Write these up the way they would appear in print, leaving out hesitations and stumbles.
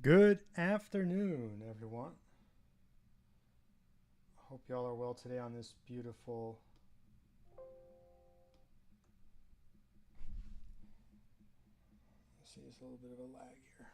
Good afternoon, everyone. Hope y'all are well today on this beautiful. Let's see, there's a little bit of a lag here.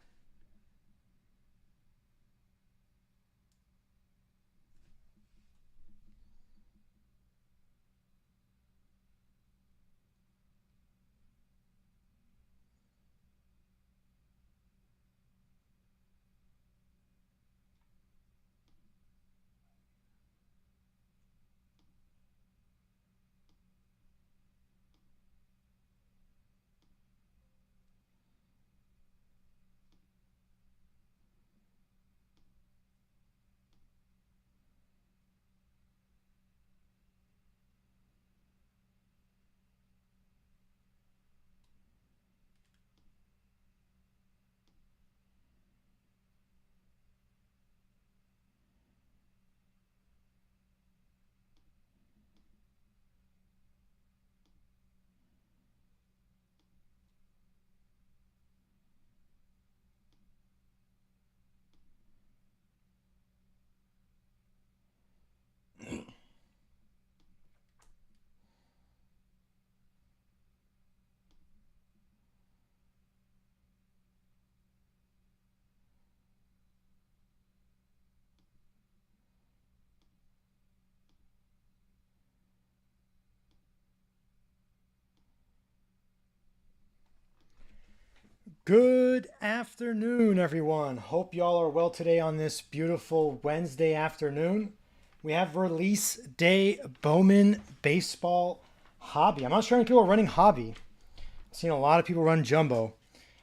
Good afternoon, everyone. Hope y'all are well today on this beautiful Wednesday afternoon. We have release day Bowman baseball hobby. I'm not sure how many people are running hobby. I've seen a lot of people run jumbo.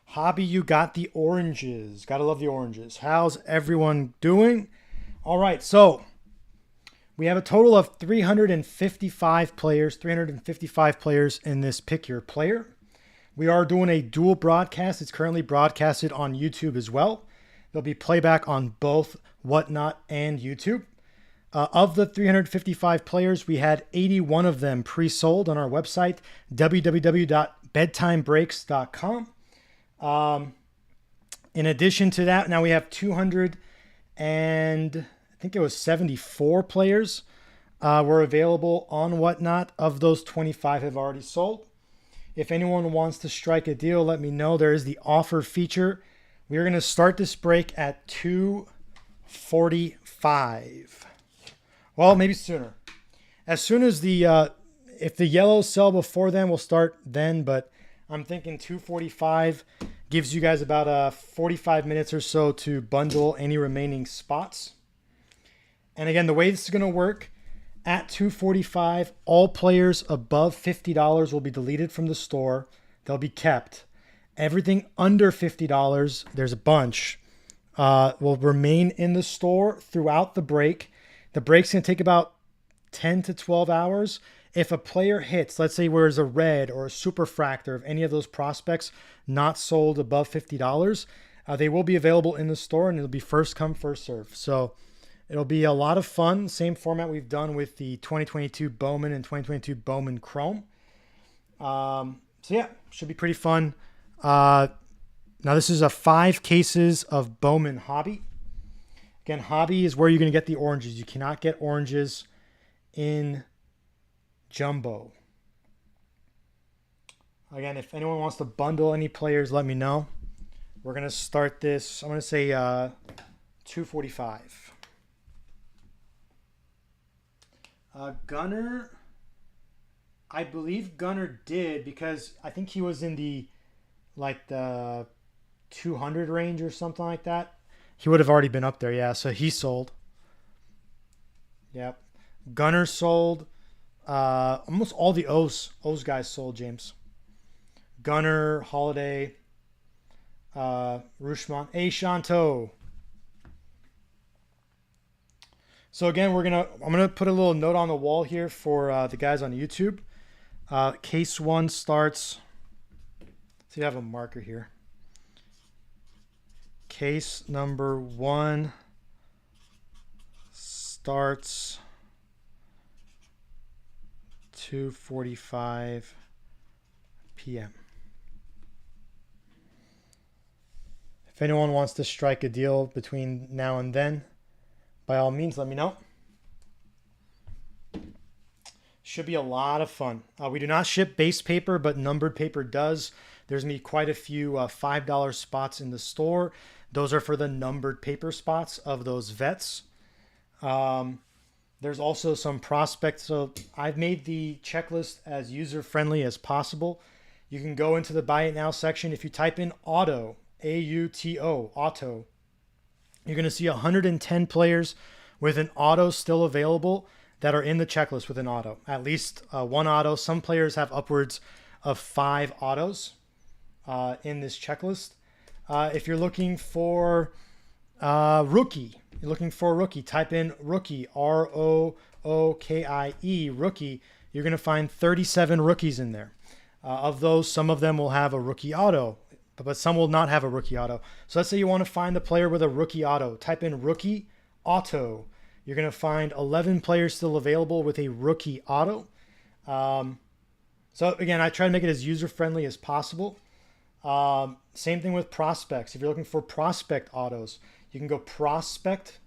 Hobby, you got the oranges. Gotta love the oranges. How's everyone doing? All right, so we have a total of 355 players, 355 players in this Pick Your Player. We are doing a dual broadcast. It's currently broadcasted on YouTube as well. There'll be playback on both Whatnot and YouTube. Of the 355 players, we had 81 of them pre-sold on our website, www.bedtimebreaks.com. In addition to that, now we have 200 and I think it was 74 players were available on Whatnot. Of those, 25 have already sold. If anyone wants to strike a deal, let me know. There is the offer feature. We are going to start this break at 2:45. Well, maybe sooner. As soon as if the yellows sell before then, we'll start then. But I'm thinking 2:45 gives you guys about 45 minutes or so to bundle any remaining spots. And again, the way this is going to work, at 2:45, all players above $50 will be deleted from the store. They'll be kept. Everything under $50, there's a bunch, will remain in the store throughout the break. The break's going to take about 10 to 12 hours. If a player hits, let's say where's a red or a superfractor of any of those prospects not sold above $50, they will be available in the store and it'll be first come, first serve. So it'll be a lot of fun. Same format we've done with the 2022 Bowman and 2022 Bowman Chrome. So yeah, should be pretty fun. Now this is a 5 cases of Bowman Hobby. Again, Hobby is where you're going to get the oranges. You cannot get oranges in Jumbo. Again, if anyone wants to bundle any players, let me know. We're going to start this, I'm going to say 2:45. Gunner, I believe Gunner did because I think he was in the 200 range or something like that. He would have already been up there, yeah. So he sold. Yep. Gunner sold. Almost all the O's guys sold, James. Gunner, Holiday, Rushman, A. Shanto. So again, I'm gonna put a little note on the wall here for the guys on YouTube. Case 1 starts. So you have a marker here. Case number 1 starts 2:45 p.m. If anyone wants to strike a deal between now and then, by all means, let me know. Should be a lot of fun. We do not ship base paper, but numbered paper does. There's going to be quite a few $5 spots in the store. Those are for the numbered paper spots of those vets. There's also some prospects. So I've made the checklist as user-friendly as possible. You can go into the Buy It Now section. If you type in auto, A-U-T-O, auto, you're going to see 110 players with an auto still available that are in the checklist with an auto. At least one auto. Some players have upwards of 5 autos in this checklist. If you're looking for rookie, type in rookie, R-O-O-K-I-E, rookie. You're going to find 37 rookies in there. Of those, some of them will have a rookie auto, but some will not have a rookie auto. So let's say you want to find the player with a rookie auto. Type in rookie auto. You're going to find 11 players still available with a rookie auto. So again, I try to make it as user-friendly as possible. Same thing with prospects. If you're looking for prospect autos, you can go prospect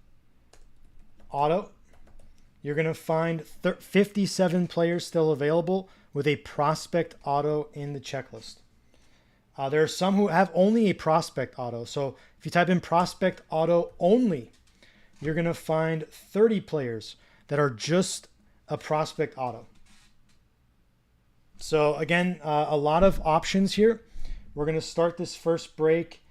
auto. You're going to find 57 players still available with a prospect auto in the checklist. There are some who have only a prospect auto. So if you type in prospect auto only, you're going to find 30 players that are just a prospect auto. So again, a lot of options here. We're going to start this first break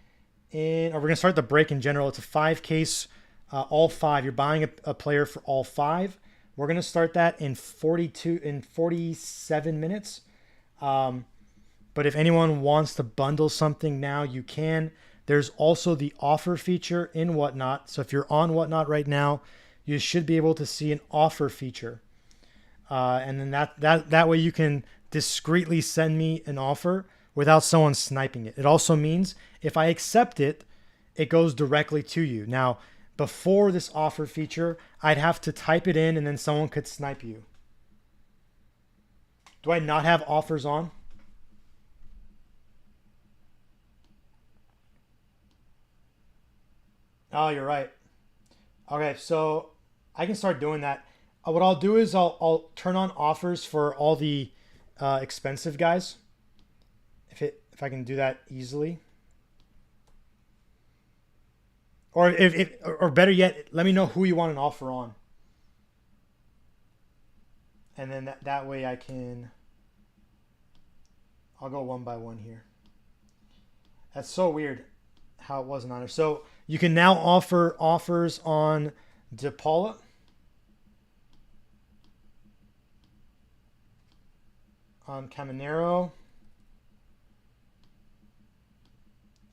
we're going to start the break in general. It's a 5-case, all 5. You're buying a player for all 5. We're going to start that in 47 minutes. But if anyone wants to bundle something now, you can. There's also the offer feature in Whatnot. So if you're on Whatnot right now, you should be able to see an offer feature. And then that way you can discreetly send me an offer without someone sniping it. It also means if I accept it, it goes directly to you. Now, before this offer feature, I'd have to type it in and then someone could snipe you. Do I not have offers on? Oh, you're right. Okay, so I can start doing that. What I'll do is I'll turn on offers for all the expensive guys. If I can do that easily. Or or better yet, let me know who you want an offer on. And then that way I'll go one by one here. That's so weird how it wasn't on there. So you can now offer offers on DePaula, on Caminero,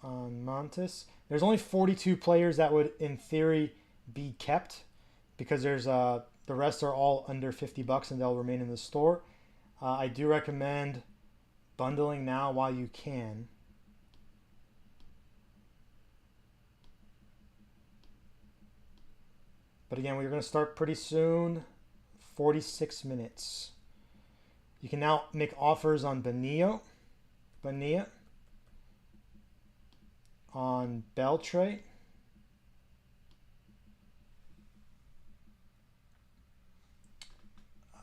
on Montes. There's only 42 players that would, in theory, be kept because there's the rest are all under $50 and they'll remain in the store. I do recommend bundling now while you can. But again, we're going to start pretty soon. 46 minutes. You can now make offers on Bonilla, on Beltre,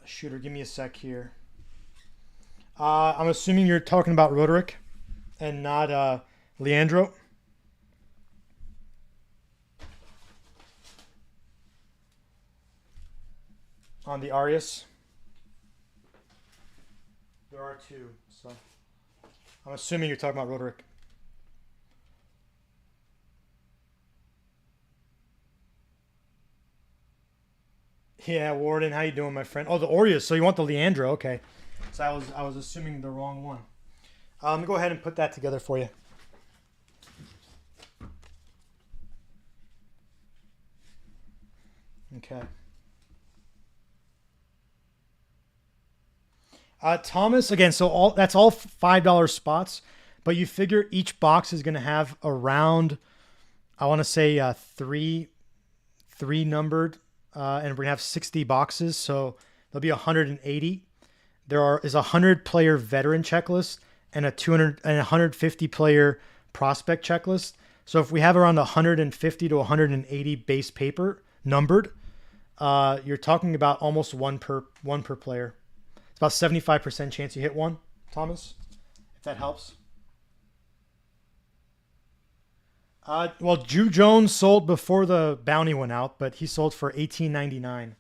shooter, give me a sec here. I'm assuming you're talking about Roderick and not Leandro. On the Arias. There are 2, so I'm assuming you're talking about Roderick. Yeah, Warden, how you doing, my friend? Oh, the Orias. So you want the Leandro? Okay. So I was assuming the wrong one. Let me go ahead and put that together for you. Okay. Thomas, again, so that's all $5 spots, but you figure each box is going to have around, I want to say three numbered, and we're going to have 60 boxes, so there'll be 180. Is a 100-player veteran checklist and a 200 and 150-player prospect checklist. So if we have around 150 to 180 base paper numbered, you're talking about almost one per player. It's about 75% chance you hit one, Thomas, if that helps. Well, Drew Jones sold before the bounty went out, but he sold for $18.99.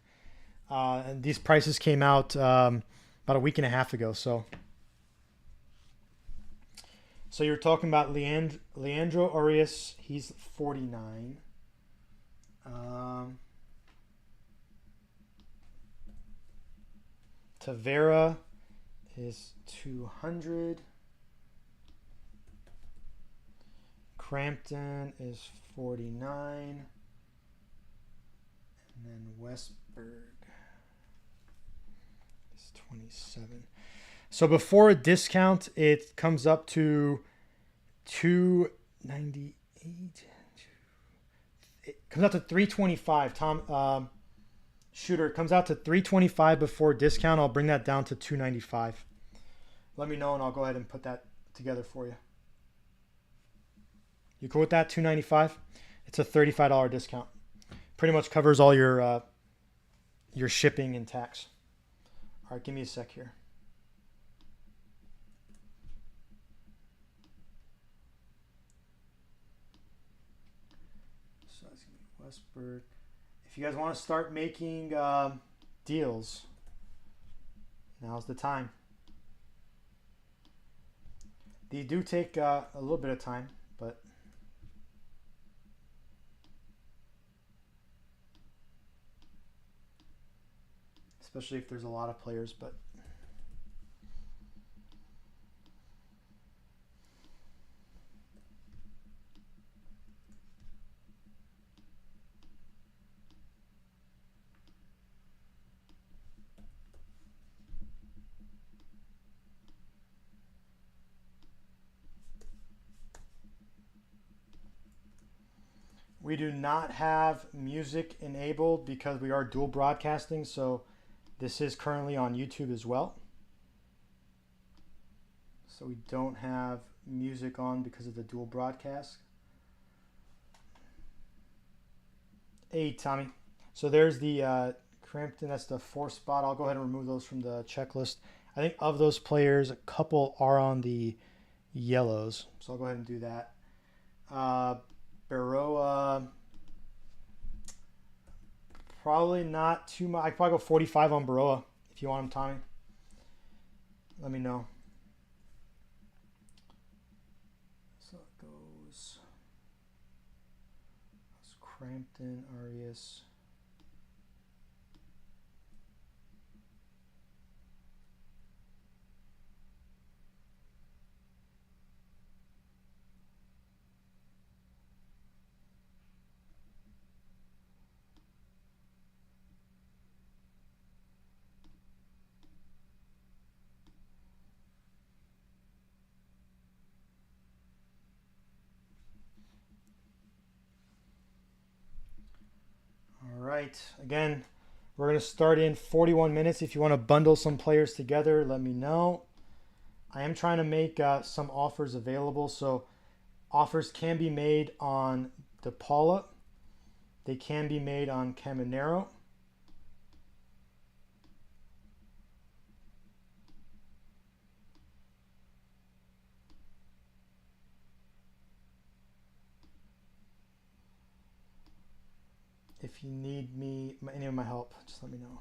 And these prices came out about a week and a half ago. So you're talking about Leandro Arias. He's 49. Tavera is 200. Crampton is 49. And then Westberg is 27. So before a discount, it comes up to 298. It comes out to 325. Tom Shooter, it comes out to 325 before discount. I'll bring that down to 295. Let me know and I'll go ahead and put that together for you. You cool with that? 295. It's a $35 discount. Pretty much covers all your shipping and tax. All right, give me a sec here. So that's gonna be Westberg. If you guys want to start making deals, now's the time. They do take a little bit of time, but especially if there's a lot of players, but we do not have music enabled because we are dual broadcasting, so this is currently on YouTube as well. So we don't have music on because of the dual broadcast. Hey, Tommy. So there's the Crampton. That's the 4th spot. I'll go ahead and remove those from the checklist. I think of those players, a couple are on the yellows. So I'll go ahead and do that. Baroa, probably not too much. I could probably go 45 on Baroa if you want him, Tommy. Let me know. So it goes Crampton, Arias. Right, again, we're going to start in 41 minutes. If you want to bundle some players together, let me know. I am trying to make some offers available. So offers can be made on DePaula. They can be made on Caminero. If you need any of my help, just let me know.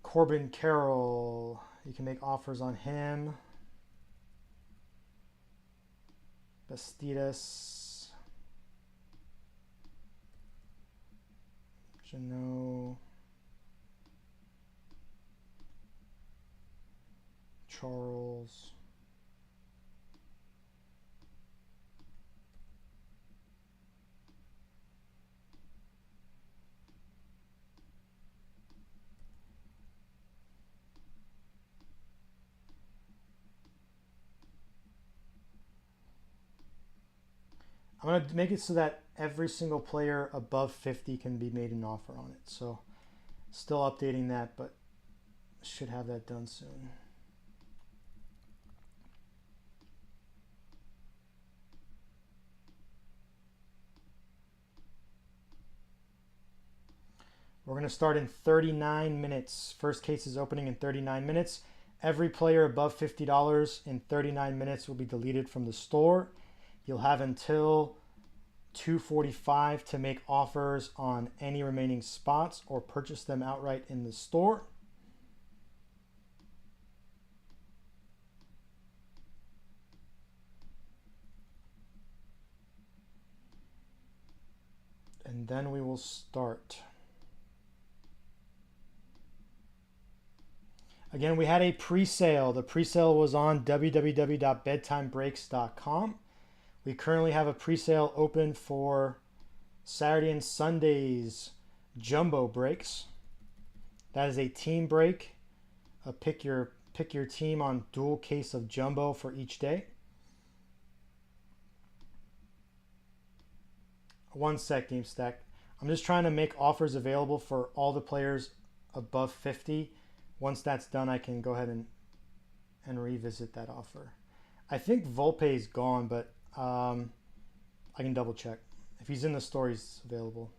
Corbin Carroll, you can make offers on him. Bastidas. Janot. Charles. I'm going to make it so that every single player above 50 can be made an offer on it. So still updating that, but should have that done soon. We're going to start in 39 minutes. First case is opening in 39 minutes. Every player above $50 in 39 minutes will be deleted from the store. You'll have until 2:45 to make offers on any remaining spots or purchase them outright in the store. And then we will start. Again, we had a pre-sale. The pre-sale was on www.bedtimebreaks.com. We currently have a pre-sale open for Saturday and Sunday's jumbo breaks. That is a team break. Pick your team on dual case of jumbo for each day. One sec, GameStack. I'm just trying to make offers available for all the players above 50. Once that's done, I can go ahead and revisit that offer. I think Volpe is gone, but I can double check. If he's in the store, he's available.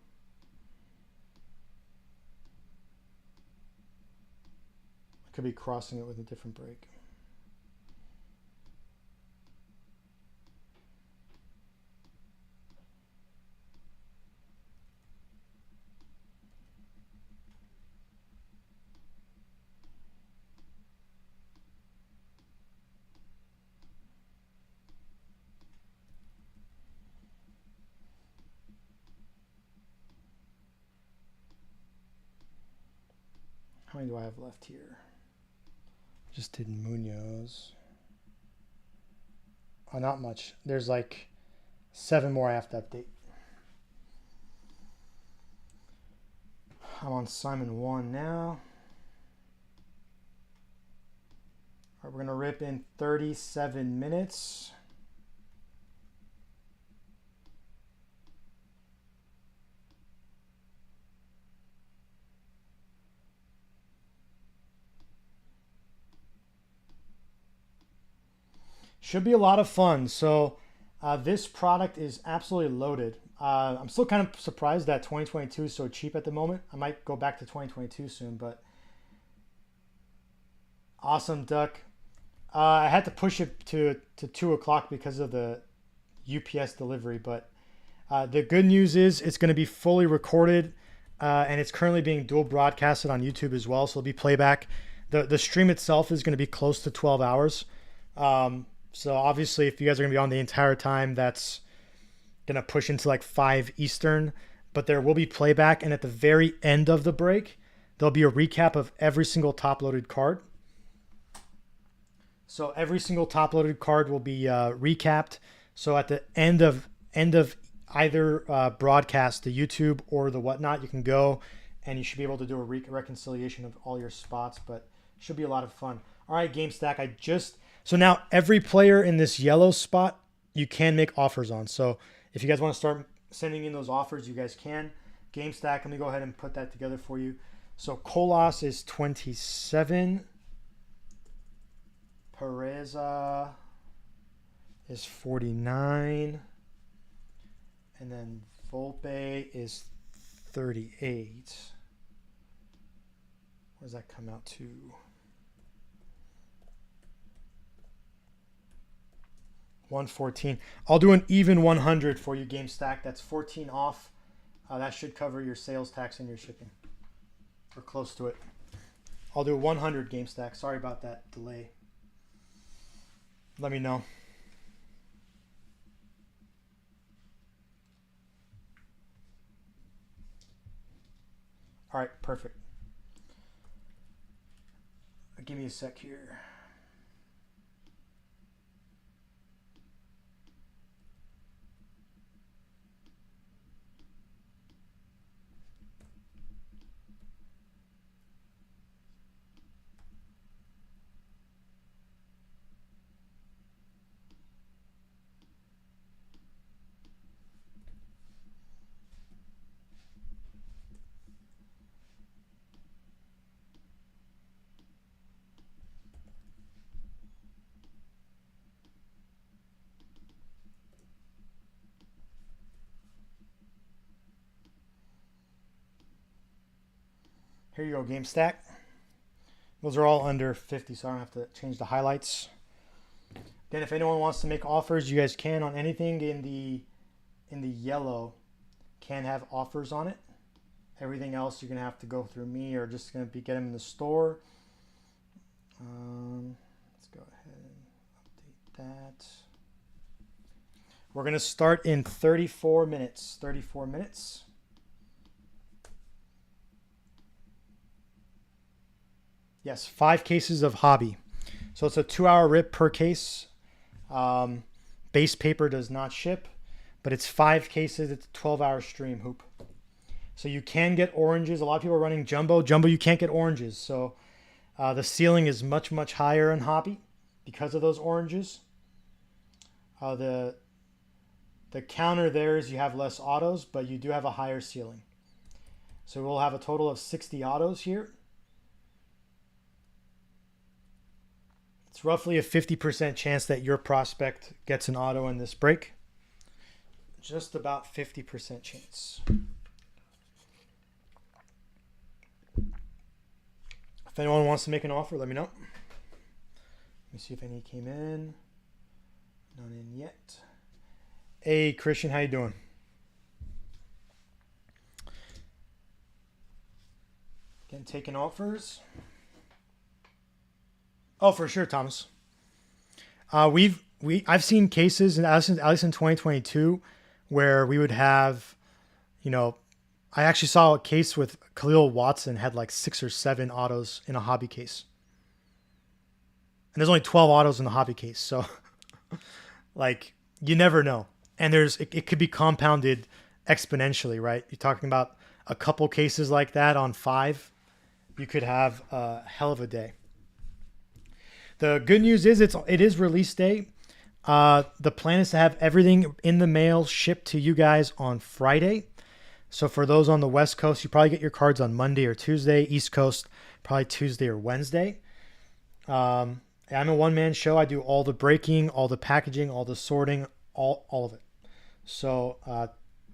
I could be crossing it with a different break. How many do I have left here? Just did Munoz. Oh, not much. There's like 7 more I have to update. I'm on Simon 1 now. All right, we're gonna rip in 37 minutes. Should be a lot of fun. So this product is absolutely loaded. I'm still kind of surprised that 2022 is so cheap at the moment. I might go back to 2022 soon, but awesome duck. I had to push it to 2 o'clock because of the UPS delivery, but the good news is it's going to be fully recorded and it's currently being dual broadcasted on YouTube as well. So it'll be playback. The stream itself is going to be close to 12 hours. So obviously, if you guys are going to be on the entire time, that's going to push into like 5 Eastern. But there will be playback. And at the very end of the break, there'll be a recap of every single top-loaded card. So every single top-loaded card will be recapped. So at the end of either broadcast, the YouTube or the whatnot, you can go and you should be able to do a reconciliation of all your spots. But it should be a lot of fun. All right, GameStack, so now every player in this yellow spot, you can make offers on. So if you guys want to start sending in those offers, you guys can. GameStack, let me go ahead and put that together for you. So Colas is 27. Pereza is 49. And then Volpe is 38. What does that come out to? 114. I'll do an even 100 for you, GameStack. That's 14 off. That should cover your sales tax and your shipping, or close to it. I'll do 100, GameStack. Sorry about that delay. Let me know. All right, perfect. Give me a sec here. Here you go, game stack. Those are all under 50, so I don't have to change the highlights. Then if anyone wants to make offers, you guys can on anything in the yellow can have offers on it. Everything else you're gonna have to go through me or just gonna get them in the store. Let's go ahead and update that. We're gonna start in 34 minutes. 34 minutes. Yes, 5 cases of Hobby. So it's a 2-hour rip per case. Base paper does not ship, but it's 5 cases. It's a 12-hour stream hoop. So you can get oranges. A lot of people are running jumbo. Jumbo, you can't get oranges. So the ceiling is much, much higher in Hobby because of those oranges. The counter there is you have less autos, but you do have a higher ceiling. So we'll have a total of 60 autos here. It's roughly a 50% chance that your prospect gets an auto in this break. Just about 50% chance. If anyone wants to make an offer, let me know. Let me see if any came in. None in yet. Hey, Christian, how you doing? Again, taking offers. Oh, for sure, Thomas. I've seen cases, at least in 2022, where we would have, I actually saw a case with Khalil Watson had like 6 or 7 autos in a Hobby case, and there's only 12 autos in the Hobby case, so like you never know, and it could be compounded exponentially, right? You're talking about a couple cases like that on 5, you could have a hell of a day. The good news is it is release day. The plan is to have everything in the mail shipped to you guys on Friday. So for those on the West Coast, you probably get your cards on Monday or Tuesday. East Coast, probably Tuesday or Wednesday. I'm a one-man show. I do all the breaking, all the packaging, all the sorting, all of it. So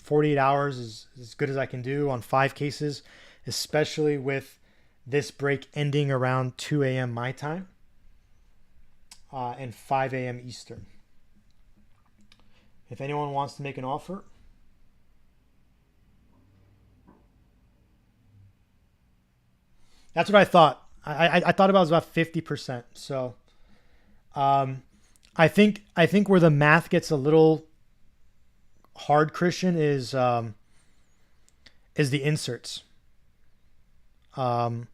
48 hours is as good as I can do on 5 cases, especially with this break ending around 2 a.m. my time. And 5 a.m. Eastern. If anyone wants to make an offer, that's what I thought. I thought about it was about 50%. So, I think where the math gets a little hard, Christian, is the inserts. So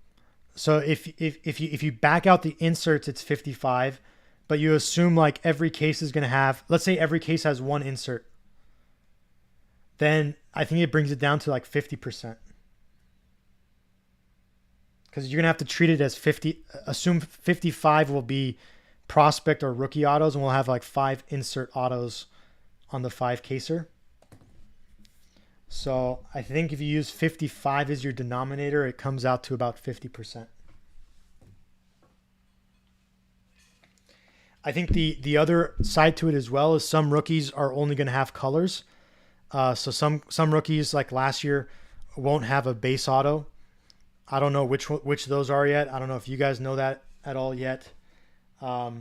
if you back out the inserts, it's 55. But you assume like every case is going to have, let's say every case has 1 insert. Then I think it brings it down to like 50%. Because you're going to have to treat it as 50, assume 55 will be prospect or rookie autos, and we'll have like 5 insert autos on the 5 caser. So I think if you use 55 as your denominator, it comes out to about 50%. I think the other side to it as well is some rookies are only going to have colors. So some rookies like last year won't have a base auto. I don't know which those are yet. I don't know if you guys know that at all yet. I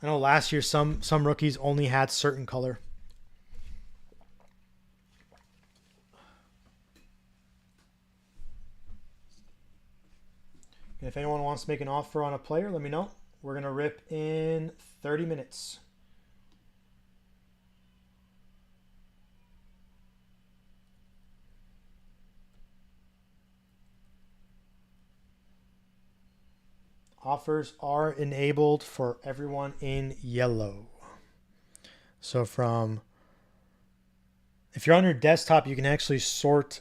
know last year some rookies only had certain color. And if anyone wants to make an offer on a player, let me know. We're going to rip in 30 minutes. Offers are enabled for everyone in yellow. So if you're on your desktop, you can actually sort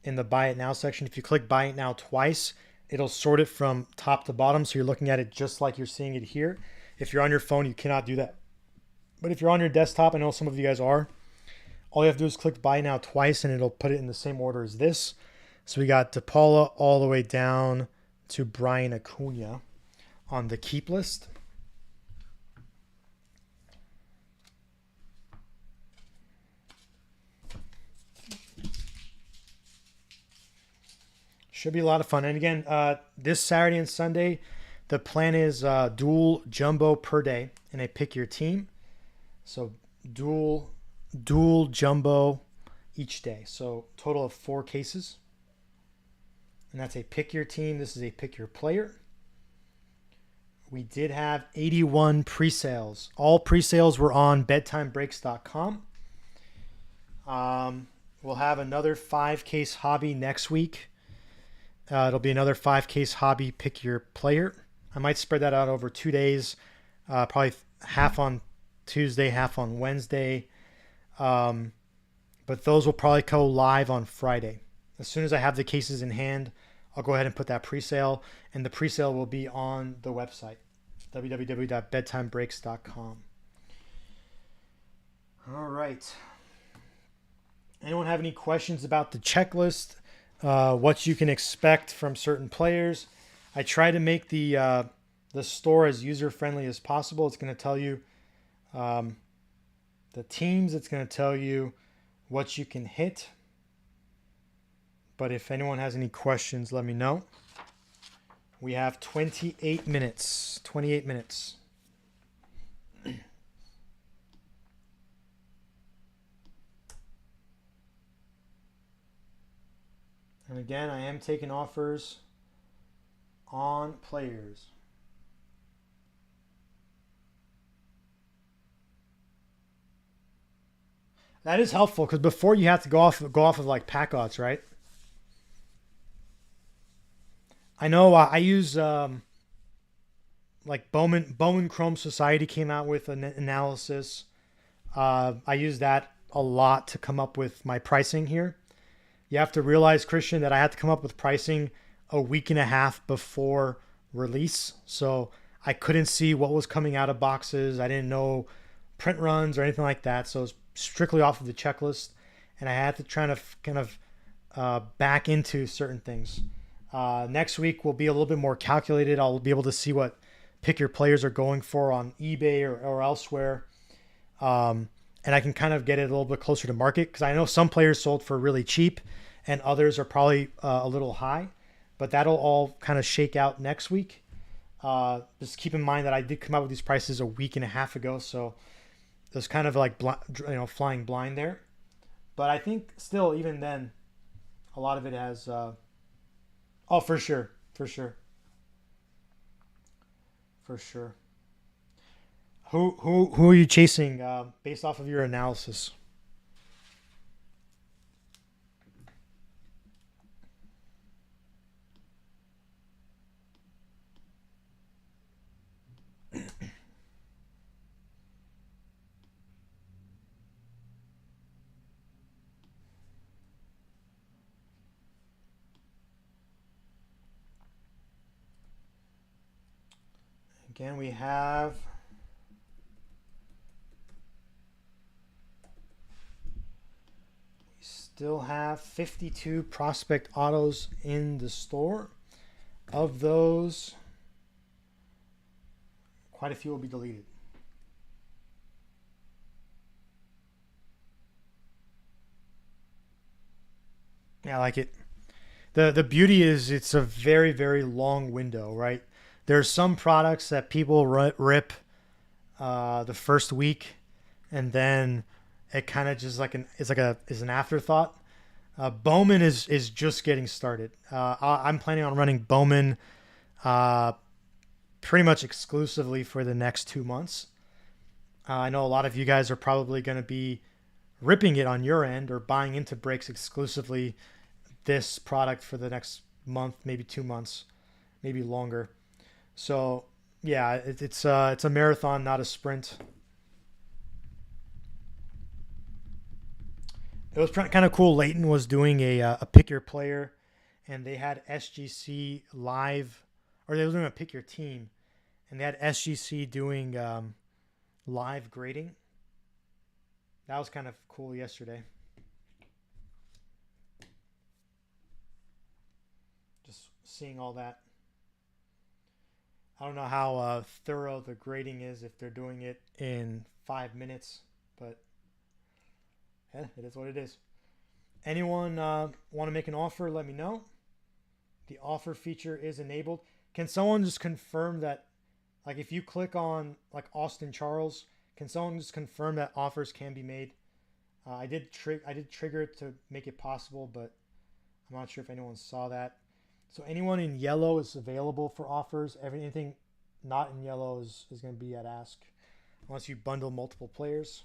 in the Buy It Now section. If you click Buy It Now twice, it'll sort it from top to bottom, so you're looking at it just like you're seeing it here. If you're on your phone, you cannot do that. But if you're on your desktop, I know some of you guys are, all you have to do is click Buy Now twice, and it'll put it in the same order as this. So we got DePaula all the way down to Brian Acuna on the keep list. Should be a lot of fun. And again, this Saturday and Sunday, the plan is dual jumbo per day, and I pick your team. So dual jumbo each day. So total of 4 cases. And that's a pick your team. This is a pick your player. We did have 81 pre-sales. All pre-sales were on bedtimebreaks.com. We'll have another 5-case hobby next week. It'll be another 5-case hobby pick your player. I might spread that out over 2 days, probably half on Tuesday, half on Wednesday. But those will probably go live on Friday. As soon as I have the cases in hand, I'll go ahead and put that pre-sale, and the pre-sale will be on the website, www.bedtimebreaks.com. All right. Anyone have any questions about the checklist? What you can expect from certain players? I try to make the store as user-friendly as possible. It's going to tell you the teams. It's going to tell you what you can hit. But if anyone has any questions, let me know. We have 28 minutes. 28 minutes. And again, I am taking offers on players. That is helpful because before you have to go off of like pack odds, right? I know I use like Bowman Chrome Society came out with an analysis. I use that a lot to come up with my pricing here. You have to realize, Christian, that I had to come up with pricing a week and a half before release. So I couldn't see what was coming out of boxes. I didn't know print runs or anything like that. So it was strictly off of the checklist. And I had to try to kind of back into certain things. Next week will be a little bit more calculated. I'll be able to see what pick your players are going for on eBay or elsewhere. And I can kind of get it a little bit closer to market because I know some players sold for really cheap and others are probably a little high, but that'll all kind of shake out next week. Just keep in mind that I did come out with these prices a week and a half ago, so there's kind of like flying blind there. But I think still, even then, a lot of it has. Oh, for sure. Who are you chasing based off of your analysis? Again, we still have 52 prospect autos in the store. Of those, quite a few will be deleted. Yeah, I like it. The beauty is it's a very, very long window, right? There's some products that people rip the first week, and then it kind of just like is an afterthought. Bowman is just getting started. I'm planning on running Bowman pretty much exclusively for the next 2 months. I know a lot of you guys are probably going to be ripping it on your end or buying into breaks exclusively this product for the next month, maybe 2 months, maybe longer. So yeah, it's a marathon, not a sprint. It was kind of cool. Leighton was doing a pick your player, and they had SGC live, or they were doing a pick your team, and they had SGC doing live grading. That was kind of cool yesterday. Just seeing all that. I don't know how thorough the grading is if they're doing it in 5 minutes, but it is what it is. Anyone want to make an offer? Let me know. The offer feature is enabled. Can someone just confirm that, like if you click on like Austin Charles, can someone just confirm that offers can be made? I did trigger it to make it possible, but I'm not sure if anyone saw that. So anyone in yellow is available for offers. Anything not in yellow is going to be at ask, unless you bundle multiple players.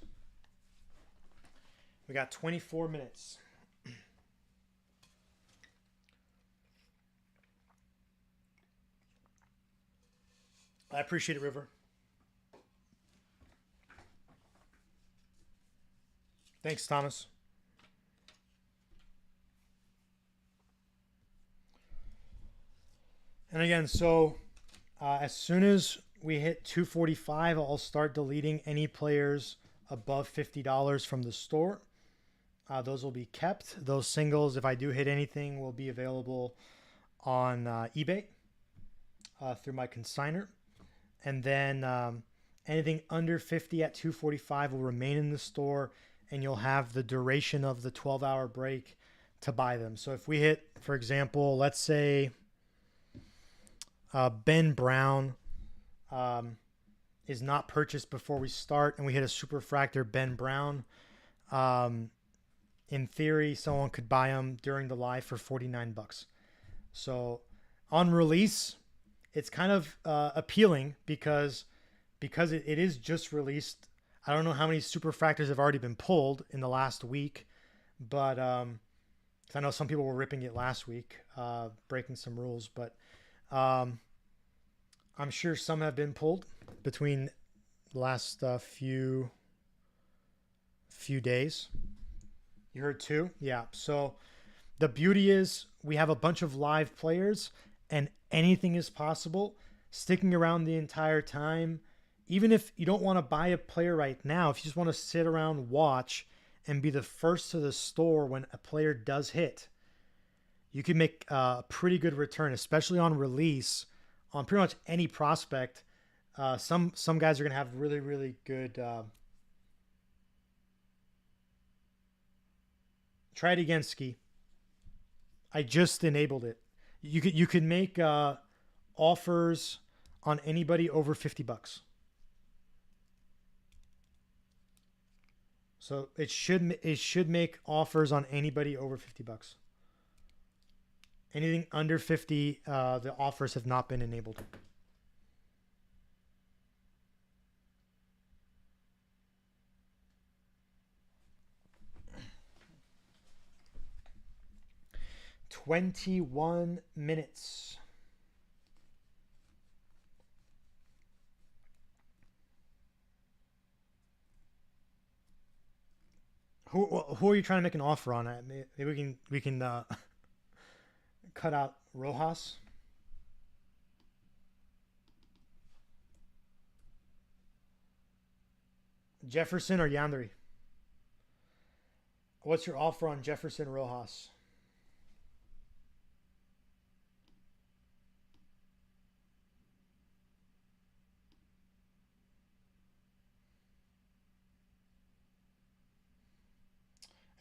We got 24 minutes. I appreciate it, River. Thanks, Thomas. And again, so as soon as we hit 245, I'll start deleting any players above $50 from the store. Those will be kept. Those singles, if I do hit anything, will be available on eBay through my consignor. And then anything under 50 at 245 will remain in the store, and you'll have the duration of the 12-hour break to buy them. So if we hit, for example, let's say Ben Brown is not purchased before we start, and we hit a superfractor Ben Brown, in theory, someone could buy them during the live for $49. So on release, it's kind of appealing because it is just released. I don't know how many superfractors have already been pulled in the last week, but I know some people were ripping it last week, breaking some rules, but I'm sure some have been pulled between the last few days. You heard two? Yeah. So the beauty is we have a bunch of live players and anything is possible. Sticking around the entire time, even if you don't want to buy a player right now, if you just want to sit around, watch, and be the first to the store when a player does hit, you can make a pretty good return, especially on release, on pretty much any prospect. Some guys are going to have really, really good... Try it again, Ski. I just enabled it. You could make offers on anybody over $50. So it should make offers on anybody over $50. Anything under 50, the offers have not been enabled. "21 minutes. Who are you trying to make an offer on? Maybe we can cut out Rojas. Jefferson or Yandere? What's your offer on Jefferson Rojas?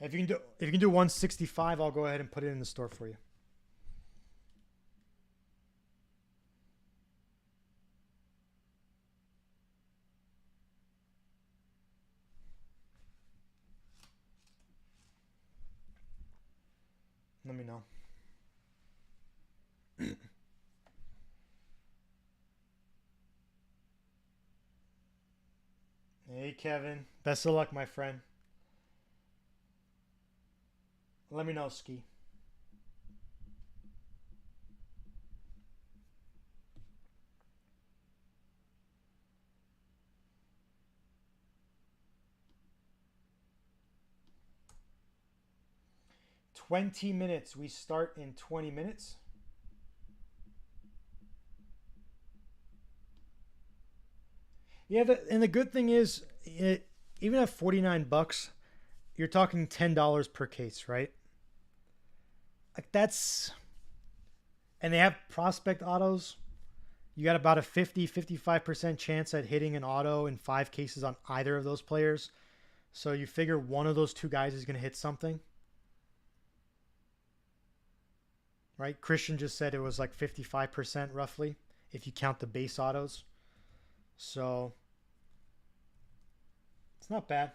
If you can do 165, I'll go ahead and put it in the store for you. Let me know. Hey, Kevin. Best of luck, my friend. Let me know, Ski. $20. We start in 20 minutes. Yeah, and the good thing is, even at $49, you're talking $10 per case, right? Like that's, and they have prospect autos. You got about a 55% chance at hitting an auto in 5 cases on either of those players. So you figure one of those two guys is going to hit something. right? Christian just said it was like 55% roughly if you count the base autos. So it's not bad.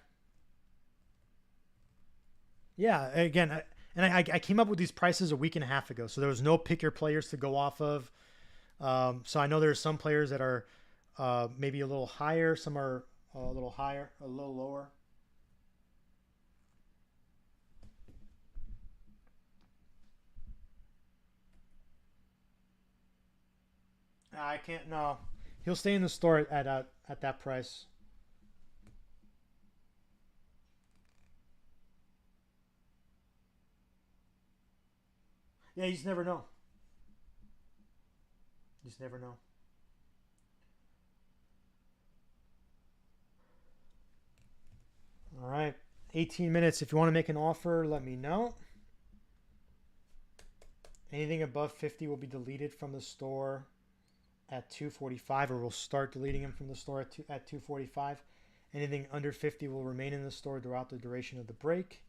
Yeah, again, I came up with these prices a week and a half ago, so there was no pick your players to go off of. So I know there's some players that are maybe a little higher, some are a little higher, a little lower. I can't. No, he'll stay in the store at that price. Yeah, you just never know. You just never know. All right, 18 minutes. If you want to make an offer, let me know. Anything above 50 will be deleted from the store at 2:45, or we'll start deleting them from the store at 2:45. Anything under 50 will remain in the store throughout the duration of the break.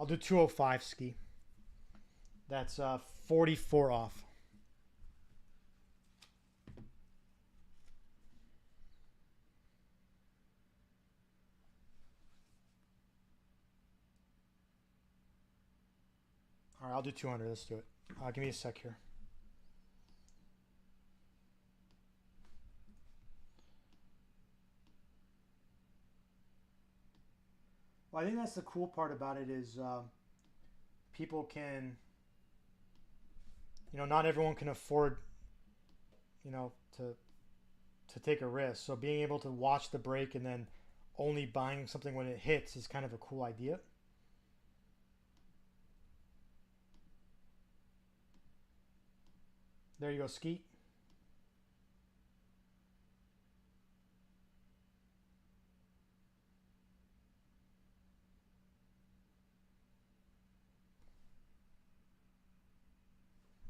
I'll do 205 ski. That's 44 off. All right, I'll do 200. Let's do it. Give me a sec here. Well, I think that's the cool part about it is people can, not everyone can afford, to take a risk. So being able to watch the break and then only buying something when it hits is kind of a cool idea. There you go, Skeet.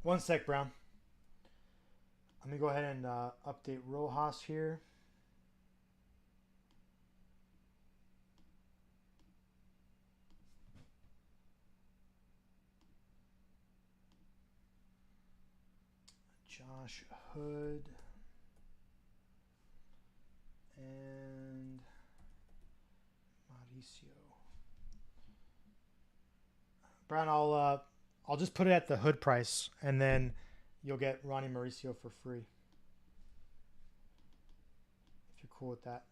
One sec, Brown. Let me go ahead and update Rojas here. Josh Hood and Mauricio. Brown, I'll just put it at the Hood price, and then you'll get Ronnie Mauricio for free if you're cool with that.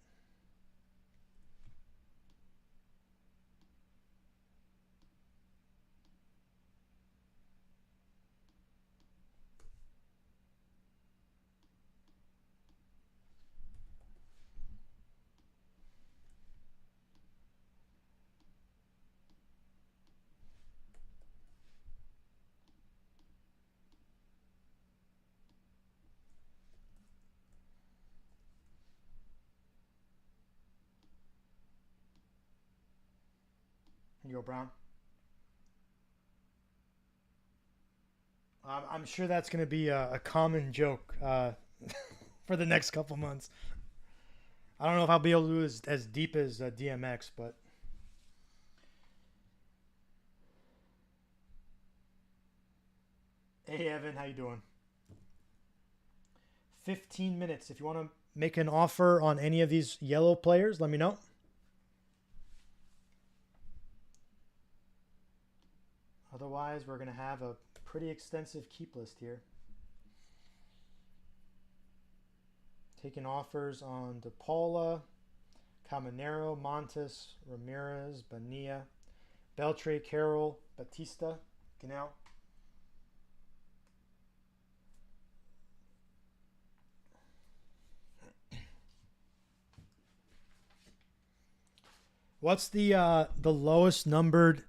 Here you go, Brown. I'm sure that's going to be a common joke for the next couple months. I don't know if I'll be able to do as deep as DMX, but hey, Evan, how you doing? 15 minutes. If you want to make an offer on any of these yellow players, let me know. Otherwise, we're going to have a pretty extensive keep list here. Taking offers on De Paula, Caminero, Montes, Ramirez, Bonilla, Beltre, Carroll, Batista, Canal. What's the lowest numbered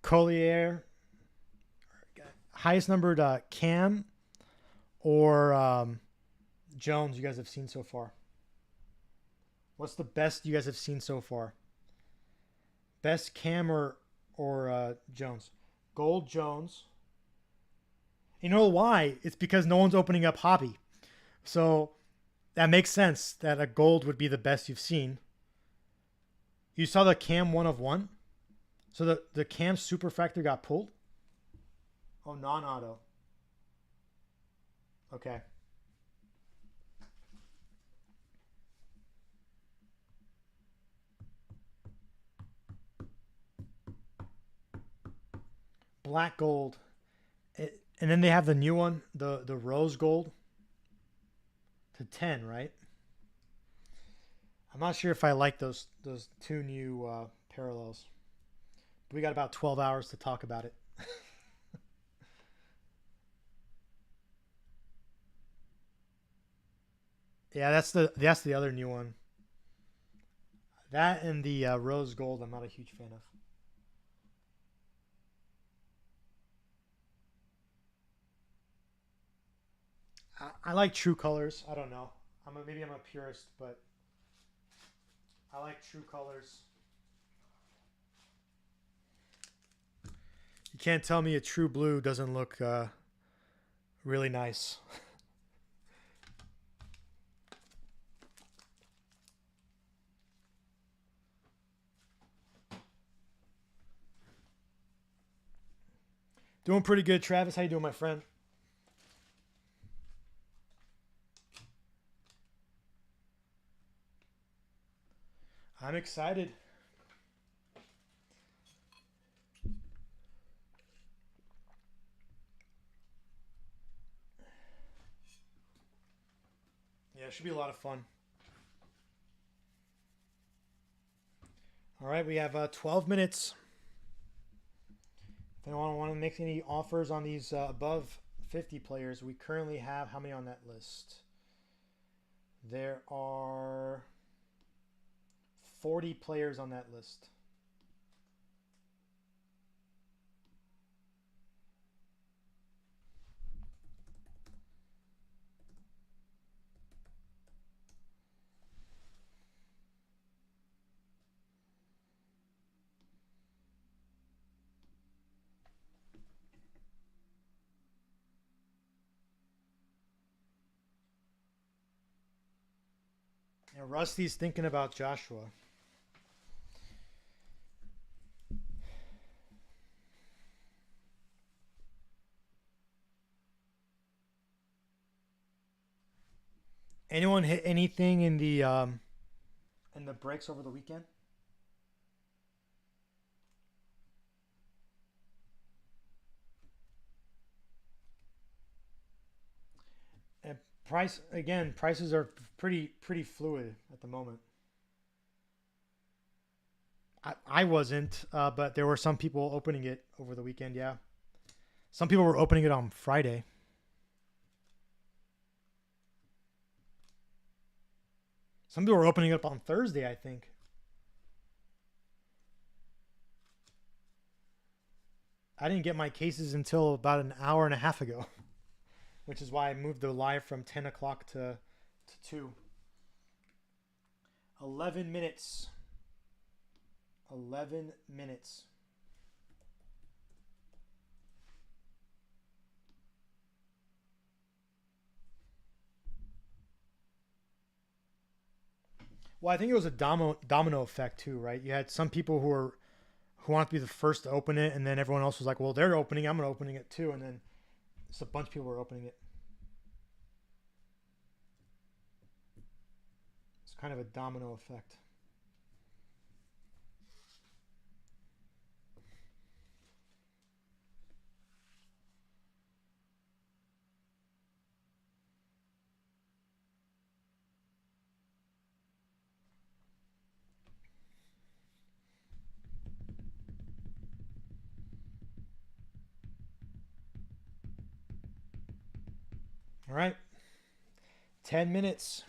Collier, highest numbered Cam or Jones you guys have seen so far? What's the best you guys have seen so far? Best Cam or Jones? Gold Jones. You know why? It's because no one's opening up Hobby. So that makes sense that a gold would be the best you've seen. You saw the Cam 1 of 1? So the Cam Superfractor got pulled? Oh, non-auto. Okay. Black gold. And then they have the new one, the rose gold to 10, right? I'm not sure if I like those two new parallels. But we got about 12 hours to talk about it. Yeah, that's the other new one. That and the rose gold, I'm not a huge fan of. I like true colors. I don't know. Maybe I'm a purist, but I like true colors. You can't tell me a true blue doesn't look really nice. Doing pretty good, Travis. How you doing, my friend? I'm excited. Yeah, it should be a lot of fun. All right, we have 12 minutes. If anyone want to make any offers on these above 50 players, we currently have how many on that list? There are 40 players on that list. And Rusty's thinking about Joshua. Anyone hit anything in the breaks over the weekend? And prices are pretty fluid at the moment. I wasn't, but there were some people opening it over the weekend. Yeah, some people were opening it on Friday. Some people were opening it up on Thursday, I think. I didn't get my cases until about an hour and a half ago, which is why I moved the live from 10 o'clock to 2. 11 minutes. 11 minutes. Well, I think it was a domino effect too, right? You had some people who wanted to be the first to open it, and then everyone else was like, "Well, they're opening, I'm opening it too," and then just a bunch of people were opening it. It's kind of a domino effect. All right, 10 minutes.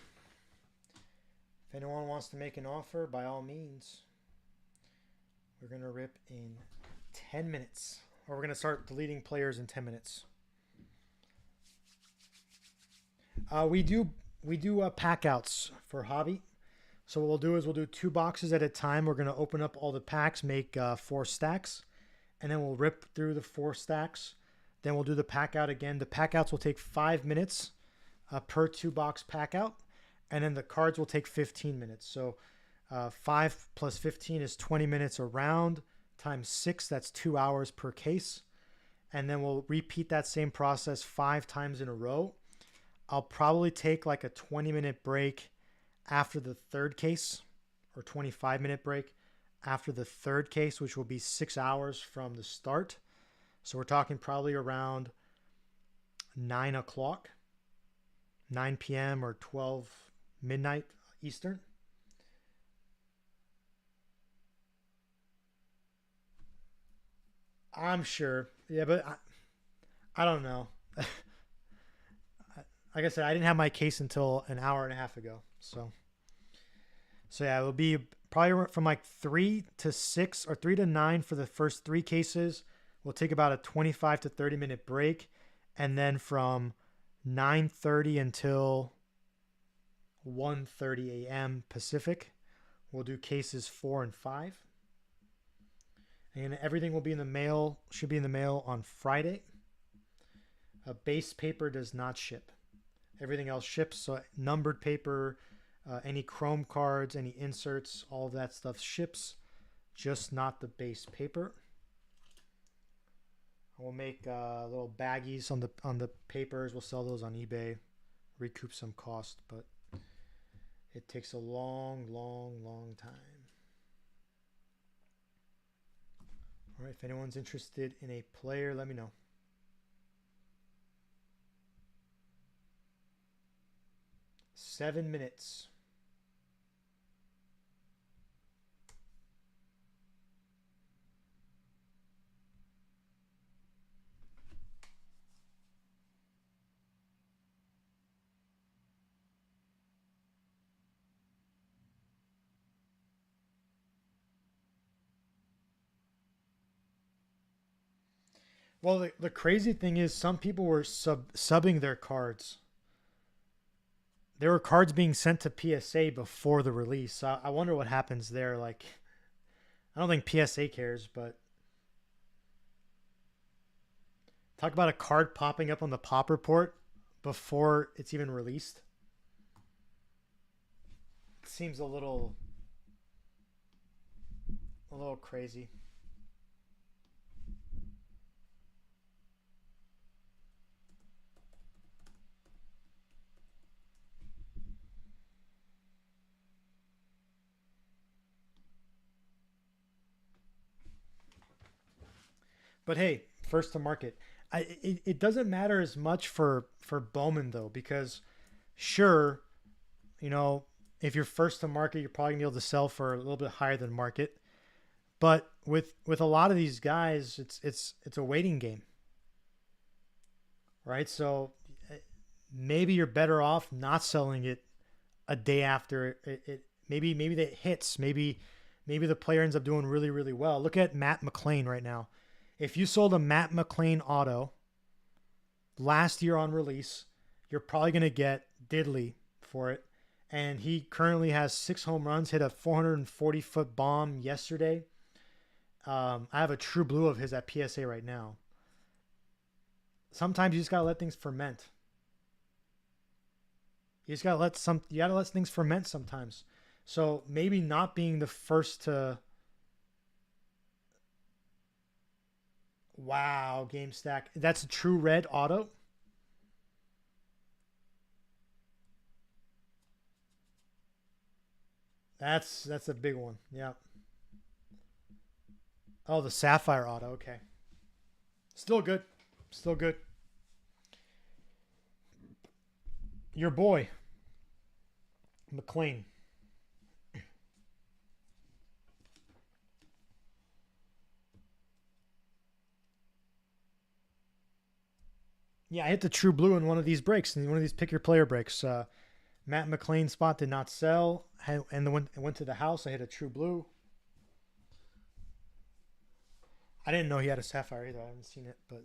If anyone wants to make an offer, by all means, we're gonna rip in 10 minutes, or we're gonna start deleting players in 10 minutes. We do pack outs for Hobby. So what we'll do is we'll do 2 boxes at a time. We're going to open up all the packs, make 4 stacks, and then we'll rip through the 4 stacks. Then we'll do the pack out again. The pack outs will take 5 minutes per 2 box pack out, and then the cards will take 15 minutes. So 5 plus 15 is 20 minutes a round times 6. That's 2 hours per case. And then we'll repeat that same process 5 times in a row. I'll probably take like a 20-minute break after the third case, or 25-minute break after the third case, which will be 6 hours from the start. So we're talking probably around 9 o'clock, 9 p.m. or 12 midnight Eastern. I'm sure. Yeah, but I don't know. Like I said, I didn't have my case until an hour and a half ago. So yeah, it will be probably from like 3 to 6 or 3 to 9 for the first 3 cases. We'll take about a 25 to 30-minute break, and then from 9:30 until 1:30 a.m. Pacific, we'll do cases 4 and 5. And everything will be in the mail, should be in the mail on Friday. Base paper does not ship. Everything else ships. So numbered paper, any chrome cards, any inserts, all of that stuff ships, just not the base paper. We'll make little baggies on the papers. We'll sell those on eBay, recoup some cost, but it takes a long, long, long time. All right, if anyone's interested in a player, let me know. Seven minutes. Well, the crazy thing is some people were subbing their cards. There were cards being sent to PSA before the release. So I wonder what happens there. Like, I don't think PSA cares, but talk about a card popping up on the pop report before it's even released. It seems a little crazy. But hey, first to market. It doesn't matter as much for Bowman though, because sure, you know, if you're first to market, you're probably gonna be able to sell for a little bit higher than market. But with a lot of these guys, it's a waiting game, right? So maybe you're better off not selling it a day after it maybe that hits. Maybe the player ends up doing really, really well. Look at Matt McLean right now. If you sold a Matt McLean auto last year on release, you're probably going to get diddly for it. And he currently has 6 home runs, hit a 440-foot bomb yesterday. I have a true blue of his at PSA right now. Sometimes you just got to let things ferment. You just got to let things ferment sometimes. So maybe not being the first to. Wow, game stack. That's a true red auto. That's a big one. Yeah. Oh, the sapphire auto. Okay. Still good. Still good. Your boy, McLean. Yeah, I hit the true blue in one of these breaks, in one of these pick your player breaks. Matt McLean spot did not sell, and then went to the house. I hit a true blue. I didn't know he had a sapphire either. I haven't seen it, but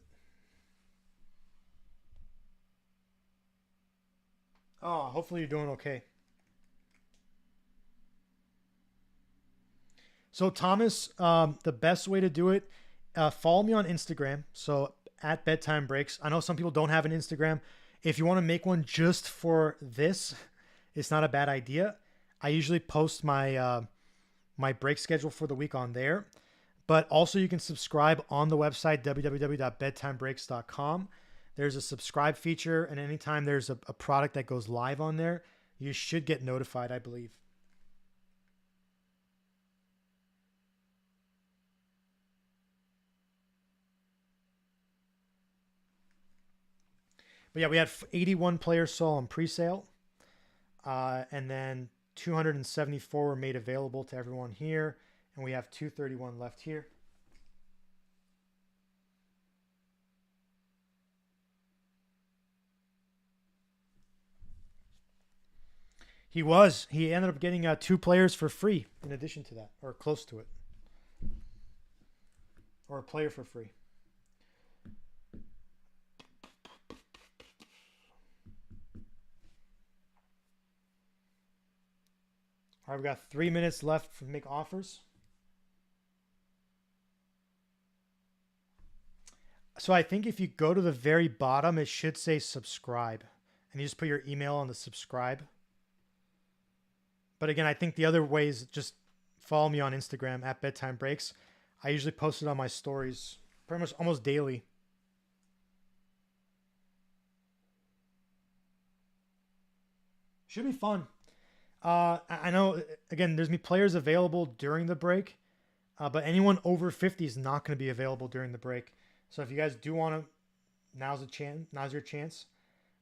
oh, hopefully you're doing okay. So Thomas, the best way to do it, follow me on Instagram. So at Bedtime Breaks. I know some people don't have an Instagram. If you want to make one just for this, it's not a bad idea. I usually post my break schedule for the week on there. But also you can subscribe on the website, www.bedtimebreaks.com. There's a subscribe feature, and anytime there's a product that goes live on there, you should get notified, I believe. But yeah, we had 81 players sold on pre-sale, and then 274 were made available to everyone here, and we have 231 left here. He ended up getting 2 players for free in addition to that, or close to it, or a player for free. All right, we've got 3 minutes left to make offers. So I think if you go to the very bottom, it should say subscribe, and you just put your email on the subscribe. But again, I think the other way is just follow me on Instagram at Bedtime Breaks. I usually post it on my stories pretty much almost daily. Should be fun. I know, again, there's me players available during the break, but anyone over 50 is not going to be available during the break. So if you guys do want to, now's the chance. Now's your chance.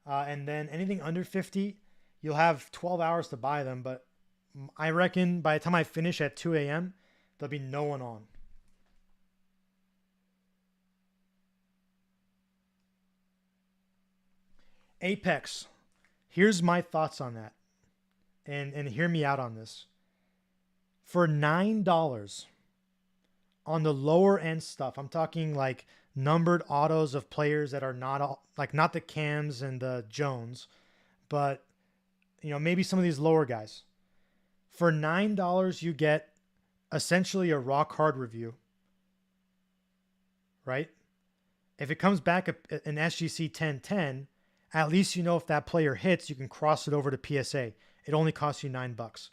And then anything under 50, you'll have 12 hours to buy them. But I reckon by the time I finish at 2 a.m., there'll be no one on. Apex. Here's my thoughts on that. And hear me out on this. For $9 on the lower end stuff, I'm talking like numbered autos of players that are not like not the Cams and the Jones, but maybe some of these lower guys. For $9, you get essentially a rock hard review, right? If it comes back an SGC 1010, at least you know if that player hits, you can cross it over to PSA. It only costs you $9.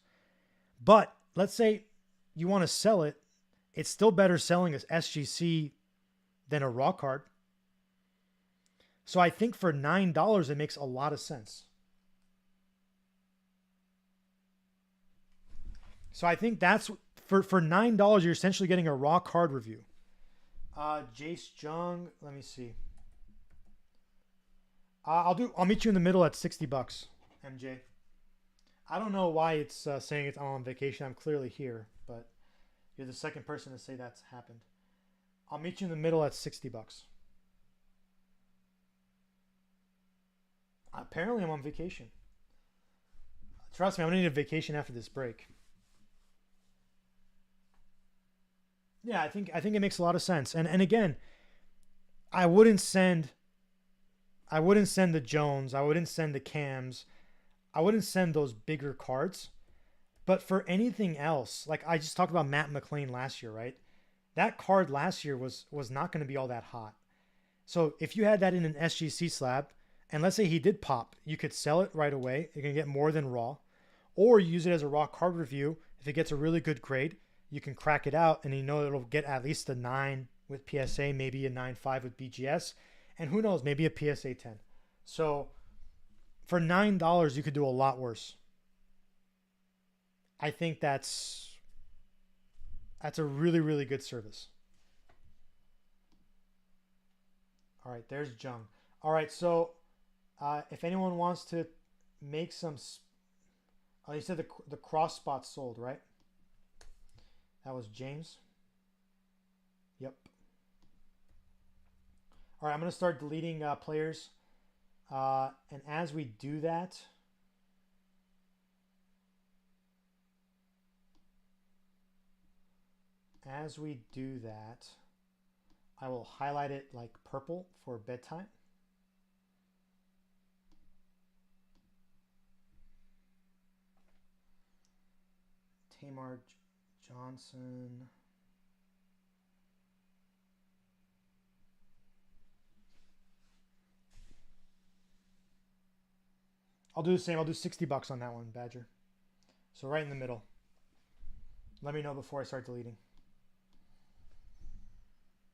But let's say you want to sell it, it's still better selling as SGC than a raw card. So I think for $9, it makes a lot of sense. So I think that's for $9, you're essentially getting a raw card review. Jace Jung, let me see. I'll meet you in the middle at $60, MJ. I don't know why it's saying it's on vacation. I'm clearly here, but you're the second person to say that's happened. I'll meet you in the middle at $60. Apparently, I'm on vacation. Trust me, I'm gonna need a vacation after this break. Yeah, I think it makes a lot of sense. And again, I wouldn't send the Jones, I wouldn't send the Cams, I wouldn't send those bigger cards. But for anything else, like I just talked about Matt McLean last year, right? That card last year was not going to be all that hot. So if you had that in an SGC slab, and let's say he did pop, you could sell it right away. You're going to get more than raw. Or use it as a raw card review. If it gets a really good grade, you can crack it out and you know it'll get at least a 9 with PSA, maybe a 9.5 with BGS, and who knows, maybe a PSA 10. So for $9, you could do a lot worse. I think that's a really, really good service. All right, there's Jung. All right, so if anyone wants to make some, oh, you said the cross spot sold, right? That was James. Yep. All right, I'm gonna start deleting players, and as we do that, I will highlight it like purple for bedtime. Tamar Johnson. I'll do the same. I'll do 60 bucks on that one, Badger. So right in the middle. Let me know before I start deleting.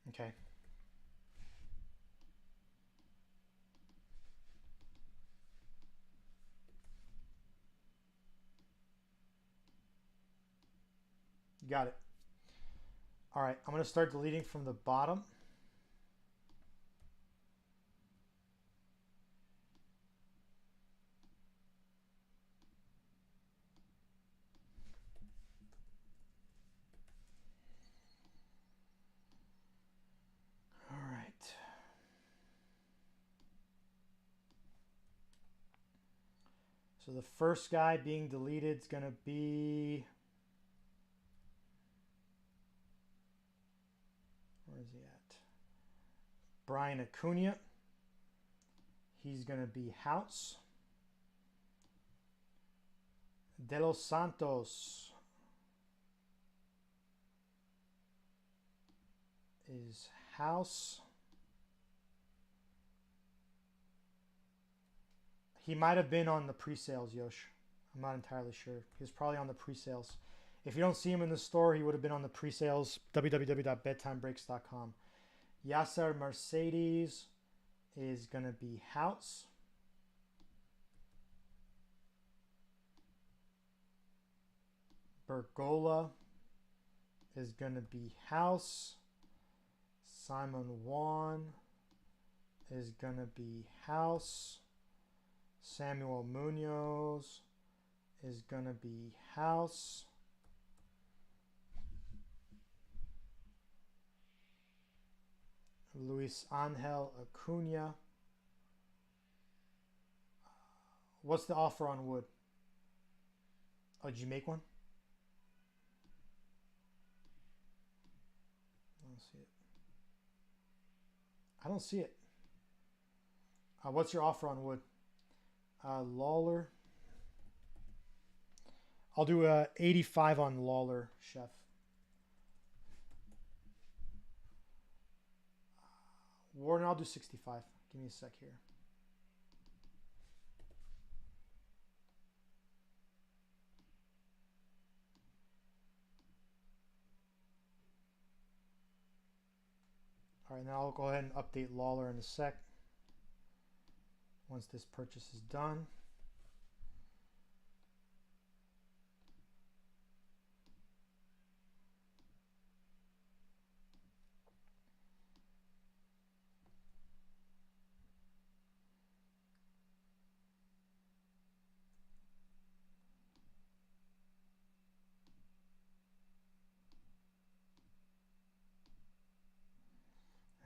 Okay. Got it. All right, I'm going to start deleting from the bottom. All right. So the first guy being deleted is going to be... Where is he at? Brian Acuna. He's going to be house. De Los Santos is house. He might have been on the pre-sales, Yosh. I'm not entirely sure. He was probably on the pre-sales. If you don't see him in the store, he would have been on the pre-sales, www.bedtimebreaks.com. Yasser Mercedes is going to be house. Bergola is going to be house. Simon Juan is going to be house. Samuel Munoz is going to be house. Luis Angel Acuna. What's the offer on wood? Oh, did you make one? I don't see it. I don't see it. What's your offer on wood? Lawler. I'll do 85 on Lawler, Chef. Warden, I'll do 65. Give me a sec here. All right, now I'll go ahead and update Lawler in a sec. Once this purchase is done.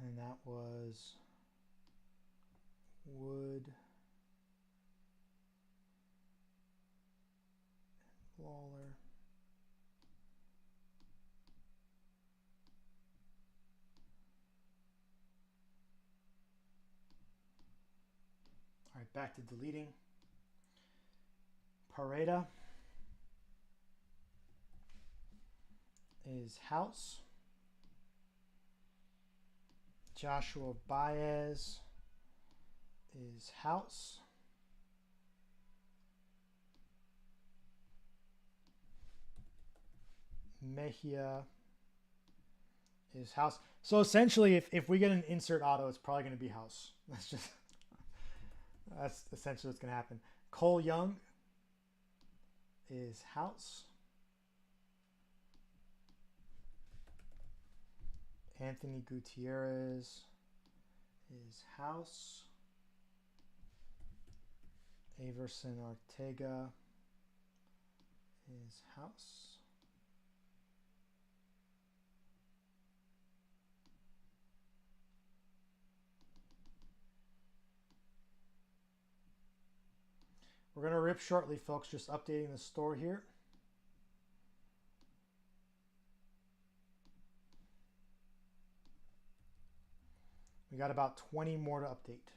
And that was Wood, Lawler. All right, back to deleting. Pareda is house. Joshua Baez is house. Mejia is house. So essentially, if we get an insert auto, it's probably going to be house. That's essentially what's going to happen. Cole Young is house. Anthony Gutierrez is house. Averson Ortega is house. We're going to rip shortly, folks. Just updating the store here. We got about 20 more to update.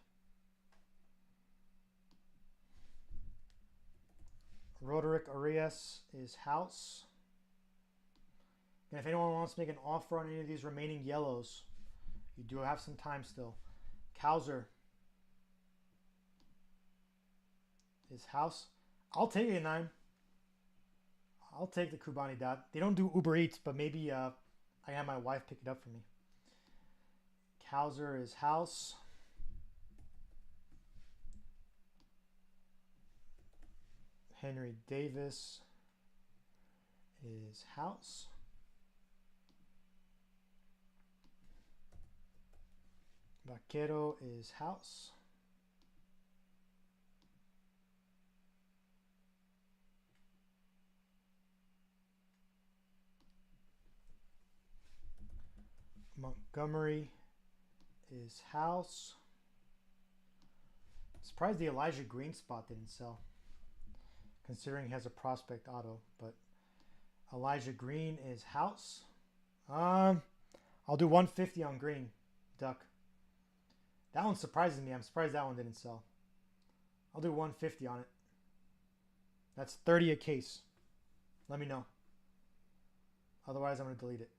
Roderick Arias is house. And if anyone wants to make an offer on any of these remaining yellows, you do have some time still. Kauser is house. I'll take it, 9. I'll take the Kubani Dot. They don't do Uber Eats, but maybe I have my wife pick it up for me. Kauser is house. Henry Davis is house. Vaquero is house. Montgomery is house. Surprised the Elijah Green spot didn't sell, considering he has a prospect auto. But Elijah Green is house. I'll do 150 on Green, Duck. That one surprises me. I'm surprised that one didn't sell. I'll do 150 on it. That's 30 a case. Let me know. Otherwise, I'm going to delete it.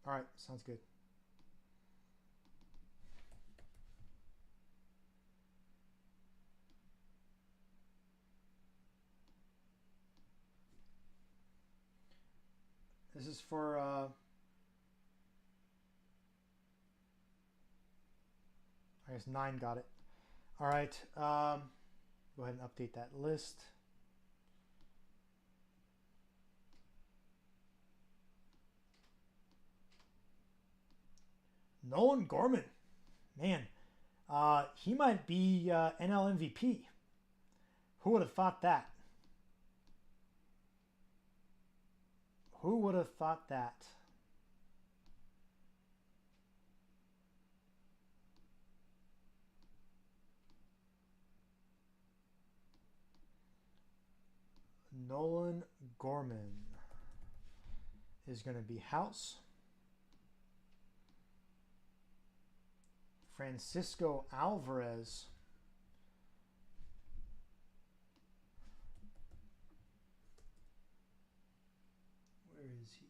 All right, sounds good. This is for I guess 9 got it. All right, go ahead and update that list. Nolan Gorman, man, he might be NL MVP. Who would have thought that? Who would have thought that? Nolan Gorman is going to be house. Francisco Alvarez where is he?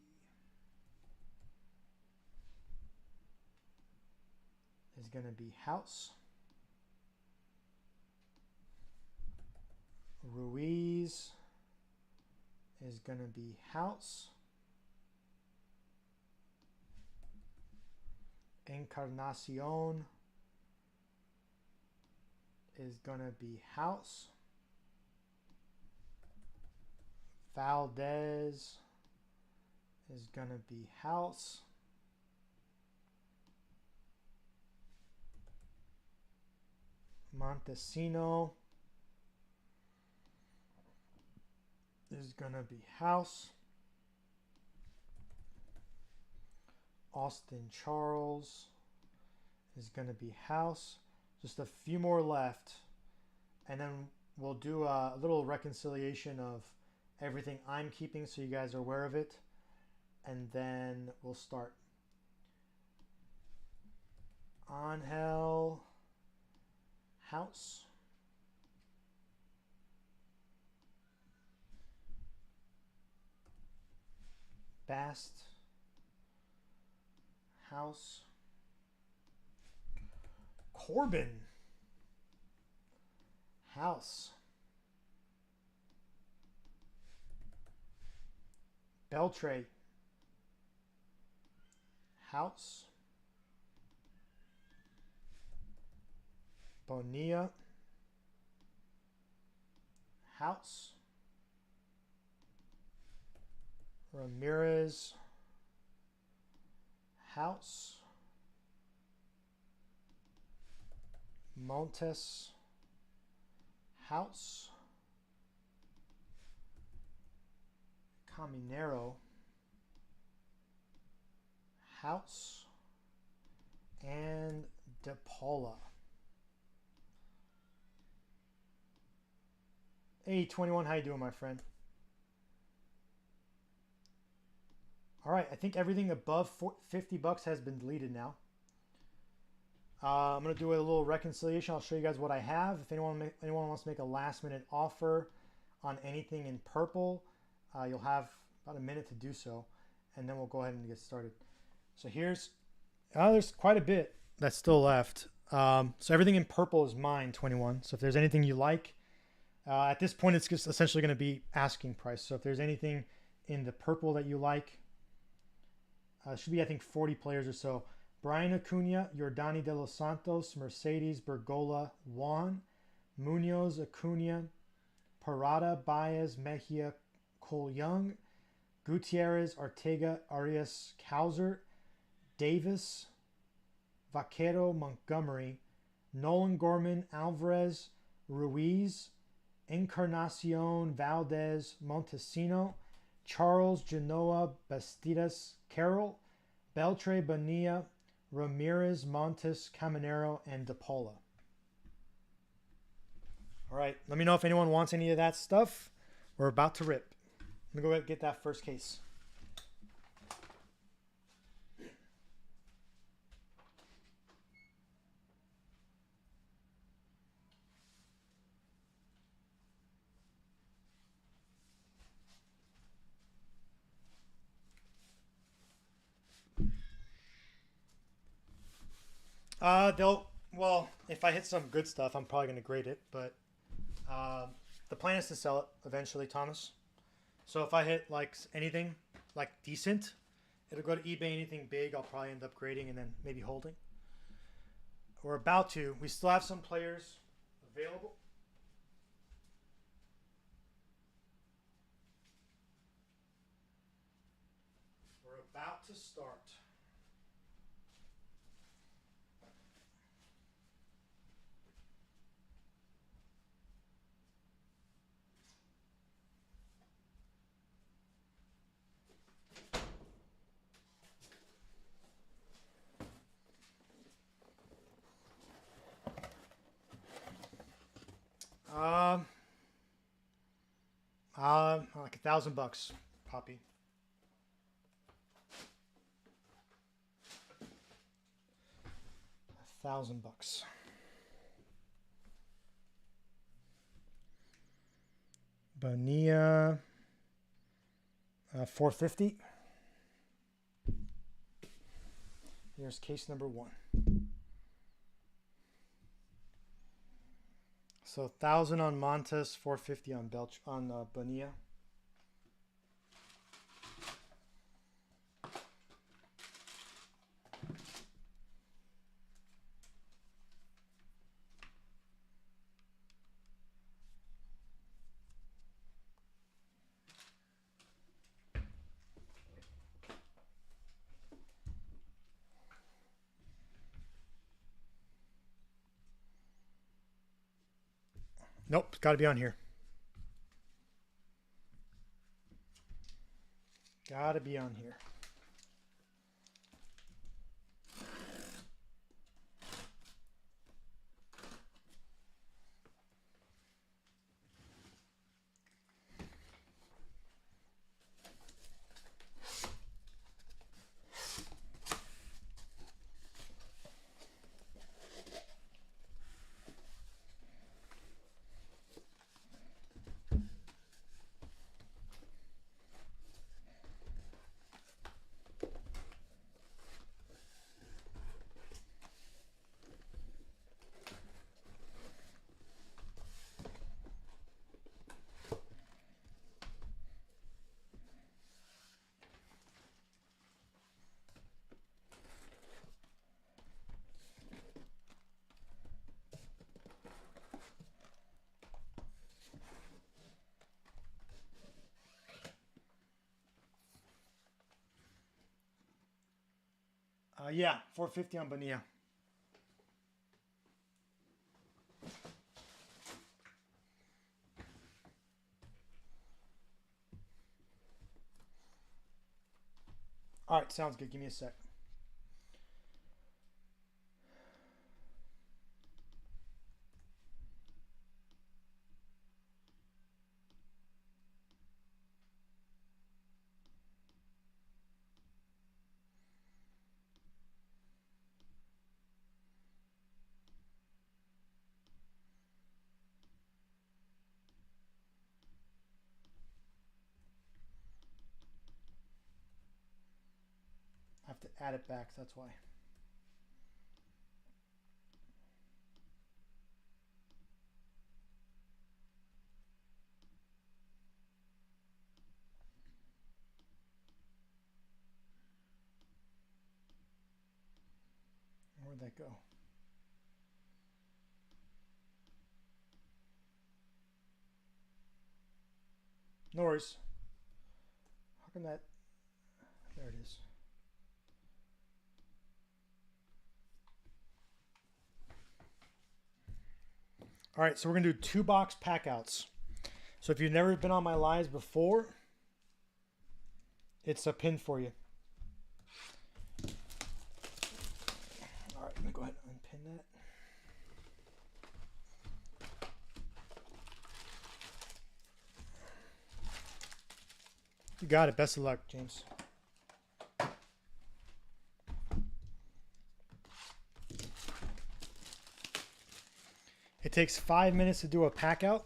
Is going to be house. Ruiz is going to be house. Encarnacion is going to be house. Valdez is going to be house. Montesino is going to be house. Austin Charles is going to be house. Just a few more left. And then we'll do a little reconciliation of everything I'm keeping so you guys are aware of it. And then we'll start. Angel house. Bast house. Corbin house. Beltre house. Bonilla house. Ramirez house. Montes house. Caminero house. And DePaula. Hey 21, how you doing, my friend? All right, I think everything above $50 has been deleted now. I'm going to do a little reconciliation. I'll show you guys what I have. If anyone wants to make a last minute offer on anything in purple, you'll have about a minute to do so, and then we'll go ahead and get started. So there's quite a bit that's still left. So everything in purple is mine, 21. So if there's anything you like, at this point it's just essentially going to be asking price. So if there's anything in the purple that you like, it should be, I think, 40 players or so. Brian Acuna, Yordani De Los Santos, Mercedes, Bergola, Juan, Munoz, Acuna, Parada, Baez, Mejia, Cole Young, Gutierrez, Ortega, Arias, Cowser, Davis, Vaquero, Montgomery, Nolan Gorman, Alvarez, Ruiz, Encarnacion, Valdez, Montesino, Charles, Genoa, Bastidas, Carroll, Beltre, Bonilla, Ramirez, Montes, Caminero, and DePaula. All right, let me know if anyone wants any of that stuff. We're about to rip. Let me go ahead and get that first case. Well, if I hit some good stuff, I'm probably going to grade it, but the plan is to sell it eventually, Thomas. So if I hit like anything like decent, it'll go to eBay. Anything big, I'll probably end up grading and then maybe holding. We still have some players available. We're about to start. Like $1,000, Poppy. $1,000. Bonilla, 450. Here's case number 1. So 1,000 on Montes, 450 on Bonilla. Nope, it's got to be on here. Got to be on here. Yeah, 450 on Bonilla. All right, sounds good. Give me a sec. to add it back, so that's why. Where'd that go? No worries. How can that? There it is. All right, so we're gonna do 2-box pack outs. So if you've never been on my lives before, it's a pin for you. All right, let me go ahead and unpin that. You got it. Best of luck, James. It takes 5 minutes to do a pack out.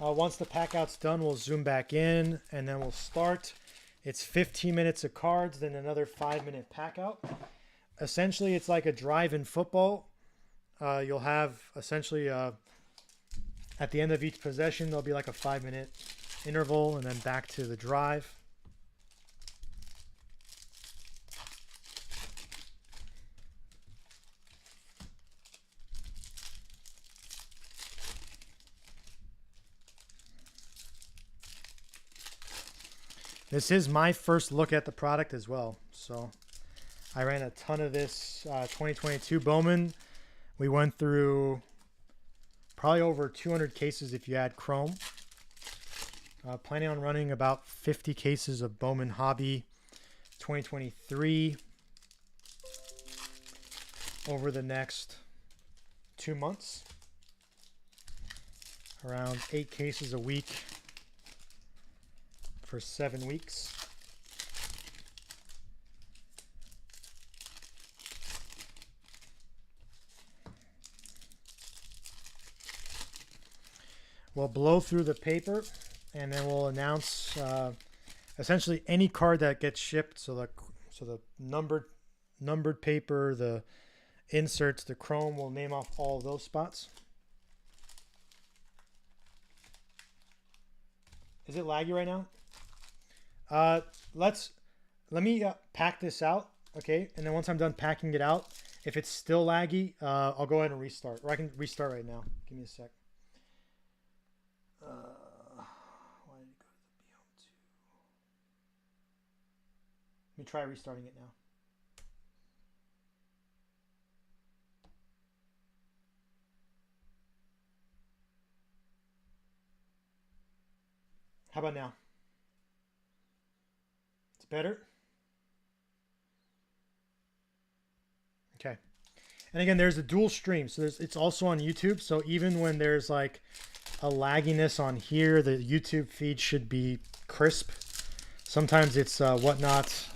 Once the pack out's done, we'll zoom back in and then we'll start. It's 15 minutes of cards, then another 5-minute pack out. Essentially, it's like a drive in football. You'll have essentially at the end of each possession, there'll be like a 5-minute interval and then back to the drive. This is my first look at the product as well. So I ran a ton of this 2022 Bowman. We went through probably over 200 cases if you add Chrome. Planning on running about 50 cases of Bowman Hobby 2023 over the next 2 months. Around 8 cases a week for 7 weeks. We'll blow through the paper and then we'll announce essentially any card that gets shipped. So the numbered paper, the inserts, the chrome, we'll name off all of those spots. Is it laggy right now? Let me pack this out, okay? And then once I'm done packing it out, if it's still laggy, I'll go ahead and restart, or I can restart right now. Give me a sec. Why did it go to the Beyond 2? Let me try restarting it now. How about now? It's better? Okay. And again, there's a dual stream. So it's also on YouTube. So even when there's like a lagginess on here, the YouTube feed should be crisp. Sometimes it's Whatnot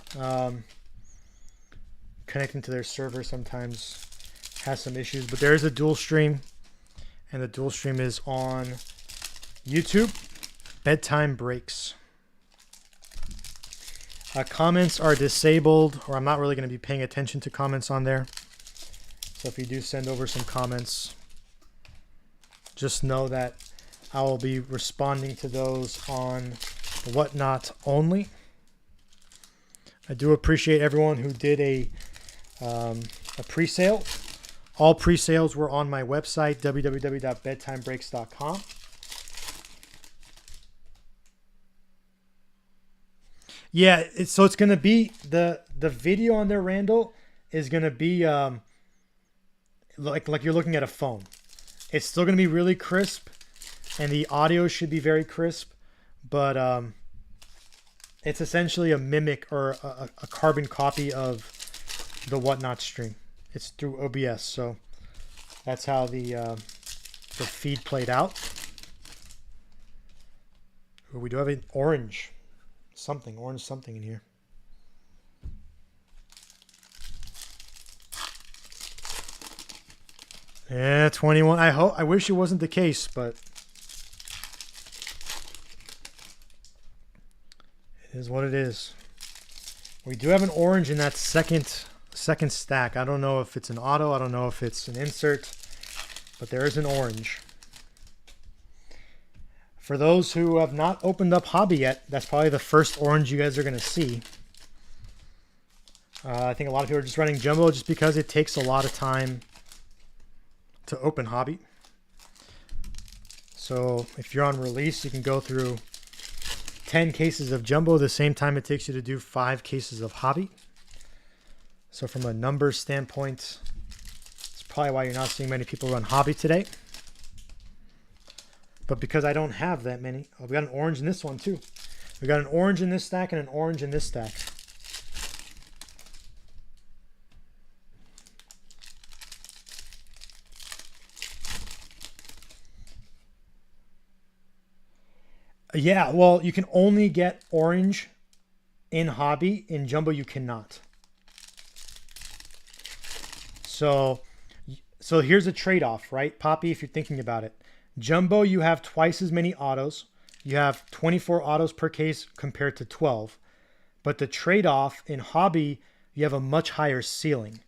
connecting to their server sometimes has some issues. But there is a dual stream. And the dual stream is on YouTube. Bedtime breaks. Comments are disabled, or I'm not really going to be paying attention to comments on there. So if you do send over some comments, just know that I will be responding to those on Whatnot only. I do appreciate everyone who did a pre-sale. All pre-sales were on my website, www.bedtimebreaks.com. Yeah, so it's gonna be the video on there, Randall, is gonna be like you're looking at a phone. It's still gonna be really crisp, and the audio should be very crisp, but it's essentially a mimic or a carbon copy of the Whatnot stream. It's through OBS, so that's how the feed played out. We do have an orange something in here. Yeah, 21. I wish it wasn't the case, but it is what it is. We do have an orange in that second stack. I don't know if it's an auto. I don't know if it's an insert, but there is an orange. For those who have not opened up Hobby yet, that's probably the first orange you guys are going to see. I think a lot of people are just running Jumbo just because it takes a lot of time to open Hobby. So if you're on release, you can go through 10 cases of Jumbo the same time it takes you to do 5 cases of Hobby. So from a numbers standpoint, it's probably why you're not seeing many people run Hobby today. But because I don't have that many, oh, we got an orange in this one too. We got an orange in this stack and an orange in this stack. Yeah, well, you can only get orange in Hobby. In Jumbo, you cannot. So here's a trade-off, right, Poppy, if you're thinking about it. Jumbo, you have twice as many autos. You have 24 autos per case compared to 12. But the trade-off in Hobby, you have a much higher ceiling.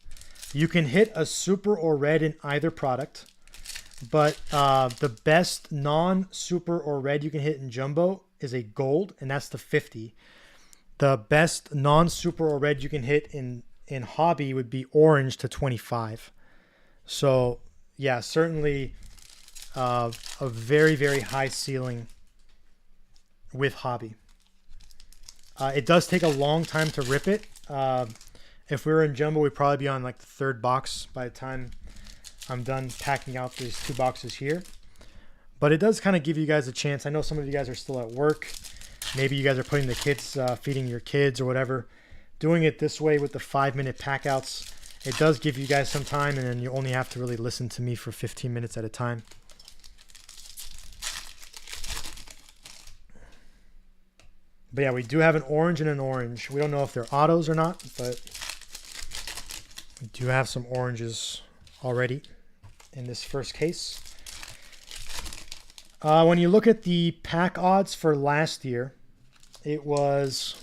You can hit a super or red in either product. But the best non-super or red you can hit in Jumbo is a gold, and that's the 50. The best non-super or red you can hit in Hobby would be orange to 25. So, yeah, certainly a very, very high ceiling with Hobby. It does take a long time to rip it. If we were in Jumbo, we'd probably be on like the 3rd box by the time I'm done packing out these 2 boxes here. But it does kind of give you guys a chance. I know some of you guys are still at work. Maybe you guys are putting the kids, feeding your kids or whatever. Doing it this way with the 5-minute pack outs, it does give you guys some time, and then you only have to really listen to me for 15 minutes at a time. But yeah, we do have an orange and an orange. We don't know if they're autos or not, but we do have some oranges already in this first case. When you look at the pack odds for last year, it was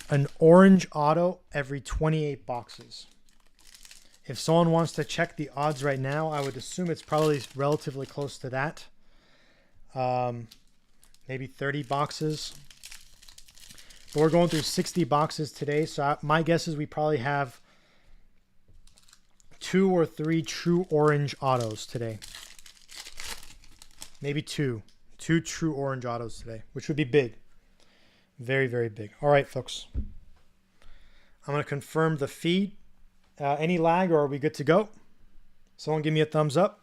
an orange auto every 28 boxes. If someone wants to check the odds right now, I would assume it's probably relatively close to that. Maybe 30 boxes. But we're going through 60 boxes today, so my guess is we probably have 2 or 3 true orange autos today. Maybe 2 true orange autos today, which would be big. Very, very big. All right, folks. I'm going to confirm the feed. Any lag, or are we good to go? Someone give me a thumbs up.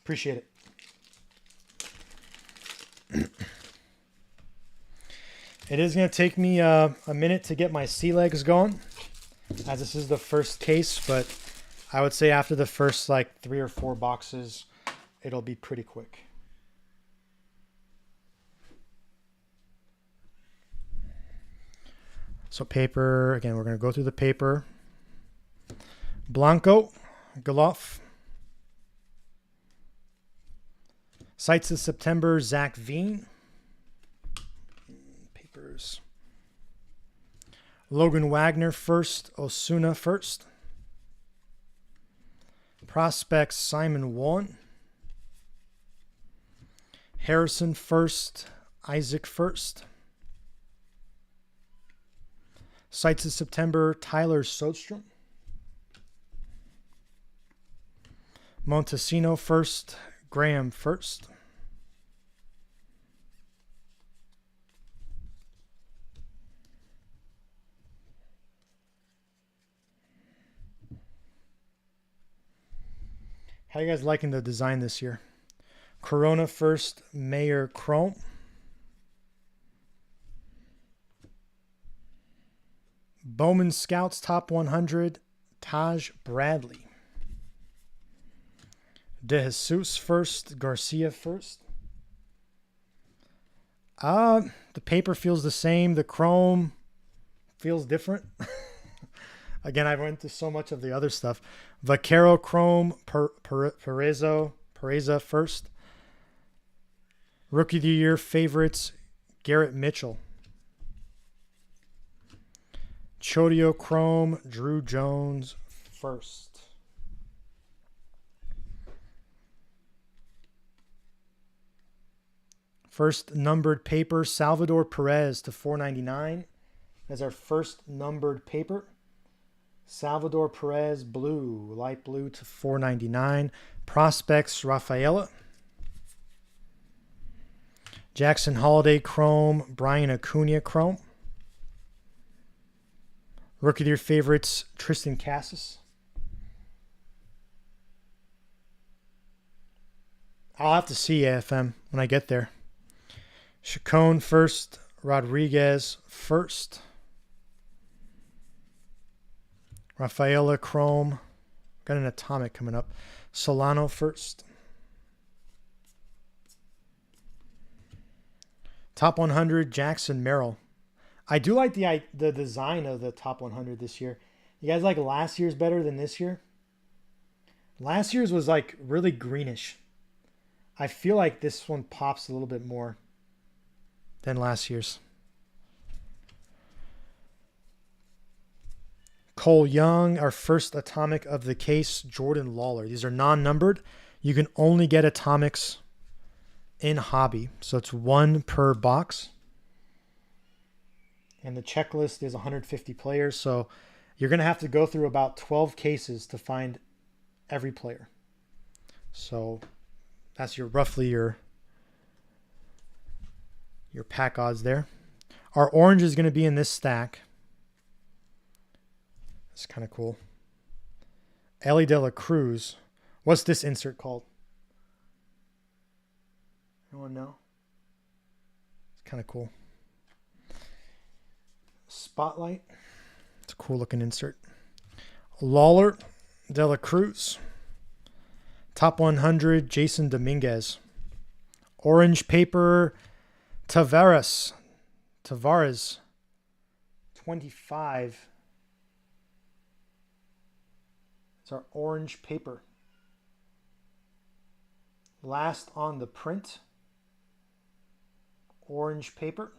Appreciate it. It is going to take me a minute to get my sea legs going, as this is the first case, but I would say after the first like 3 or 4 boxes, it'll be pretty quick. So paper, again, we're going to go through the paper. Blanco, Galoff. Sights of September, Zach Veen. Papers. Logan Wagner first, Osuna first. Prospects, Simon Wan. Harrison first, Isaac first. Sights of September, Tyler Sodstrom. Montesino first, Graham first. How are you guys liking the design this year? Corona first, Mayer Chrome. Bowman Scouts Top 100, Taj Bradley. De Jesus first, Garcia first. The paper feels the same. The chrome feels different. Again, I went into so much of the other stuff. Vaquero Chrome, Pereza first. Rookie of the Year favorites, Garrett Mitchell. Chodio Chrome, Drew Jones first. First numbered paper, Salvador Perez to 499. That's our first numbered paper. Salvador Perez, blue, light blue to 499. Prospects, Rafaela. Jackson Holiday, chrome. Brian Acuna, chrome. Rookie of the Year favorites, Tristan Cassis. I'll have to see AFM when I get there. Chacon first. Rodriguez first. Rafaela chrome. Got an atomic coming up. Solano first. Top 100, Jackson Merrill. I do like the design of the top 100 this year. You guys like last year's better than this year? Last year's was like really greenish. I feel like this one pops a little bit more than last year's. Cole Young, our first atomic of the case, Jordan Lawler. These are non-numbered. You can only get atomics in Hobby. So it's one per box. And the checklist is 150 players. So you're going to have to go through about 12 cases to find every player. So that's roughly your pack odds there. Our orange is going to be in this stack. It's kind of cool. Ellie De La Cruz. What's this insert called? Anyone know? It's kind of cool. Spotlight. It's a cool looking insert. Lawler, De La Cruz. Top 100, Jason Dominguez. Orange paper, Tavares. 25. It's our orange paper. Last on the print. Orange paper.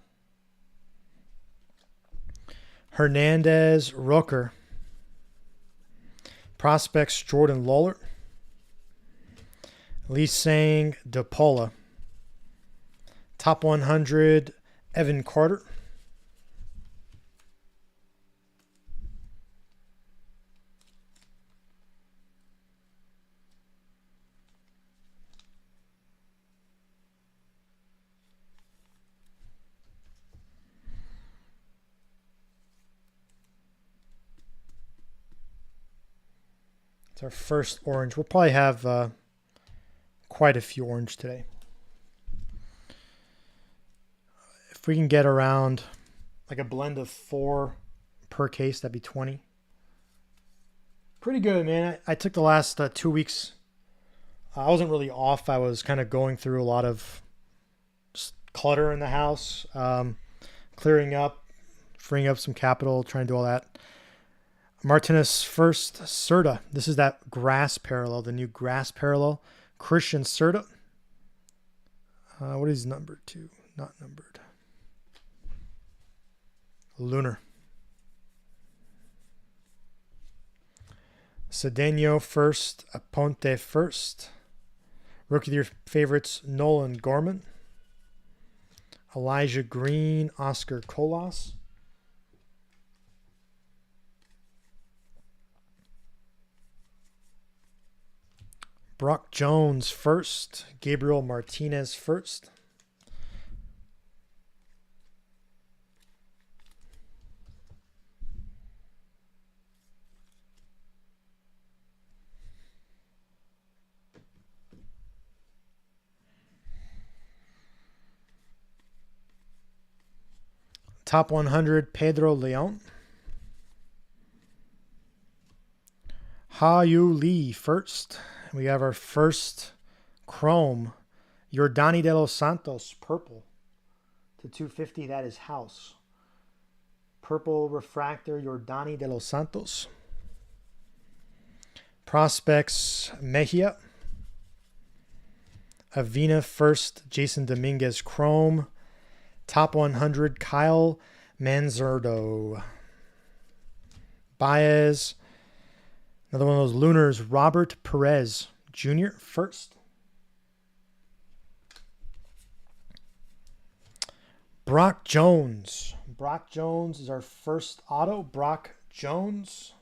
Hernandez, Rooker. Prospects, Jordan Lawler. Lee Sang, DePaula. Top 100, Evan Carter. It's our first orange. We'll probably have quite a few orange today. If we can get around like a blend of 4 per case, that'd be 20. Pretty good, man. I took the last 2 weeks. I wasn't really off. I was kind of going through a lot of just clutter in the house, clearing up, freeing up some capital, trying to do all that. Martinez first, Serta. This is that grass parallel, the new grass parallel. Christian Serta. What is numbered to? Not numbered. Lunar. Cedeno first, Aponte first. Rookie of the Year favorites, Nolan Gorman. Elijah Green, Oscar Colas. Brock Jones first. Gabriel Martinez first. Top 100, Pedro Leon. Ha Yu Lee first. We have our first chrome, Yordani de los Santos, purple to 250. That is house. Purple refractor, Yordani de los Santos. Prospects, Mejia. Avina first, Jason Dominguez Chrome. Top 100, Kyle Manzardo. Baez. Another one of those Lunars, Robert Perez Jr. first. Brock Jones. Brock Jones is our first auto. Brock Jones.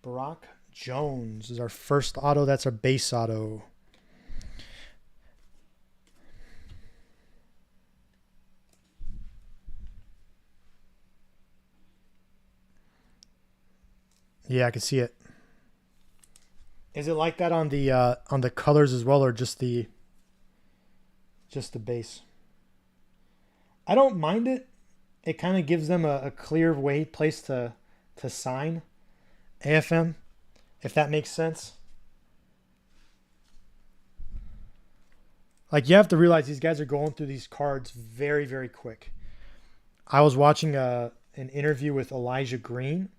Brock Jones is our first auto. That's our base auto. Yeah, I can see it. Is it like that on the colors as well, or just the base? I don't mind it. It kind of gives them a clear place to sign AFM, if that makes sense. Like, you have to realize these guys are going through these cards very, very quick. I was watching an interview with Elijah Green,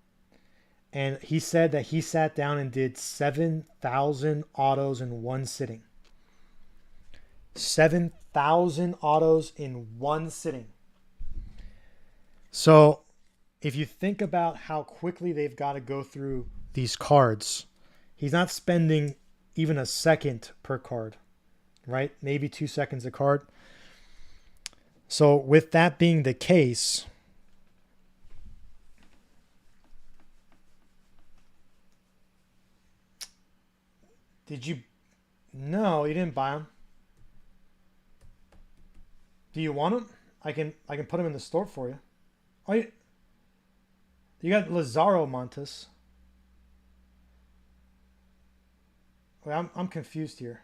and he said that he sat down and did 7,000 autos in one sitting. 7,000 autos in one sitting. So if you think about how quickly they've got to go through these cards, he's not spending even a second per card, right? Maybe 2 seconds a card. So with that being the case, did you? No, you didn't buy them. Do you want them? I can put them in the store for you. Oh, you got Lazaro Montes. Wait, I'm confused here.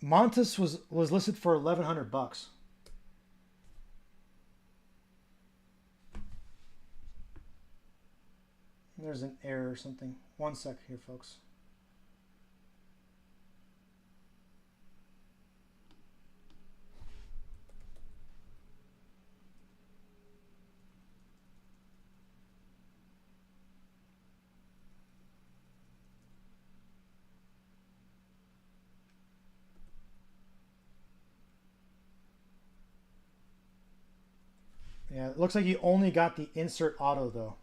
Montes was listed for $1,100. There's an error or something. 1 sec here, folks. Yeah, it looks like you only got the insert auto, though.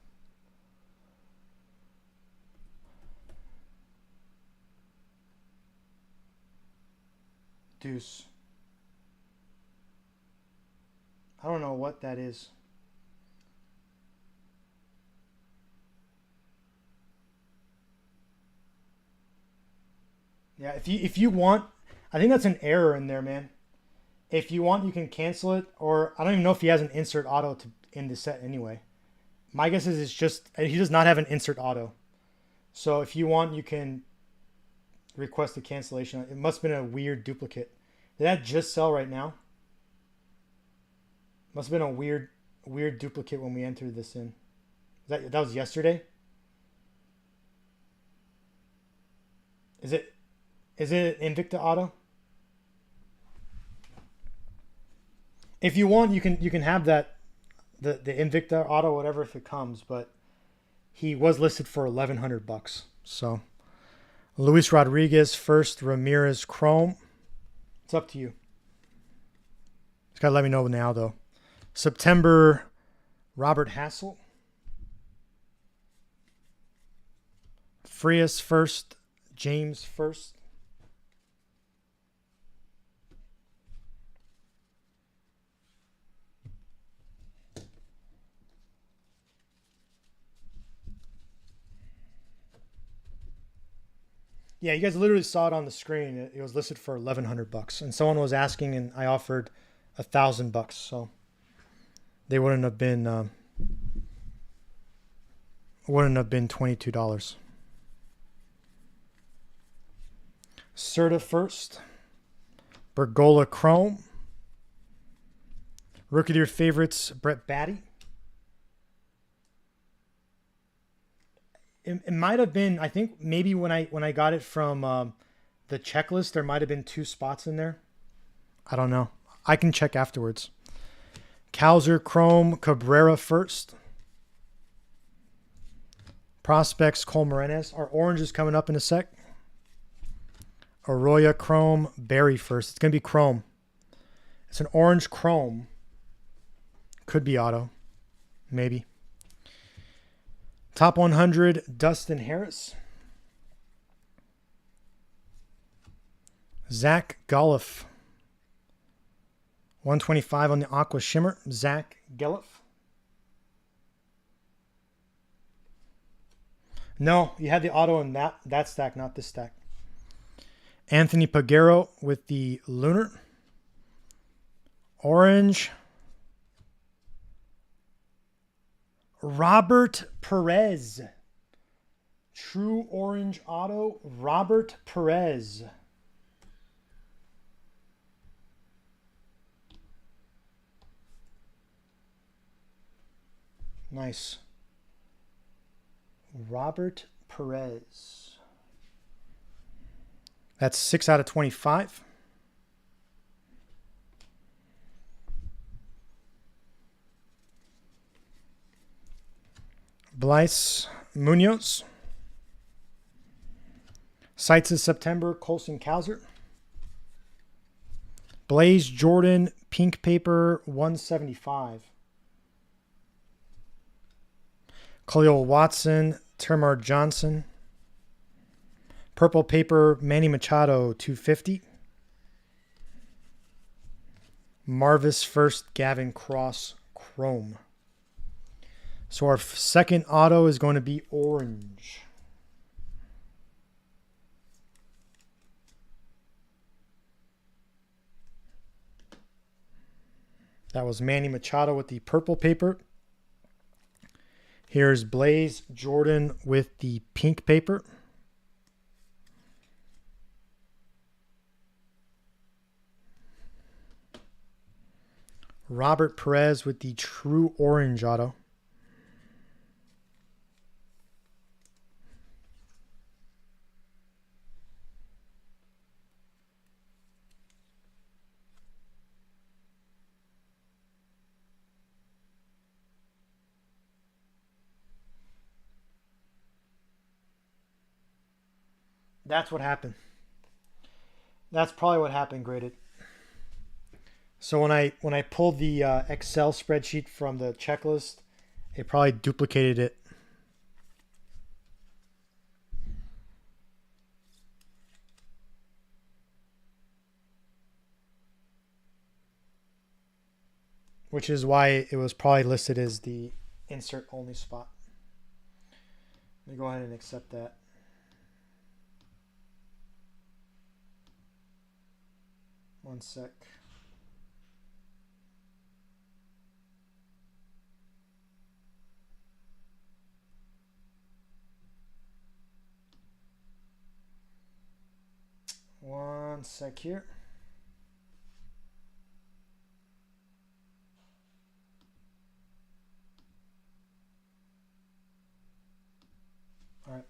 Deuce. I don't know what that is. Yeah, if you want, I think that's an error in there, man. If you want, you can cancel it, or I don't even know if he has an insert auto in the set anyway. My guess is it's just he does not have an insert auto. So if you want, you can request a cancellation. It must have been a weird duplicate. Did that just sell right now? Must have been a weird duplicate when we entered this in. That was yesterday? Is it Invicta auto? If you want, you can have that the Invicta auto, whatever, if it comes, but he was listed for $1,100. So Luis Rodriguez first, Ramirez Chrome. It's up to you. Just gotta let me know now, though. September, Robert Hassel. Frias first, James first. Yeah, you guys literally saw it on the screen. It was listed for $1,100, and someone was asking, and I offered $1,000. So they wouldn't have been $22. Serta first, Bergola Chrome, Rookie of the Year favorites, Brett Batty. It might have been, I think maybe when I got it from the checklist, there might have been 2 spots in there. I don't know. I can check afterwards. Cowser, Chrome, Cabrera first. Prospects, Cole Morenes. Our orange is coming up in a sec. Arroyo, Chrome, Barry first. It's going to be Chrome. It's an orange Chrome. Could be auto. Maybe. Top 100, Dustin Harris. Zach Golliff. 125 on the Aqua Shimmer. Zach Gelliff. No, you had the auto in that stack, not this stack. Anthony Pagero with the Lunar. Orange. Robert Perez. True orange auto, Robert Perez. Nice. Robert Perez. That's 6 out of 25. Blyce Munoz. Sights of September, Colson Cowser. Blaze Jordan, pink paper, 175. Khalil Watson, Termar Johnson. Purple paper, Manny Machado, 250. Marvis first, Gavin Cross, Chrome. So our second auto is going to be orange. That was Manny Machado with the purple paper. Here's Blaze Jordan with the pink paper. Robert Perez with the true orange auto. That's what happened. That's probably what happened, graded. So when I pulled the Excel spreadsheet from the checklist, it probably duplicated it. Which is why it was probably listed as the insert only spot. Let me go ahead and accept that. One sec. One sec here. All right.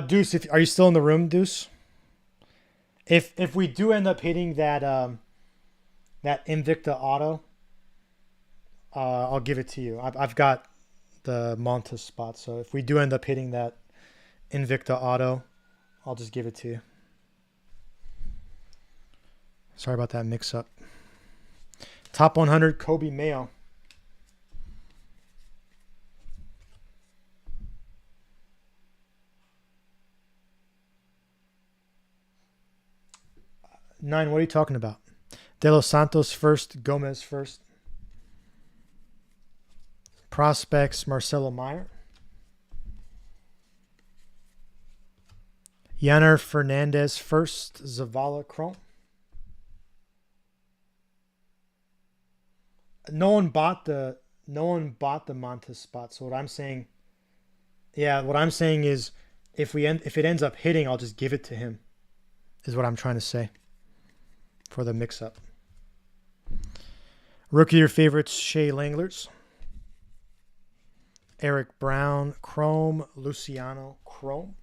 Deuce, are you still in the room, Deuce? If we do end up hitting that that Invicta auto, I'll give it to you. I've got the Montes spot, so if we do end up hitting that Invicta auto, I'll just give it to you. Sorry about that mix-up. Top 100, Kobe Mayo. Nine, what are you talking about? De Los Santos first, Gomez first. Prospects, Marcelo Meyer. Yanner Fernandez first, Zavala Chrome. no one bought the Montes spot. So what I'm saying, yeah, what I'm saying is if it ends up hitting, I'll just give it to him. Is what I'm trying to say for the mix up. Rookie of your favorites, Shea Langlers. Eric Brown, Chrome. Luciano, Chrome.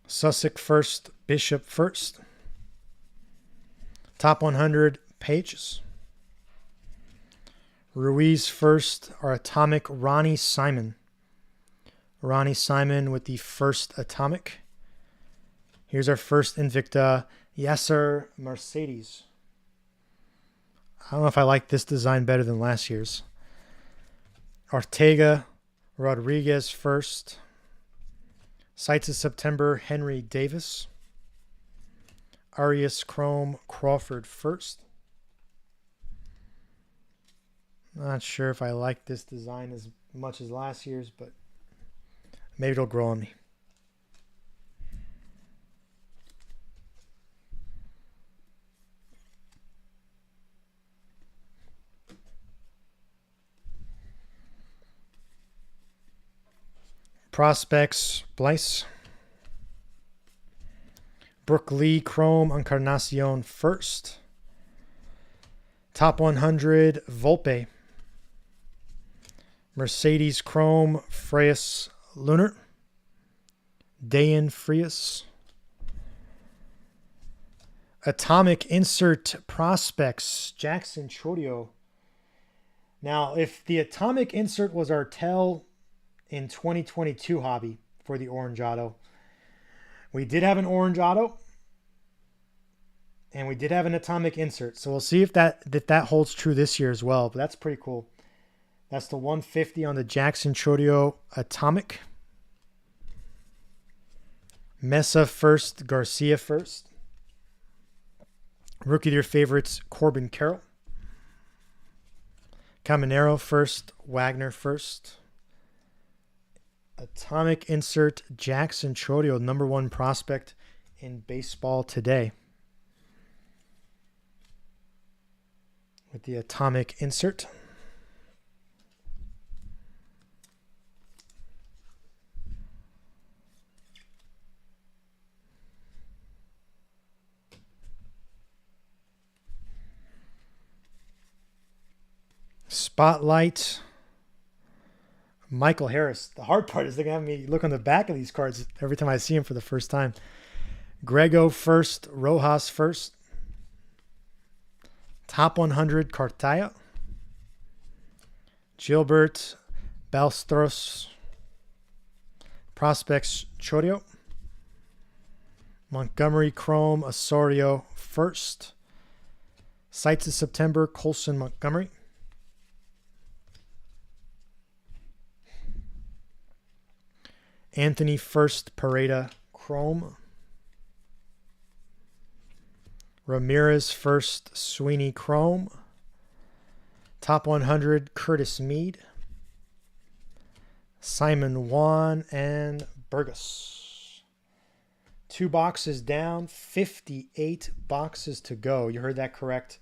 Sussex first, Bishop first. Top 100 pages. Ruiz first, our Atomic, Ronnie Simon. Ronnie Simon with the first Atomic. Here's our first Invicta, Yasser Mercedes. I don't know if I like this design better than last year's. Ortega Rodriguez first. Sights of September, Henry Davis. Arias Chrome Crawford first. Not sure if I like this design as much as last year's, but maybe it'll grow on me. Prospects, Blyce. Brooke Lee Chrome Encarnacion first. Top 100 Volpe. Mercedes Chrome Freyas Lunar. Dayan Frias. Atomic Insert Prospects Jackson Chorio. Now, if the Atomic Insert was our tell in 2022 hobby for the Orange Auto, we did have an Orange Auto and we did have an Atomic Insert. So we'll see if that holds true this year as well. But that's pretty cool. That's the 150 on the Jackson Chorio Atomic. Mesa first, Garcia first. Rookie of your favorites, Corbin Carroll. Caminero first, Wagner first. Atomic Insert Jackson Chorio, #1 prospect in baseball today. With the Atomic Insert. Spotlight. Michael Harris. The hard part is they're going to have me look on the back of these cards every time I see him for the first time. Grego first. Rojas first. Top 100 Cartaya. Gilbert Balstros. Prospects Chorio. Montgomery Chrome Osorio first. Sights of September Colson Montgomery. Anthony first Pareda Chrome. Ramirez first Sweeney Chrome. Top 100 Curtis Mead. Simon Juan and Burgos. 2 boxes down, 58 boxes to go. You heard that correct.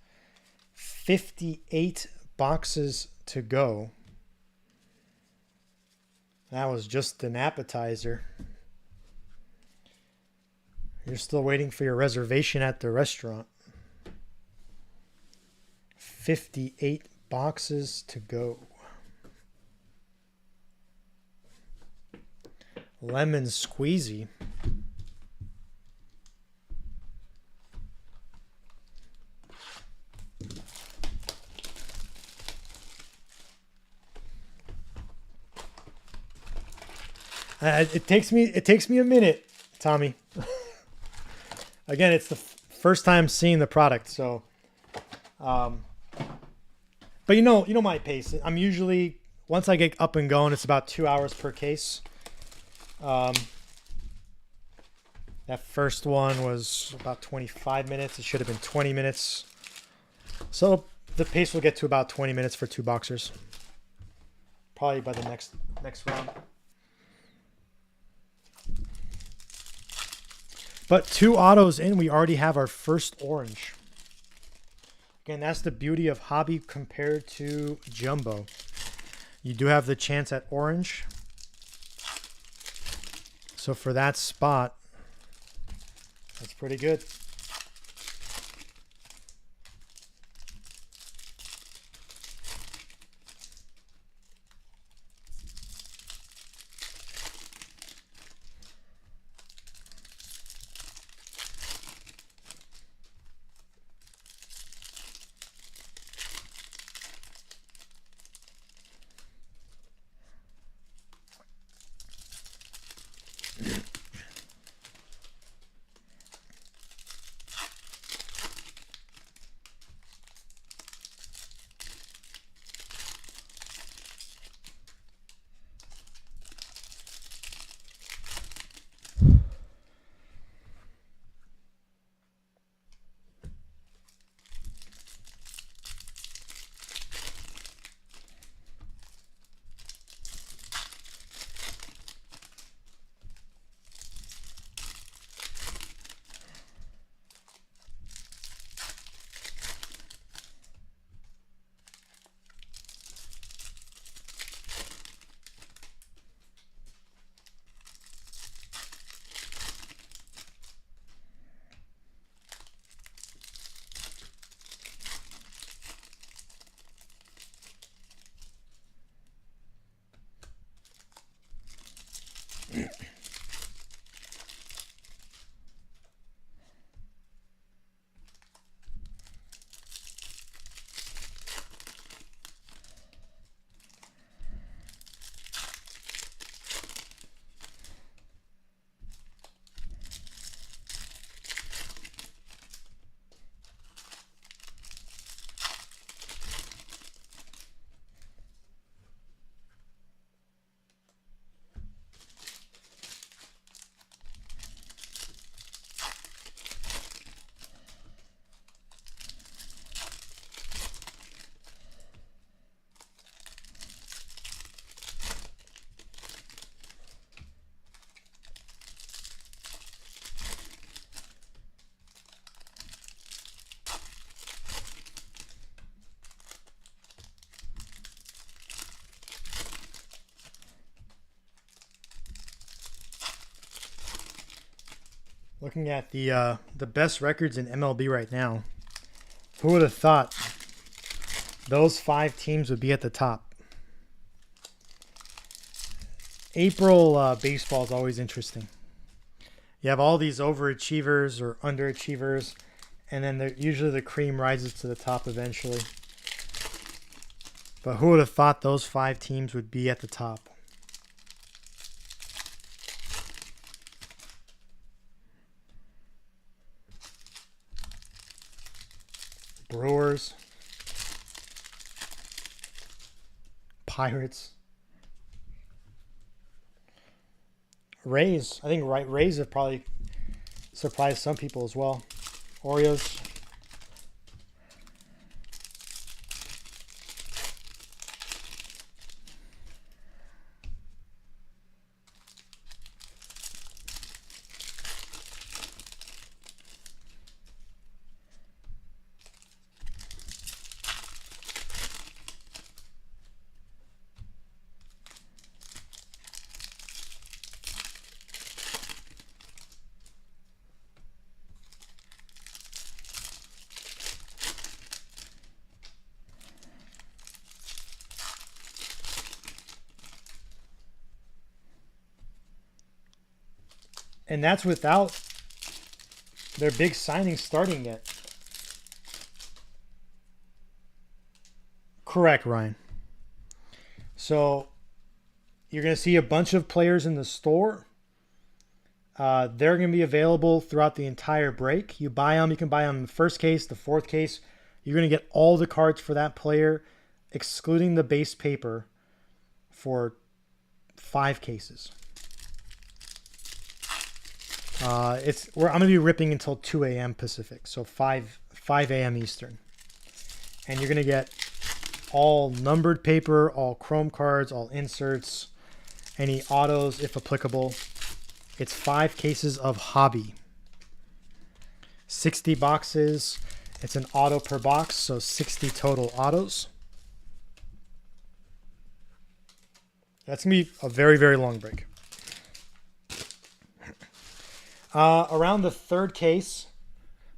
58 boxes to go. That was just an appetizer. You're still waiting for your reservation at the restaurant. 58 boxes to go. Lemon squeezy. It takes me a minute, Tommy. Again, it's the first time seeing the product, so. But you know my pace. I'm usually, once I get up and going, it's about 2 hours per case. That first one was about 25 minutes. It should have been 20 minutes. So the pace will get to about 20 minutes for 2 boxers. Probably by the next round. But 2 autos in, we already have our first orange. Again, that's the beauty of Hobby compared to Jumbo. You do have the chance at orange. So for that spot, that's pretty good. Looking at the best records in MLB right now, who would have thought those 5 teams would be at the top? April baseball is always interesting. You have all these overachievers or underachievers, and then usually the cream rises to the top eventually. But who would have thought those 5 teams would be at the top? Brewers, Pirates, Rays. I think Rays have probably surprised some people as well. Orioles. And that's without their big signings starting yet. Correct, Ryan. So you're going to see a bunch of players in the store. They're going to be available throughout the entire break. You buy them. You can buy them in the first case, the fourth case. You're going to get all the cards for that player, excluding the base paper, for 5 cases. I'm going to be ripping until 2 a.m. Pacific, so 5 a.m. Eastern. And you're going to get all numbered paper, all chrome cards, all inserts, any autos if applicable. It's 5 cases of Hobby. 60 boxes. It's an auto per box, so 60 total autos. That's going to be a very, very long break. Around the third case,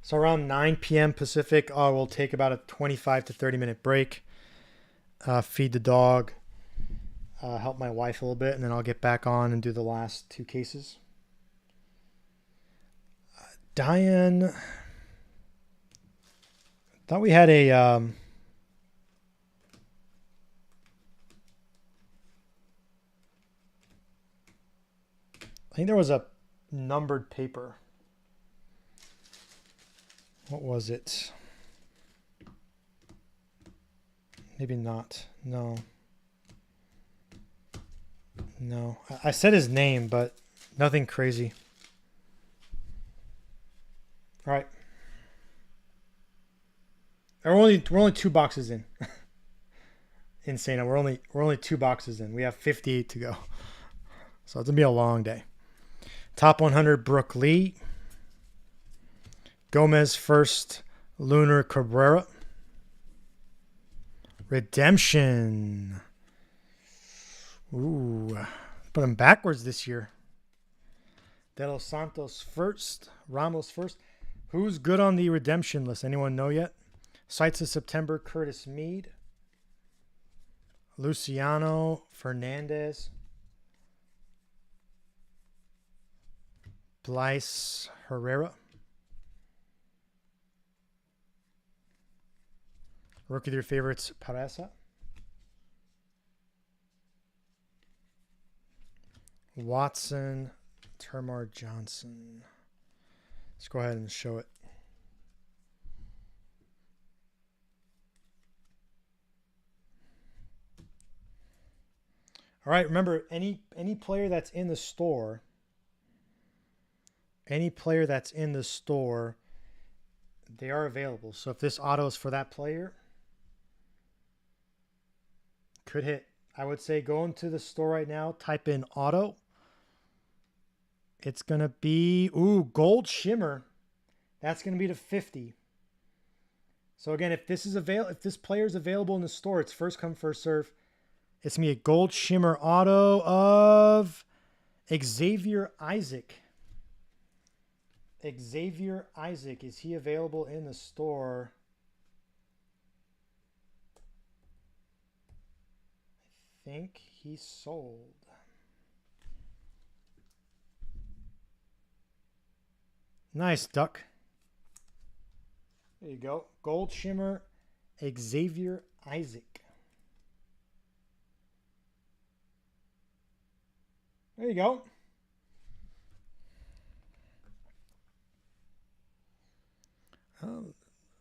so around 9 p.m. Pacific, we'll take about a 25 to 30 minute break. Feed the dog. Help my wife a little bit, and then I'll get back on and do the last 2 cases. Diane, thought we had a I think there was a numbered paper. What was it? Maybe not. No. No. I said his name, but nothing crazy. All right. We're only 2 boxes in. Insane. We're only 2 boxes in. We have 58 to go. So it's gonna be a long day. Top 100 Brooke Lee. Gomez first. Lunar Cabrera. Redemption. Ooh. Put him backwards this year. De Los Santos first. Ramos first. Who's good on the redemption list? Anyone know yet? Sights of September, Curtis Mead. Luciano Fernandez. Blyce Herrera. Rookie of your favorites, Paressa. Watson, Termar Johnson. Let's go ahead and show it. All right, remember, any player that's in the store, they are available. So if this auto is for that player, could hit. I would say go into the store right now, type in auto. It's going to be, gold shimmer. That's going to be to 50. So again, if this player is available in the store, it's first come, first serve. It's going to be a gold shimmer auto of Xavier Isaac. Xavier Isaac, is he available in the store? I think he sold. Nice, Duck. There you go. Gold shimmer, Xavier Isaac. There you go.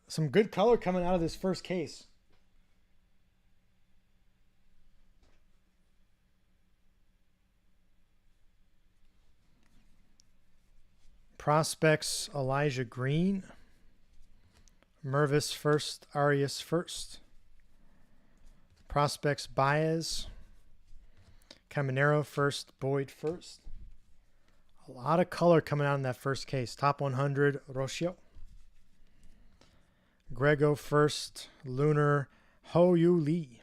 Some good color coming out of this first case. Prospects, Elijah Green. Mervis first, Arias first. Prospects, Baez. Caminero first, Boyd first. A lot of color coming out in that first case. Top 100, Rocio. Grego first, Lunar, Ho-Yu Lee.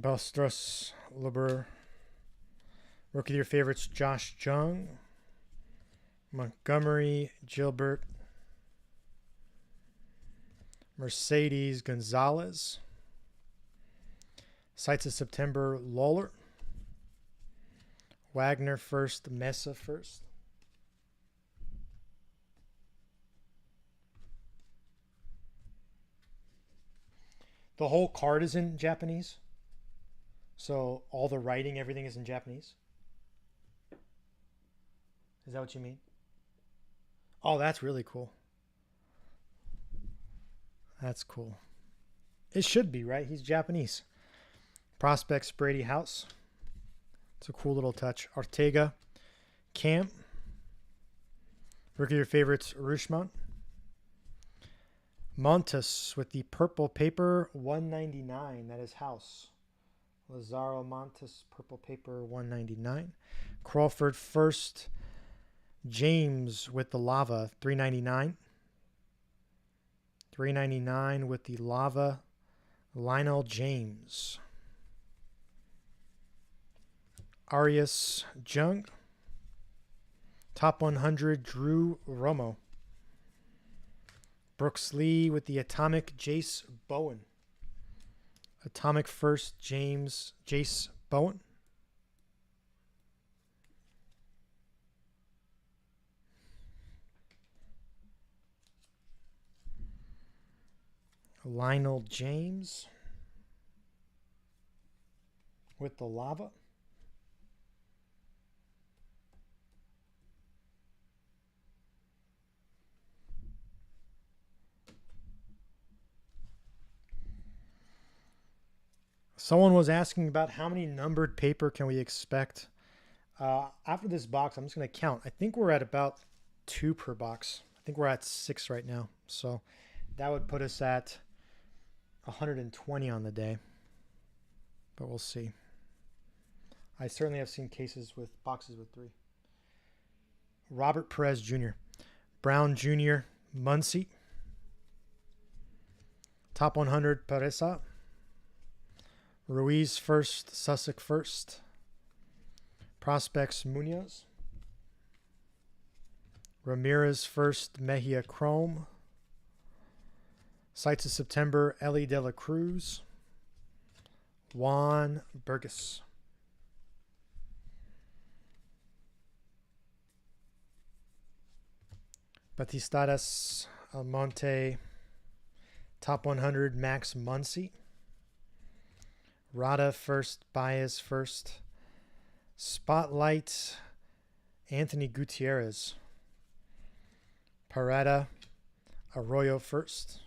Bostros, Leber. Rookie of your favorites, Josh Jung. Montgomery, Gilbert. Mercedes, Gonzalez. Sights of September, Lawler. Wagner first, Mesa first. The whole card is in Japanese. So all the writing, everything is in Japanese. Is that what you mean? Oh, that's really cool. That's cool. It should be, right? He's Japanese. Prospects, Brady House. It's a cool little touch. Ortega, Cam. Rookie of your favorites, Rushman. Montes with the purple paper, 199. That is House. Lazaro Montes, purple paper, 199. Crawford first. James with the lava, 399. 399 with the lava. Lionel James. Arias Jung. Top 100, Drew Romo. Brooks Lee with the Atomic, Jace Bowen. Atomic first, Jace Bowen. Lionel James with the lava. Someone was asking about how many numbered paper can we expect. After this box, I'm just going to count. I think we're at about 2 per box. I think we're at 6 right now. So that would put us at 120 on the day. But we'll see. I certainly have seen cases with boxes with 3. Robert Perez Jr. Brown Jr. Muncy. Top 100 Pereza. Ruiz first, Sussex first. Prospects Munoz. Ramirez first, Mejia Chrome. Sights of September, Ellie De La Cruz. Juan Burgess. Batistadas Almonte. Top 100, Max Muncy. Rada first, Baez first. Spotlight, Anthony Gutierrez. Parada, Arroyo first.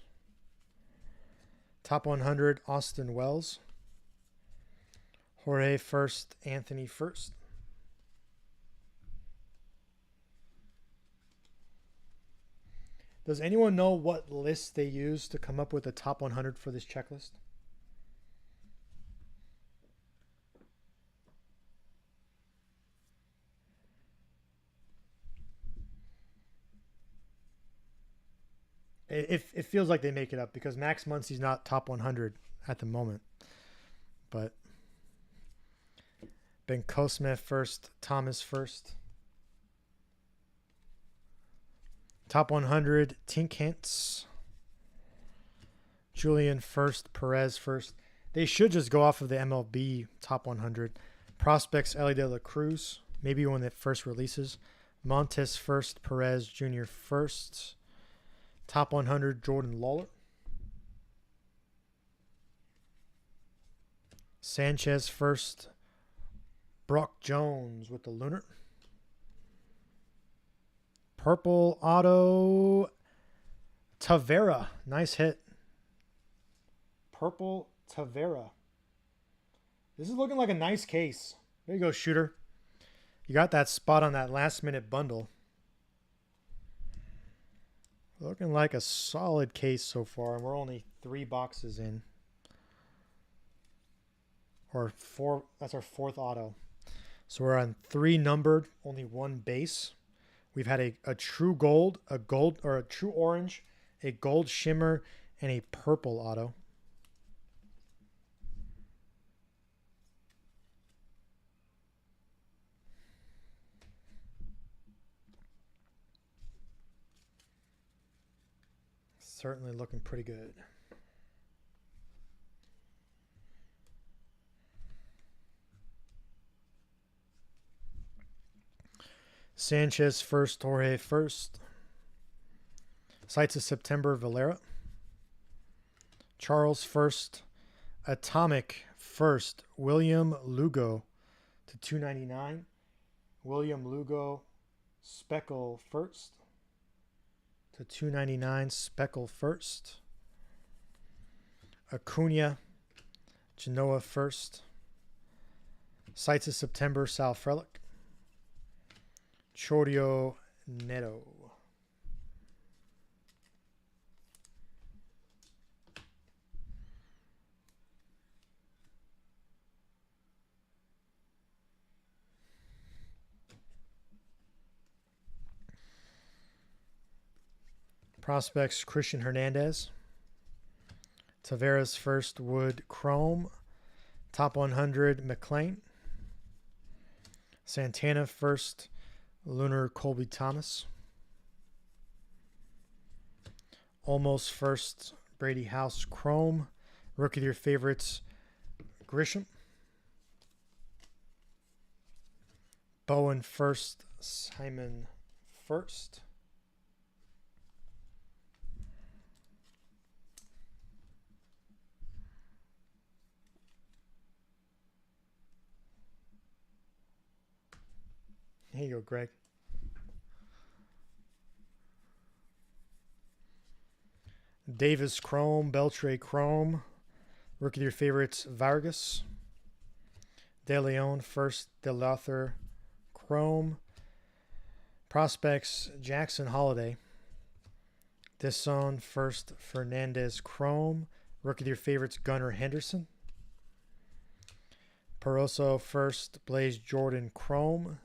Top 100, Austin Wells. Jorge first, Anthony first. Does anyone know what list they use to come up with the top 100 for this checklist? It feels like they make it up because Max Muncy's not top 100 at the moment. But Ben Cosme first, Thomas first. Top 100, Tink Hintz. Julian first, Perez first. They should just go off of the MLB top 100. Prospects, Ellie De La Cruz. Maybe when it first releases. Montes first, Perez Jr. first. Top 100, Jordan Lawler. Sanchez first. Brock Jones with the Lunar. Purple auto, Tavera. Nice hit. Purple Tavera. This is looking like a nice case. There you go, shooter. You got that spot on that last minute bundle. Looking like a solid case so far, and we're only 3 boxes in. Or 4, that's our 4th auto. So we're on 3 numbered, only 1 base. We've had a true gold, a true orange, a gold shimmer, and a purple auto. Certainly looking pretty good. Sanchez first, Jorge first. Sights of September, Valera. Charles first. Atomic first, William Lugo to 299. William Lugo, Speckle first to 299. Speckle first. Acuna, Genoa first. Sights of September, Sal Frelick. Chorio Neto. Prospects Christian Hernandez. Tavares first Wood Chrome. Top 100 McLean. Santana first Lunar Colby Thomas. Almost first Brady House Chrome. Rookie of your favorites Grisham. Bowen first Simon first. Here you go, Greg. Davis Chrome, Beltre Chrome. Rookie of your favorites, Vargas. De Leon first, DeLauthter Chrome. Prospects, Jackson Holiday. Desson first, Fernandez Chrome. Rookie of your favorites, Gunnar Henderson. Peroso first, Blaze Jordan Chrome.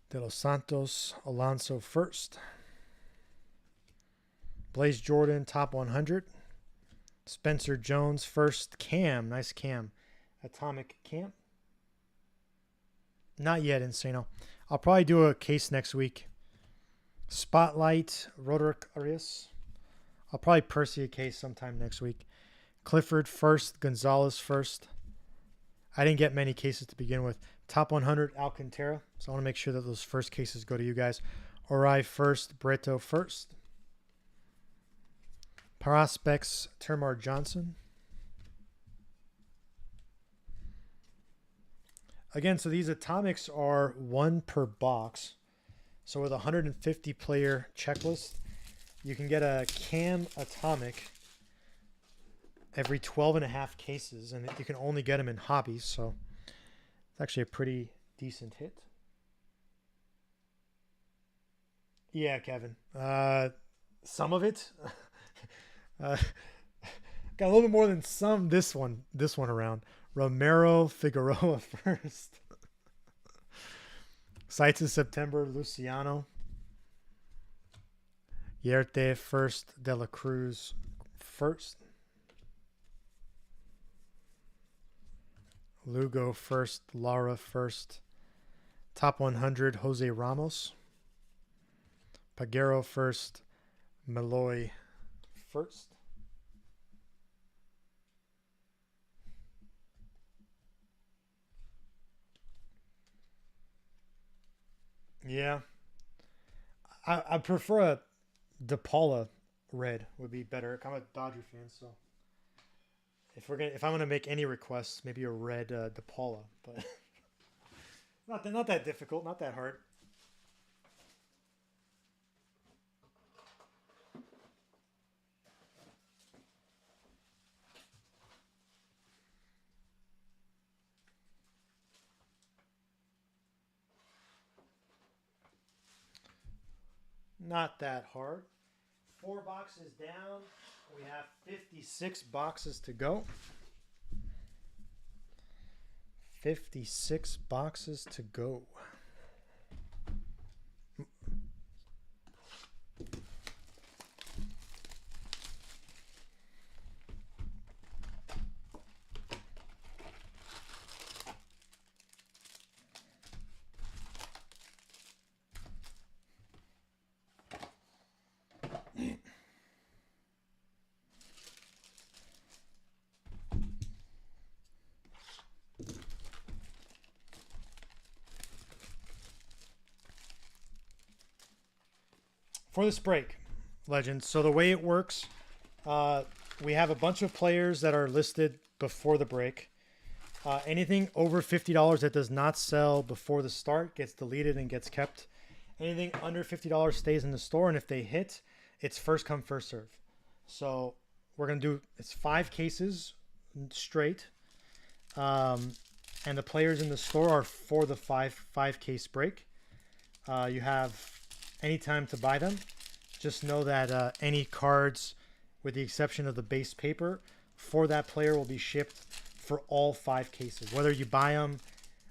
De Los Santos, Alonso first. Blaze Jordan, top 100. Spencer Jones first. Cam, nice Cam. Atomic Cam. Not yet, Insano. I'll probably do a case next week. Spotlight, Roderick Arias. I'll probably Percy a case sometime next week. Clifford first. Gonzalez first. I didn't get many cases to begin with. Top 100, Alcantara. So I want to make sure that those first cases go to you guys. Orai first, Breto first. Prospects, Termar Johnson. Again, so these atomics are 1 per box. So with a 150 player checklist, you can get a Cam Atomic every 12.5 cases, and you can only get them in hobbies, so it's actually a pretty decent hit. Yeah, Kevin. Some of it. Got a little bit more than some this one around. Romero Figueroa first. Sites in September, Luciano. Yerte first, De La Cruz first. Lugo first, Lara first. Top 100, Jose Ramos. Pagero first, Malloy first. Yeah. I prefer a DePaula red would be better. I'm a Dodger fan, so if I'm gonna make any requests, maybe a red DePaula, but not that difficult, not that hard. Not that hard. 4 boxes down. We have 56 boxes to go. 56 boxes to go. For this break, Legends. So the way it works, we have a bunch of players that are listed before the break. Anything over $50 that does not sell before the start gets deleted and gets kept. Anything under $50 stays in the store, and if they hit, it's first come, first serve. So we're gonna do it's 5 cases straight, and the players in the store are for the five case break. You have any time to buy them. Just know that any cards, with the exception of the base paper, for that player will be shipped for all 5 cases. Whether you buy them,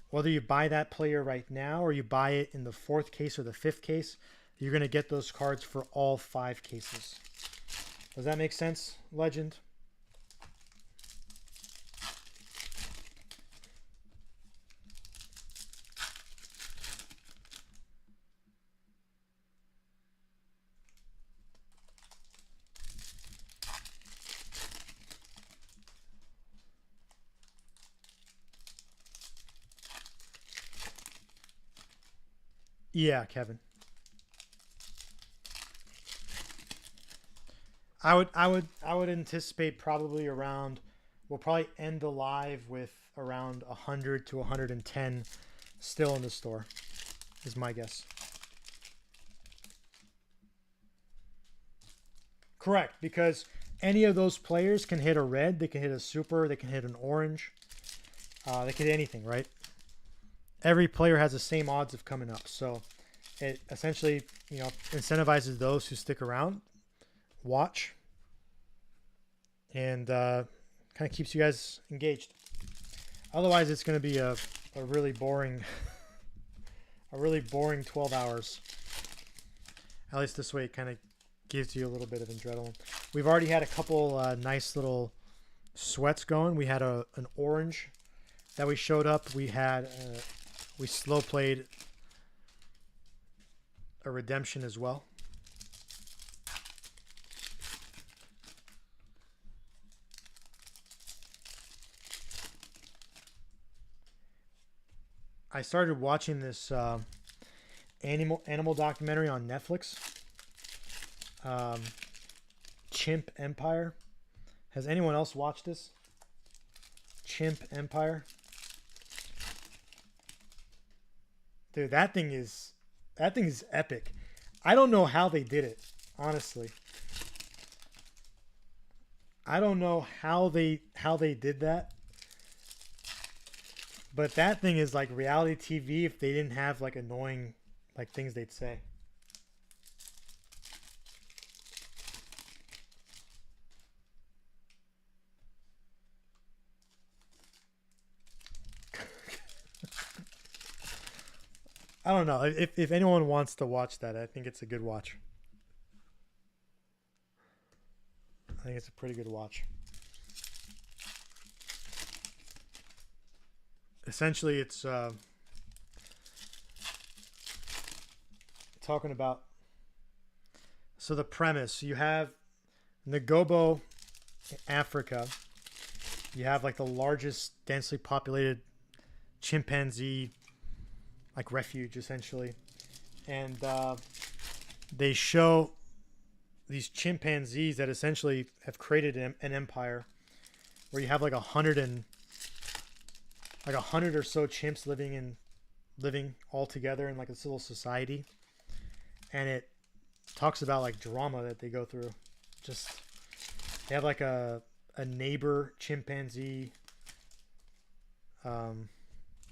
whether you buy that player right now or you buy it in the 4th case or the 5th case, you're going to get those cards for all 5 cases. Does that make sense, Legend? Yeah, Kevin. I would anticipate probably around. We'll probably end the live with around 100 to 110 still in the store, is my guess. Correct, because any of those players can hit a red, they can hit a super, they can hit an orange, they can hit anything, right? Every player has the same odds of coming up, so it essentially, incentivizes those who stick around, watch, and kind of keeps you guys engaged. Otherwise, it's going to be a really boring, a really boring 12 hours. At least this way, it kind of gives you a little bit of adrenaline. We've already had a couple nice little sweats going. We had an orange that we showed up. We slow played a redemption as well. I started watching this animal documentary on Netflix. Chimp Empire. Has anyone else watched this? Chimp Empire. Dude, that thing is epic. I don't know how they did it, honestly. I don't know how they did that. But that thing is like reality TV if they didn't have like annoying like things they'd say. I don't know. If anyone wants to watch that, I think it's a good watch. I think it's a pretty good watch. Essentially, it's talking about. So the premise, you have Nagobo, Africa. You have like the largest densely populated chimpanzee like refuge essentially, and they show these chimpanzees that essentially have created an empire where you have like 100 or so chimps living all together in like this little society, and it talks about like drama that they go through. Just they have like a neighbor chimpanzee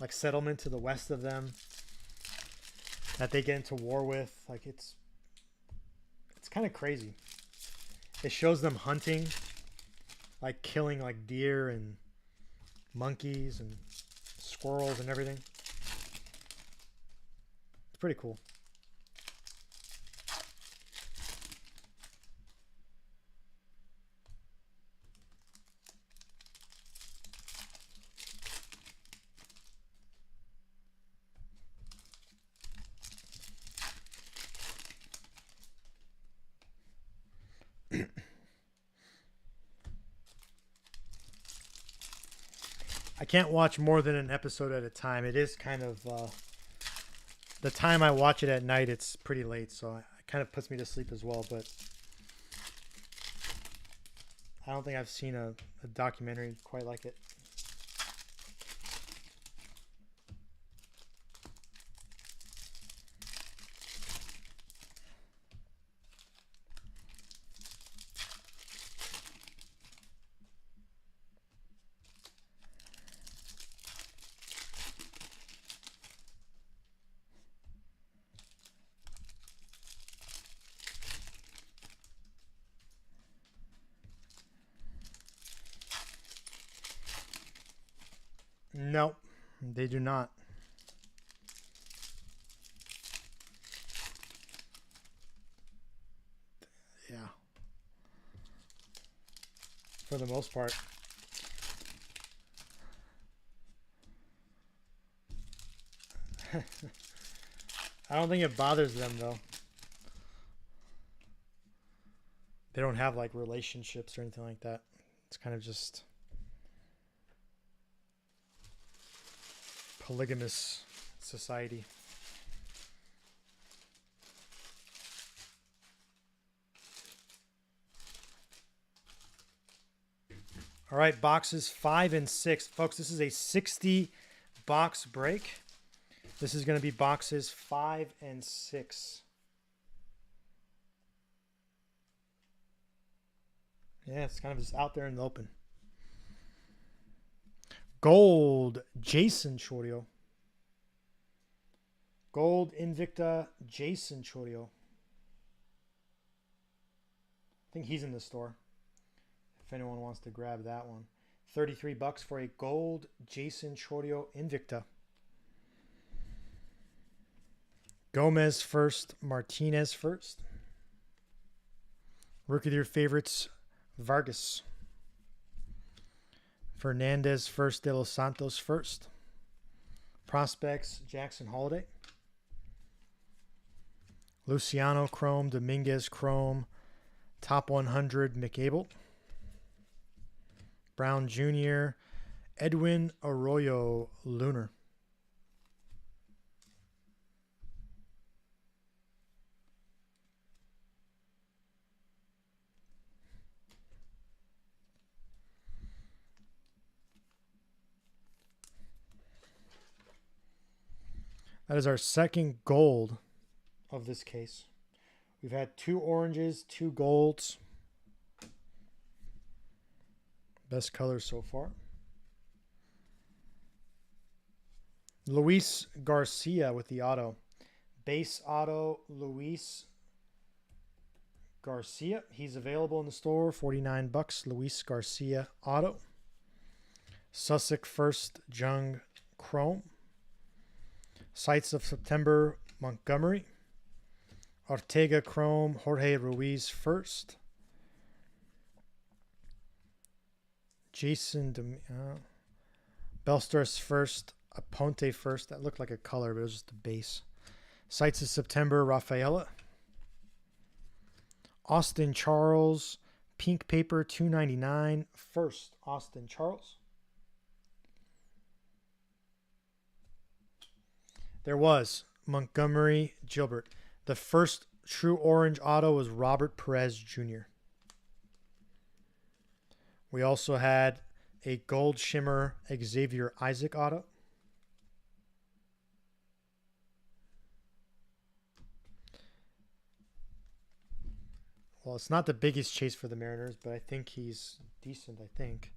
like settlement to the west of them that they get into war with. Like it's kind of crazy. It shows them hunting, like killing like deer and monkeys and squirrels and everything. It's pretty cool. I can't watch more than an episode at a time. It is kind of the time I watch it at night. It's pretty late, so it kind of puts me to sleep as well. But I don't think I've seen a documentary quite like it. Nope, they do not. Yeah. For the most part. I don't think it bothers them though. They don't have like relationships or anything like that. It's kind of just polygamous society. All right, boxes 5 and 6. Folks, this is a 60 box break. This is going to be boxes 5 and 6. Yeah, it's kind of just out there in the open. Gold, Jason Chorio. Gold Invicta, Jason Chorio. I think he's in the store. If anyone wants to grab that one. 33 bucks for a gold Jason Chorio Invicta. Gomez first, Martinez first. Rookie of the Year favorites, Vargas. Fernandez first, De Los Santos first. Prospects, Jackson Holiday. Luciano Chrome, Dominguez Chrome. Top 100, McAble. Brown Jr., Edwin Arroyo Lunar. That is our second gold of this case. We've had 2 oranges, 2 golds. Best colors so far. Luis Garcia with the auto. Base auto, Luis Garcia. He's available in the store. 49 bucks. Luis Garcia auto. Sussex first, Jung Chrome. Sights of September, Montgomery. Ortega Chrome, Jorge Ruiz first. Jason Belstras first, Aponte first. That looked like a color, but it was just a base. Sights of September, Rafaela. Austin Charles, pink paper, $2.99. First, Austin Charles. There was Montgomery Gilbert. The first true orange auto was Robert Perez Jr. We also had a gold shimmer Xavier Isaac auto. Well, it's not the biggest chase for the Mariners, but I think he's decent, I think.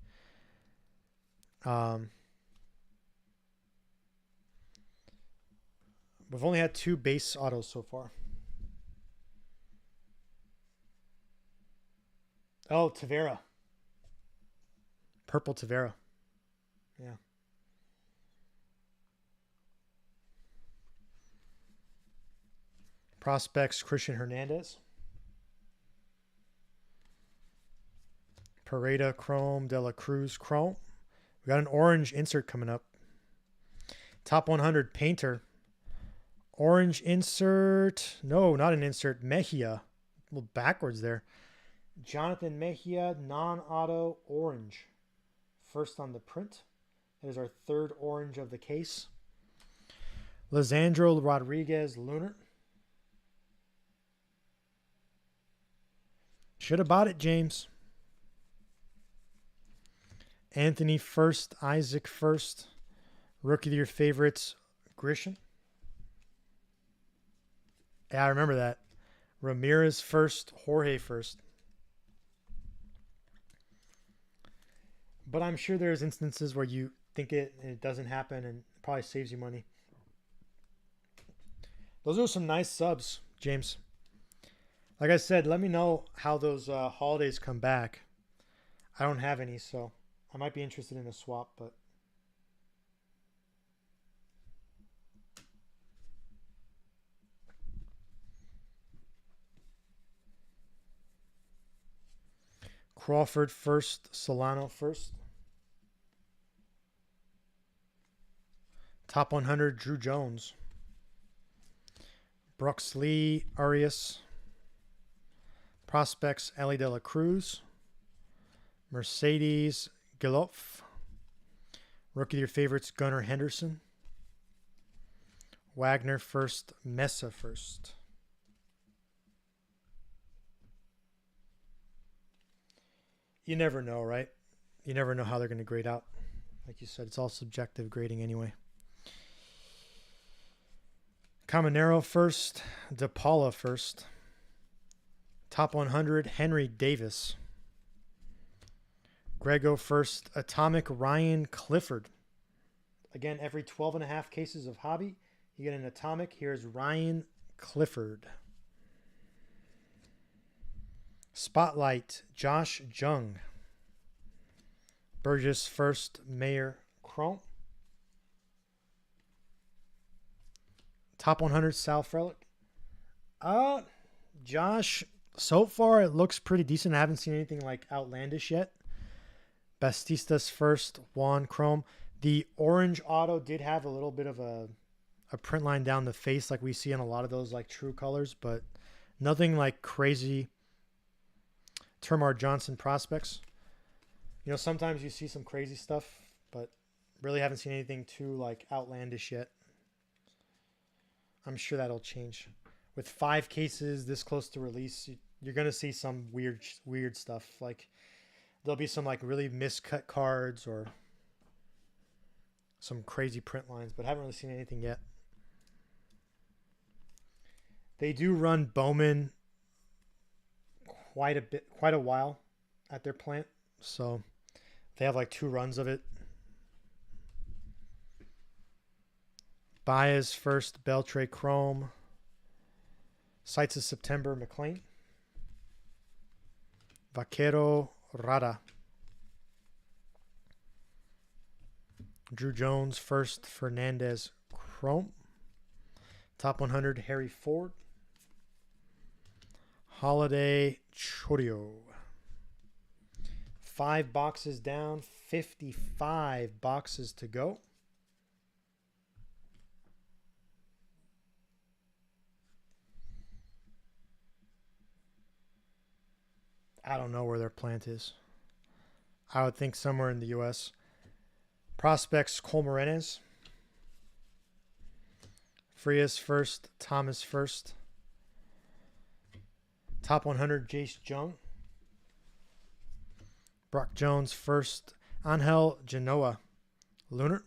We've only had 2 base autos so far. Oh, Tavera. Purple Tavera. Yeah. Prospects, Christian Hernandez. Pareda Chrome, De La Cruz Chrome. We got an orange insert coming up. Top 100 Painter. Orange insert. No, not an insert. Mejia. A little backwards there. Jonathan Mejia, non-auto orange. First on the print. That is our 3rd orange of the case. Lisandro Rodriguez Lunar. Should have bought it, James. Anthony first, Isaac first. Rookie of the Year favorites, Grisham. Yeah, I remember that. Ramirez first, Jorge first. But I'm sure there's instances where you think it and it doesn't happen, and it probably saves you money. Those are some nice subs, James. Like I said, let me know how those holidays come back. I don't have any, so I might be interested in a swap, but Crawford first, Solano first. Top 100, Drew Jones. Brooks Lee, Arias. Prospects, Ellie De La Cruz. Mercedes, Gelof. Rookie of your favorites, Gunnar Henderson. Wagner first, Mesa first. You never know, right? You never know how they're going to grade out. Like you said, it's all subjective grading anyway. Caminero first, DePaula first. Top 100, Henry Davis. Grego first, Atomic Ryan Clifford. Again, every 12.5 cases of Hobby, you get an Atomic. Here's Ryan Clifford. Spotlight, Josh Jung. Burgess first, Mayor Chrome. Top 100, Sal Frelick. Josh, so far it looks pretty decent. I haven't seen anything like outlandish yet. Bastista's first, Juan Chrome. The orange auto did have a little bit of a print line down the face like we see in a lot of those like true colors, but nothing like crazy. Termar Johnson prospects. You know, sometimes you see some crazy stuff, but really haven't seen anything too like outlandish yet. I'm sure that'll change. With 5 cases this close to release, you're going to see some weird stuff. Like there'll be some like really miscut cards or some crazy print lines, but haven't really seen anything yet. They do run Bowman quite a while at their plant, so they have like 2 runs of it. Baez first, Beltre Chrome. Sights of September, McLean. Vaquero Rada. Drew Jones first, Fernandez Chrome. Top 100, Harry Ford. Holiday Chorio. 5 boxes down, 55 boxes to go. I don't know where their plant is. I would think somewhere in the U.S. Prospects, Cole Morenes. Frias first, Thomas first. Top 100, Jace Jung. Brock Jones first, Angel Genoa. Lunar.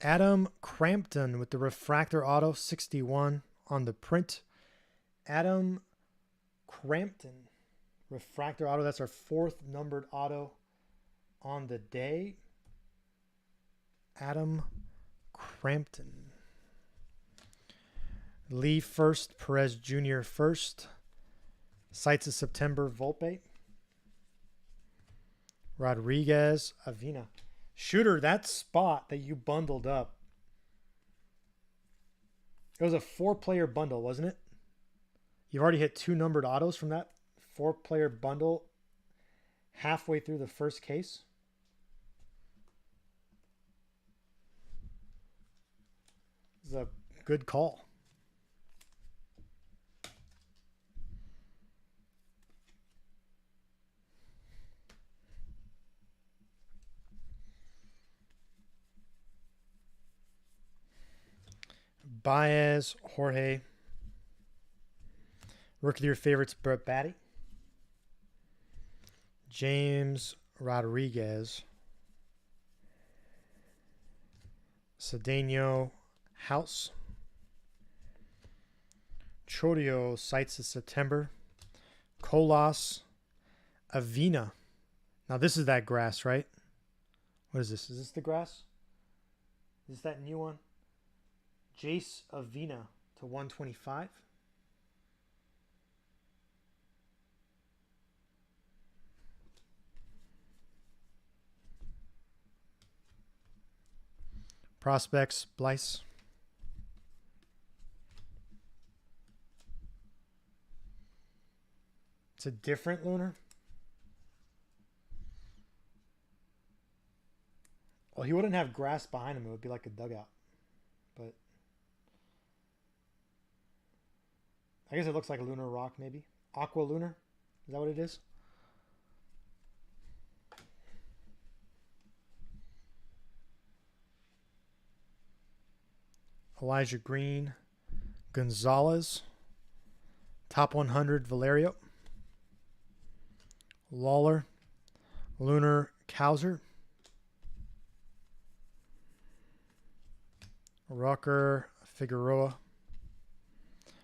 Adam Crampton with the refractor auto, 61 on the print. Adam Crampton, refractor auto. That's our 4th numbered auto on the day. Adam Crampton. Lee first, Perez Jr. first. Sights of September, Volpe. Rodriguez, Avina. Shooter, that spot that you bundled up. It was a 4-player bundle, wasn't it? You've already hit 2 numbered autos from that 4-player bundle halfway through the first case. This is a good call. Baez, Jorge. Rookie of your favorites, Brett Batty. James Rodriguez. Cedeno House. Chorio, Sights of September. Colas, Avina. Now this is that grass, right? What is this? Is this the grass? Is this that new one? Jace Avina to 125. Prospects, Blyce. It's a different lunar. Well, he wouldn't have grass behind him. It would be like a dugout. But I guess it looks like a lunar rock, maybe. Aqua lunar? Is that what it is? Elijah Green. Gonzalez. Top 100 Valerio. Lawler. Lunar Cowser. Rucker Figueroa.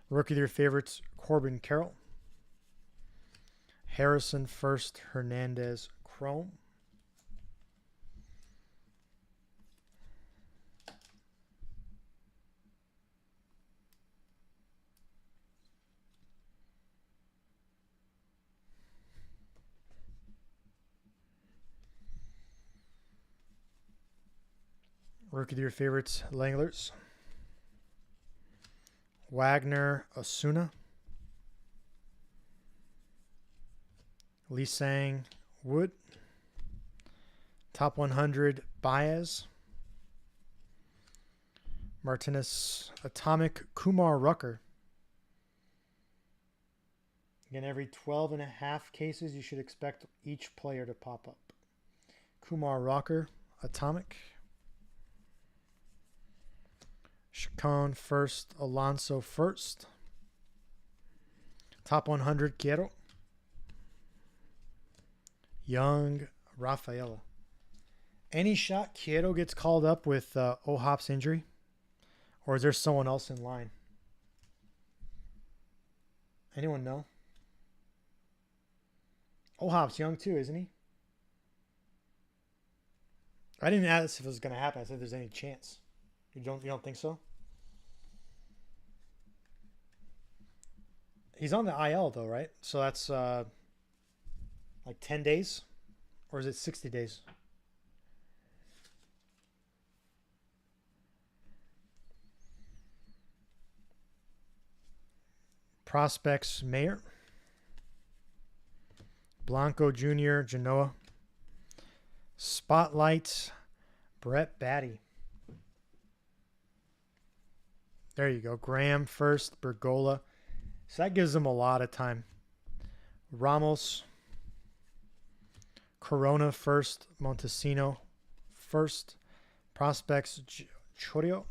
Rookie of your favorites, Corbin Carroll. Harrison First Hernandez Chrome. Rookie of your favorites, Langlers. Wagner Osuna. Lee-Sang Wood. Top 100 Baez. Martinez Atomic Kumar Rucker. Again, every 12 and a half cases, you should expect each player to pop up. Kumar Rucker Atomic. Chacon First, Alonso First. Top 100 Quiero. Young Rafaela. Any shot Quiero gets called up with O'Hop's injury? Or is there someone else in line? Anyone know? O'Hop's young too, isn't he? I didn't ask if it was going to happen. I said if there's any chance. You don't think so? He's on the IL though, right? So that's like 10 days? Or is it 60 days? Prospects Mayer. Blanco Jr. Genoa. Spotlight Brett Batty. There you go. Graham First, Bergola. So that gives them a lot of time. Ramos. Corona First, Montesino First. Prospects Chorio.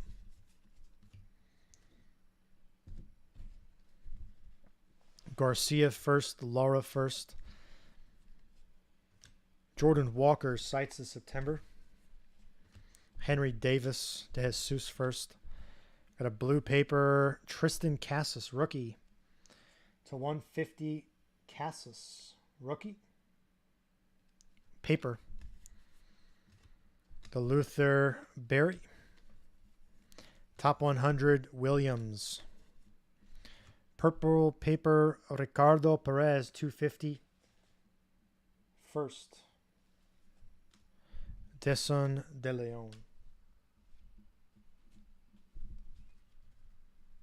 Garcia First, Laura First. Jordan Walker cites the September. Henry Davis De Jesus First. Got a blue paper, Tristan Cassis, rookie. To 150, Cassis, rookie. Paper. The Luther Berry. Top 100, Williams. Purple paper, Ricardo Perez, 250. First. Desson De Leon.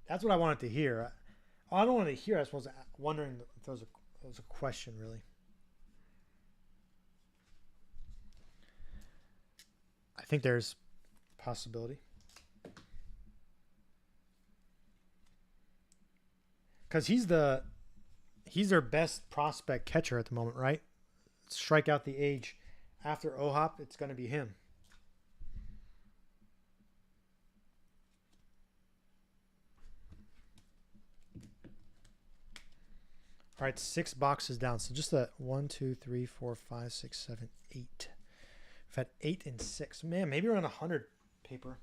That's what I wanted to hear. I don't want to hear. I was wondering if there was a question, really. I think there's possibility. Because he's their best prospect catcher at the moment, right? Strike out the age. After Ohop, it's going to be him. All right, 6 boxes down. So just a 1, 2, 3, 4, 5, 6, 7, 8. We've had 8 and 6. Man, maybe around 100 paper.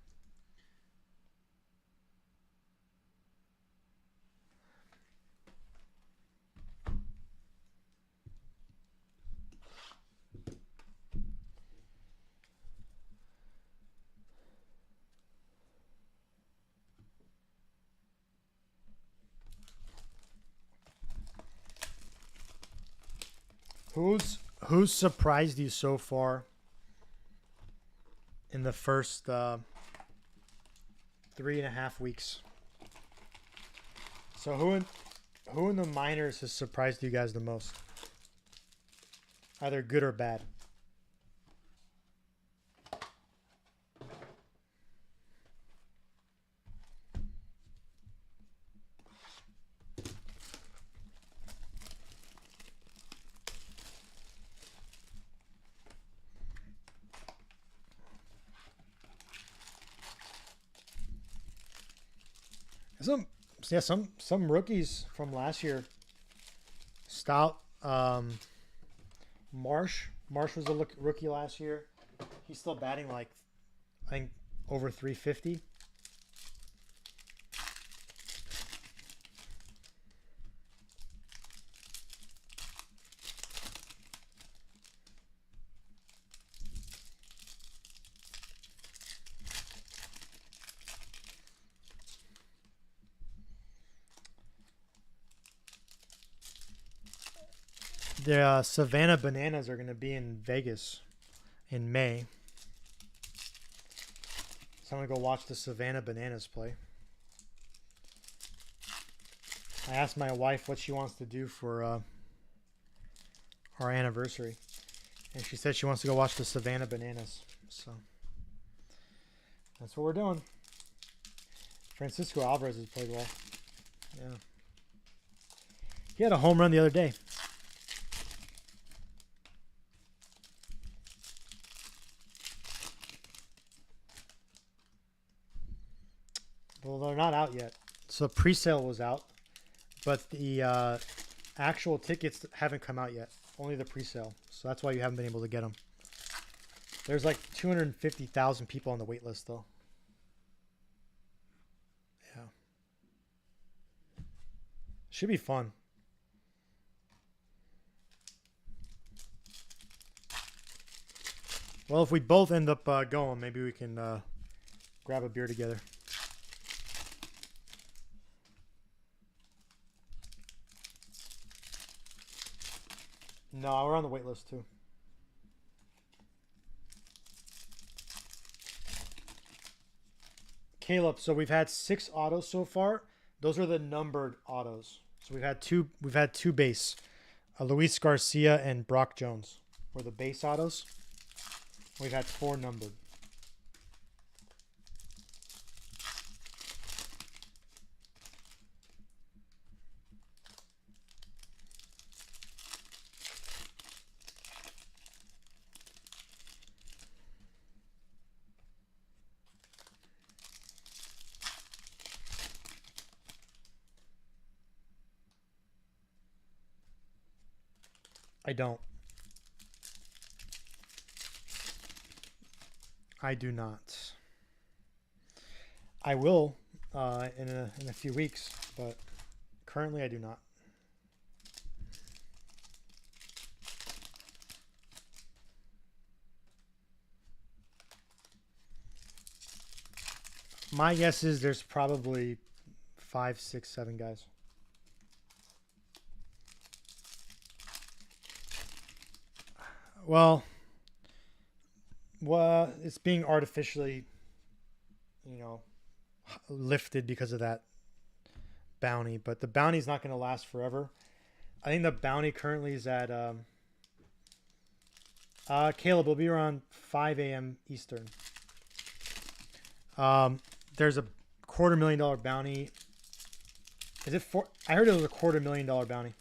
Who's surprised you so far in the first 3.5 weeks? So Who in the minors has surprised you guys the most? Either good or bad. Some rookies from last year. Stout, Marsh was a rookie last year. He's still batting like, I think, over 350. The Savannah Bananas are going to be in Vegas in May. So I'm going to go watch the Savannah Bananas play. I asked my wife what she wants to do for our anniversary. And she said she wants to go watch the Savannah Bananas. So that's what we're doing. Francisco Alvarez has played well. Yeah. He had a home run the other day. Well, they're not out yet. So pre-sale was out, but the actual tickets haven't come out yet. Only the pre-sale. So that's why you haven't been able to get them. There's like 250,000 people on the wait list, though. Yeah. Should be fun. Well, if we both end up going, maybe we can grab a beer together. No, we're on the wait list too. Caleb, so we've had 6 autos so far. Those are the numbered autos. So we've had two base. Luis Garcia and Brock Jones were the base autos. We've had 4 numbered. I don't. I do not. I will in a few weeks, but currently I do not. My guess is there's probably 5, 6, 7 guys. Well, it's being artificially, lifted because of that bounty. But the bounty's not going to last forever. I think the bounty currently is at Caleb will be around 5 a.m. Eastern. There's a $250,000 bounty. Is it for? I heard it was a $250,000 bounty.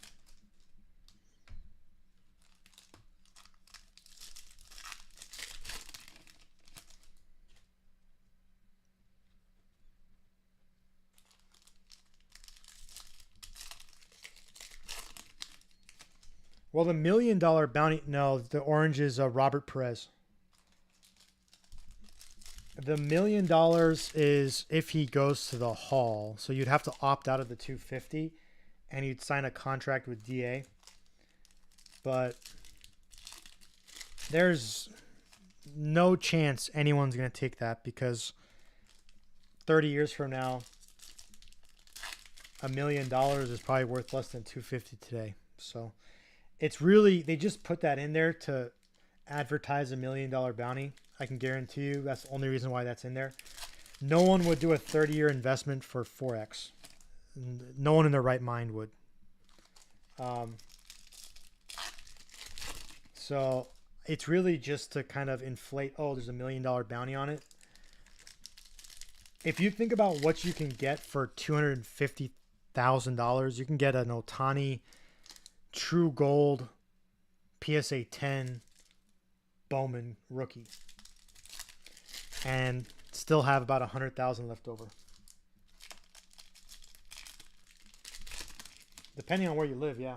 Well, the $1 million bounty. No, the orange is Robert Perez. The $1 million is if he goes to the Hall. So you'd have to opt out of the 250 and you'd sign a contract with DA. But there's no chance anyone's going to take that because 30 years from now, $1 million is probably worth less than 250 today. So it's really, they just put that in there to advertise $1 million bounty. I can guarantee you that's the only reason why that's in there. No one would do a 30-year investment for 4x. No one in their right mind would. Um, so it's really just to kind of inflate. Oh, there's $1 million bounty on it. If you think about what you can get for $250,000, you can get an Otani True Gold PSA 10 Bowman rookie, and still have about 100,000 left over, depending on where you live. Yeah.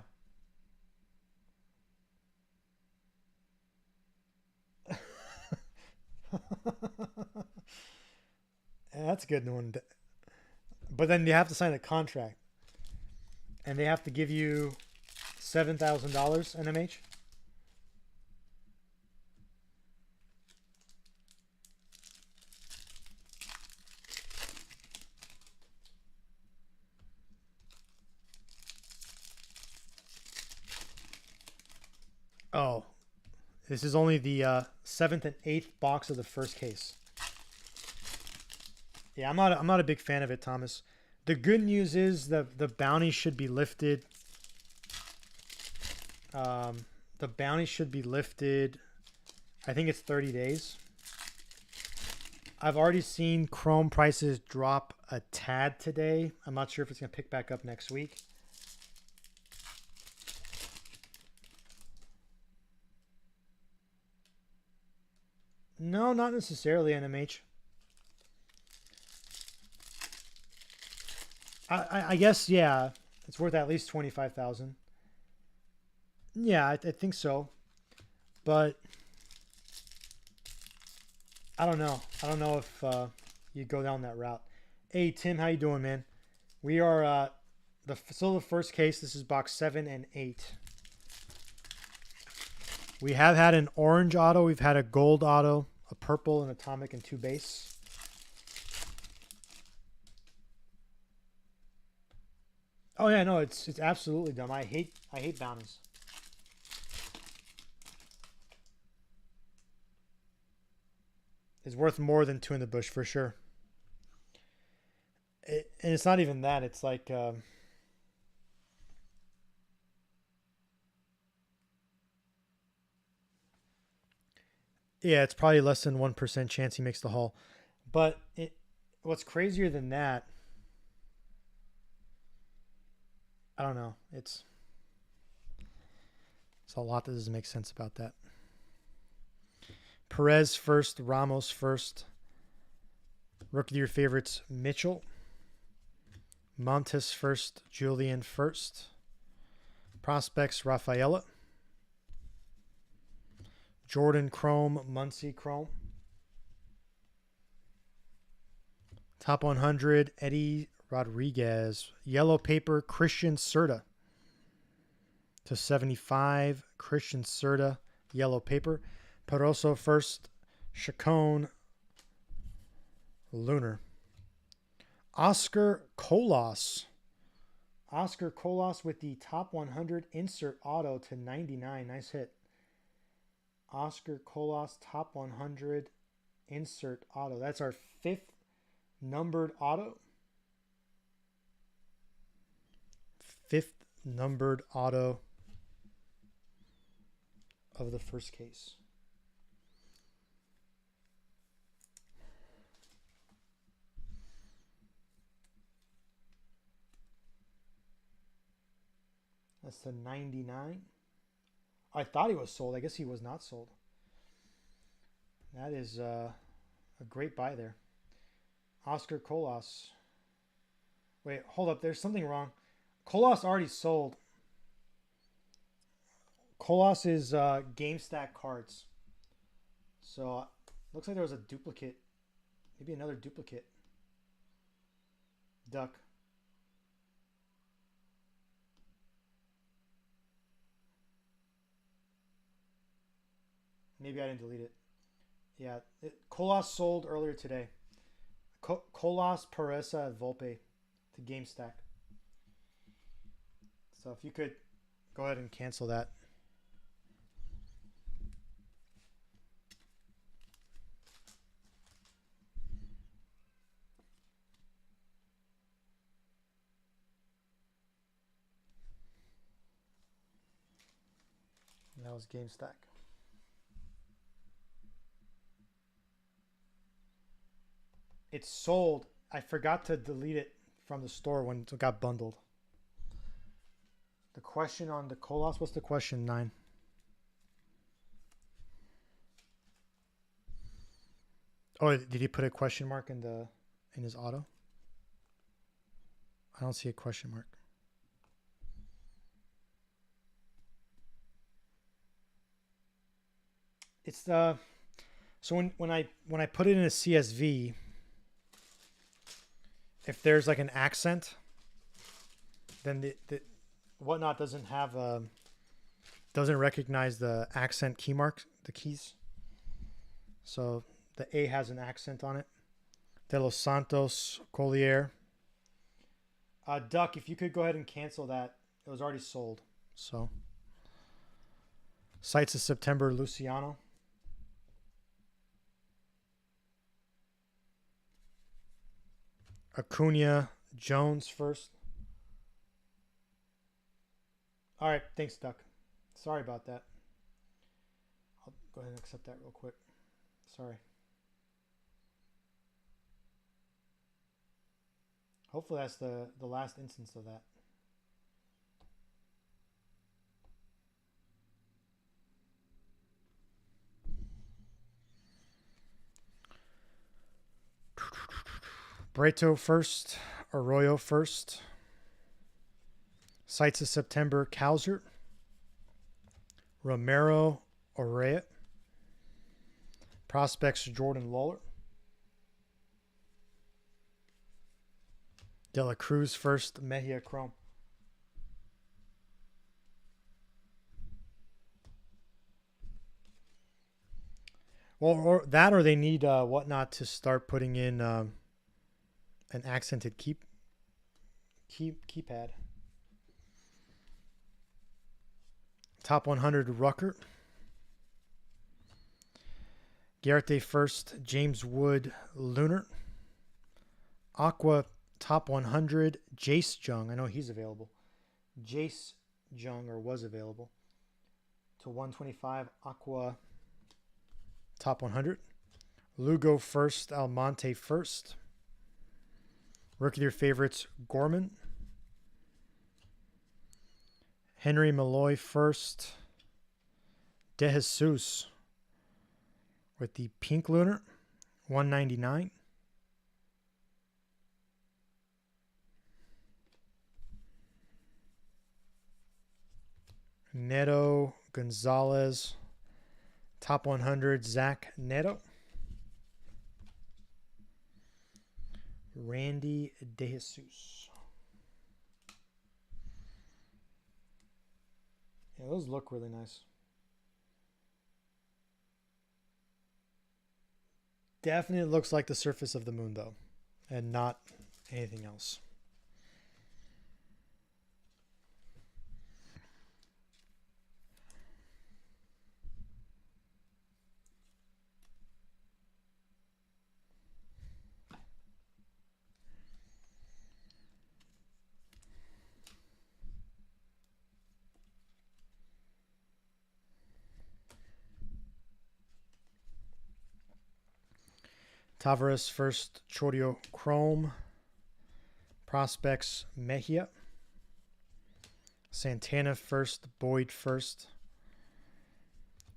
That's a good one. But then you have to sign a contract, and they have to give you $7,000 NMH. Oh, this is only the 7th and 8th box of the first case. Yeah, I'm not a big fan of it, Thomas. The good news is the bounty should be lifted. The bounty should be lifted. I think it's 30 days. I've already seen Chrome prices drop a tad today. I'm not sure if it's going to pick back up next week. No, not necessarily, NMH. I guess, yeah, it's worth at least 25,000. Yeah, I think so. But I don't know. I don't know if you go down that route. Hey, Tim, how you doing, man? We are still the first case. This is box 7 and 8. We have had an orange auto. We've had a gold auto, a purple, an atomic, and 2 base. Oh yeah, no, it's absolutely dumb. I hate bounties. It's worth more than 2 in the bush for sure. And it's not even that. It's like yeah, it's probably less than 1% chance he makes the haul. But what's crazier than that? I don't know. It's a lot that doesn't make sense about that. Perez first, Ramos first. Rookie of your favorites, Mitchell. Montes first, Julian first. Prospects, Rafaela. Jordan Chrome, Muncie Chrome. Top 100, Eddie Rodriguez. Yellow paper, Christian Serta. To 75, Christian Serta, yellow paper. Peroso first, Chacon, Lunar. Oscar Colas. Oscar Colas with the top 100 insert auto to 99. Nice hit. Oscar Colas, top 100 insert auto. That's our 5th numbered auto. 5th numbered auto of the first case. That's the 99. I thought he was sold. I guess he was not sold. That is a great buy there. Oscar Colas. Wait, hold up. There's something wrong. Colas already sold. Colas is game stack cards. So looks like there was a duplicate. Maybe another duplicate. Duck. Maybe I didn't delete it. Yeah, Colas sold earlier today. Colas, Pereza, Volpe to game stack. So if you could go ahead and cancel that. That was Game Stack. It's sold. I forgot to delete it from the store when it got bundled. The question on the Kolos, what's the question, 9? Oh, did he put a question mark in his auto? I don't see a question mark. It's the so when I put it in a CSV, if there's like an accent, then the whatnot doesn't have doesn't recognize the accent key mark, the keys. So the A has an accent on it. De Los Santos Collier. Duck, if you could go ahead and cancel that. It was already sold. So Sights of September Luciano. Acuna Jones first. All right, thanks, Duck. Sorry about that. I'll go ahead and accept that real quick. Sorry. Hopefully that's the last instance of that. Breto first. Arroyo first. Sights of September Cowser. Romero Orea. Prospects Jordan Lawler. De La Cruz first. Mejia Chrome. Well, or that, or they need whatnot to start putting in an accented keypad. Top 100 Rucker. Garrett first. James Wood Lunar. Aqua top 100 Jace Jung. I know he's available. Jace Jung, or was available. To 125 Aqua top 100. Lugo first. Almonte first. Rookie of your favorites Gorman. Henry Malloy first. De Jesus with the pink lunar. 199. Neto Gonzalez. Top 100 Zach Neto. Randy De Jesus. Yeah, those look really nice. Definitely looks like the surface of the moon, though, and not anything else. Tavares first, Chorio Chrome. Prospects, Mejia. Santana first, Boyd first.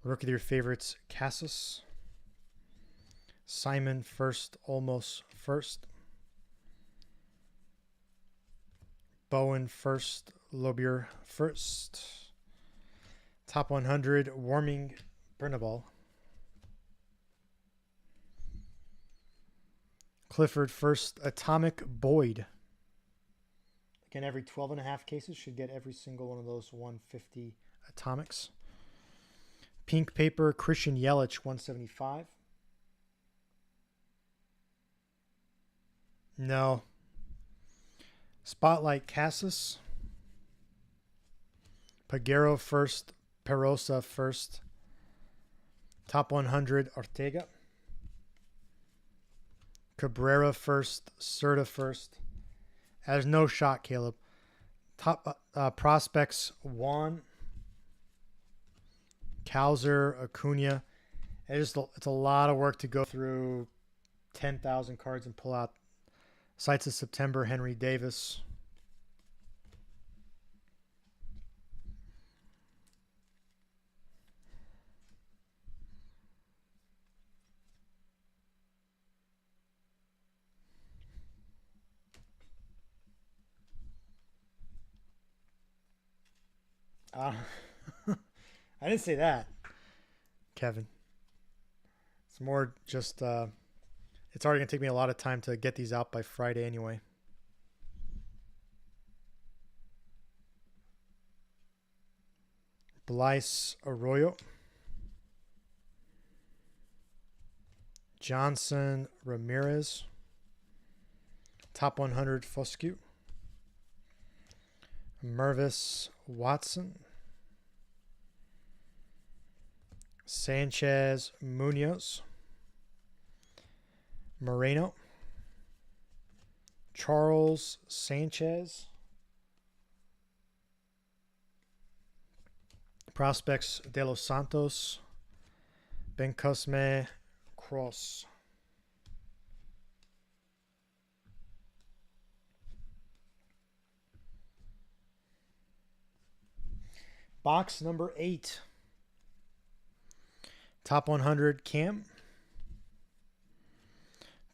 Rookie of your favorites, Cassis. Simon first, Olmos first. Bowen first, Lobier first. Top 100, Warming Bernabal. Clifford first, Atomic Boyd. Again, every 12.5 cases should get every single one of those 150 atomics. Pink paper, Christian Yelich, 175. No. Spotlight Cassis. Peguero first, Perosa first. Top 100, Ortega. Cabrera first, Serta first. There's no shot, Caleb. Top prospects, Juan. Kowser, Acuna. It's a lot of work to go through 10,000 cards and pull out Sights of September, Henry Davis. I didn't say that, Kevin. It's more just, it's already going to take me a lot of time to get these out by Friday anyway. Blyce Arroyo. Johnson Ramirez. Top 100 Foscue. Mervis Watson. Sanchez Munoz. Moreno. Charles Sanchez. Prospects De Los Santos. Ben Cosme Cross. Box number 8. Top 100 Cam.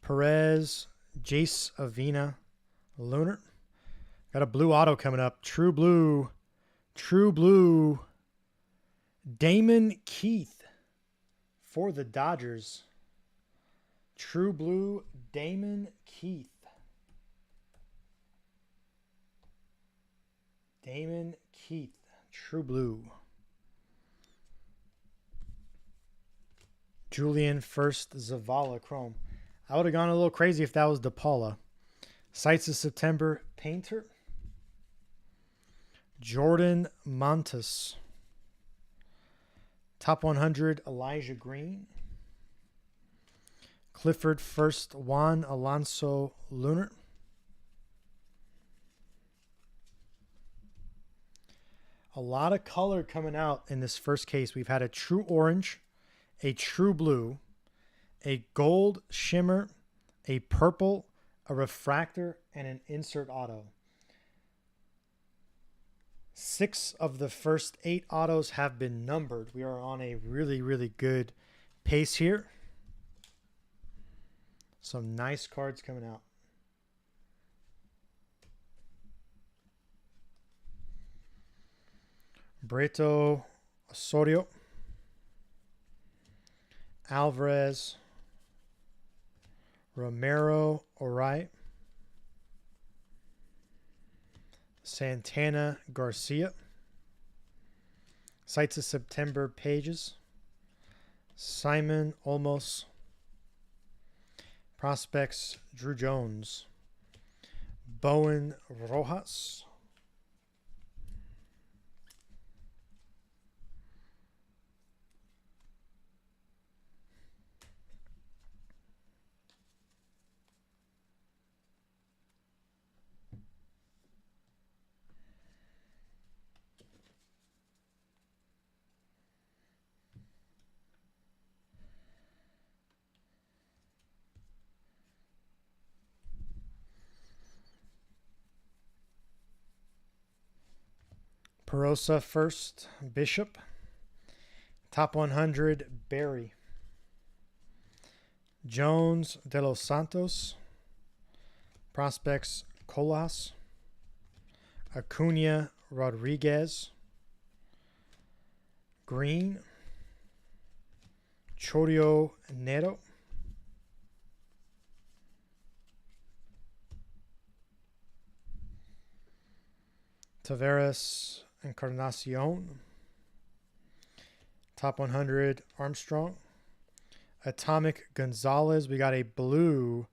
Perez, Jace Avina, Lunar. Got a blue auto coming up. True blue. Damon Keith for the Dodgers. True blue, Damon Keith. Damon Keith, true blue. Julian First Zavala Chrome. I would have gone a little crazy if that was DePaula. Sights of September Painter. Jordan Montes. Top 100 Elijah Green. Clifford First Juan Alonso Lunar. A lot of color coming out in this first case. We've had a true orange, a true blue, a gold shimmer, a purple, a refractor, and an insert auto. 6 of the first 8 autos have been numbered. We are on a really, really good pace here. Some nice cards coming out. Brito Osorio. Alvarez. Romero Orai. Santana Garcia. Sights of September Pages. Simon Olmos. Prospects Drew Jones. Bowen Rojas. Perosa First Bishop. Top 100 Barry. Jones De Los Santos. Prospects Colas. Acuna Rodriguez. Green. Chorio Neto. Taveras Encarnacion. Top 100 Armstrong. Atomic Gonzalez. We got a blue.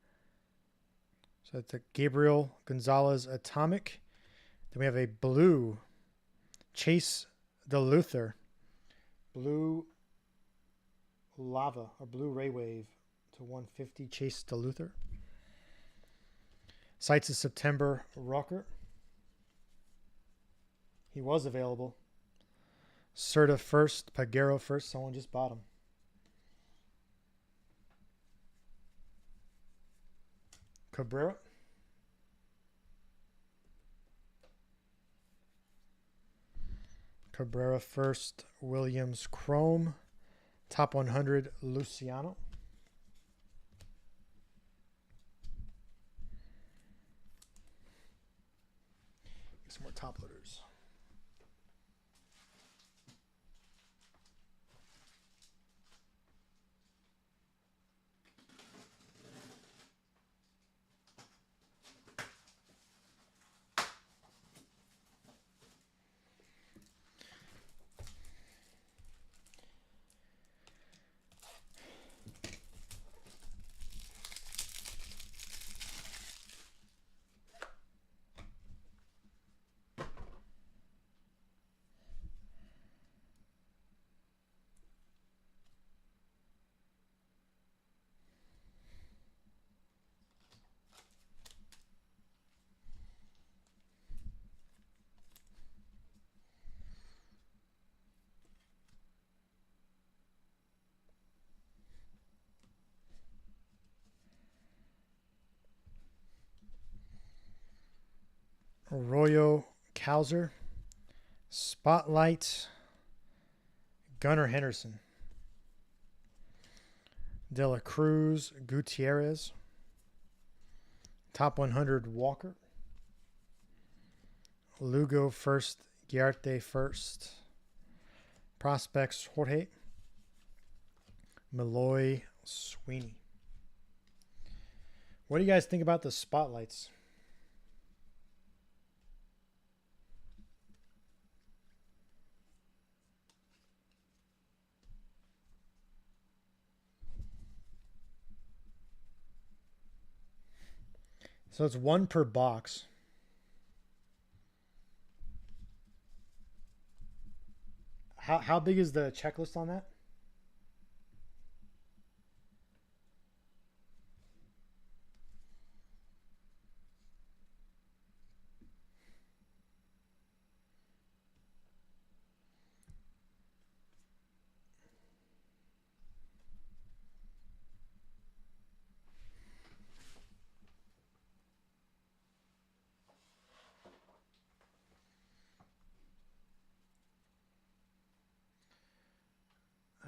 So it's a Gabriel Gonzalez Atomic. Then we have a blue Chase DeLuther. Blue Lava or Blue Ray Wave to 150 Chase DeLuther. Sights of September Rocker. He was available. Serta first, Pagero first. Someone just bought him. Cabrera. Cabrera first. Williams Chrome. Top 100 Luciano. Some more top loaders. Arroyo Cowser. Spotlight. Gunnar Henderson. De La Cruz Gutierrez. Top 100 Walker. Lugo first. Giarte first. Prospects Jorge. Malloy Sweeney. What do you guys think about the spotlights? So it's one per box. How big is the checklist on that?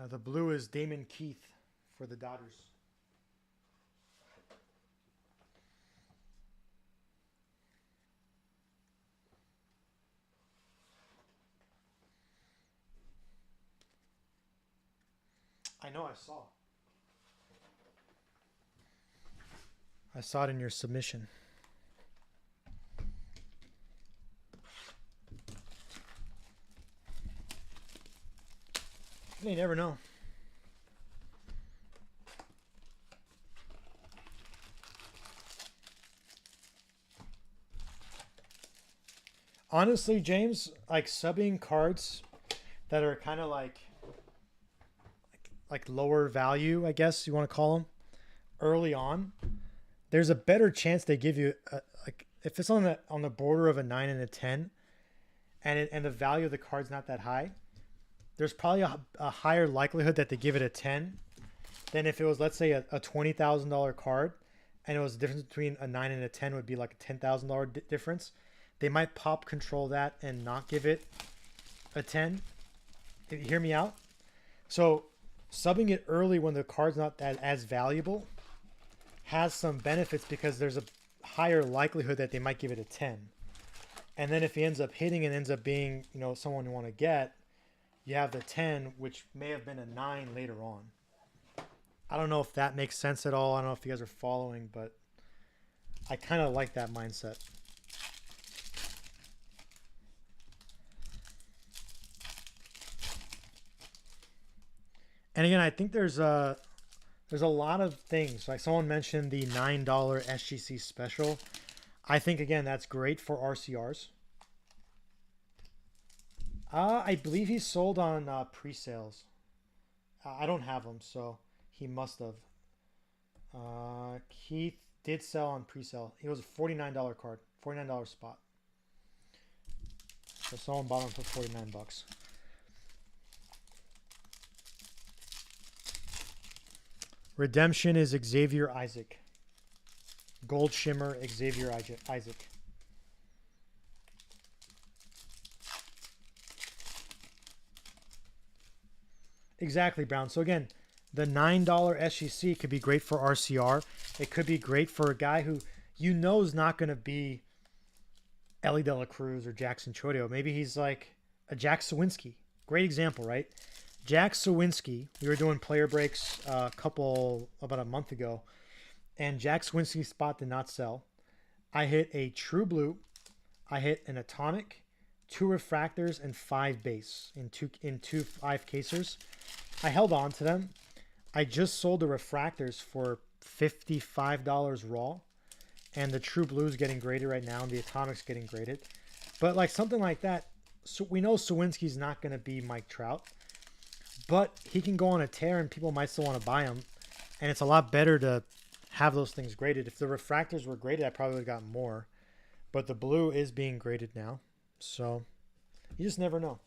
The blue is Damon Keith for the Dodgers. I know I saw. I saw it in your submission. You never know. Honestly, James, like subbing cards that are kind of like lower value, I guess you want to call them, early on, there's a better chance they give you like if it's on the border of a 9 and a 10, and the value of the card's not that high. There's probably a higher likelihood that they give it a 10 than if it was, let's say, a $20,000 card, and it was the difference between a 9 and a 10 would be like a $10,000 difference. They might pop control that and not give it a 10. Hear me out? So subbing it early when the card's not as valuable has some benefits because there's a higher likelihood that they might give it a 10. And then if he ends up hitting and ends up being, someone you want to get, you have the 10, which may have been a 9 later on. I don't know if that makes sense at all. I don't know if you guys are following, but I kind of like that mindset. And again, I think there's a lot of things. Like someone mentioned the $9 SGC special. I think, again, that's great for RCRs. I believe he sold on pre-sales. I don't have them, so he must have. He did sell on pre-sale. It was a $49 card, $49 spot. So someone bought him for $49. Redemption is Xavier Isaac. Gold Shimmer, Xavier Isaac. Exactly, Brown. So again, the $9 SGC could be great for RCR. It could be great for a guy who you know is not going to be Ellie De La Cruz or Jackson Chodio. Maybe he's like a Jack Sawinski. Great example, right? Jack Sawinski, we were doing player breaks about a month ago, and Jack Sawinski's spot did not sell. I hit a True Blue, I hit an Atomic, 2 Refractors, and 5 base in two 5 casers. I held on to them. I just sold the Refractors for $55 raw, and the True Blue's getting graded right now, and the Atomic's getting graded. But like something like that, so we know Sawinski's not going to be Mike Trout, but he can go on a tear and people might still want to buy him. And it's a lot better to have those things graded. If the Refractors were graded, I probably would have gotten more. But the blue is being graded now. So you just never know.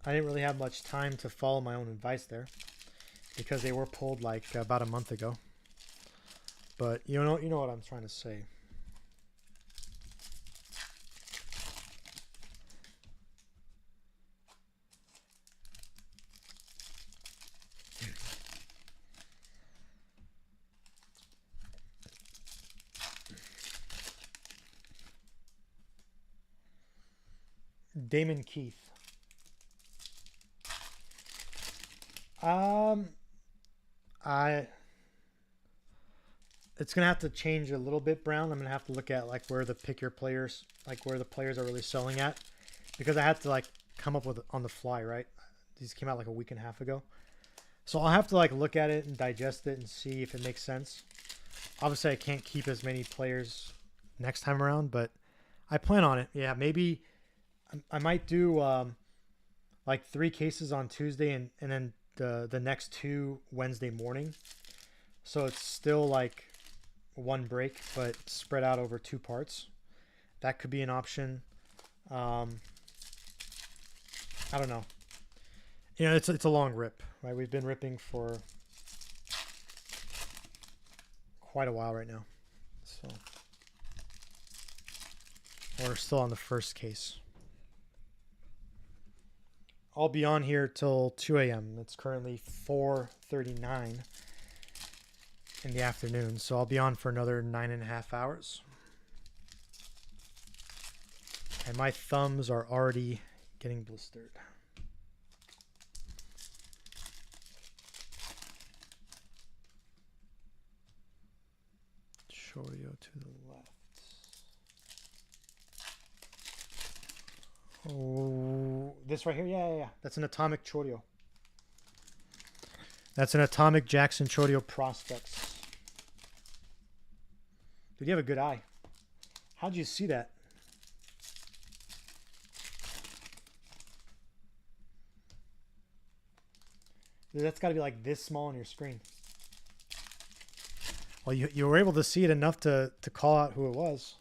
I didn't really have much time to follow my own advice there, because they were pulled like about a month ago. But you know what I'm trying to say. Damon Keith. It's gonna have to change a little bit, Brown. I'm gonna have to look at like where the players are really selling at, because I had to like come up with it on the fly, right? These came out like a week and a half ago, so I'll have to like look at it and digest it and see if it makes sense. Obviously, I can't keep as many players next time around, but I plan on it. Yeah, maybe I might do like 3 cases on Tuesday and then the next 2 Wednesday morning. So it's still like 1 break, but spread out over 2 parts. That could be an option. I don't know. You know, it's a long rip, right? We've been ripping for quite a while right now. So we're still on the first case. I'll be on here till 2 a.m. It's currently 4:39 in the afternoon, so I'll be on for another 9.5 hours. And my thumbs are already getting blistered. Chorio to the left. Oh, this right here? Yeah. That's an Atomic Chorio. That's an Atomic Jackson Chorio Prospects. Dude, you have a good eye. How'd you see that? Dude, that's got to be like this small on your screen. Well, you were able to see it enough to call out who it was.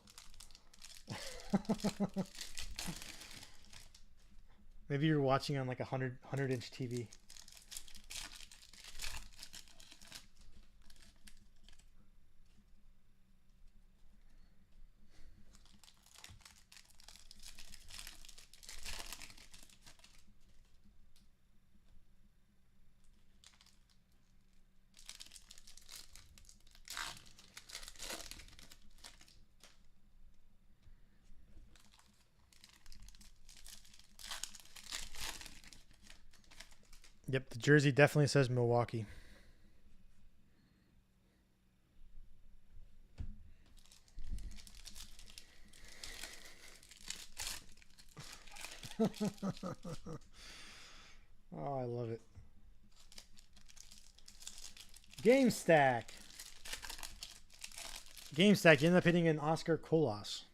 Maybe you're watching on like a 100-inch TV. Yep, the jersey definitely says Milwaukee. Oh, I love it. Game Stack. Game Stack, you end up hitting an Oscar Colas.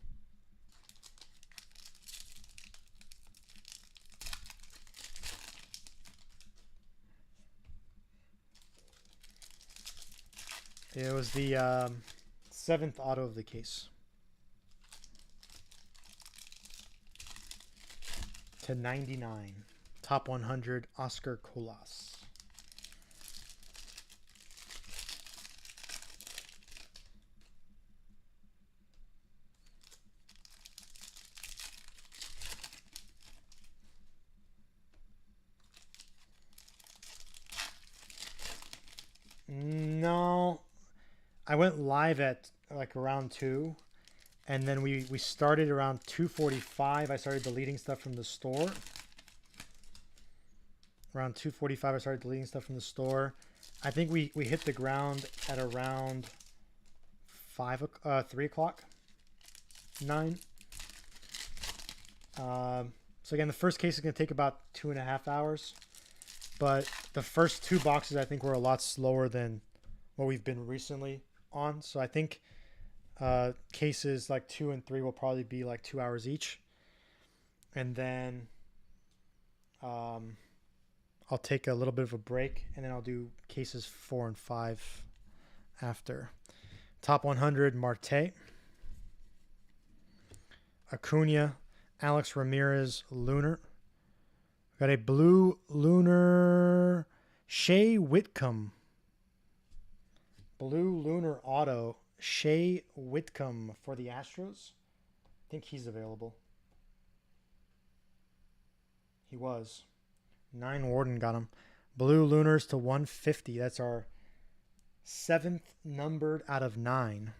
It was the 7th auto of the case. To 99. Top 100, Oscar Colas. No, I went live at like around 2, and then we started around 2:45. I started deleting stuff from the store. Around 2:45, I started deleting stuff from the store. I think we hit the ground at around 3 o'clock, 9. So again, the first case is going to take about 2.5 hours. But the first 2 boxes, I think, were a lot slower than what we've been recently on. So I think cases like 2 and 3 will probably be like 2 hours each. And then I'll take a little bit of a break, and then I'll do cases 4 and 5 after. Top 100, Marte. Acuna, Alex Ramirez, Lunar. Got a blue Lunar Shea Whitcomb. Blue Lunar Auto Shea Whitcomb for the Astros. I think he's available. He was. 9 Warden got him. Blue Lunars to 150. That's our 7th numbered out of 9.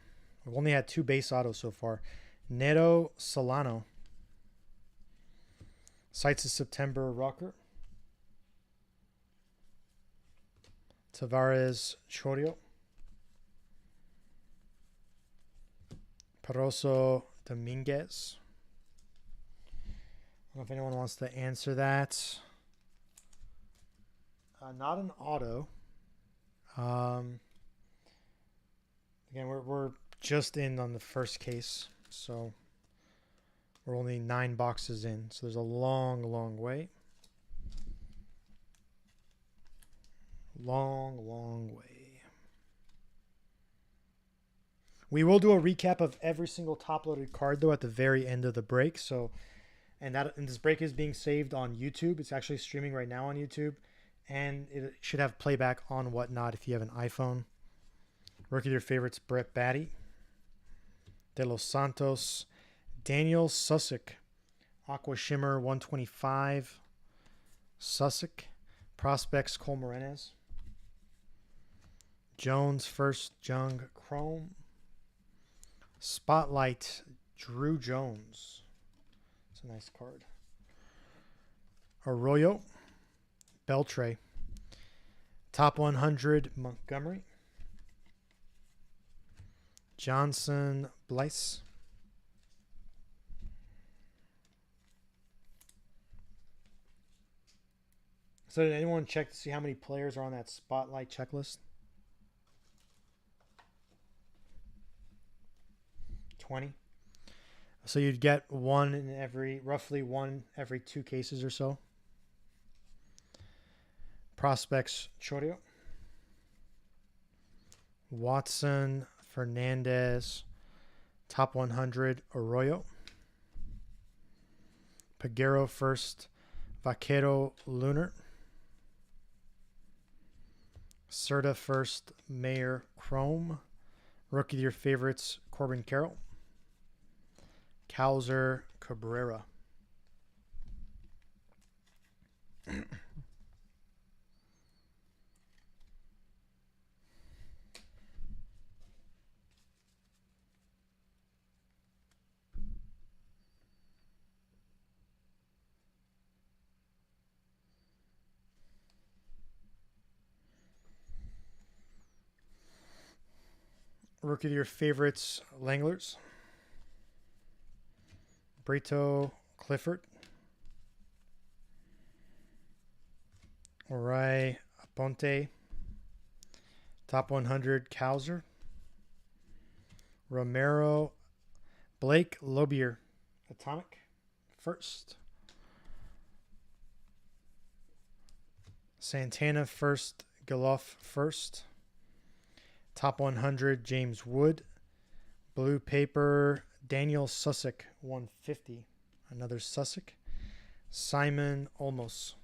We've only had 2 base autos so far. Neto Solano. Sights of September Rocker. Tavares Chorio. Peroso Dominguez. I don't know if anyone wants to answer that. Not an auto. Again, we're just in on the first case, so we're only 9 boxes in, so there's a long way. Long way. We will do a recap of every single top-loaded card, though, at the very end of the break. So, and this break is being saved on YouTube. It's actually streaming right now on YouTube, and it should have playback on Whatnot if you have an iPhone. Rookie of your favorites, Brett Batty, De Los Santos, Daniel Susick, Aqua Shimmer 125, Susick, Prospects Cole Morenez, Jones first Jung Chrome, Spotlight Drew Jones. It's a nice card. Arroyo, Beltre, Top 100 Montgomery, Johnson Blyce, So did anyone check to see how many players are on that spotlight checklist? 20. So you'd get roughly one every 2 cases or so. Prospects, Chorio, Watson, Fernandez, Top 100, Arroyo, Peguero first, Vaquero, Lunar, Serta first, Mayor, Chrome, Rookie of your favorites, Corbin Carroll, Cowser, Cabrera. Rookie of your favorites, Langlers, Brito, Clifford, Orai Aponte, Top 100, Cowser, Romero, Blake Lobier, Atomic, first, Santana first, Galoff first, Top 100, James Wood, Blue Paper, Daniel Susick, 150, another Susick, Simon Olmos.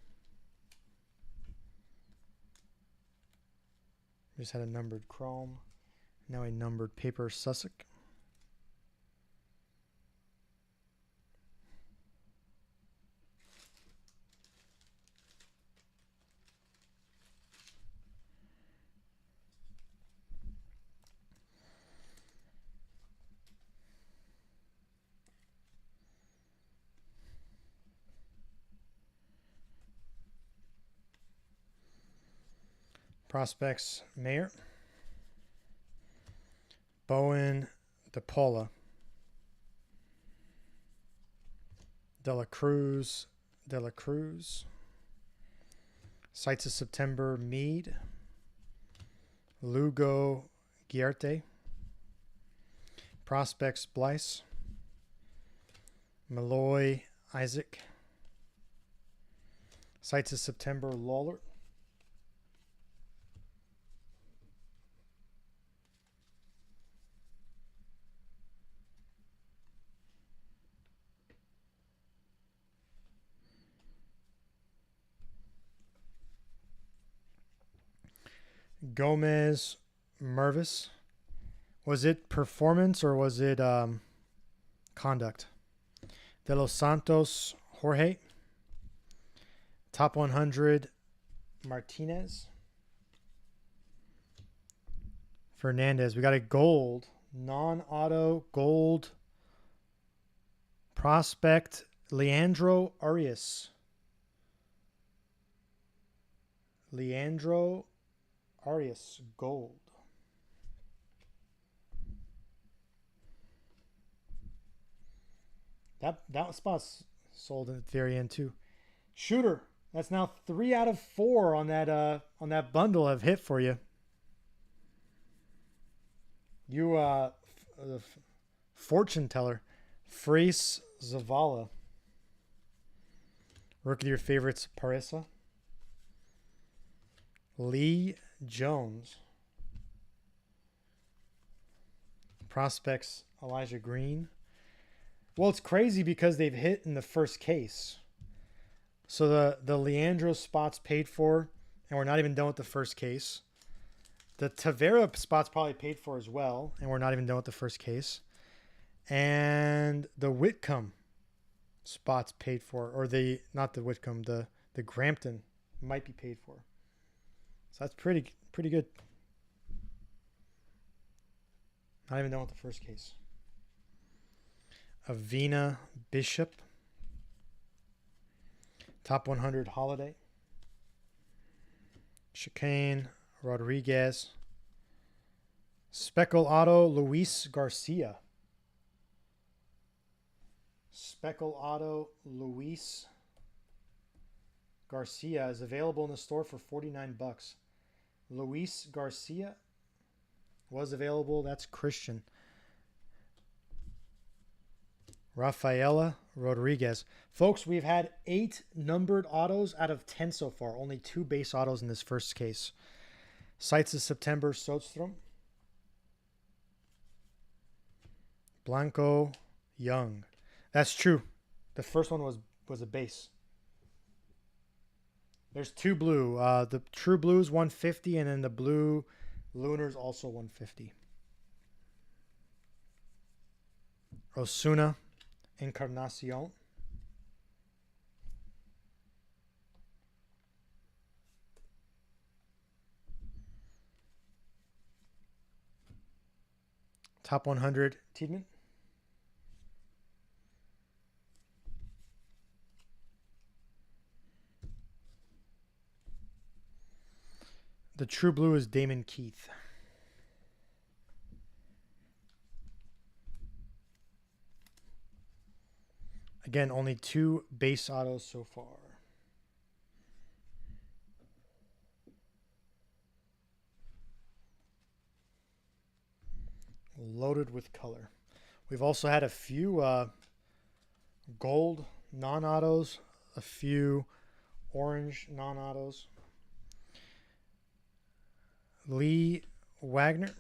We just had a numbered chrome. Now a numbered paper Sussex. Prospects Mayer. Bowen DePaula. De La Cruz. Sights of September Mead. Lugo Giarte. Prospects Blyce. Malloy Isaac. Sights of September Lawler. Gomez Mervis. Was it performance or was it conduct? De Los Santos Jorge. Top 100 Martinez. Fernandez. We got a gold. Non-auto gold. Prospect Leandro Arias. Leandro Arias gold. That spot's sold at the very end too. Shooter. That's now 3 out of 4 on that bundle have hit for you. You the fortune teller, Freese Zavala. Rookie of your favorites, Paressa. Lee Jones. Prospects, Elijah Green. Well, it's crazy because they've hit in the first case. So the Leandro spot's paid for, and we're not even done with the first case. The Tavera spot's probably paid for as well, and we're not even done with the first case. And the Whitcomb spot's paid for, or not the Whitcomb, the Grampton might be paid for. So that's pretty good. Not even done with the first case. Avina Bishop. Top 100 Holiday. Chicane Rodriguez. Speckle Auto Luis Garcia. Speckle Auto Luis Garcia is available in the store for $49. Luis Garcia was available. That's Christian. Rafaela Rodriguez. Folks, we've had 8 numbered autos out of 10 so far. Only 2 base autos in this first case. Sights of September Sotstrom. Blanco Young. That's true. The first one was a base. There's 2 blue. The True Blue's 150, and then the blue Lunar's also 150. Osuna Encarnacion. Top 100 Tiedemann. The True Blue is Damon Keith. Again, only 2 base autos so far. Loaded with color. We've also had a few gold non-autos, a few orange non-autos. Lee Wagner.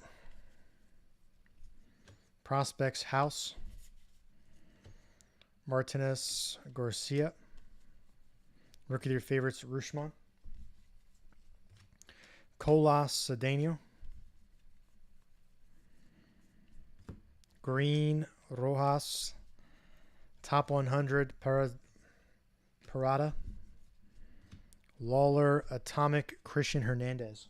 Prospects House. Martinez Garcia. Rookie of your favorites, Rushman. Colas Cedeno. Green, Rojas. Top 100, Parada. Lawler, Atomic, Christian Hernandez.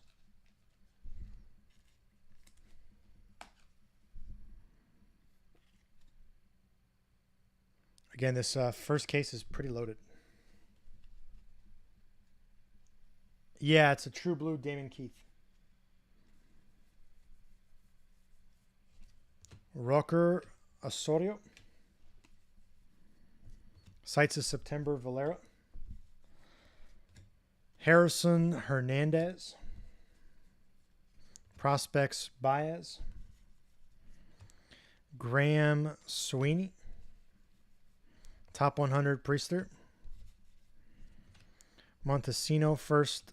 Again, this first case is pretty loaded. Yeah, it's a true blue Damon Keith. Rucker, Osorio. Sights of September, Valera. Harrison, Hernandez. Prospects, Baez. Graham, Sweeney. Top 100, Priester. Montesino, first,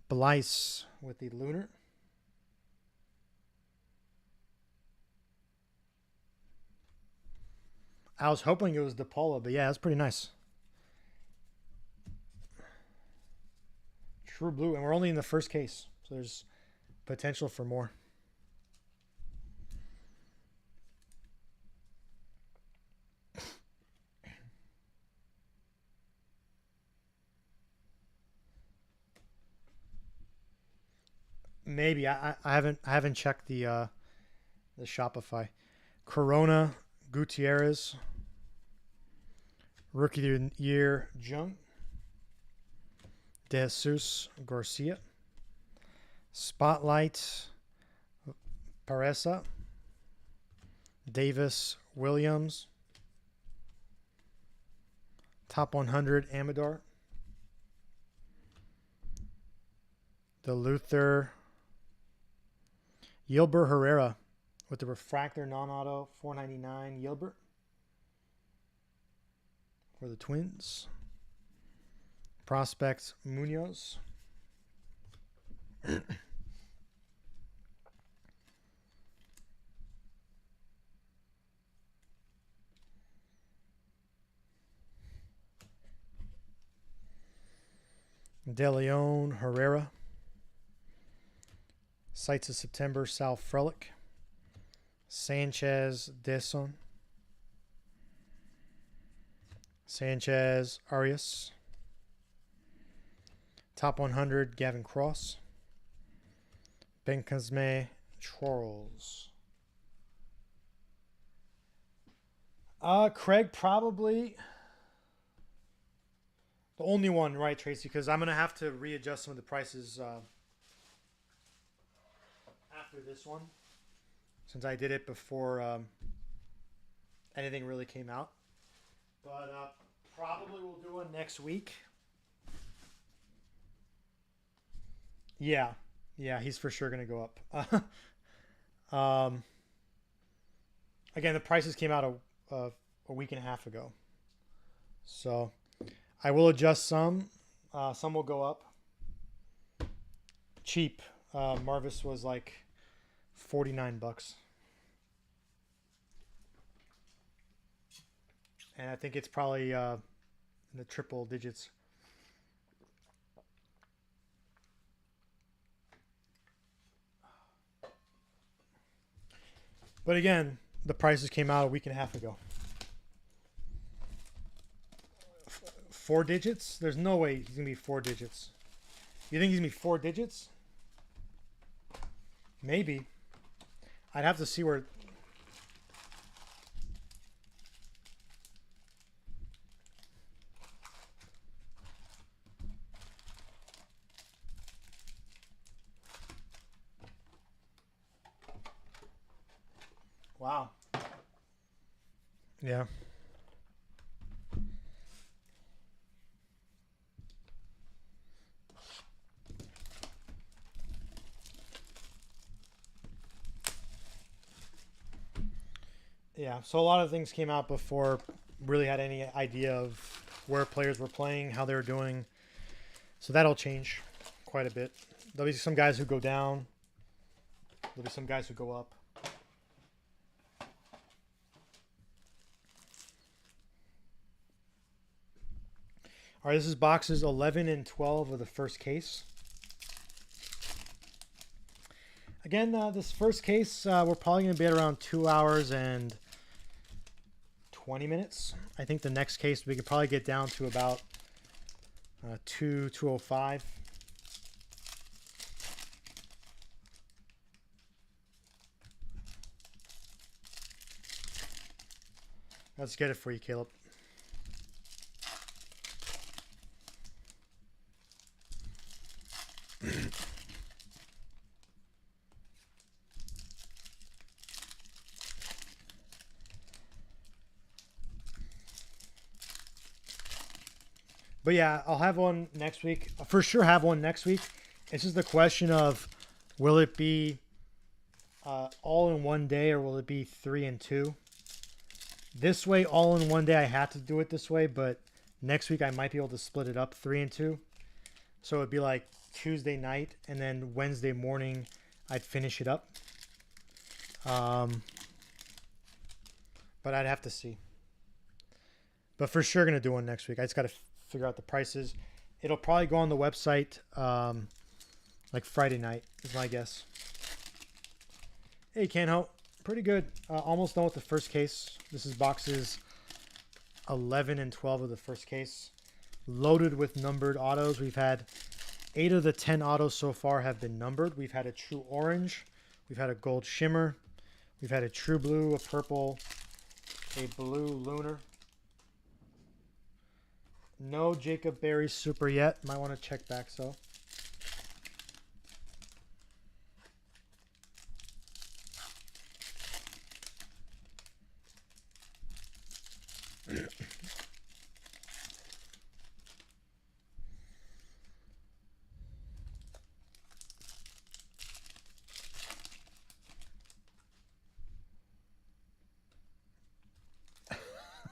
Blyce with the Lunar. I was hoping it was DePaula, but yeah, that's pretty nice. True blue, and we're only in the first case, so there's potential for more. Maybe I haven't checked the Shopify. Corona, Gutierrez. Rookie of the Year, Jung. De Jesus Garcia. Spotlight, Paresa. Davis Williams. Top 100, Amador. The Luther. Yilber Herrera with the refractor non-auto, $4.99. Yilbert for the Twins. Prospects, Munoz. De Leon, Herrera. Sights of September, Sal Frelick. Sanchez, Deson. Sanchez, Arias. Top 100, Gavin Cross. Bencosme, Charles. Craig, probably the only one, right, Tracy? Because I'm going to have to readjust some of the prices after this one, since I did it before anything really came out. But probably we'll do one next week. Yeah, he's for sure going to go up. Again, the prices came out a week and a half ago. So I will adjust some. Some will go up. Cheap. Marvis was like $49. And I think it's probably in the triple digits. But again, the prices came out a week and a half ago. 4 digits? There's no way he's going to be 4 digits. You think he's going to be 4 digits? Maybe. I'd have to see where... Wow. Yeah. Yeah, so a lot of things came out before really had any idea of where players were playing, how they were doing. So that'll change quite a bit. There'll be some guys who go down. There'll be some guys who go up. All right, this is boxes 11 and 12 of the first case. Again, this first case, we're probably going to be at around 2 hours and 20 minutes. I think the next case we could probably get down to about 2:05. Let's get it for you, Caleb. But yeah, I'll have one next week. I'll for sure have one next week. It's just the question of, will it be all in one day or will it be 3 and 2? This way, all in one day, I had to do it this way, but next week I might be able to split it up 3 and 2. So it'd be like Tuesday night and then Wednesday morning I'd finish it up. But I'd have to see. But for sure going to do one next week. I just got to figure out the prices. It'll probably go on the website like Friday night is my guess. Hey, Canho. Pretty good. Almost done with the first case. This is boxes 11 and 12 of the first case. Loaded with numbered autos. We've had 8 of the 10 autos so far have been numbered. We've had a true orange. We've had a gold shimmer. We've had a true blue, a purple, a blue lunar. No Jacob Berry Super yet. Might want to check back so.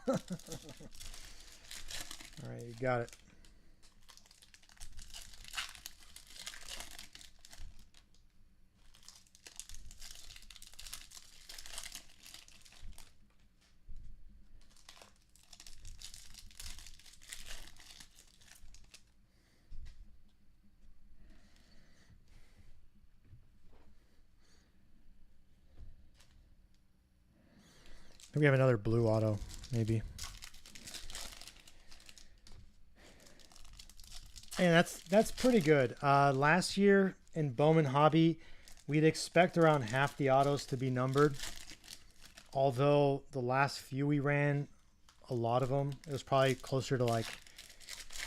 All right, you got it. We have another blue auto, maybe. And that's pretty good. Last year in Bowman Hobby, we'd expect around half the autos to be numbered. Although the last few we ran, a lot of them, it was probably closer to like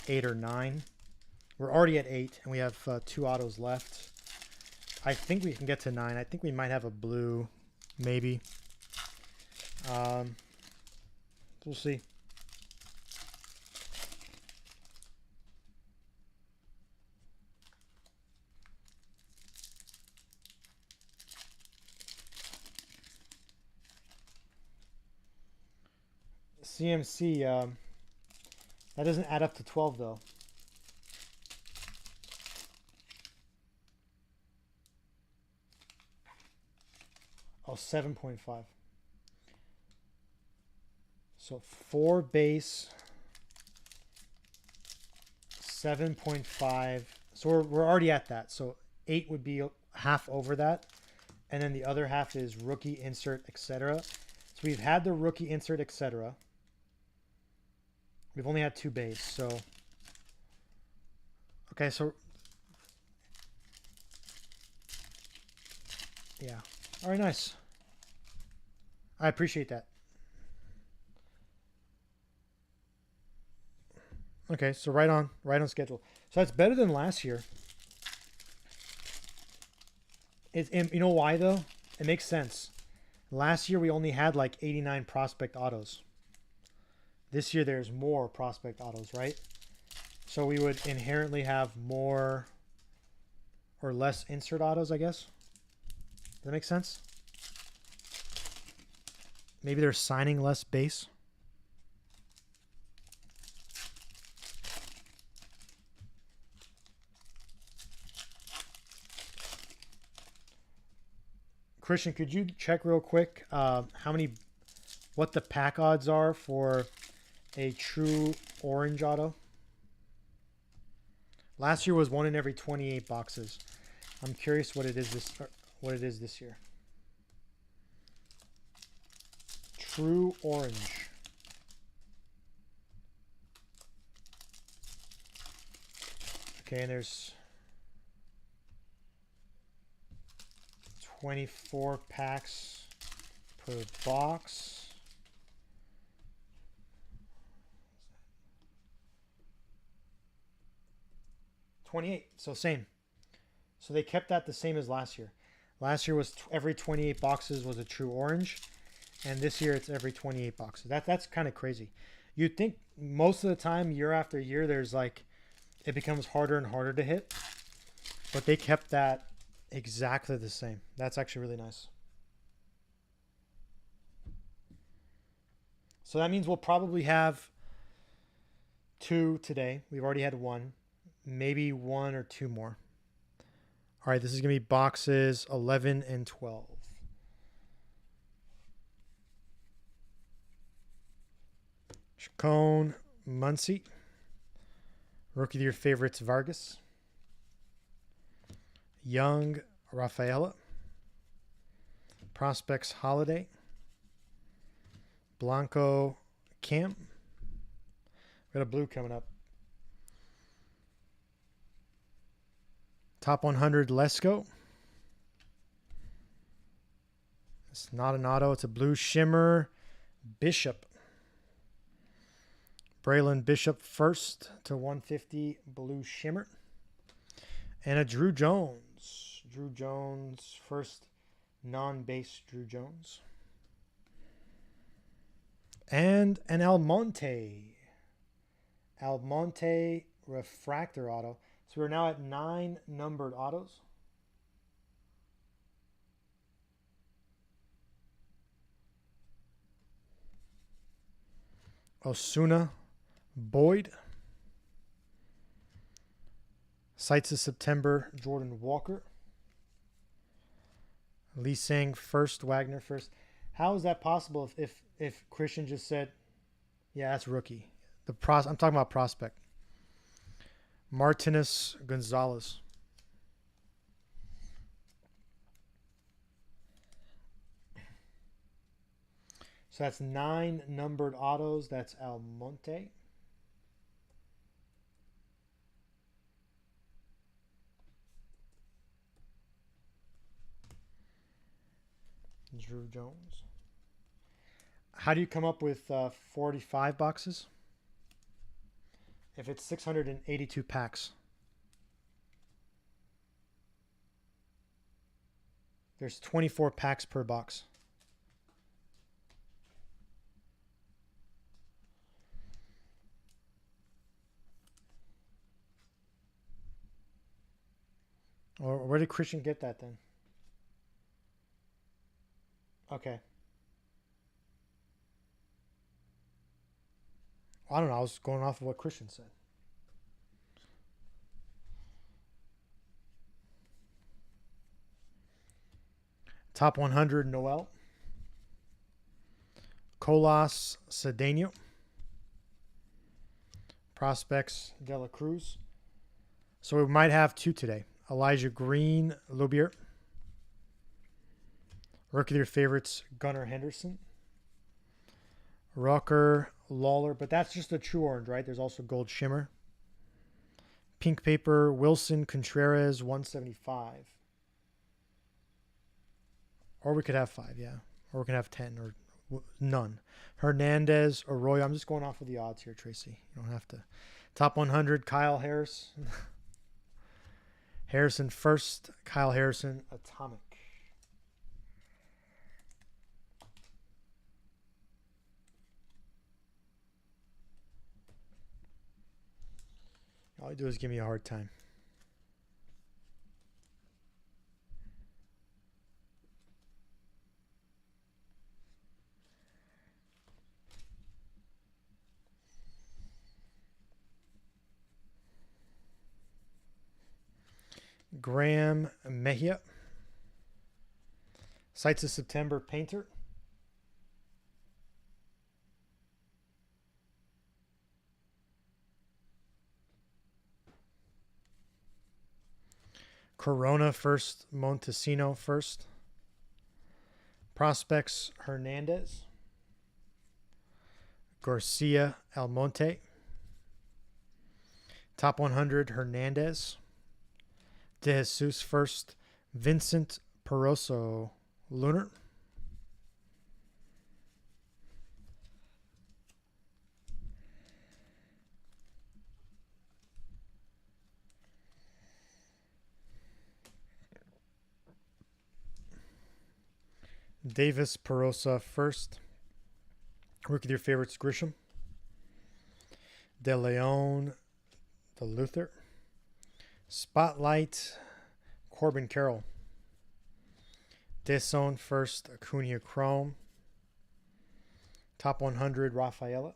8 or 9. We're already at 8, and we have 2 autos left. I think we can get to 9. I think we might have a blue, maybe. We'll see. CMC, that doesn't add up to 12 though. Oh, 7.5. So 4 base, 7.5. So we're already at that. So 8 would be half over that. And then the other half is rookie, insert, etc. So we've had the rookie, insert, etc. We've only had 2 base. So, okay, so, yeah. All right, nice. I appreciate that. Okay, so right on schedule. So that's better than last year. You know why though? It makes sense. Last year we only had like 89 prospect autos. This year there's more prospect autos, right? So we would inherently have more or less insert autos, I guess. Does that make sense? Maybe they're signing less base. Christian, could you check real quick what the pack odds are for a true orange auto? Last year was 1 in every 28 boxes. I'm curious what it is what it is this year. True orange. Okay, and there's 24 packs per box. 28, so same. So they kept that the same as last year. Last year was every 28 boxes was a true orange, and this year it's every 28 boxes. That's kind of crazy. You'd think most of the time, year after year, there's like, it becomes harder and harder to hit, but they kept that exactly the same. That's actually really nice. So that means we'll probably have 2 today. We've already had 1, maybe 1 or 2 more. All right, this is going to be boxes 11 and 12. Chacon, Muncie. Rookie of your favorites, Vargas. Young, Rafaela. Prospects, Holiday. Blanco, Cam. Got a blue coming up. Top 100, Lesko. It's not an auto. It's a blue shimmer. Bishop. Braylon Bishop first to 150, blue shimmer. And a Drew Jones. Drew Jones, first non-base Drew Jones. And an Almonte. Almonte refractor auto. So we're now at 9 numbered autos. Osuna, Boyd. Sights of September, Jordan Walker. Lee Sang first, Wagner first. How is that possible if Christian just said, yeah, that's rookie? I'm talking about prospect. Martinez Gonzalez. So that's 9 numbered autos. That's Almonte. Drew Jones. How do you come up with 45 boxes? If it's 682 packs. There's 24 packs per box. Or where did Christian get that then? Okay. I don't know. I was going off of what Christian said. Top 100, Noel. Colas Cedeno. Prospects, De La Cruz. So we might have 2 today. Elijah Green, Lubier. Rookie of your favorites, Gunnar Henderson. Rucker, Lawler, but that's just a true orange, right? There's also gold shimmer. Pink paper, Wilson Contreras, 175. Or we could have 5, yeah. Or we could have 10 or none. Hernandez, Arroyo. I'm just going off of the odds here, Tracy. You don't have to. Top 100, Kyle Harris. Harrison first. Kyle Harrison, Atomic. All you do is give me a hard time. Graham Mejia. Sights of September, Painter. Corona first, Montesino first. Prospects Hernandez, Garcia Almonte. Top 100 Hernandez, De Jesus first, Vincent Peroso Lunar. Davis Perosa first. Rookie of your favorites, Grisham. De Leon, the Luther. Spotlight, Corbin Carroll. Deson first, Acuna Chrome. Top 100, Rafaela.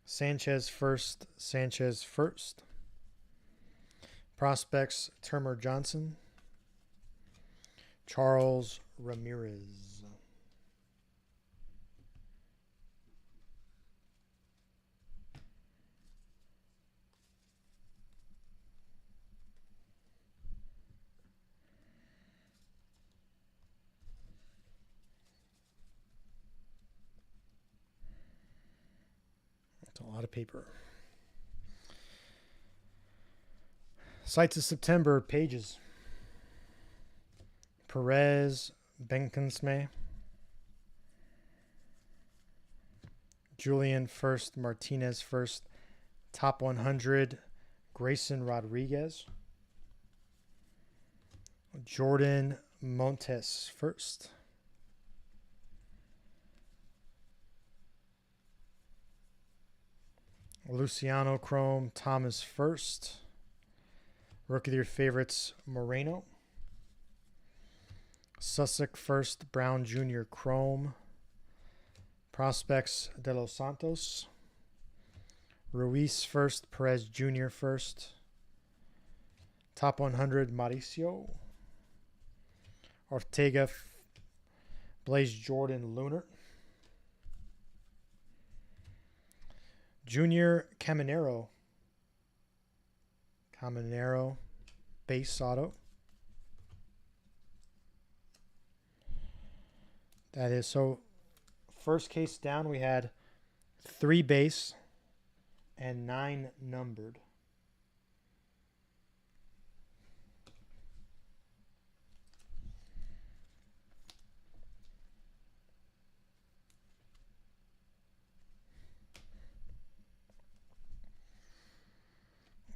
Sanchez first, Sanchez first. Prospects, Termer Johnson. Charles Ramirez. That's a lot of paper. Sites of September, pages. Perez, Benkensme. Julian first, Martinez first. Top 100, Grayson Rodriguez. Jordan Montes first. Luciano Chrome, Thomas first. Rookie of your favorites, Moreno. Sussex first, Brown Jr. Chrome. Prospects, De Los Santos. Ruiz first, Perez Jr. first. Top 100, Mauricio. Ortega, Blaze Jordan Lunar. Junior Caminero. Base auto. That is so. First case down, we had 3 base and 9 numbered.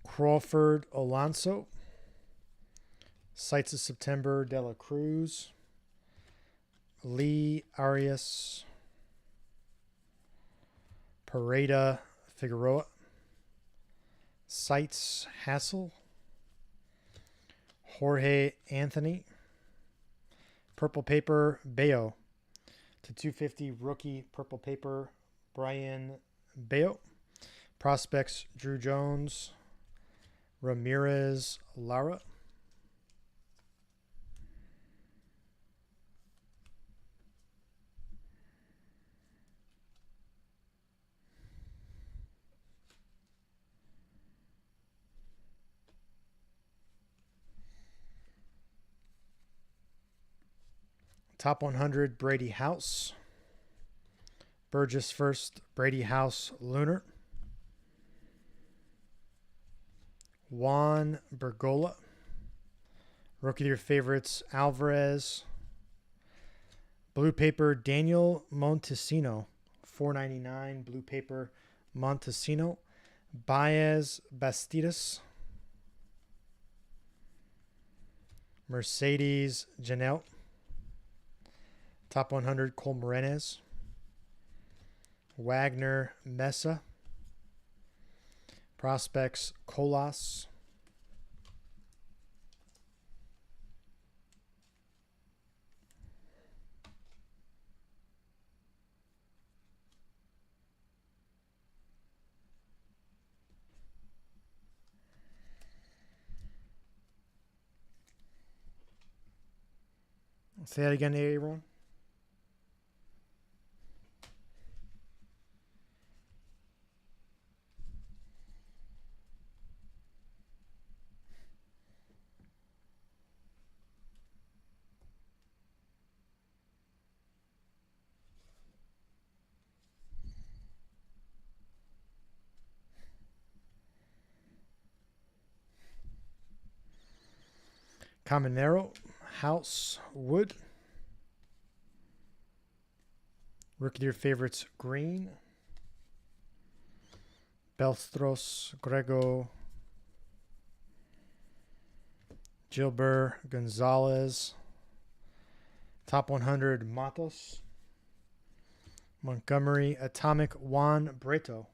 Crawford Alonso. Sites of September, De La Cruz. Lee Arias. Pareda Figueroa. Sites Hassel. Jorge Anthony. Purple paper Bayo. To 250 rookie purple paper Brian Bayo. Prospects Drew Jones. Ramirez Lara. Top 100 Brady House. Burgess first, Brady House Lunar. Juan Bergola. Rookie of your favorites, Alvarez. Blue paper, Daniel Montesino. $4.99. Blue paper, Montesino. Baez Bastidas. Mercedes Janelle. Top 100, Cole Morenez. Wagner Mesa. Prospects, Colas. Say that again, everyone. Caminero, House, Wood. Rookie of your favorites, Green. Belstros, Grego. Gilbert, Gonzalez. Top 100, Matos. Montgomery, Atomic, Juan Breto.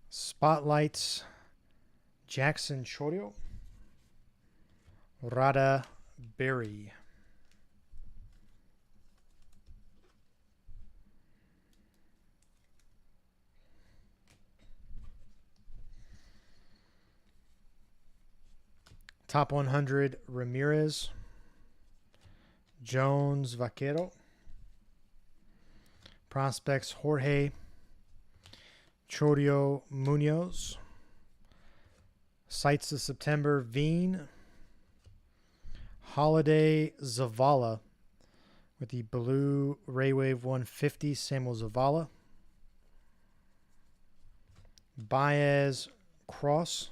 Spotlights, Jackson Chorio. Rada Berry. Top 100, Ramirez. Jones, Vaquero. Prospects, Jorge. Chorio, Munoz. Sights of September, Veen. Holiday, Zavala. With the blue Raywave 150, Samuel Zavala. Baez, Cross.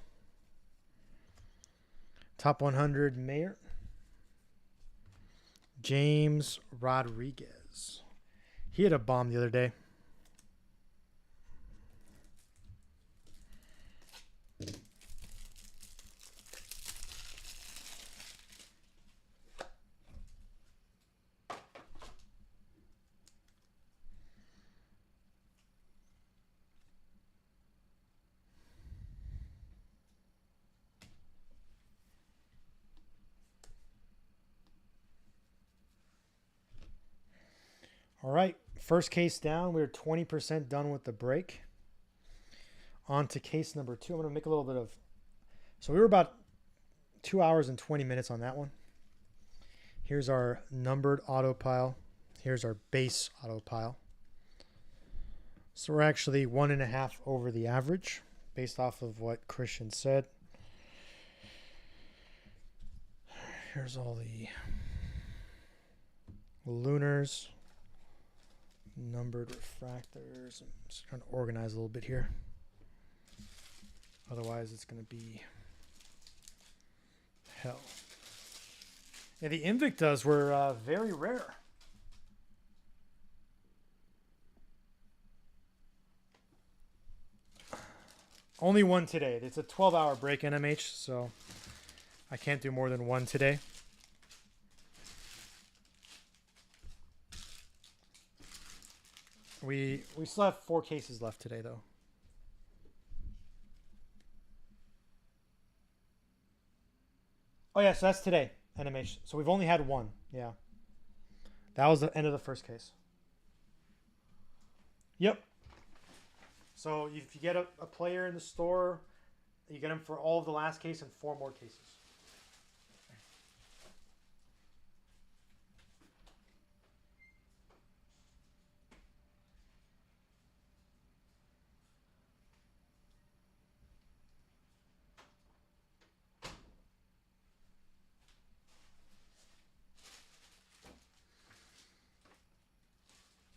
Top 100, Mayer. James Rodriguez. He had a bomb the other day. All right, first case down. We're 20% done with the break. On to case number 2. I'm going to make a little bit of... So we were about 2 hours and 20 minutes on that one. Here's our numbered auto pile. Here's our base auto pile. So we're actually 1.5 over the average based off of what Christian said. Here's all the lunars. Numbered refractors. I'm just trying to organize a little bit here. Otherwise, it's going to be hell. Yeah, the Invictas were very rare. Only one today. It's a 12-hour break, NMH, so I can't do more than one today. We still have 4 cases left today, though. Oh, yeah, so that's today, NMH. So we've only had one, yeah. That was the end of the first case. Yep. So if you get a player in the store, you get them for all of the last case and 4 more cases.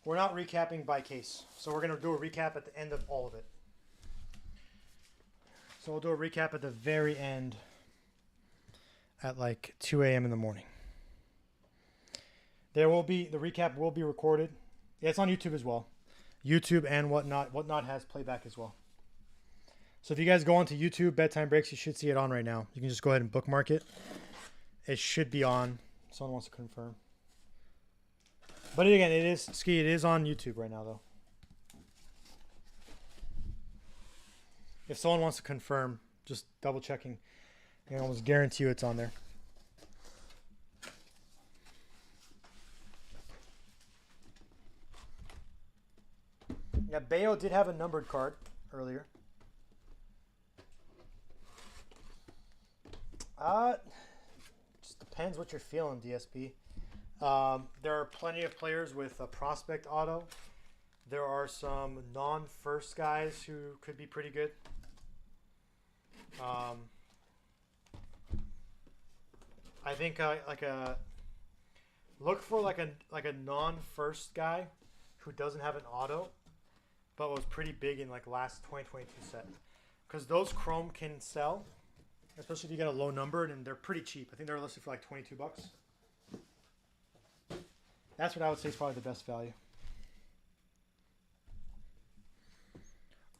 We're not recapping by case. So we're going to do a recap at the end of all of it. So we'll do a recap at the very end at like 2 a.m. in the morning. The recap will be recorded. Yeah, it's on YouTube as well. YouTube and Whatnot. Whatnot has playback as well. So if you guys go onto YouTube, Bedtime Breaks, you should see it on right now. You can just go ahead and bookmark it. It should be on. Someone wants to confirm. But again, it is on YouTube right now, though. If someone wants to confirm, just double checking. I can almost guarantee you it's on there. Yeah, Bayo did have a numbered card earlier. Just depends what you're feeling, DSP. There are plenty of players with a prospect auto. There are some non-first guys who could be pretty good. I think look for like a non-first guy who doesn't have an auto, but was pretty big in like last 2022 set, because those chrome can sell especially if you get a low number, and they're pretty cheap. I think they're listed for like 22 bucks. That's what I would say is probably the best value.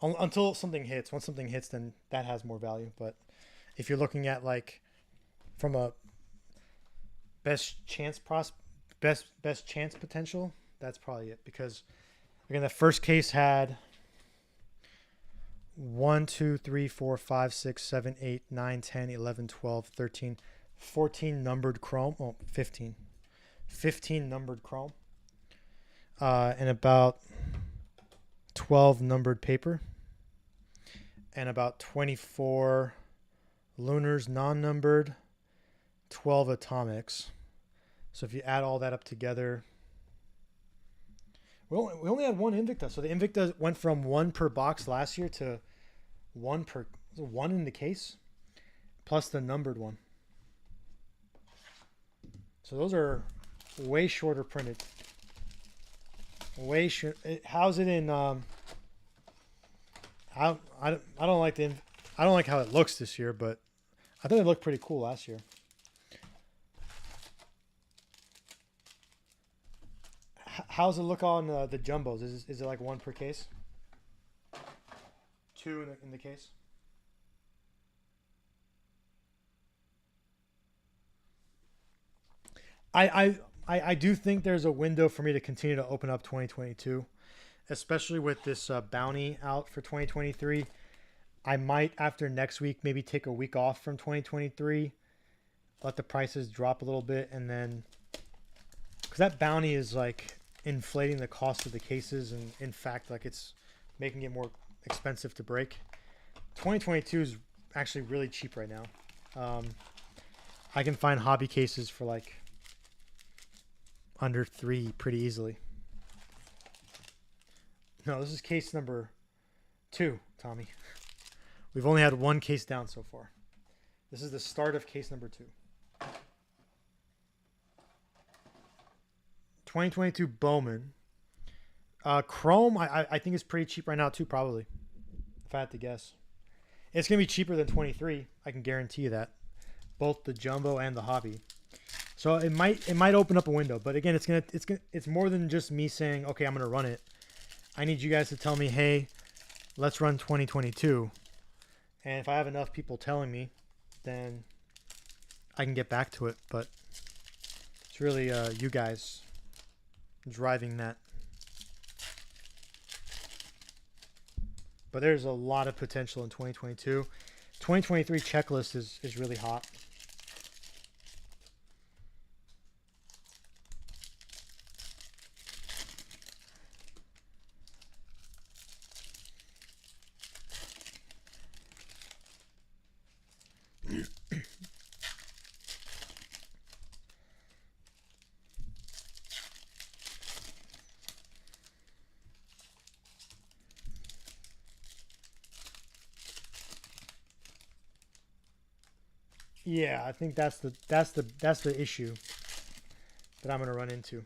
Until something hits. Once something hits, then that has more value. But if you're looking at like from a best chance potential, that's probably it. Because again, the first case had 1, 2, 3, 4, 5, 6, 7, 8, 9, 10, 11, 12, 13, 14 numbered chrome. Oh, 15. 15 numbered chrome. And about 12 numbered paper. And about 24 lunars non-numbered, 12 atomics. So if you add all that up together, we only had one Invicta. So the Invicta went from 1 per box last year to 1 in the case, plus the numbered one. So those are way shorter printed. Way short. How's it in? I don't like how it looks this year, but I thought it looked pretty cool last year. How's it look on the jumbos? Is it like 1 per case? 2 in the case? I do think there's a window for me to continue to open up 2022, especially with this bounty out for 2023. I might, after next week, maybe take a week off from 2023, let the prices drop a little bit, and then, because that bounty is like inflating the cost of the cases, and in fact, like it's making it more expensive to break. 2022 is actually really cheap right now. I can find hobby cases for like under $3 pretty easily. No, this is case number 2, Tommy. We've only had 1 case down so far. This is the start of case number 2. 2022 Bowman. Chrome, I think is pretty cheap right now too, probably. If I had to guess. It's going to be cheaper than 23. I can guarantee you that. Both the jumbo and the hobby. So it might open up a window, but again, it's more than just me saying, okay, I'm going to run it. I need you guys to tell me, hey, let's run 2022. And if I have enough people telling me, then I can get back to it. But it's really you guys driving that. But there's a lot of potential in 2022. 2023 checklist is really hot. Yeah, I think that's the issue that I'm going to run into.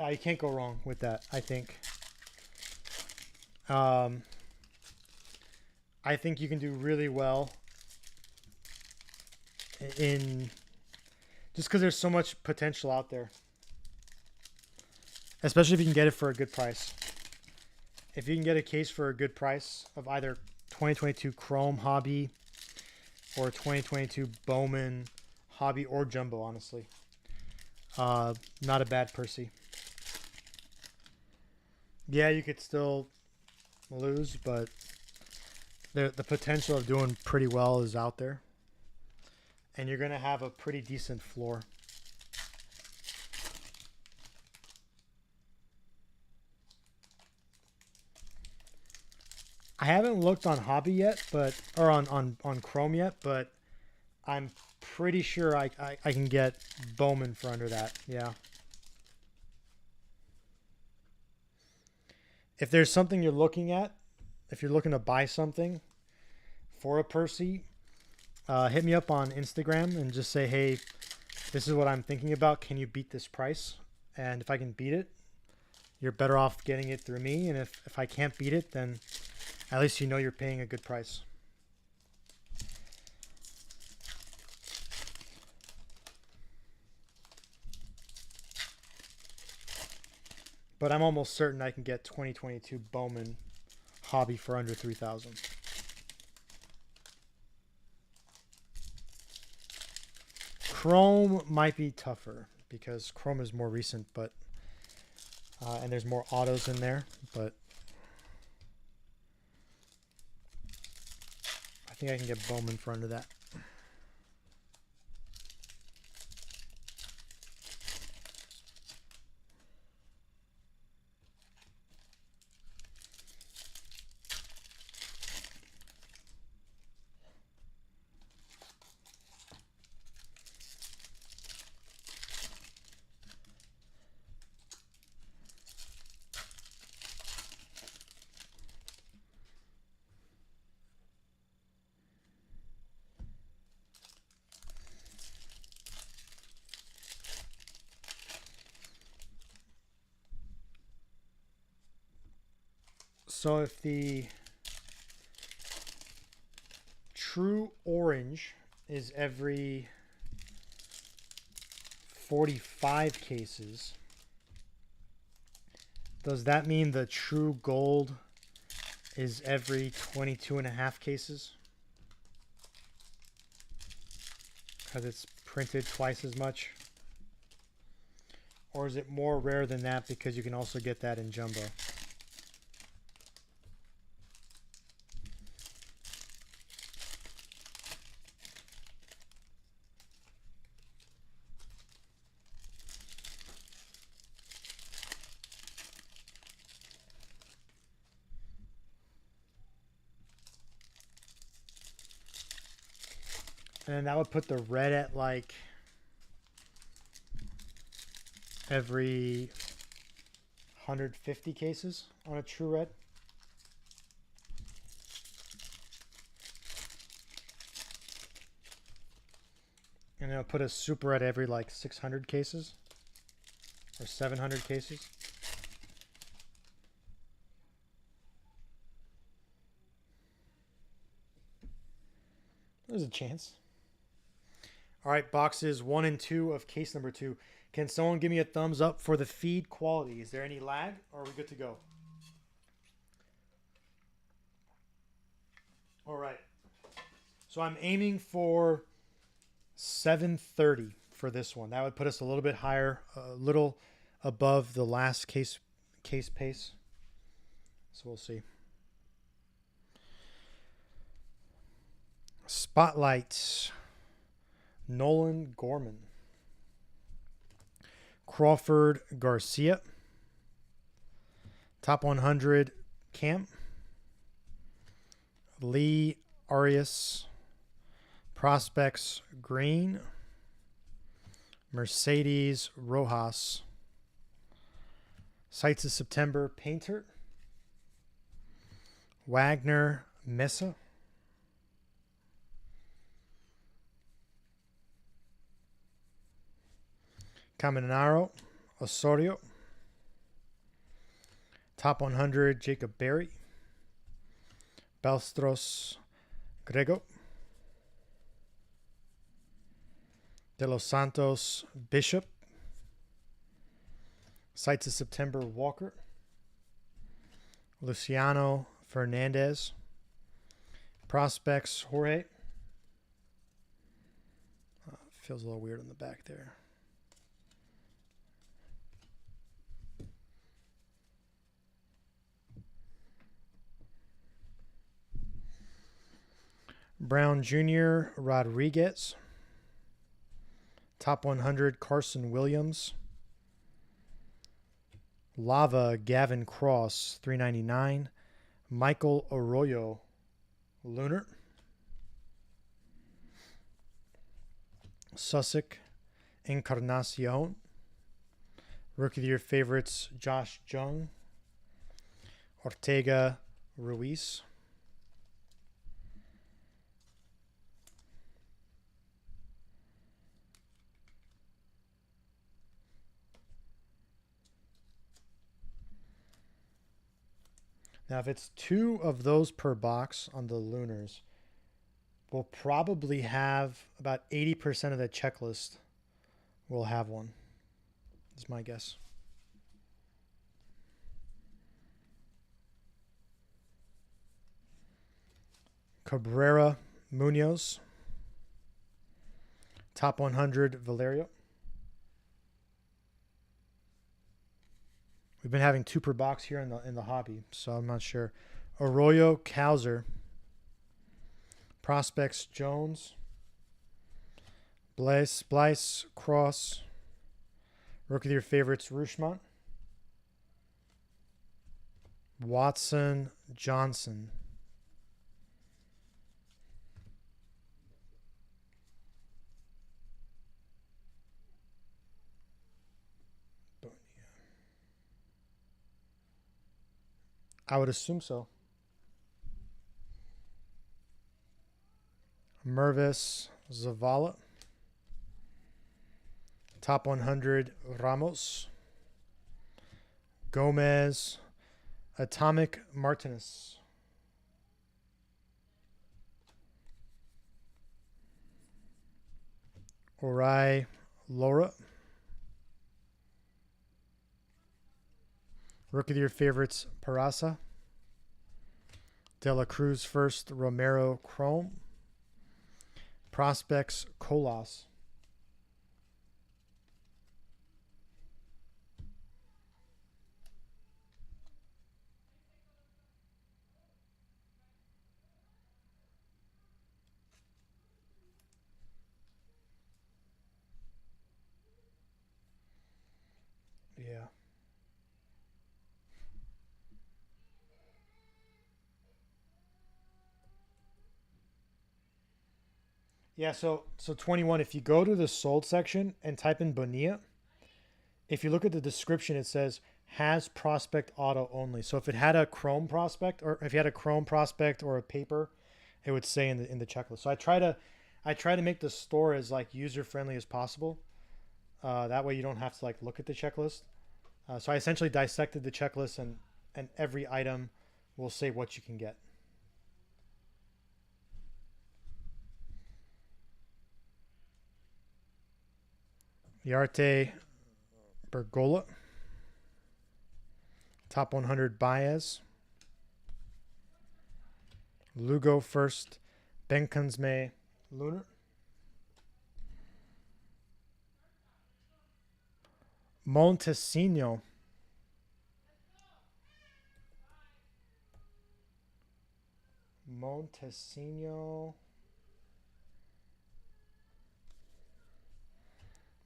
You can't go wrong with that, I think. I think you can do really well in just because there's so much potential out there, especially if you can get it for a good price. If you can get a case for a good price of either 2022 Chrome Hobby or 2022 Bowman Hobby or Jumbo, honestly, not a bad Percy. Yeah, you could still lose, but the potential of doing pretty well is out there, and you're going to have a pretty decent floor. I haven't looked on Hobby yet, or on Chrome yet, but I'm pretty sure I can get Bowman for under that. Yeah. if there's something you're looking at, if you're looking to buy something for a Percy, hit me up on Instagram and just say, hey, this is what I'm thinking about. Can you beat this price? And if I can beat it, you're better off getting it through me. And if I can't beat it, then at least you know you're paying a good price. But I'm almost certain I can get 2022 Bowman Hobby for under 3,000. Chrome might be tougher because Chrome is more recent, but and there's more autos in there. But I think I can get Bowman for under that. So if the true orange is every 45 cases, does that mean the true gold is every 22.5 cases? Because it's printed twice as much? Or is it more rare than that because you can also get that in jumbo? And that would put the red at like every 150 cases on a true red. And it'll put a super red every like 600 cases or 700 cases. There's a chance. All right, boxes 1 and 2 of case number 2. Can someone give me a thumbs up for the feed quality? Is there any lag or are we good to go? All right. So I'm aiming for 730 for this one. That would put us a little bit higher, a little above the last case pace. So we'll see. Spotlight. Nolan Gorman. Crawford Garcia. Top 100 Camp. Lee Arias. Prospects Green. Mercedes Rojas. Sights of September Painter. Wagner Mesa. Caminaro Osorio. Top 100 Jacob Berry. Belstros Grego. De Los Santos Bishop. Sights of September Walker. Luciano Fernandez. Prospects Jorge. Feels a little weird on the back there. Brown Jr. Rodriguez. Top 100 Carson Williams. Lava Gavin Cross 399. Michael Arroyo Lunar. Sussex Encarnacion. Rookie of the Year favorites Josh Jung. Ortega Ruiz. Now, if it's 2 of those per box on the Lunars, we'll probably have about 80% of the checklist. We'll have one. That's my guess. Cabrera Munoz. Top 100 Valerio. We've been having 2 per box here in the hobby, so I'm not sure. Arroyo Cowser. Prospects Jones. Blyce Cross. Rookie of your favorites Rushmont. Watson Johnson. I would assume so. Mervis Zavala. Top 100 Ramos. Gomez. Atomic Martinez. Orai Laura. Rookie of your favorites, Parasa. De La Cruz first, Romero Chrome. Prospects, Colas. Yeah. Yeah, so 21, if you go to the sold section and type in Bonilla, if you look at the description, it says has prospect auto only. So if it had a chrome prospect, or if you had a chrome prospect or a paper, it would say in the checklist. So I try to make the store as like user friendly as possible. That way you don't have to like look at the checklist. So I essentially dissected the checklist, and every item will say what you can get. Yarte Bergola. Top 100 Baez. Lugo first. Benkansme Lunar. Montesino.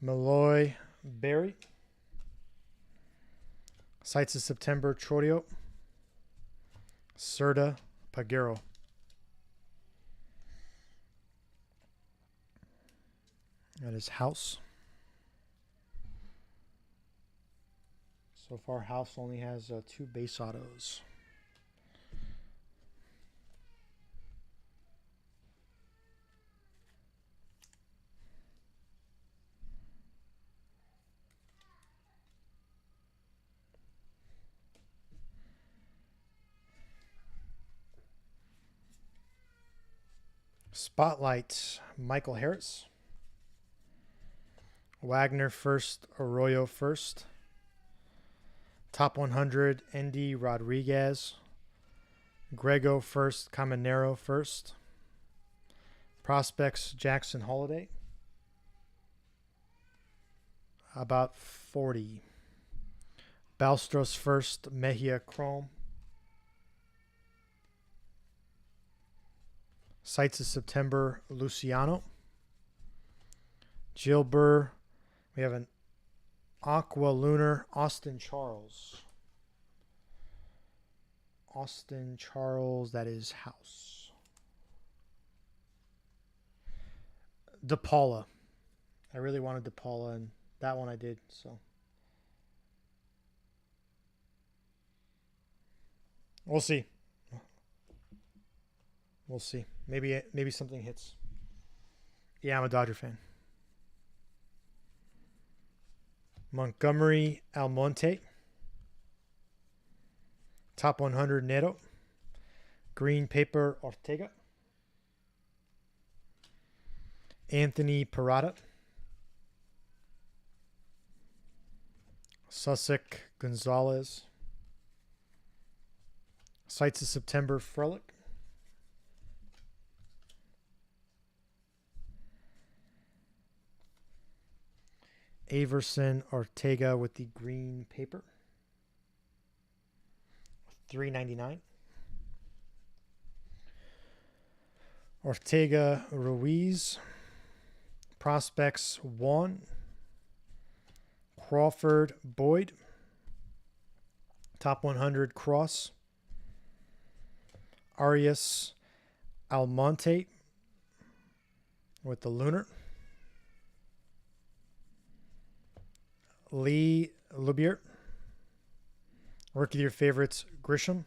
Malloy Berry. Sites of September Chorio. Serta Pagero. That is House. So far, House only has 2 base autos. Spotlight Michael Harris. Wagner first, Arroyo first. Top 100 Andy Rodriguez. Grego first, Caminero first. Prospects Jackson Holiday. About 40. Balstros first, Mejia Chrome. Sites of September Luciano. Gilbert. We have an Aqua Lunar Austin Charles. Austin Charles, that is House. DePaula. I really wanted DePaula, and that one I did, so. We'll see. We'll see. Maybe something hits. Yeah, I'm a Dodger fan. Montgomery Almonte. Top 100 Neto. Green paper Ortega. Anthony Parada. Susek Gonzalez. Sights of September Frelick. Averson Ortega with the green paper. $3.99. Ortega Ruiz. Prospects 1. Crawford Boyd. Top 100 Cross. Arias Almonte with the Lunar. Lee Lubier. Rookie of your favorites, Grisham.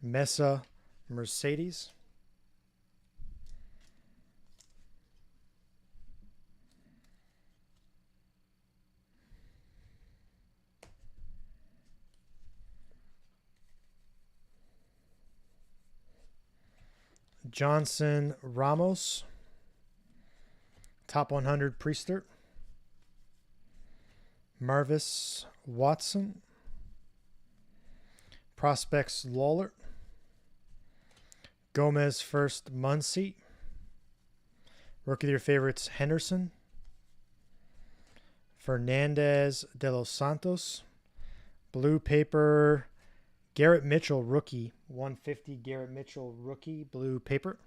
Mesa Mercedes. Johnson Ramos. Top 100 Priester. Marvis Watson. Prospects Lawler. Gomez first Muncy. Rookie of your favorites Henderson. Fernandez de los Santos. Blue paper Garrett Mitchell rookie. 150 Garrett Mitchell rookie blue paper.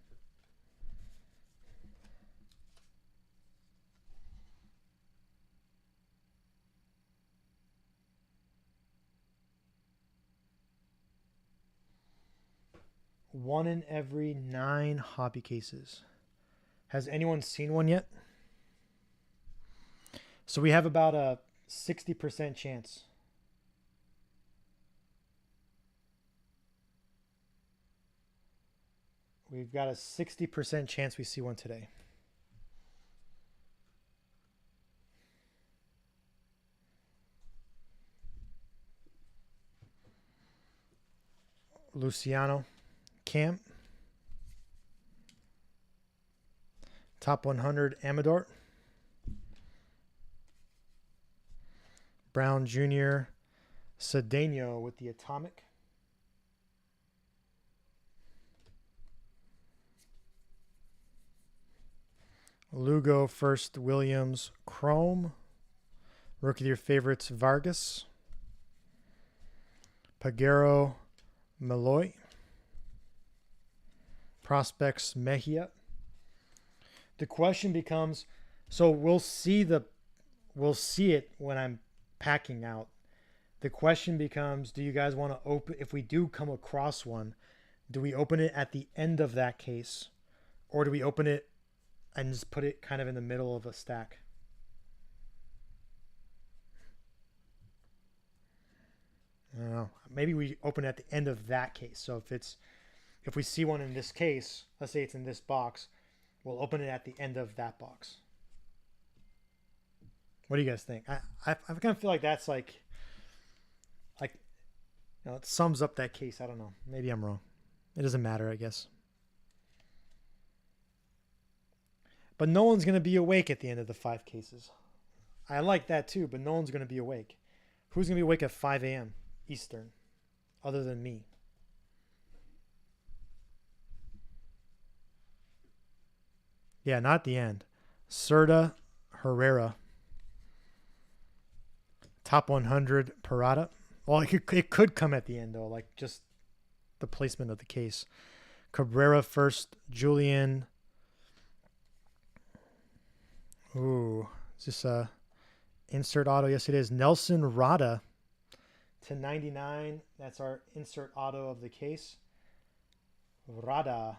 One in every 9 hobby cases. Has anyone seen one yet? So we have about a 60% chance. We've got a 60% chance we see one today. Luciano Cam. Top 100 Amador. Brown Jr. Cedeno with the Atomic. Lugo first Williams Chrome. Rookie of your favorites Vargas. Pagero Malloy. Prospects Mejia. The question becomes, so we'll see it when I'm packing out. The question becomes, do you guys want to open, if we do come across one, do we open it at the end of that case, or do we open it and just put it kind of in the middle of a stack? I don't know. Maybe we open it at the end of that case. So if we see one in this case, let's say it's in this box, we'll open it at the end of that box. What do you guys think? I kind of feel like that's like it sums up that case. I don't know. Maybe I'm wrong. It doesn't matter, I guess. But no one's going to be awake at the end of the 5 cases. I like that too, but no one's going to be awake. Who's going to be awake at 5 a.m. Eastern other than me? Yeah, not the end. Serta Herrera. Top 100 Parada. Well, it could come at the end, though, like just the placement of the case. Cabrera first. Julian. Ooh, is this a insert auto? Yes, it is. Nelson Rada to 99. That's our insert auto of the case. Rada.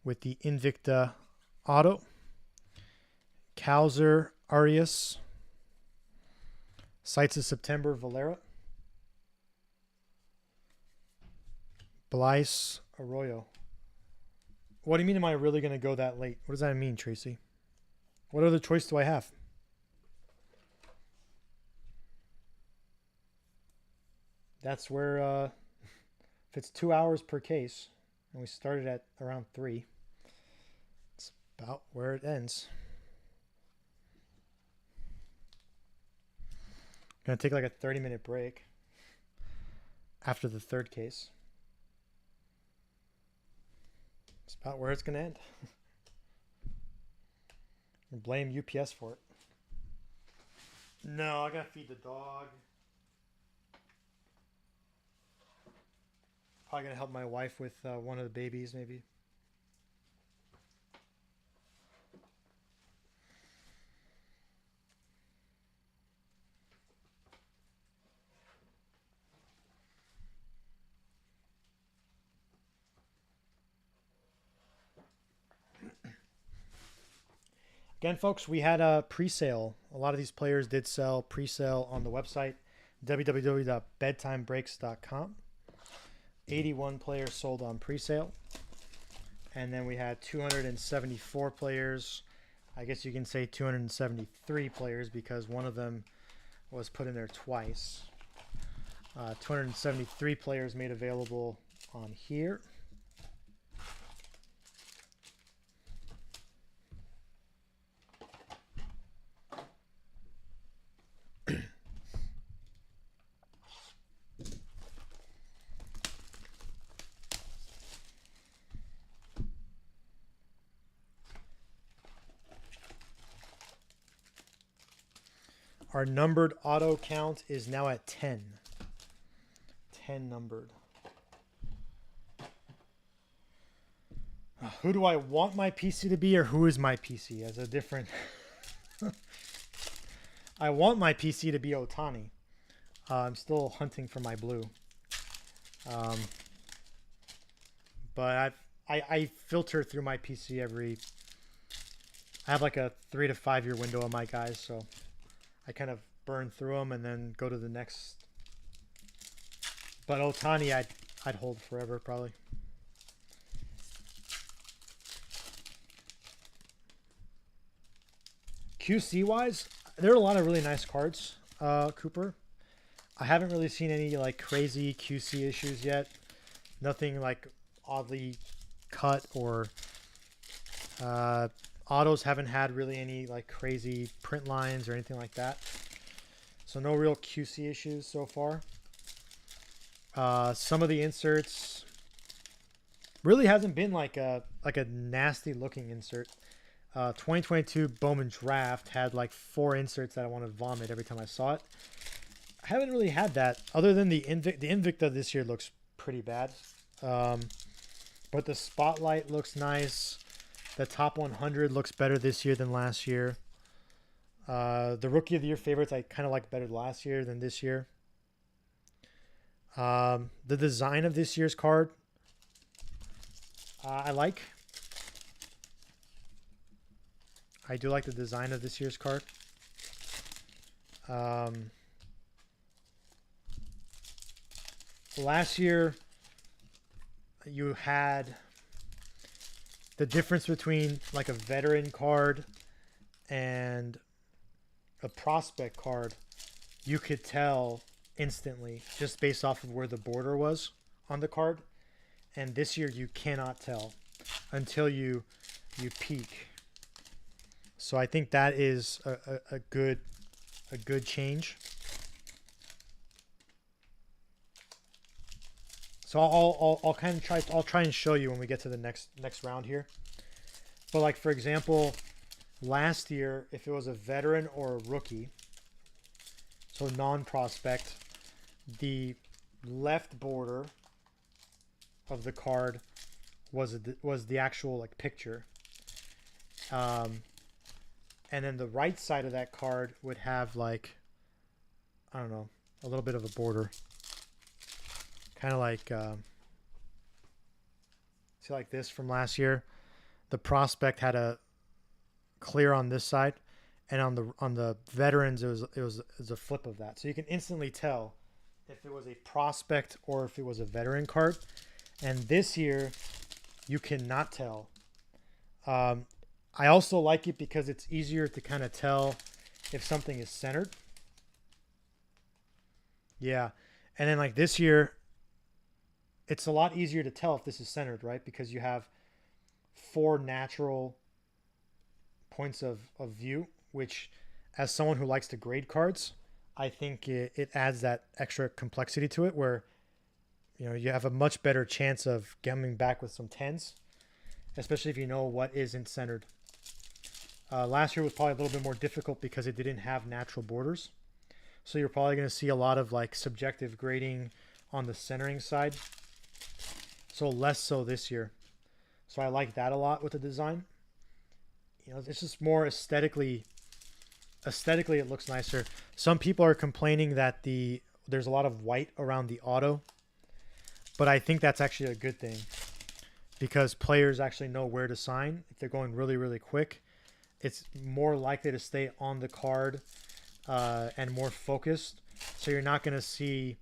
With the Invicta auto. Kauser Arias. Sights of September, Valera. Blyce Arroyo. What do you mean, am I really going to go that late? What does that mean, Tracy? What other choice do I have? That's where, if it's 2 hours per case, and we started at around 3, it's about where it ends. Gonna take like a 30-minute break after the third case. It's about where it's gonna end. And blame UPS for it. No, I gotta feed the dog. Probably gonna help my wife with one of the babies, maybe. Again, folks, we had a pre-sale. A lot of these players did sell pre-sale on the website, www.bedtimebreaks.com. 81 players sold on pre-sale. And then we had 274 players. I guess you can say 273 players because one of them was put in there twice. 273 players made available on here. Our numbered auto count is now at 10. 10 numbered. Who do I want my PC to be, or who is my PC? As a different... I want my PC to be Otani. I'm still hunting for my blue. But I filter through my PC every... I have like a 3 to 5 year window on my guys, so... I kind of burn through them and then go to the next. But Otani, I'd hold forever probably. QC wise, there are a lot of really nice cards, Cooper. I haven't really seen any like crazy QC issues yet. Nothing like oddly cut or autos haven't had really any like crazy print lines or anything like that. So no real QC issues so far. Some of the inserts really hasn't been like a nasty looking insert. 2022 Bowman Draft had like 4 inserts that I wanted to vomit every time I saw it. I haven't really had that other than the Invicta this year looks pretty bad. But the Spotlight looks nice. The top 100 looks better this year than last year. The Rookie of the Year favorites I kind of like better last year than this year. The design of this year's card I like. I do like the design of this year's card. Last year you had the difference between like a veteran card and a prospect card, you could tell instantly just based off of where the border was on the card. And this year you cannot tell until you peek. So I think that is a good change. So I'll kind of try and show you when we get to the next round here. But like for example, last year if it was a veteran or a rookie, so non-prospect, the left border of the card was the actual like picture, and then the right side of that card would have like, I don't know, a little bit of a border. Kind of like, see like this from last year. The prospect had a clear on this side, and on the veterans it was a flip of that. So you can instantly tell if it was a prospect or if it was a veteran card. And this year, you cannot tell. I also like it because it's easier to kind of tell if something is centered. Yeah. And then like this year, it's a lot easier to tell if this is centered, right? Because you have 4 natural points of view, which as someone who likes to grade cards, I think it adds that extra complexity to it where you have a much better chance of coming back with some 10s, especially if you know what isn't centered. Last year was probably a little bit more difficult because it didn't have natural borders. So you're probably going to see a lot of like subjective grading on the centering side. So less so this year. So I like that a lot with the design. It's just more aesthetically it looks nicer. Some people are complaining that there's a lot of white around the auto, but I think that's actually a good thing because players actually know where to sign. If they're going really, really quick, it's more likely to stay on the card and more focused. So you're not going to see,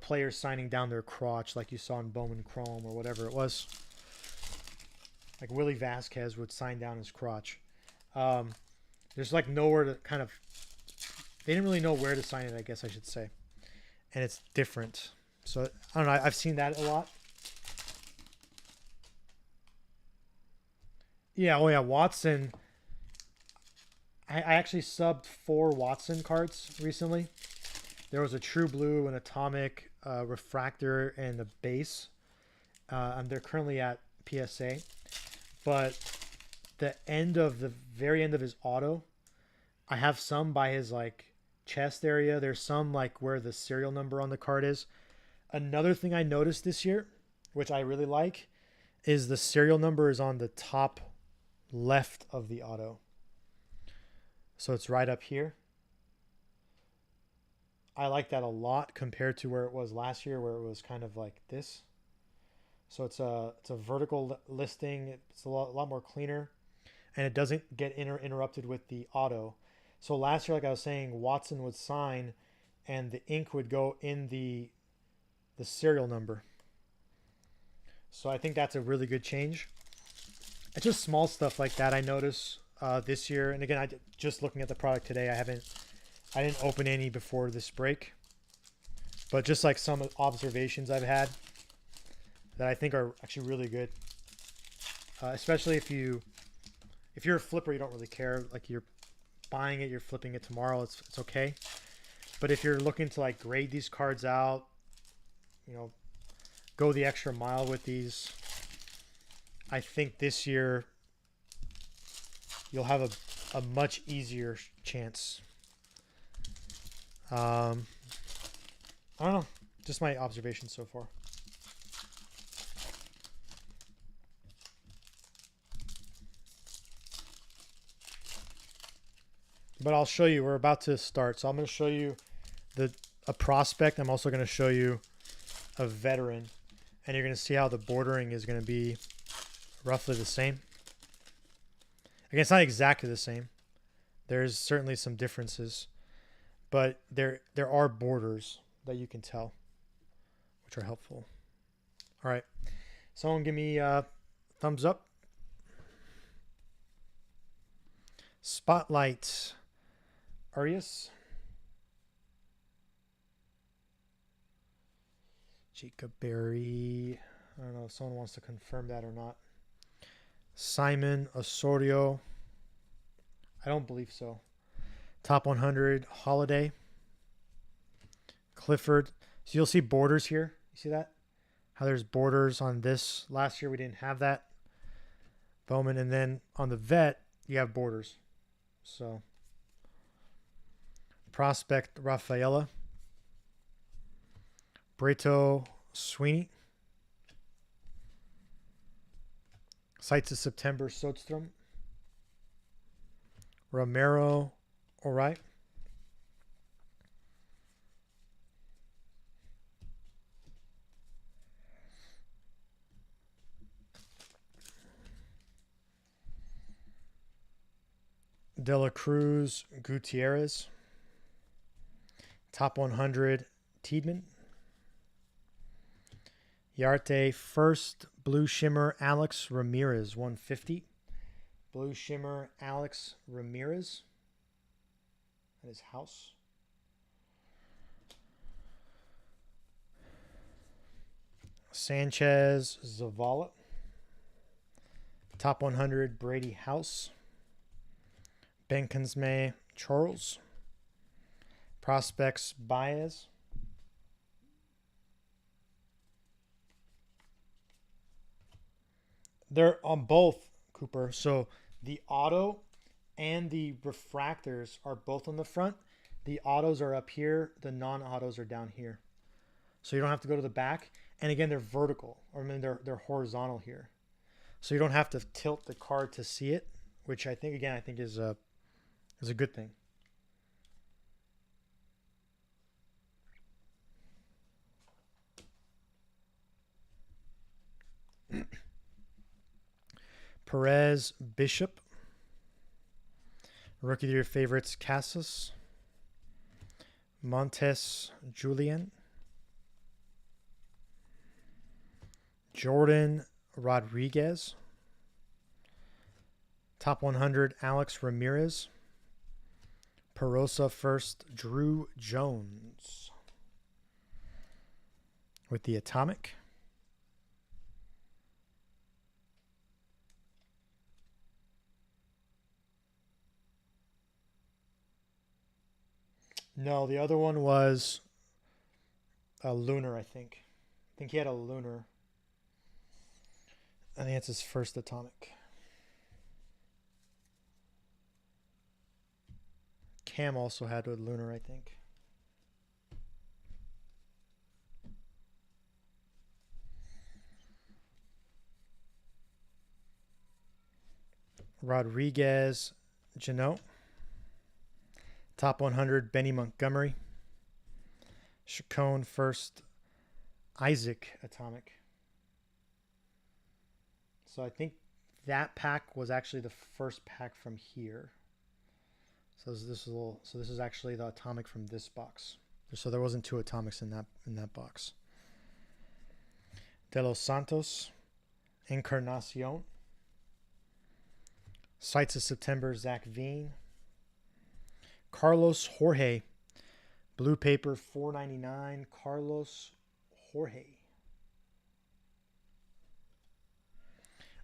players signing down their crotch like you saw in Bowman Chrome or whatever it was. Like Willie Vasquez would sign down his crotch. There's like nowhere to they didn't really know where to sign it, I guess I should say. And it's different. So I don't know, I've seen that a lot. Yeah, oh yeah, Watson. I actually subbed 4 Watson cards recently. There was a True Blue, an Atomic, Refractor, and a Base. And they're currently at PSA. But the very end of his auto, I have some by his like chest area. There's some like where the serial number on the card is. Another thing I noticed this year, which I really like, is the serial number is on the top left of the auto. So it's right up here. I like that a lot compared to where it was last year where it was kind of like this. So it's a vertical listing. It's a lot more cleaner, and it doesn't get interrupted with the auto. So last year, like I was saying, Watson would sign, and the ink would go in the serial number. So I think that's a really good change. It's just small stuff like that I notice this year. And again, just looking at the product today, I didn't open any before this break, but just like some observations I've had that I think are actually really good, especially if you're a flipper, you don't really care. Like you're buying it, you're flipping it tomorrow, it's okay. But if you're looking to like grade these cards out, go the extra mile with these, I think this year you'll have a much easier chance. I don't know, just my observations so far. But I'll show you. We're about to start. So I'm going to show you a prospect. I'm also going to show you a veteran. And you're going to see how the bordering is going to be roughly the same. Again, it's not exactly the same. There's certainly some differences. But there are borders that you can tell, which are helpful. All right. Someone give me a thumbs up. Spotlight. Arias. Jacob Berry. I don't know if someone wants to confirm that or not. Simon Osorio. I don't believe so. Top 100. Holiday. Clifford. So you'll see borders here. You see that? How there's borders on this. Last year we didn't have that. Bowman. And then on the vet, you have borders. So prospect Rafaela, Brito Sweeney, Sights of September Sodstrom, Romero, all right. De La Cruz Gutierrez. Top 100 Tiedemann. Yarte first Blue Shimmer Alex Ramirez 150. Blue Shimmer Alex Ramirez at his house. Sanchez Zavala. Top 100 Brady House. Benkensme Charles. Prospects Baez. They're on both, Cooper. So the auto and the refractors are both on the front. The autos are up here. The non-autos are down here. So you don't have to go to the back. And again, they're vertical. Or I mean, they're horizontal here. So you don't have to tilt the card to see it, which I think is a good thing. Perez Bishop. Rookie of your favorites, Casas. Montes Julian. Jordan Rodriguez. Top 100, Alex Ramirez. Perosa first, Drew Jones. With the Atomic. No, the other one was a Lunar, I think. I think he had a Lunar. I think it's his first Atomic. Cam also had a Lunar, I think. Rodriguez Janot. Top 100, Benny Montgomery. Chacon first, Isaac Atomic. So I think that pack was actually the first pack from here. So this is actually the Atomic from this box. So there wasn't two Atomics in that box. De Los Santos, Encarnacion. Sights of September, Zach Veen. Carlos Jorge, blue paper, $4.99. Carlos Jorge.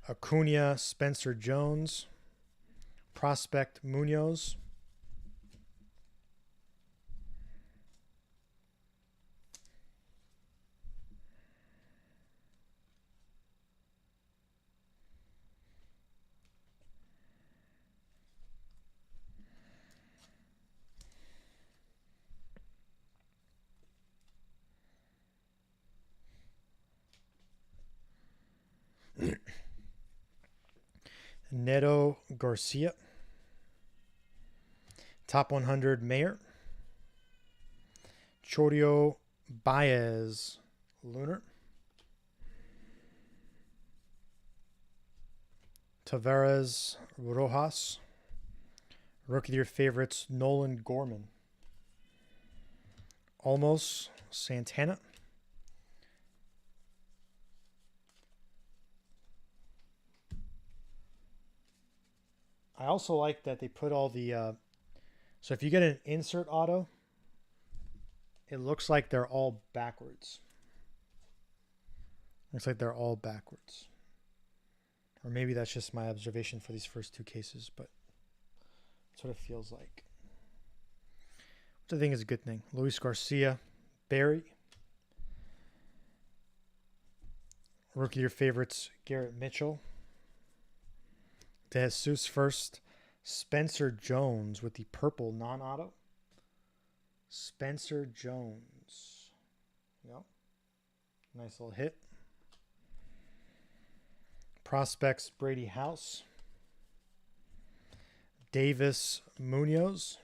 Acuna, Spencer Jones. Prospect Munoz. Neto Garcia. Top 100 Mayer. Chorio Baez Lunar. Taveras Rojas. Rookie of your favorites, Nolan Gorman. Almost Santana. I also like that they put all the so if you get an insert auto, it looks like they're all backwards. Looks like they're all backwards. Or maybe that's just my observation for these first two cases, but that's what it feels like. Which I think is a good thing. Luis Garcia, Barry. Rookie of your favorites, Garrett Mitchell. De Jesus first. Spencer Jones with the purple non-auto. Spencer Jones. Yep. Nice little hit. Prospects Brady House. Davis Munoz.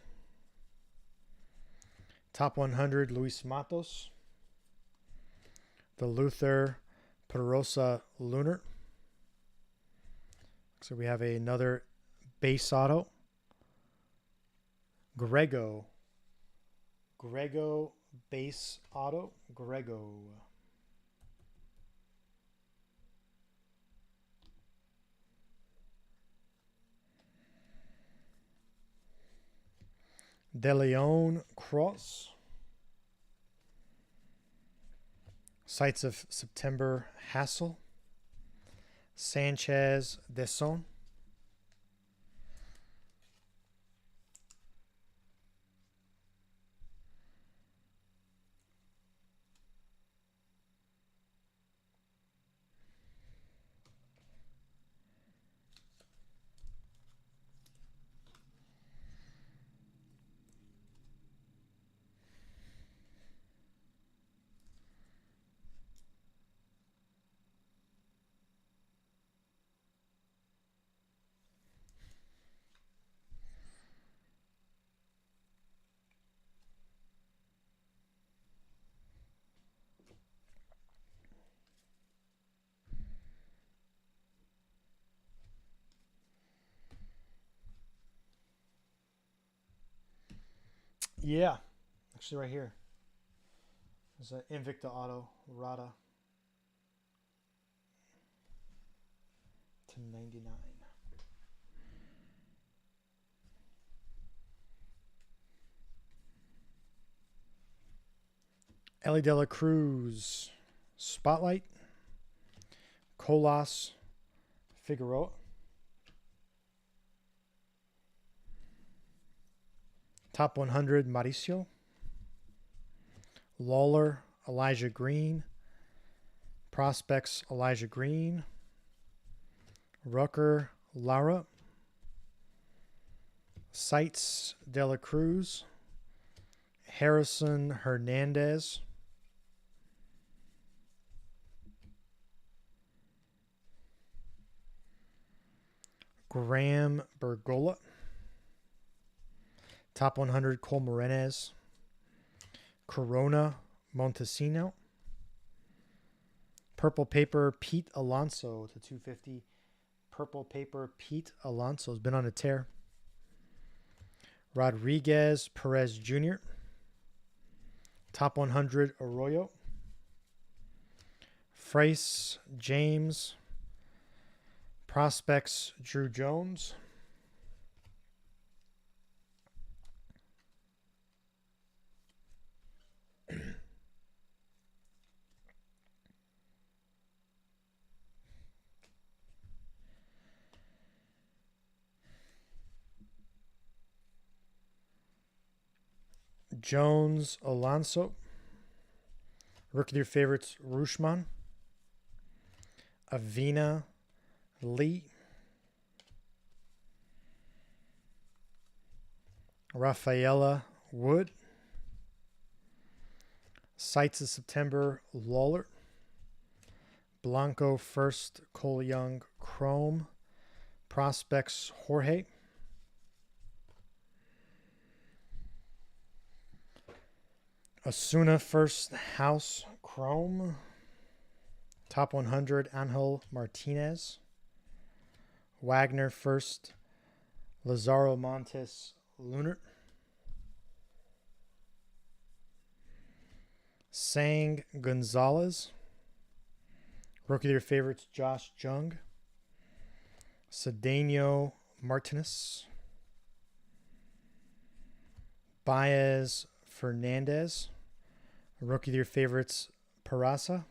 Top 100 Luis Matos. The Luther Perosa Lunar. So we have another base auto Grego. Grego base auto. Grego. De Leon Cross. Sights of September Hassel. Sanchez Deson. Yeah, actually right here. There's an Invicta Auto Rada to 99. Ellie De La Cruz Spotlight. Colas Figueroa. Top 100 Mauricio. Lawler Elijah Green. Prospects Elijah Green. Rucker Lara. Sights De La Cruz. Harrison Hernandez. Graham Bergola. Top 100 Cole Morenez. Corona Montesino. Purple Paper Pete Alonso to 250. Purple Paper Pete Alonso has been on a tear. Rodriguez Perez Jr. Top 100 Arroyo. Frace James. Prospects Drew Jones. Jones Alonso. Rookie of your favorites, Rushman. Avina Lee. Rafaela Wood. Sights of September Lawler. Blanco first Cole Young Chrome. Prospects Jorge. Osuna first House Chrome. Top 100 Angel Martinez. Wagner first Lazaro Montes Lunar. Sang Gonzalez. Rookie of your favorites Josh Jung. Cedeno Martinez. Baez Fernandez. Rookie of your favorites Peraza.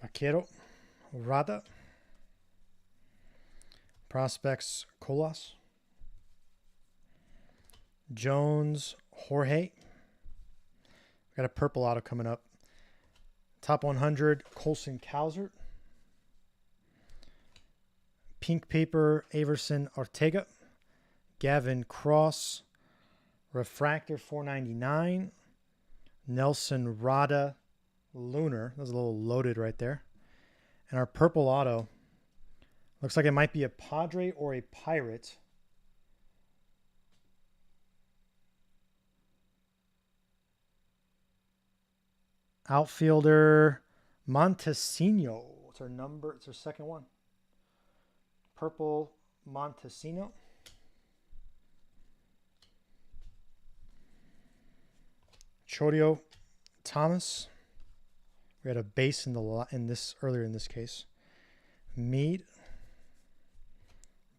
Vaquero Rada. Prospects Colas. Jones Jorge. We got a purple auto coming up. Top 100 Colson Cowsert. Pink Paper Averson Ortega. Gavin Cross. Refractor 499. Nelson Rada Lunar. That was a little loaded right there. And our purple auto looks like it might be a Padre or a Pirate. Outfielder Montesino. It's our number. It's our second one. Purple Montesino. Chodio Thomas. We had a base in this earlier in this case. Mead.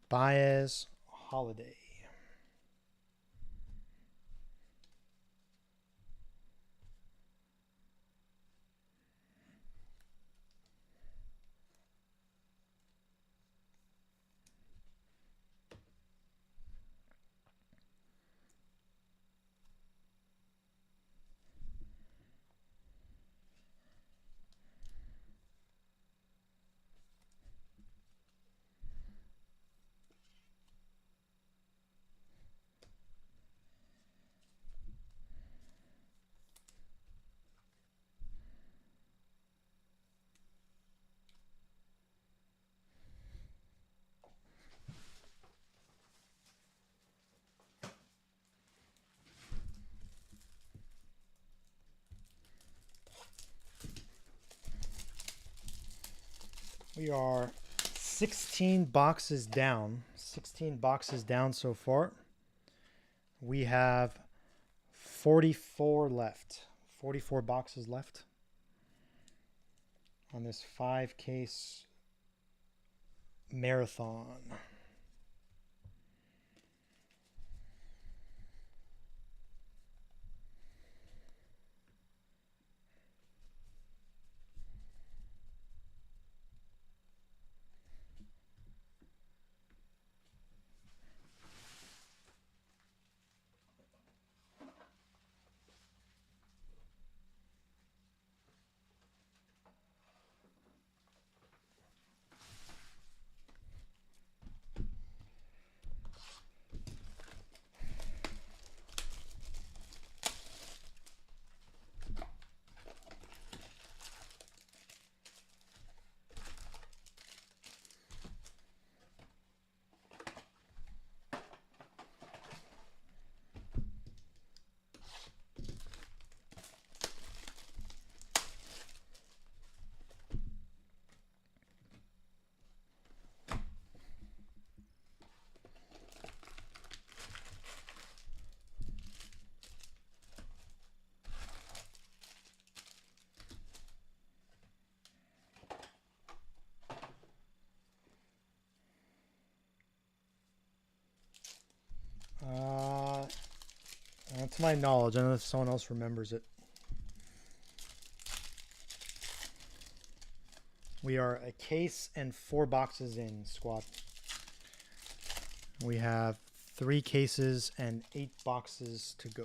Baez Holiday. We are 16 boxes down. 16 boxes down so far. We have 44 left. 44 boxes left on this 5-case marathon. To my knowledge, I don't know if someone else remembers it. We are a case and 4 boxes in, squad. We have 3 cases and 8 boxes to go.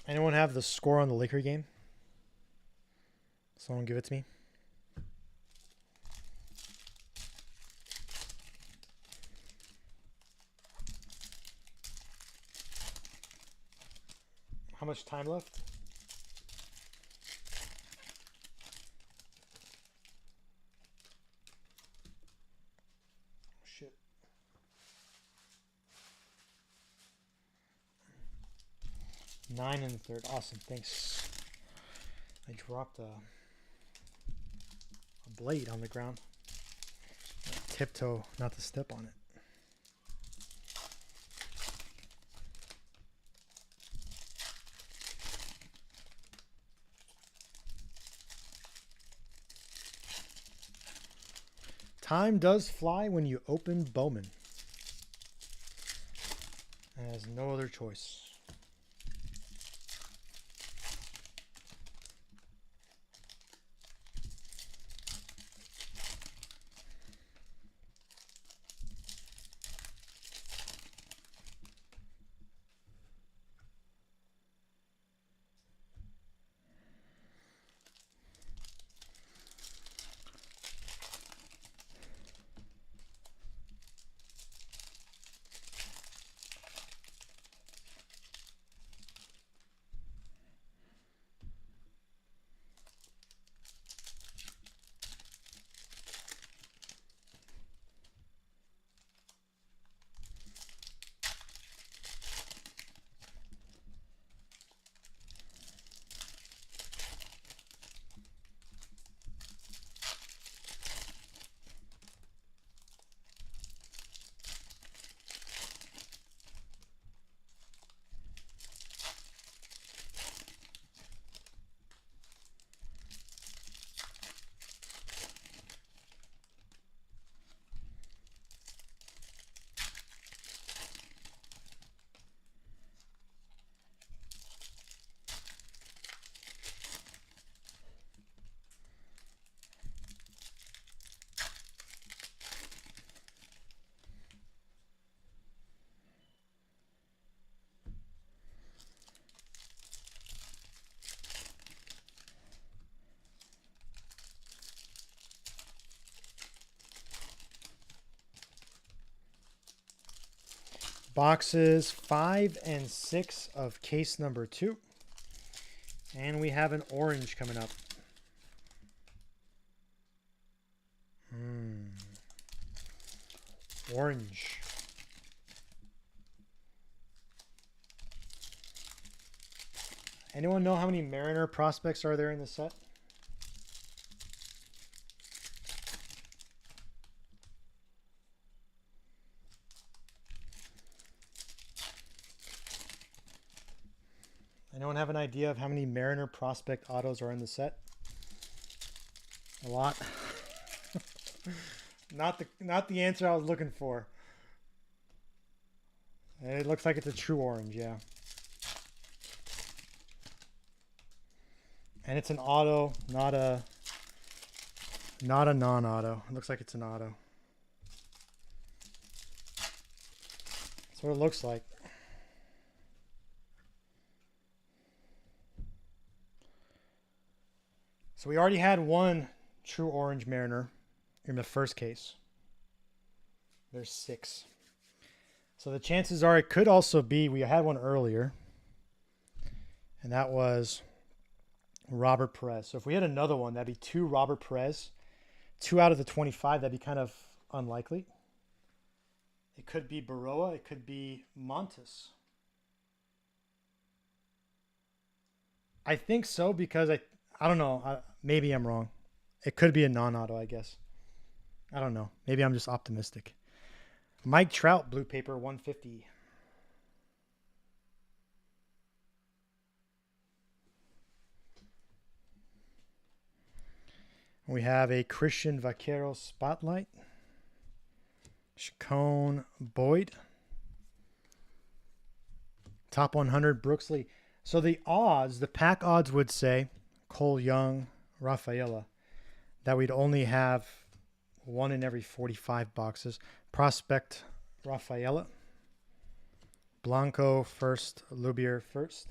Anyone have the score on the Laker game? Someone give it to me. How much time left? Shit. 9 in the third. Awesome. Thanks. I dropped a blade on the ground. Tiptoe not to step on it. Time does fly when you open Bowman. Has no other choice. Boxes 5 and 6 of case number 2. And we have an orange coming up. Orange. Anyone know how many Mariner prospects are there in the set? Anyone have an idea of how many Mariner prospect autos are in the set? A lot. Not the answer I was looking for. It looks like it's a true orange, yeah. And it's an auto, not a non-auto. It looks like it's an auto. That's what it looks like. So we already had one true orange Mariner in the first case. There's 6. So the chances are it could also be, we had one earlier, and that was Robert Perez. So if we had another one, that'd be 2 Robert Perez. 2 out of the 25, that'd be kind of unlikely. It could be Baroa. It could be Montes. I think so because I don't know. Maybe I'm wrong. It could be a non-auto, I guess. I don't know. Maybe I'm just optimistic. Mike Trout, blue paper, 150. We have a Christian Vaquero spotlight. Chacon Boyd. Top 100, Brooksley. So the odds, the pack odds would say Cole Young, Rafaela, that we'd only have 1 in every 45 boxes. Prospect, Rafaela. Blanco first, Lubier first.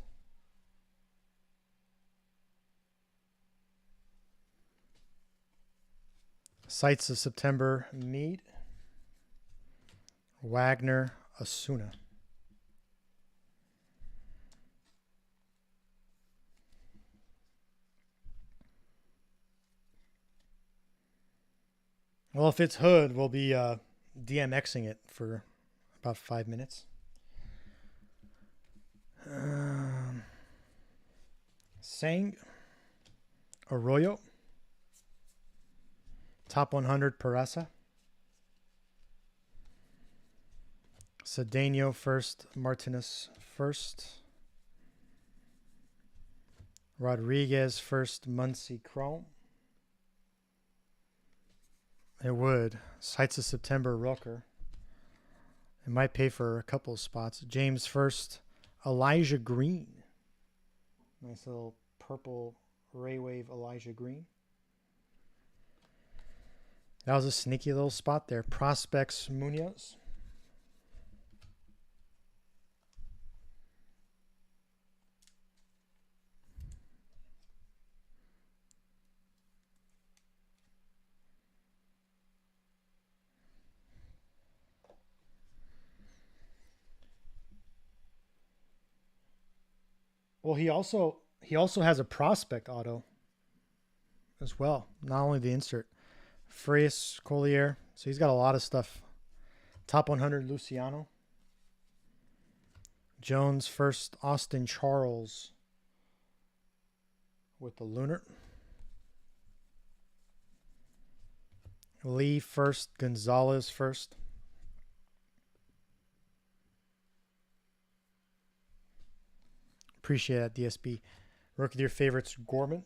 Sights of September, Mead. Wagner, Asuna. Well, if it's Hood, we'll be DMXing it for about 5 minutes. Sang, Arroyo. Top 100, Peraza. Cedeno first, Martinez first. Rodriguez first, Muncy Chrome. It would. Sights of September, Rooker. It might pay for a couple of spots. James first. Elijah Green. Nice little purple Ray Wave Elijah Green. That was a sneaky little spot there. Prospects Munoz. Well, he also has a prospect auto as well. Not only the insert. Frias Collier. So he's got a lot of stuff. Top 100 Luciano. Jones first. Austin Charles with the Lunar. Lee first. Gonzalez first. Appreciate that, DSB. Rookie of your favorites, Gorman.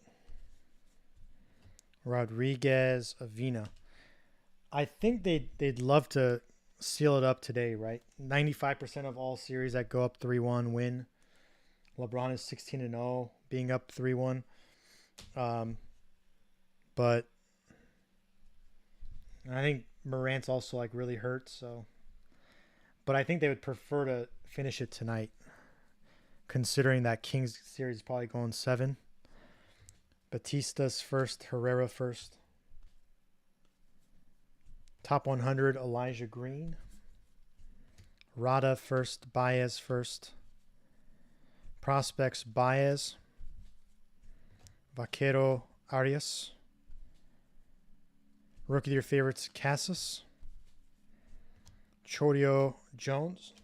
Rodriguez, Avina. I think they'd love to seal it up today, right? 95% of all series that go up 3-1 win. LeBron is 16-0, being up 3-1. But I think Morant's also like really hurt, so. But I think they would prefer to finish it tonight, considering that Kings series is probably going 7. Batista's first, Herrera first. Top 100, Elijah Green. Rada first, Baez first. Prospects, Baez. Vaquero, Arias. Rookie of your favorites, Casas. Chorio, Jones.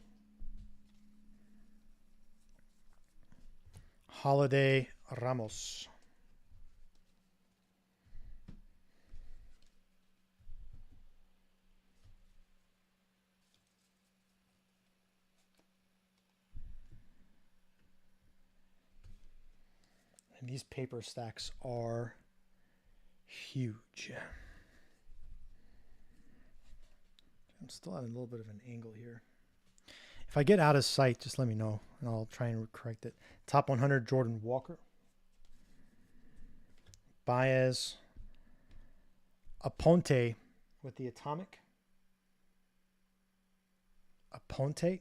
Holiday, Ramos. And these paper stacks are huge. I'm still at a little bit of an angle here. If I get out of sight, just let me know, and I'll try and correct it. Top 100, Jordan Walker. Baez. Aponte with the Atomic. Aponte.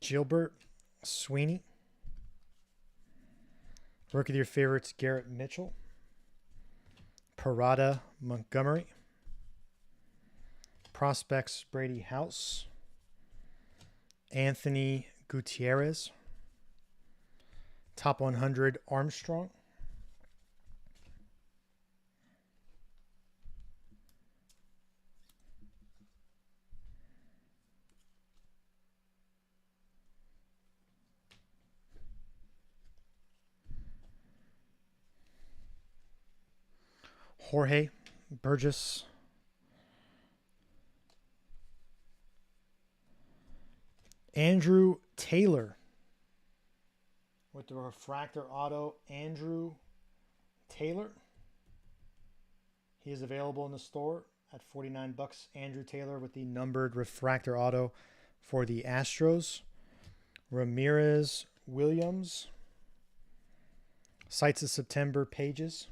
Gilbert Sweeney. Rookie of your favorites, Garrett Mitchell. Parada Montgomery. Prospects, Brady House. Anthony Gutierrez. Top 100, Armstrong. Jorge Burgess. Andrew Taylor with the refractor auto. Andrew Taylor. He is available in the store at $49. Andrew Taylor with the numbered refractor auto for the Astros. Ramirez Williams. Sights of September pages.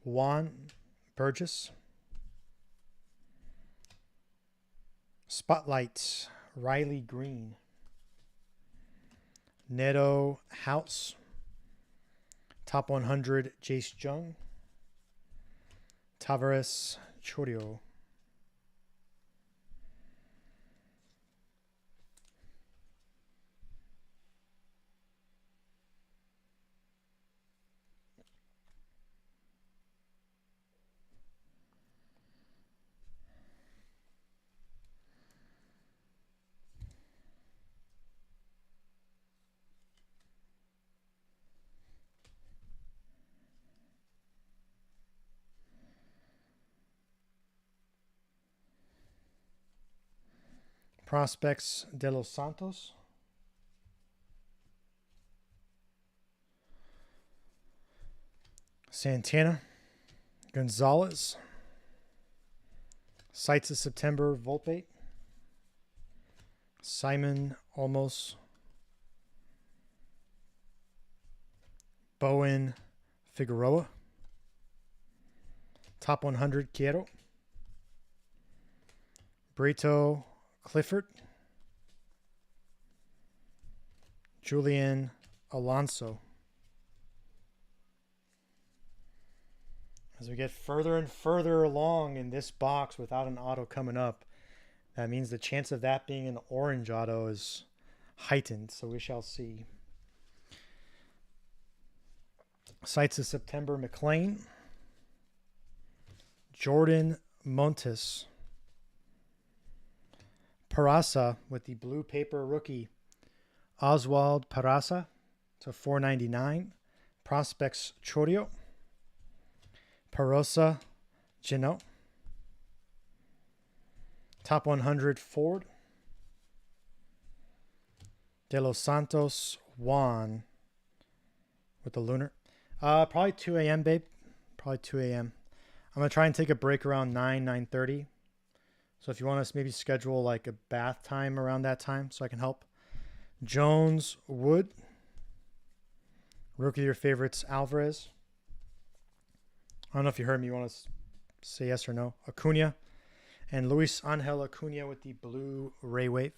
Juan Burgess. Spotlights, Riley Green. Neto House. Top 100, Jace Jung. Tavares Chorio. Prospects, De Los Santos. Santana, Gonzalez, Sights of September, Volpe, Simon Olmos, Bowen Figueroa, Top 100 Quiero, Brito Clifford, Julian Alonso. As we get further and further along in this box without an auto coming up, that means the chance of that being an orange auto is heightened, so we shall see. Sights of September, McLean, Jordan Montes, Parasa with the blue paper rookie, Oswald Parasa to 499, Prospects Chorio, Parosa Gino, Top 100 Ford, De Los Santos Juan with the lunar. Probably 2 a.m., babe. Probably 2 a.m. I'm going to try and take a break around 9:30. So if you want us maybe schedule like a bath time around that time so I can help. Jones Wood. Rookie of your favorites, Alvarez. I don't know if you heard me. You want to say yes or no? Acuna. And Luis Angel Acuna with the blue Ray Wave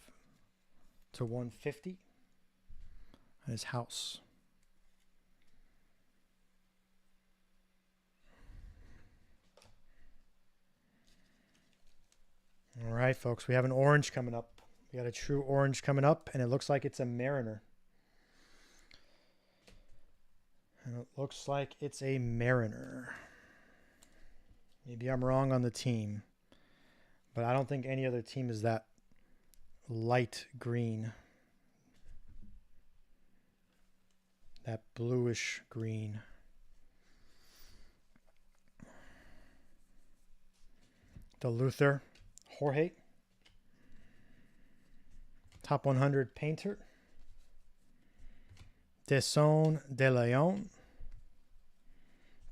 to 150 at his house. All right, folks. We have an orange coming up. We got a true orange coming up, and it looks like it's a Mariner. And it looks like it's a Mariner. Maybe I'm wrong on the team, but I don't think any other team is that light green. That bluish green. The Luther Jorge. Top 100 Painter. Deson De Leon.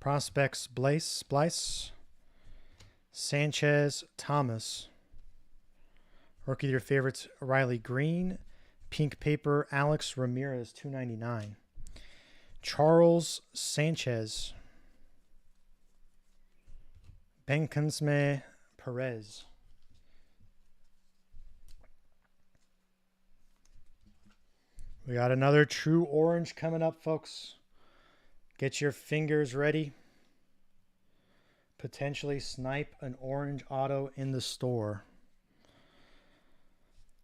Prospects Blice. Sanchez Thomas. Rookie of your favorites, Riley Green. Pink paper, Alex Ramirez, $2.99. Charles Sanchez. Benkansme Perez. We got another true orange coming up, folks. Get your fingers ready. Potentially snipe an orange auto in the store.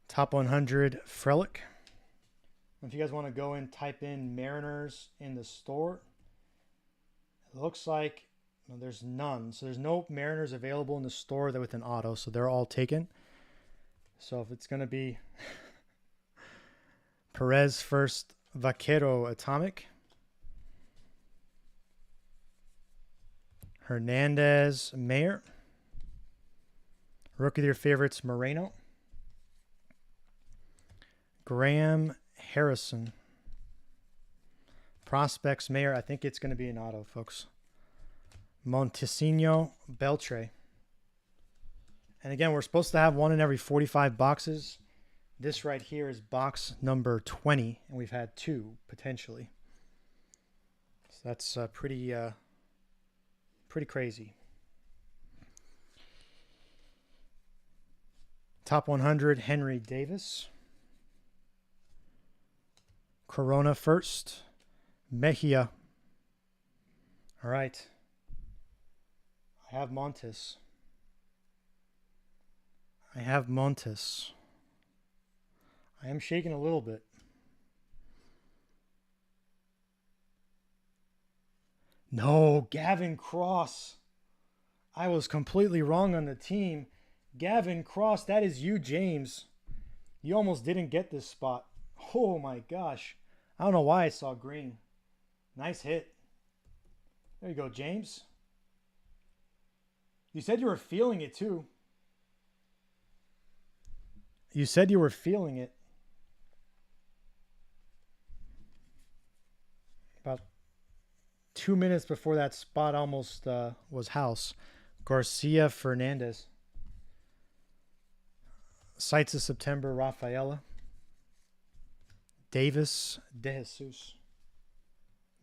Top 100 Frelick. If you guys want to go and type in Mariners in the store, it looks like there's none. So there's no Mariners available in the store that with an auto, so they're all taken. So if it's going to be Perez first, Vaquero Atomic, Hernandez Mayer, rookie of your favorites, Moreno, Graham Harrison, Prospects Mayer. I think it's going to be an auto, folks. Montesino Beltre. And again, we're supposed to have one in every 45 boxes. This right here is box number 20, and we've had two potentially. So that's pretty crazy. Top 100 Henry Davis. Corona first. Mejia. All right. I have Montes. I am shaking a little bit. No, Gavin Cross. I was completely wrong on the team. Gavin Cross, that is you, James. You almost didn't get this spot. Oh my gosh. I don't know why I saw green. Nice hit. There you go, James. You said you were feeling it too. You said you were feeling it. About 2 minutes before that spot almost was house. Garcia Fernandez. Sights of September, Rafaela. Davis De Jesus.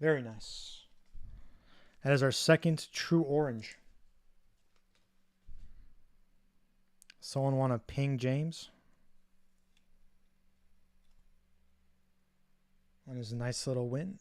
Very nice. That is our second true orange. Someone want to ping James? That is a nice little win.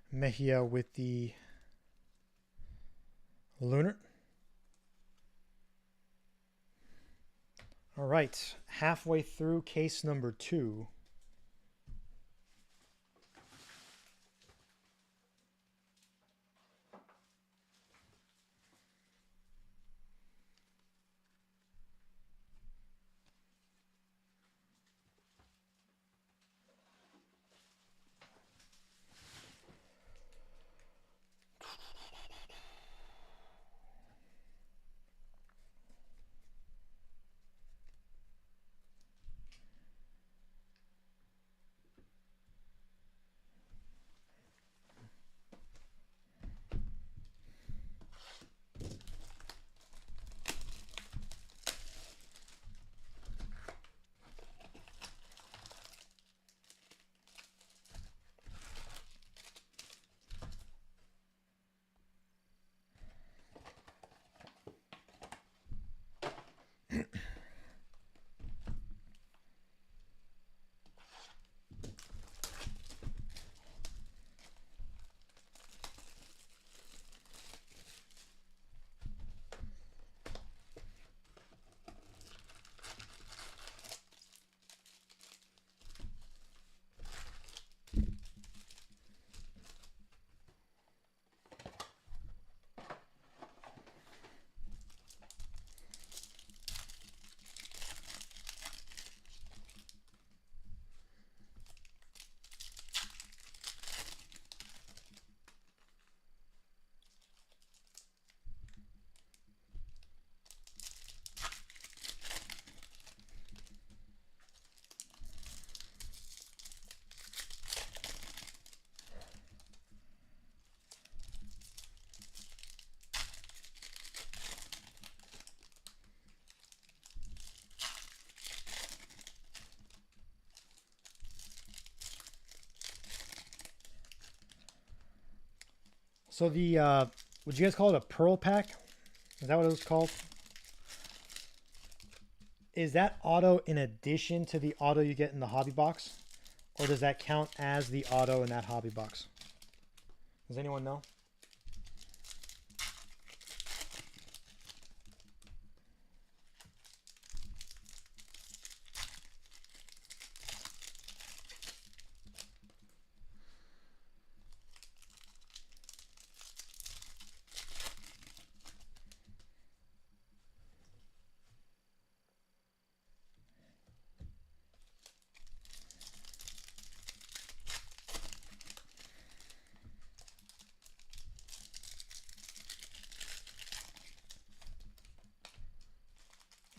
Mejia with the lunar. All right, halfway through case number 2. So the, would you guys call it a pearl pack? Is that what it was called? Is that auto in addition to the auto you get in the hobby box? Or does that count as the auto in that hobby box? Does anyone know?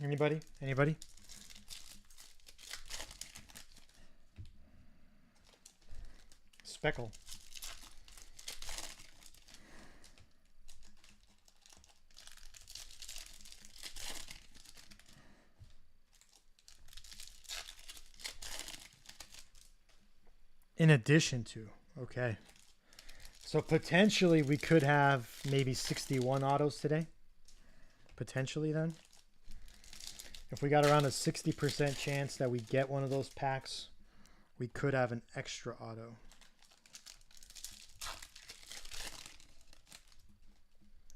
Anybody? Anybody? Speckle. In addition to, okay. So potentially we could have maybe 61 autos today. Potentially then. If we got around a 60% chance that we get one of those packs, we could have an extra auto.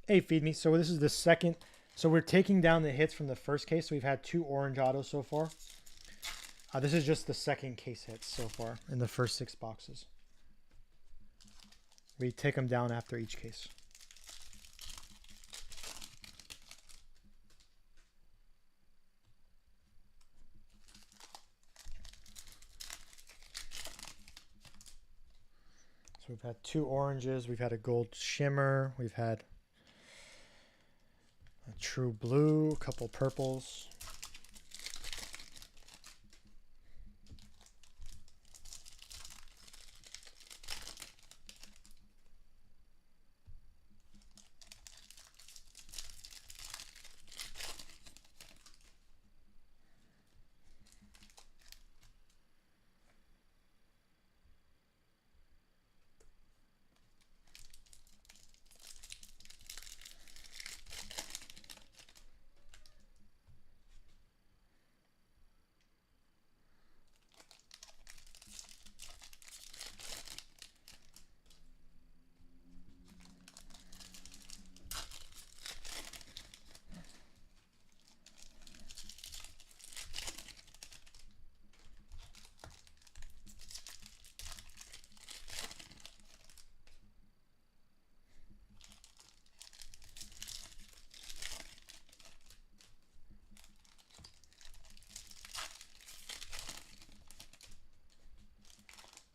Hey, feed me. So this is the second. So we're taking down the hits from the first case. So we've had 2 orange autos so far. This is just the second case hits so far in the first 6 boxes. We take them down after each case. So we've had 2 oranges. We've had a gold shimmer. We've had a true blue, a couple purples.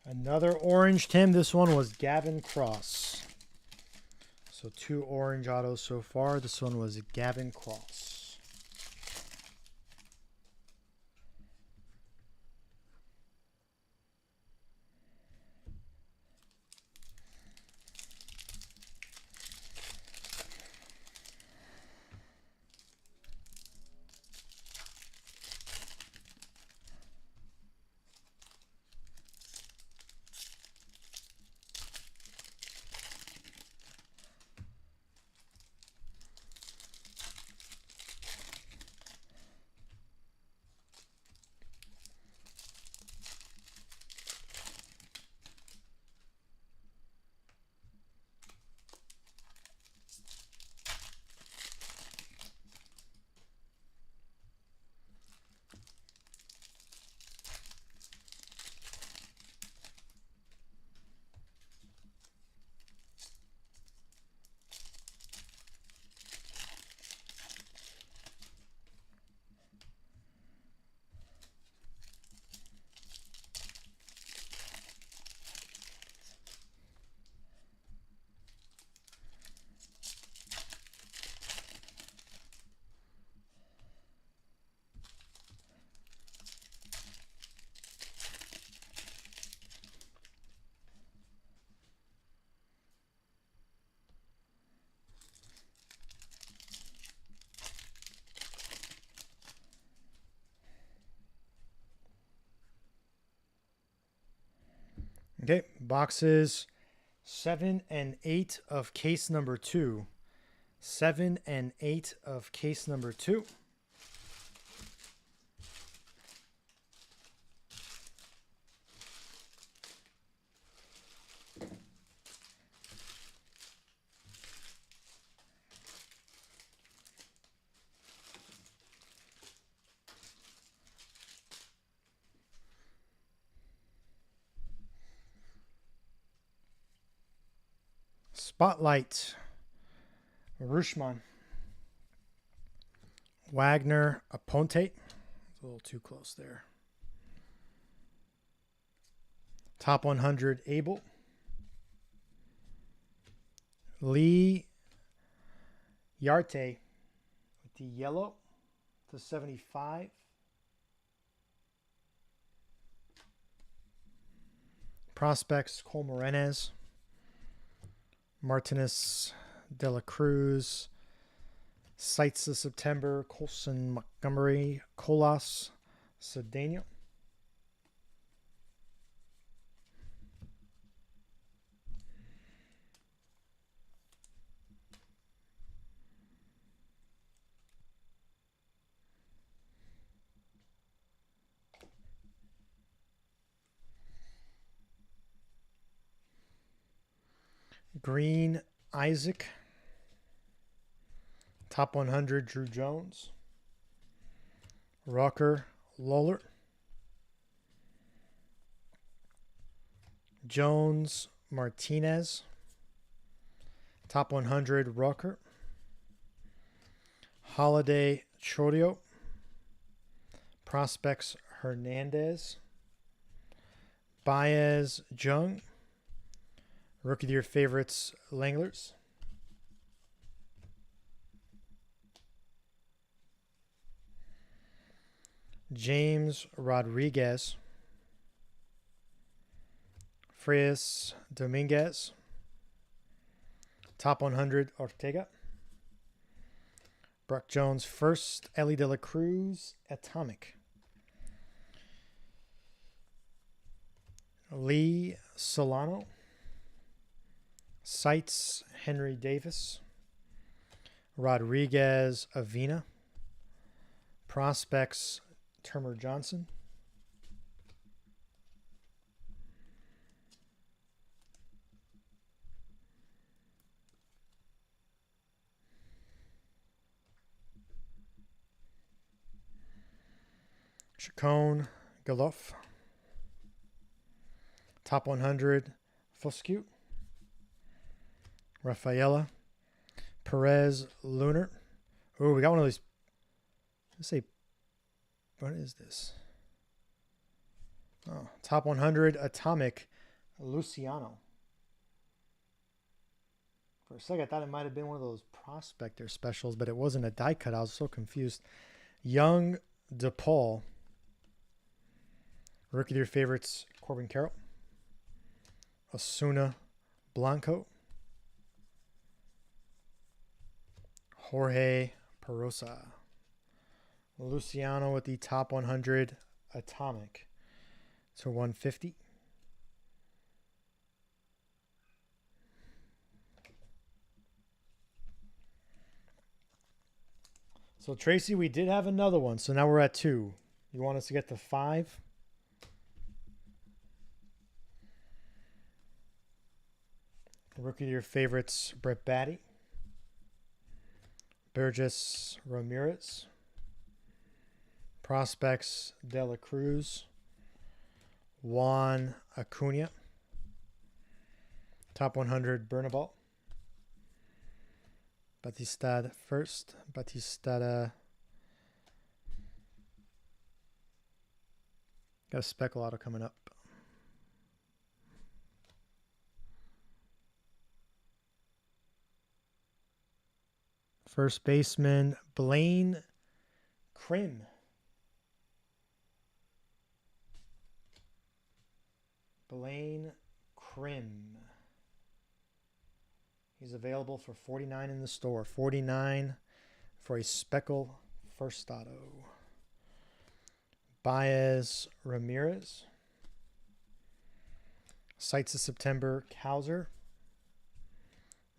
Another orange, Tim. This one was Gavin Cross. So 2 orange autos so far. This one was Gavin Cross. Okay, boxes 7 and 8 of case number 2. 7 and 8 of case number 2. Spotlight, Rushman, Wagner, Aponte. It's a little too close there. Top 100, Abel. Lee Yarte with the yellow to 75. Prospects, Cole Morenez. Martinez, De La Cruz, Sights of September, Colson Montgomery, Colas, Cedeno. Green, Isaac. Top 100, Drew Jones. Rucker, Lawler. Jones, Martinez. Top 100, Rucker. Holiday, Chorio. Prospects, Hernandez. Baez, Jung. Rookie of the Year favorites, Langlers. James Rodriguez. Frias Dominguez. Top 100, Ortega. Brock Jones first. Ellie De La Cruz, Atomic. Lee Solano. Sites, Henry Davis. Rodriguez Avina. Prospects, Turner Johnson. Chacon Galoff. Top 100, Foscue. Rafaela. Perez Lunar. Oh, we got one of these. Let's say, what is this? Oh, top 100, Atomic, Luciano. For a second, I thought it might have been one of those prospector specials, but it wasn't a die cut. I was so confused. Young DePaul. Rookie of the Year favorites, Corbin Carroll. Osuna Blanco. Jorge Perosa. Luciano with the top 100, Atomic to 150. So, Tracy, we did have another one. So now we're at 2. You want us to get to 5? Rookie of the Year favorites, Brett Batty. Burgess Ramirez. Prospects, De La Cruz. Juan Acuna. Top 100, Bernabal. Batistad first. Batistad. Got a speckle auto coming up. First baseman, Blaine Krim. Blaine Krim. He's available for $49 in the store. $49 for a speckle first auto. Baez Ramirez. Sights of September, Cowser.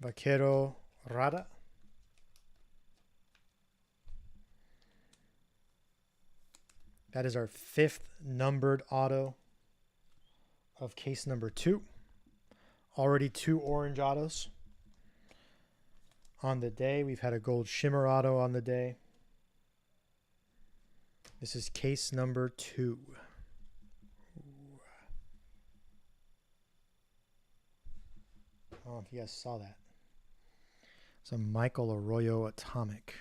Vaquero Rada. That is our 5th numbered auto of case number 2. Already 2 orange autos on the day. We've had a gold shimmer auto on the day. This is case number 2. I don't know if you guys saw that. It's a Michael Arroyo Atomic.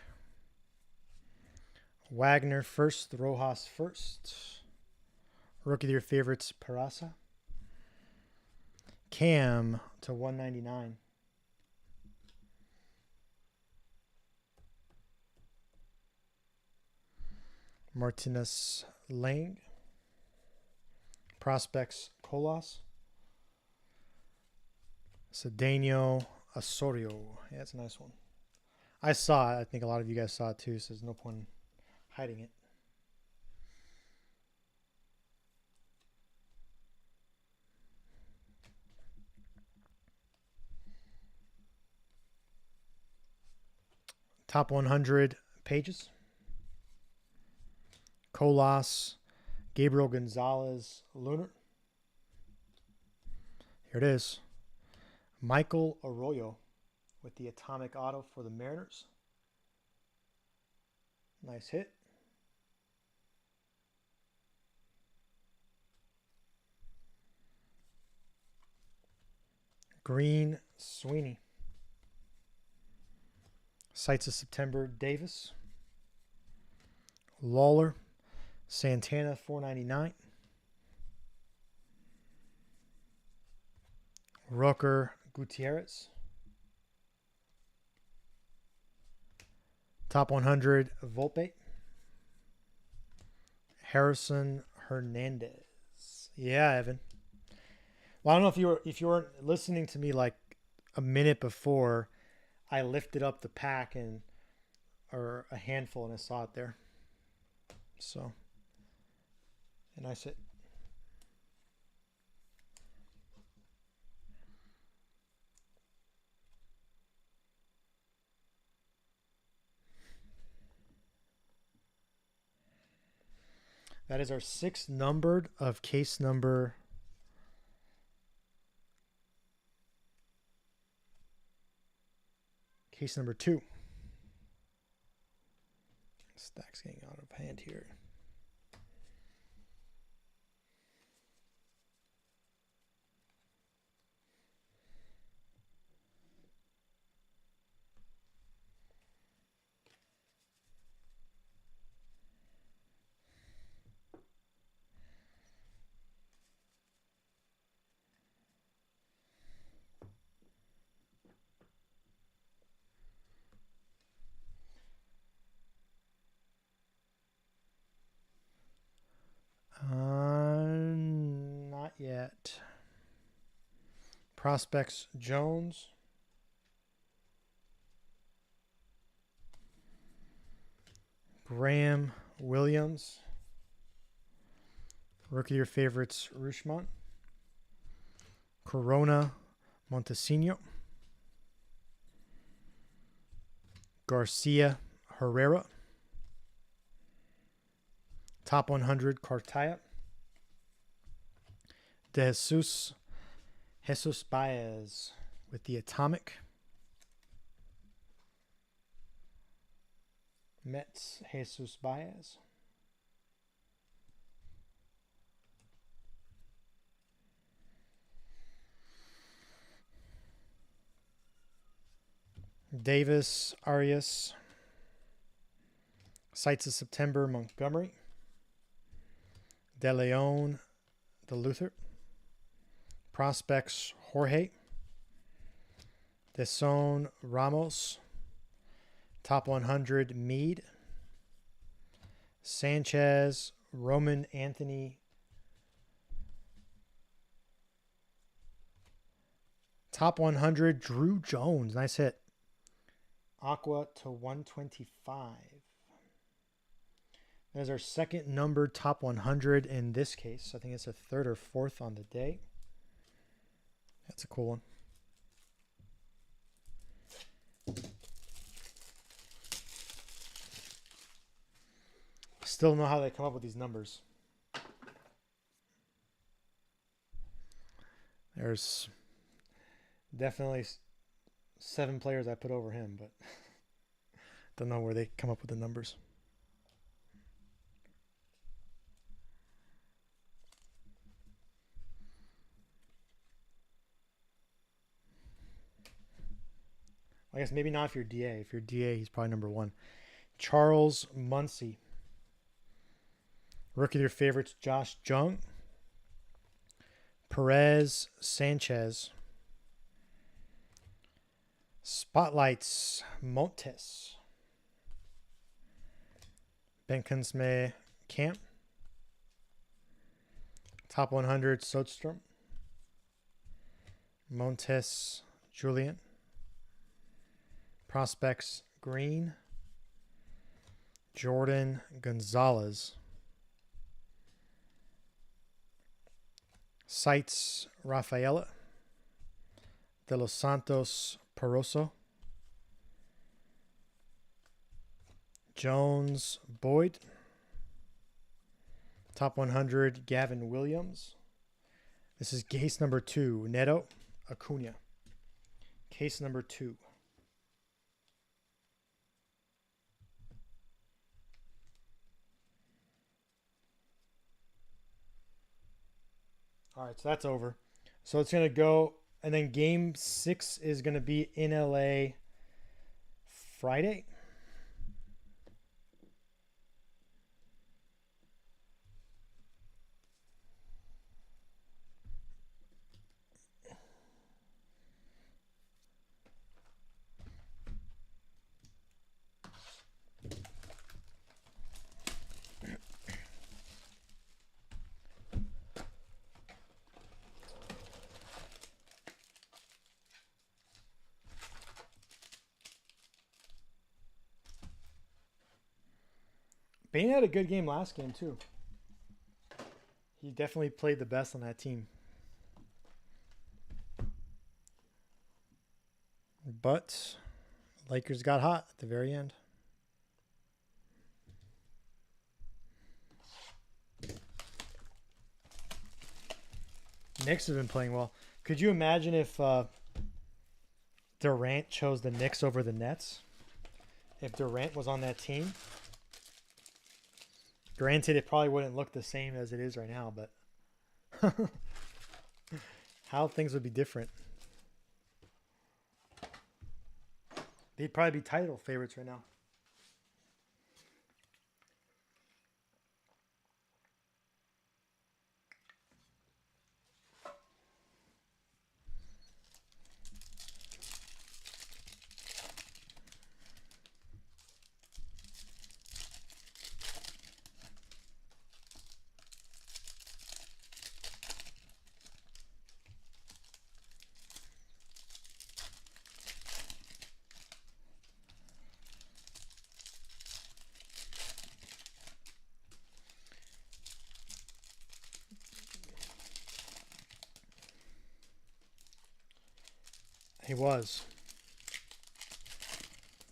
Wagner first, Rojas first. Rookie of the Year favorites, Peraza. Cam to 199. Martinez Lang. Prospects, Colas. Cedeno Osorio. Yeah, that's a nice one. I saw it. I think a lot of you guys saw it too, so there's no point hiding it. Top 100 pages. Colas, Gabriel Gonzalez, Lunar. Here it is. Michael Arroyo with the Atomic Auto for the Mariners. Nice hit. Green Sweeney. Sights of September, Davis. Lawler. Santana, $4.99. Roker Gutierrez. Top 100 Volpe. Harrison Hernandez. Yeah, Evan. Well, I don't know if you weren't listening to me like a minute before. I lifted up the pack or a handful and I saw it there. So, and I said, that is our 6th numbered of case number 2. Stack's getting out of hand here. Not yet. Prospects Jones. Graham Williams. Rookie of your favorites, Rushmont. Corona Montesino. Garcia Herrera. Top 100 Cartaya. De Jesus Baez with the Atomic. Mets Jesus Baez. Davis Arias. Sights of September Montgomery. De Leon DeLuther. Prospects Jorge. Deson Ramos. Top 100 Meade. Sanchez Roman Anthony. Top 100 Drew Jones. Nice hit. Aqua to 125. There's our 2nd numbered top 100 in this case. I think it's a 3rd or 4th on the day. That's a cool one. Still don't know how they come up with these numbers. There's definitely 7 players I put over him, but don't know where they come up with the numbers. I guess maybe not if you're DA. If you're DA, he's probably number 1. Charles Muncy. Rookie of your favorites, Josh Jung. Perez Sanchez. Spotlights Montes. Benkensme Camp. Top 100 Sodstrom. Montes Julian. Prospects Green. Jordan Gonzalez. Sights Rafaela. De Los Santos Peroso. Jones Boyd. Top 100 Gavin Williams. This is case number 2. Neto Acuna. Case number 2. All right, so that's over. So it's going to go, and then game 6 is going to be in LA Friday. Bane had a good game last game, too. He definitely played the best on that team. But Lakers got hot at the very end. Knicks have been playing well. Could you imagine if Durant chose the Knicks over the Nets? If Durant was on that team? Granted, it probably wouldn't look the same as it is right now, but how things would be different. They'd probably be title favorites right now. He was.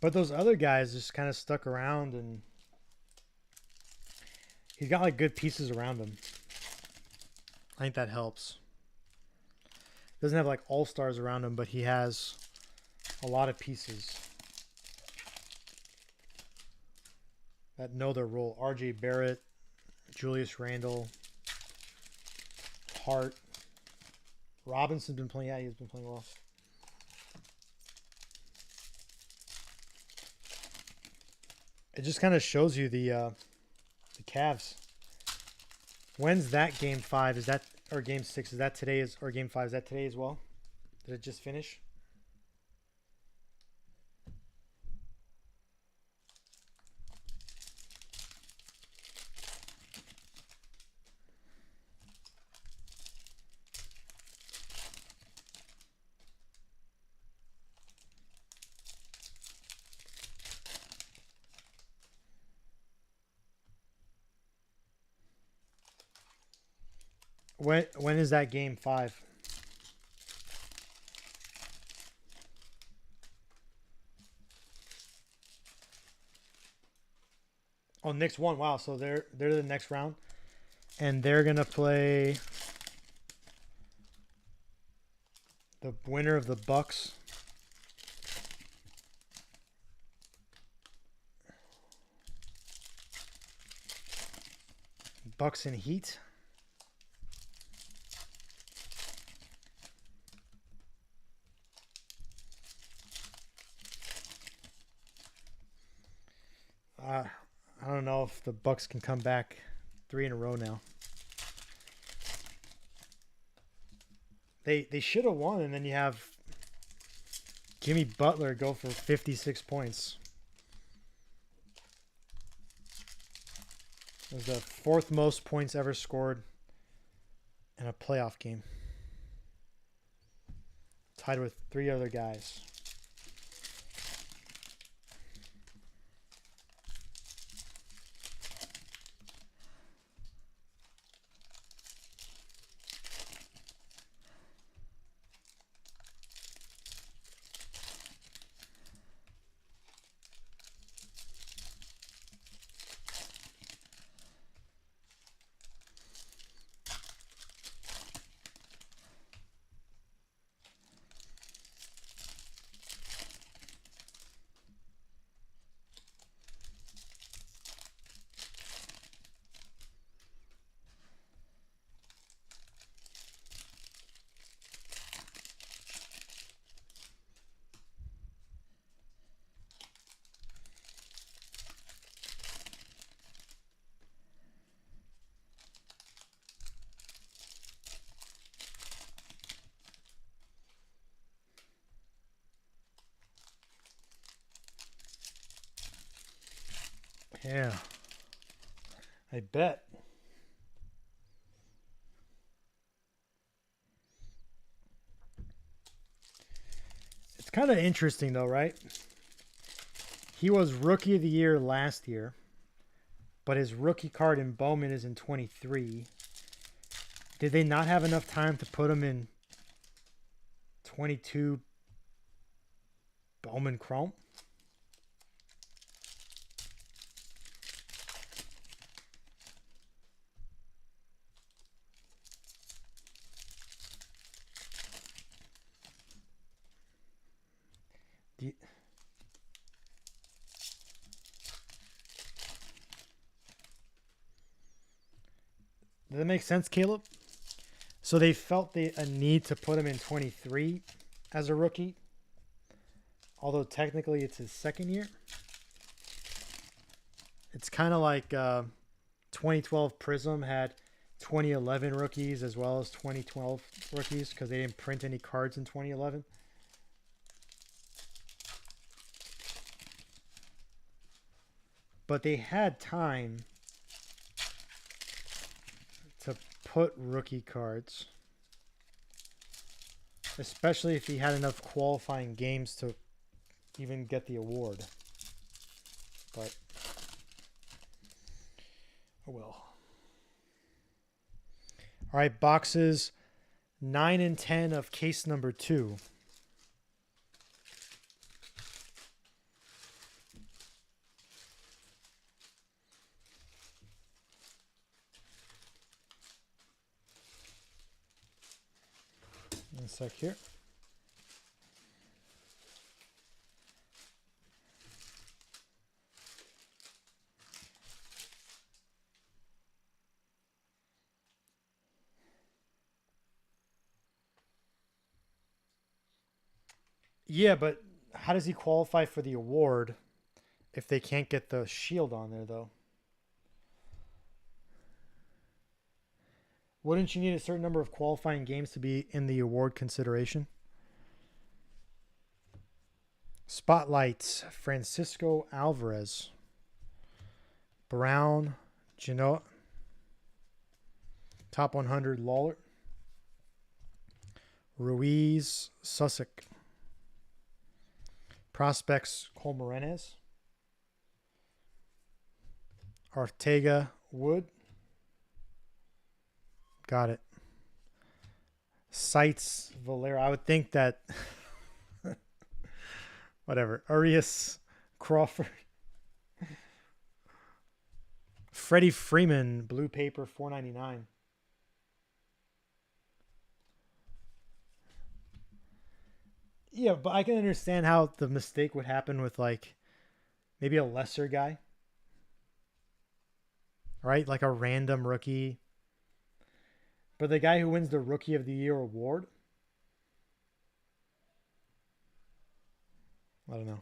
But those other guys just kind of stuck around, and he's got like good pieces around him. I think that helps. Doesn't have like all-stars around him, but he has a lot of pieces that know their role. R.J. Barrett, Julius Randle, Hart. Robinson's been playing. Yeah, he's been playing well. It just kind of shows you the Cavs. When's that game 5? Is that, or game 6? Is that today? Or game 5? Is that today as well? Did it just finish? When is that game 5? Oh, Knicks won. Wow, so they're the next round, and they're gonna play the winner of the Bucks. Bucks and Heat. I don't know if the Bucks can come back 3 in a row now. They should have won, and then you have Jimmy Butler go for 56 points. It was the 4th most points ever scored in a playoff game. Tied with 3 other guys. Yeah, I bet. It's kind of interesting though, right? He was Rookie of the Year last year. but his rookie card in Bowman is in 23. Did they not have enough time to put him in 22 Bowman Chrome? Does that make sense, Caleb? So they felt a need to put him in 23 as a rookie, although technically it's his second year. It's kind of like 2012 Prism had 2011 rookies as well as 2012 rookies because they didn't print any cards in 2011. But they had time to put rookie cards, especially if he had enough qualifying games to even get the award. But oh well. All right, boxes 9 and 10 of case number 2. One sec here. Yeah, but how does he qualify for the award if they can't get the shield on there, though? Wouldn't you need a certain number of qualifying games to be in the award consideration? Spotlights, Francisco Alvarez. Brown, Genoa. Top 100, Lawler. Ruiz, Sussex. Prospects, Colmenares. Ortega, Wood. Got it. Sites, Valera. I would think that... whatever. Arias, Crawford. Freddie Freeman, blue paper, $4.99. Yeah, but I can understand how the mistake would happen with like maybe a lesser guy, right? Like a random rookie. But the guy who wins the Rookie of the Year award, I don't know.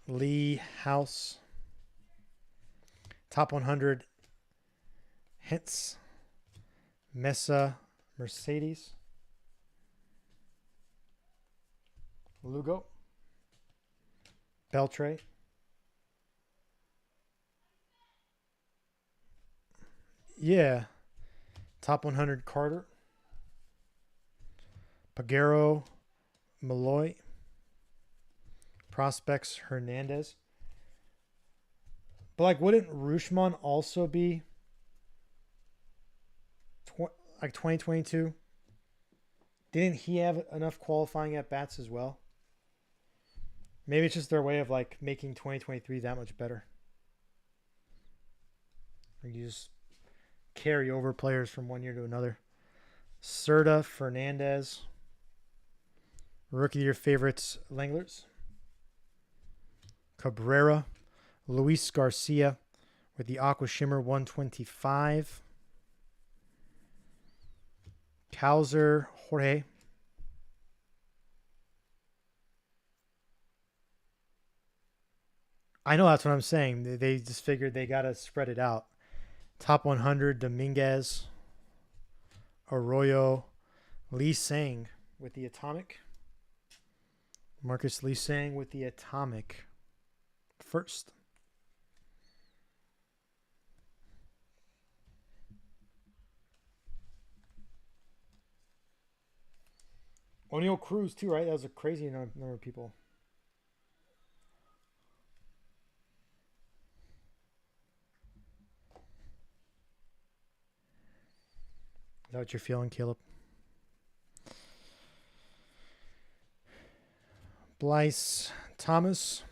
Lee House. Top 100, Hintz. Mesa, Mercedes. Lugo. Beltray. Yeah. Top 100, Carter. Pagero, Malloy. Prospects, Hernandez. But like, wouldn't Rooshman also be like 2022? Didn't he have enough qualifying at bats as well? Maybe it's just their way of like making 2023 that much better. Or you just carry over players from one year to another. Serta, Fernandez. Rookie of your favorites, Langlers. Cabrera. Luis Garcia with the Aqua Shimmer 125. Cowser, Jorge. I know that's what I'm saying. They just figured they got to spread it out. Top 100, Dominguez. Arroyo. Lee Sang with the Atomic. Marcus Lee Sang with the Atomic. First. O'Neal Cruz too, right? That was a crazy number of people. Is that what you're feeling, Caleb? Blyce Thomas.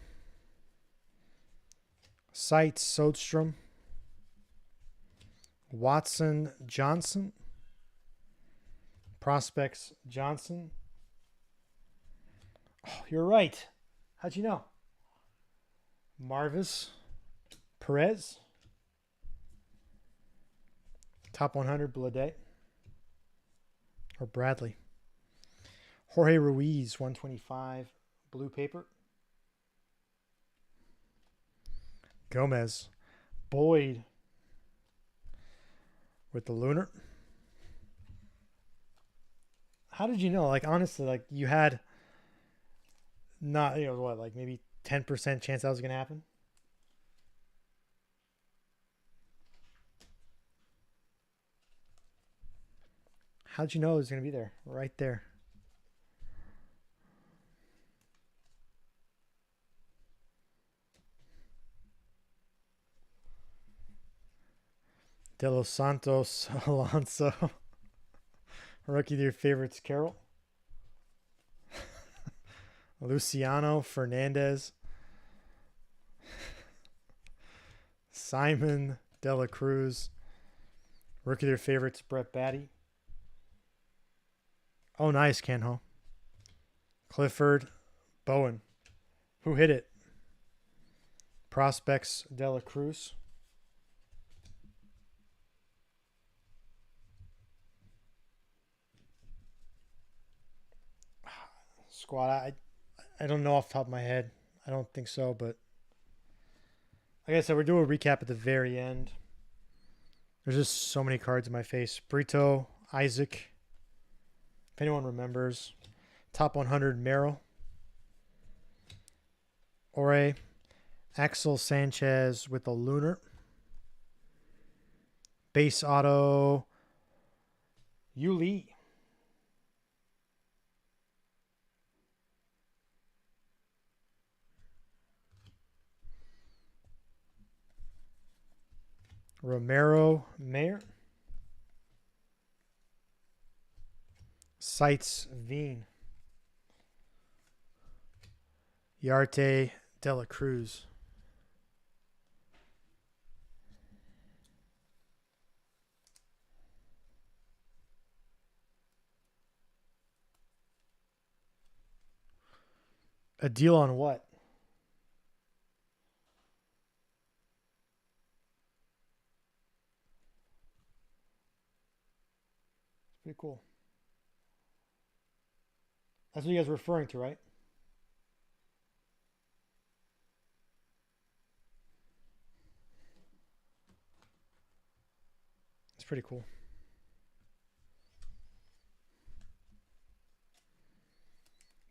Seitz Sodstrom. Watson Johnson. Prospects Johnson. Oh, you're right. How'd you know? Marvis Perez. Top 100 Blade. Or Bradley. Jorge Ruiz, 125. Blue paper. Gomez. Boyd. With the Lunar. How did you know? Like, honestly, like, you had not, you know, what, like maybe 10% chance that was going to happen? How'd you know it was going to be there? Right there. De Los Santos Alonso. Rookie of your favorites, Carroll. Luciano Fernandez. Simon De La Cruz. Rookie of your favorites, Brett Batty. Oh, nice, Canho. Clifford Bowen. Who hit it? Prospects De La Cruz. Squad, I don't know off the top of my head. I don't think so, but like I said, we're doing a recap at the very end. There's just so many cards in my face. Brito, Isaac. If anyone remembers. Top 100, Merrill. Ore. Axel Sanchez with the Lunar. Base auto. Yuli. Romero Mayer. Seitz Veen. Yarte De La Cruz. A deal on what? It's pretty cool. That's what you guys are referring to, right? It's pretty cool.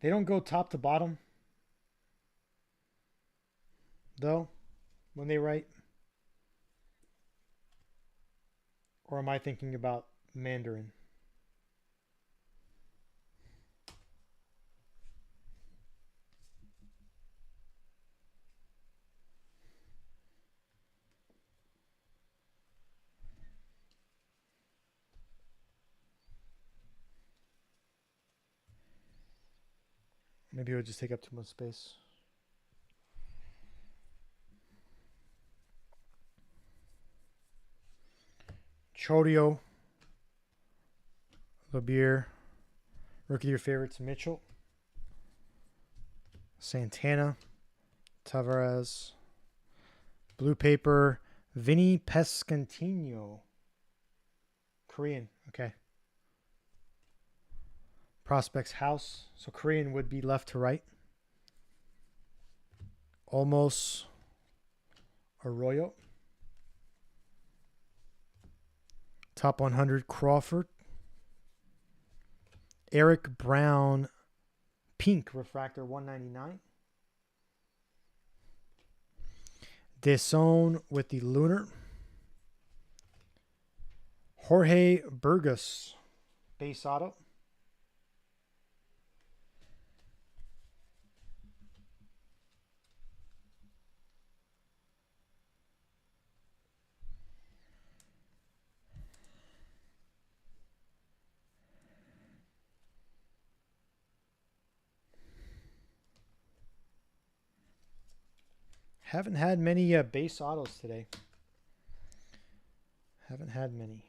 They don't go top to bottom, though, when they write. Or am I thinking about Mandarin? Maybe it would just take up too much space. Chodio. LeBeer. Rookie of your favorites, Mitchell. Santana. Tavares. Blue paper, Vinny Pescantino. Korean, okay. Prospects House. So Korean would be left to right. Almost Arroyo. Top 100 Crawford. Eric Brown. Pink refractor 199. Deson with the Lunar. Jorge Burgos. Base auto. Haven't had many base autos today. Haven't had many.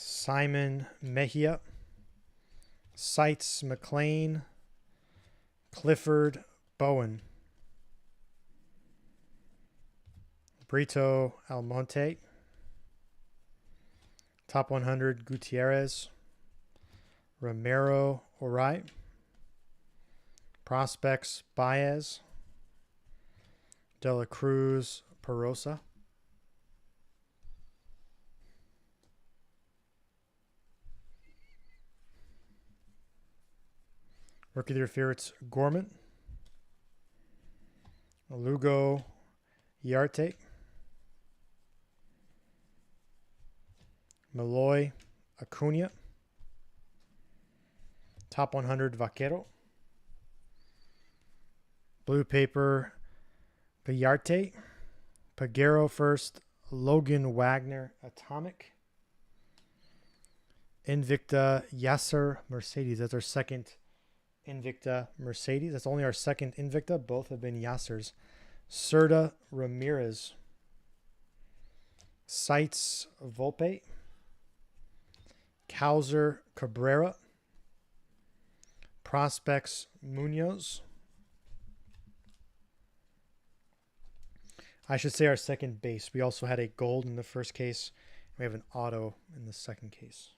Simon Mejia, Seitz McLean, Clifford Bowen, Brito Almonte, Top 100 Gutierrez, Romero Orai, Prospects Baez, De La Cruz Perosa, Rookie of the Year favorites Gorman, Lugo Yarte, Malloy Acuna, Top 100 Vaquero, Blue Paper Payarte, Pagero first, Logan Wagner Atomic, Invicta Yasser Mercedes. That's our second Invicta Mercedes. That's only our second Invicta. Both have been Yassers. Serta Ramirez, Seitz Volpe, Cowser Cabrera, Prospects Munoz. I should say our second base. We also had a gold in the first case. We have an auto in the second case.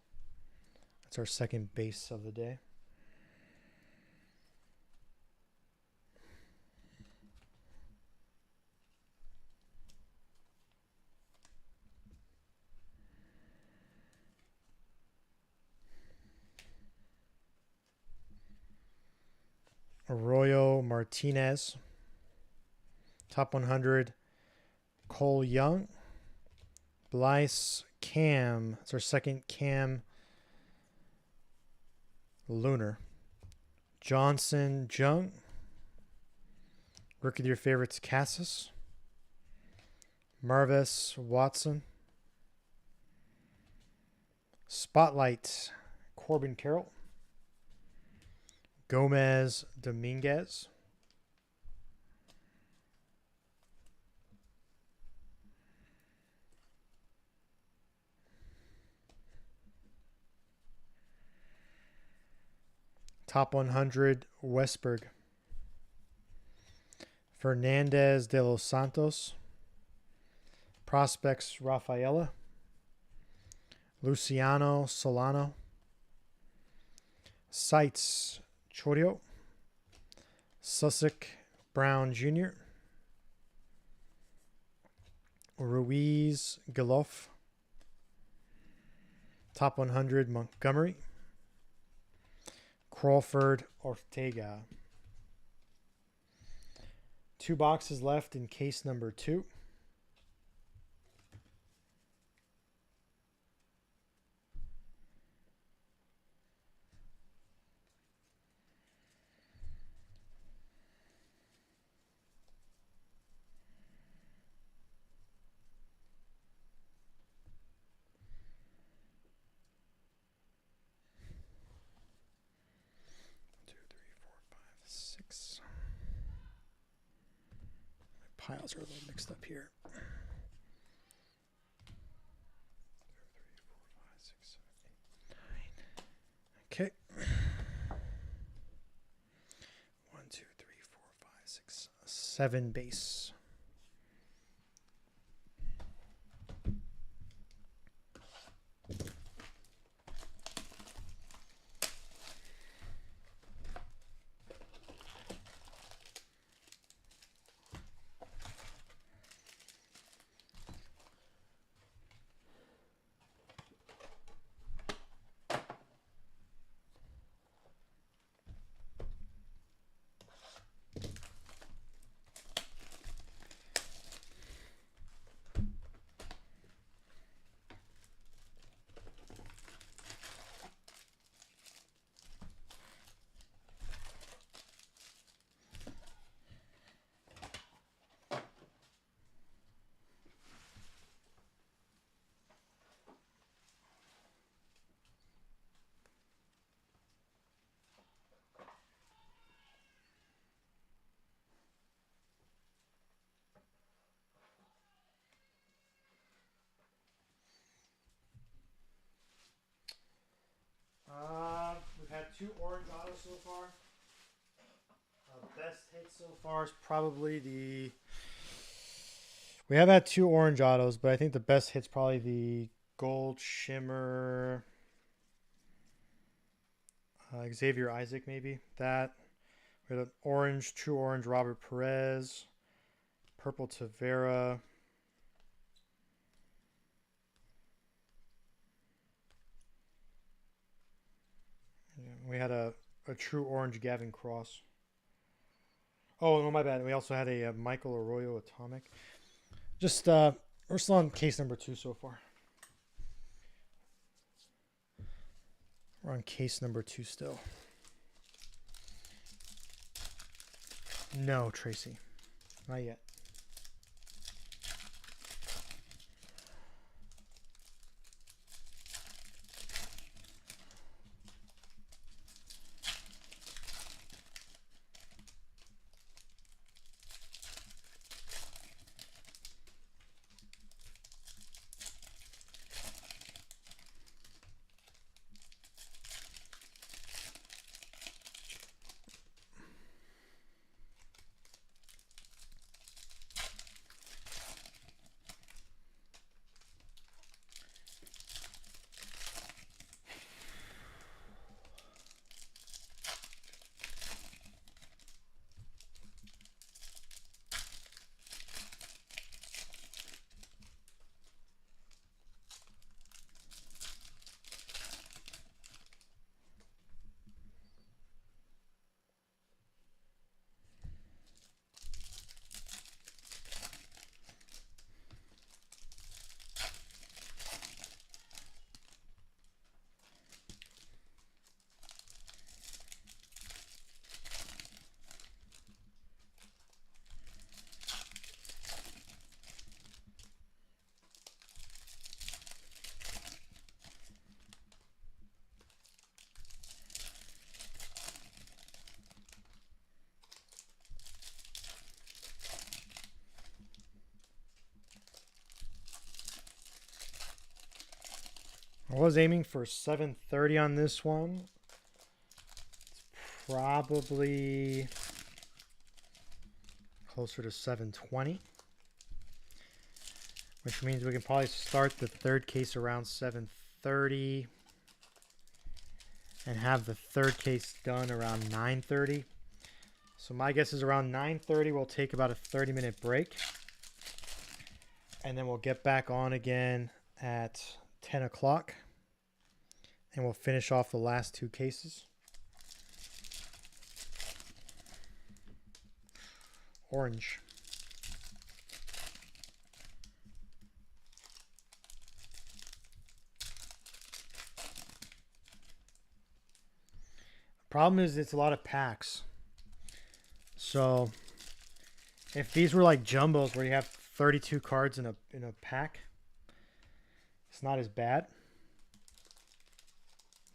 That's our second base of the day. Arroyo Martinez, Top 100 Cole Young, Blyce Cam. It's our second Cam Lunar. Johnson Jung, Rookie of the Year favorites Cassis, Marvis Watson, Spotlight Corbin Carroll, Gomez Dominguez, Top 100 Westberg, Fernandez de los Santos, Prospects Rafaela, Luciano Solano, Seitz Chorio, Sussex Brown Jr., Ruiz Galof, Top 100 Montgomery, Crawford Ortega. 2 boxes left in case number 2. Piles are a little mixed up here. 2, 3, 4, 5, 6, 7, 8, 9. Okay. 1, 2, 3, 4, 5, 6, 7 base. best hit so far is probably the. We have had 2 orange autos, but I think the best hit's probably the gold shimmer. Xavier Isaac, maybe that. We have an orange, true orange Robert Perez, purple Tavera. Yeah, we had a true orange Gavin Cross. Oh, no, my bad. We also had a Michael Arroyo Atomic. Just, we're still on case number 2 so far. We're on case number 2 still. No, Tracy. Not yet. I was aiming for 730 on this one. It's probably closer to 720, which means we can probably start the third case around 730 and have the third case done around 930. So my guess is around 930 we'll take about a 30-minute break, and then we'll get back on again at 10 o'clock, and we'll finish off the last 2 cases. Orange. Problem is it's a lot of packs. So if these were like jumbos where you have 32 cards in a pack, it's not as bad.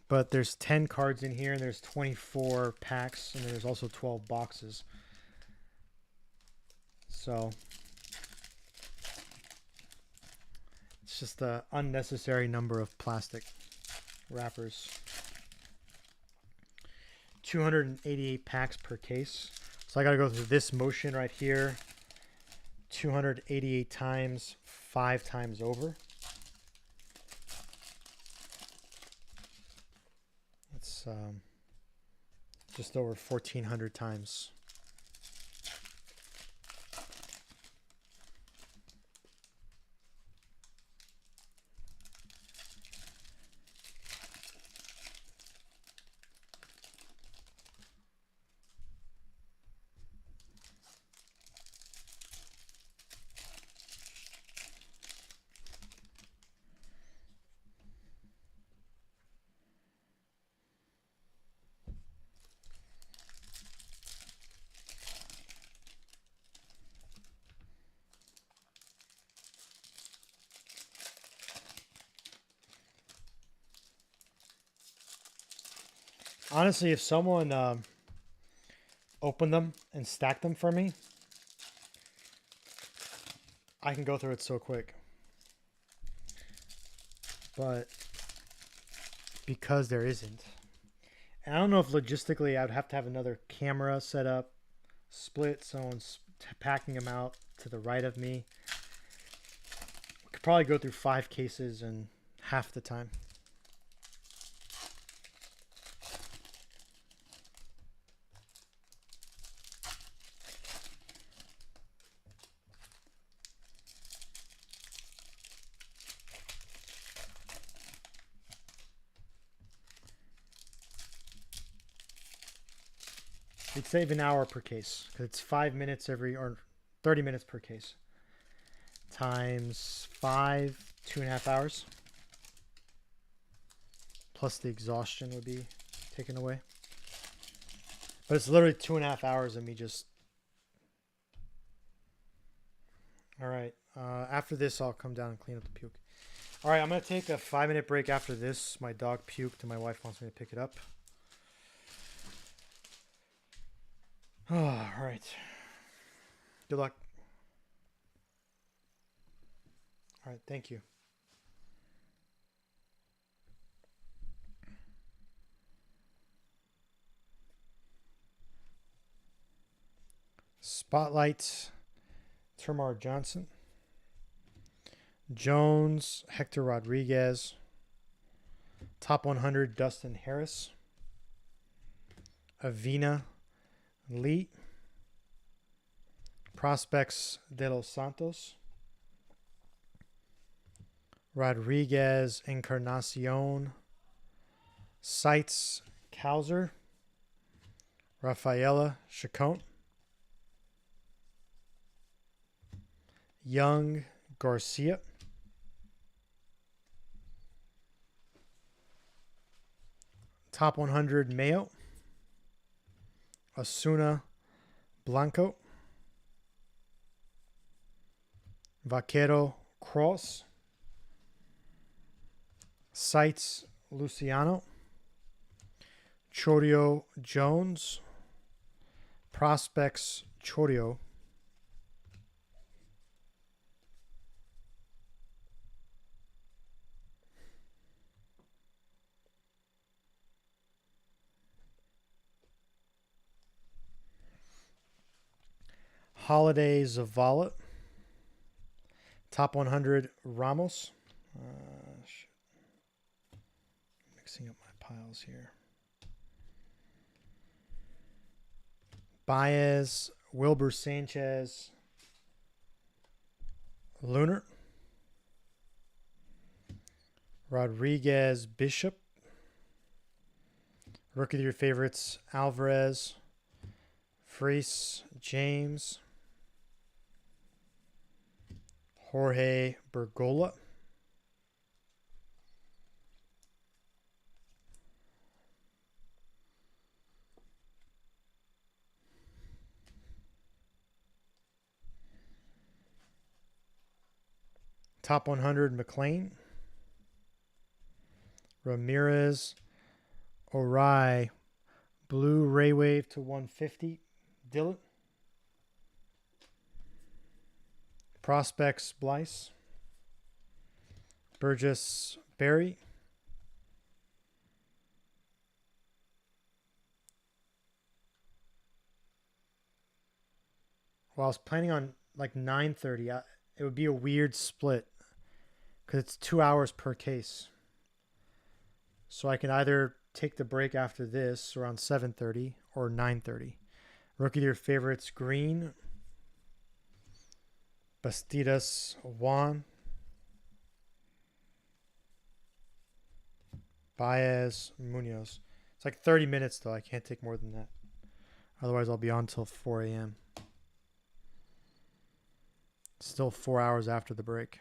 But there's 10 cards in here, and there's 24 packs, and there's also 12 boxes. So it's just an unnecessary number of plastic wrappers. 288 packs per case. So I got to go through this motion right here 288 times, 5 times over. It's just over 1,400 times. Honestly, if someone opened them and stacked them for me, I can go through it so quick. But because there isn't, and I don't know if logistically I would have to have another camera set up split. Someone's packing them out to the right of me. We could probably go through 5 cases in half the time. We'd save an hour per case because it's 5 minutes or 30 minutes per case. Times 5, 2.5 hours. Plus the exhaustion would be taken away. But it's literally 2.5 hours of me just... Alright, after this I'll come down and clean up the puke. Alright, I'm going to take a 5-minute break after this. My dog puked and my wife wants me to pick it up. Alright. Good luck. Alright, thank you. Spotlight, Termar Johnson. Jones, Hector Rodriguez. Top 100, Dustin Harris. Avina, Lee. Prospects, De Los Santos. Rodriguez, Encarnacion. Seitz, Kauser. Rafaela, Chacon. Young, Garcia. Top 100, Mayo. Osuna, Blanco. Vaquero, Cross. Seitz, Luciano. Chorio, Jones. Prospects, Chorio. Holiday, Zavala. Top 100, Ramos. Mixing up my piles here. Baez, Wilbur Sanchez. Lunar. Rodriguez, Bishop. Rookie of your favorites, Alvarez. Freese, James. Jorge Bergola. Top 100, McLean. Ramirez. Orai. Blue Ray Wave to 150. Dillon. Prospects, Blyce. Burgess, Barry. Well, I was planning on like 9:30. It would be a weird split because it's 2 hours per case. So I can either take the break after this around 7:30 or 9:30. Rookie of your favorites, Green. Bastidas, Juan. Baez, Munoz. It's like 30 minutes though. I can't take more than that. Otherwise I'll be on till 4 a.m. Still 4 hours after the break.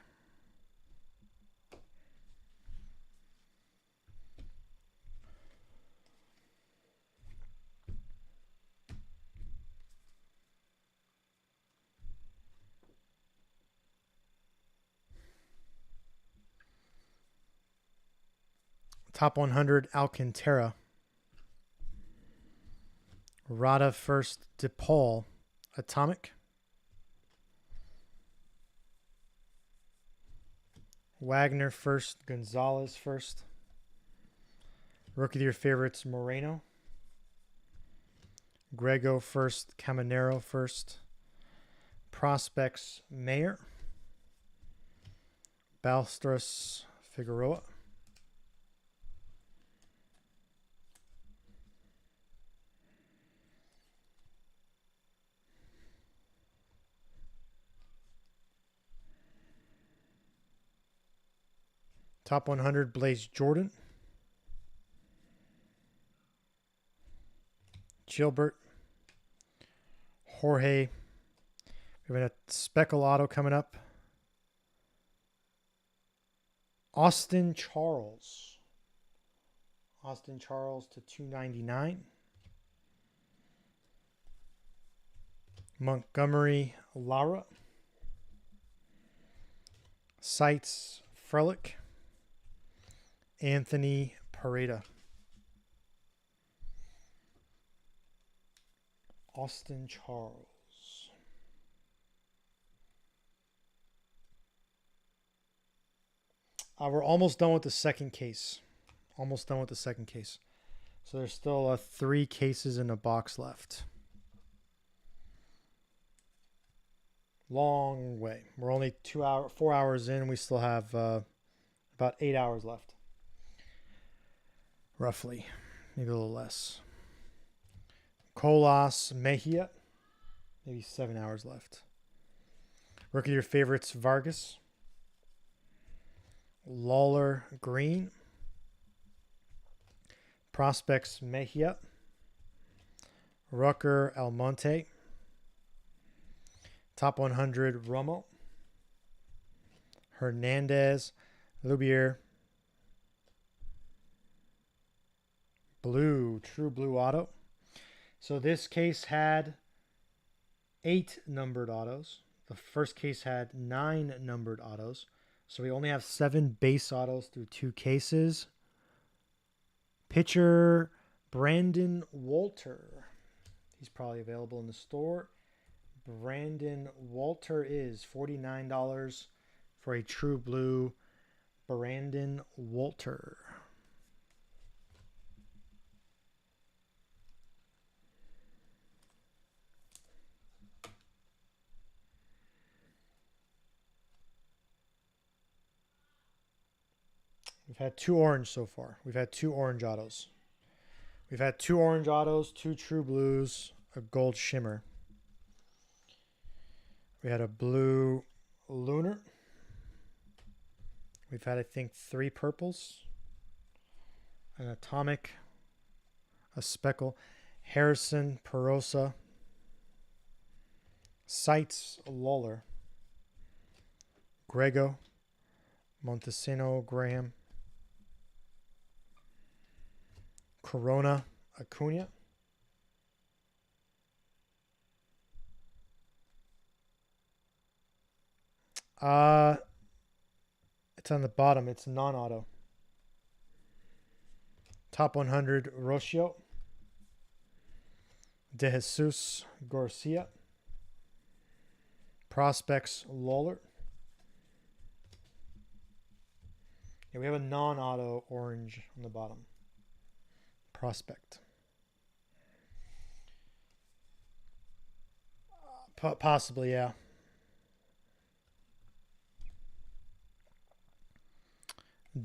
Top 100, Alcantara. Rada first, DePaul. Atomic. Wagner first, Gonzalez first. Rookie of your favorites, Moreno. Grego first. Caminero first. Prospects Mayer. Balstras Figueroa. Top 100 Blaze Jordan. Gilbert. Jorge. We have a Speckle Auto coming up. Austin Charles. Austin Charles to 299. Montgomery Lara. Seitz Frelick. Anthony Pareda. Austin Charles. We're almost done with the second case. Almost done with the second case. So there's still 3 cases in a box left. Long way. We're only 4 hours in. We still have about 8 hours left. Roughly. Maybe a little less. Colas Mejia. Maybe 7 hours left. Rookie of your favorites, Vargas. Lawler Green. Prospects Mejia. Rucker Almonte. Top 100 Romo. Hernandez. Lubier. Blue. True blue auto. So this case had 8 numbered autos. The first case had 9 numbered autos. So we only have 7 base autos through 2 cases. Pitcher Brandon Walter. He's probably available in the store. Brandon Walter is $49 for a true blue Brandon Walter. We've had 2 orange so far. We've had 2 orange autos. We've had 2 orange autos, 2 true blues, a gold shimmer. We had a blue lunar. We've had, I think, 3 purples. An atomic. A speckle. Harrison Perosa. Seitz Lawler. Grego. Montesino Graham. Corona Acuna. It's on the bottom. It's non-auto. Top 100 Rocio. De Jesus Garcia. Prospects Lawler. Yeah, we have a non-auto orange on the bottom. Prospect. Possibly, yeah.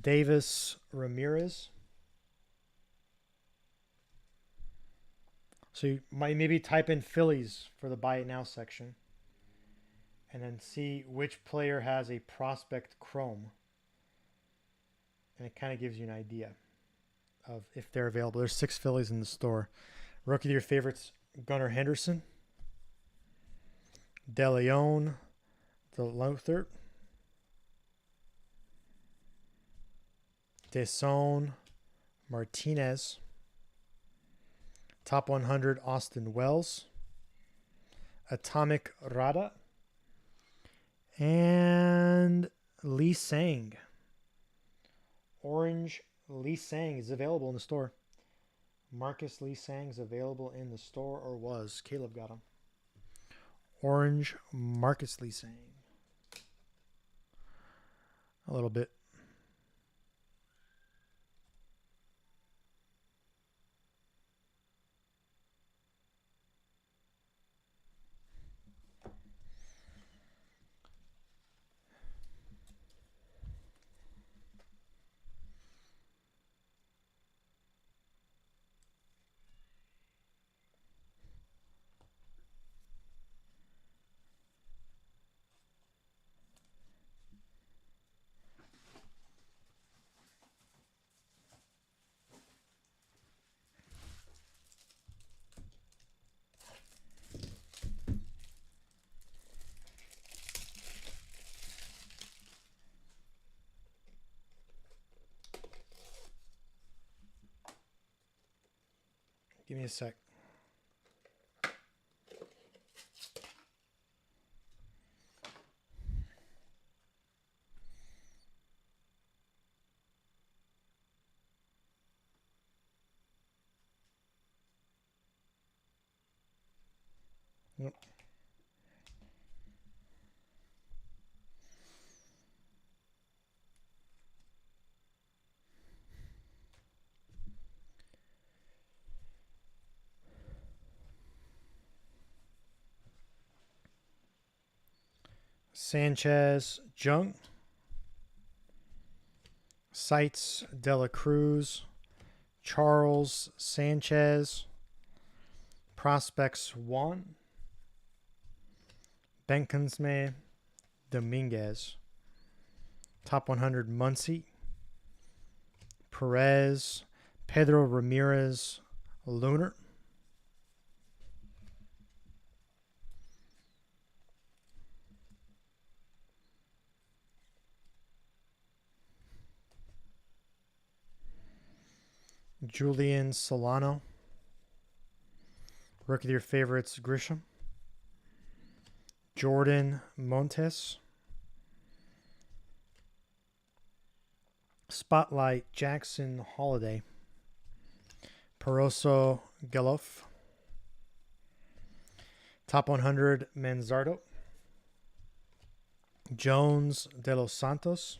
Davis Ramirez. So you might maybe type in Phillies for the buy it now section. And then see which player has a prospect chrome. And it kind of gives you an idea of if they're available. There's 6 Phillies in the store. Rookie of your favorites, Gunnar Henderson. De Leon. DeLuther. Deson Martinez. Top 100 Austin Wells. Atomic Rada. And Lee Sang. Orange Lee Sang is available in the store. Marcus Lee Sang is available in the store, or was. Caleb got him. Orange Marcus Lee Sang. A little bit. Give me a sec. Yep. Sanchez, Jung. Sites, Dela Cruz. Charles, Sanchez. Prospects, Juan. Benkensme, Dominguez. Top 100, Muncy. Perez. Pedro Ramirez, Lunar. Julian Solano. Rookie of your favorites, Grisham. Jordan Montes. Spotlight, Jackson Holiday. Peroso Gelof. Top 100, Manzardo. Jones de los Santos.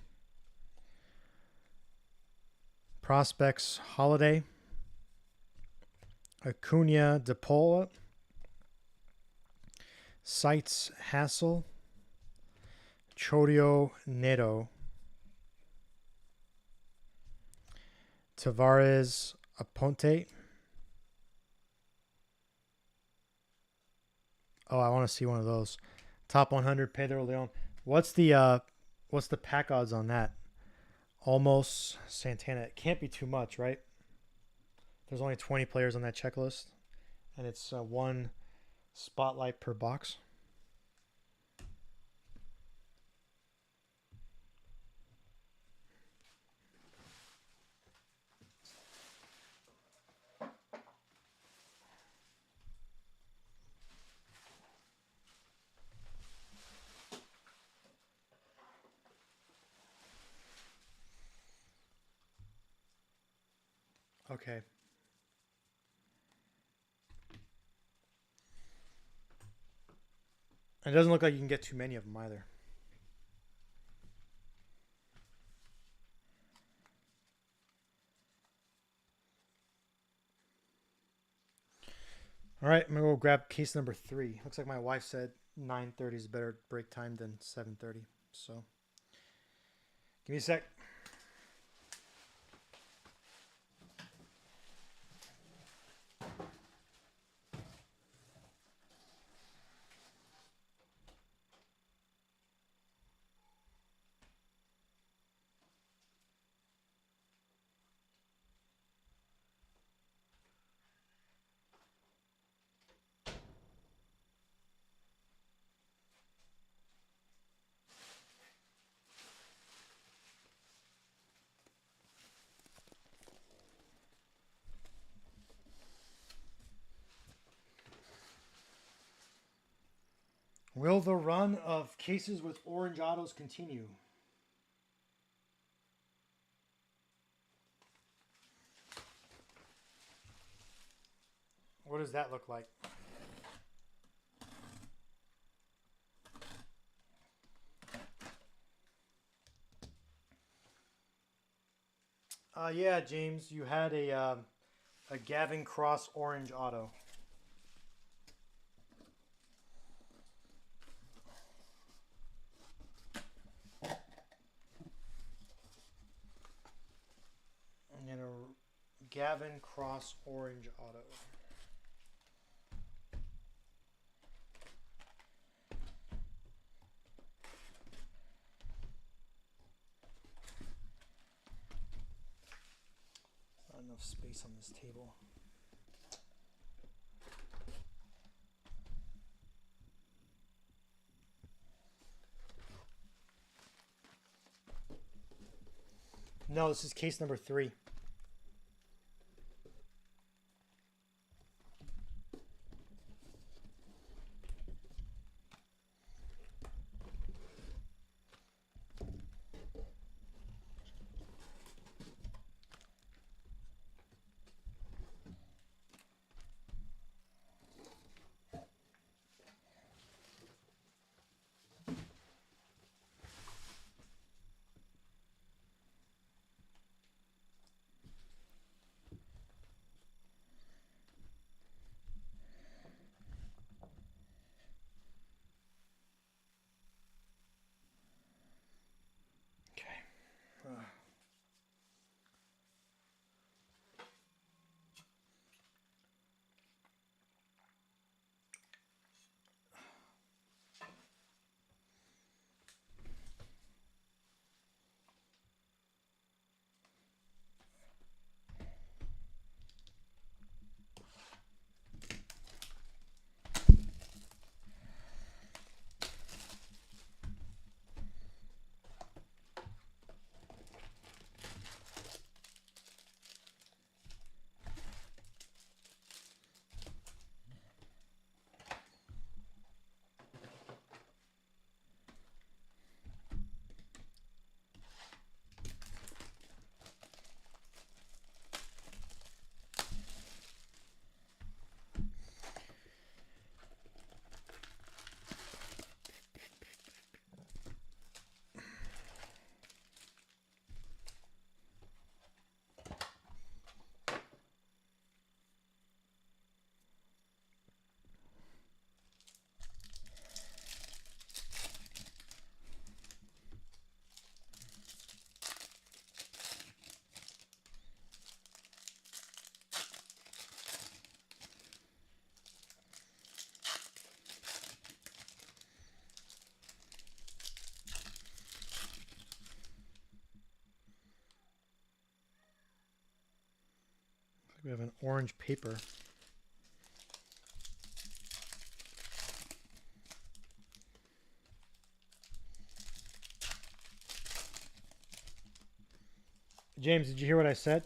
Prospects, Holiday. Acuna de Paula. Sites, Hassel. Chodio Neto. Tavares Aponte. Oh, I want to see one of those. Top 100, Pedro Leon. What's the pack odds on that? Almost Santana. It can't be too much, right? There's only 20 players on that checklist, and it's one spotlight per box. Okay. It doesn't look like you can get too many of them either. All right, I'm gonna go grab case number 3. Looks like my wife said 9:30 is a better break time than 7:30. So, give me a sec. Will the run of cases with orange autos continue? What does that look like? Yeah, James, you had a Gavin Cross orange auto. And a Gavin Cross orange auto. Not enough space on this table. No, this is case number 3. We have an orange paper. James, did you hear what I said?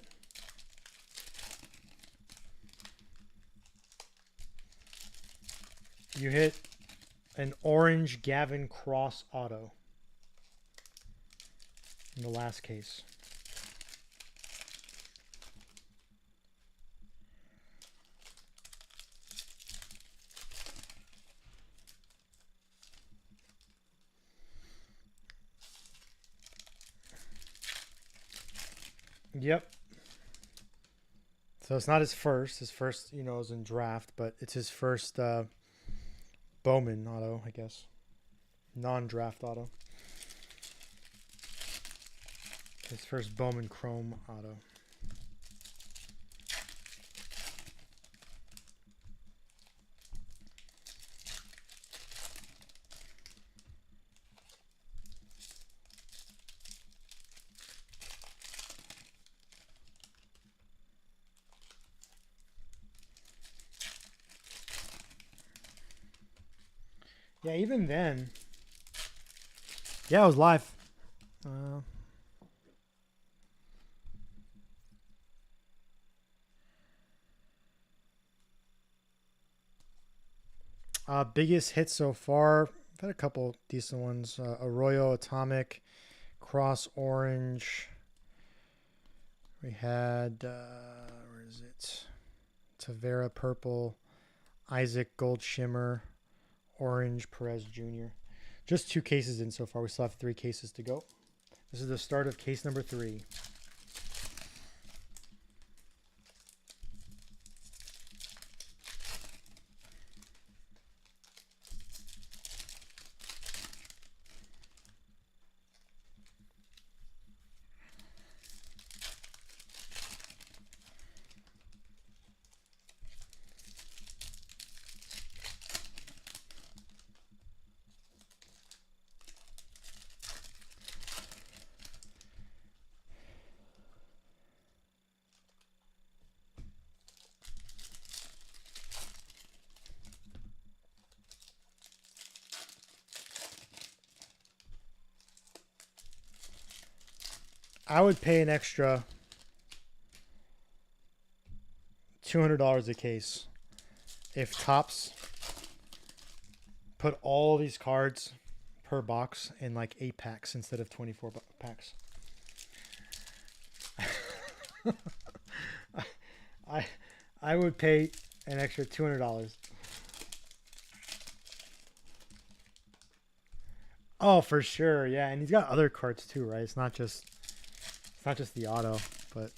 You hit an orange Gavin Cross auto in the last case. Yep. So it's not his first. His first, you know, is in draft, but it's his first Bowman auto, I guess. Non-draft auto. His first Bowman Chrome auto. Yeah, even then. Yeah, it was live. Biggest hit so far. I've had a couple decent ones. Arroyo Atomic, Cross Orange. We had, where is it? Tavera Purple, Isaac Gold Shimmer, Orange Perez Jr. Just 2 cases in so far. We still have 3 cases to go. This is the start of case number 3. I would pay an extra $200 a case if Topps put all these cards per box in like 8 packs instead of 24 packs. I would pay an extra $200. Oh, for sure, yeah, and he's got other cards too, right? It's not just the auto, but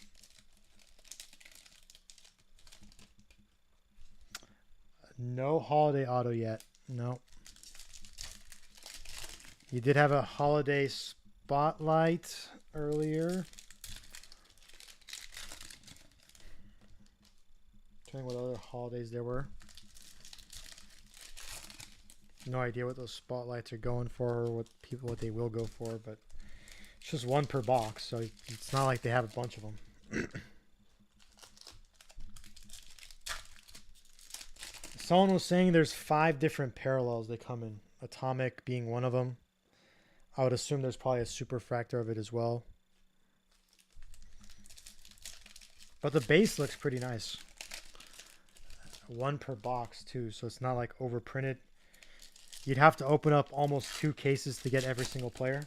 no holiday auto yet. No. You did have a holiday spotlight earlier. Trying what other holidays there were. No idea what those spotlights are going for or what they will go for, but it's just 1 per box, so it's not like they have a bunch of them. Someone was saying there's 5 different parallels that come in, Atomic being one of them. I would assume there's probably a superfractor of it as well. But the base looks pretty nice. 1 per box too, so it's not like overprinted. You'd have to open up almost 2 cases to get every single player.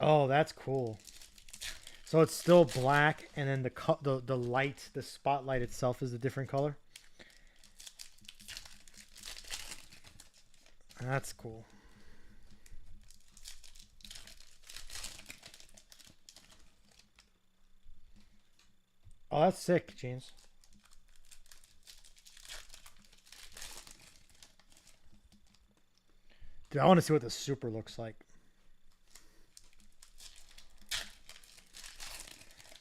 Oh, that's cool. So it's still black, and then the light, the spotlight itself is a different color. That's cool. Oh, that's sick, James. Dude, I want to see what the super looks like.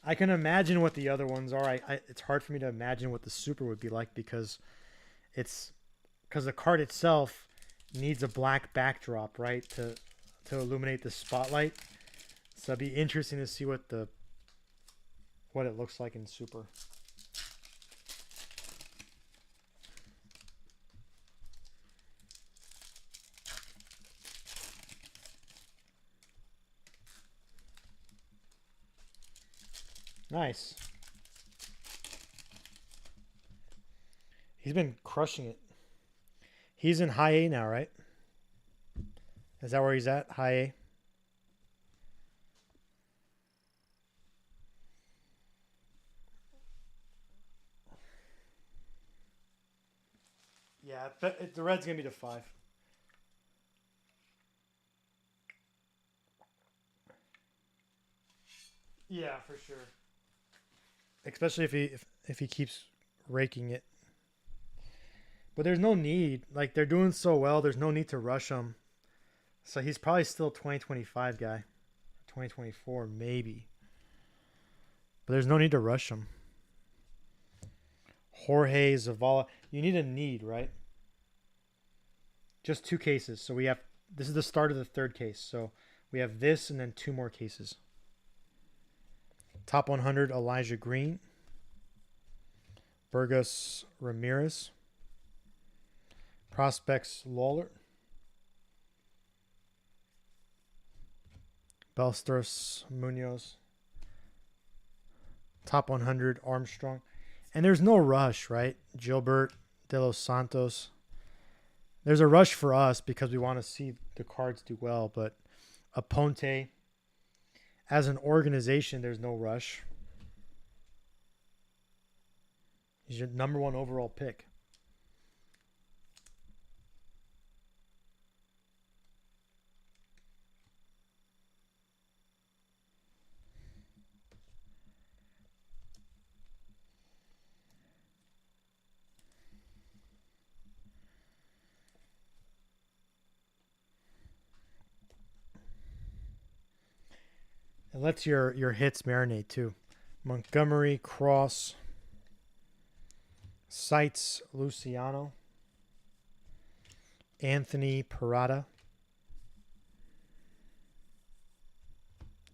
I can imagine what the other ones are. It's hard for me to imagine what the super would be like because the card itself needs a black backdrop, right, to illuminate the spotlight. So it'd be interesting to see what it looks like in super. Nice. He's been crushing it. He's in high A now, right? Is that where he's at? High A? Yeah, but the red's going to be the 5. Yeah, for sure. Especially if he keeps raking it. But there's no need. Like, they're doing so well, there's no need to rush him. So he's probably still 2025 guy. 2024, maybe. But there's no need to rush him. Jorge Zavala. You need a need, right? Just 2 cases. So we have... This is the start of the 3rd case. So we have this and then 2 more cases. Top 100, Elijah Green. Burgos Ramirez. Prospects, Lawler. Belstros Munoz. Top 100, Armstrong. And there's no rush, right? Gilbert, De Los Santos. There's a rush for us because we want to see the cards do well. But Aponte, as an organization, there's no rush. He's your number 1 overall pick. It lets your hits marinate too. Montgomery, Cross, Seitz, Luciano, Anthony Parada,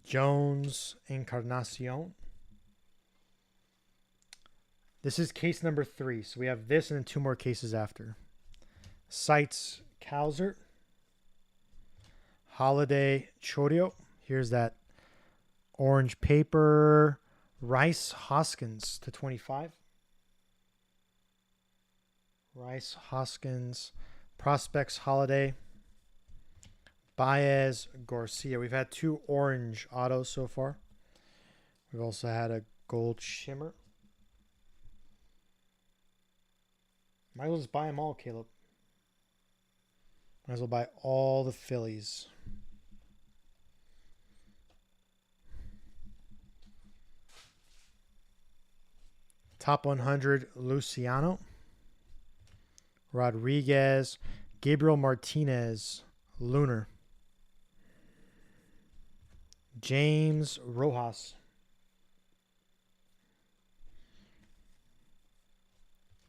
Jones, Encarnacion. This is case number 3. So we have this and then 2 more cases after. Seitz, Kauser, Holiday, Chorio. Here's that orange paper. Rice Hoskins to 25. Rice Hoskins. Prospects Holiday. Baez Garcia. We've had 2 orange autos so far. We've also had a gold shimmer. Might as well just buy them all, Caleb. Might as well buy all the Phillies. Top 100, Luciano. Rodriguez. Gabriel Martinez, Lunar. James Rojas.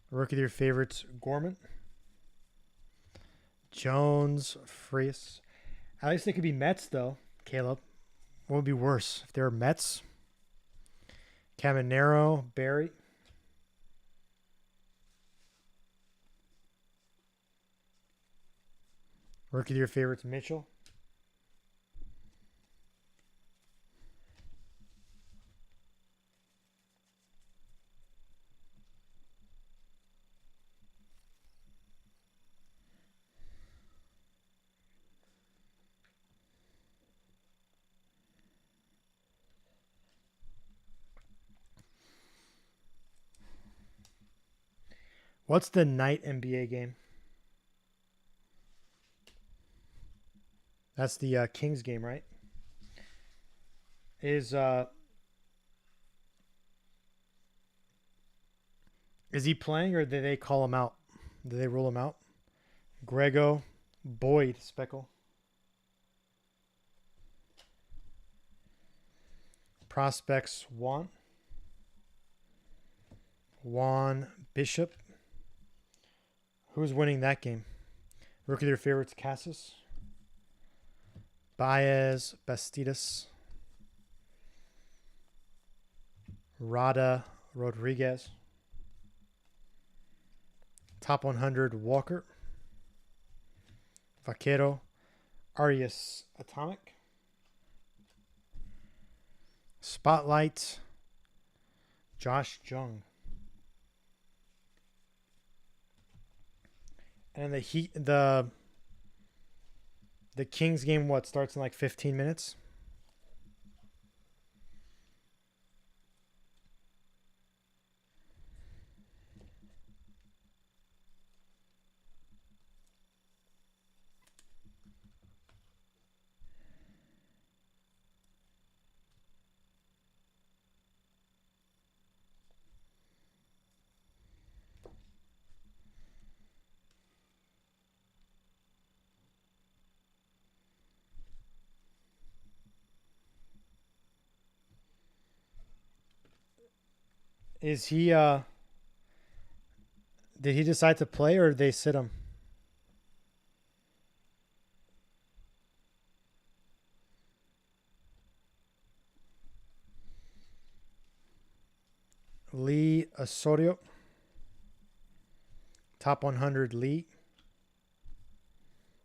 Rookie of your favorites, Gorman. Jones, Frias. At least they could be Mets, though, Caleb. What would be worse if they were Mets? Caminero, Barry. Rookie of your favorites, Mitchell. What's the night NBA game? That's the Kings game, right? Is he playing or did they call him out? Did they rule him out? Grego, Boyd, Speckle. Prospects, Juan Bishop. Who's winning that game? Rookie of their favorites, Cassis. Baez, Bastidas. Rada, Rodriguez. Top 100, Walker. Vaquero, Arias, Atomic. Spotlight, Josh Jung. And the Kings game, what, starts in like 15 minutes? Is he did he decide to play or did they sit him? Lee Osorio. Top 100 Lee.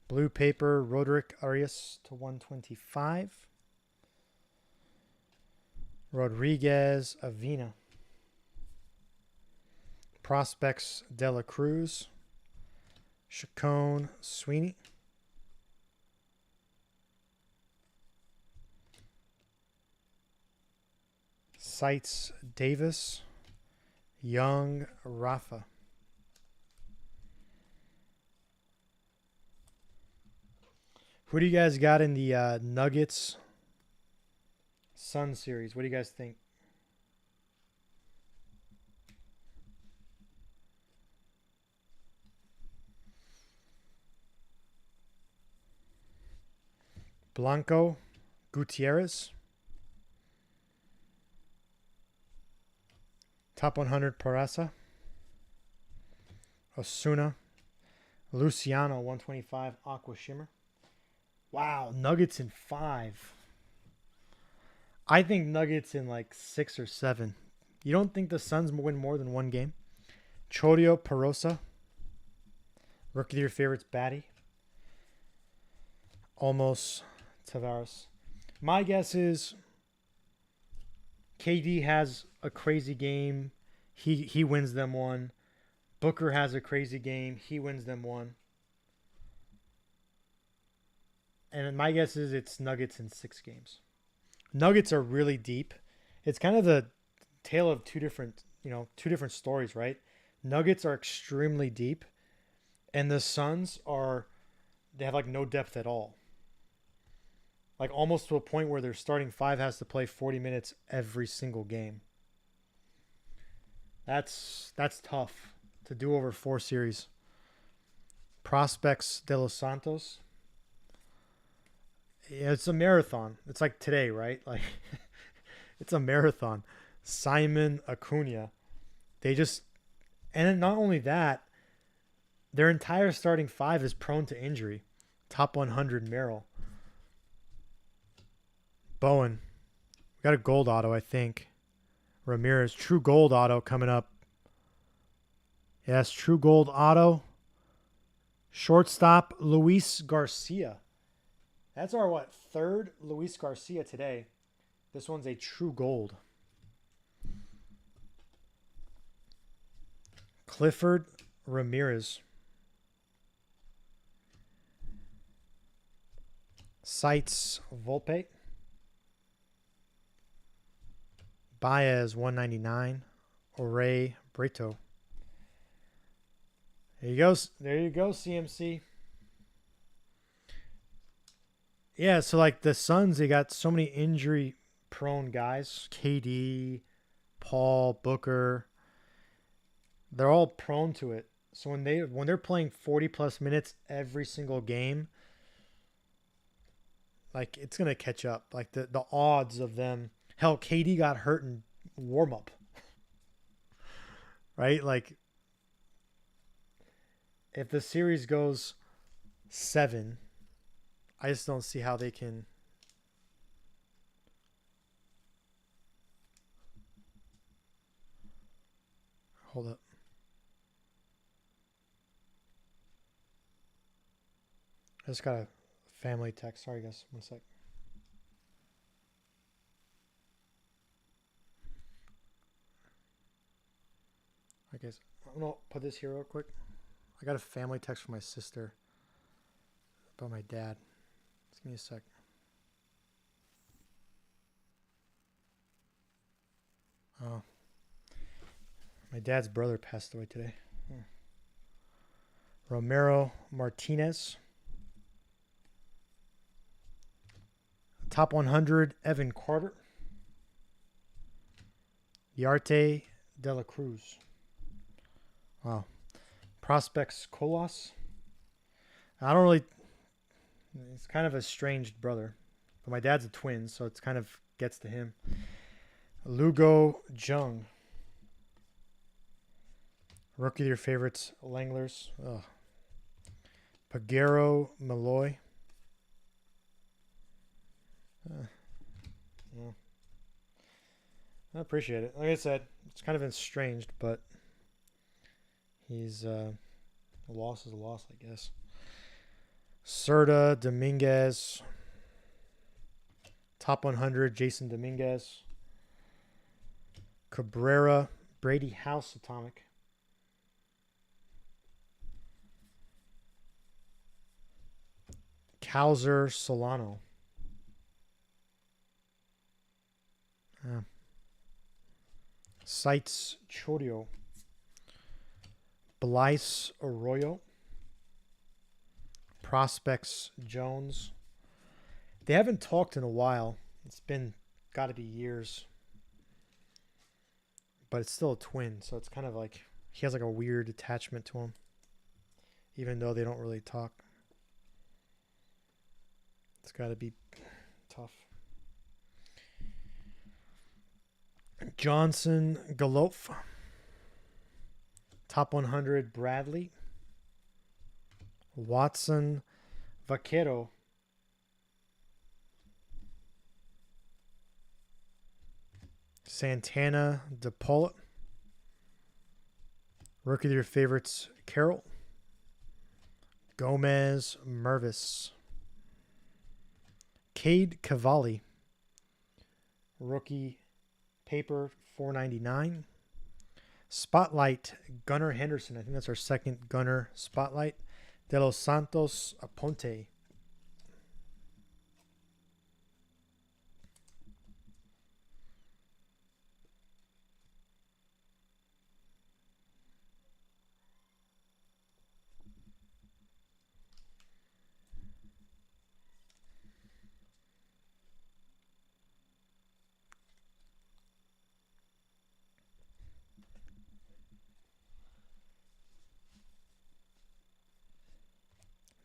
Blue paper Roderick Arias to 125. Rodriguez Avina. Prospects De La Cruz. Chacon Sweeney. Sites Davis. Young Rafa. Who do you guys got in the Nuggets Sun series? What do you guys think? Blanco Gutierrez. Top 100 Parasa. Osuna. Luciano 125 Aqua Shimmer. Wow, Nuggets in 5. I think Nuggets in like 6 or 7. You don't think the Suns win more than one game? Chodio Perosa. Rookie of your favorites, Batty. Almost Tavares. My guess is KD has a crazy game. He wins them one. Booker has a crazy game. He wins them one. And my guess is it's Nuggets in 6 games. Nuggets are really deep. It's kind of the tale of two different stories, right? Nuggets are extremely deep, and the Suns they have like no depth at all. Like almost to a point where their starting 5 has to play 40 minutes every single game. That's tough to do over 4 series. Prospects De Los Santos. Yeah, it's a marathon. It's like today, right? Like it's a marathon. Simon Acuna. And not only that, their entire starting 5 is prone to injury. Top 100 Merrill. Bowen. We got a gold auto, I think. Ramirez. True gold auto coming up. Yes, true gold auto. Shortstop Luis Garcia. That's our, 3rd Luis Garcia today. This one's a true gold. Clifford Ramirez. Sites Volpe. Baez 199. Ore Brito. There you go, CMC. Yeah, so like the Suns, they got so many injury-prone guys. KD, Paul, Booker. They're all prone to it. So when they're playing 40-plus minutes every single game, like it's gonna catch up. Like the odds of them Hell, KD got hurt in warm up, right? Like, if the series goes 7, I just don't see how they can. Hold up. I just got a family text. Sorry, guys. 1 sec. I guess I'm gonna put this here real quick. I got a family text from my sister about my dad. Just give me a sec. Oh, my dad's brother passed away today. Romero Martinez. Top 100, Evan Carter. Yarte de la Cruz. Wow. Prospects Colas. I don't really. It's kind of a estranged brother. But my dad's a twin, so it's kind of gets to him. Lugo Jung. Rookie of your favorites, Langlers. Ugh. Pagero Malloy. Yeah. I appreciate it. Like I said, it's kind of estranged, but he's a loss is a loss, I guess. Serta Dominguez. Top 100, Jason Dominguez. Cabrera, Brady House Atomic. Cowser Solano. Sites Chorio. Blyce Arroyo. Prospects Jones. They haven't talked in a while. It's been got to be years. But it's still a twin, so it's kind of like he has like a weird attachment to him, even though they don't really talk. It's got to be tough. Johnson Galof. Top 100, Bradley. Watson Vaquero. Santana DePaula. Rookie of your favorites, Carroll. Gomez Mervis. Cade Cavalli. Rookie paper, $4.99. Spotlight, Gunnar Henderson. I think that's our second Gunnar Spotlight. De Los Santos Aponte.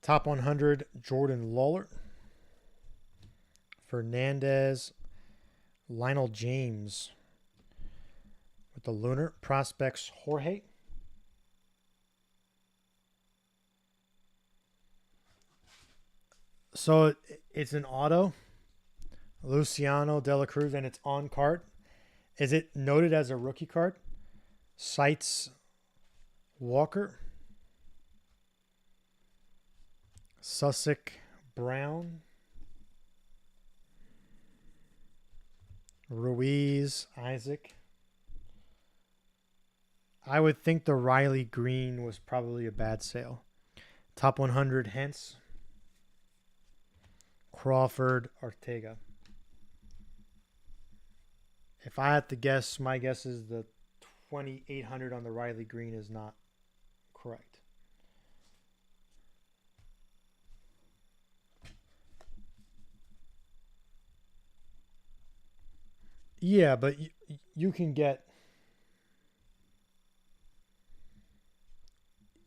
Top 100, Jordan Lawler. Fernandez, Lionel James with the Lunar. Prospects, Jorge. So it's an auto, Luciano De La Cruz, and it's on card. Is it noted as a rookie card? Sites Walker. Sussex Brown. Ruiz Isaac. I would think the Riley Green was probably a bad sale. Top 100 Hence. Crawford Ortega. If I had to guess, my guess is the 2,800 on the Riley Green is not correct. Yeah, but you can get.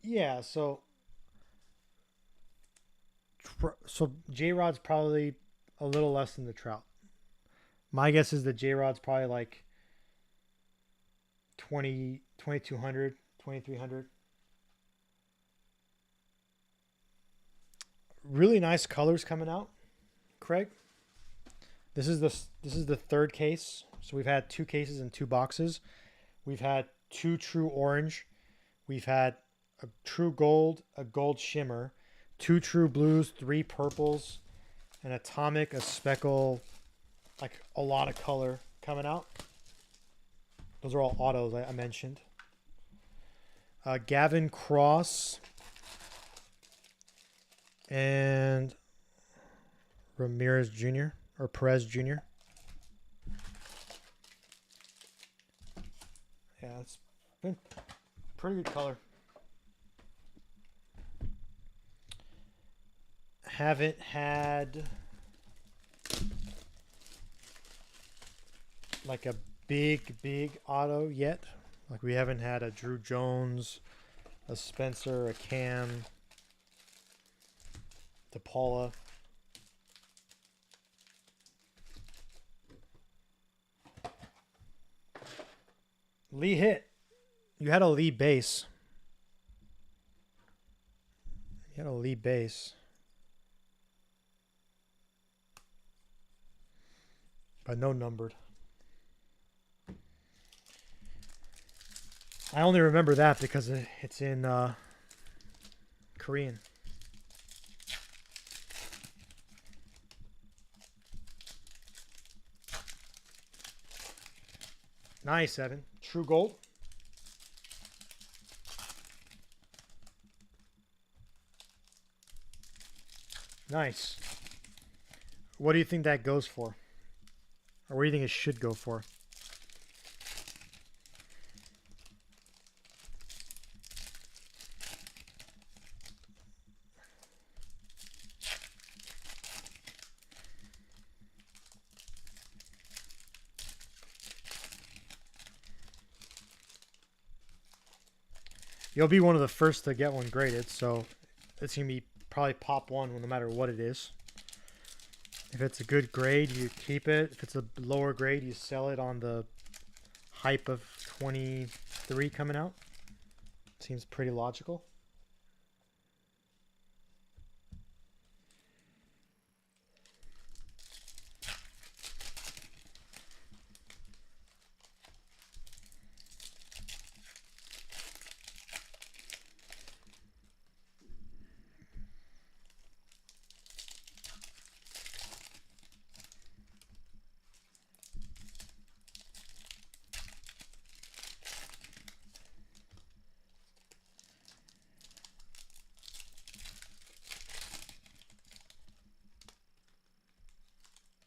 Yeah, so J Rod's probably a little less than the Trout. My guess is the J-Rod's probably like 2200, 2300. Really nice colors coming out, Craig. This is the third case. So we've had 2 cases and 2 boxes. We've had 2 true orange. We've had a true gold, a gold shimmer, 2 true blues, 3 purples, an atomic, a speckle, like a lot of color coming out. Those are all autos I mentioned. Gavin Cross and Ramirez Jr. or Perez Jr. Yeah, it's been pretty good color. Haven't had like a big auto yet. Like we haven't had a Drew Jones, a Spencer, a Cam, DePaula. Lee hit. You had a Lee base. You had a Lee base. But no numbered. I only remember that because it's in Korean. Nice, Evan. True gold. Nice. What do you think that goes for? Or what do you think it should go for? You'll be one of the first to get one graded, so it's going to be probably pop 1 no matter what it is. If it's a good grade, you keep it. If it's a lower grade, you sell it on the hype of 23 coming out. Seems pretty logical.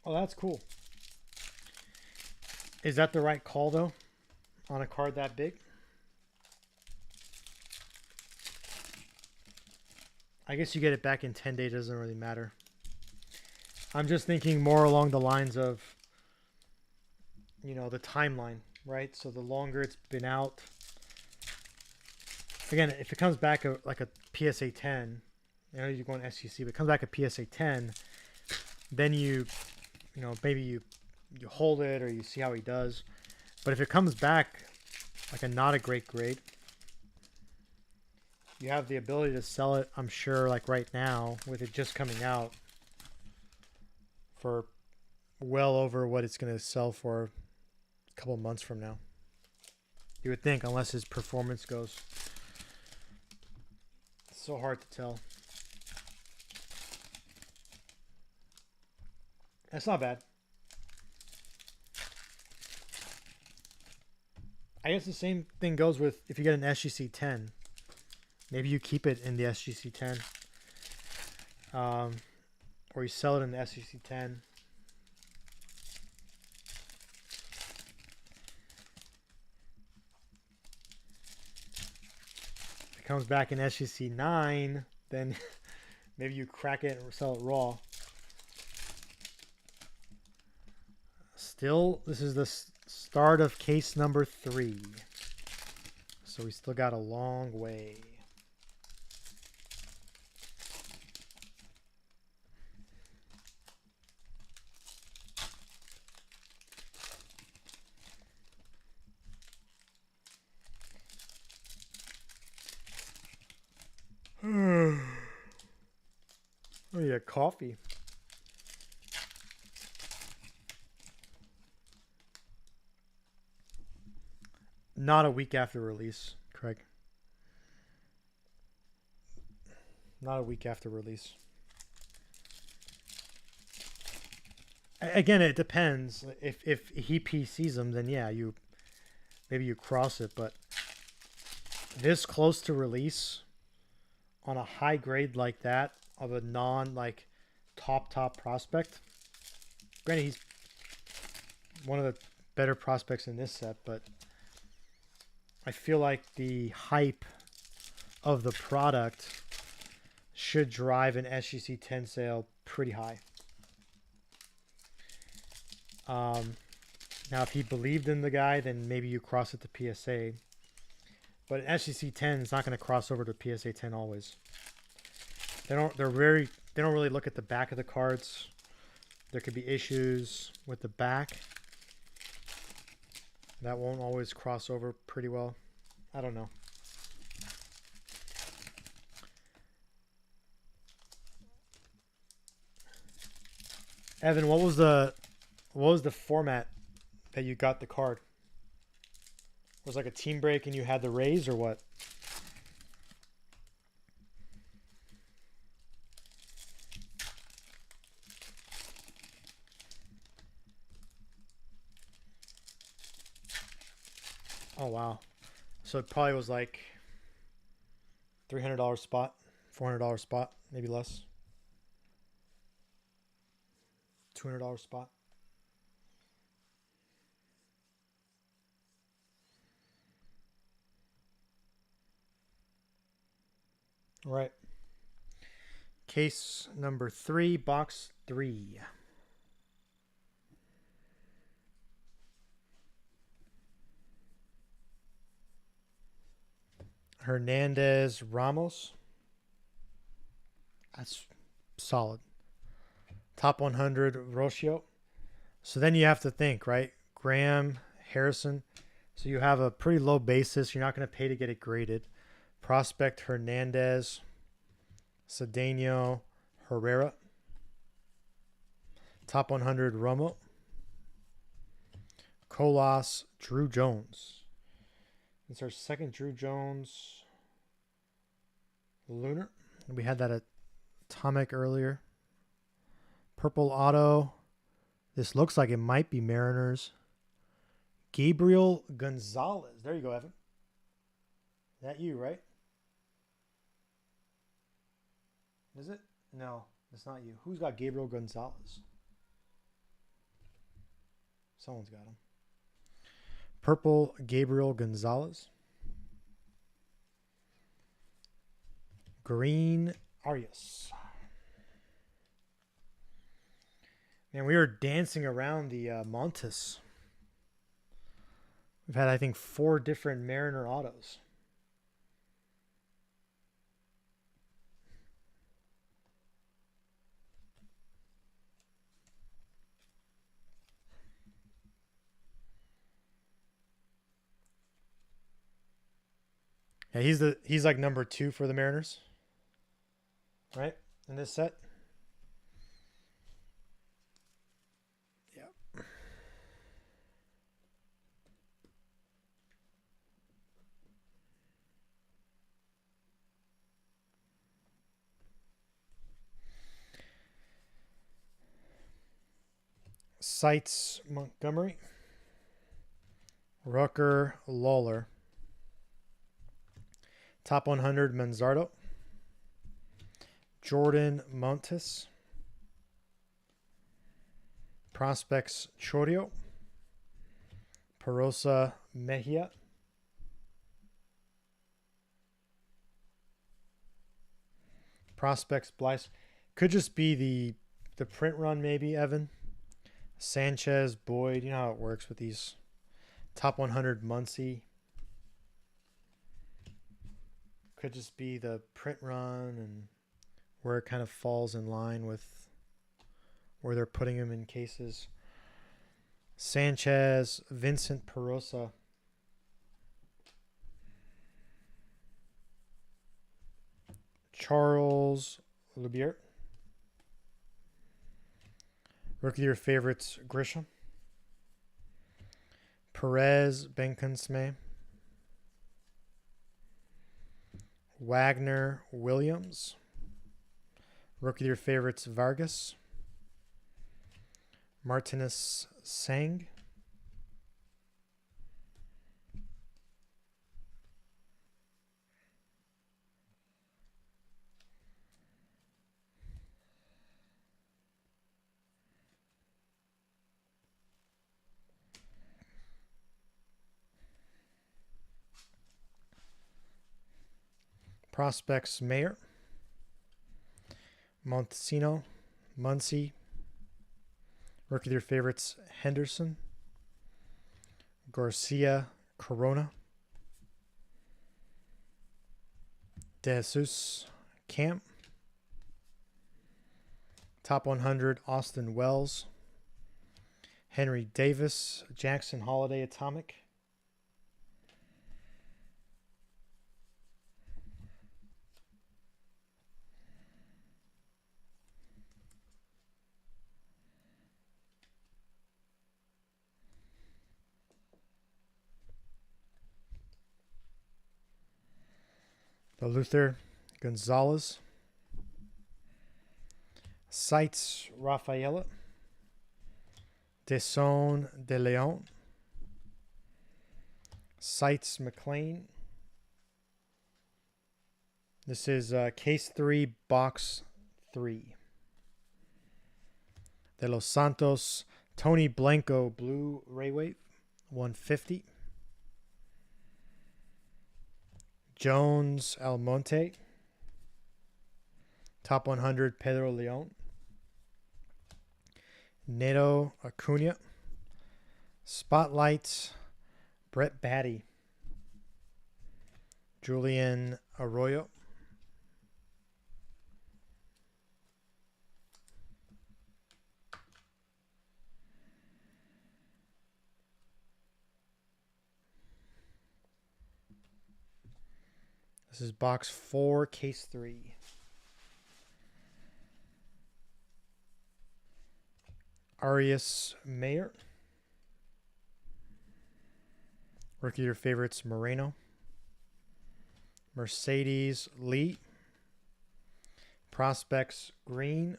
Oh, that's cool. Is that the right call, though, on a card that big? I guess you get it back in 10 days. Doesn't really matter. I'm just thinking more along the lines of, you know, the timeline, right? So the longer it's been out. Again, if it comes back like a PSA 10, you know, you're going SEC, but it comes back a PSA 10, then you know, maybe you hold it or you see how he does. But if it comes back like a not a great grade, you have the ability to sell it, I'm sure, like right now, with it just coming out, for well over what it's going to sell for a couple months from now. You would think, unless his performance goes. It's so hard to tell. That's not bad. I guess the same thing goes with if you get an SGC 10. Maybe you keep it in the SGC 10. Or you sell it in the SGC 10. If it comes back in SGC 9, then maybe you crack it or sell it raw. Still, this is the start of case number 3. So we still got a long way. Oh yeah, coffee. Not a week after release, Craig. Not a week after release. Again, it depends. If he PCs them, then yeah, maybe you cross it. But this close to release on a high grade like that of a non like top prospect. Granted, he's one of the better prospects in this set, but I feel like the hype of the product should drive an SGC 10 sale pretty high. Now, if he believed in the guy, then maybe you cross it to PSA. But an SGC 10 is not going to cross over to PSA 10 always. They don't really look at the back of the cards. There could be issues with the back. That won't always cross over pretty well. I don't know. Evan, what was the format that you got the card? Was it like a team break and you had the raise or what? Oh wow. So it probably was like $300 spot, $400 spot, maybe less. $200 spot. All right. Case number 3, box 3. Hernandez Ramos. That's solid. Top 100 Rocio. So then you have to think, right? Graham, Harrison. So you have a pretty low basis. You're not going to pay to get it graded. Prospect Hernandez, Cedeno, Herrera. Top 100 Romo. Colas, Drew Jones. It's our second Drew Jones Lunar. We had that at Atomic earlier. Purple Auto. This looks like it might be Mariners. Gabriel Gonzalez. There you go, Evan. That you, right? Is it? No, it's not you. Who's got Gabriel Gonzalez? Someone's got him. Purple Gabriel Gonzalez. Green Arias. Man, we were dancing around the Montes. We've had, I think, 4 different Mariner autos. Yeah, he's like number 2 for the Mariners, right? In this set. Yeah. Sites Montgomery. Rucker Lawler. Top 100 Manzardo. Jordan Montes. Prospects Chorio. Perosa Mejia. Prospects Blyce. Could just be the print run maybe, Evan. Sanchez, Boyd. You know how it works with these. Top 100 Muncie. Could just be the print run and where it kind of falls in line with where they're putting him in cases. Sanchez, Vincent Perosa. Charles Lubier. Rookie of the Year favorites, Grisham. Perez, Benkinsme. Wagner, Williams. Rookie of the Year favorites, Vargas. Martinez, Sang. Prospects, Mayer. Montesino, Muncy. Rookie of the Year favorites, Henderson. Garcia, Corona. De Jesus, Camp. Top 100, Austin Wells. Henry Davis, Jackson Holiday, Atomic. The Luther, Gonzalez. Sites, Rafaela. Deson De Leon. Sites, McLean. This is case 3, box 3. De Los Santos, Tony Blanco, blue Ray Wave, 150. Jones, Almonte. Top 100, Pedro Leon. Neto, Acuna. Spotlight, Brett Batty. Julian Arroyo. This is box 4, case 3. Arias Mayer. Rookie of the Year favorites, Moreno. Mercedes Lee. Prospects, Green.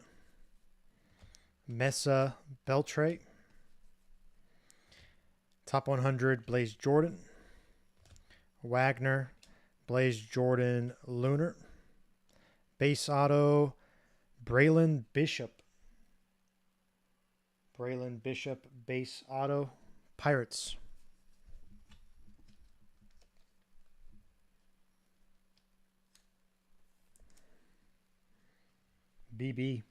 Mesa Beltre. Top 100, Blaze Jordan. Wagner, Blaze Jordan Lunar. Base auto, Braylon Bishop. Braylon Bishop, base auto, Pirates. BB.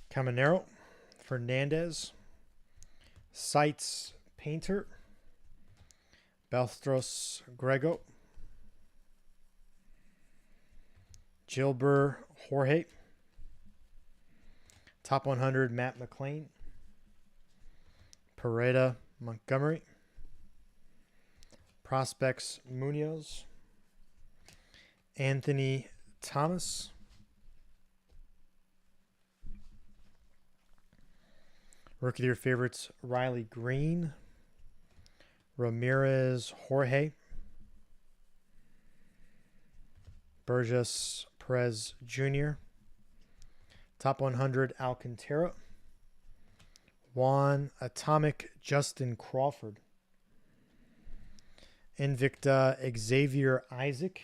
Caminero, Fernandez. Sites, Painter. Belstros, Grego. Gilbert, Jorge. Top 100, Matt McLean. Pereda, Montgomery. Prospects, Munoz. Anthony Thomas. Rookie of the Year favorites, Riley Green. Ramirez, Jorge. Burgess, Perez Jr. Top 100, Alcantara. Juan, Atomic, Justin Crawford. Invicta, Xavier Isaac.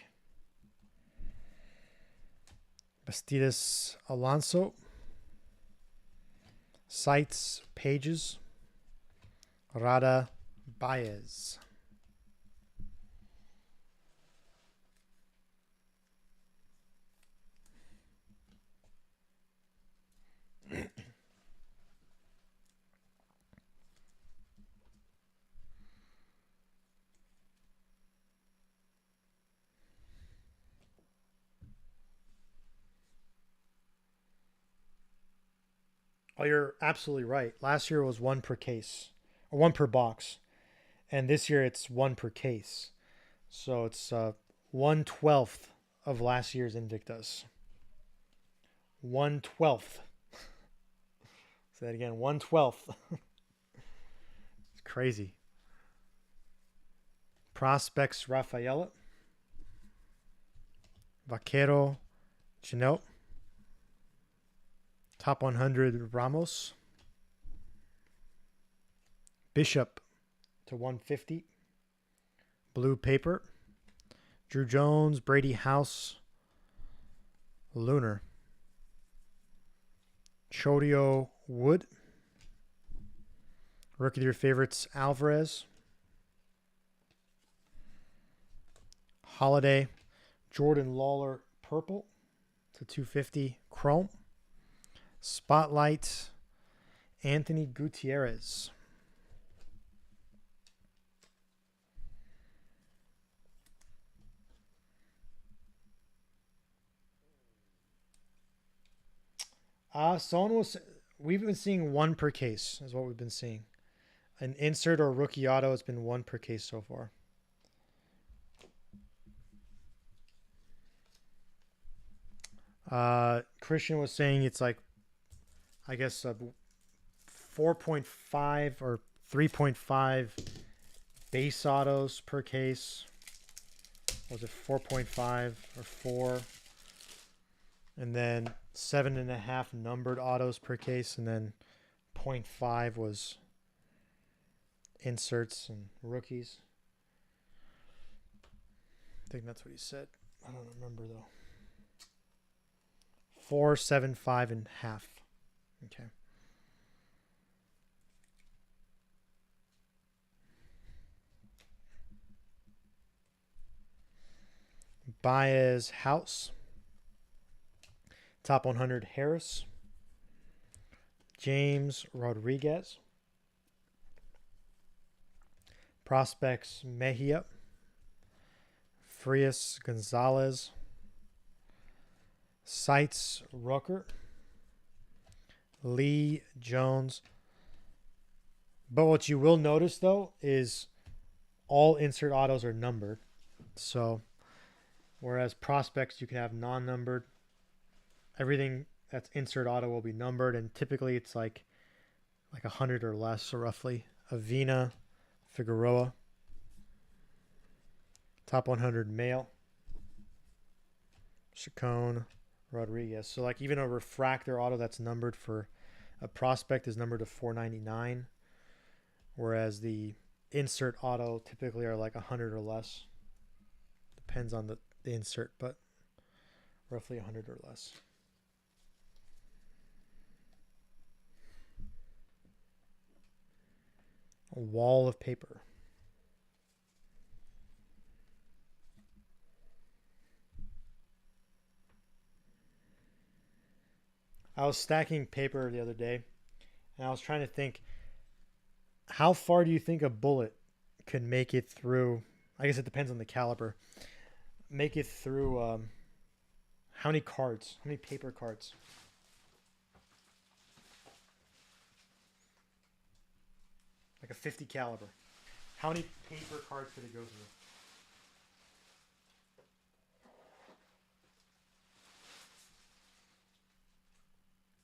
Bastidas Alonso. Sites, Pages. Rada Baez. Oh, you're absolutely right. Last year was one per case, or one per box, and this year it's one per case. So it's 1/12 of last year's Invictus. 1/12. Say that again. 1/12. It's crazy. Prospects Rafaela. Vaquero Janelle. Top 100 Ramos. Bishop to 150. Blue paper. Drew Jones, Brady House, Lunar. Chodio Wood. Rookie of your favorites, Alvarez. Holiday, Jordan Lawler, purple to 250. Chrome. Spotlight, Anthony Gutierrez. We've been seeing one per case, is what we've been seeing. An insert or rookie auto has been one per case so far. Christian was saying it's like, I guess, 4.5 or 3.5 base autos per case. Was it 4.5 or 4? And then 7.5 numbered autos per case, and then 0.5 was inserts and rookies. I think that's what he said. I don't remember though. 4, 7, 5, and half. Okay. Baez House. Top 100 Harris. James Rodriguez. Prospects Mejia. Frias Gonzalez. Sites Rucker. Lee Jones. But what you will notice though is all insert autos are numbered. So whereas prospects you can have non-numbered, everything that's insert auto will be numbered, and typically it's like 100 or less, so roughly. Avina, Figueroa. Top 100 male. Chacon, Rodriguez. So like even a refractor auto that's numbered for a prospect is numbered to 499, whereas the insert auto typically are like 100 or less. Depends on the insert, but roughly 100 or less. A wall of paper. I was stacking paper the other day, and I was trying to think, how far do you think a bullet could make it through? I guess it depends on the caliber. Make it through how many cards? How many paper cards? Like a 50 caliber. How many paper cards could it go through?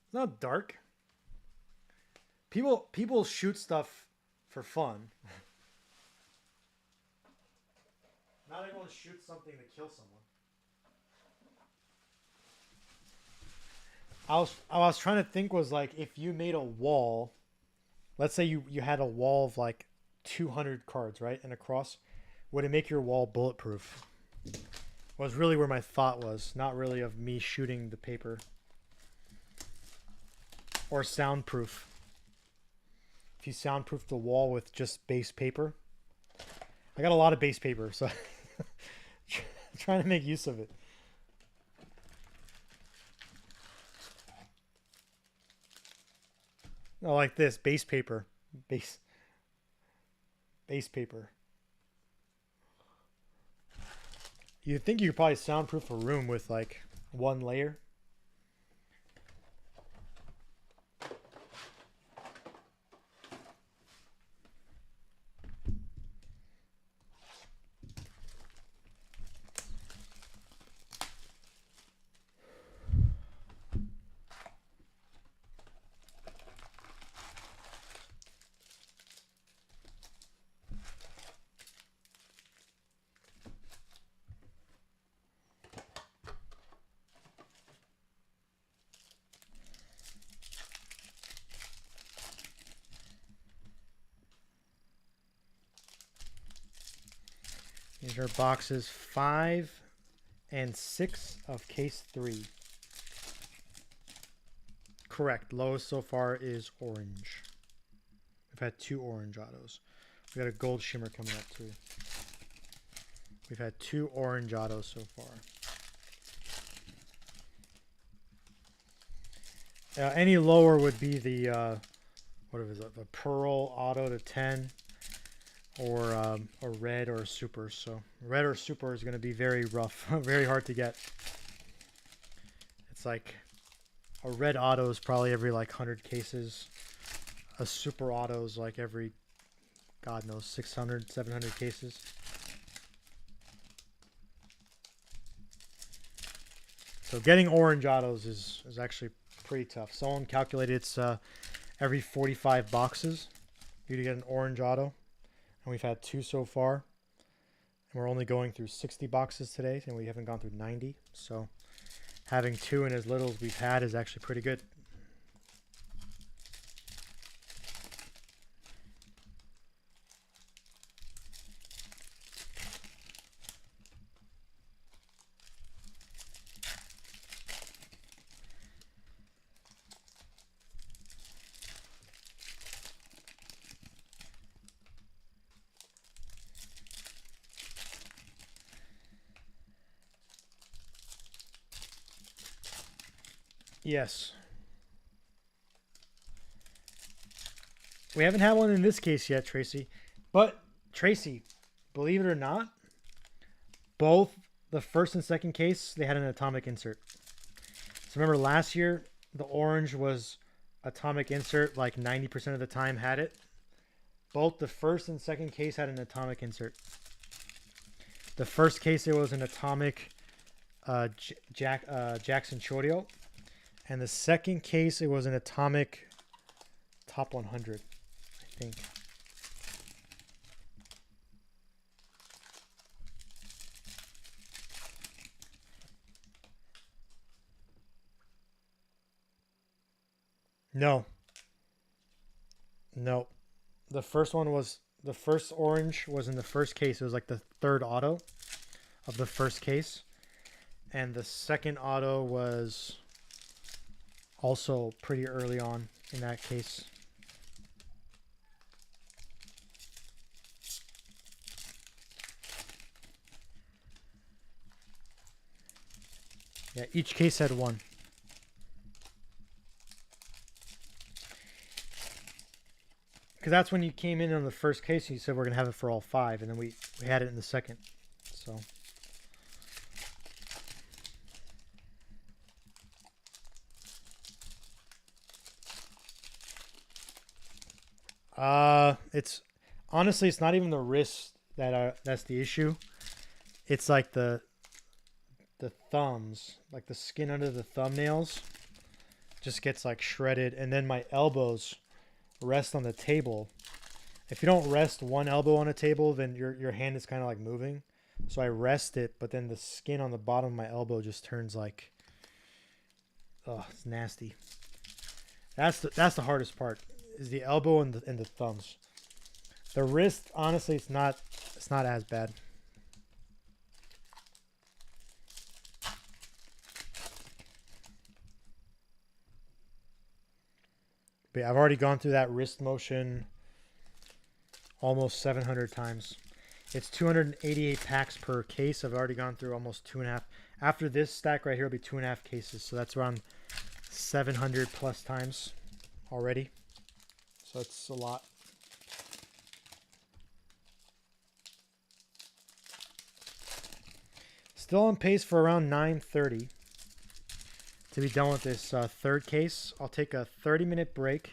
It's not dark. People shoot stuff for fun. Not everyone shoots something to kill someone. I was trying to think was like if you made a wall, let's say you had a wall of like 200 cards, right? And across, would it make your wall bulletproof? Was really where my thought was, not really of me shooting the paper. Or soundproof. If you soundproof the wall with just base paper. I got a lot of base paper, so trying to make use of it. No, like this, base paper. Base paper. You'd think you could probably soundproof a room with like one layer. These are boxes 5 and 6 of case 3. Correct. Lowest so far is orange. We've had 2 orange autos. We got a gold shimmer coming up too. We've had 2 orange autos so far. Any lower would be the what is it? The pearl auto to 10, or a red or a super. So red or super is going to be very rough, very hard to get. It's like a red auto is probably every like 100 cases. A super auto is like every, God knows, 600, 700 cases. So getting orange autos is actually pretty tough. Someone calculated it's every 45 boxes you to get an orange auto, and we've had 2 so far, and we're only going through 60 boxes today, and we haven't gone through 90. So having 2 in as little as we've had is actually pretty good. Yes. We haven't had one in this case yet, Tracy. But, Tracy, believe it or not, both the first and second case, they had an atomic insert. So remember last year, the orange was atomic insert, like 90% of the time had it. Both the first and second case had an atomic insert. The first case, it was an atomic Jackson Chorio. And the second case, it was an atomic top 100, I think. No. No. The first one was, the first orange was in the first case. It was like the 3rd auto of the first case. And the second auto was also pretty early on in that case. Yeah, each case had 1. Because that's when you came in on the first case and you said we're going to have it for all 5. And then we had it in the second. So it's honestly, it's not even the wrist that's the issue. It's like the thumbs, like the skin under the thumbnails just gets like shredded, and then my elbows rest on the table. If you don't rest one elbow on a table, then your hand is kind of like moving. So I rest it, but then the skin on the bottom of my elbow just turns like, oh, it's nasty. That's the hardest part, is the elbow and the thumbs. The wrist, honestly, it's not as bad. But yeah, I've already gone through that wrist motion almost 700 times. It's 288 packs per case. I've already gone through almost 2.5. After this stack right here will be 2.5 cases. So that's around 700 plus times already. So it's a lot. Still on pace for around 9:30 to be done with this 3rd case. I'll take a 30-minute break.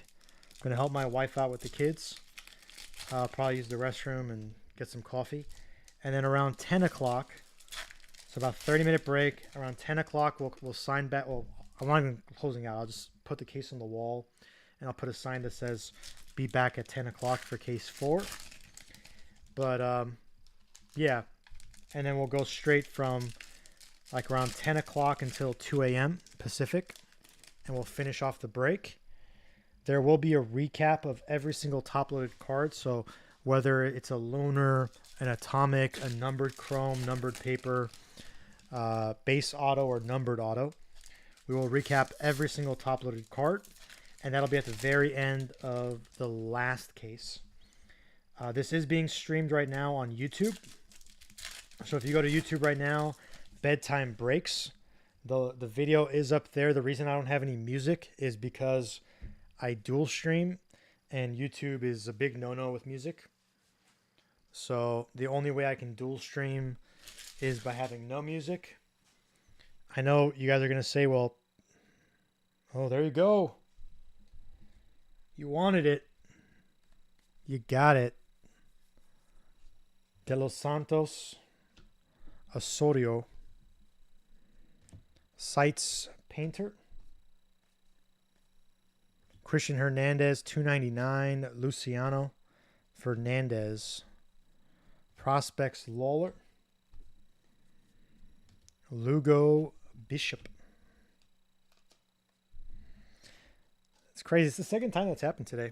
I'm going to help my wife out with the kids. Probably use the restroom and get some coffee. And then around 10 o'clock, so about 30-minute break, around 10 o'clock we'll sign back. Well, I'm not even closing out. I'll just put the case on the wall, and I'll put a sign that says, be back at 10 o'clock for case 4. But, yeah. And then we'll go straight from like around 10 o'clock until 2 a.m. Pacific, and we'll finish off the break. There will be a recap of every single top-loaded card, so whether it's a lunar, an atomic, a numbered chrome, numbered paper, base auto, or numbered auto. We will recap every single top-loaded card, and that'll be at the very end of the last case. This is being streamed right now on YouTube. So if you go to YouTube right now, Bedtime Breaks, the video is up there. The reason I don't have any music is because I dual stream, and YouTube is a big no-no with music. So the only way I can dual stream is by having no music. I know you guys are going to say, well, oh, there you go. You wanted it. You got it. De Los Santos, Osorio, Sites Painter, Christian Hernandez, $2.99, Luciano Fernandez, Prospects Lawler, Lugo Bishop. It's crazy. It's the second time that's happened today.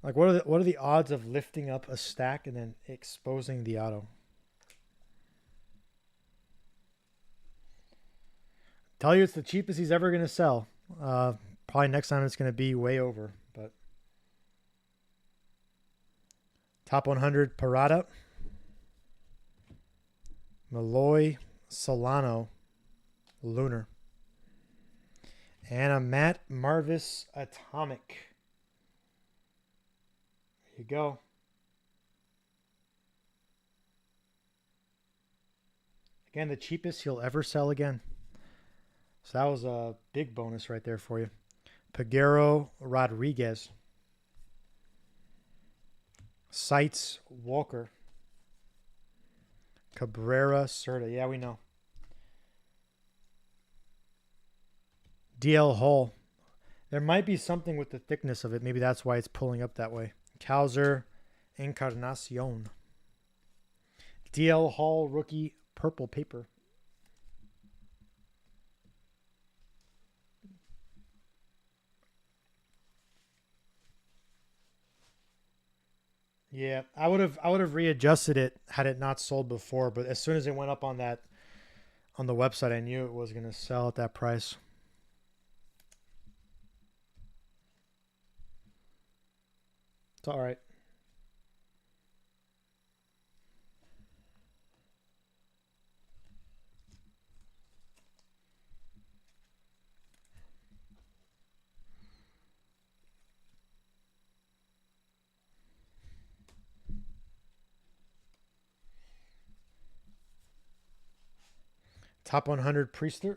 Like, what are the odds of lifting up a stack and then exposing the auto? Tell you it's the cheapest he's ever going to sell. Probably next time it's going to be way over. But top 100 Parada, Malloy, Solano, Lunar, and a Matt Marvis Atomic. There you go. Again, the cheapest he'll ever sell again. So that was a big bonus right there for you. Peguero Rodriguez. Sites Walker. Cabrera Cerda. Yeah, we know. DL Hall. There might be something with the thickness of it. Maybe that's why it's pulling up that way. Cowser Encarnacion. DL Hall rookie purple paper. Yeah, I would have readjusted it had it not sold before, but as soon as it went up on the website, I knew it was going to sell at that price. It's all right. Top 100 Priester.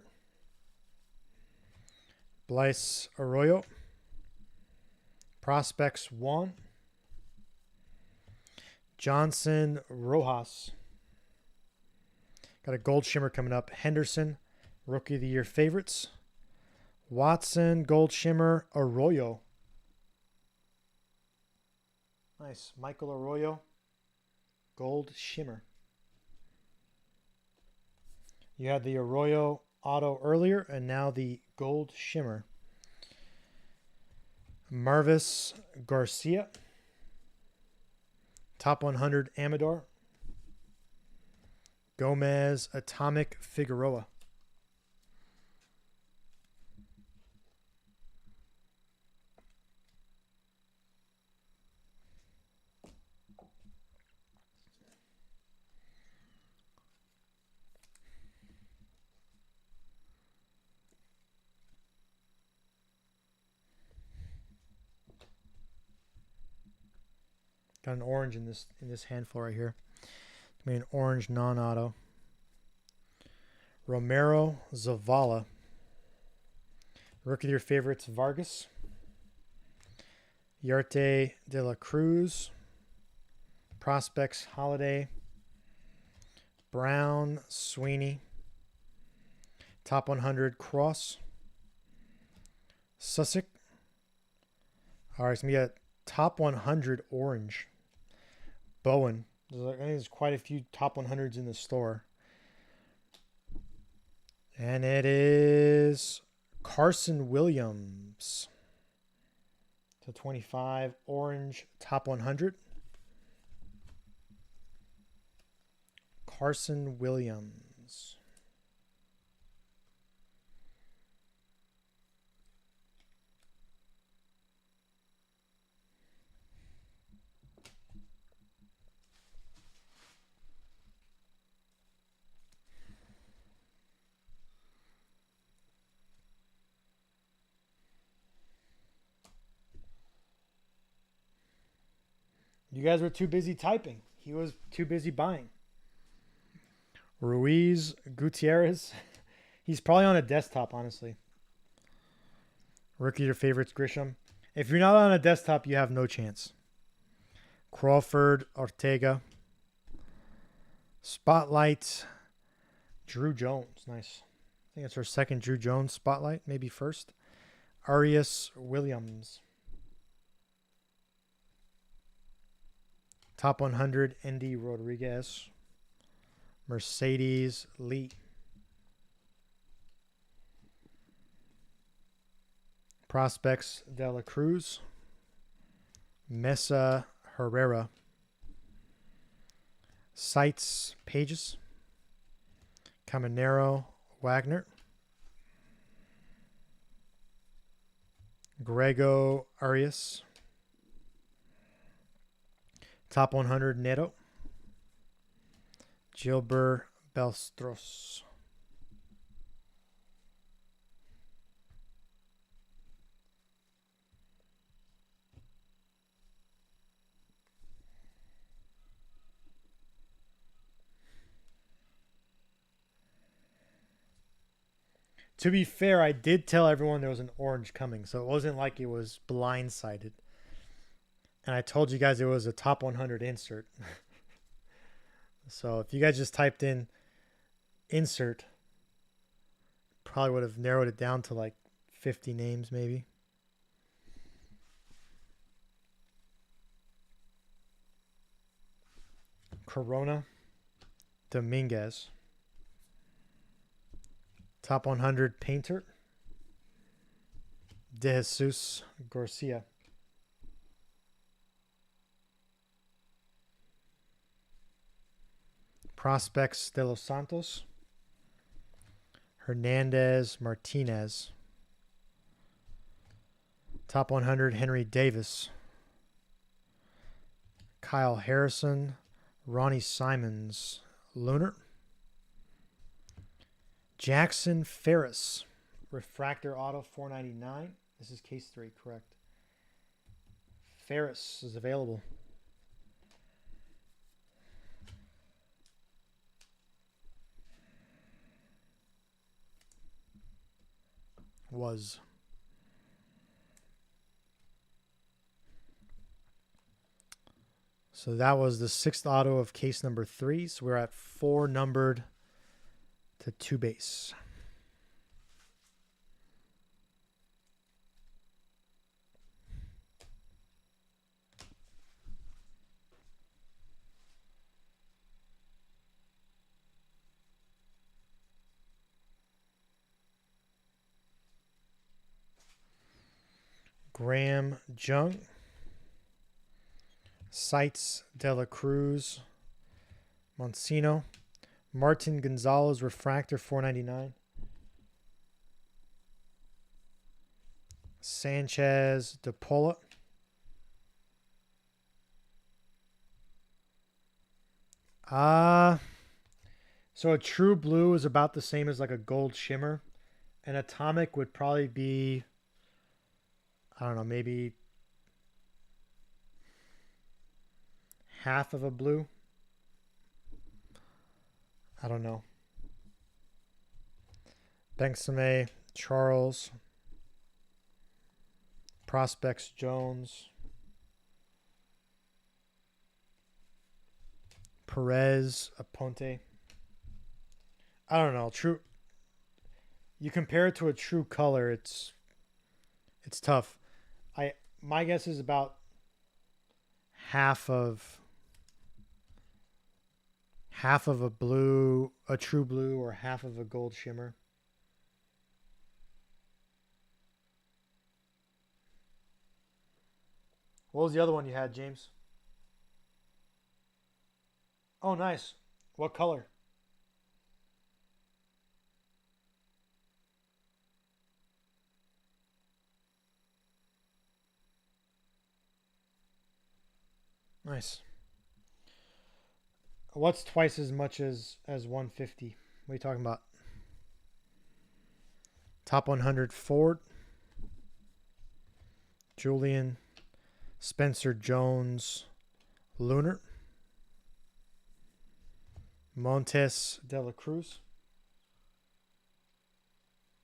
Blyce Arroyo. Prospects 1. Johnson Rojas. Got a gold shimmer coming up. Henderson, Rookie of the Year favorites. Watson, gold shimmer. Arroyo. Nice. Michael Arroyo, gold shimmer. You had the Arroyo auto earlier, and now the gold shimmer. Marvis Garcia. Top 100 Amador. Gomez Atomic Figueroa. Got an orange in this handful right here. I mean, an orange non-auto. Romero Zavala. Rookie of your favorites, Vargas. Yarte de la Cruz. Prospects, Holiday. Brown, Sweeney. Top 100, Cross. Sussex. All right, so we got top 100 orange. Bowen. I think there's quite a few top 100s in the store. And it is Carson Williams. So 25 orange top 100. Carson Williams. You guys were too busy typing. He was too busy buying. Ruiz Gutierrez. He's probably on a desktop, honestly. Rookie of your favorites, Grisham. If you're not on a desktop, you have no chance. Crawford Ortega. Spotlight. Drew Jones. Nice. I think it's our second Drew Jones spotlight. Maybe first. Arias Williams. Top 100, Andy Rodriguez. Mercedes Lee. Prospects, De La Cruz. Mesa Herrera. Sites, Pages. Caminero, Wagner. Grego Arias. Top 100, Neto. Gilbert Belstros. To be fair, I did tell everyone there was an orange coming, so it wasn't like it was blindsided. And I told you guys it was a top 100 insert. So if you guys just typed in insert, probably would have narrowed it down to like 50 names maybe. Corona Dominguez. Top 100 painter. De Jesus Garcia. Prospects De Los Santos. Hernandez Martinez. Top 100 Henry Davis. Kyle Harrison. Ronnie Simons. Lunar. Jackson Ferris. Refractor auto 499. This is case 3, correct. Ferris is available. Was. So that was the 6th auto of case number 3. So we're at 4 numbered to 2 base. Graham Jung. Sites De La Cruz. Monsino. Martin Gonzalez Refractor 499. Sanchez De Paula. So a true blue is about the same as like a gold shimmer. An atomic would probably be, I don't know, maybe half of a blue. I don't know. Banksame, Charles. Prospects, Jones. Perez, Aponte. I don't know. True. You compare it to a true color, it's tough. My guess is about half of a blue, a true blue, or half of a gold shimmer. What was the other one you had, James? Oh, nice. What color? Nice. What's twice as much as 150? What are you talking about? Top 100 Ford, Julian, Spencer Jones, Lunar, Montes de la Cruz.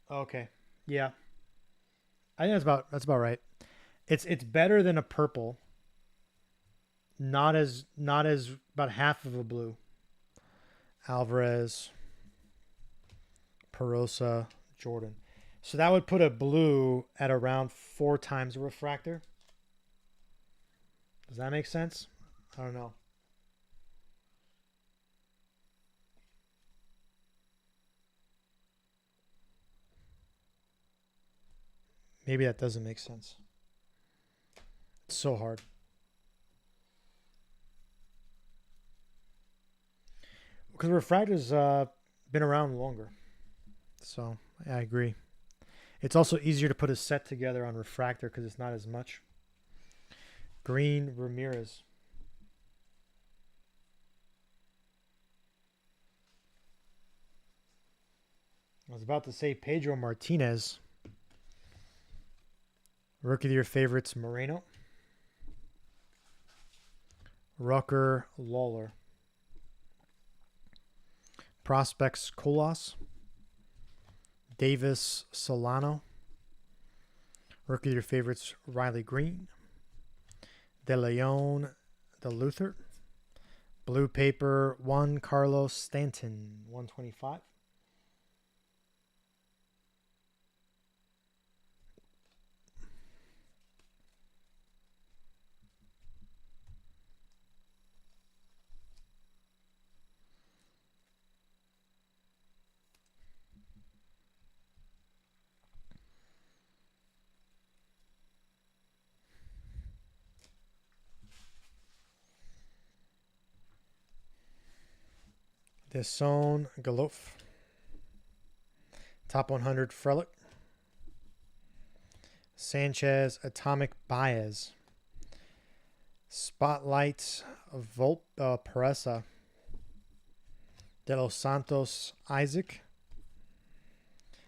Okay. Yeah. I think that's about right. It's better than a purple. Not as about half of a blue. Alvarez, Perosa, Jordan. So that would put a blue at around 4 times a refractor. Does that make sense? I don't know. Maybe that doesn't make sense. It's so hard. Because refractor's been around longer. So I agree. It's also easier to put a set together on refractor because it's not as much. Green Ramirez. I was about to say Pedro Martinez. Rookie of the Year favorites Moreno. Rucker Lawler. Prospects Colas. Davis Solano. Rookie of the Year favorites Riley Green. De Leon DeLuther. Blue paper Juan Carlos Stanton 125. Deson Galof. Top 100 Frelick. Sanchez Atomic Baez. Spotlight Peresa. De Los Santos Isaac.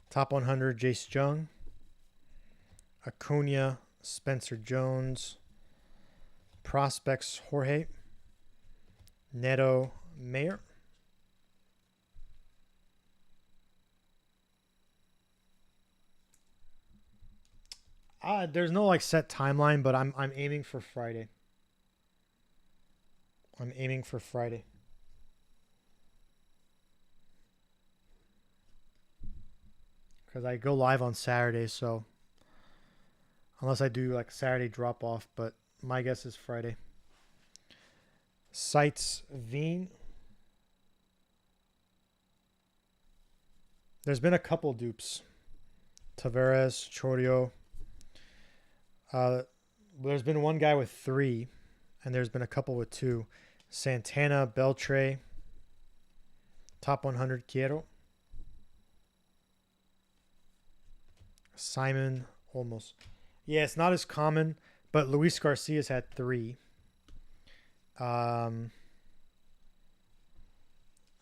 Top 100 Jace Jung. Acuna Spencer Jones. Prospects Jorge. Neto Mayer. There's no like set timeline, but I'm aiming for Friday. I'm aiming for Friday. Because I go live on Saturday, so unless I do like Saturday drop off, but my guess is Friday. Sites Veen. There's been a couple dupes. Tavares, Chorio. There's been one guy with 3, and there's been a couple with 2. Santana, Beltre, top 100 Quiero. Simon Olmos. Yeah, it's not as common, but Luis Garcia's had 3. And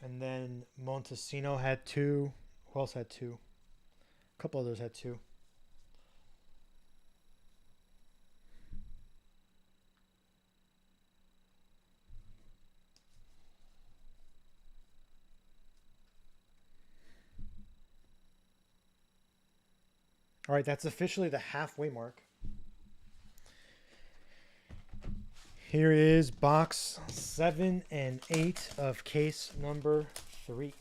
then Montesino had 2. Who else had 2? A couple others had 2. All right, that's officially the halfway mark. Here is box 7 and 8 of case number 3.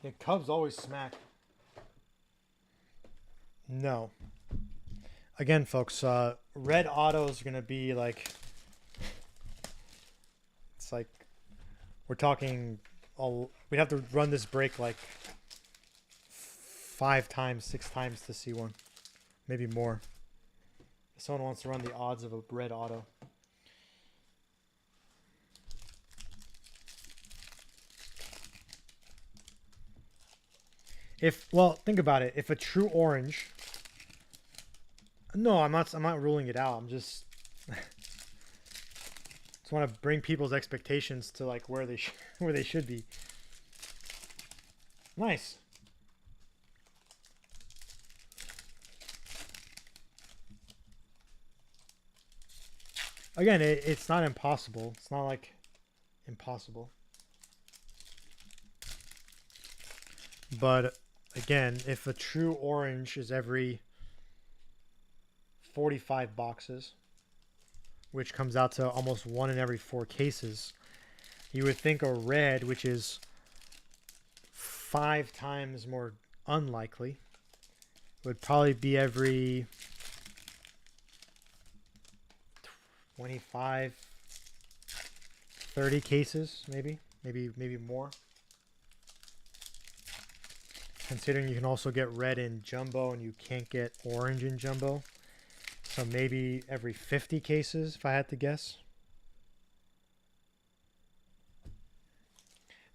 The Cubs always smack. No. Again, folks, red autos are going to be like It's like we're talking. We'd have to run this break like 5 times, 6 times to see one, maybe more. If someone wants to run the odds of a red auto. Well, think about it. If a true orange, no, I'm not ruling it out. I'm just want to bring people's expectations to like where they where they should be. Nice. Again, it's not impossible. It's not like impossible. But again, if a true orange is every 45 boxes, which comes out to almost 1 in every 4 cases, you would think a red, which is 5 times more unlikely, would probably be every 25, 30 cases, maybe more. Considering you can also get red in jumbo and you can't get orange in jumbo. So maybe every 50 cases, if I had to guess.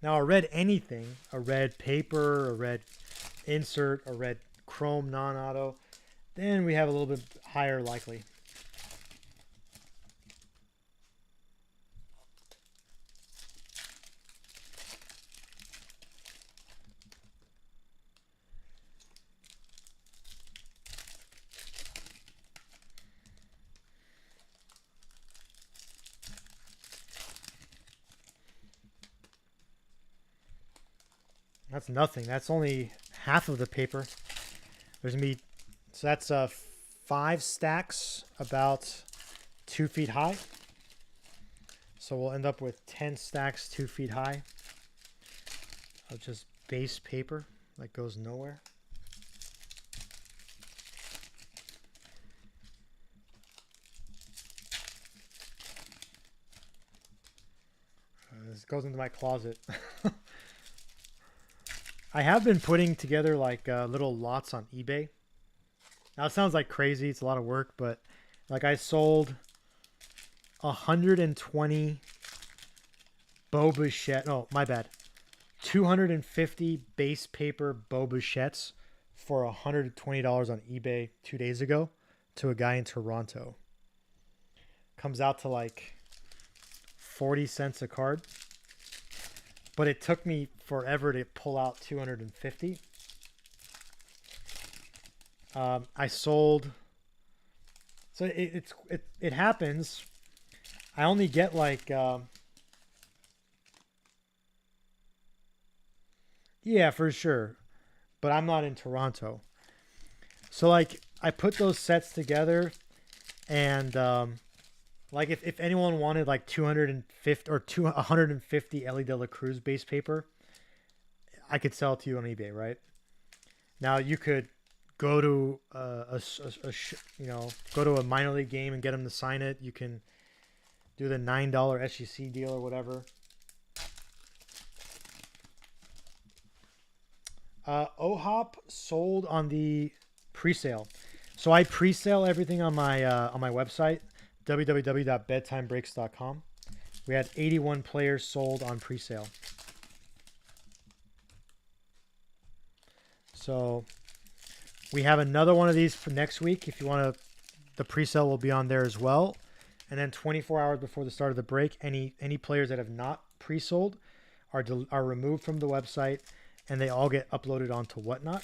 Now a red anything, a red paper, a red insert, a red chrome non-auto, then we have a little bit higher likely. That's nothing. That's only half of the paper. There's gonna be, so that's 5 stacks about 2 feet high. So we'll end up with 10 stacks 2 feet high of just base paper that goes nowhere. This goes into my closet. I have been putting together like little lots on eBay. Now it sounds like crazy. It's a lot of work, but like I sold 120 Boba no, my bad. 250 base paper Boba for $120 on eBay 2 days ago to a guy in Toronto. Comes out to like 40 cents a card. But it took me forever to pull out 250. I sold. So it happens. I only get like. Yeah, for sure. But I'm not in Toronto. So like I put those sets together, and like if anyone wanted like 250 or 150 Ellie De La Cruz base paper, I could sell it to you on eBay, right? Now you could go to go to a minor league game and get them to sign it. You can do the $9 SGC deal or whatever. OHOP sold on the pre-sale. So I pre-sale everything on my website, www.bedtimebreaks.com. We had 81 players sold on pre-sale. So we have another one of these for next week. If you want to, the pre-sale will be on there as well. And then 24 hours before the start of the break, any players that have not pre-sold are removed from the website, and they all get uploaded onto Whatnot.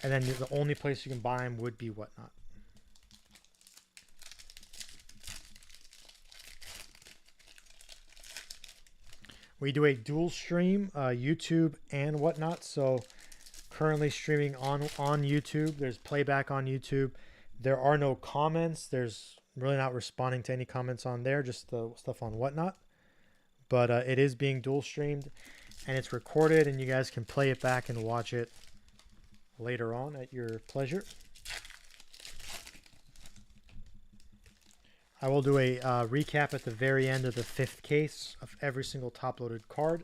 And then the only place you can buy them would be Whatnot. We do a dual stream, YouTube and Whatnot. So currently streaming on YouTube. There's playback on YouTube. There are no comments. There's really not responding to any comments on there, just the stuff on Whatnot. But it is being dual streamed, and it's recorded, and you guys can play it back and watch it later on at your pleasure. I will do a recap at the very end of the 5th case of every single top-loaded card.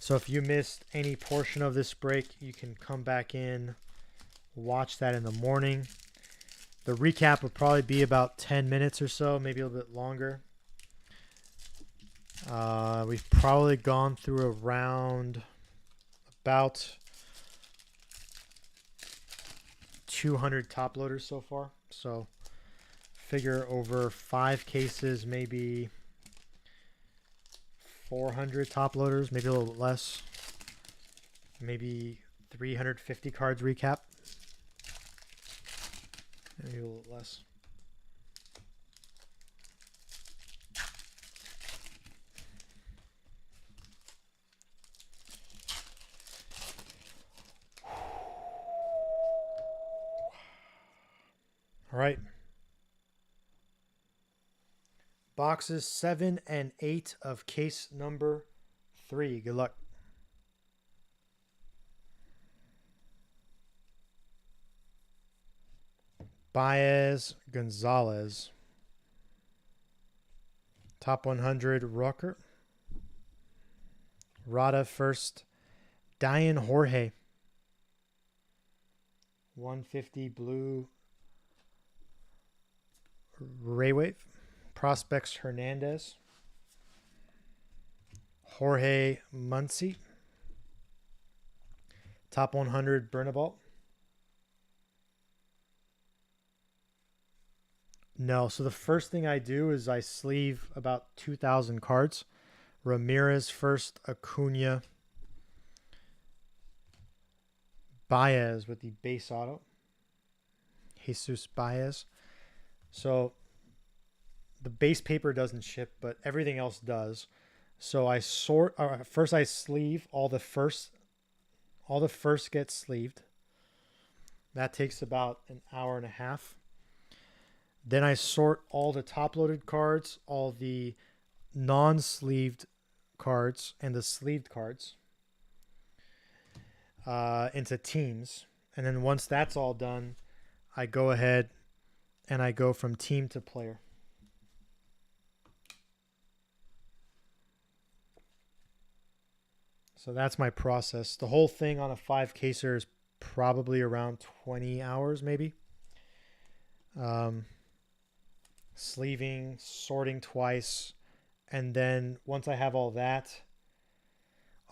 So if you missed any portion of this break, you can come back in, watch that in the morning. The recap would probably be about 10 minutes or so, maybe a little bit longer. We've probably gone through around about 200 top loaders so far. So figure over 5 cases, maybe 400 top loaders, maybe a little bit less. Maybe 350 cards recap. Maybe a little less. All right. Boxes 7 and 8 of case number 3. Good luck. Baez Gonzalez. Top 100 Rucker. Rada first. Diane Jorge. 150 blue Raywave. Prospects Hernandez. Jorge Muncy. Top 100 Bernabal. No, so the first thing I do is I sleeve about 2,000 cards. Ramirez first, Acuna. Baez with the base auto. Jesus Baez. So the base paper doesn't ship, but everything else does. So I sort. First, I sleeve all the first. All the first get sleeved. That takes about an hour and a half. Then I sort all the top-loaded cards, all the non-sleeved cards, and the sleeved cards into teams. And then once that's all done, I go ahead and I go from team to player. So that's my process. The whole thing on a 5-caser is probably around 20 hours, maybe. Sleeving, sorting twice, and then once I have all that,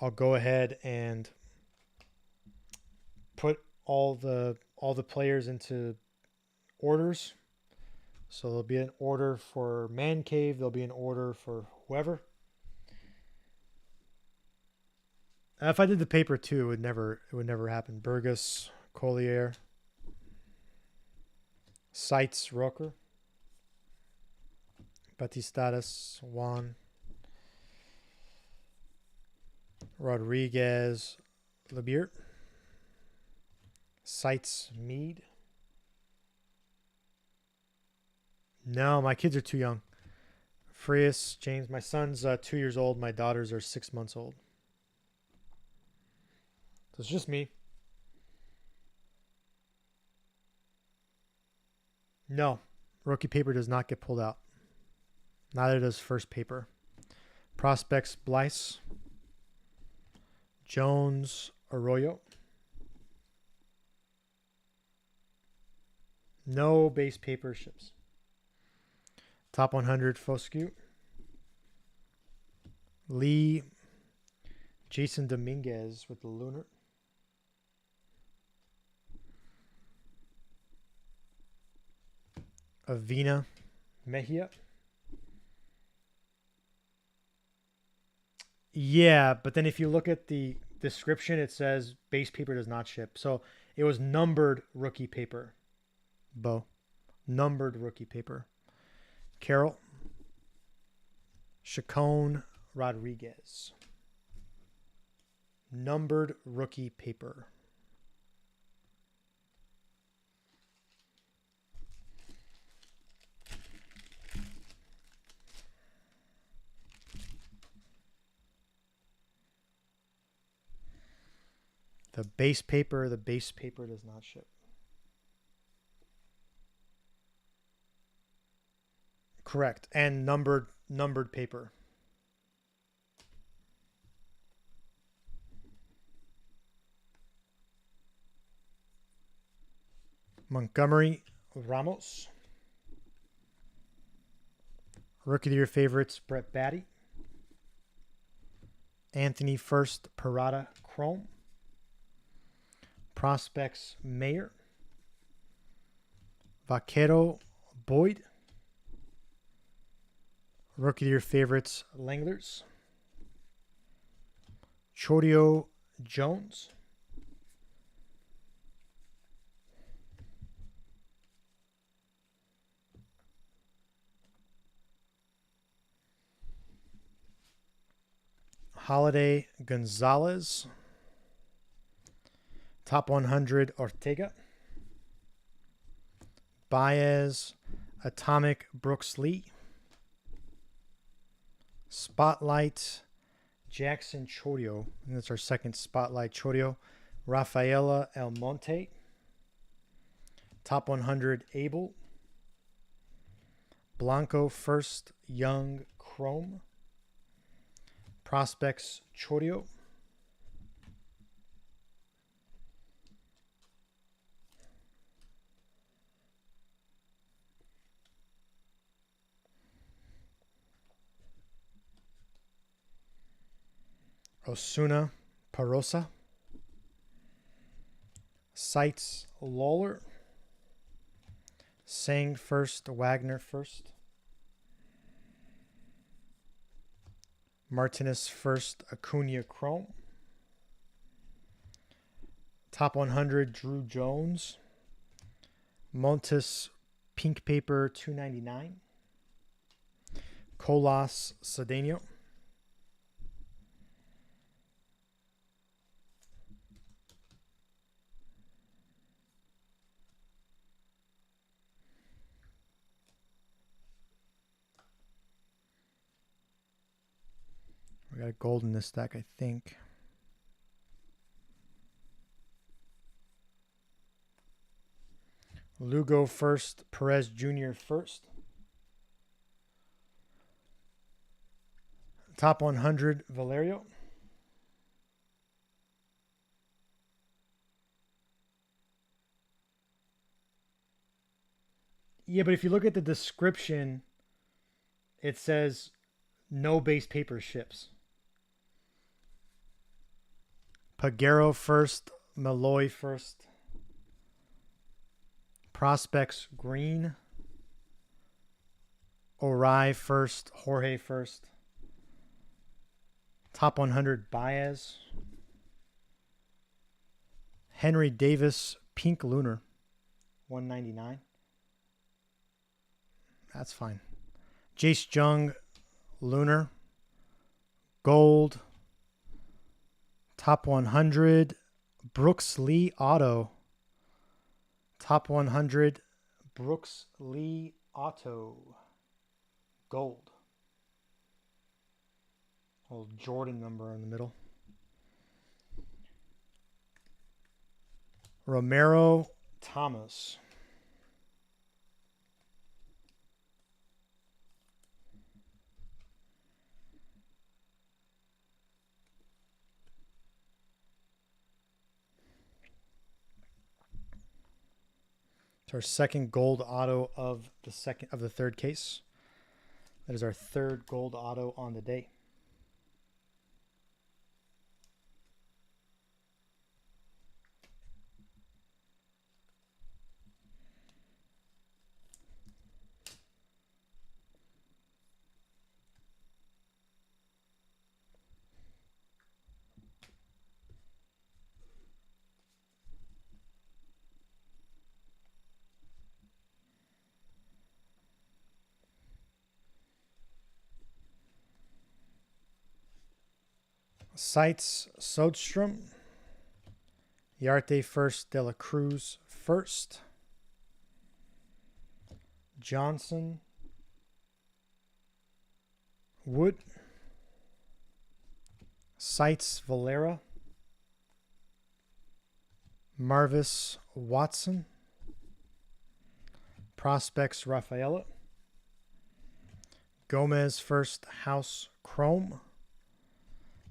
I'll go ahead and put all the players into orders. So there'll be an order for Man Cave, there'll be an order for whoever. If I did the paper too, it would never happen. Burgess, Collier, Seitz, Roker, Batistadas, Juan, Rodriguez, Lebiert, Seitz, Mead. No, my kids are too young. Frias, James. My son's 2 years old. My daughters are 6 months old. So it's just me. No, rookie paper does not get pulled out. Neither does first paper. Prospects, Blyce, Jones, Arroyo. No base paper ships. Top 100, Foscue. Lee, Jason Dominguez with the Lunar. Avina, Mejia. Yeah, but then if you look at the description, it says base paper does not ship. So it was numbered rookie paper. Bo. Numbered rookie paper. Carroll. Chacon Rodriguez. Numbered rookie paper. The base paper does not ship. Correct. And numbered paper. Montgomery Ramos. Rookie of the Year favorites, Brett Batty. Anthony First Parada Chrome. Prospects Mayer. Vaquero Boyd. Rookie of the Year favorites, Langlers. Chorio Jones. Holiday Gonzalez. Top 100 Ortega. Baez Atomic Brooks Lee. Spotlight Jackson Chorio. And that's our second Spotlight Chorio. Rafaela El Monte. Top 100 Abel. Blanco First Young Chrome. Prospects Chorio. Osuna Parosa. Sights Lawler. Sang First Wagner First. Martinez First Acuna Chrome. Top 100 Drew Jones. Montes Pink Paper 299. Colas Cedeno. We got a gold in this stack, I think. Lugo First, Perez Jr. First. Top 100 Valerio. Yeah, but if you look at the description, it says no base paper ships. Pagero First, Malloy First. Prospects Green. Orai First, Jorge First. Top 100 Baez. Henry Davis Pink Lunar 199. That's fine. Jace Jung Lunar. Gold. Top 100 Brooks Lee Auto. Top 100 Brooks Lee Auto. Gold. Old Jordan number in the middle. Romero Thomas. It's our second gold auto of the third case. That is our third gold auto on the day. Sights Sodstrom. Yarte First, De La Cruz First. Johnson. Wood. Sights Valera. Marvis Watson. Prospects Rafaela. Gomez first House Chrome.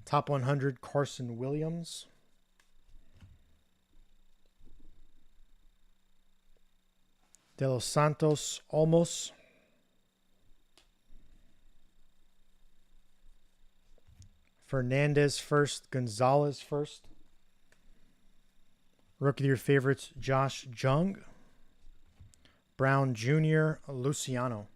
Top 100 Carson Williams. De Los Santos Olmos. Fernandez first, Gonzalez first. Rookie of the Year favorites, Josh Jung. Brown Jr., Luciano.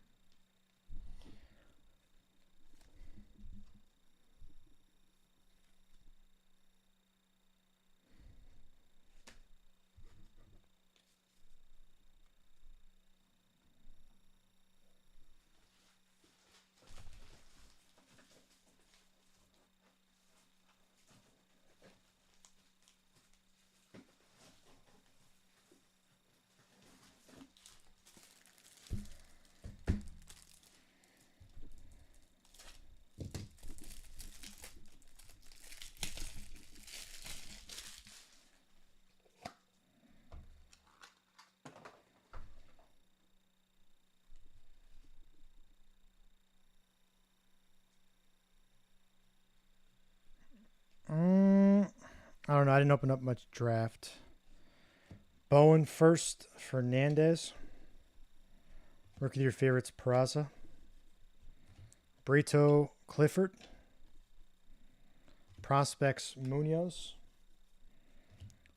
I don't know. I didn't open up much draft. Bowen first, Fernandez. Rookie of the Year favorites, Peraza. Brito, Clifford. Prospects, Munoz.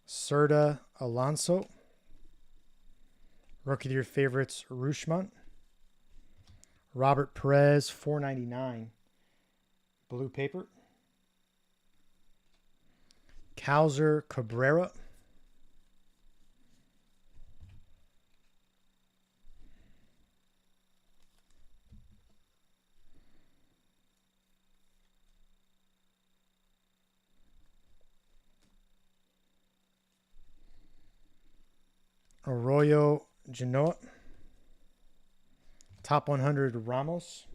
Serta, Alonso. Rookie of the Year favorites, Rutschman. Robert Perez, $4.99. Blue paper. Cowser, Cabrera. Arroyo, Genoa. Top 100 Ramos.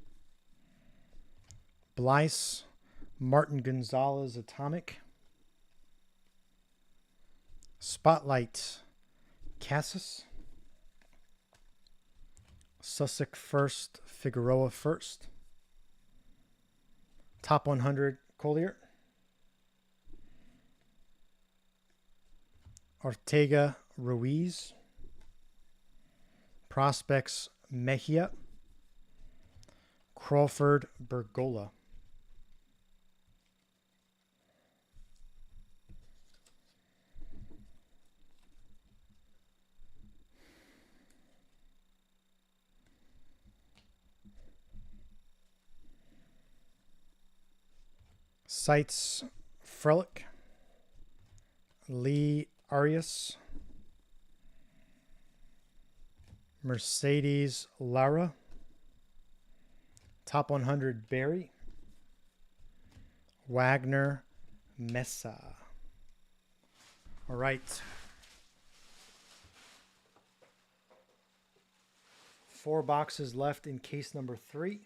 Blyce, Martin Gonzalez, Atomic. Spotlight, Cassis. Sussex first, Figueroa first. Top 100 Collier. Ortega, Ruiz. Prospects, Mejia. Crawford, Bergola. Sites, Frelick. Lee Arias. Mercedes Lara. Top 100 Barry. Wagner Mesa. All right. 4 boxes left in case number 3.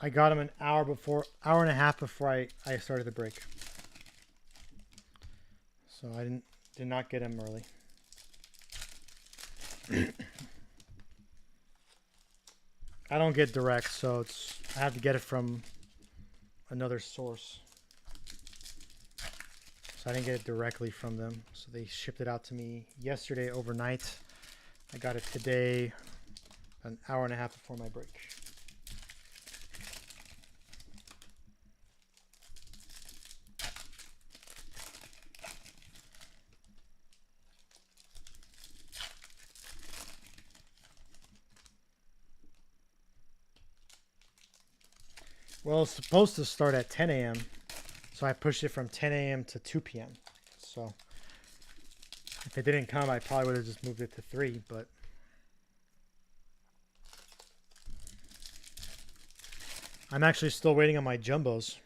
I got him an hour and a half before I started the break. So I did not get him early. I don't get direct, so I have to get it from another source. So I didn't get it directly from them. So they shipped it out to me yesterday overnight. I got it today, an hour and a half before my break. Well, it's supposed to start at 10 a.m. So I pushed it from 10 a.m. to 2 p.m. So if it didn't come, I probably would have just moved it to 3, but I'm actually still waiting on my jumbos.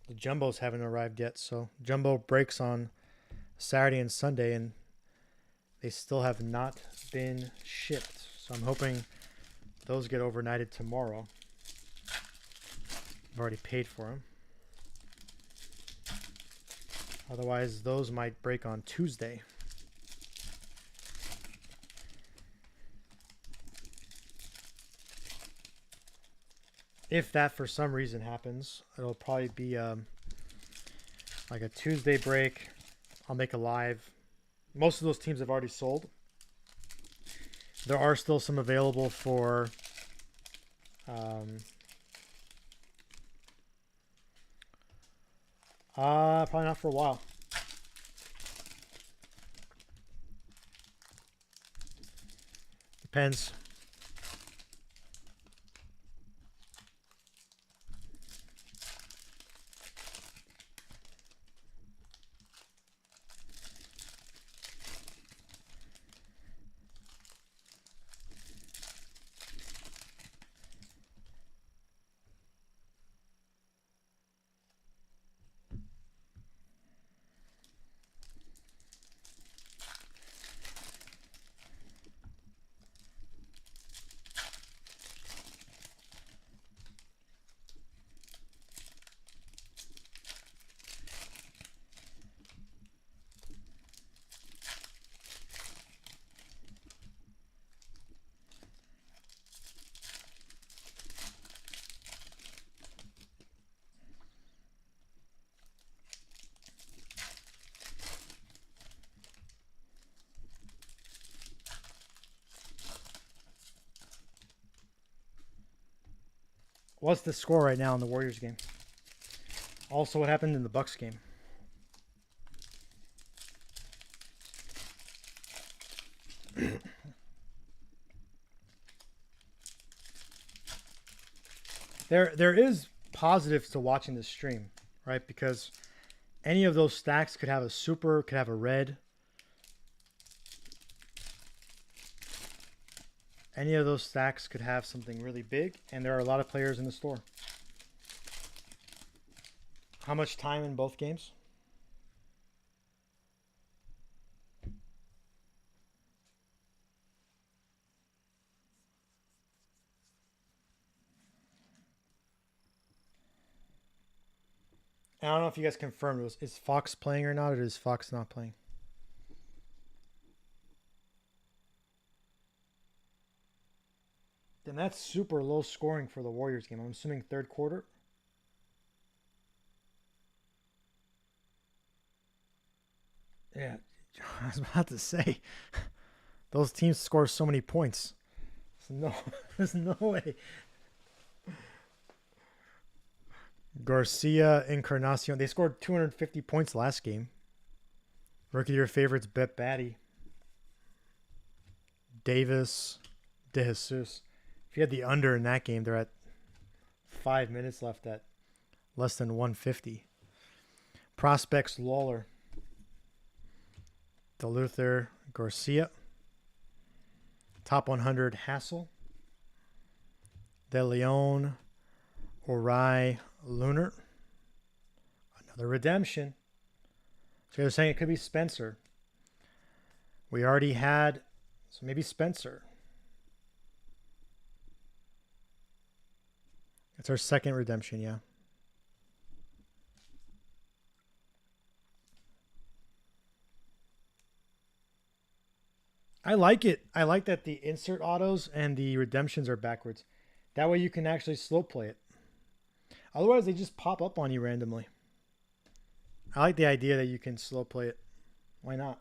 The jumbos haven't arrived yet, so jumbo breaks on Saturday and Sunday, and they still have not been shipped. So I'm hoping those get overnighted tomorrow. I've already paid for them. Otherwise, those might break on Tuesday. If that for some reason happens, it'll probably be like a Tuesday break. I'll make a live. Most of those teams have already sold. There are still some available for probably not for a while. Depends. What's the score right now in the Warriors game? Also, what happened in the Bucks game? There is positives to watching this stream, right? Because any of those stacks could have a super, could have a red. Any of those stacks could have something really big, and there are a lot of players in the store. How much time in both games? I don't know if you guys confirmed it. Is Fox playing or not, or is Fox not playing? Then that's super low scoring for the Warriors game. I'm assuming third quarter. Yeah, I was about to say, those teams score so many points. There's no way. Garcia, Encarnacion, they scored 250 points last game. Rookie of your favorites, Bet Batty. Davis, De Jesus. If you had the under in that game, they're at 5 minutes left at less than 150. Prospects, Lawler. DeLuther, Garcia. Top 100, Hassel. De Leon, Orai, Lunar. Another redemption. So they're saying it could be Spencer. We already had, so maybe Spencer. It's our second redemption, yeah. I like it. I like that the insert autos and the redemptions are backwards. That way you can actually slow play it. Otherwise, they just pop up on you randomly. I like the idea that you can slow play it. Why not?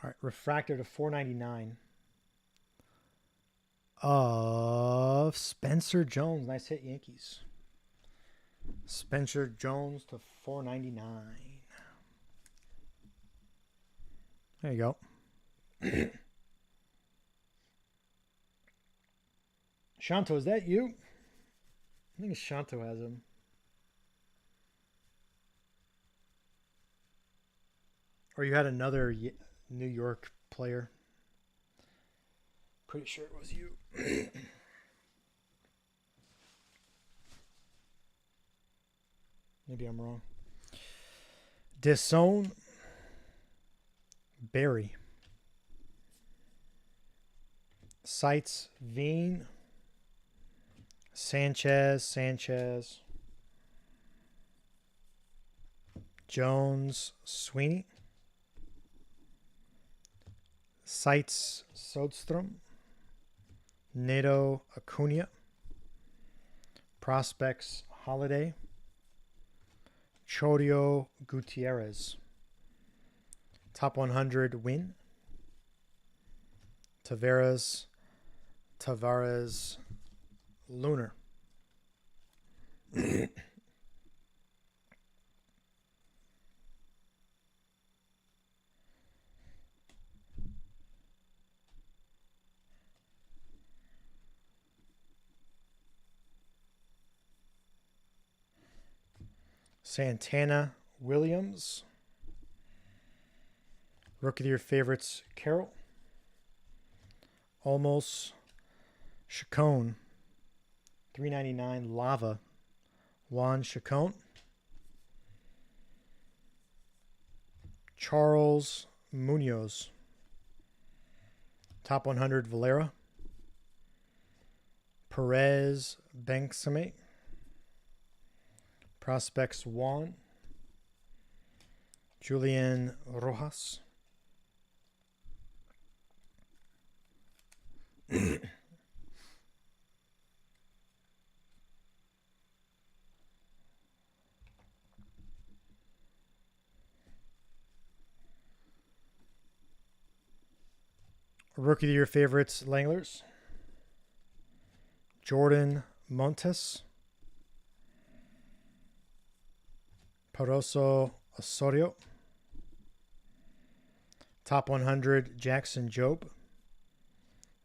All right, refractor to 499 of Spencer Jones. Nice hit, Yankees. Spencer Jones to 499. There you go. Shanto, is that you? I think Shanto has him. Or you had another New York player. Pretty sure it was you. Maybe I'm wrong. Disown. Barry. Sites. Veen. Sanchez. Jones. Sweeney. Sites. Sodstrom. Nato Acuna. Prospects Holiday. Chorio Gutierrez. Top 100 win. Tavares Lunar. Santana Williams. Rookie of the Year favorites, Carroll. Almost Chacon. 399 Lava. Juan Chacon. Charles Munoz. Top 100 Valera. Perez Banksame. Prospects Juan. Julian Rojas. Rookie of the Year favorites, Langlers. Jordan Montes. Peroso Osorio. Top 100, Jackson Jobe.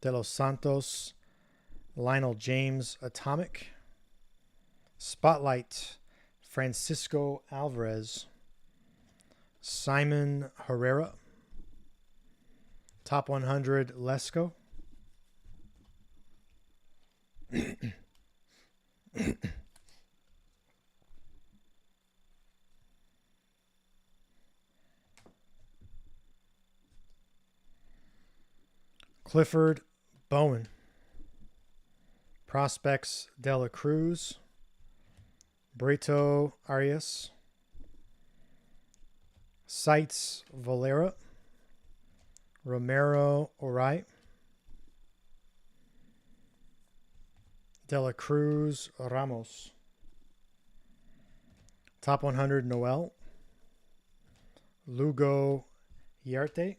De Los Santos, Lionel James Atomic. Spotlight, Francisco Alvarez. Simon Herrera. Top 100, Lesko. Clifford Bowen. Prospects Dela Cruz. Brito Arias. Sites Valera. Romero Orai. Dela Cruz Ramos. Top 100 Noel. Lugo Yarte.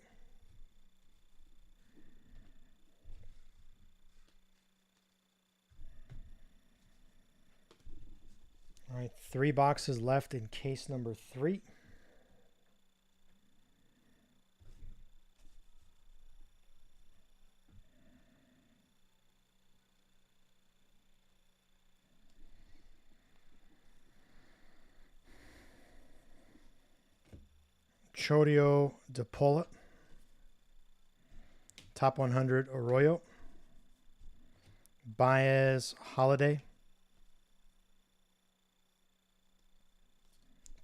All right, 3 boxes left in case number 3. Chorio DePola. Top 100 Arroyo. Baez Holiday.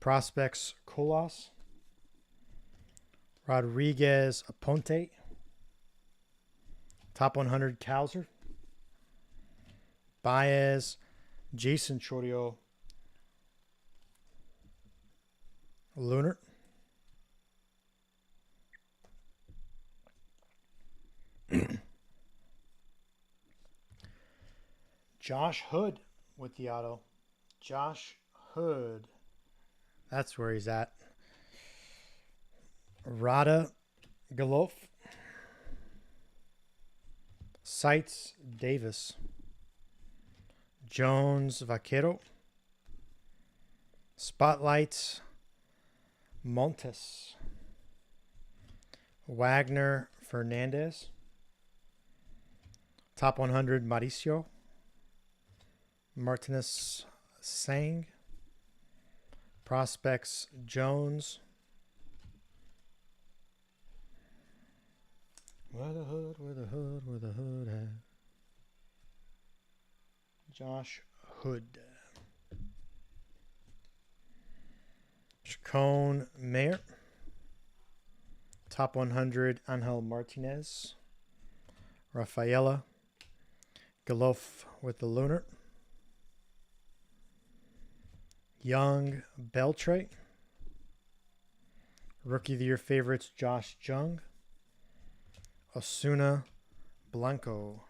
Prospects Colas. Rodriguez Aponte. Top 100 Cowser. Baez, Jason Chorio, Lunar. Josh Hood with the auto. Josh Hood. That's where he's at. Rada Galof. Sites Davis. Jones Vaquero. Spotlights Montes. Wagner Fernandez. Top 100 Mauricio. Martinez Sang. Prospects Jones. Where the hood at? Josh Hood. Chacon Mayer. Top 100 Angel Martinez. Rafaela. Galof with the Lunar. Young Beltre. Rookie of the Year favorites Josh Jung. Osuna Blanco.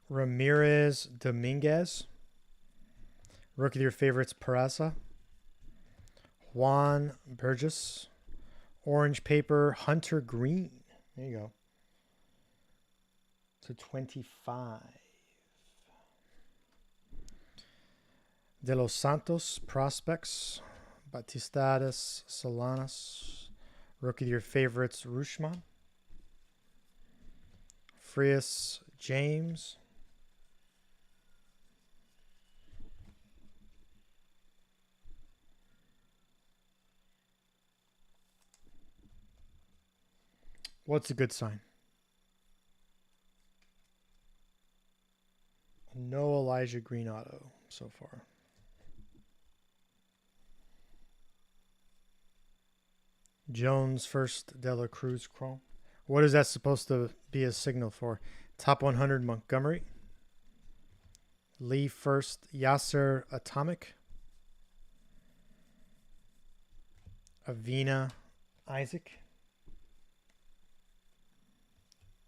Ramirez Dominguez. Rookie of the Year favorites Peraza. Juan Burgess. Orange paper Hunter Green. There you go. To 25. De Los Santos prospects. Batistades Solanas. Rookie of the Year favorites Rushman. Frias James. What's a good sign? No Elijah Green auto so far. Jones first De La Cruz Chrome. What is that supposed to be a signal for? Top 100 Montgomery. Lee first Yasser Atomic. Avina Isaac.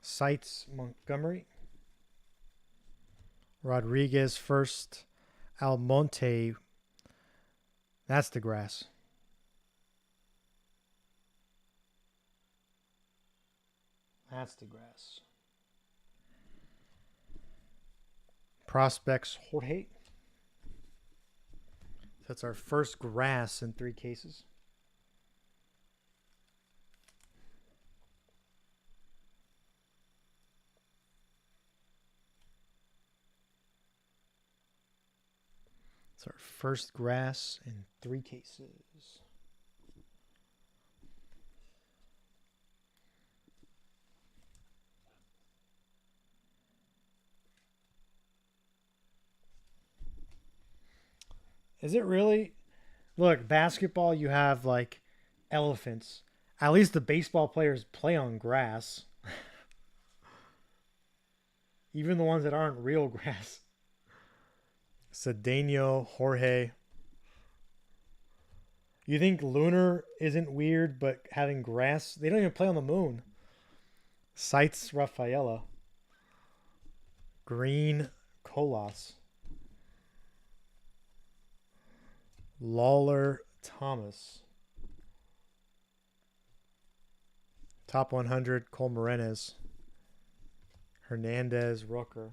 Sites Montgomery. Rodriguez first. Almonte. That's the grass. That's the grass. Prospects Jorge. That's our first grass in 3 cases. It's our first grass in 3 cases. Is it really? Look, basketball, you have like elephants. At least the baseball players play on grass. Even the ones that aren't real grass. Cedeno, Jorge. You think Lunar isn't weird, but having grass? They don't even play on the moon. Sites Rafaela. Green Colas. Lawler Thomas. Top 100 Cole Morenes. Hernandez Rooker.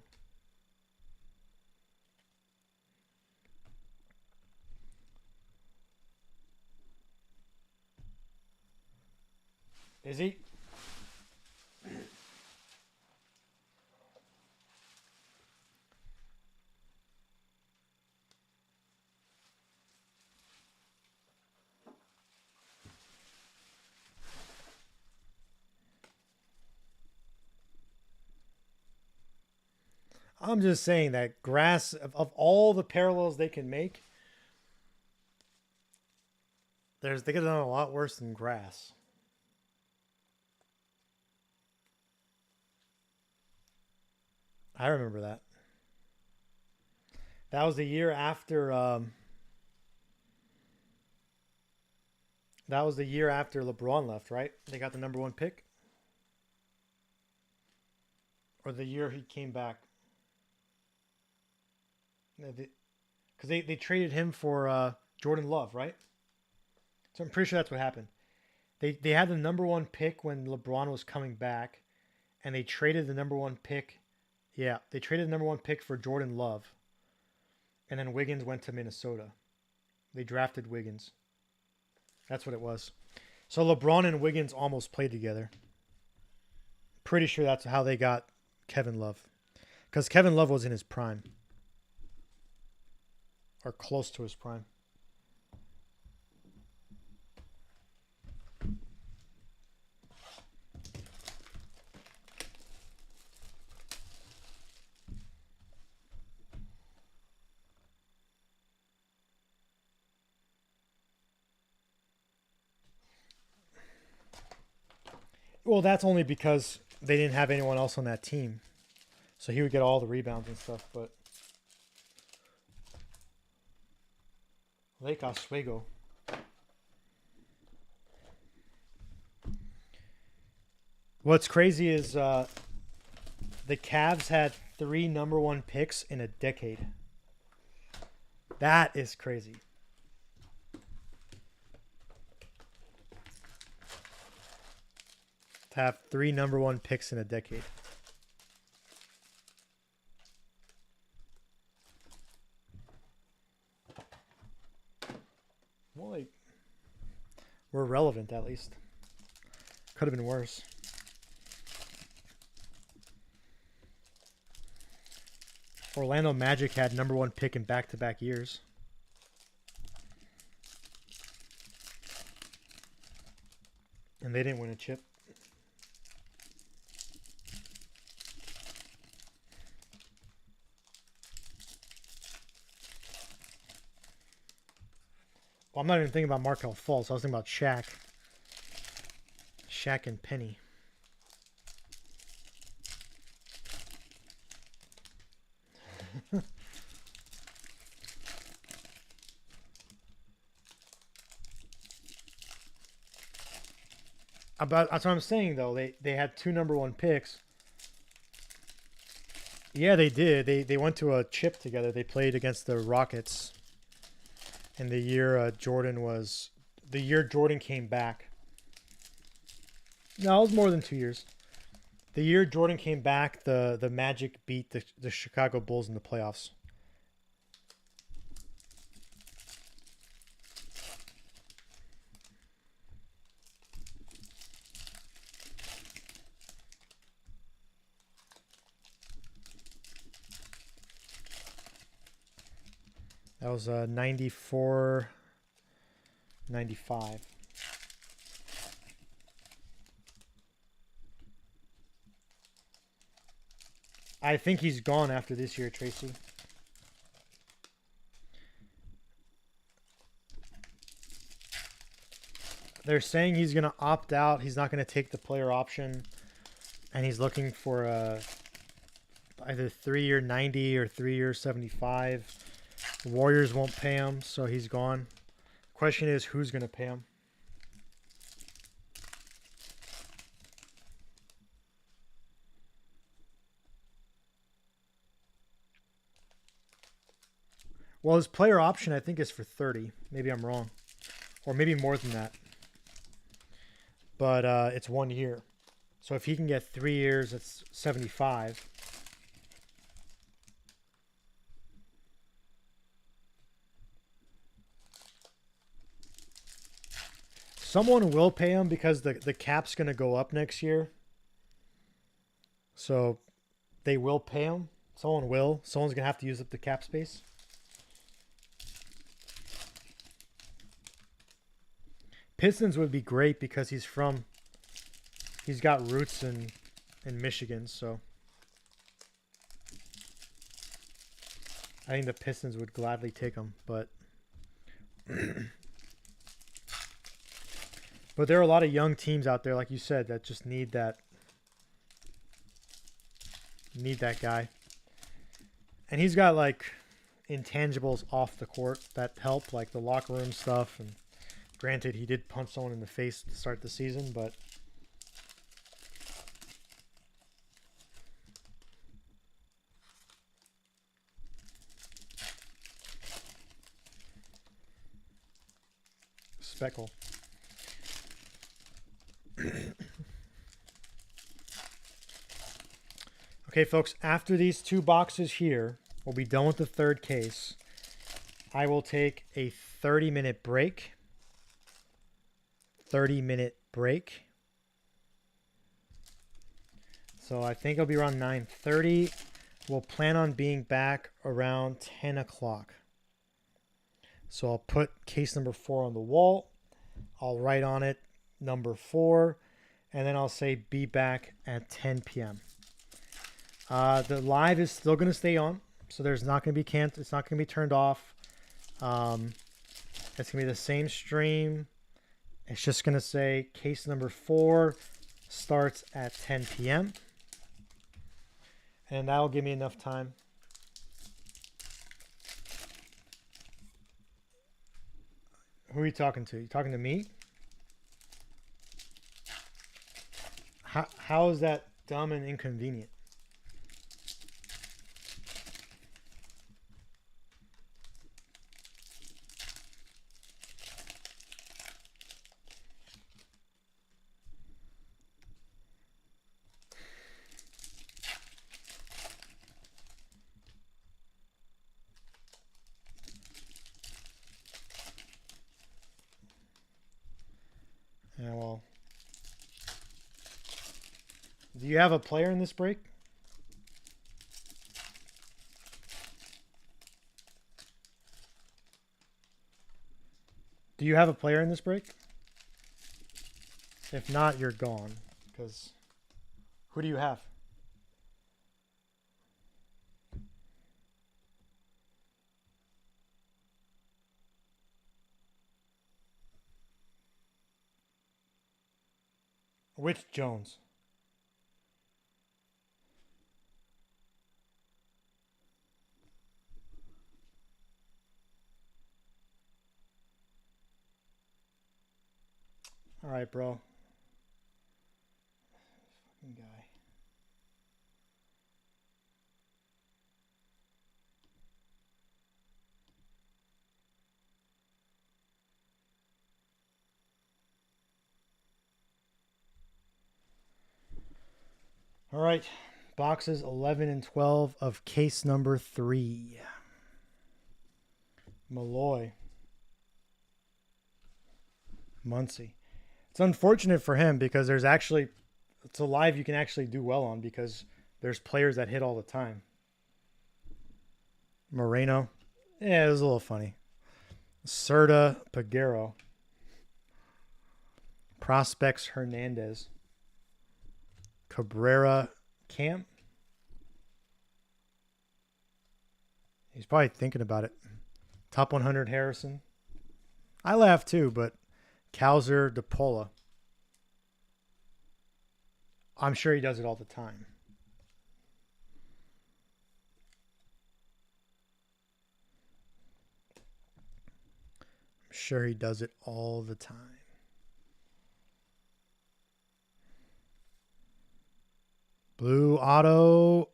Is he? I'm just saying that grass, of all the parallels they can make, they could have done a lot worse than grass. I remember that. That was the year after. That was the year after LeBron left, right? They got the number one pick, or the year he came back. Because they traded him for Jordan Love, right? So I'm pretty sure that's what happened. They had the number one pick when LeBron was coming back, and they traded the number one pick. Yeah, they traded the number one pick for Jordan Love, and then Wiggins went to Minnesota. They drafted Wiggins. That's what it was. So LeBron and Wiggins almost played together. Pretty sure that's how they got Kevin Love, because Kevin Love was in his prime, or close to his prime. Well, that's only because they didn't have anyone else on that team. So he would get all the rebounds and stuff, but Lake Oswego. What's crazy is the Cavs had 3 number one picks in a decade. That is crazy. To have 3 number one picks in a decade. Well, we're relevant at least. Could have been worse. Orlando Magic had number one pick in back-to-back years. And they didn't win a chip. Well, I'm not even thinking about Markelle Fultz. I was thinking about Shaq. Shaq and Penny. That's what I'm saying, though. They had 2 number one picks. Yeah, they did. They went to a chip together. They played against the Rockets. And the year Jordan came back. No, it was more than 2 years. The year Jordan came back, the Magic beat the Chicago Bulls in the playoffs. That was 94, 95. I think he's gone after this year, Tracy. They're saying he's going to opt out. He's not going to take the player option. And he's looking for either 3-year 90 or 3-year 75. The Warriors won't pay him, so he's gone. Question is, who's going to pay him? Well, his player option, I think, is for 30. Maybe I'm wrong. Or maybe more than that. But it's 1 year. So if he can get 3 years, it's 75. Someone will pay him because the cap's going to go up next year. So they will pay him. Someone will. Someone's going to have to use up the cap space. Pistons would be great because he's got roots in Michigan, so I think the Pistons would gladly take him, but but there are a lot of young teams out there, like you said, that just need that guy. And he's got like intangibles off the court that help, like the locker room stuff. And granted, he did punch someone in the face to start the season, but Speckle. Okay, folks, after these 2 boxes here, we'll be done with the 3rd case. I will take a 30-minute break. 30-minute break. So I think it'll be around 9:30. We'll plan on being back around 10 o'clock. So I'll put case number 4 on the wall. I'll write on it number 4, and then I'll say be back at 10 p.m. The live is still going to stay on, so there's not going to be it's not going to be turned off. It's going to be the same stream. It's just going to say case number 4 starts at 10 p.m. And that'll give me enough time. Who are you talking to? You talking to me? How is that dumb and inconvenient? Yeah, well. Do you have a player in this break? Do you have a player in this break? If not, you're gone. Because who do you have? Which Jones? All right, bro. Fucking guy. All right, boxes 11 and 12 of case number 3. Malloy. Muncie. It's unfortunate for him because there's actually, it's a live you can actually do well on because there's players that hit all the time. Moreno. Yeah, it was a little funny. Serta Peguero. Prospects Hernandez. Cabrera Camp. He's probably thinking about it. Top 100 Harrison. I laugh too, but Cowser DePola. I'm sure he does it all the time. I'm sure he does it all the time. Blue Auto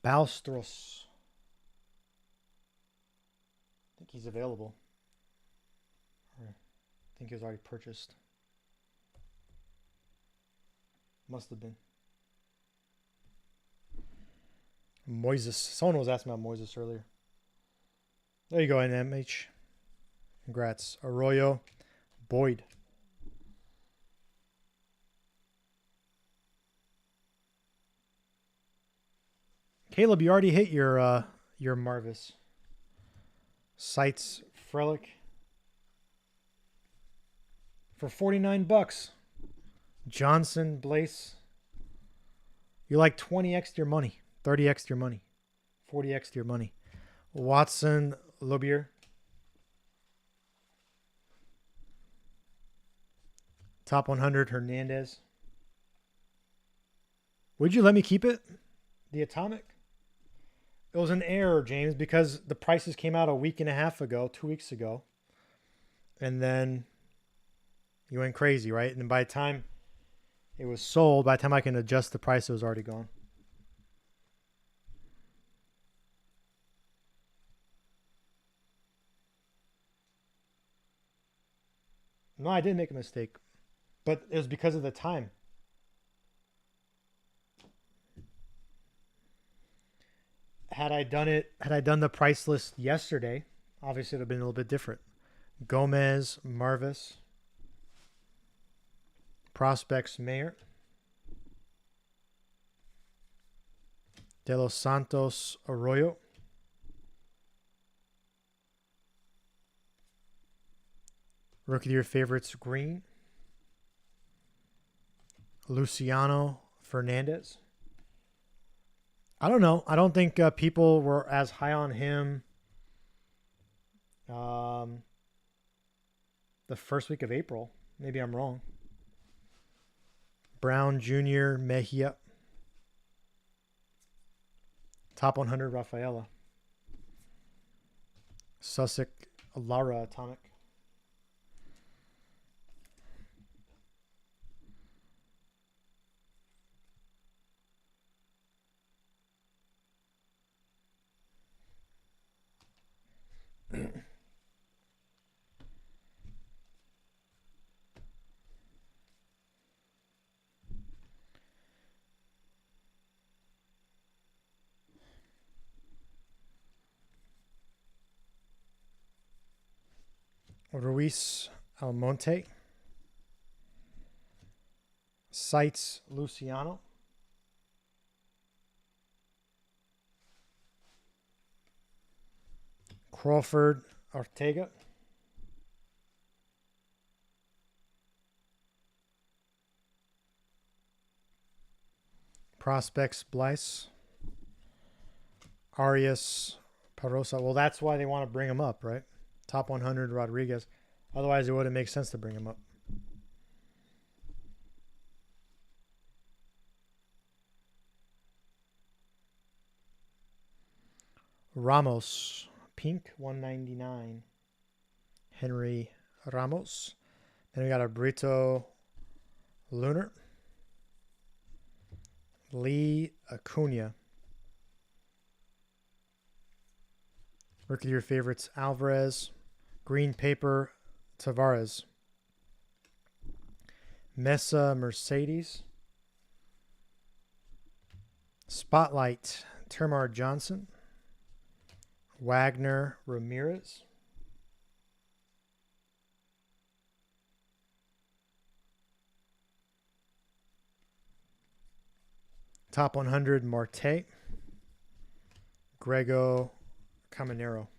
Balstros. I think he's available. I think he was already purchased. Must have been. Moises. Someone was asking about Moises earlier. There you go, NMH. Congrats. Arroyo. Boyd. Caleb, you already hit your Marvis. Sites Frelick. For $49. Johnson, Blaze. You're like 20x your money, 30x your money, 40x your money. Watson Lobier. Top 100 Hernandez. Would you let me keep it? The Atomic? It was an error, James, because the prices came out a week and a half ago, 2 weeks ago. And then you went crazy, right? And by the time it was sold, by the time I can adjust the price, it was already gone. No, I didn't make a mistake, but it was because of the time. Had I done the price list yesterday, obviously it would have been a little bit different. Gomez, Marvis, Prospects, Mayer, De Los Santos, Arroyo, Rookie of your favorites, Green, Luciano Fernandez. I don't know. I don't think people were as high on him the first week of April. Maybe I'm wrong. Brown Jr., Mejia. Top 100, Rafaela. Sussex, Lara, Atomic. Ruiz Almonte. Sites Luciano. Crawford Ortega. Prospects Blyce. Arias Parosa. Well, that's why they want to bring him up, right? Top 100 Rodriguez. Otherwise, it wouldn't make sense to bring him up. Ramos, pink, 199. Henry Ramos. Then we got a Brito Lunar. Lee Acuna. Rookie of your favorites, Alvarez. Green paper, Tavares. Mesa Mercedes. Spotlight, Termar Johnson. Wagner Ramirez. Top 100 Marte. Grego Caminero.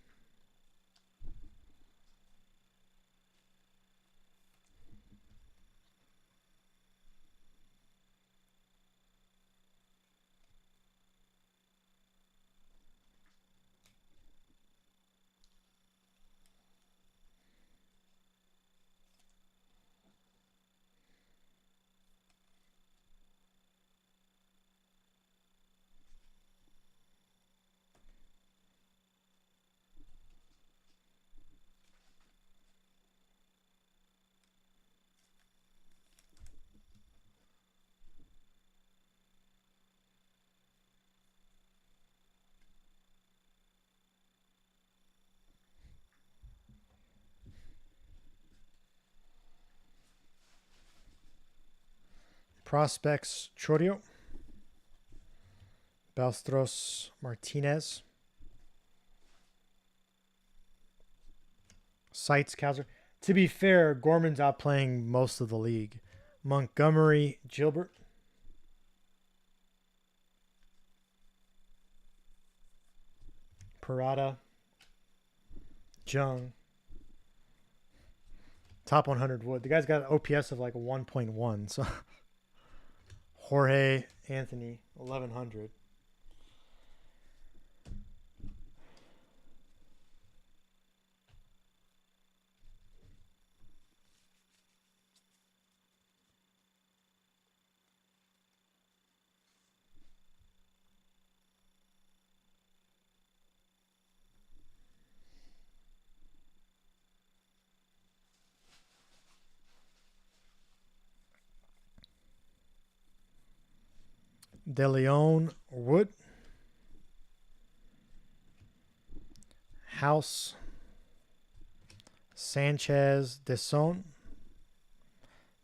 Prospects Chorio. Belstros Martinez. Sites Kaiser. To be fair, Gorman's outplaying most of the league. Montgomery Gilbert. Parada. Jung. Top 100 Wood. The guy's got an OPS of like 1.1. So Jorge Anthony, 1100. De Leon Wood. House. Sanchez Deson.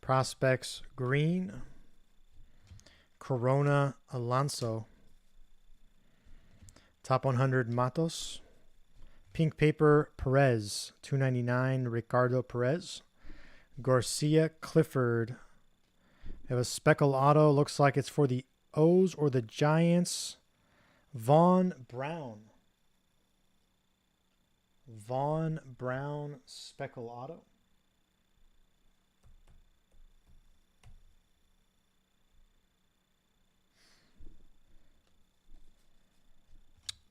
Prospects Green. Corona Alonso. Top 100 Matos. Pink paper Perez. $2.99 Ricardo Perez. Garcia Clifford. We have a speckle auto. Looks like it's for the O's or the Giants. Vaughn Brown. Vaughn Brown speckle auto.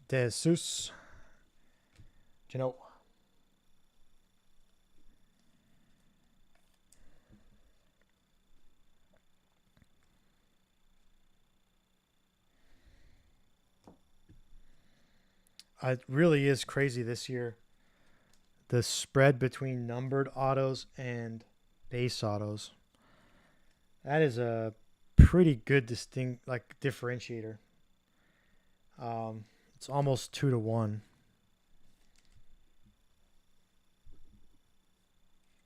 Jesus. Geno. It really is crazy this year. The spread between numbered autos and base autos. That is a pretty good differentiator. It's almost 2-1.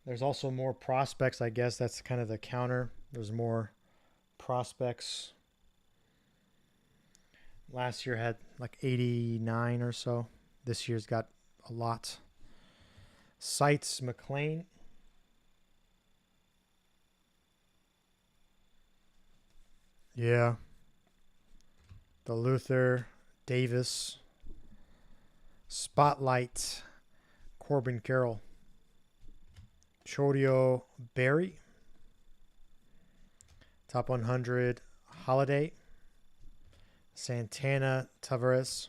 There's also more prospects, I guess. That's kind of the counter. There's more prospects. Last year had like 89 or so. This year's got a lot. Sites McLean. Yeah. The Luther Davis. Spotlight Corbin Carroll. Chodio Berry. Top 100 Holiday. Santana Tavares.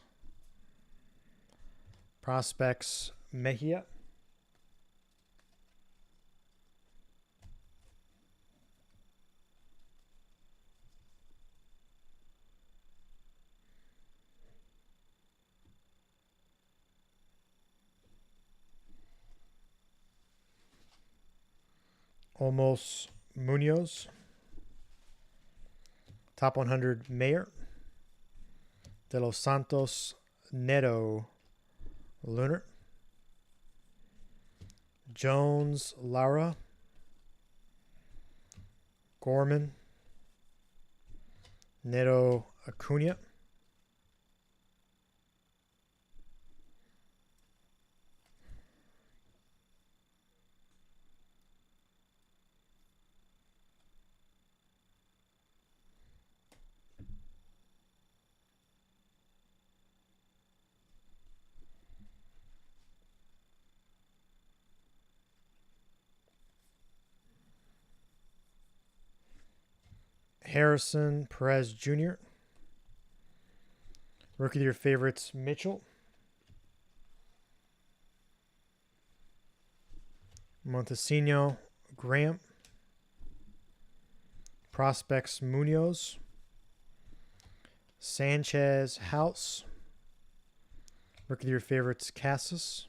Prospects Mejia. Olmos Munoz. Top 100 Mayer. De Los Santos Neto Lunar. Jones Lara. Gorman. Neto Acuna. Harrison Perez Jr. Rookie of your favorites, Mitchell. Montesino Graham. Prospects Munoz. Sanchez House. Rookie of your favorites, Cassis.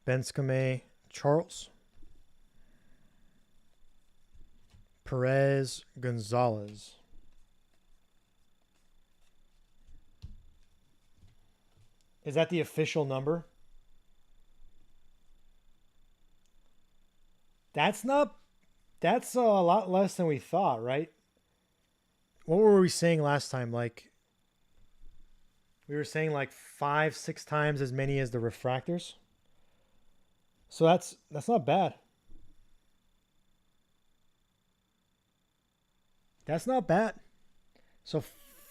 Benskame Charles. Perez Gonzalez. Is that the official number? That's a lot less than we thought, right? What were we saying last time? We were saying 5-6 times as many as the refractors. So that's not bad. That's not bad. So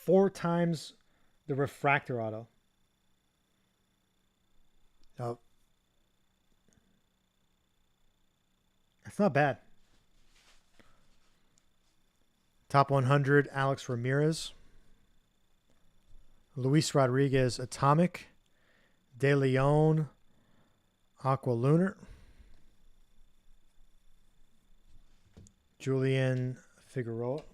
4 times the refractor auto. Oh. That's not bad. Top 100, Alex Ramirez. Luis Rodriguez, Atomic. De Leon, Aqua Lunar. Julian Figueroa.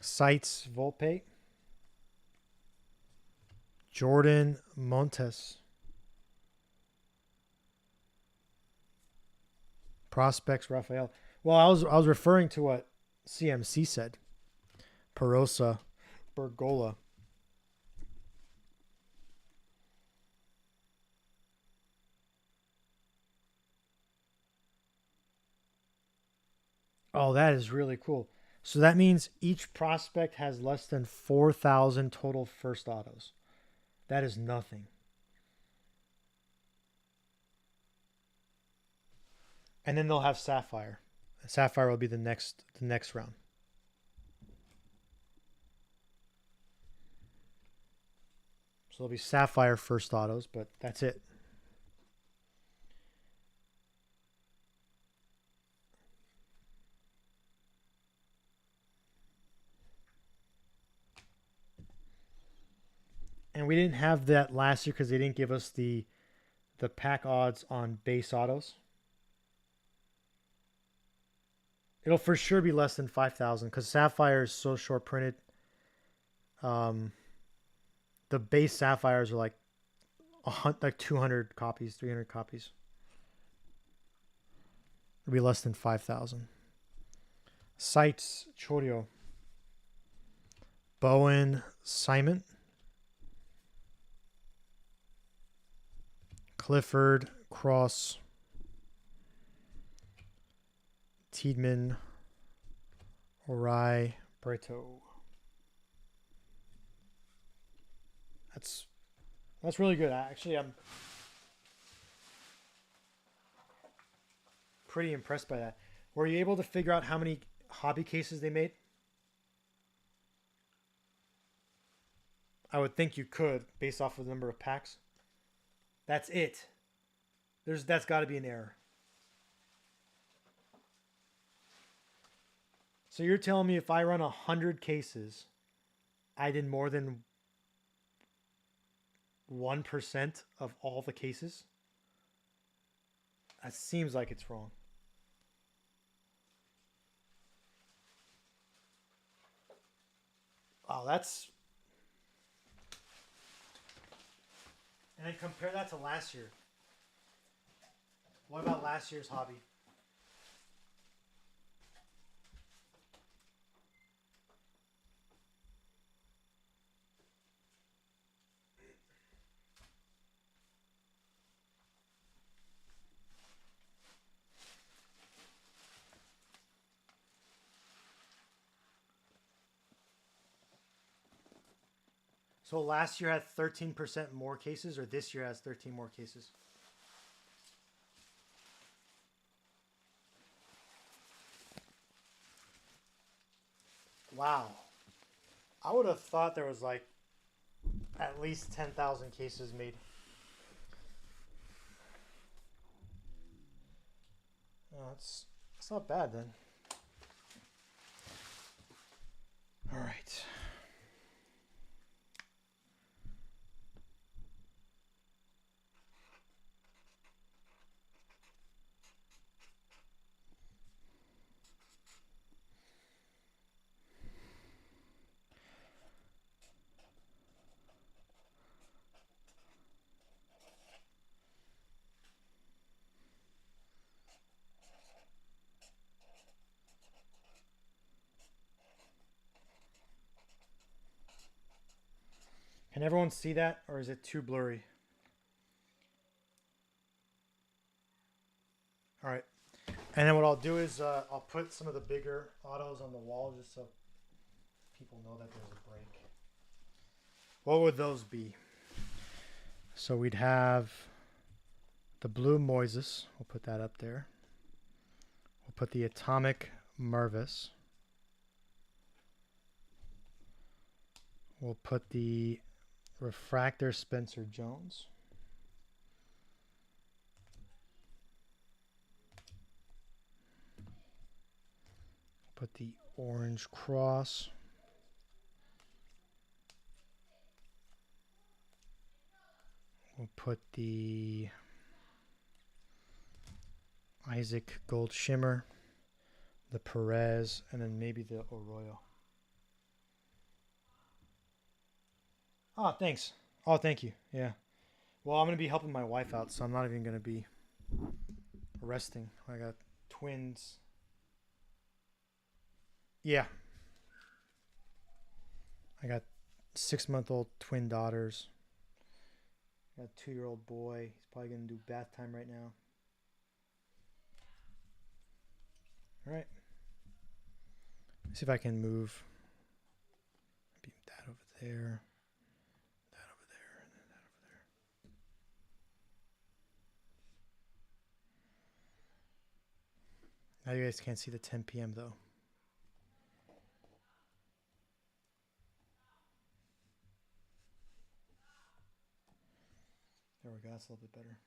Sites Volpe. Jordan Montes. Prospects Rafael. Well, I was referring to what CMC said. Perosa, Bergola. Oh, that is really cool. So that means each prospect has less than 4,000 total first autos. That is nothing. And then they'll have Sapphire. Sapphire will be the next round. So there'll be Sapphire first autos, but that's it. And we didn't have that last year because they didn't give us the pack odds on base autos. It'll for sure be less than 5,000 because Sapphire is so short printed. Um, the base Sapphires are like 200 copies, 300 copies. It'll be less than 5,000. Sites Chorio. Bowen Simon. Clifford Cross. Tiedemann. Orai Breto. That's really good. Actually, I'm pretty impressed by that. Were you able to figure out how many hobby cases they made? I would think you could, based off of the number of packs. That's it. That's got to be an error. So you're telling me if I run 100 cases, I did more than 1% of all the cases? That seems like it's wrong. Oh, that's... And then compare that to last year. What about last year's hobby? So last year had 13% more cases, or this year has 13 more cases? Wow. I would have thought there was like at least 10,000 cases made. Oh, that's not bad then. All right. Can everyone see that, or is it too blurry? All right. And then what I'll do is I'll put some of the bigger autos on the wall just so people know that there's a break. What would those be? So we'd have the blue Moises. We'll put that up there. We'll put the atomic Mervis. We'll put the refractor Spencer Jones. Put the orange cross. We'll put the Isaac Gold Shimmer, the Perez, and then maybe the Arroyo. Oh, thanks. Oh, thank you. Yeah. Well, I'm going to be helping my wife out, so I'm not even going to be resting. I got twins. Yeah. I got 6-month-old twin daughters. I got a 2-year-old boy. He's probably going to do bath time right now. All right. Let's see if I can move. Maybe that over there. That over there. And then that over there. Now you guys can't see the 10 p.m. though. There we go. That's a little bit better.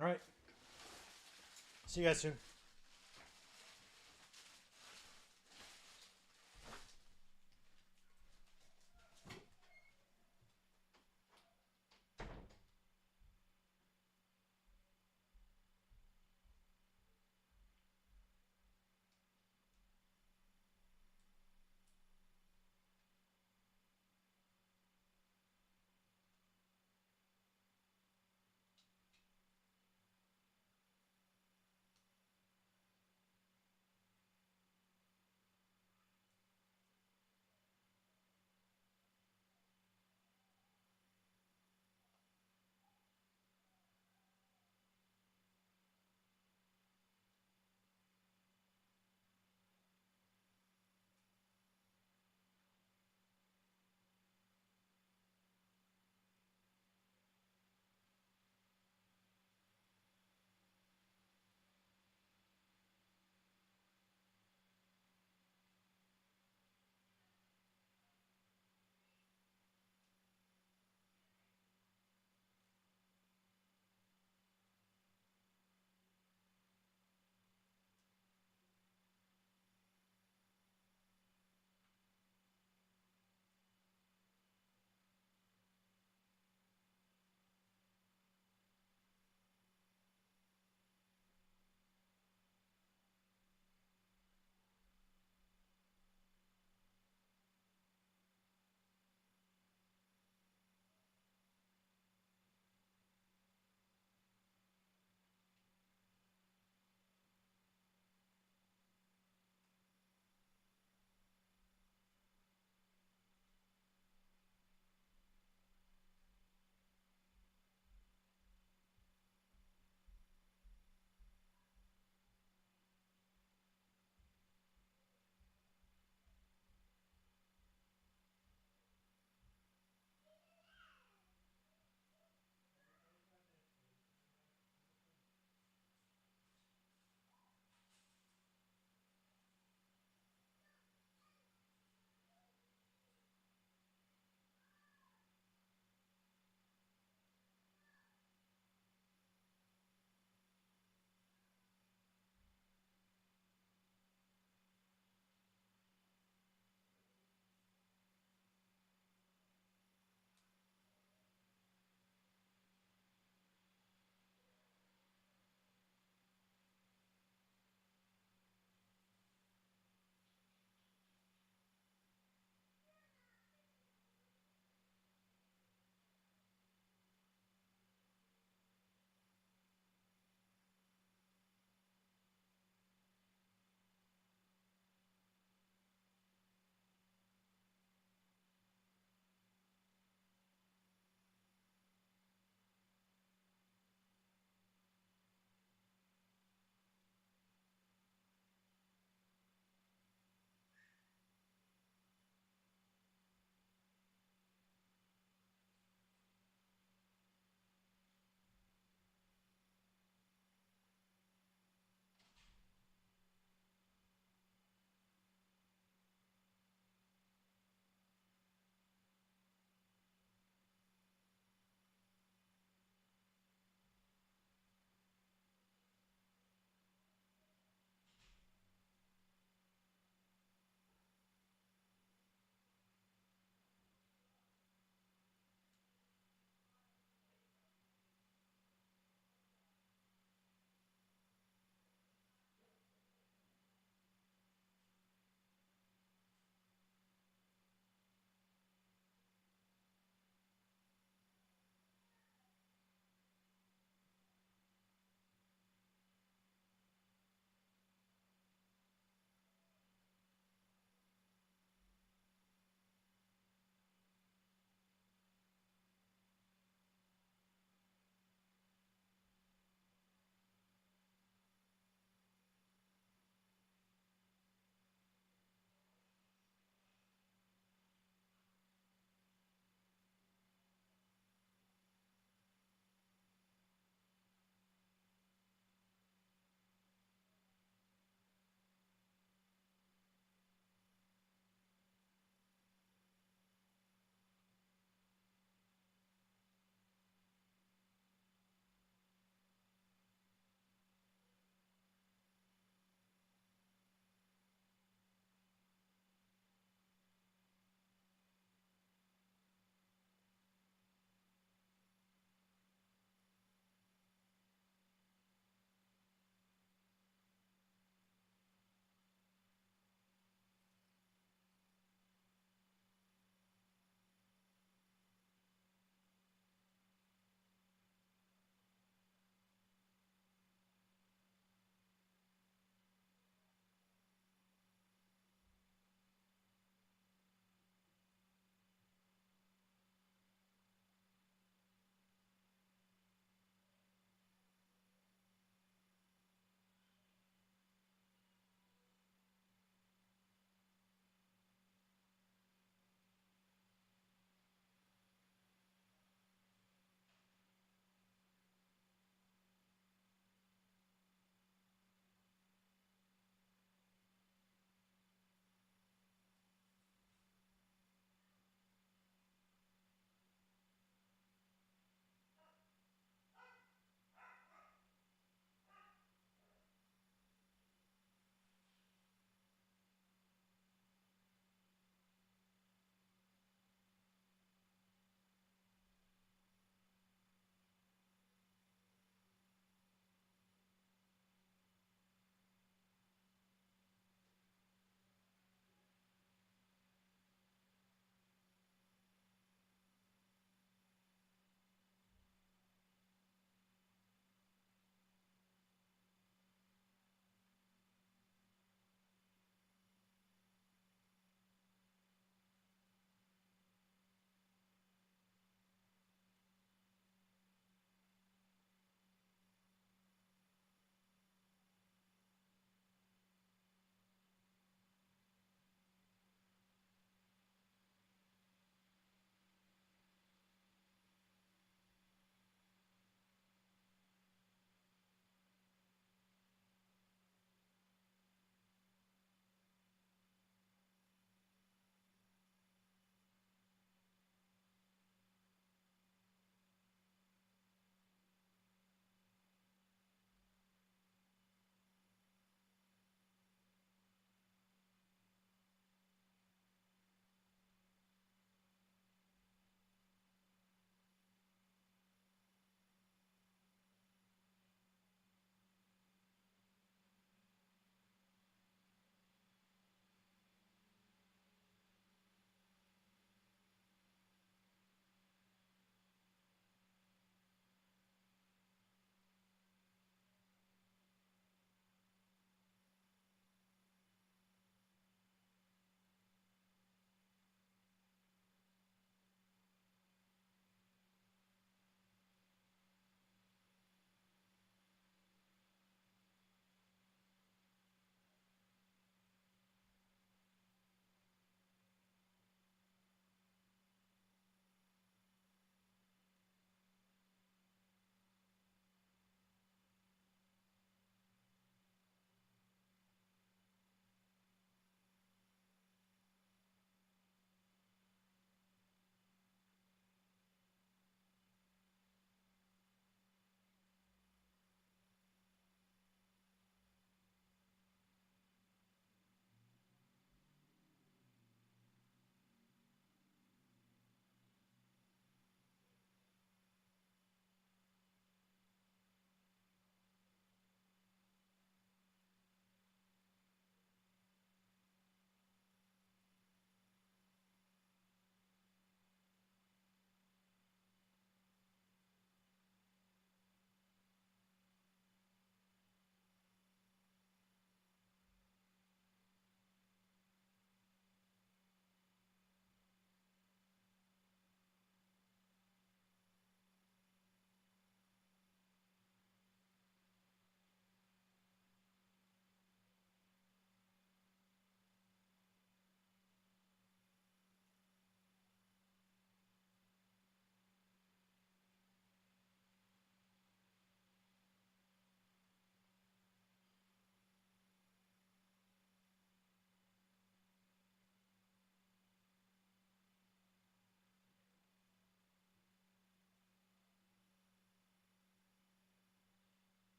All right. See you guys soon.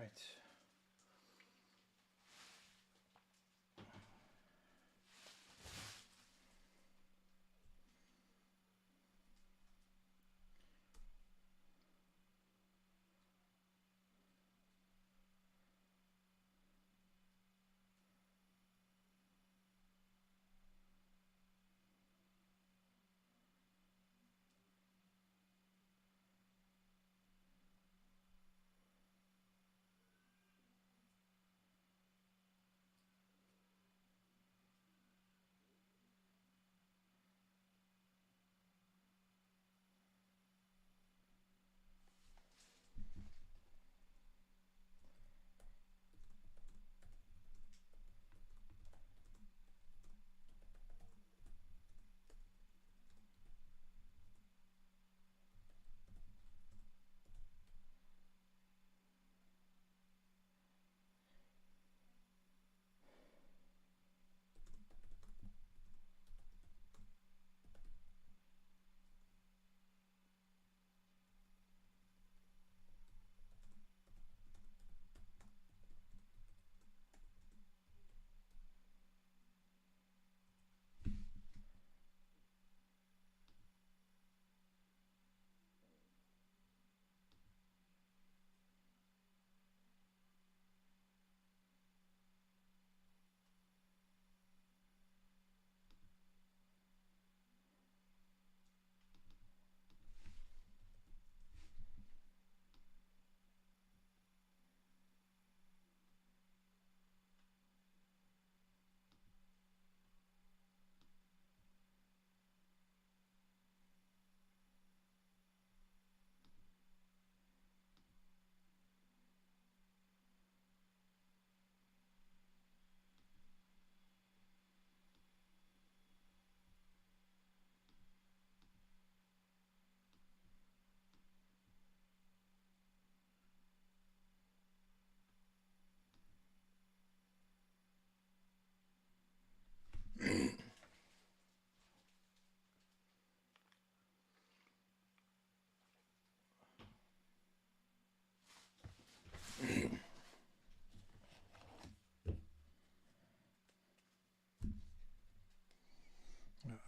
right.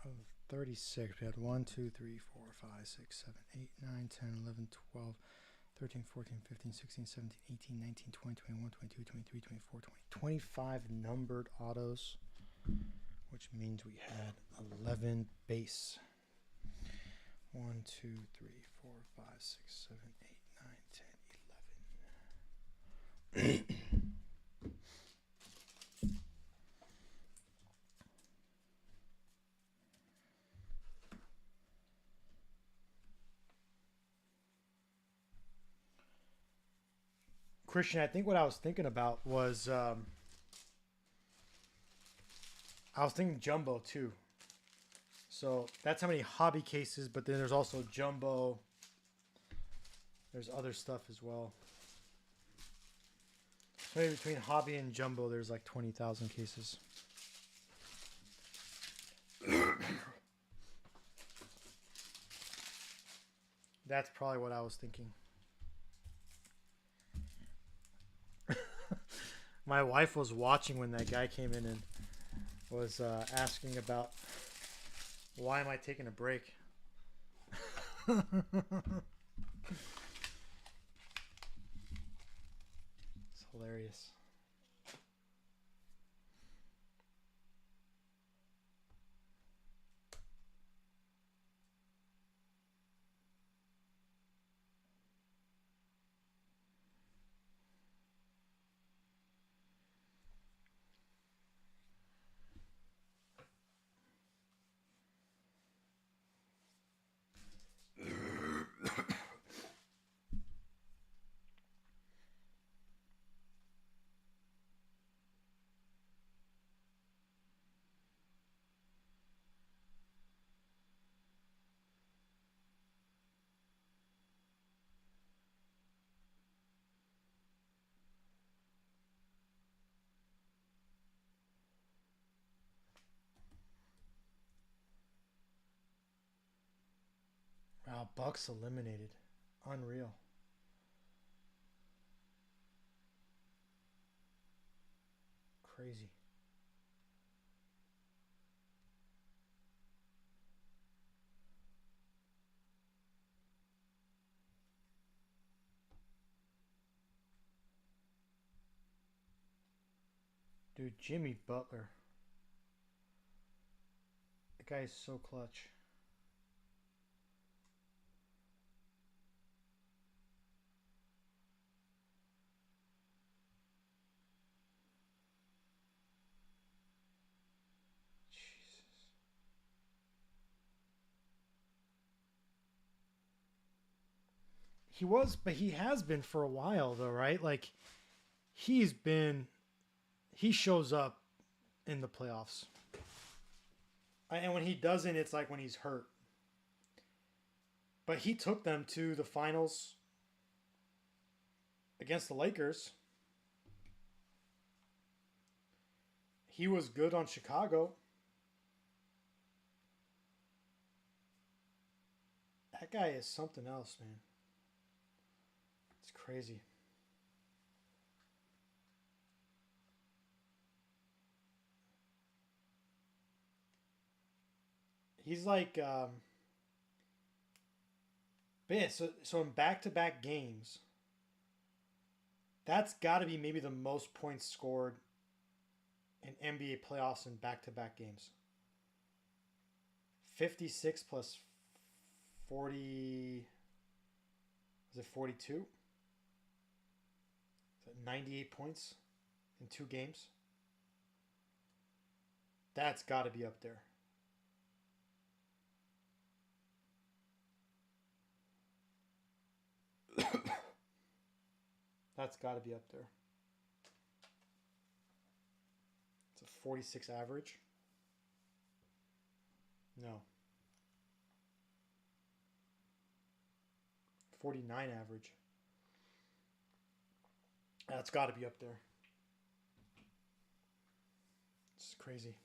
Of 36, we had 1, 2, 3, 4, 5, 6, 7, 8, 9, 10, 11, 12, 13, 14, 15, 16, 17, 18, 19, 20, 21, 22, 23, 24, 20, 25 numbered autos, which means we had 11 base. 1, 2, 3, 4, 5, 6, 7, 8, 9, 10, 11. Christian, I think what I was thinking about was I was thinking jumbo too. So that's how many hobby cases, but then there's also jumbo. There's other stuff as well. So maybe between hobby and jumbo, there's like 20,000 cases. That's probably what I was thinking. My wife was watching when that guy came in and was asking about why am I taking a break. It's hilarious. Wow, Bucks eliminated. Unreal. crazy. Dude, Jimmy Butler. That guy is so clutch. Jesus. He was, but he has been for a while though, right? Like he shows up in the playoffs. And when he doesn't, it's like when he's hurt. But he took them to the finals against the Lakers. He was good on Chicago. That guy is something else, man. It's crazy. He's like, but yeah, so in back-to-back games, that's got to be maybe the most points scored in NBA playoffs in back-to-back games. 56 plus 40. Was it 42? Is that 98 points in 2 games? That's got to be up there. That's got to be up there. It's a 46 average. No. 49 average. That's got to be up there. It's crazy.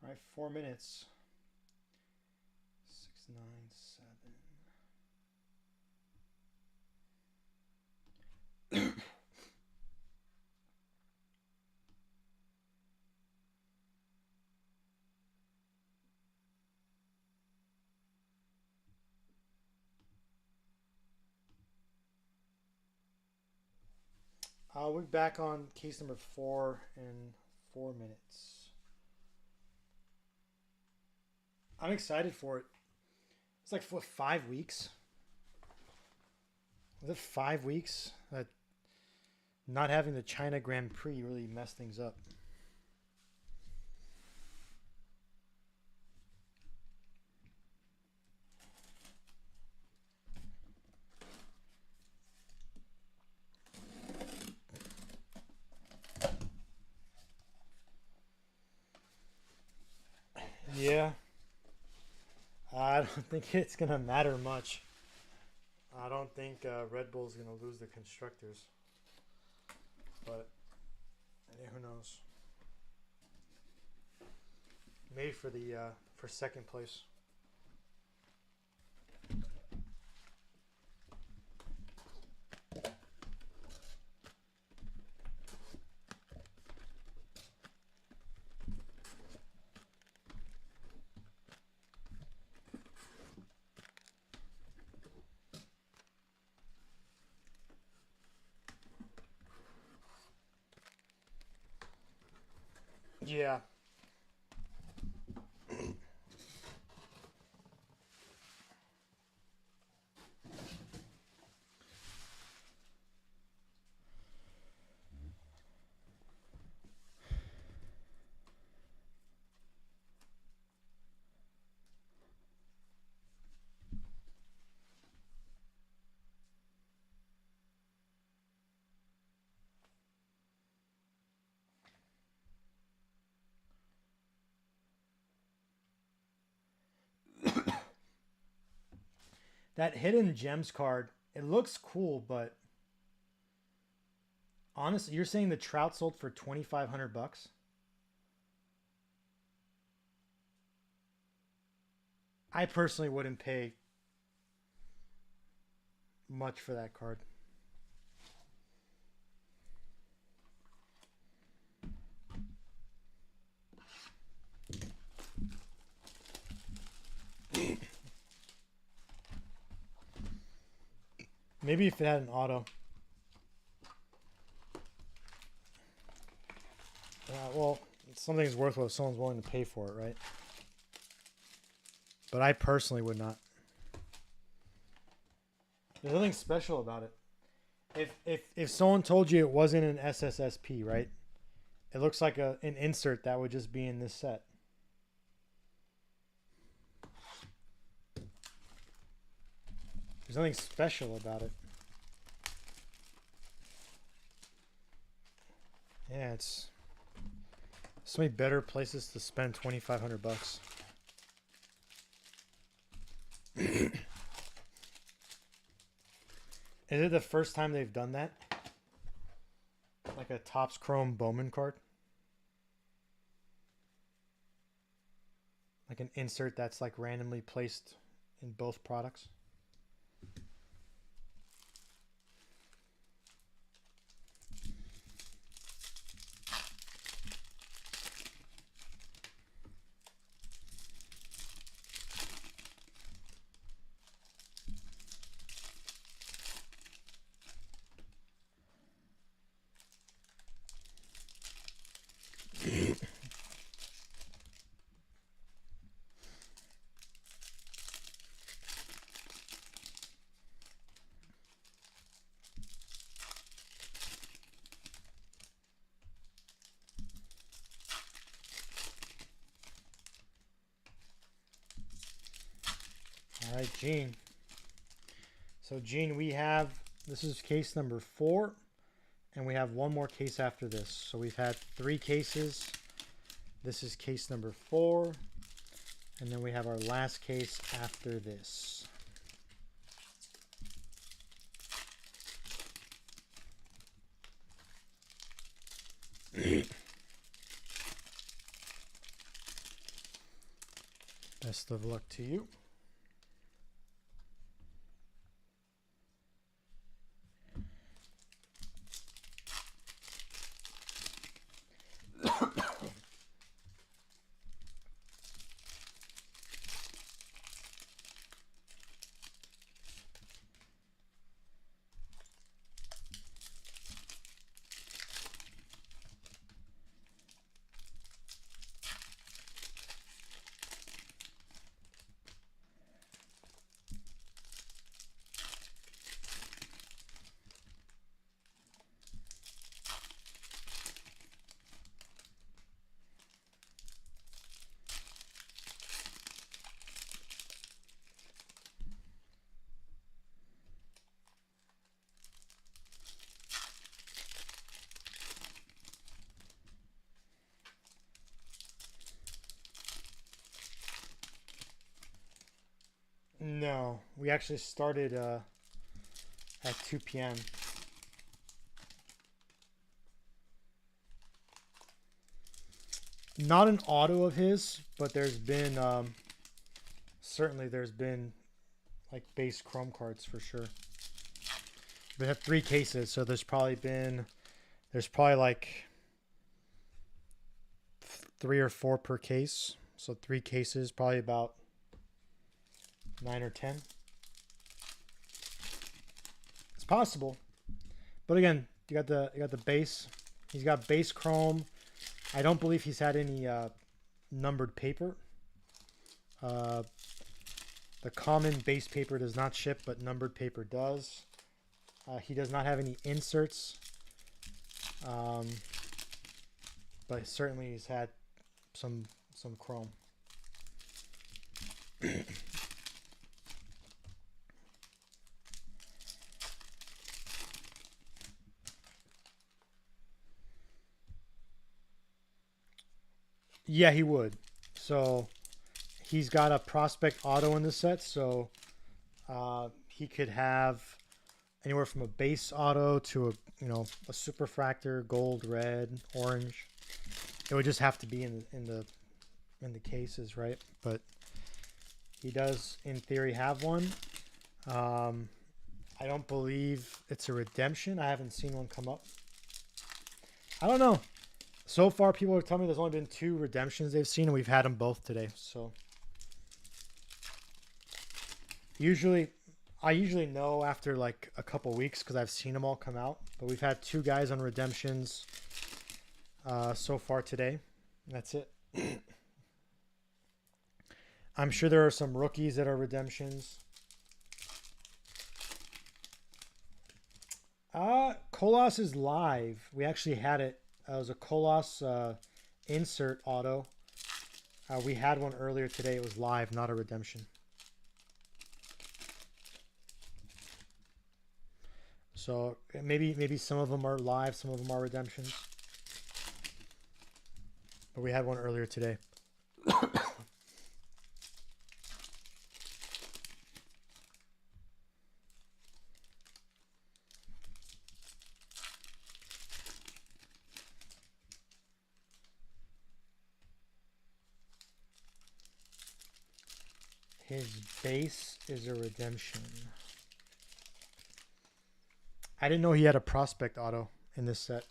All right, 4 minutes. 6, 9, 7. We'll be back on case number 4 in 4 minutes. I'm excited for it. It's like for 5 weeks. Was it 5 weeks that not having the China Grand Prix really messed things up? I don't think it's going to matter much. I don't think Red Bull's going to lose the constructors. But yeah, who knows? Maybe for the for second place. Yeah. That hidden gems card, it looks cool, but honestly, you're saying the Trout sold for $2,500? I personally wouldn't pay much for that card. Maybe if it had an auto. Well, something's worth what someone's willing to pay for it, right? But I personally would not. There's nothing special about it. If someone told you it wasn't an SSSP, right? It looks like an insert that would just be in this set. There's nothing special about it. Yeah, it's so many better places to spend $2,500. Is it the first time they've done that? Like a Topps Chrome Bowman card? Like an insert that's like randomly placed in both products? All right, Gene. So, Gene, we have, this is case number 4, and we have one more case after this. So, we've had 3 cases. This is case number 4, and then we have our last case after this. Best of luck to you. No, we actually started at 2 p.m. Not an auto of his, but there's been certainly there's been like base chrome cards for sure. We have 3 cases, so there's probably like 3 or 4 per case. So 3 cases, probably about 9 or 10. It's possible, but again, you got the base. He's got base chrome. I don't believe he's had any numbered paper. The common base paper does not ship, but numbered paper does. He does not have any inserts, but certainly he's had some chrome. Yeah, he would. So he's got a prospect auto in the set, so he could have anywhere from a base auto to a superfractor, gold, red, orange. It would just have to be in the cases, right? But he does, in theory, have one. I don't believe it's a redemption. I haven't seen one come up. I don't know. So far, people are telling me there's only been 2 redemptions they've seen, and we've had them both today. So I usually know after like a couple weeks because I've seen them all come out. But we've had 2 guys on redemptions so far today. That's it. I'm sure there are some rookies that are redemptions. Colas is live. We actually had it. It was a Colas insert auto. We had one earlier today. It was live, not a redemption. So maybe some of them are live, some of them are redemptions. But we had one earlier today. His base is a redemption. I didn't know he had a prospect auto in this set.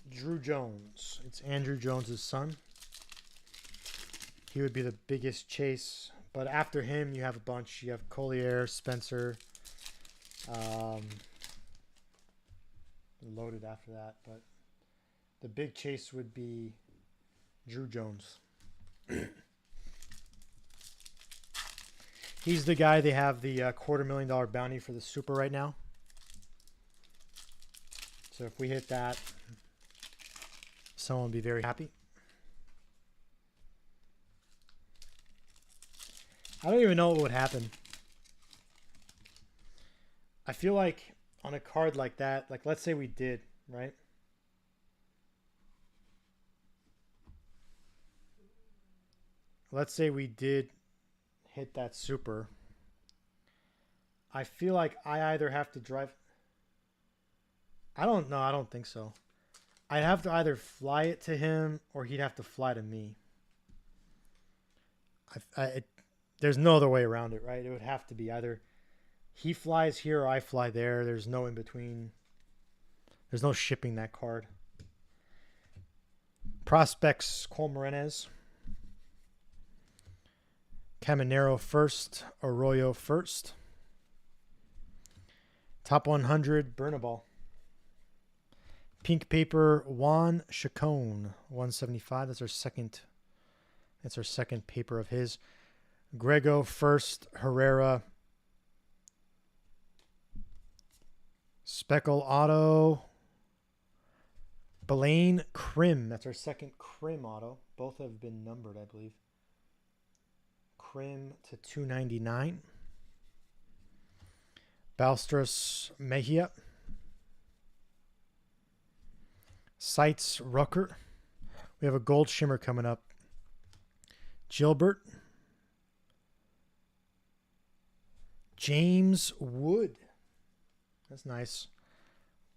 Drew Jones. It's Andrew Jones's son. He would be the biggest chase. But after him, you have a bunch. You have Collier, Spencer. Loaded after that. But the big chase would be Drew Jones. He's the guy they have the $250,000 bounty for the super right now. So if we hit that, someone will be very happy. I don't even know what would happen. I feel like on a card like that, like let's say we did, right? Let's say we did hit that super. I feel like I either have to drive. I don't know. I don't think so. I'd have to either fly it to him or he'd have to fly to me. There's no other way around it, right? It would have to be either he flies here or I fly there. There's no in between. There's no shipping that card. Prospects, Cole Morenez. Caminero first. Arroyo first. Top 100, Bernabal. Pink paper, Juan Chacon, 175. That's our second. That's our second paper of his. Grego first. Herrera. Speckle auto. Blaine Krim. That's our second Krim auto. Both have been numbered, I believe. Krim to 299. Balstras Mejia. Sights Rucker. We have a gold shimmer coming up. Gilbert. James Wood. That's nice.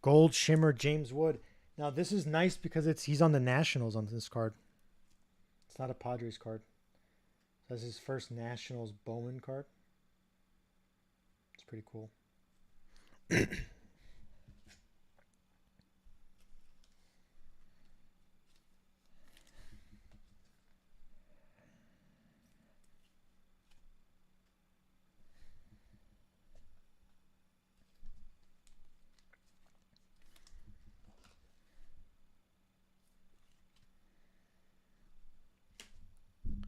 Gold Shimmer James Wood. Now this is nice because he's on the Nationals on this card. It's not a Padres card. So that's his first Nationals Bowman card. It's pretty cool.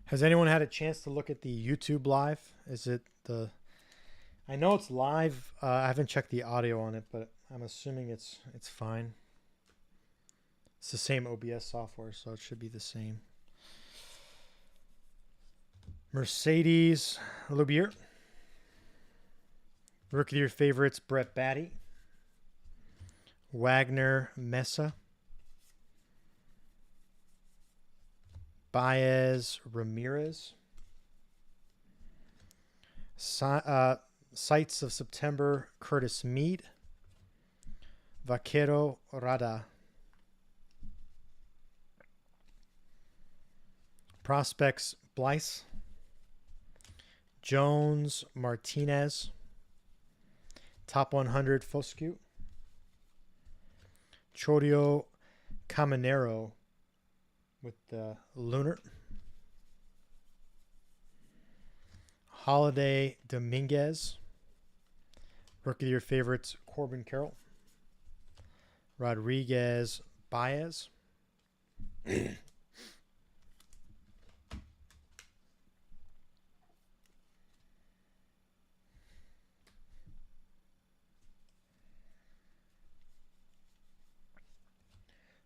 Has anyone had a chance to look at the YouTube live? Is it the... I know it's live. I haven't checked the audio on it, but I'm assuming it's fine. It's the same OBS software, so it should be the same. Mercedes Lubier. Rookie of your favorites, Brett Batty. Wagner Mesa. Baez Ramirez. Sights of September, Curtis Mead. Vaquero Rada. Prospects, Blyce. Jones Martinez. Top 100, Foscue. Chorio Caminero with the Lunar. Holiday Dominguez. Rookie of your favorites, Corbin Carroll. Rodriguez Baez.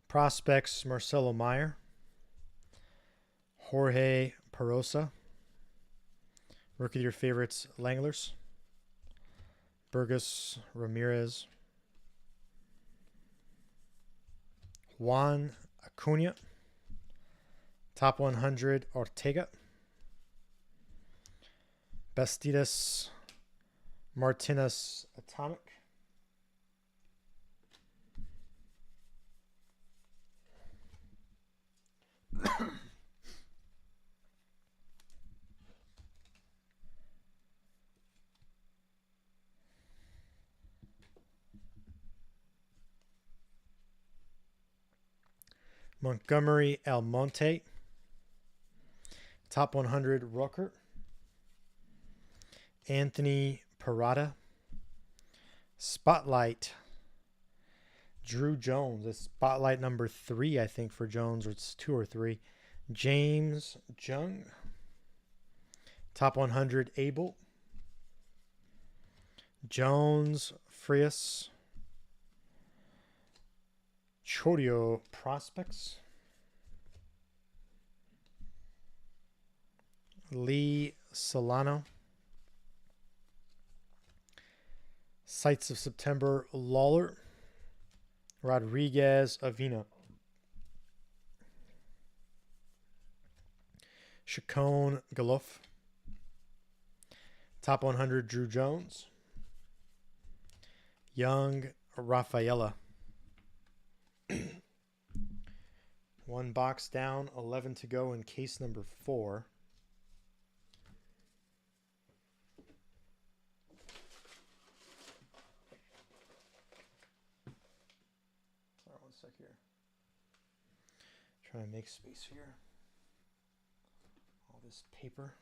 Prospects, Marcelo Meyer. Jorge Perosa. Rookie of your favorites, Langlers. Burgess Ramirez. Juan Acuna. Top 100, Ortega. Bastidas Martinez Atomic. Montgomery Almonte. Top 100, Rucker. Anthony Parada. Spotlight, Drew Jones. It's spotlight number 3, I think, for Jones, or it's 2 or 3. James Jung. Top 100, Abel. Jones Frias. Chorio Prospects. Lee Solano. Sights of September, Lawler. Rodriguez Avina. Chacon Galof. Top 100, Drew Jones. Young Rafaela. One box down, 11 to go in case number 4. Sorry, 1 sec here. Trying to make space here. All this paper.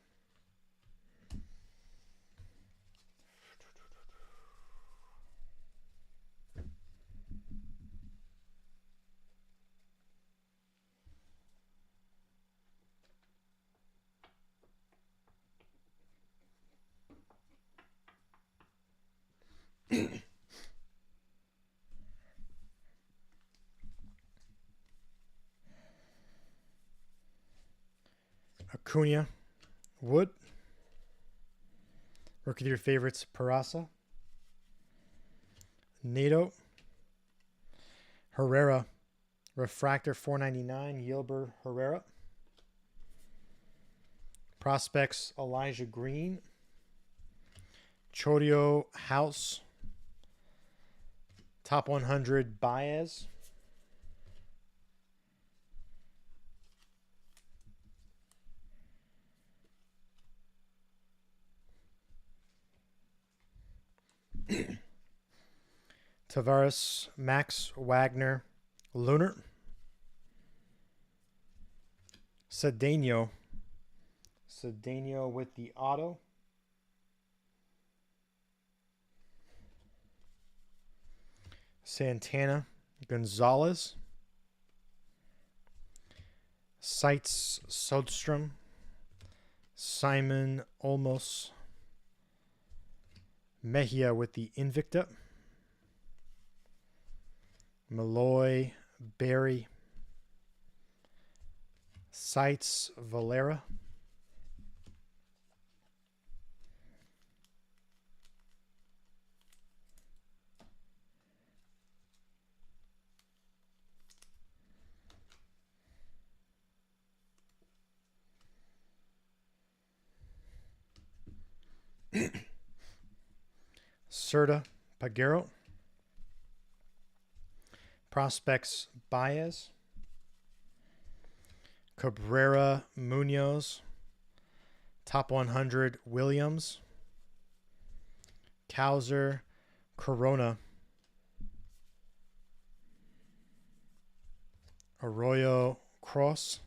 Acuna, Wood. Rookie of your favorites, Peraza. Nato. Herrera. Refractor 499, Yilber Herrera. Prospects Elijah Green. Chodio House. Top 100 Baez. Tavares, Max Wagner, Lunar. Cedeno with the auto. Santana, Gonzalez. Seitz, Sodstrom. Simon Olmos. Mejia with the Invicta. Malloy, Barry. Seitz, Valera. Serta, Pagero. Prospects, Baez. Cabrera, Munoz. Top 100, Williams. Cowser, Corona. Arroyo, Cross.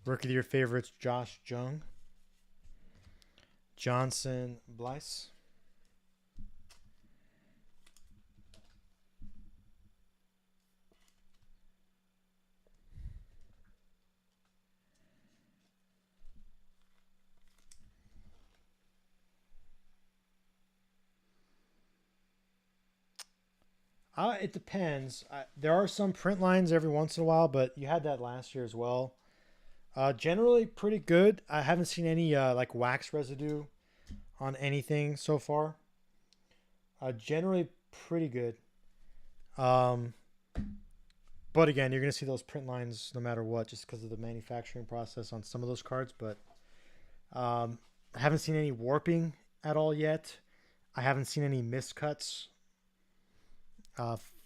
Rookie of the Year favorites, Josh Jung. Johnson, Blyce. It depends. There are some print lines every once in a while, but you had that last year as well. Generally pretty good. I haven't seen any like wax residue on anything so far. Generally pretty good. But again, you're going to see those print lines no matter what, just because of the manufacturing process on some of those cards. But I haven't seen any warping at all yet. I haven't seen any miscuts.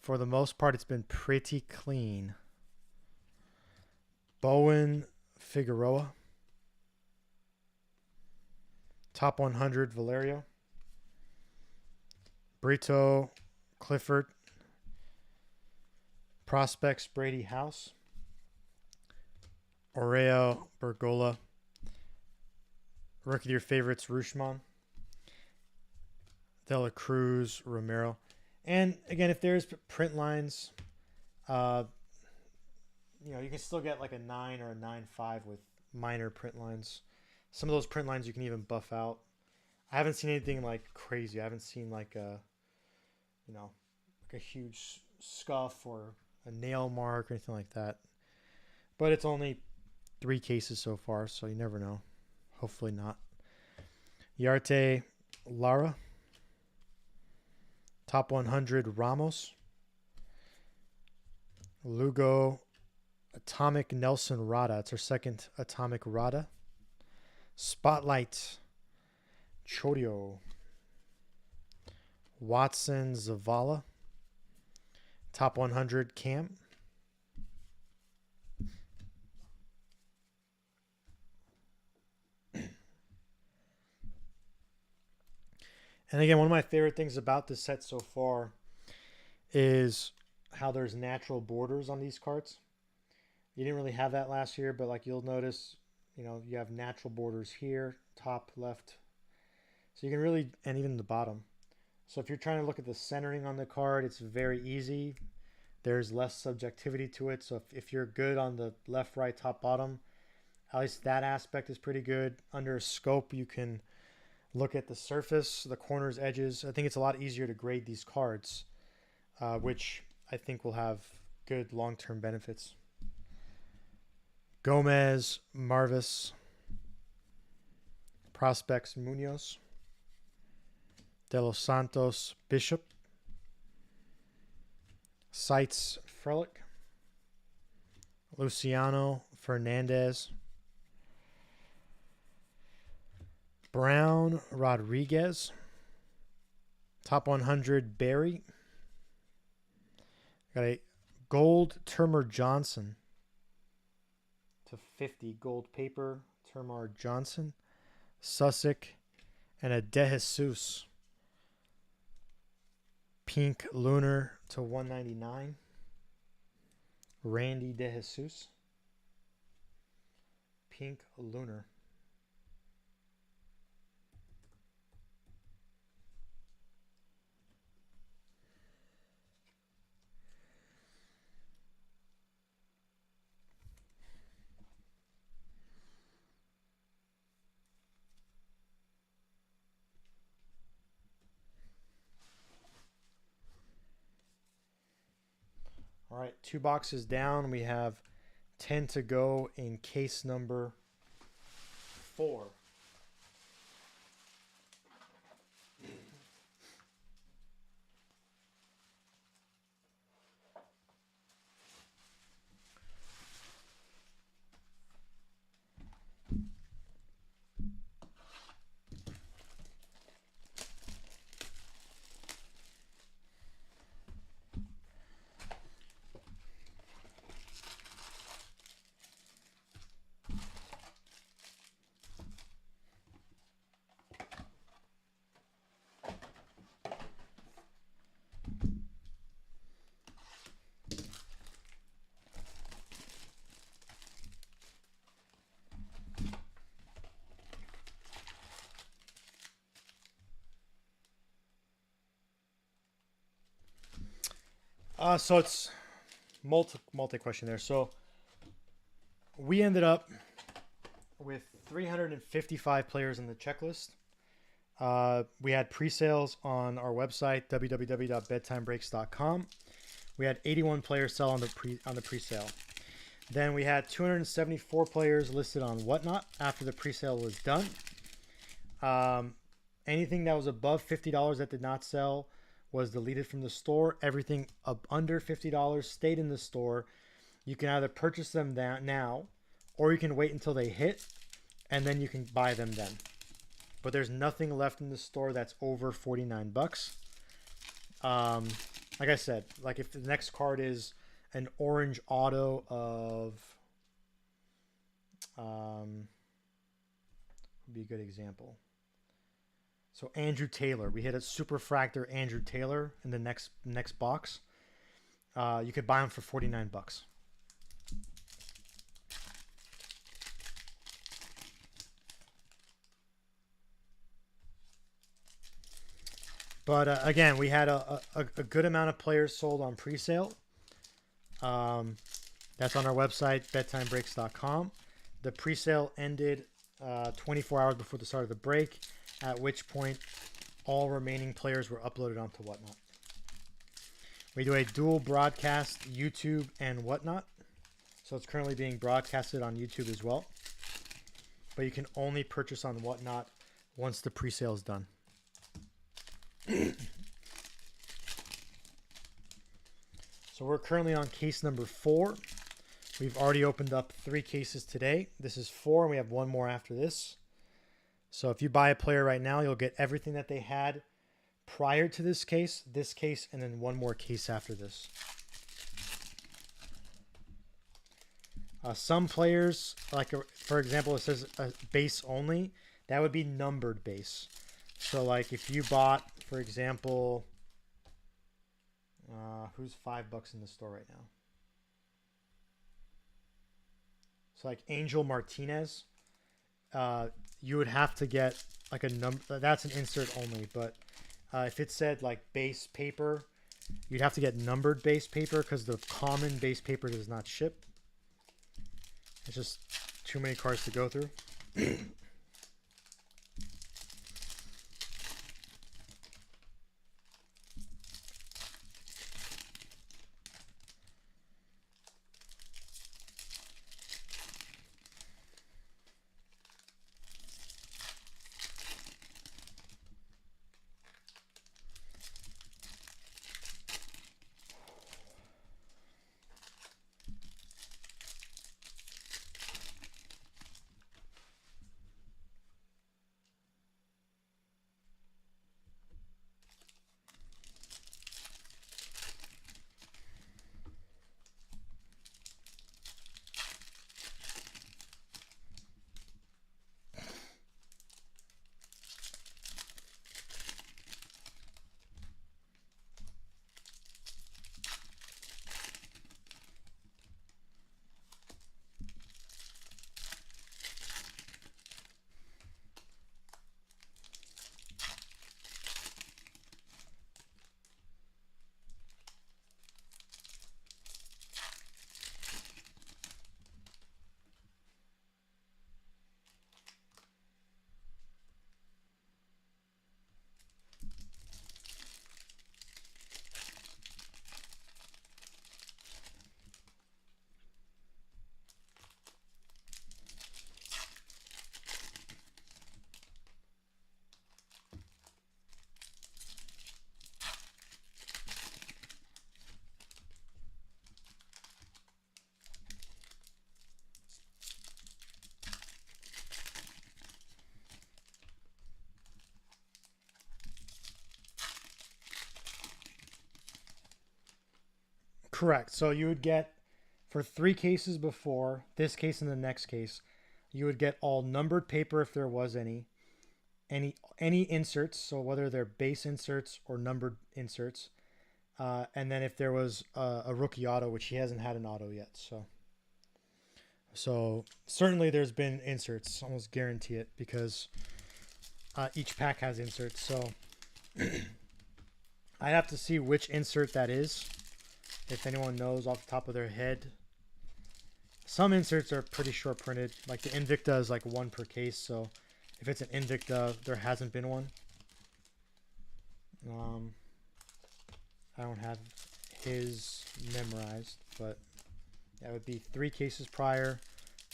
For the most part, it's been pretty clean. Bowen, Figueroa. Top 100, Valerio. Brito, Clifford. Prospects, Brady House. Oreo, Bergola. Rookie of the Year favorites, Rutschman. De La Cruz, Romero. And again, if there's print lines, you can still get like a 9 or a 9.5 with minor print lines. Some of those print lines you can even buff out. I haven't seen anything like crazy. I haven't seen like a huge scuff or a nail mark or anything like that. But it's only 3 cases so far, so you never know. Hopefully not. Yarte, Lara. Top 100, Ramos. Lugo, Atomic Nelson Rada. It's our second Atomic Rada. Spotlight, Chodio. Watson, Zavala. Top 100, Cam. And again, one of my favorite things about this set so far is how there's natural borders on these cards. You didn't really have that last year, but like you'll notice, you have natural borders here, top, left. So you can really, and even the bottom. So if you're trying to look at the centering on the card, it's very easy. There's less subjectivity to it. So if you're good on the left, right, top, bottom, at least that aspect is pretty good. Under a scope, you can look at the surface, the corners, edges. I think it's a lot easier to grade these cards, which I think will have good long-term benefits. Gomez, Marvis. Prospects, Munoz. De Los Santos, Bishop. Seitz, Frelick. Luciano, Fernandez. Brown Rodriguez. Top 100 Barry. Got a gold Termer Johnson. To 50 gold paper Termer Johnson. Sussex. And a De Jesus. Pink Lunar to 199. Randy De Jesus. Pink Lunar. All right, 2 boxes down. We have 10 to go in case number 4. So it's multi question there. So we ended up with 355 players in the checklist. We had pre-sales on our website www.bedtimebreaks.com. We had 81 players sell on the pre-sale. Then we had 274 players listed on Whatnot after the pre-sale was done. Anything that was above $50 that did not sell was deleted from the store. Everything up under $50 stayed in the store. You can either purchase them now, or you can wait until they hit, and then you can buy them then. But there's nothing left in the store that's over 49 bucks. Like I said, like if the next card is an orange auto of, would be a good example. So Andrew Taylor, we hit a Superfractor Andrew Taylor in the next box. You could buy them for 49 bucks. But again, we had a good amount of players sold on pre-sale. That's on our website, bedtimebreaks.com. The pre-sale ended 24 hours before the start of the break, at which point all remaining players were uploaded onto Whatnot. We do a dual broadcast, YouTube and Whatnot. So it's currently being broadcasted on YouTube as well. But you can only purchase on Whatnot once the pre-sale is done. So we're currently on case number 4. We've already opened up 3 cases today. This is 4, and we have 1 more after this. So if you buy a player right now, you'll get everything that they had prior to this case, and then 1 more case after this. Some players, like for example, it says base only. That would be numbered base. So like if you bought, for example, who's $5 in the store right now? So like Angel Martinez, you would have to get like a number. That's an insert only, but if it said like base paper, you'd have to get numbered base paper because the common base paper does not ship. It's just too many cards to go through. Correct. So you would get for 3 cases before this case and the next case, you would get all numbered paper if there was any inserts. So whether they're base inserts or numbered inserts, and then if there was a rookie auto, which he hasn't had an auto yet, so certainly there's been inserts. Almost guarantee it because each pack has inserts. So I'd have to see which insert that is. If anyone knows off the top of their head. Some inserts are pretty short printed. Like the Invicta is like 1 per case. So if it's an Invicta, there hasn't been one. I don't have his memorized, but that would be 3 cases prior,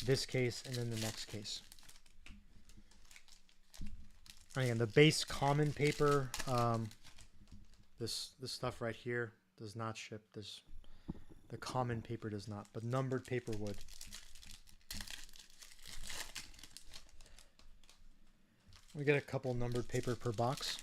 this case, and then the next case. And again, the base common paper, this stuff right here does not ship. The common paper does not, but numbered paper would. We get a couple numbered paper per box.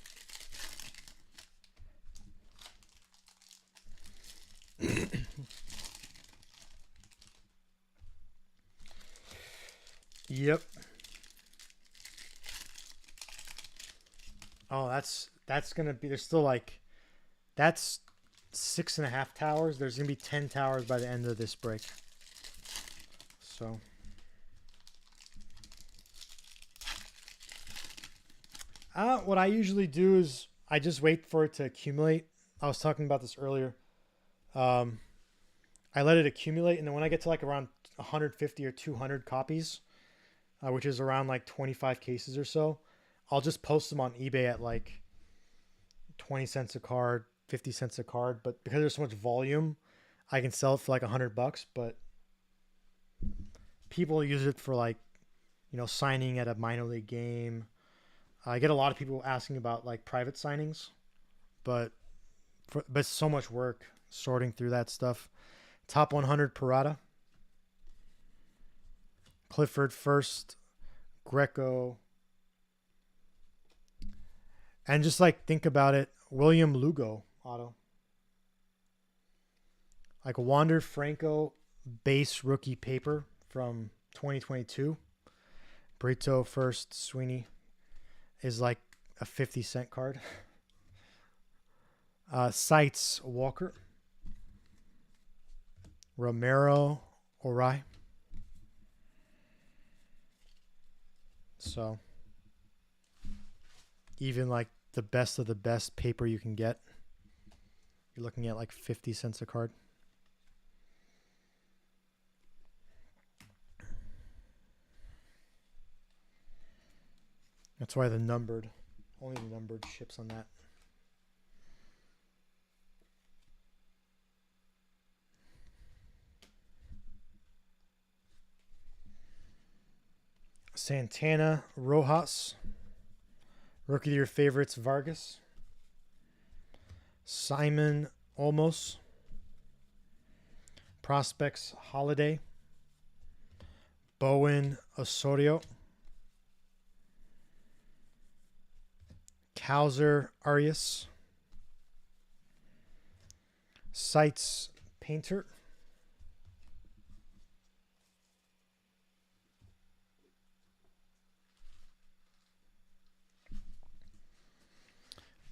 Yep. Oh, that's gonna be. There's still like, that's 6.5 towers. There's gonna be 10 towers by the end of this break. So. What I usually do is I just wait for it to accumulate. I was talking about this earlier. I let it accumulate, and then when I get to like around 150 or 200 copies, which is around like 25 cases or so, I'll just post them on eBay at like 20 cents a card, 50 cents a card. But because there's so much volume, I can sell it for like $100. But people use it for like, signing at a minor league game. I get a lot of people asking about like private signings, but it's so much work sorting through that stuff. Top 100 Parada, Clifford first, Greco, and just like think about it, William Lugo auto, like Wander Franco base rookie paper from 2022. Brito first, Sweeney is like a 50-cent card. Sites Walker, Romero Orai. So even like the best of the best paper you can get, you're looking at like 50 cents a card. That's why only the numbered ships on that. Santana Rojas, rookie of your favorites Vargas, Simon Olmos, prospects Holiday, Bowen Osorio, Kowser Arias, Sites Painter,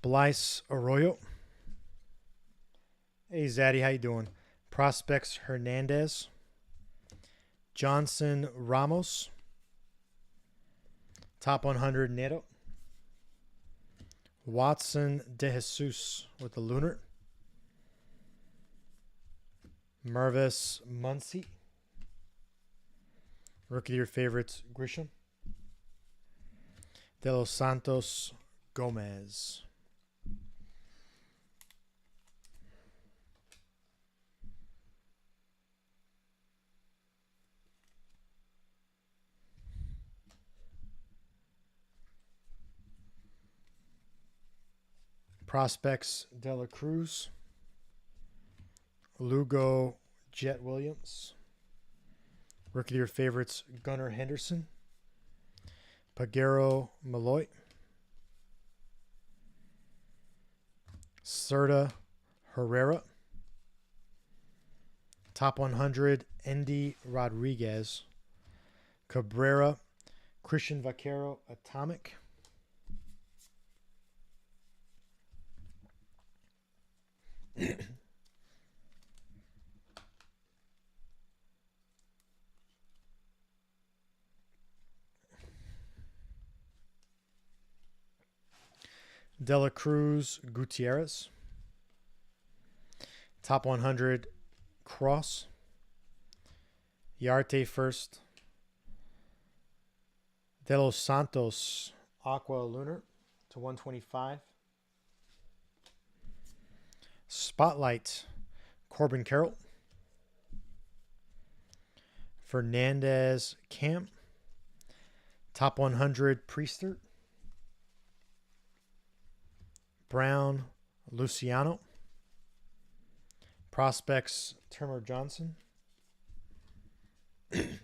Blyce Arroyo. Hey Zaddy, how you doing? Prospects Hernandez, Johnson Ramos, top 100 Neto, Watson De Jesus with the Lunar, Mervis Muncy, rookie of your favorites Grisham, De Los Santos Gomez. Prospects De La Cruz, Lugo Jet Williams, rookie of your favorites Gunnar Henderson, Pagero Malloy, Serta Herrera, Top 100, Andy Rodriguez. Cabrera, Christian Vaquero, Atomic. Dela Cruz, Gutierrez. Top 100, Cross. Yarte first. De Los Santos, Aqua Lunar to 125. Spotlight, Corbin Carroll. Fernandez, Camp. Top 100, Priester. Brown, Luciano. Prospects, Turner Johnson. It's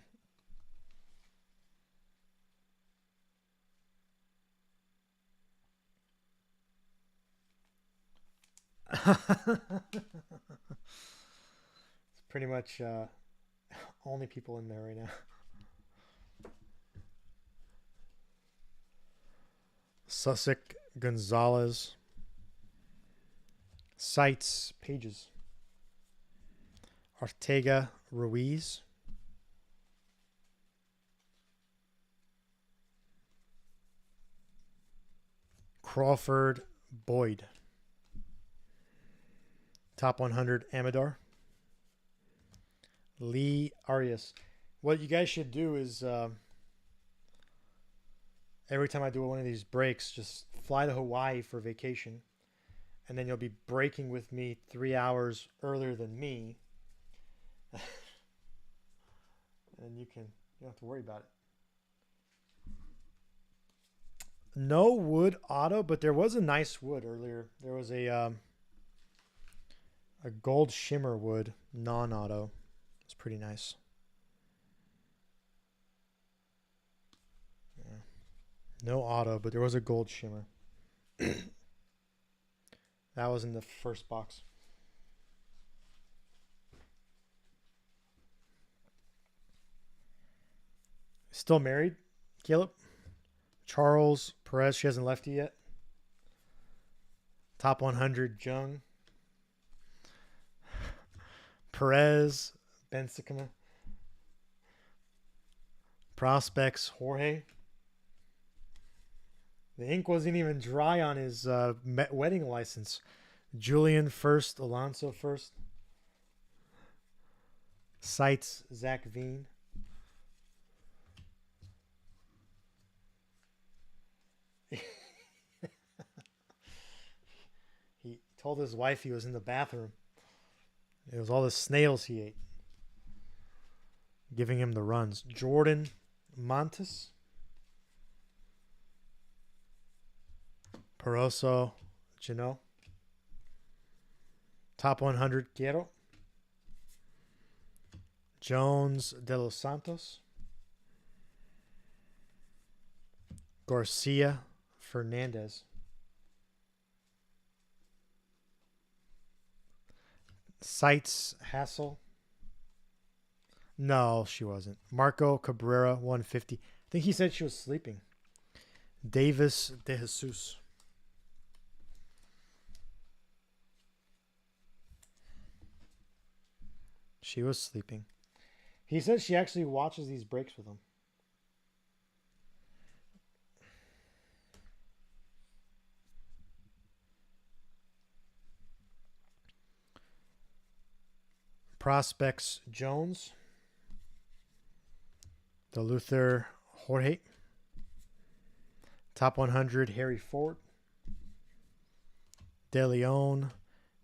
pretty much only people in there right now. Susek, Gonzalez. Sites, Pages. Ortega, Ruiz. Crawford, Boyd. Top 100, Amador. Lee Arias. What you guys should do is every time I do one of these breaks, just fly to Hawaii for vacation. And then you'll be breaking with me 3 hours earlier than me. And you don't have to worry about it. No wood auto, but there was a nice wood earlier. There was a gold shimmer wood non-auto. It's pretty nice. Yeah. No auto, but there was a gold shimmer. That was in the first box. Still married, Caleb? Charles Perez, she hasn't left you yet. Top 100, Jung. Perez, Bensica. Prospects, Jorge. The ink wasn't even dry on his wedding license. Julian first, Alonso first. Sites, Zach Veen. He told his wife he was in the bathroom. It was all the snails he ate. Giving him the runs. Jordan Montes. Peroso, Gino. Top 100, Quiero. Jones, De Los Santos. Garcia, Fernandez. Sites, Hassel. No, she wasn't. Marco Cabrera, 150. I think he said she was sleeping. Davis De Jesus. She was sleeping. He said she actually watches these breaks with him. Prospects, Jones. The Luther, Jorge. Top 100, Harry Ford. De Leon,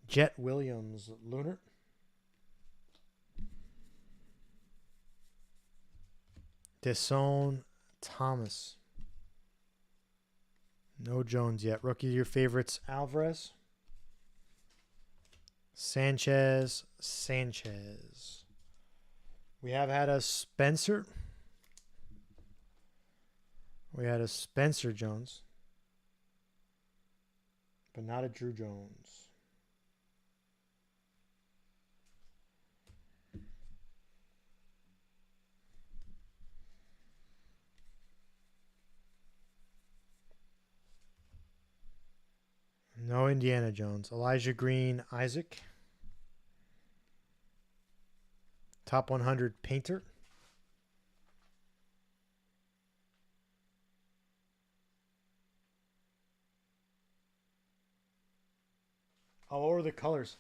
Jet Williams, Lunar. Deson, Thomas. No Jones yet. Rookie of your favorites, Alvarez. Sanchez. We have had a Spencer. We had a Spencer Jones. But not a Drew Jones. No Indiana Jones. Elijah Green, Isaac. Top 100 painter. Oh, what were the colors?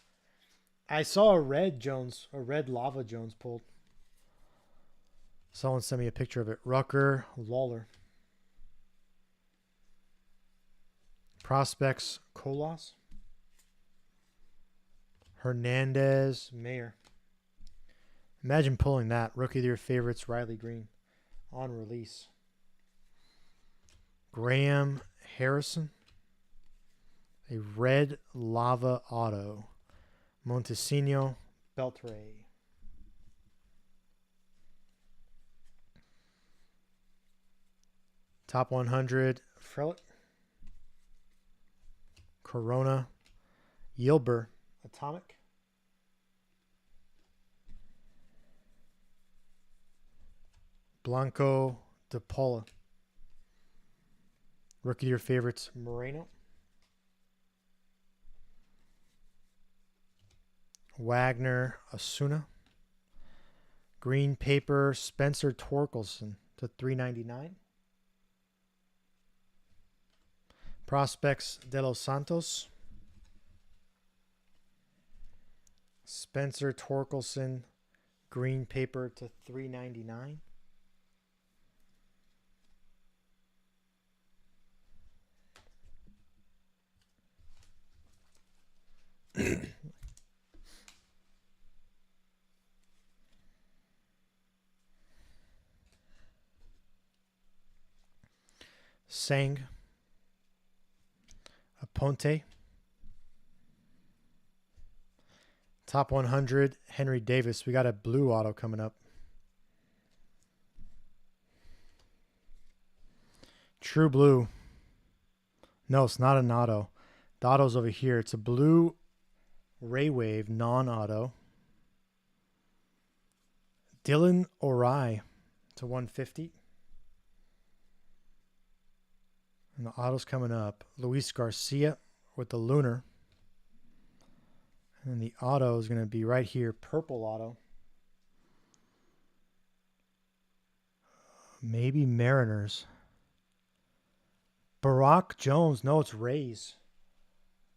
I saw a red Jones, a red lava Jones pulled. Someone sent me a picture of it. Rucker, Lawler. Prospects, Colas. Hernandez, Mayer. Imagine pulling that. Rookie of your favorites, Riley Green. On release. Graham Harrison. A red lava auto. Montesino, Beltre. Top 100, Frelick. Corona, Yilber, Atomic. Blanco de Paula. Rookie of your favorites, Moreno. Wagner, Asuna. Green paper, Spencer Torkelson to $3.99. Prospects, De Los Santos. Spencer Torkelson, green paper to $3.99. Sang. Aponte. Top 100, Henry Davis. We got a blue auto coming up. True blue. No, it's not an auto. The auto's over here. It's a blue Ray Wave non-auto. Dylan O'Reilly to 150. And the auto's coming up. Luis Garcia with the Lunar. And the auto is going to be right here. Purple auto. Maybe Mariners. Barack Jones. No, it's Rays.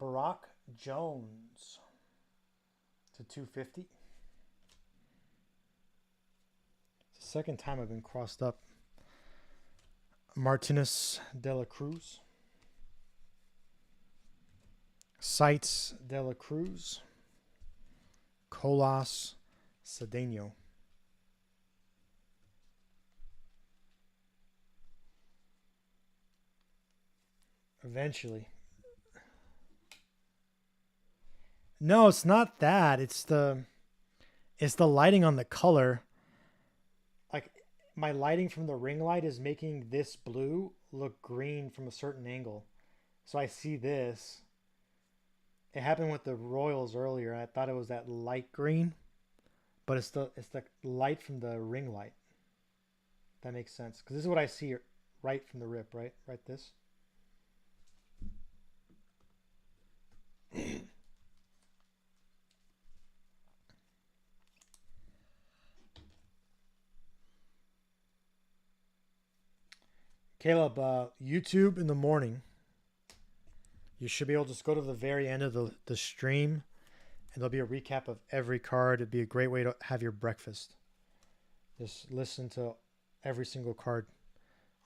Barack Jones to 250. It's the second time I've been crossed up. Martinez de la Cruz. Sites de la Cruz. Colas Cedeno. Eventually. No, it's not that. It's the lighting on the color. Like my lighting from the ring light is making this blue look green from a certain angle. So I see this. It happened with the Royals earlier. I thought it was that light green, but it's the light from the ring light. That makes sense because this is what I see right from the rip, right? Right this. Caleb, YouTube in the morning. You should be able to just go to the very end of the stream, and there'll be a recap of every card. It'd be a great way to have your breakfast. Just listen to every single card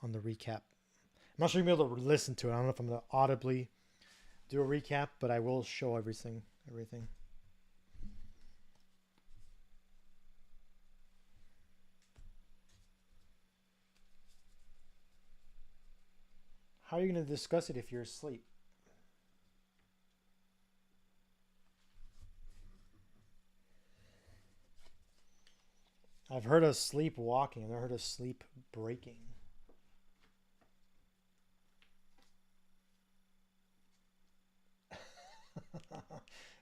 on the recap. I'm not sure you'll be able to listen to it. I don't know if I'm going to audibly do a recap, but I will show everything. How are you going to discuss it if you're asleep? I've heard of sleepwalking. I've never heard of sleep breaking.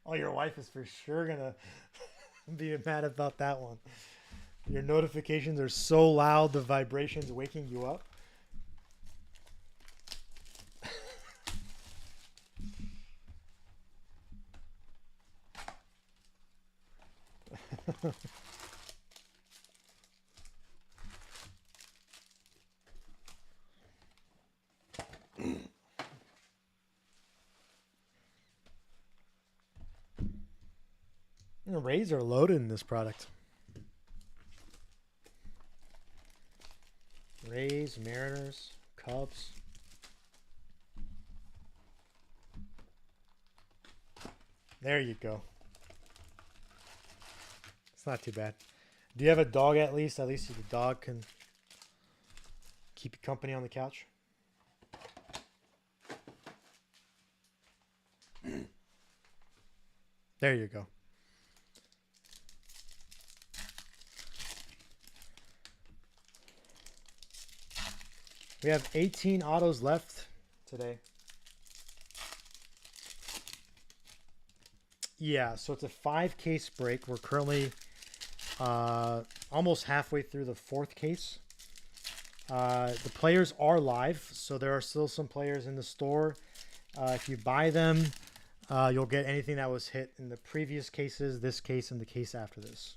Oh, your wife is for sure going to be mad about that one. Your notifications are so loud, the vibrations waking you up. The Rays are loaded in this product. Rays, Mariners, Cubs. There you go. It's not too bad. Do you have a dog at least? At least the dog can keep you company on the couch. There you go. We have 18 autos left today. Yeah, so it's a 5-case break. We're currently almost halfway through the 4th case. The players are live, so there are still some players in the store. If you buy them, you'll get anything that was hit in the previous cases, this case, and the case after this.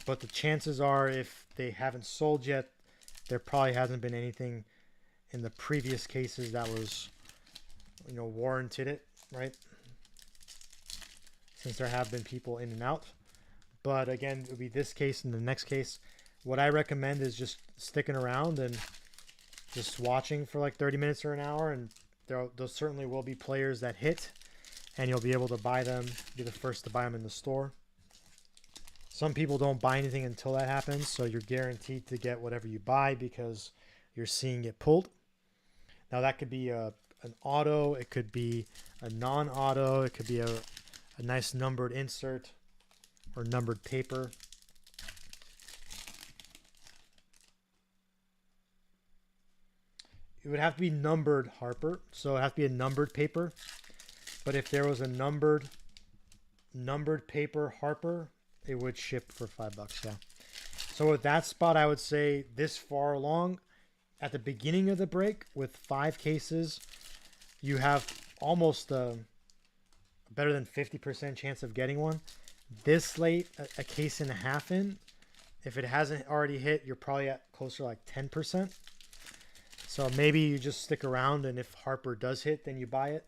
But the chances are, if they haven't sold yet, there probably hasn't been anything in the previous cases that was, warranted it, right? Since there have been people in and out. But again, it would be this case and the next case. What I recommend is just sticking around and just watching for like 30 minutes or an hour, and there certainly will be players that hit, and you'll be able to buy them, be the first to buy them in the store. Some people don't buy anything until that happens, so you're guaranteed to get whatever you buy because you're seeing it pulled. Now that could be an auto, it could be a non-auto, it could be a nice numbered insert or numbered paper. It would have to be numbered, Harper, so it has to be a numbered paper. But if there was a numbered paper, Harper, it would ship for $5, yeah. So with that spot, I would say this far along, at the beginning of the break, with 5 cases, you have almost a better than 50% chance of getting one. This late, a case and a half in, if it hasn't already hit, you're probably at closer to like 10%. So maybe you just stick around, and if Harper does hit, then you buy it.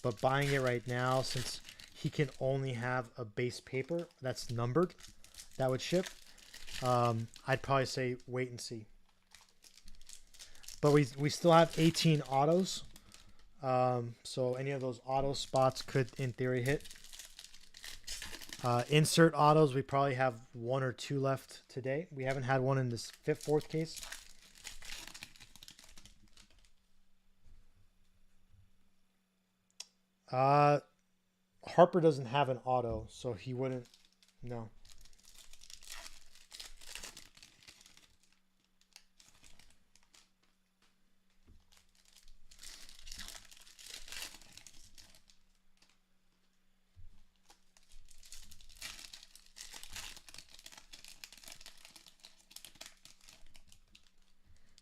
But buying it right now, since he can only have a base paper that's numbered that would ship, I'd probably say wait and see. But we still have 18 autos, so any of those auto spots could in theory hit. Insert autos, we probably have 1 or 2 left today. We haven't had one in this 4th case. Harper doesn't have an auto, so he wouldn't. No.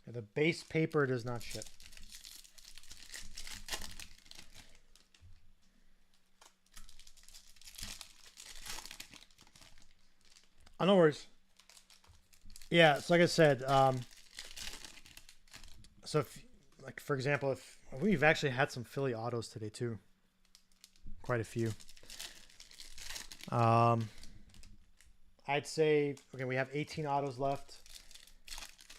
The base paper does not ship. Oh, no worries. Yeah, so like I said, so if, like for example, if we've actually had some Philly autos today too, quite a few. I'd say okay, we have 18 autos left.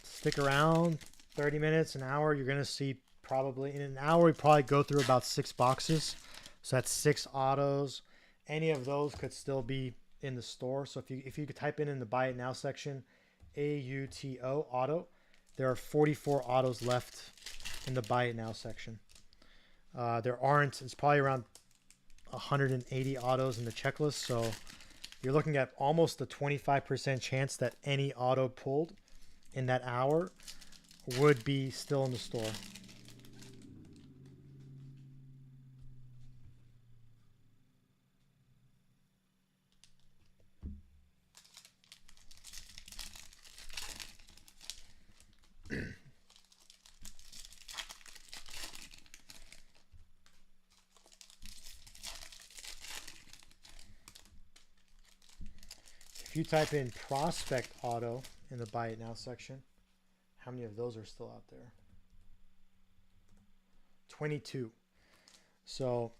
Stick around 30 minutes, an hour. You're gonna see probably in an hour we probably go through about 6 boxes. So that's 6 autos. Any of those could still be in the store. So if you could type in the buy it now section, AUTO auto, there are 44 autos left in the buy it now section. There aren't, it's probably around 180 autos in the checklist, so you're looking at almost a 25% chance that any auto pulled in that hour would be still in the store. If you type in prospect auto in the buy it now section, how many of those are still out there? 22. So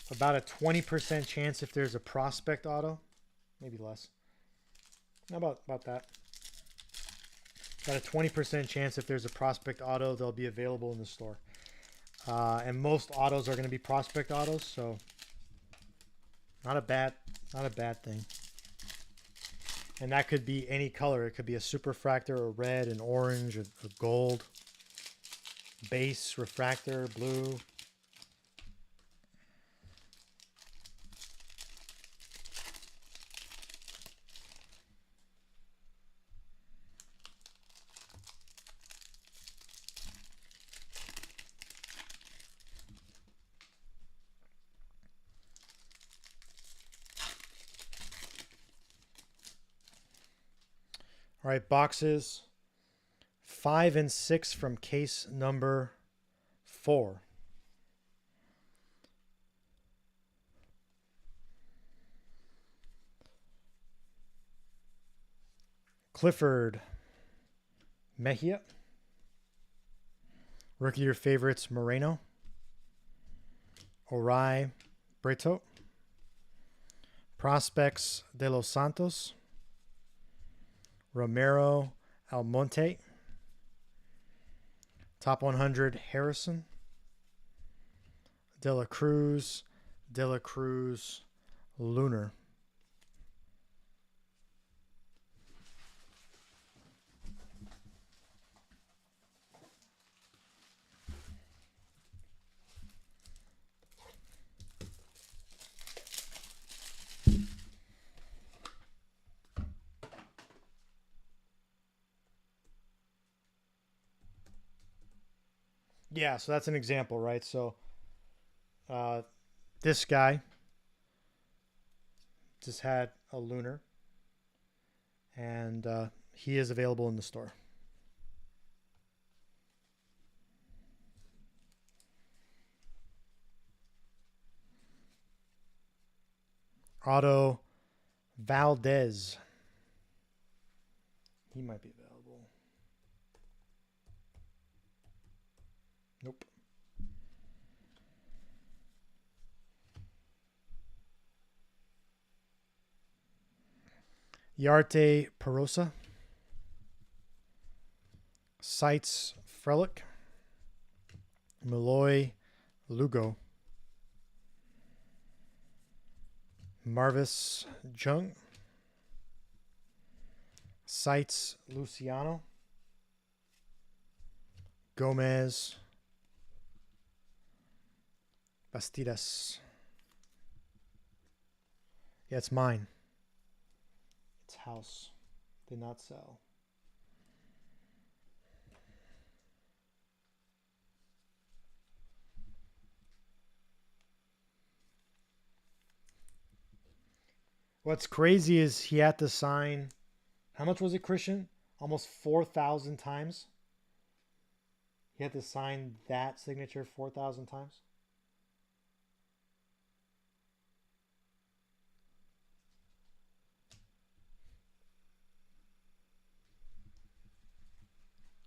about a 20% chance if there's a prospect auto, maybe less. About that. About a 20% chance if there's a prospect auto, they'll be available in the store. And most autos are going to be prospect autos, so not a bad thing. And that could be any color. It could be a super refractor, a red, an orange, a gold, base, refractor, blue. All right, boxes 5 and 6 from case number 4. Clifford Mejia. Rookie of your favorites, Moreno. Orai Brito. Prospects, De Los Santos. Romero Almonte. Top 100, Harrison. De La Cruz Lunar. Yeah, so that's an example, right? So this guy just had a lunar, and he is available in the store. Otto Valdez. He might be available. Nope. Yarte Perosa. Seitz Frelick. Malloy Lugo. Marvis Jung. Seitz Luciano. Gomez Bastidas. Yeah, it's mine. It's house. Did not sell. What's crazy is he had to sign, how much was it, Christian? Almost 4,000 times. He had to sign that signature 4,000 times.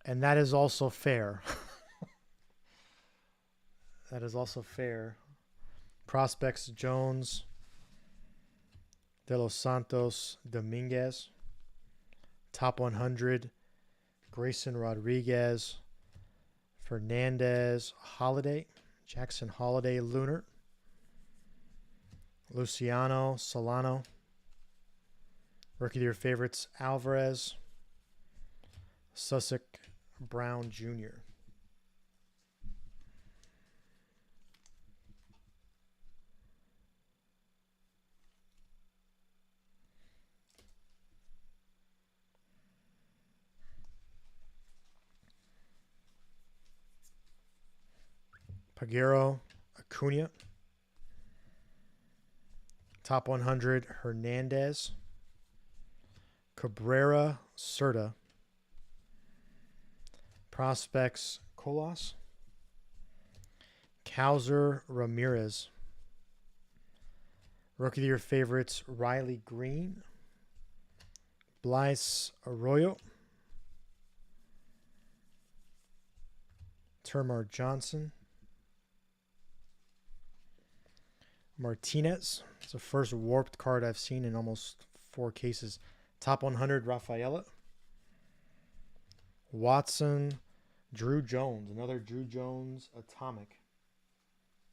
And that is also fair. That is also fair. Prospects Jones, De Los Santos, Dominguez. Top 100, Grayson Rodriguez, Fernandez, Holiday, Jackson Holiday, Lunar, Luciano, Solano. Rookie of your favorites, Alvarez, Sussex Brown Jr. Pagero, Acuna. Top 100, Hernandez. Cabrera, Cerda. Prospects, Colas. Cowser, Ramirez. Rookie of your favorites, Riley Green. Blyce Arroyo. Termar Johnson. Martinez. It's the first warped card I've seen in almost 4 cases. Top 100, Rafaela. Watson. Drew Jones. Another Drew Jones Atomic.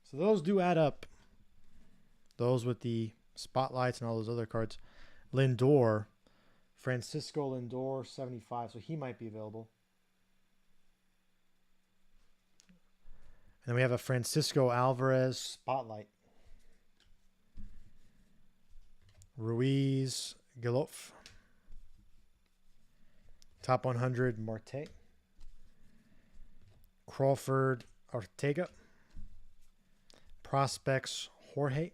So those do add up. Those with the spotlights and all those other cards. Lindor. Francisco Lindor, 75. So he might be available. And then we have a Francisco Alvarez Spotlight. Ruiz Gilof. Top 100 Marte. Crawford Ortega. Prospects Jorge.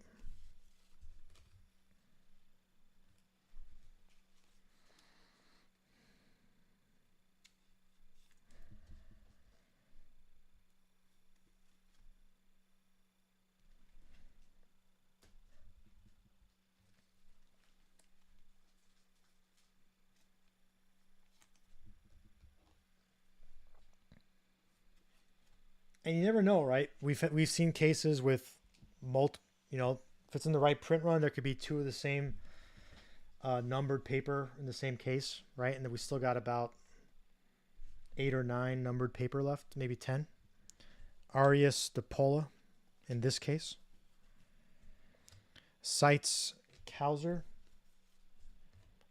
And you never know, right? We've seen cases with if it's in the right print run, there could be 2 of the same numbered paper in the same case, right? And then we still got about 8 or 9 numbered paper left, maybe 10. Arias DePola in this case. Seitz Kauser.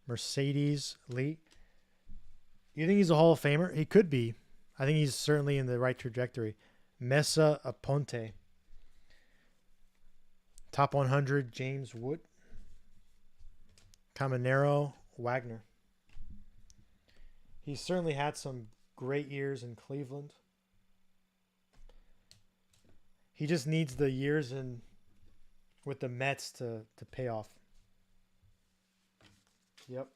Mercedes Lee. You think he's a Hall of Famer? He could be. I think he's certainly in the right trajectory. Mesa Aponte. Top 100, James Wood. Caminero Wagner. He's certainly had some great years in Cleveland. He just needs the years in with the Mets to pay off. Yep.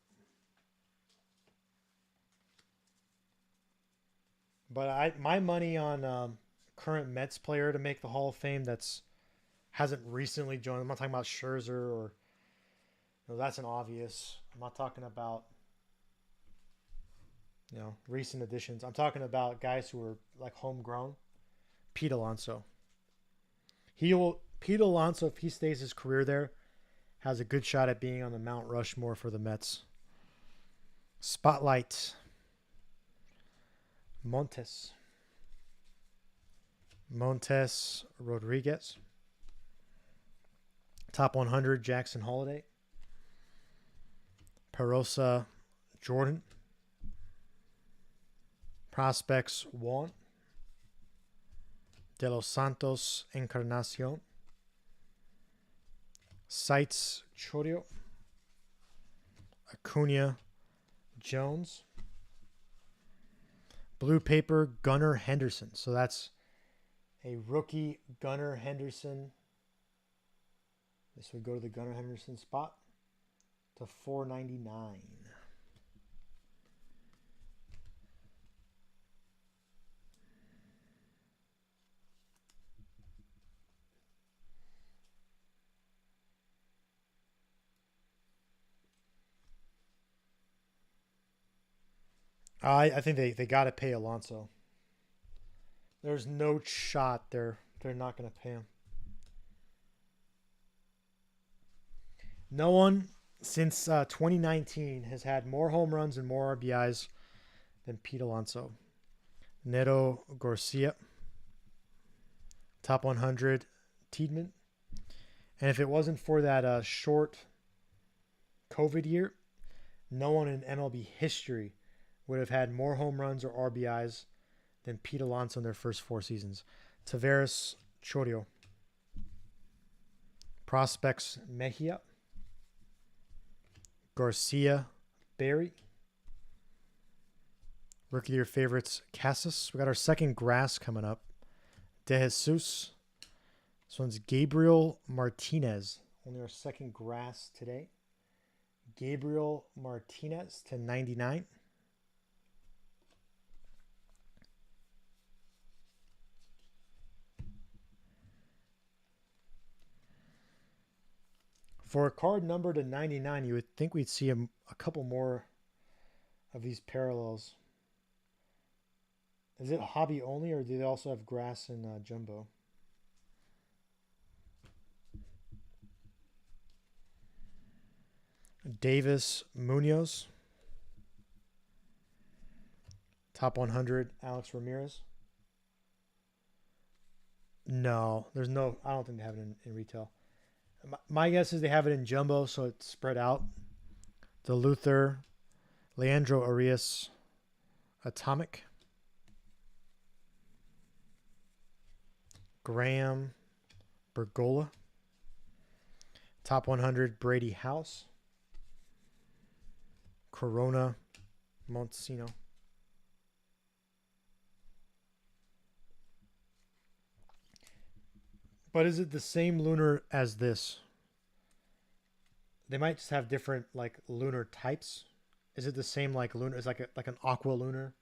But my money on current Mets player to make the Hall of Fame hasn't recently joined. I'm not talking about Scherzer or that's an obvious. I'm not talking about recent additions. I'm talking about guys who are like homegrown. Pete Alonso. Pete Alonso, if he stays his career there, has a good shot at being on the Mount Rushmore for the Mets. Spotlight. Montes Rodriguez. Top 100, Jackson Holiday. Perosa Jordan. Prospects Juan. De Los Santos Encarnacion. Seitz Chorio. Acuna Jones. Blue paper Gunnar Henderson. So that's a rookie Gunnar Henderson. This would go to the Gunnar Henderson spot to $4.99. I think they got to pay Alonso. There's no shot they're not going to pay him. No one since 2019 has had more home runs and more RBIs than Pete Alonso. Neto Garcia. Top 100 Tiedemann. And if it wasn't for that short COVID year, no one in MLB history would have had more home runs or RBIs than Pete Alonso in their first 4 seasons. Taveras Chorio. Prospects Mejia. Garcia Berry. Rookie of your favorites Casas. We got our second grass coming up. De Jesus. This one's Gabriel Martinez. Only our second grass today. Gabriel Martinez to 99. For a card number to 99, you would think we'd see a couple more of these parallels. Is it hobby only, or do they also have grass and jumbo? Davis Munoz. Top 100, Alex Ramirez. No, there's no. I don't think they have it in retail. My guess is they have it in jumbo, so it's spread out. The Luther, Leandro Arias, Atomic, Graham, Bergola, Top 100, Brady House, Corona, Montesino. But is it the same lunar as this? They might just have different like lunar types. Is it the same like lunar? It's like an aqua lunar,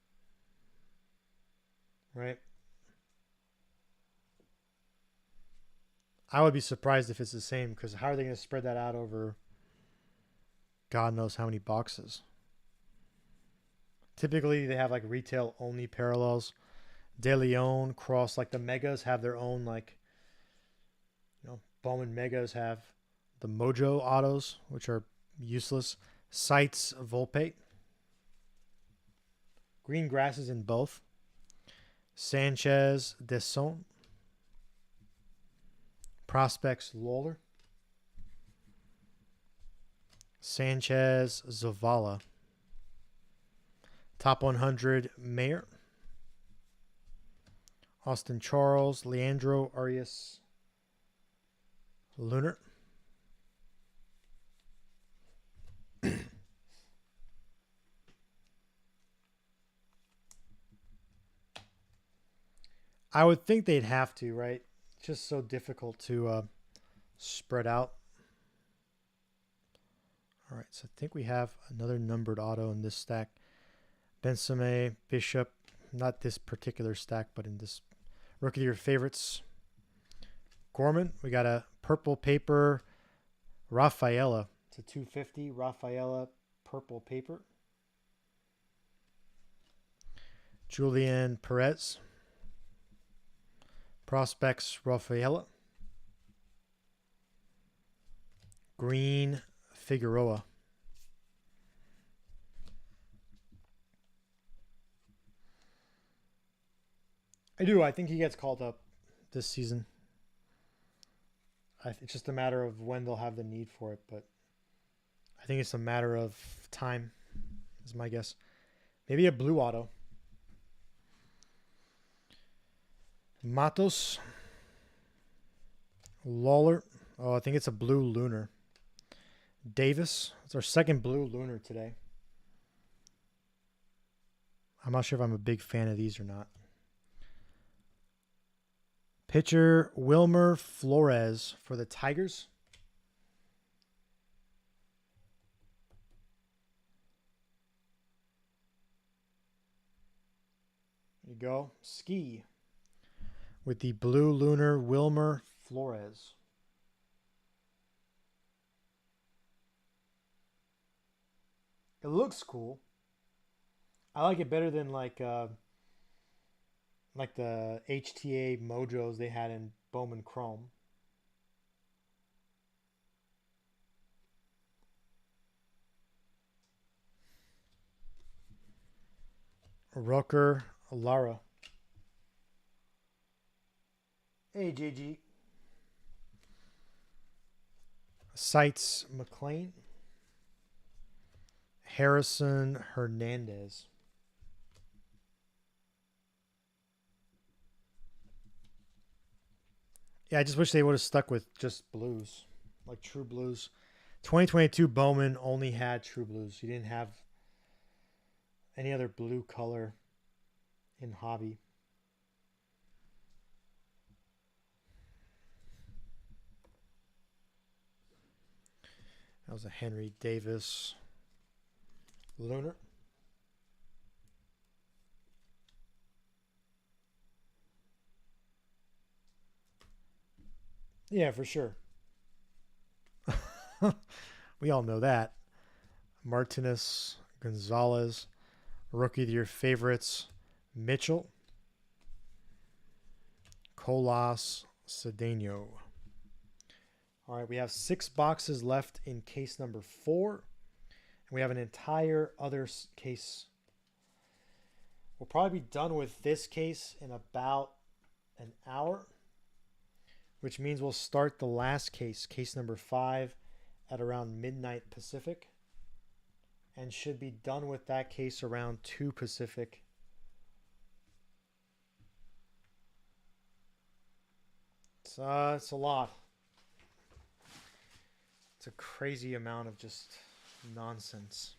right? I would be surprised if it's the same, because how are they going to spread that out over God knows how many boxes? Typically, they have like retail only parallels. De Leon, Cross, like the Megas have their own, like, Bowman Megas have the Mojo autos, which are useless. Sites, Volpe. Green grasses in both. Sanchez, Desson. Prospects, Lawler. Sanchez, Zavala. Top 100, Mayer. Austin Charles, Leandro Arias, Lunar. I would think they'd have to, right? It's just so difficult to spread out. All right, so I think we have another numbered auto in this stack. Bensame, Bishop, not this particular stack, but in this Rookie of Your Favorites. Gorman, we got a purple paper Rafaela. It's a 250 Rafaela purple paper. Julian Perez. Prospects Rafaela. Green Figueroa. I do. I think he gets called up this season. It's just a matter of when they'll have the need for it, but I think it's a matter of time, is my guess. Maybe a blue auto. Matos. Lawler. Oh, I think it's a blue lunar. Davis. It's our second blue lunar today. I'm not sure if I'm a big fan of these or not. Pitcher Wilmer Flores for the Tigers. There you go. Ski with the blue lunar Wilmer Flores. It looks cool. I like it better than like the HTA Mojos they had in Bowman Chrome. Rucker Lara. Hey, JG. Sites McLean. Harrison Hernandez. Yeah, I just wish they would have stuck with just blues, like true blues. 2022 Bowman only had true blues. You didn't have any other blue color in hobby. That was a Henry Davis lunar. Yeah, for sure. We all know that. Martinez, Gonzalez. Rookie of the Year favorites, Mitchell, Colas, Cedeno. All right, we have 6 boxes left in case number 4. And we have an entire other case. We'll probably be done with this case in about an hour, which means we'll start the last case, case number 5, at around midnight Pacific, and should be done with that case around 2 Pacific. It's a lot. It's a crazy amount of just nonsense.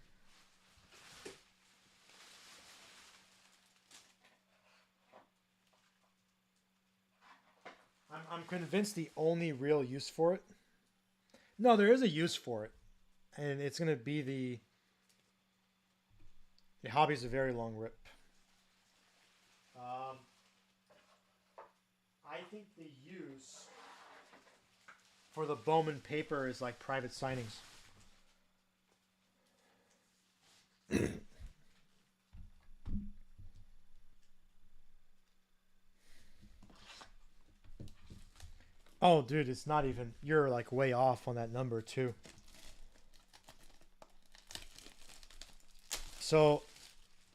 I'm convinced the only real use for it. No, there is a use for it, and it's going to be the hobby's a very long rip. I think the use for the Bowman paper is like private signings. Oh, dude, it's not even. You're like way off on that number too. So,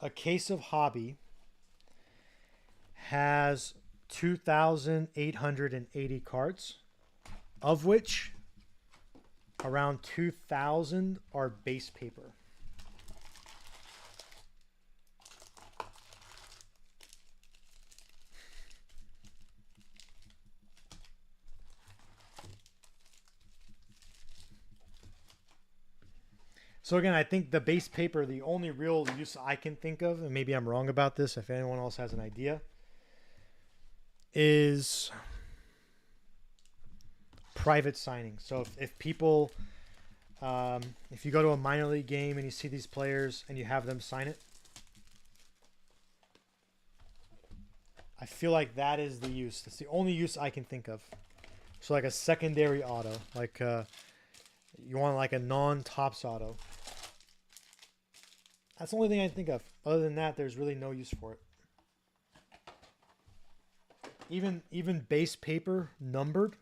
a case of Hobby has 2,880 cards, of which around 2,000 are base paper. So again, I think the base paper, the only real use I can think of, and maybe I'm wrong about this if anyone else has an idea, is private signing. So if people, if you go to a minor league game and you see these players and you have them sign it, I feel like that is the use. That's the only use I can think of. So like a secondary auto, like you want like a non-tops auto. That's the only thing I can think of. Other than that, there's really no use for it. Even base paper numbered,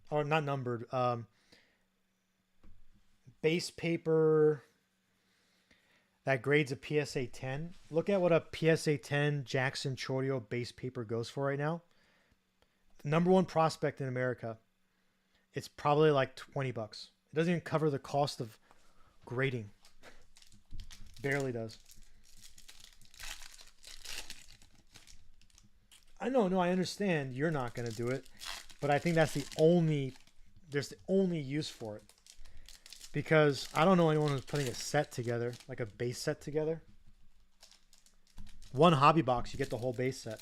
or not numbered, base paper that grades a PSA 10. Look at what a PSA 10 Jackson Chourio base paper goes for right now. The number 1 prospect in America. It's probably like $20. It doesn't even cover the cost of grading. Barely does. I know, no, I understand you're not going to do it, but I think that's the only use for it. Because I don't know anyone who's putting a set together, like a base set together. One hobby box, you get the whole base set.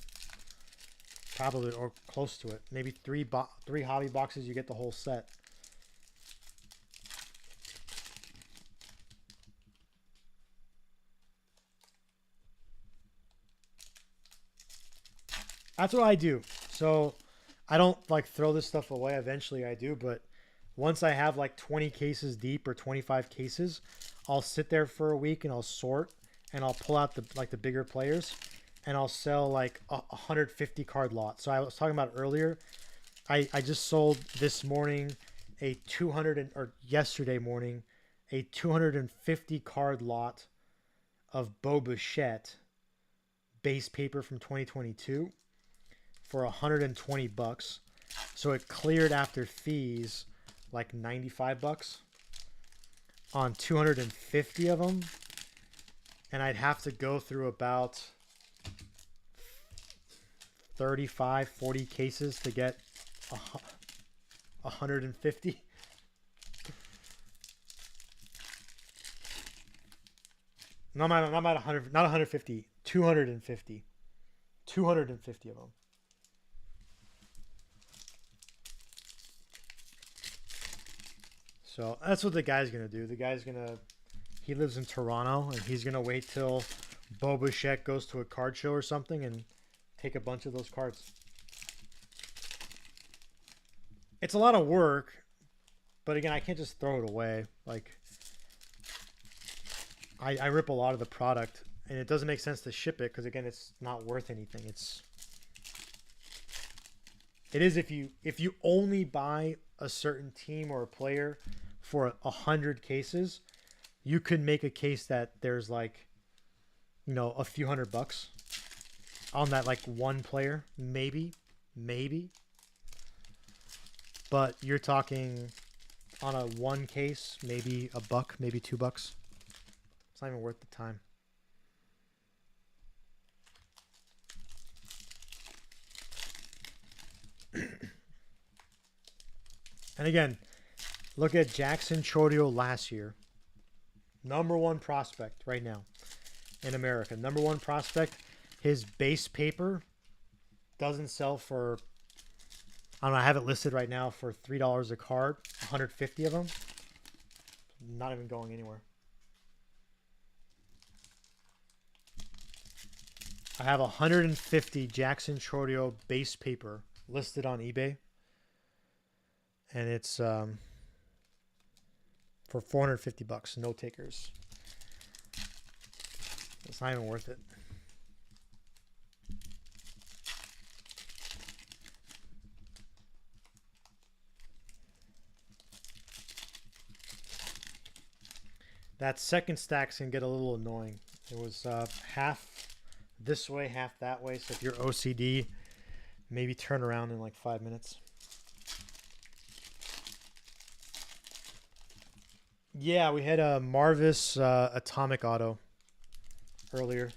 Probably, or close to it. Maybe three hobby boxes, you get the whole set. That's what I do. So I don't like throw this stuff away. Eventually I do, but once I have like 20 cases deep or 25 cases, I'll sit there for a week and I'll sort and I'll pull out the bigger players and I'll sell like a 150 card lot. So I was talking about earlier, I just sold this morning a 200 or yesterday morning a 250 card lot of Bo Bichette base paper from 2022 for $120. So it cleared after fees like $95 on 250 of them, and I'd have to go through about 35-40 cases to get 150. No, not 100, not 150, 250. 250 of them. So that's what the guy's going to do. The guy's going to, he lives in Toronto, and he's going to wait till Bo Bichette goes to a card show or something and take a bunch of those cards. It's a lot of work, but again, I can't just throw it away. Like, I rip a lot of the product, And it doesn't make sense to ship it because, again, it's not worth anything. It is if you only buy a certain team or a player for 100 cases, you could make a case that there's like, you know, a few $100 on that like one player, maybe. But you're talking on a one case, maybe $1, maybe $2. It's not even worth the time. And again, look at Jackson Chodio last year. #1 prospect right now in America. #1 prospect. His base paper doesn't sell for, I don't know, I have it listed right now for $3 a card. 150 of them. Not even going anywhere. I have 150 Jackson Chodio base paper listed on eBay. And it's for $450. No takers. It's not even worth it. That second stack can get a little annoying. It was half this way, half that way. So if you're OCD, maybe turn around in like 5 minutes. Yeah, we had a Marvis Atomic Auto earlier.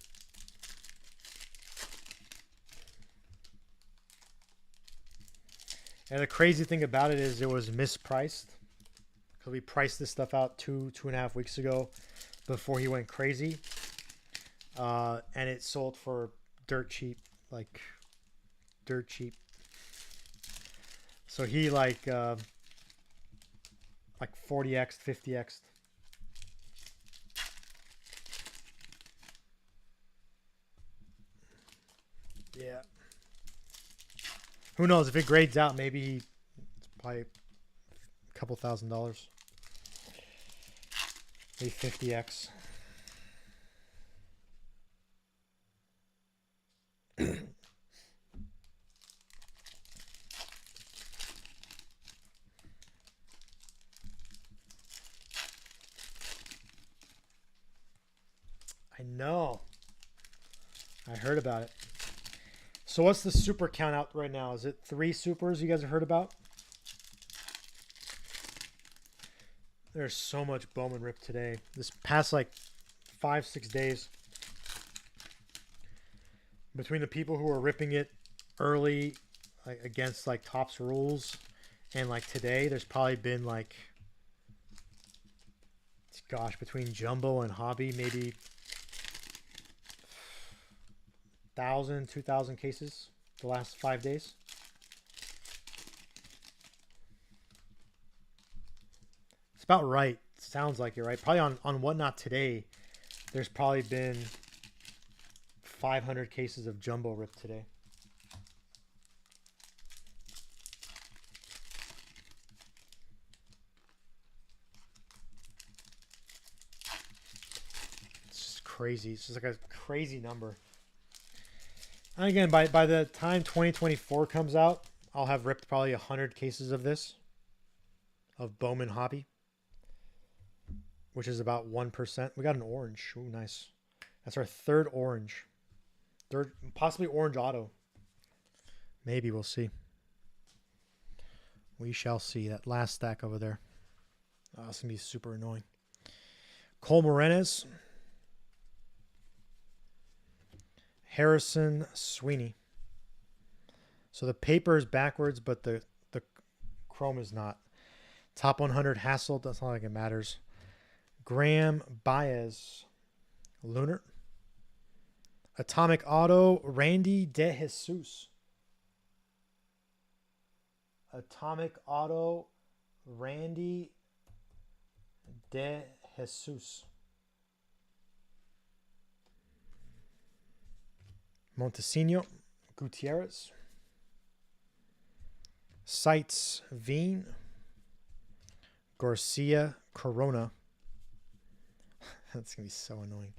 And the crazy thing about it is it was mispriced. Because we priced this stuff out 2.5 weeks ago before he went crazy. And it sold for dirt cheap. Like, dirt cheap. So he like 40x, 50x. Yeah. Who knows? If it grades out, maybe it's probably a couple $1,000. Maybe 50x. I know. I heard about it. So what's the super count out right now? Is it 3 supers you guys have heard about? There's so much Bowman rip today. This past like 5-6 days. Between the people who are ripping it early, like against like Topps rules, and like today, there's probably been like, gosh, between Jumbo and Hobby, maybe 1,000, 2,000 cases the last 5 days. It's about right. Sounds like you're right. Probably on Whatnot today, there's probably been 500 cases of Jumbo ripped today. It's just crazy. It's just like a crazy number. And again, by the time 2024 comes out, I'll have ripped probably 100 cases of this, of Bowman Hobby, which is about 1%. We got an orange. Ooh, nice. That's our third orange. Third, possibly orange auto. Maybe, we'll see. We shall see. That last stack over there. Oh, it's going to be super annoying. Cole Morenes. Harrison Sweeney. So the paper is backwards, but the chrome is not. Top 100 Hassel. That's not like it matters. Graham Baez. Lunar. Atomic Auto. Randy De Jesus. Atomic Auto. Randy De Jesus. Montesino Gutierrez. Sites Veen. Garcia Corona. That's going to be so annoying.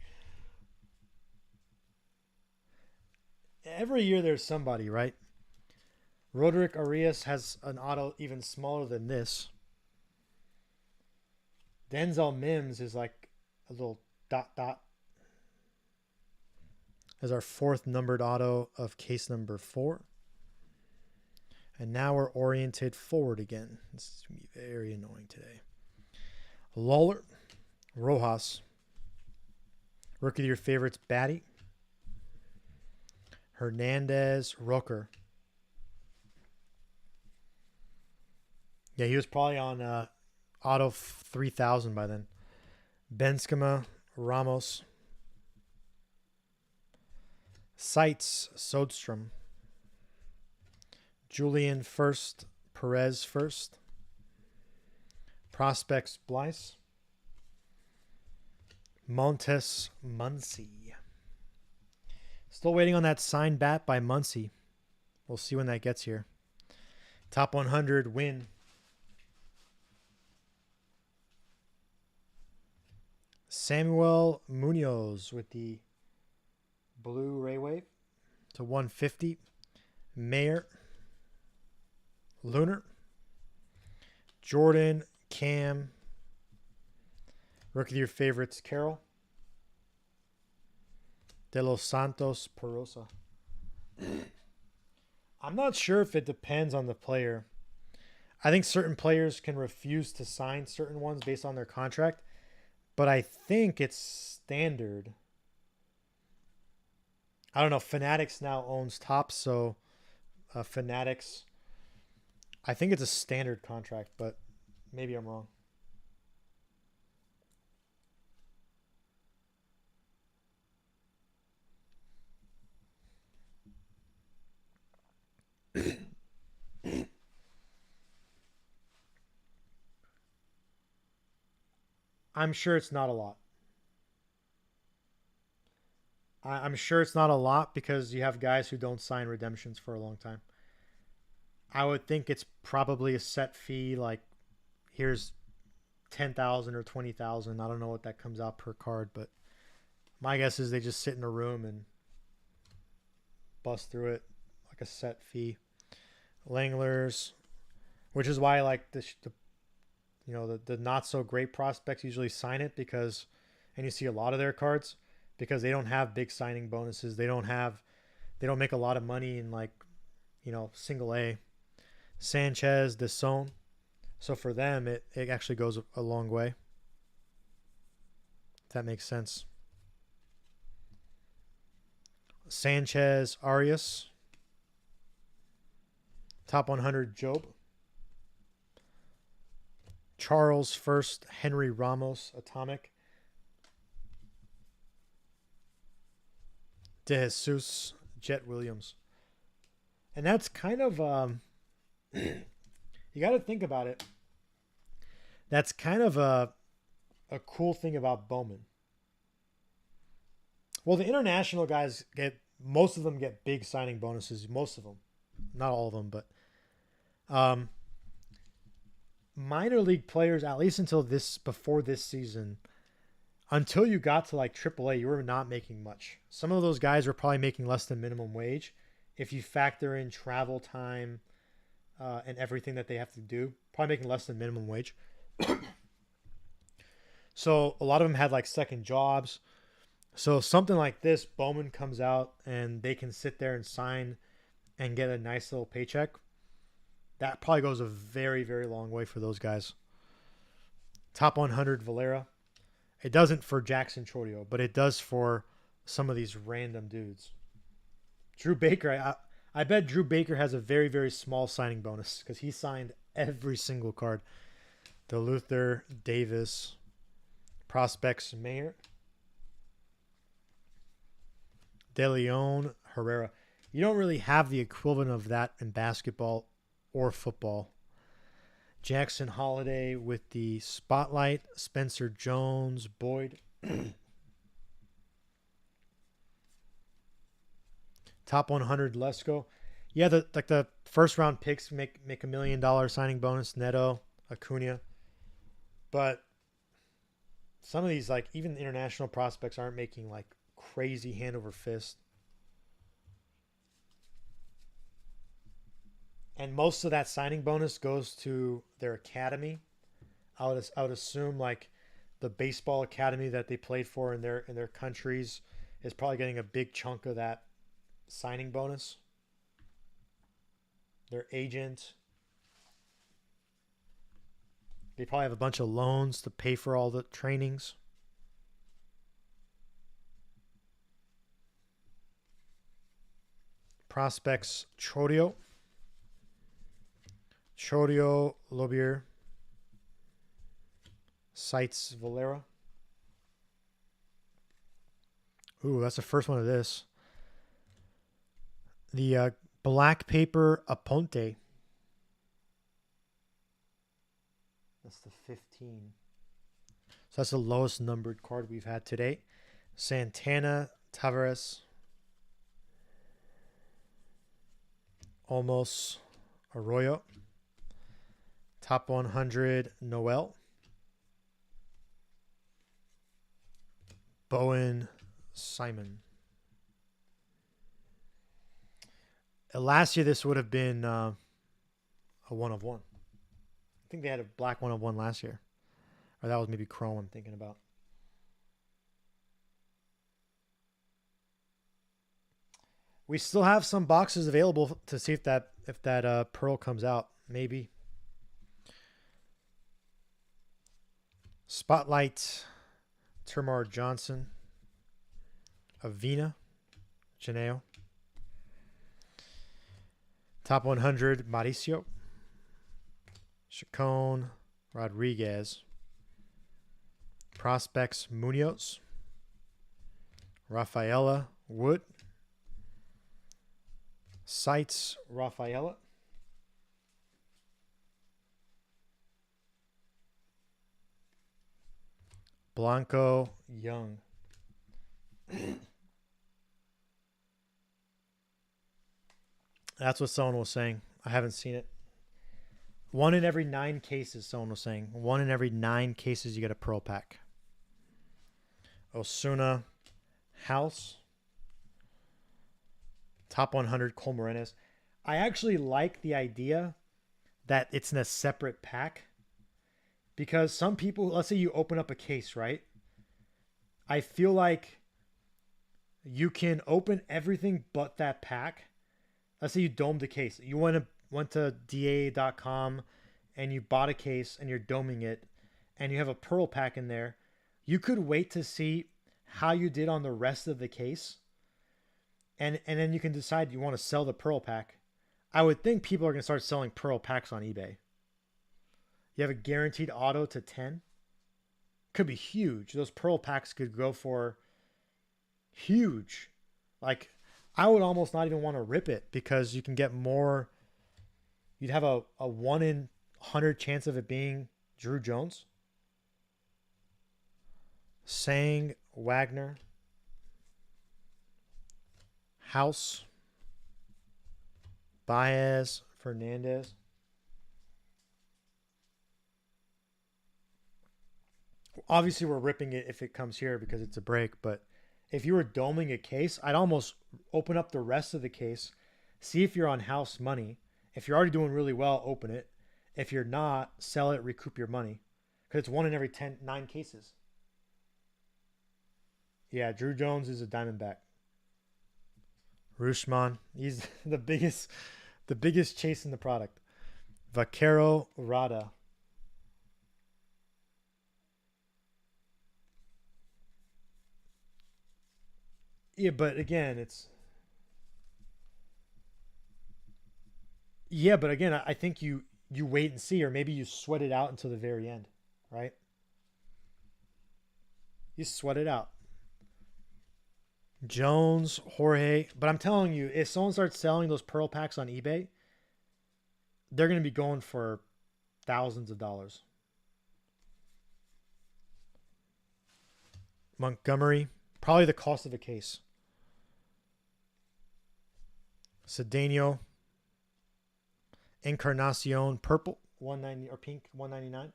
Every year there's somebody, right? Roderick Arias has an auto even smaller than this. Denzel Mims is like a little dot dot. As our fourth numbered auto of case number 4. And now we're oriented forward again. This is going to be very annoying today. Lawler, Rojas. Rookie of your favorites, Batty. Hernandez, Rooker. Yeah, he was probably on auto 3000 by then. Benskema, Ramos. Seitz, Sodstrom. Julian first, Perez first. Prospects, Blyce. Montes, Muncy. Still waiting on that signed bat by Muncy. We'll see when that gets here. Top 100 win. Samuel Munoz with the blue Ray Wave to 150. Mayer. Lunar. Jordan, Cam. Rookie of your favorites, Carroll. De Los Santos, Perosa. I'm not sure if it depends on the player. I think certain players can refuse to sign certain ones based on their contract, but I think it's standard. I don't know. Fanatics now owns Topps, so Fanatics. I think it's a standard contract, but maybe I'm wrong. I'm sure it's not a lot. I'm sure it's not a lot because you have guys who don't sign redemptions for a long time. I would think it's probably a set fee, like here's 10,000 or 20,000. I don't know what that comes out per card, but my guess is they just sit in a room and bust through it like a set fee. Langlers, which is why I like the not so great prospects usually sign it because, and you see a lot of their cards because they don't have big signing bonuses. They don't make a lot of money in like, single A. Sanchez, Deson. So for them, it actually goes a long way. If that makes sense. Sanchez, Arias. Top 100, Job. Charles first, Henry Ramos, Atomic. De Jesus, Jet Williams. And that's kind of, you got to think about it. That's kind of a cool thing about Bowman. Well, the international guys most of them get big signing bonuses. Most of them. Not all of them, but minor league players, at least before this season, until you got to like AAA, you were not making much. Some of those guys were probably making less than minimum wage. If you factor in travel time and everything that they have to do, probably making less than minimum wage. So a lot of them had like second jobs. So something like this, Bowman comes out and they can sit there and sign and get a nice little paycheck. That probably goes a very, very long way for those guys. Top 100 Valera. It doesn't for Jackson Chourio, but it does for some of these random dudes. Drew Baker, I bet Drew Baker has a very, very small signing bonus because he signed every single card. DeLuther, Davis, Prospects, Mayer, De Leon, Herrera. You don't really have the equivalent of that in basketball or football. Jackson Holiday with the spotlight. Spencer Jones, Boyd. Top 100 Lesko. Yeah, the first round picks make $1 million signing bonus. Neto, Acuna. But some of these, like even international prospects, aren't making like crazy hand over fist. And most of that signing bonus goes to their academy. I would assume like the baseball academy that they played for in their countries is probably getting a big chunk of that signing bonus. Their agent, they probably have a bunch of loans to pay for all the trainings. Prospects Chorio, Lobier, Sites Valera. Ooh, that's the first one of this. The Black Paper Aponte. That's the 15. So that's the lowest numbered card we've had today. Santana Tavares. Almost Arroyo. Top 100 Noel. Bowen Simon. Last year this would have been a 1 of 1. I think they had a black 1 of 1 last year. Or that was maybe Chrome I'm thinking about. We still have some boxes available to see if that pearl comes out. Maybe. Spotlight Termar Johnson. Avina Janeo. Top 100 Mauricio. Chacon Rodriguez. Prospects Munoz. Rafaela Wood. Sites Rafaela. Blanco Young. That's what someone was saying. I haven't seen it. 1 in every 9 cases, someone was saying. 1 in every 9 cases you get a pearl pack. Osuna House. Top 100 Cole Morenes. I actually like the idea that it's in a separate pack. Because some people, let's say you open up a case, right? I feel like you can open everything but that pack. Let's say you domed a case. You went to DA.com and you bought a case and you're doming it and you have a pearl pack in there. You could wait to see how you did on the rest of the case. And then you can decide you want to sell the pearl pack. I would think people are going to start selling pearl packs on eBay. You have a guaranteed auto to 10. Could be huge. Those pearl packs could go for huge. Like, I would almost not even want to rip it because you can get more. You'd have a 1 in 100 chance of it being Drew Jones. Sang Wagner. House. Baez Fernandez. Obviously, we're ripping it if it comes here because it's a break, but if you were doming a case, I'd almost open up the rest of the case, see if you're on house money. If you're already doing really well, open it. If you're not, sell it, recoup your money. Because it's 1 in every 9 cases. Yeah, Drew Jones is a Diamondback. Rushman, he's the biggest chase in the product. Vaquero Rada. Yeah, but again, it's. Yeah, but again, I think you wait and see, or maybe you sweat it out until the very end, right? You sweat it out. Jones, Jorge, but I'm telling you, if someone starts selling those pearl packs on eBay, they're going to be going for thousands of dollars. Montgomery, probably the cost of a case. Cedeno, Encarnacion, purple 190 or pink 199.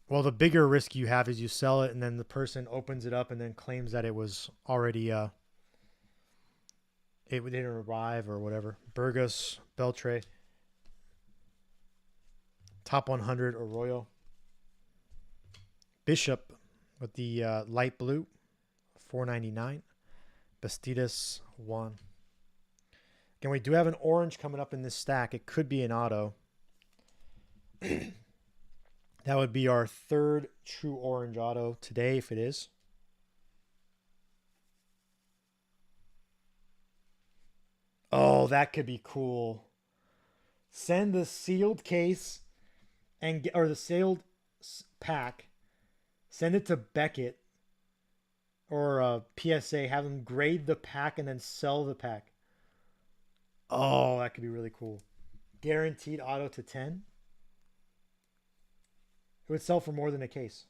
Well, the bigger risk you have is you sell it and then the person opens it up and then claims that it was already it didn't arrive or whatever. Burgos, Beltre, Top 100 Arroyo, Bishop with the light blue, 499. Bastidas 1. Again, we do have an orange coming up in this stack. It could be an auto. That would be our third true orange auto today if it is. Oh, that could be cool. Send the sealed case and or the sealed pack. Send it to Beckett or PSA. Have them grade the pack and then sell the pack. Oh, that could be really cool. Guaranteed auto to 10. It would sell for more than a case.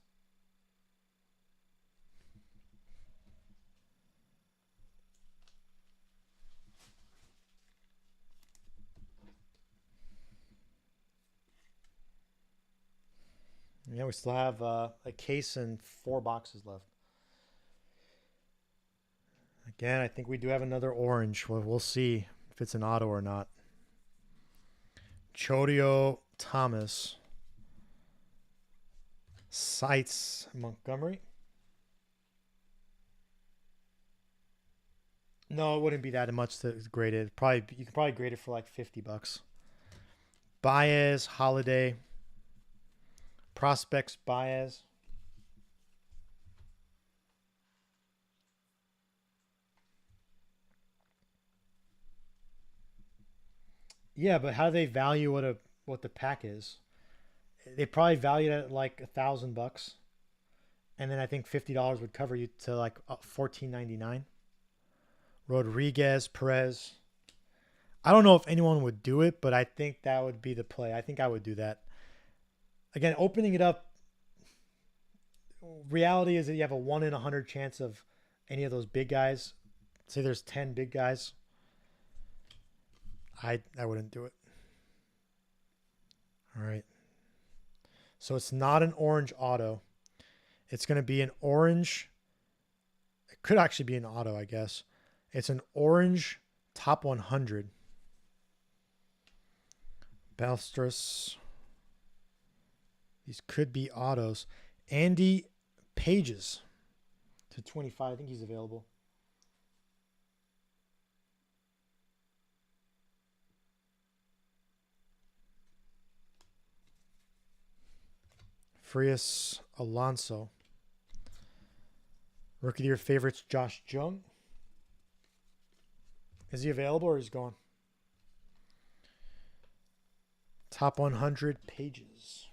Yeah, we still have a case and 4 boxes left. Again, I think we do have another orange. We'll see if it's an auto or not. Chodio Thomas. Sites Montgomery. No, it wouldn't be that much to grade it. Probably you could probably grade it for like $50. Baez, Holiday. Prospects, Baez. Yeah, but how do they value what the pack is? They probably value it at like $1,000, and then I think $50 would cover you to like $14.99. Rodriguez, Perez. I don't know if anyone would do it, but I think that would be the play. I think I would do that. Again, opening it up. Reality is that you have a 1 in 100 chance of any of those big guys. Say there's 10 big guys. I wouldn't do it. All right. So it's not an orange auto. It's going to be an orange. It could actually be an auto, I guess. It's an orange top 100. Balstras. These could be autos. Andy Pages to 25. I think he's available. Frias Alonso. Rookie of your favorites, Josh Jung. Is he available or is he gone? Top 100 pages.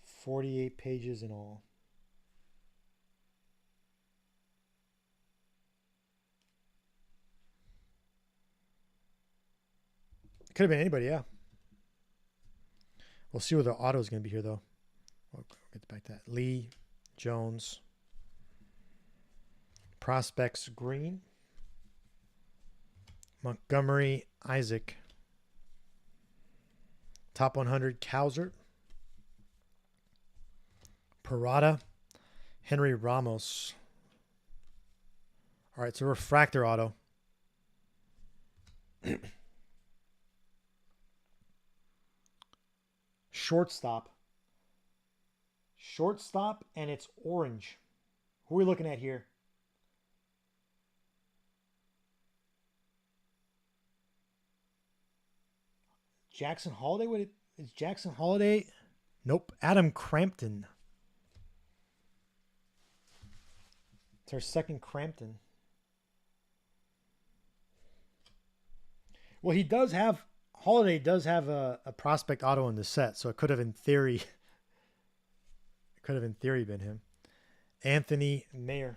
48 pages in all. Could have been anybody, yeah. We'll see what the auto is going to be here, though. We'll get back to that. Lee, Jones. Prospects, Green. Montgomery, Isaac. Top 100, Cowser. Parada, Henry Ramos. All right, so refractor auto. Shortstop. Shortstop, and it's orange. Who are we looking at here? Jackson Holiday? Is Jackson Holiday? Nope. Adam Crampton. It's our second Crampton. Well, he does have Holiday does have a prospect auto in the set, so it could have in theory been him. Anthony Mayer.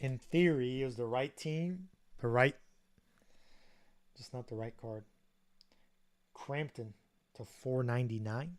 In theory, it was the right team, just not the right card. Crampton to 499.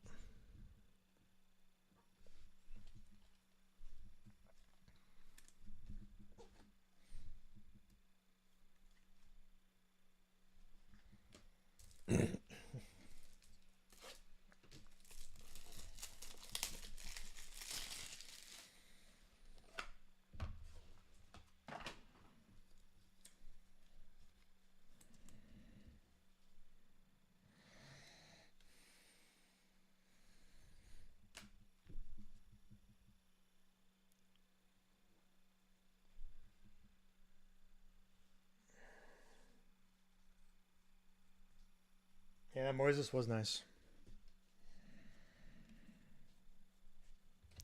Yeah, Moises was nice.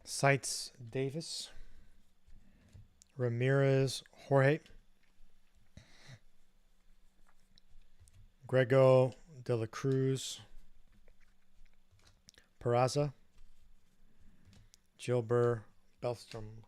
Sites Davis. Ramirez Jorge. Grego De La Cruz. Peraza. Gilbert Belstrom.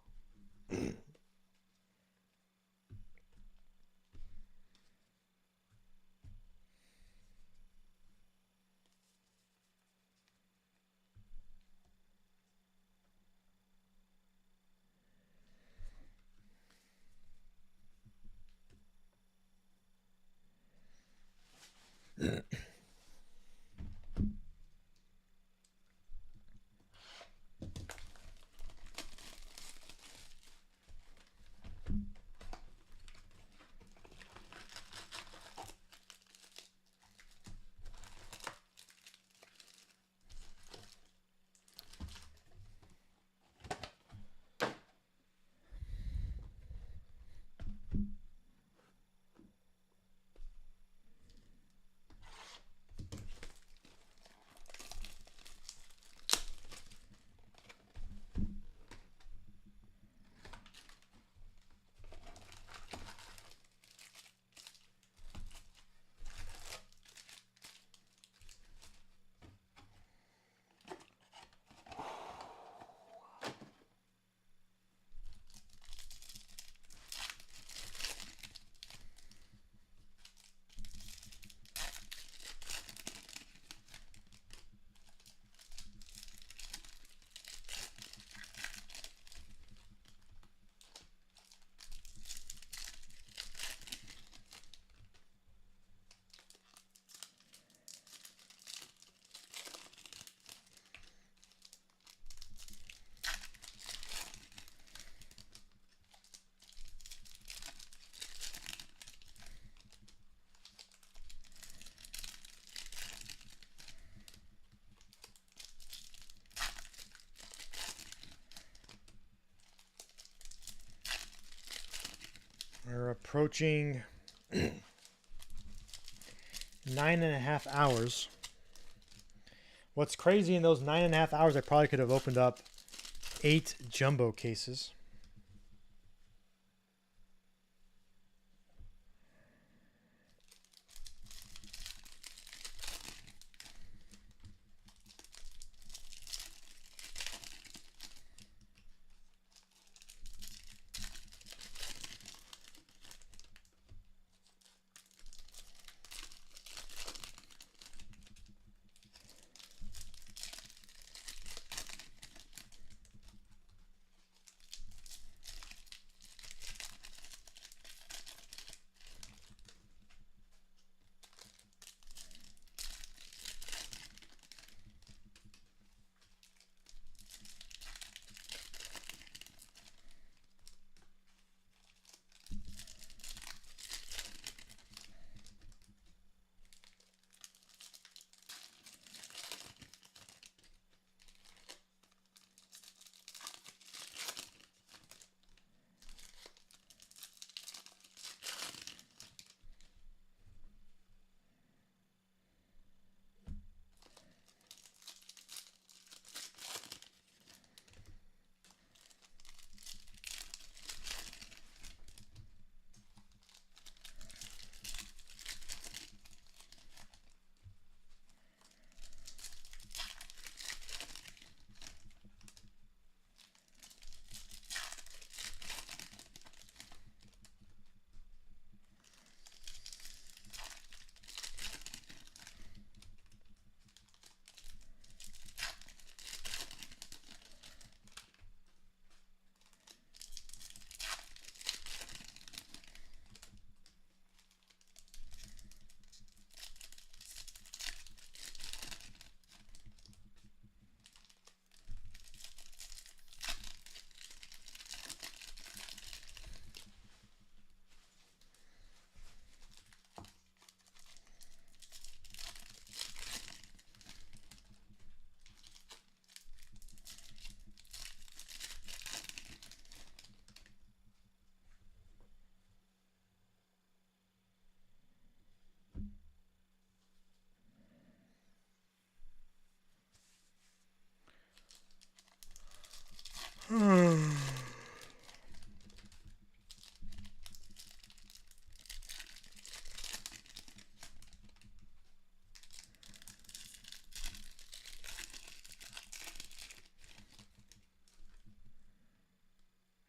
We're approaching 9.5 hours. What's crazy, in those 9.5 hours, I probably could have opened up 8 jumbo cases.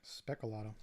Speculato.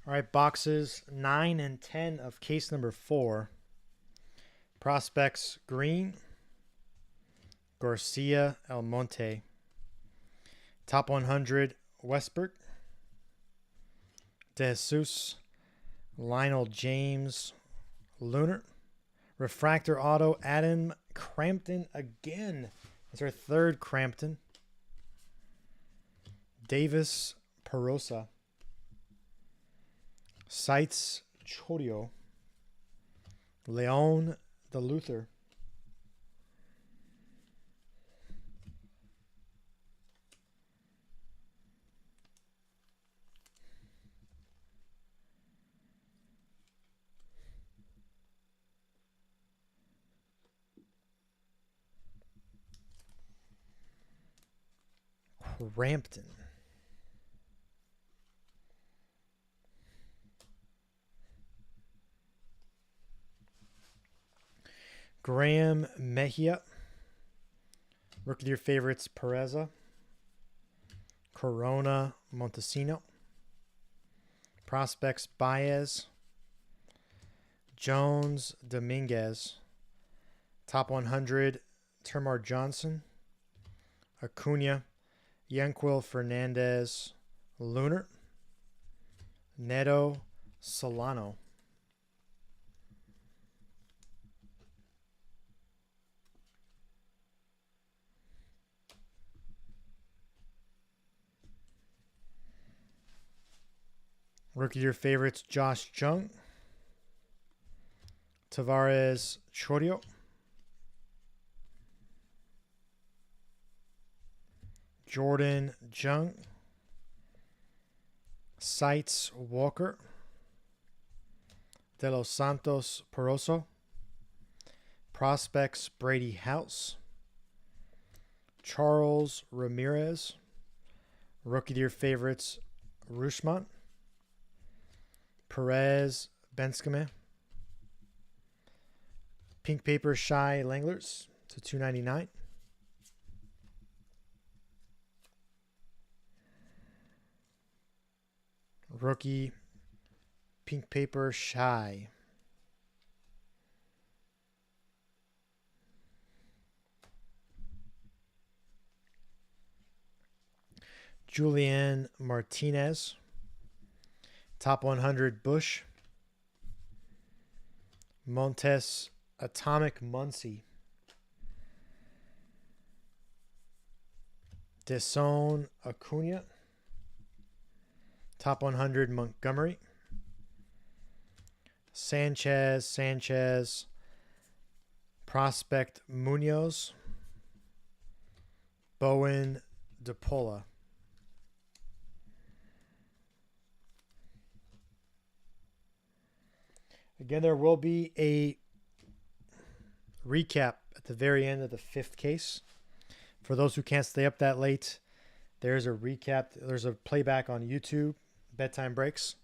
All right, boxes 9 and 10 of case number 4. Prospects Green, Garcia Almonte. Top 100 Westbrook, De Jesus, Lionel James, Lunar. Refractor auto Adam Crampton again. That's our third Crampton. Davis Perosa. Sites Chorio. Leon the Luther. Crampton. Graham Mejia. Rookie of your favorites, Pereza. Corona Montesino. Prospects Baez. Jones Dominguez. Top 100 Termar Johnson. Acuna. Yanquil Fernandez. Lunar. Neto Solano. Rookie of your favorites, Josh Jung. Tavares Chorio. Jordan Jung. Sites Walker. De Los Santos Peroso. Prospects Brady House. Charles Ramirez. Rookie of your favorites, Rushman. Perez Benskame. Pink Paper Shy Langlers to $2.99. Rookie Pink Paper Shy. Julian Martinez. Top 100 Bush. Montes Atomic Muncie. Deson Acuna. Top 100 Montgomery. Sanchez. Prospect Munoz. Bowen DePola. Again, there will be a recap at the very end of the 5th case. For those who can't stay up that late, there's a recap. There's a playback on YouTube, Bedtime Breaks.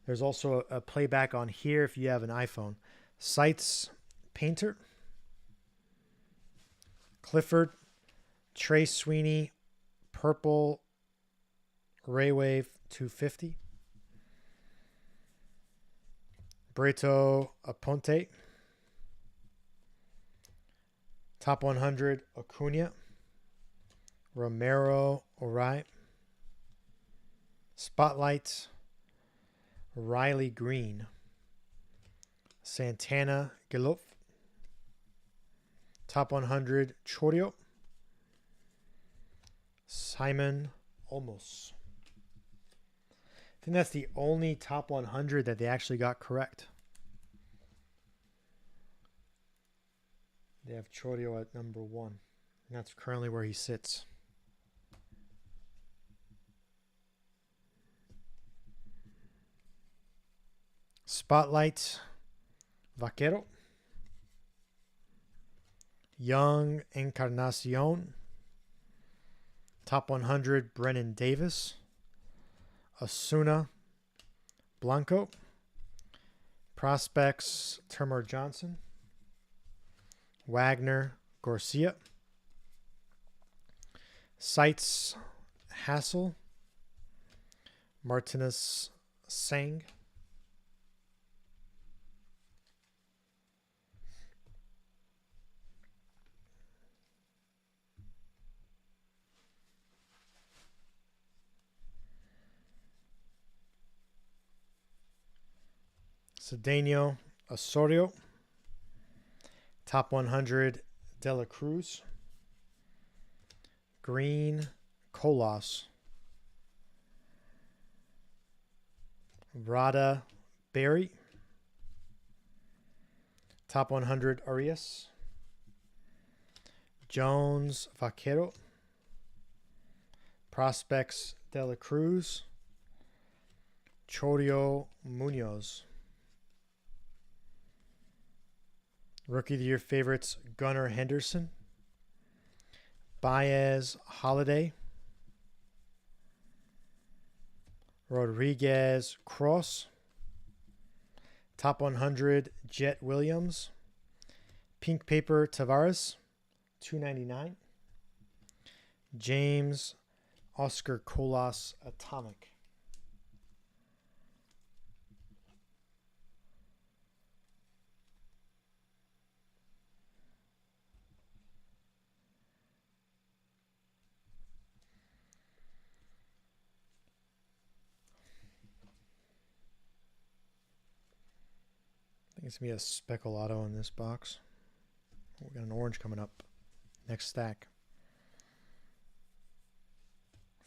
There's also a playback on here if you have an iPhone. Sites Painter. Clifford, Trey Sweeney, purple Ray Wave 250. Brito Aponte. Top 100 Acuna. Romero Orai. Spotlight Riley Green. Santana Gilof. Top 100 Chorio. Simon Olmos. I think that's the only top 100 that they actually got correct. They have Chorio at number 1. And that's currently where he sits. Spotlight Vaquero. Young Encarnacion. Top 100 Brennan Davis. Osuna Blanco. Prospects Termer Johnson. Wagner Garcia. Sites Hassel. Martinez Sang. Cedeno Osorio. Top 100 De La Cruz. Green Colas. Rada Berry. Top 100 Arias. Jones Vaquero. Prospects De La Cruz. Chorio Munoz. Rookie of the Year favorites Gunnar Henderson. Baez Holiday. Rodriguez Cross. Top 100 Jet Williams. Pink Paper Tavares. $2.99. James Oscar Colas Atomic. I think it's going to be a speckle auto in this box. We got an orange coming up. Next stack.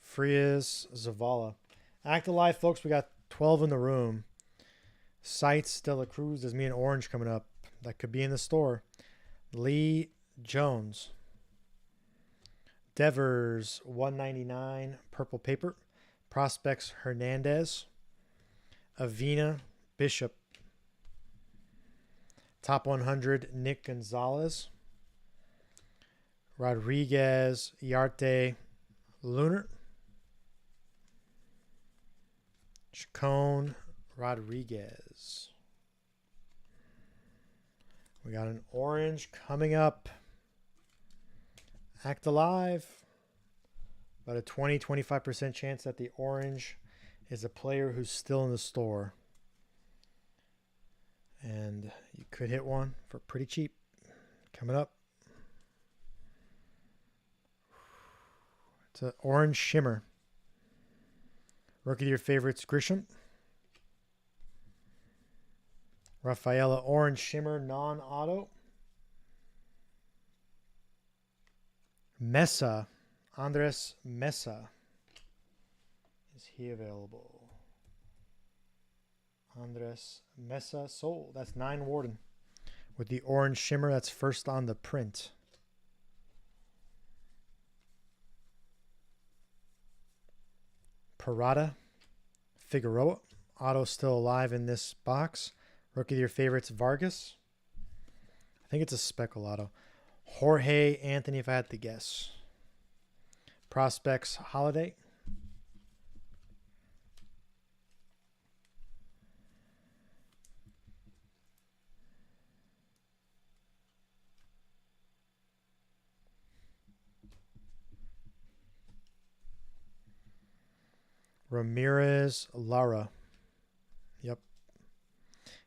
Frias Zavala. Act alive, folks. We got 12 in the room. Sites De La Cruz. There's me an orange coming up. That could be in the store. Lee Jones. Devers $1.99 purple paper. Prospects Hernandez. Avina Bishop. Top 100 Nick Gonzalez. Rodriguez Yarte Lunar. Chacon Rodriguez. We got an orange coming up. Act alive. About a 20-25% chance that the orange is a player who's still in the store. And you could hit one for pretty cheap. Coming up. It's an orange shimmer. Rookie of your favorites, Grisham. Rafaela orange shimmer non-auto. Mesa. Andres Mesa. Is he available? Andres Mesa sold. That's 9 Warden. With the orange shimmer, that's first on the print. Parada. Figueroa. Auto still alive in this box. Rookie of your favorites, Vargas. I think it's a speckle auto. Jorge Anthony, if I had to guess. Prospects, Holiday. Ramirez Lara. Yep.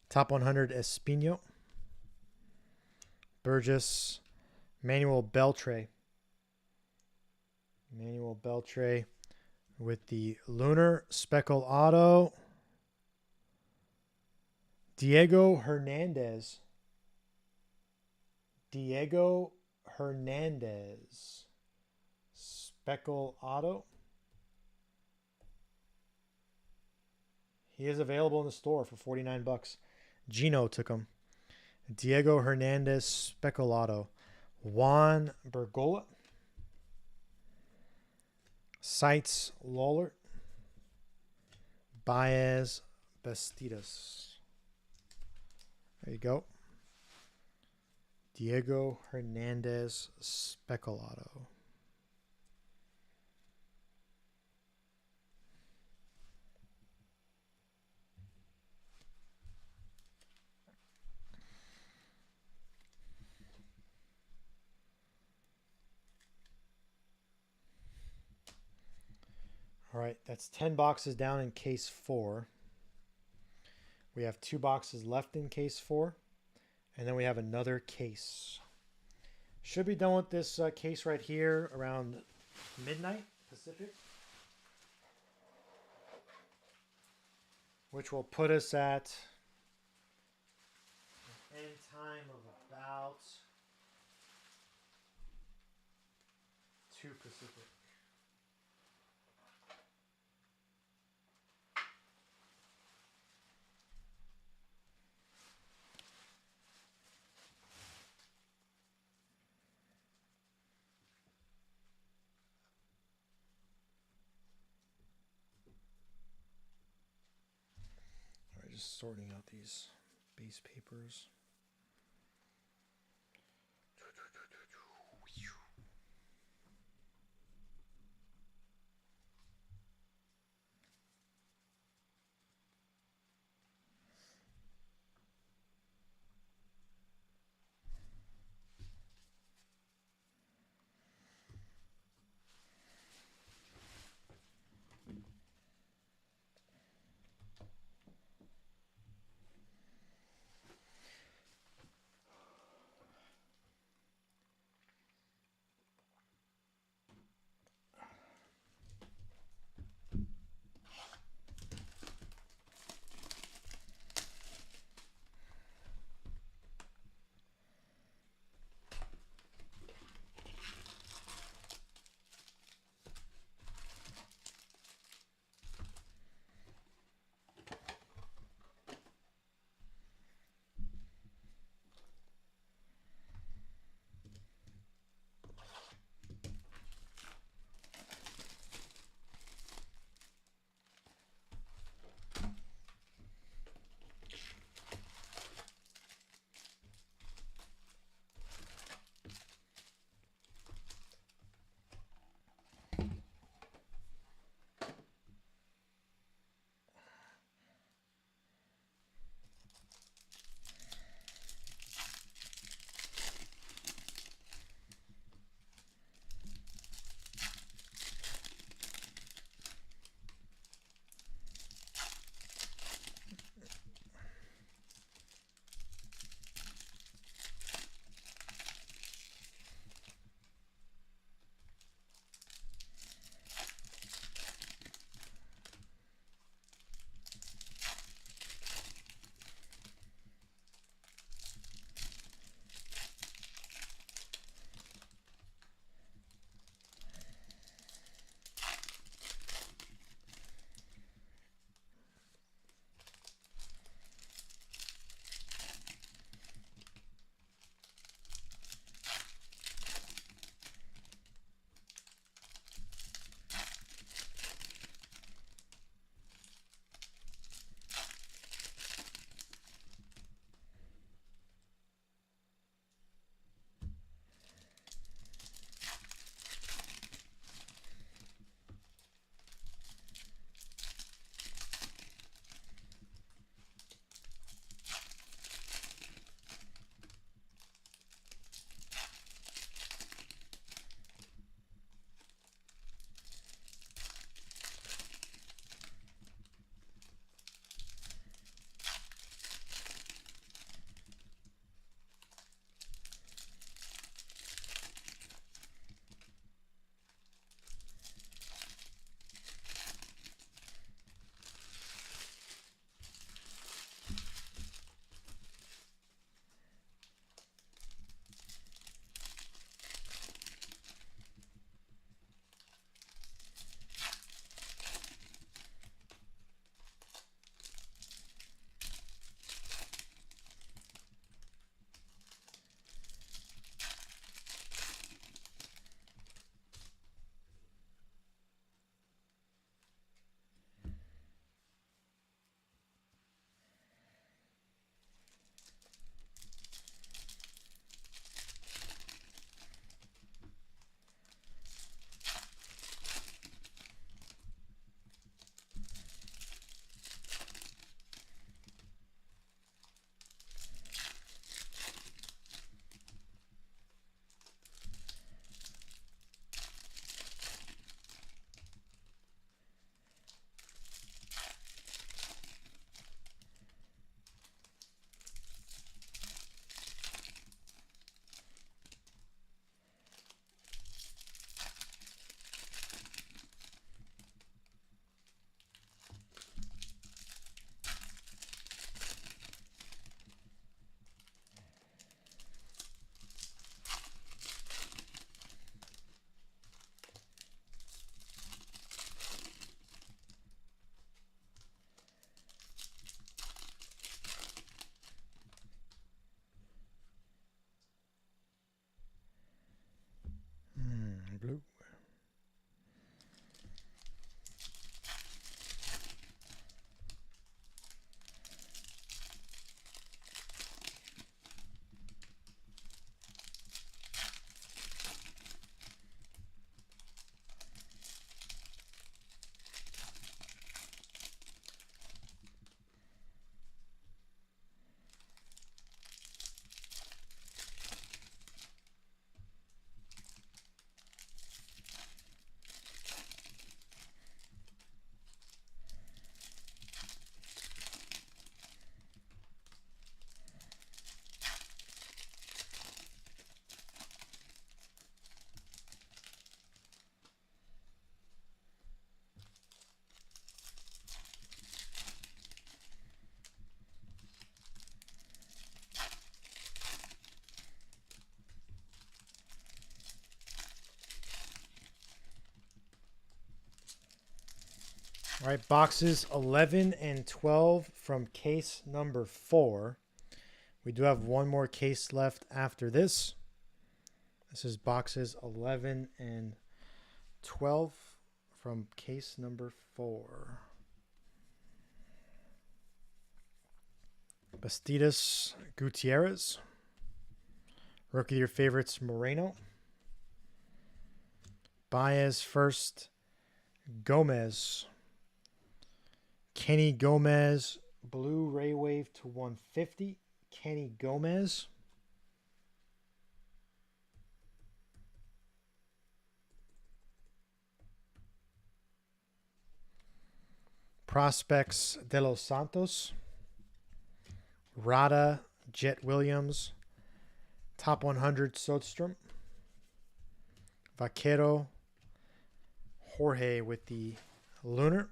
Top 100 Espino. Burgess. Manuel Beltre. Manuel Beltre with the Lunar Speckle Auto. Diego Hernandez. Diego Hernandez. Speckle Auto. He is available in the store for $49. Gino took him. Diego Hernandez Speckle Auto. Juan Bergola. Sites Lawler. Baez Bastidas. There you go. Diego Hernandez Speckle Auto. All right, that's 10 boxes down in case 4. We have 2 boxes left in case 4. And then we have another case. Should be done with this case right here around midnight Pacific. Which will put us at an end time of about 2 Pacific. Just sorting out these base papers. blue. All right, boxes 11 and 12 from case number 4. We do have one more case left after this. This is boxes 11 and 12 from case number 4. Bastidas Gutierrez. Rookie of your favorites, Moreno. Baez first. Gomez. Kenny Gomez. Blue Ray Wave to 150. Kenny Gomez. Prospects De Los Santos. Rada, Jet Williams. Top 100 Sodstrom. Vaquero. Jorge with the Lunar.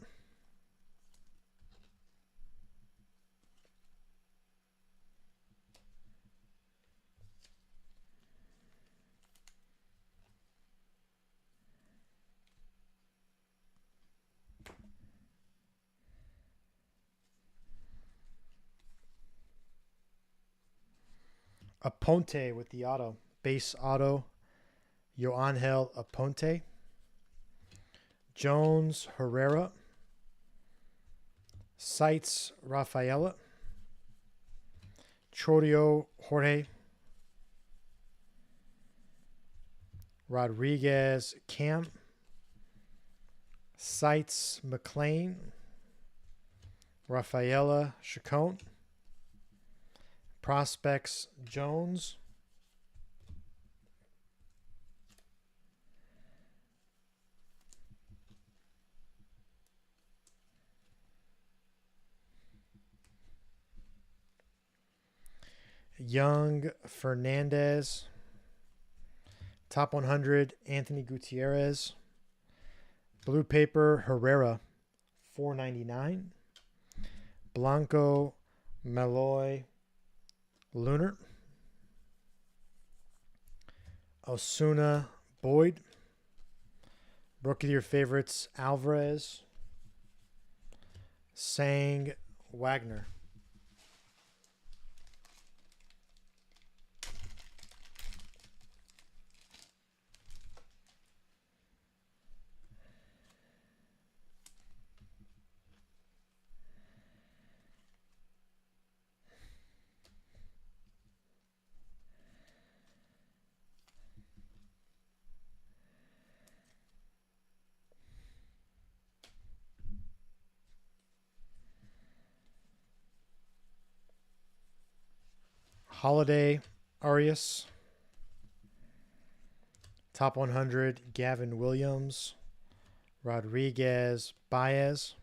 Aponte with the auto. Base auto. Yoangel Aponte. Jones Herrera. Sites Rafaela. Chorio Jorge. Rodriguez Cam. Sites McLean. Rafaela Chacon. Prospects Jones. Young Fernandez. Top 100 Anthony Gutierrez. Blue paper Herrera $4.99. Blanco Malloy Lunar. Osuna Boyd. Rookie of your favorites Alvarez. Sang Wagner. Holiday Arias. Top 100 Gavin Williams. Rodriguez Baez.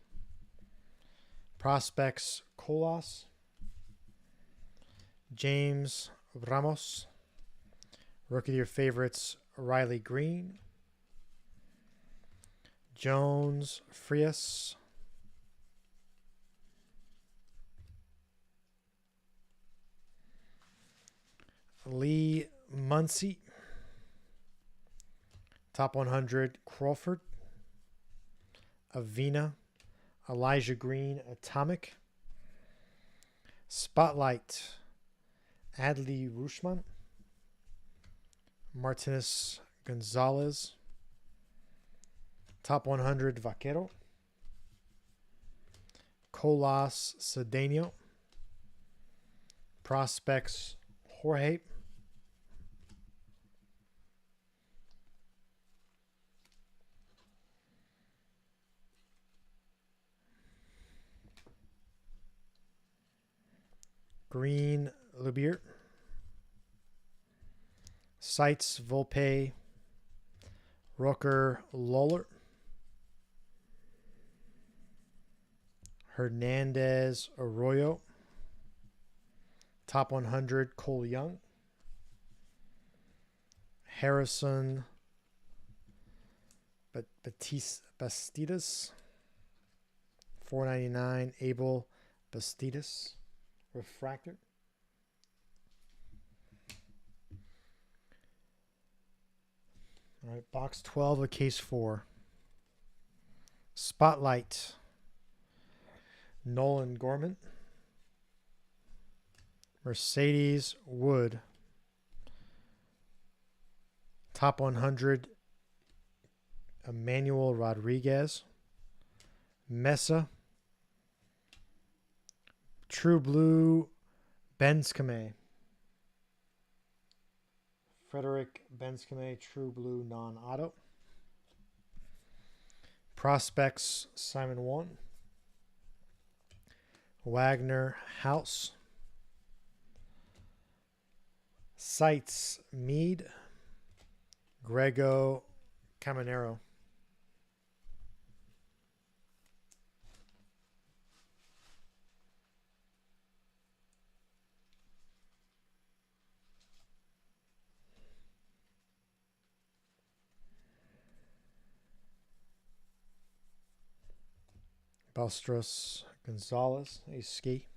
Prospects Colas. James Ramos. Rookie of your favorites Riley Green. Jones Frias. Lee Muncy. Top 100 Crawford. Avina. Elijah Green Atomic. Spotlight Adley Rushman. Martinez Gonzalez. Top 100 Vaquero. Colas Cedeno. Prospects Jorge. Green Lubier. Sites Volpe. Rooker Loller. Hernandez Arroyo. Top 100 Cole Young. Harrison Bastidas. 499 Abel Bastidas. Refractor. All right, box 12 of case 4. Spotlight. Nolan Gorman. Mercedes Wood. Top 100 Emmanuel Rodriguez. Mesa. True Blue Benskame. Frederick Benskame, True Blue non-auto. Prospects Simon 1. Wagner House. Sites Mead. Grego Caminero. Balstros Gonzalez, a ski.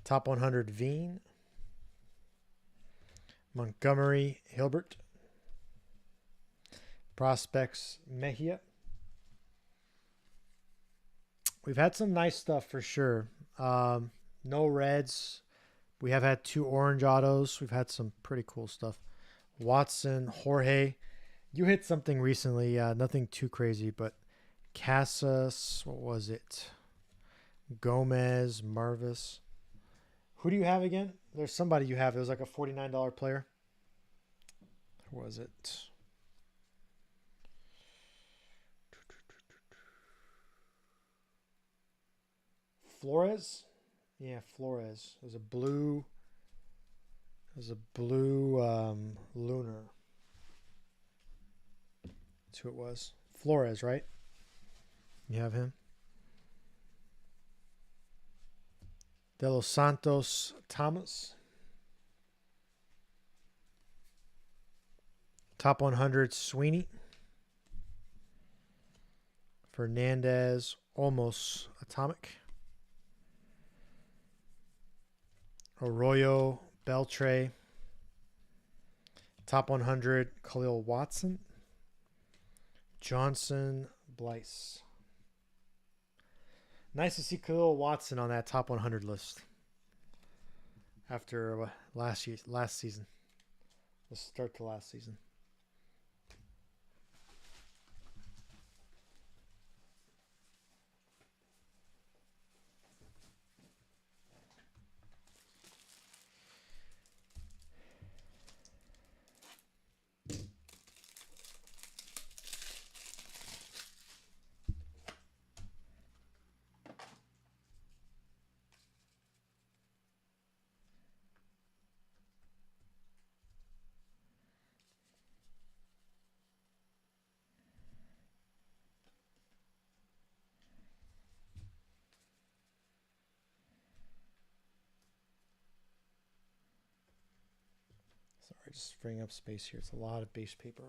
Top 100 Veen. Montgomery Hilbert. Prospects Mejia. We've had some nice stuff for sure. No reds. We have had 2 orange autos. We've had some pretty cool stuff. Watson, Jorge. You hit something recently. Nothing too crazy, but Casas, what was it? Gomez, Marvis. Who do you have again? There's somebody you have. It was like a $49 player. Who was it? Flores? Yeah, Flores. It was a blue. Lunar. That's who it was. Flores, right? You have him. De Los Santos Thomas. Top 100 Sweeney. Fernandez Olmos Atomic. Arroyo Beltre. Top 100 Khalil Watson. Johnson Blyce. Nice to see Khalil Watson on that top 100 list after last season. Let's start to last season. Sorry, just freeing up space here. It's a lot of base paper.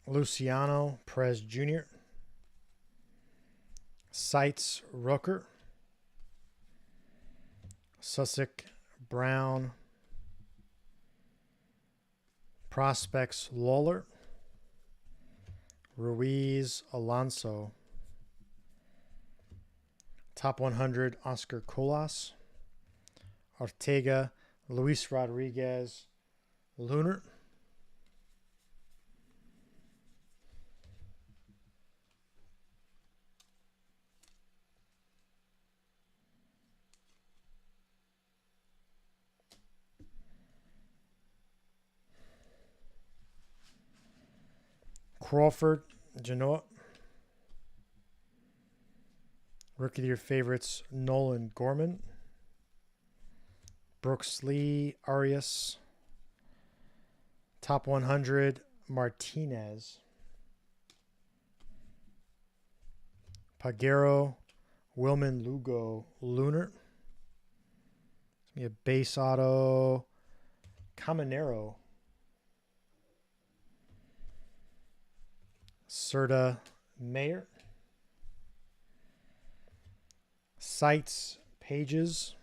Luciano Perez Jr. Sites Rooker. Sussex Brown. Prospects Lawler. Ruiz Alonso. Top 100, Oscar Colas, Ortega, Luis Rodriguez, Lunar. Crawford, Genoa. Rookie of the Year favorites, Nolan Gorman. Brooks Lee, Arias. Top 100, Martinez. Pagero, Wilman Lugo, Lunar. It's going to be a base auto, Caminero. Serta, Mayer. Sites, Pages.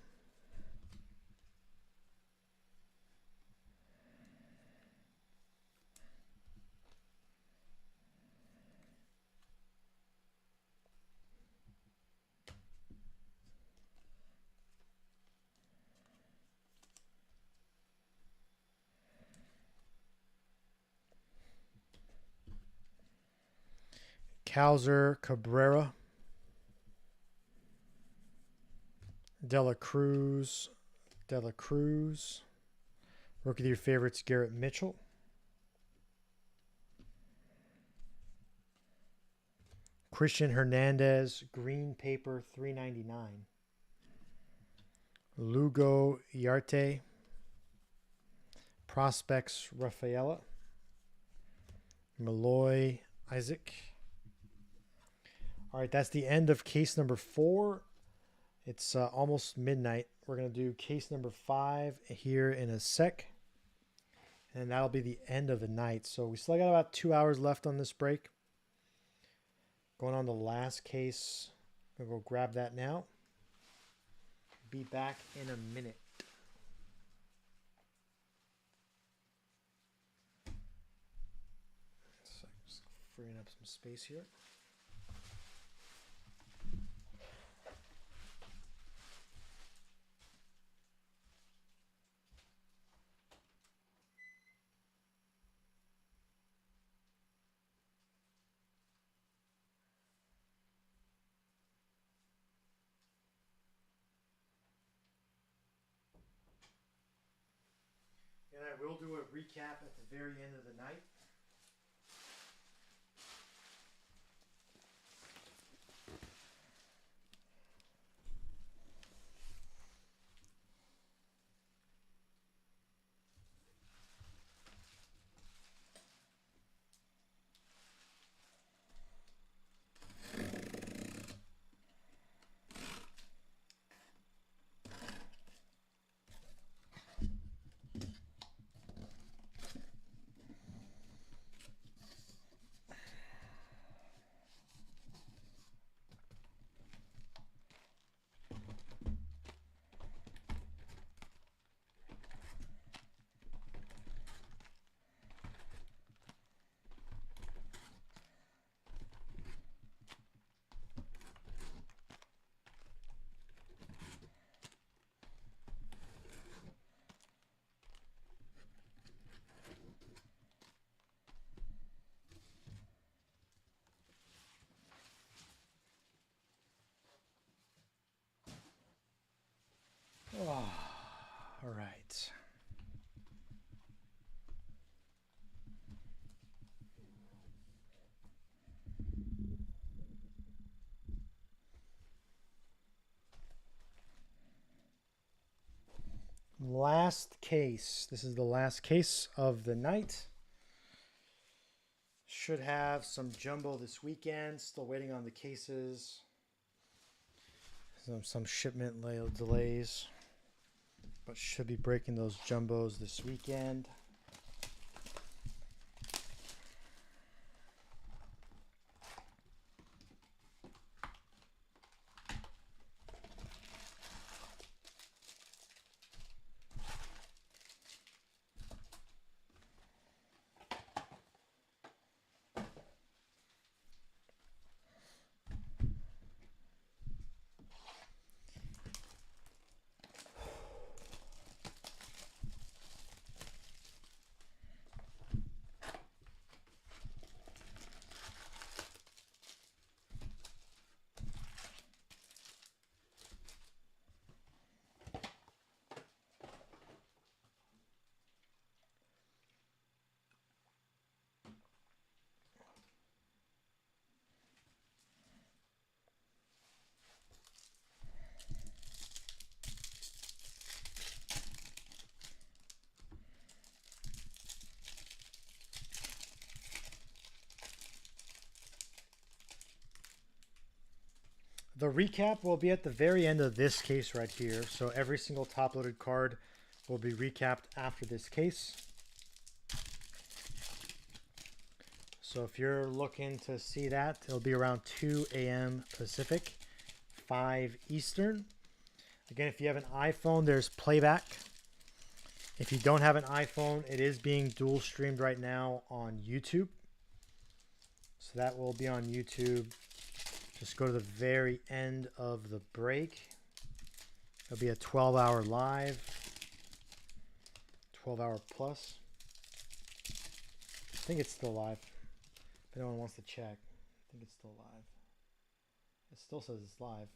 Cowser, Cabrera. Dela Cruz. Rookie of the Year favorites, Garrett Mitchell. Christian Hernandez, green paper, $3.99. Lugo Yarte. Prospects, Rafaela. Malloy, Isaac. All right, that's the end of case number 4. It's almost midnight. We're going to do case number 5 here in a sec. And that'll be the end of the night. So we still got about 2 hours left on this break. Going on the last case. I'm going to go grab that now. Be back in a minute. So just freeing up some space here. And I will do a recap at the very end of the night. Oh, all right. Last case. This is the last case of the night. Should have some jumbo this weekend. Still waiting on the cases. Some shipment delays. But should be breaking those jumbos this weekend. The recap will be at the very end of this case right here. So every single top-loaded card will be recapped after this case. So if you're looking to see that, it'll be around 2 a.m. Pacific, 5 Eastern. Again, if you have an iPhone, there's playback. If you don't have an iPhone, it is being dual streamed right now on YouTube. So that will be on YouTube. Just go to the very end of the break. It'll be a 12-hour live, 12-hour plus. I think it's still live. If anyone wants to check, I think it's still live. It still says it's live.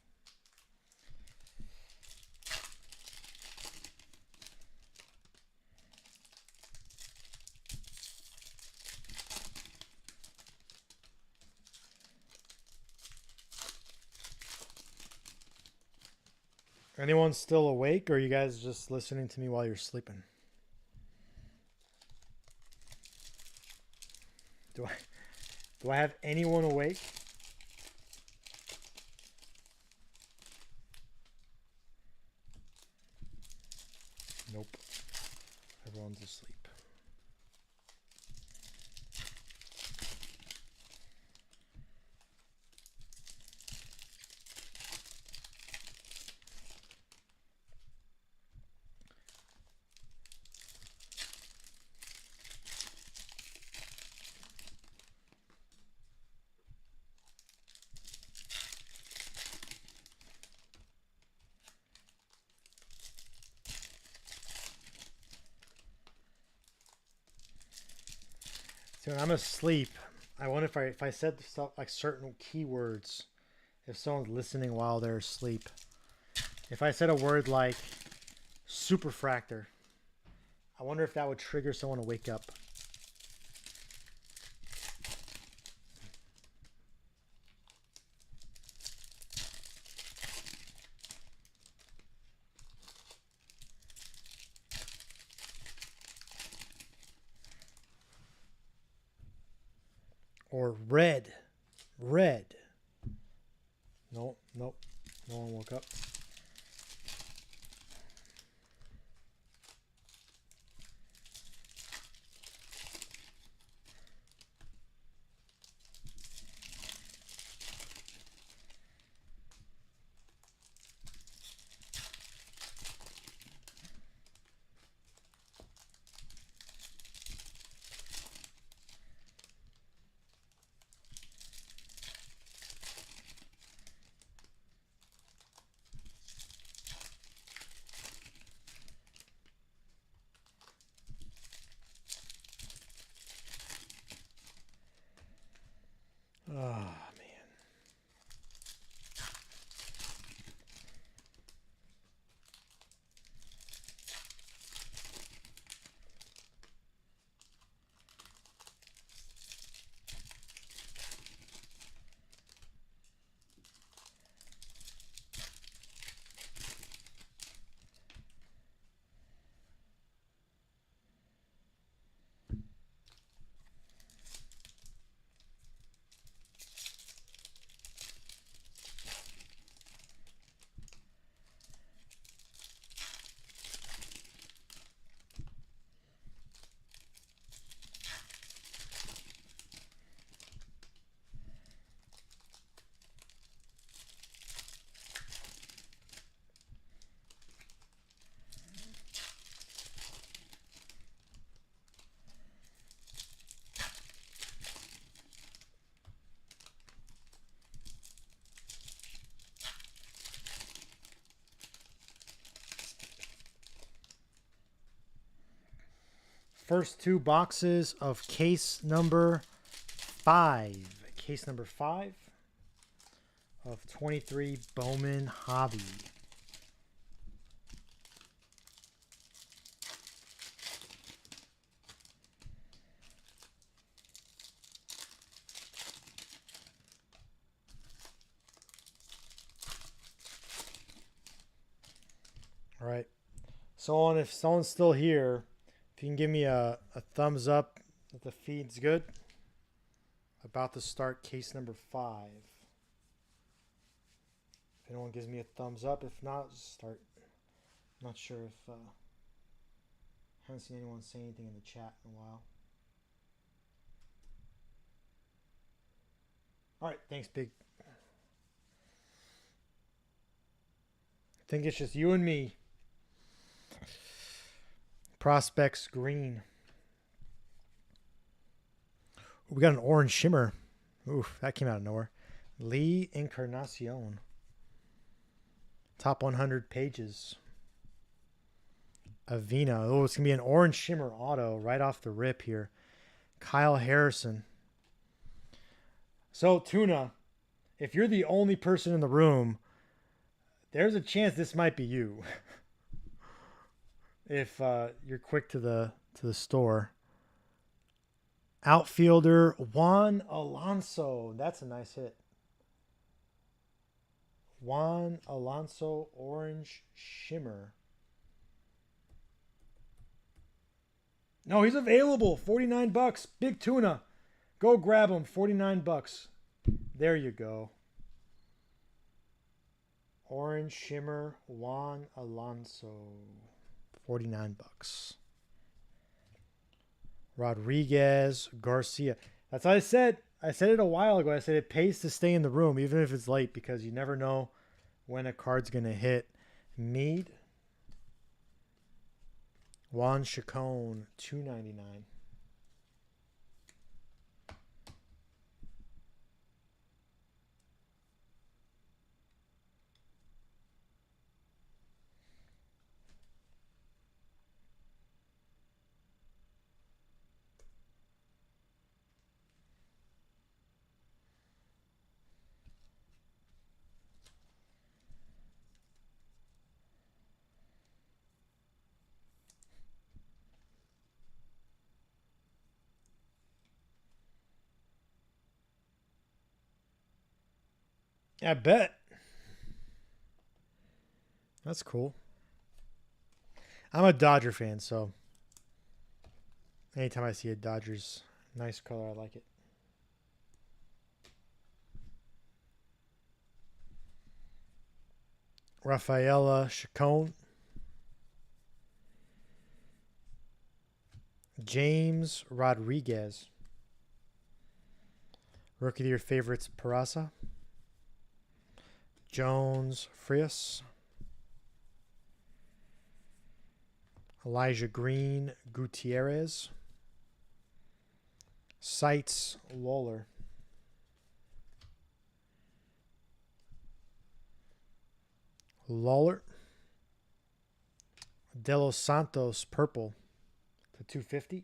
Anyone still awake, or are you guys just listening to me while you're sleeping? Do I have anyone awake? Nope. Everyone's asleep. So when I'm asleep, I wonder if I said stuff like certain keywords, if someone's listening while they're asleep. If I said a word like superfractor, I wonder if that would trigger someone to wake up. Or red. Red. Nope. No one woke up. Oh, man. First two boxes of case number 5. Case number 5 of 23 Bowman Hobby. All right. So if someone's still here, if you can give me a thumbs up that the feed's good. About to start case number 5. anyone gives me a thumbs up. If not, just start. Not sure if haven't seen anyone say anything in the chat in a while. All right, thanks, Big. I think it's just you and me. Prospects green. We got an orange shimmer. Oof, that came out of nowhere. Lee Encarnacion. Top 100 pages. Avena. Oh, it's going to be an orange shimmer auto right off the rip here. Kyle Harrison. So, Tuna, if you're the only person in the room, there's a chance this might be you. If you're quick to the store. Outfielder Juan Alonso. That's a nice hit. Juan Alonso orange shimmer. No, he's available. 49 bucks. Big Tuna. Go grab him. 49 bucks. There you go. Orange shimmer Juan Alonso. 49 bucks. Rodriguez Garcia. That's what I said. I said it a while ago. I said it pays to stay in the room, even if it's late, because you never know when a card's going to hit. Mead. Juan Chacon, $2.99. I bet. That's cool. I'm a Dodger fan, so anytime I see a Dodgers nice color, I like it. Rafaela Chacon. James Rodriguez. Rookie of the Year favorites, Peraza. Jones Frias. Elijah Green Gutierrez. Seitz Lawler. De Los Santos purple to 250.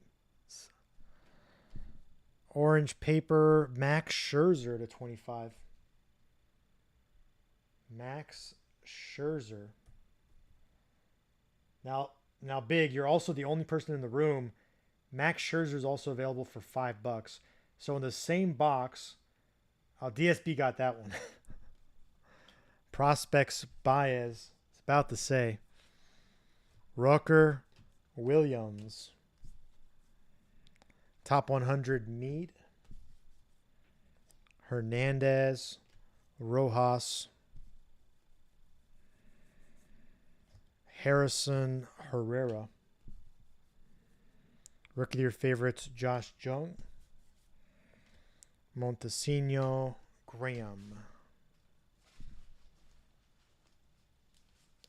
Orange paper Max Scherzer to 25. Max Scherzer. Now, Big, you're also the only person in the room. Max Scherzer is also available for $5. So in the same box, DSB got that one. Prospects Baez. It's about to say. Rucker Williams. Top 100 Mead. Hernandez. Rojas. Harrison Herrera. Rookie of the Year favorites, Josh Jung. Montesino Graham.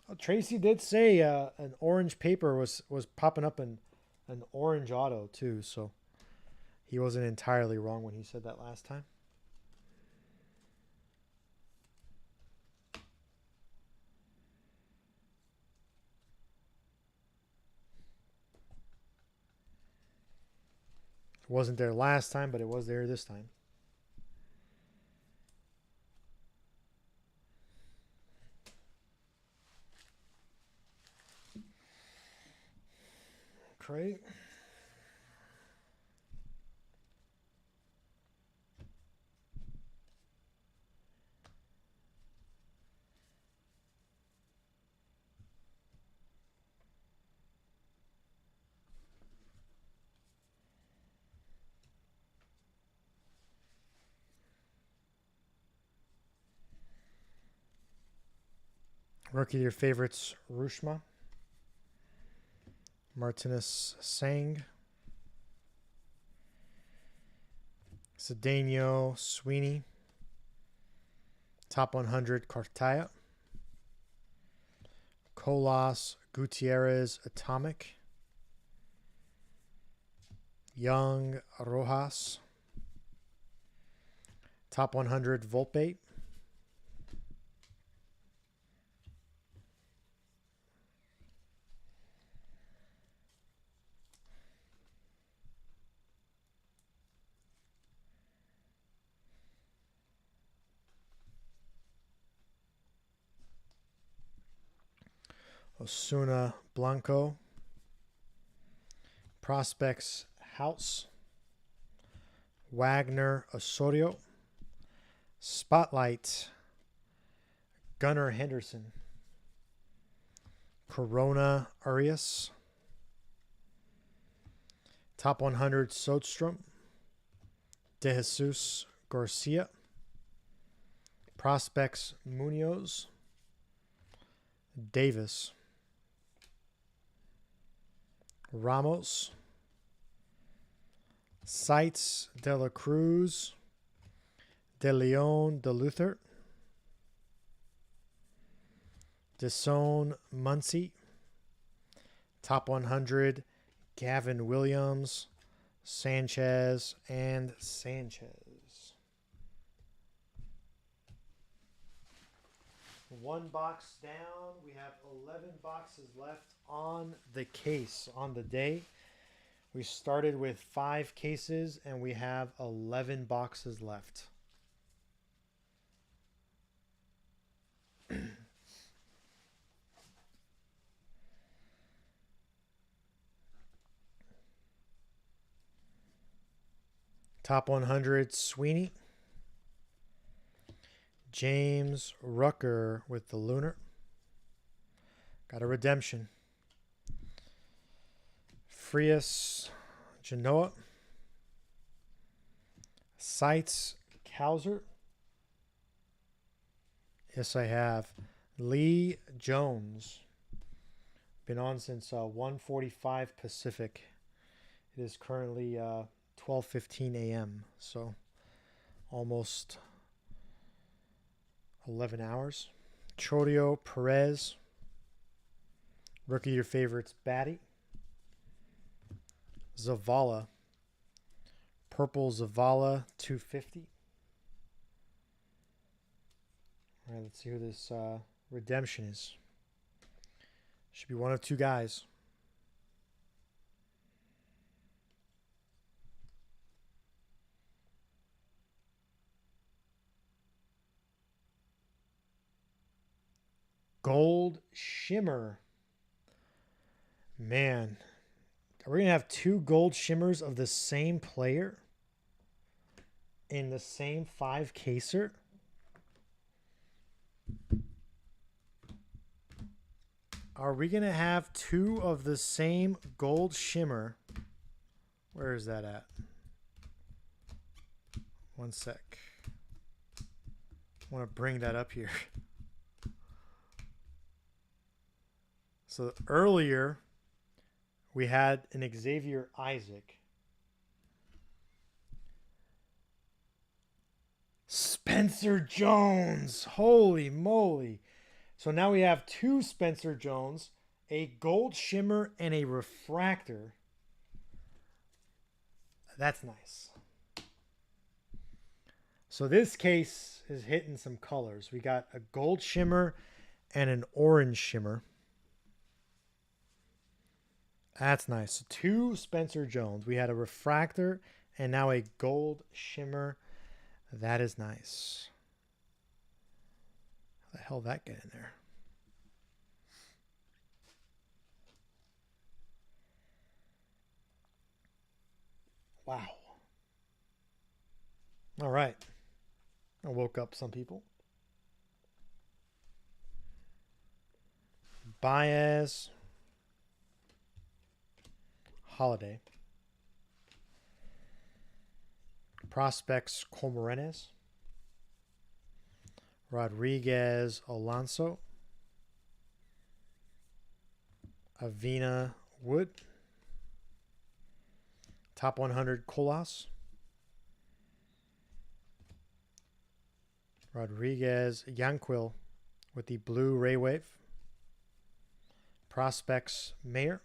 Oh, Tracy did say an orange paper was popping up in an orange auto too, so he wasn't entirely wrong when he said that last time. It wasn't there last time, but it was there this time. Great. Rookie of your favorites, Rushma. Martinez Sang. Cedeno Sweeney. Top 100, Cartaya. Colas Gutierrez Atomic. Young Rojas. Top 100, Volpe. Osuna Blanco. Prospects House. Wagner Osorio. Spotlight Gunnar Henderson. Corona Arias. Top 100 Sodstrom. De Jesus Garcia. Prospects Munoz. Davis. Ramos. Sites De La Cruz. De Leon De Luther. Deson Muncy. Top 100 Gavin Williams, Sanchez, and Sanchez. One box down. We have 11 boxes left on the case on the day. We started with 5 cases and we have 11 boxes left. Top 100 Sweeney. James Rucker with the Lunar. Got a redemption. Frias Genoa. Sites Cowser. Yes, I have. Lee Jones. Been on since 1:45 Pacific. It is currently 12:15 a.m. So almost 11 hours. Chorio Perez. Rookie of your favorites, Batty. Zavala. Purple Zavala 250. All right, let's see who this redemption is. Should be one of 2 guys. Gold Shimmer. Man, are we going to have 2 gold shimmers of the same player in the same 5-caser? Are we going to have 2 of the same gold shimmer? Where is that at? One sec. I want to bring that up here. So earlier, we had an Xavier Isaac. Spencer Jones. Holy moly. So now we have 2 Spencer Jones, a gold shimmer, and a refractor. That's nice. So this case is hitting some colors. We got a gold shimmer and an orange shimmer. That's nice. So 2 Spencer Jones. We had a refractor and now a gold shimmer. That is nice. How the hell did that get in there? Wow. All right. I woke up some people. Baez. Holiday. Prospects Comorenes. Rodriguez Alonso. Avina Wood. Top 100 Colas. Rodriguez Yanquil with the blue Ray Wave. Prospects Mayer.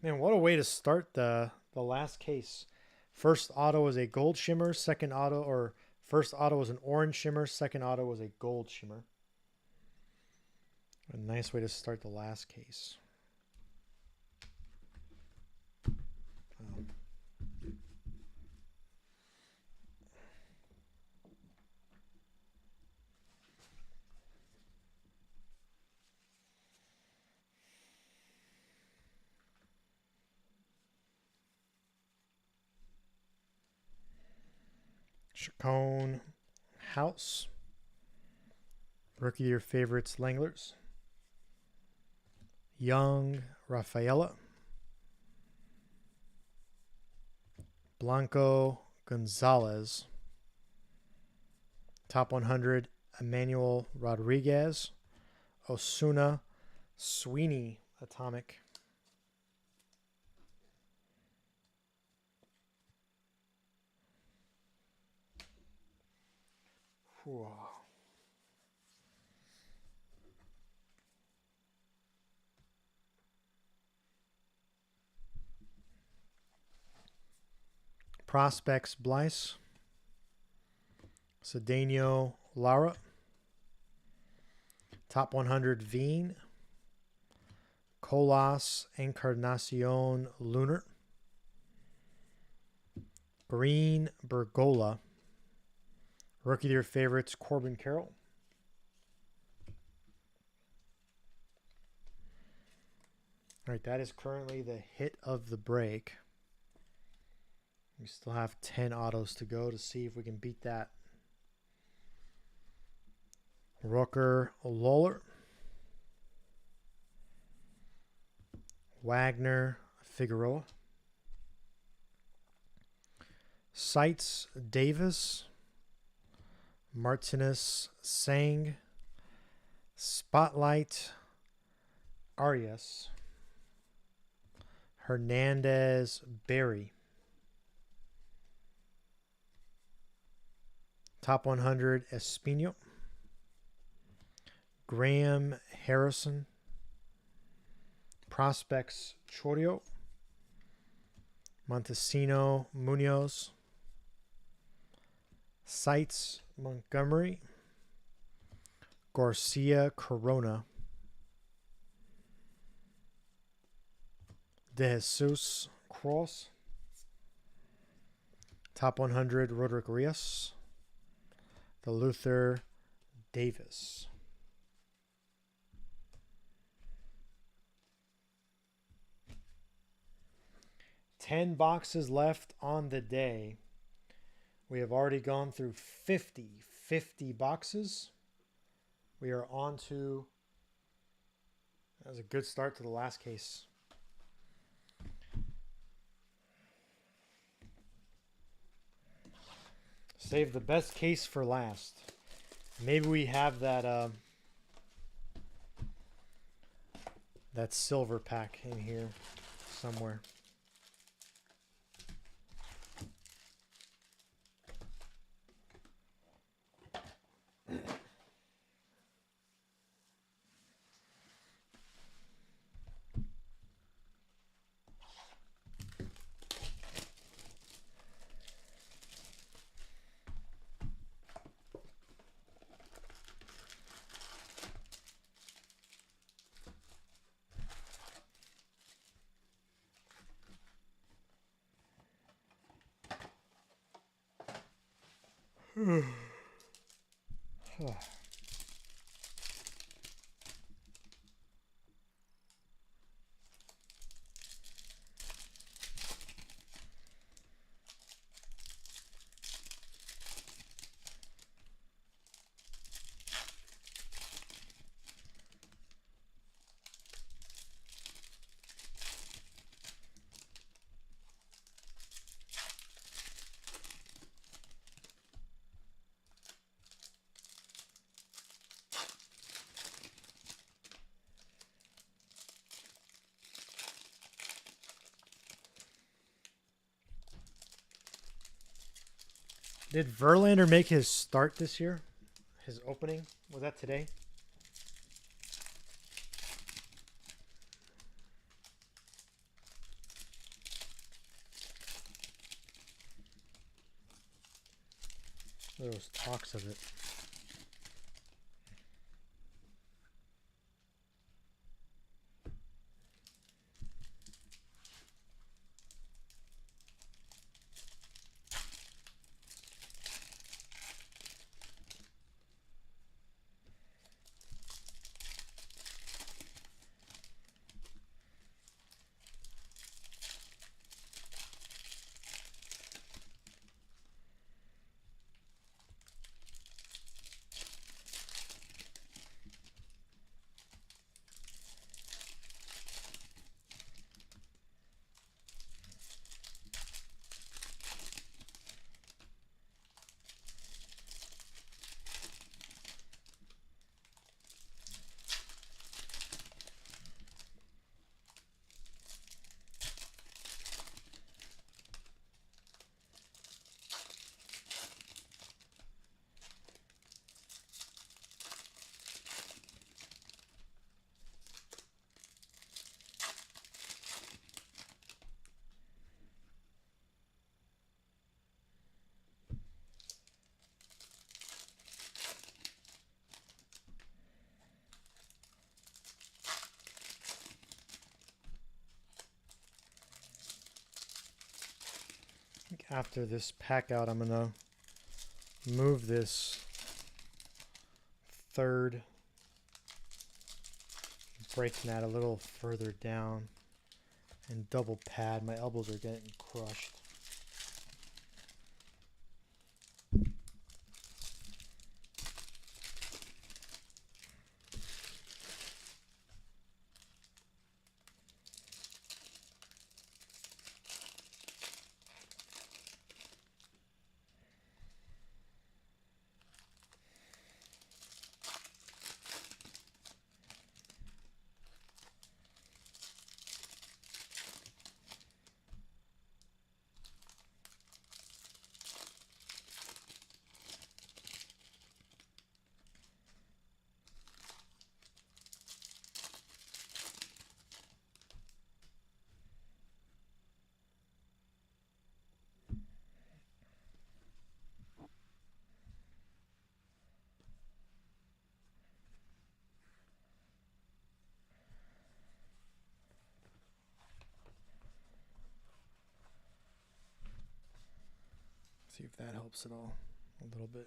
Man, what a way to start the last case. First auto was a gold shimmer. Second auto, or first auto was an orange shimmer. Second auto was a gold shimmer. A nice way to start the last case. Chacon House. Rookie of your favorites, Langlers. Young Rafaela. Blanco Gonzalez. Top 100, Emmanuel Rodriguez. Osuna Sweeney Atomic. Whoa. Prospects Blyce. Cedeno Lara. Top 100 Veen. Colas Encarnacion Lunar. Green Bergola. Rookie of your favorites, Corbin Carroll. All right, that is currently the hit of the break. We still have 10 autos to go to see if we can beat that. Rooker Lawler. Wagner Figueroa. Seitz Davis. Martinez Sang. Spotlight Arias. Hernandez Berry. Top 100 Espino. Graham Harrison. Prospects Chorio. Montesino Munoz. Seitz Montgomery. Garcia Corona. De Jesus Cross. Top 100 Roderick Rios. The Luther Davis. $10 boxes left on the day. We have already gone through 50 boxes. We are on to, that was a good start to the last case. Save the best case for last. Maybe we have that that silver pack in here somewhere. Did Verlander make his start this year? His opening? Was that today? There was talks of it. After this pack out, I'm gonna move this third break mat a little further down and double pad. My elbows are getting crushed. See if that helps at all a little bit.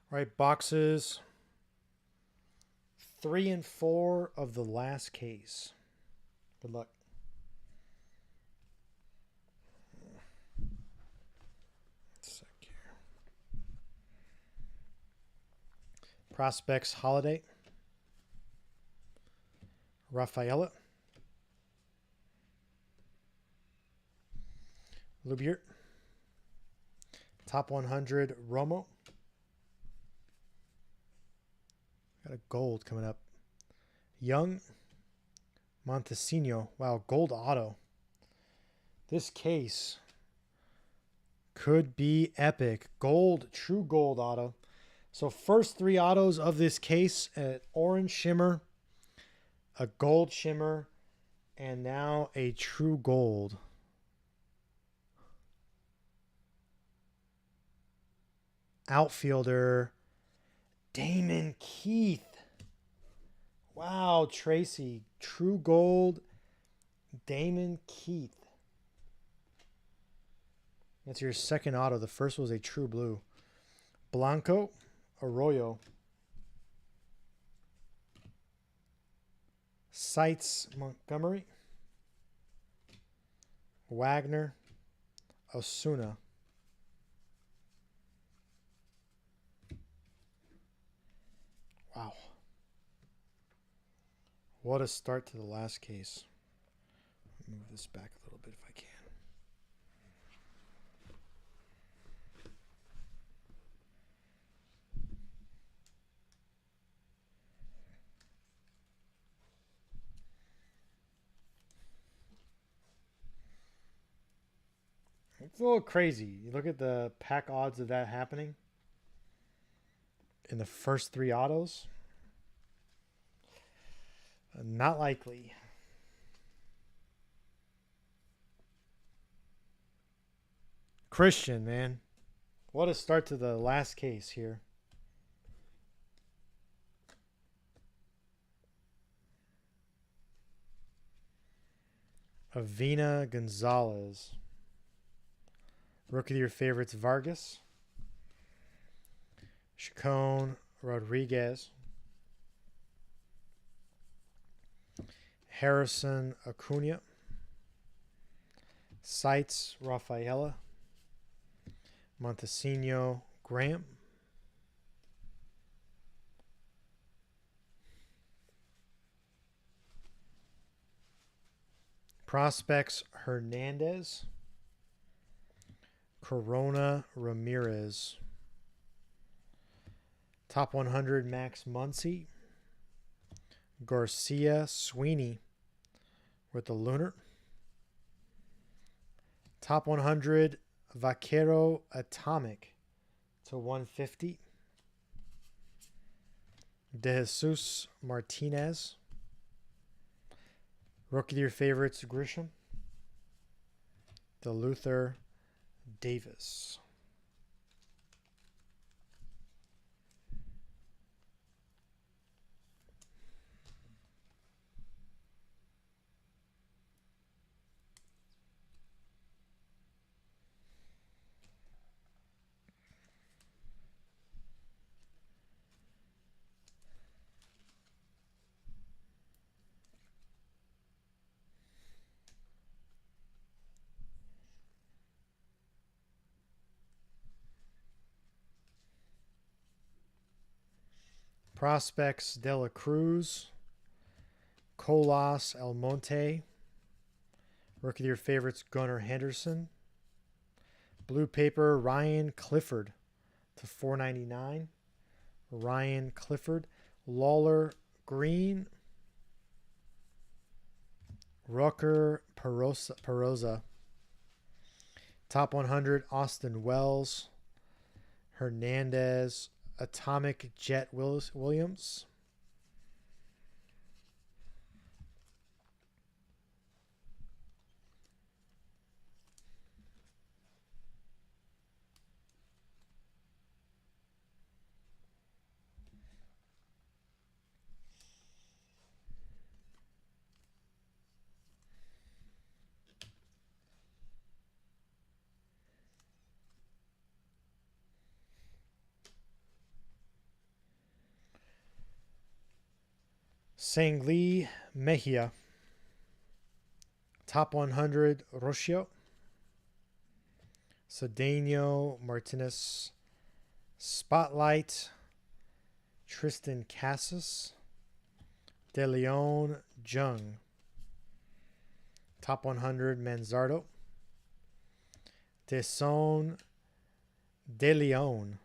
All right, boxes 3 and 4 of the last case. Good luck. Sec here. Prospects Holiday. Rafaela. Lubiert. Top 100 Romo. Got a gold coming up. Young. Montesino. Wow, gold auto. This case Could be epic. Gold, true gold auto. So first 3 autos of this case, an orange shimmer, a gold shimmer, and now a true gold. Outfielder, Damon Keith. Wow, Tracy. True gold, Damon Keith. That's your second auto. The first was a true blue. Blanco Arroyo. Sites Montgomery. Wagner Osuna. Wow. What a start to the last case. Move this back a little bit if I can. It's a little crazy. You look at the pack odds of that happening in the first 3 autos. Not likely. Christian, man. What a start to the last case here. Avina Gonzalez. Rookie of your favorites, Vargas. Chacon Rodriguez. Harrison Acuna. Sites Rafaela. Montesino Graham. Prospects Hernandez. Corona Ramirez. Top 100 Max Muncy. Garcia Sweeney with the Lunar. Top 100 Vaquero Atomic to 150. De Jesus Martinez. Rookie of your favorites, Grisham. The Luther Davis. Prospects De La Cruz. Colas Almonte. Rookie of your favorites, Gunnar Henderson. Blue paper, Ryan Clifford to 499. Ryan Clifford. Lawler Green. Rucker Peroza. Top 100, Austin Wells. Hernandez. Atomic Jet Williams. Sangli Mejia. Top 100, Rocio. Cedeno Martinez. Spotlight, Tristan Casas. De Leon Jung. Top 100, Manzardo. Deson De Leon.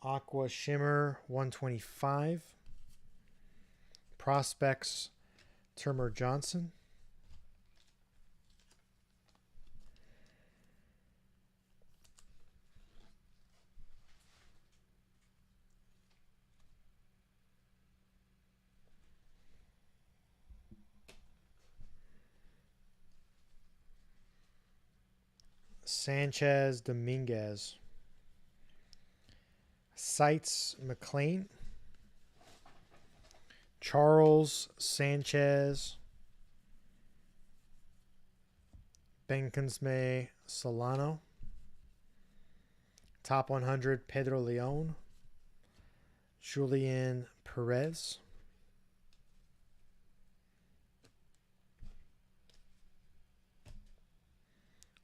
Aqua Shimmer 125. Prospects Turmer Johnson. Sanchez Dominguez. Seitz McLean. Charles Sanchez. Benkinsme Solano. Top 100 Pedro Leon. Julian Perez.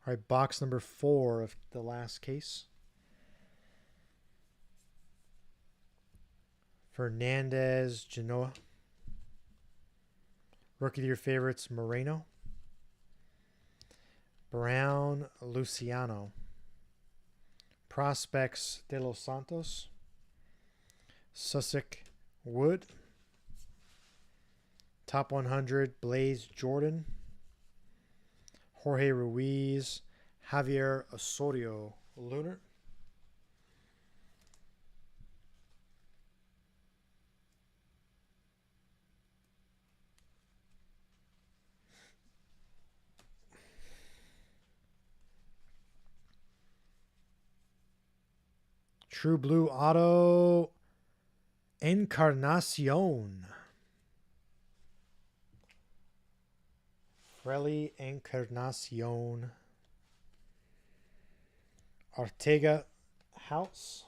All right, box number 4 of the last case. Fernandez Genoa. Rookie of your favorites, Moreno. Brown Luciano. Prospects De Los Santos. Sussex Wood. Top 100 Blaze Jordan. Jorge Ruiz. Javier Osorio Lunar. True Blue Auto Encarnacion. Frelly Encarnacion. Ortega House.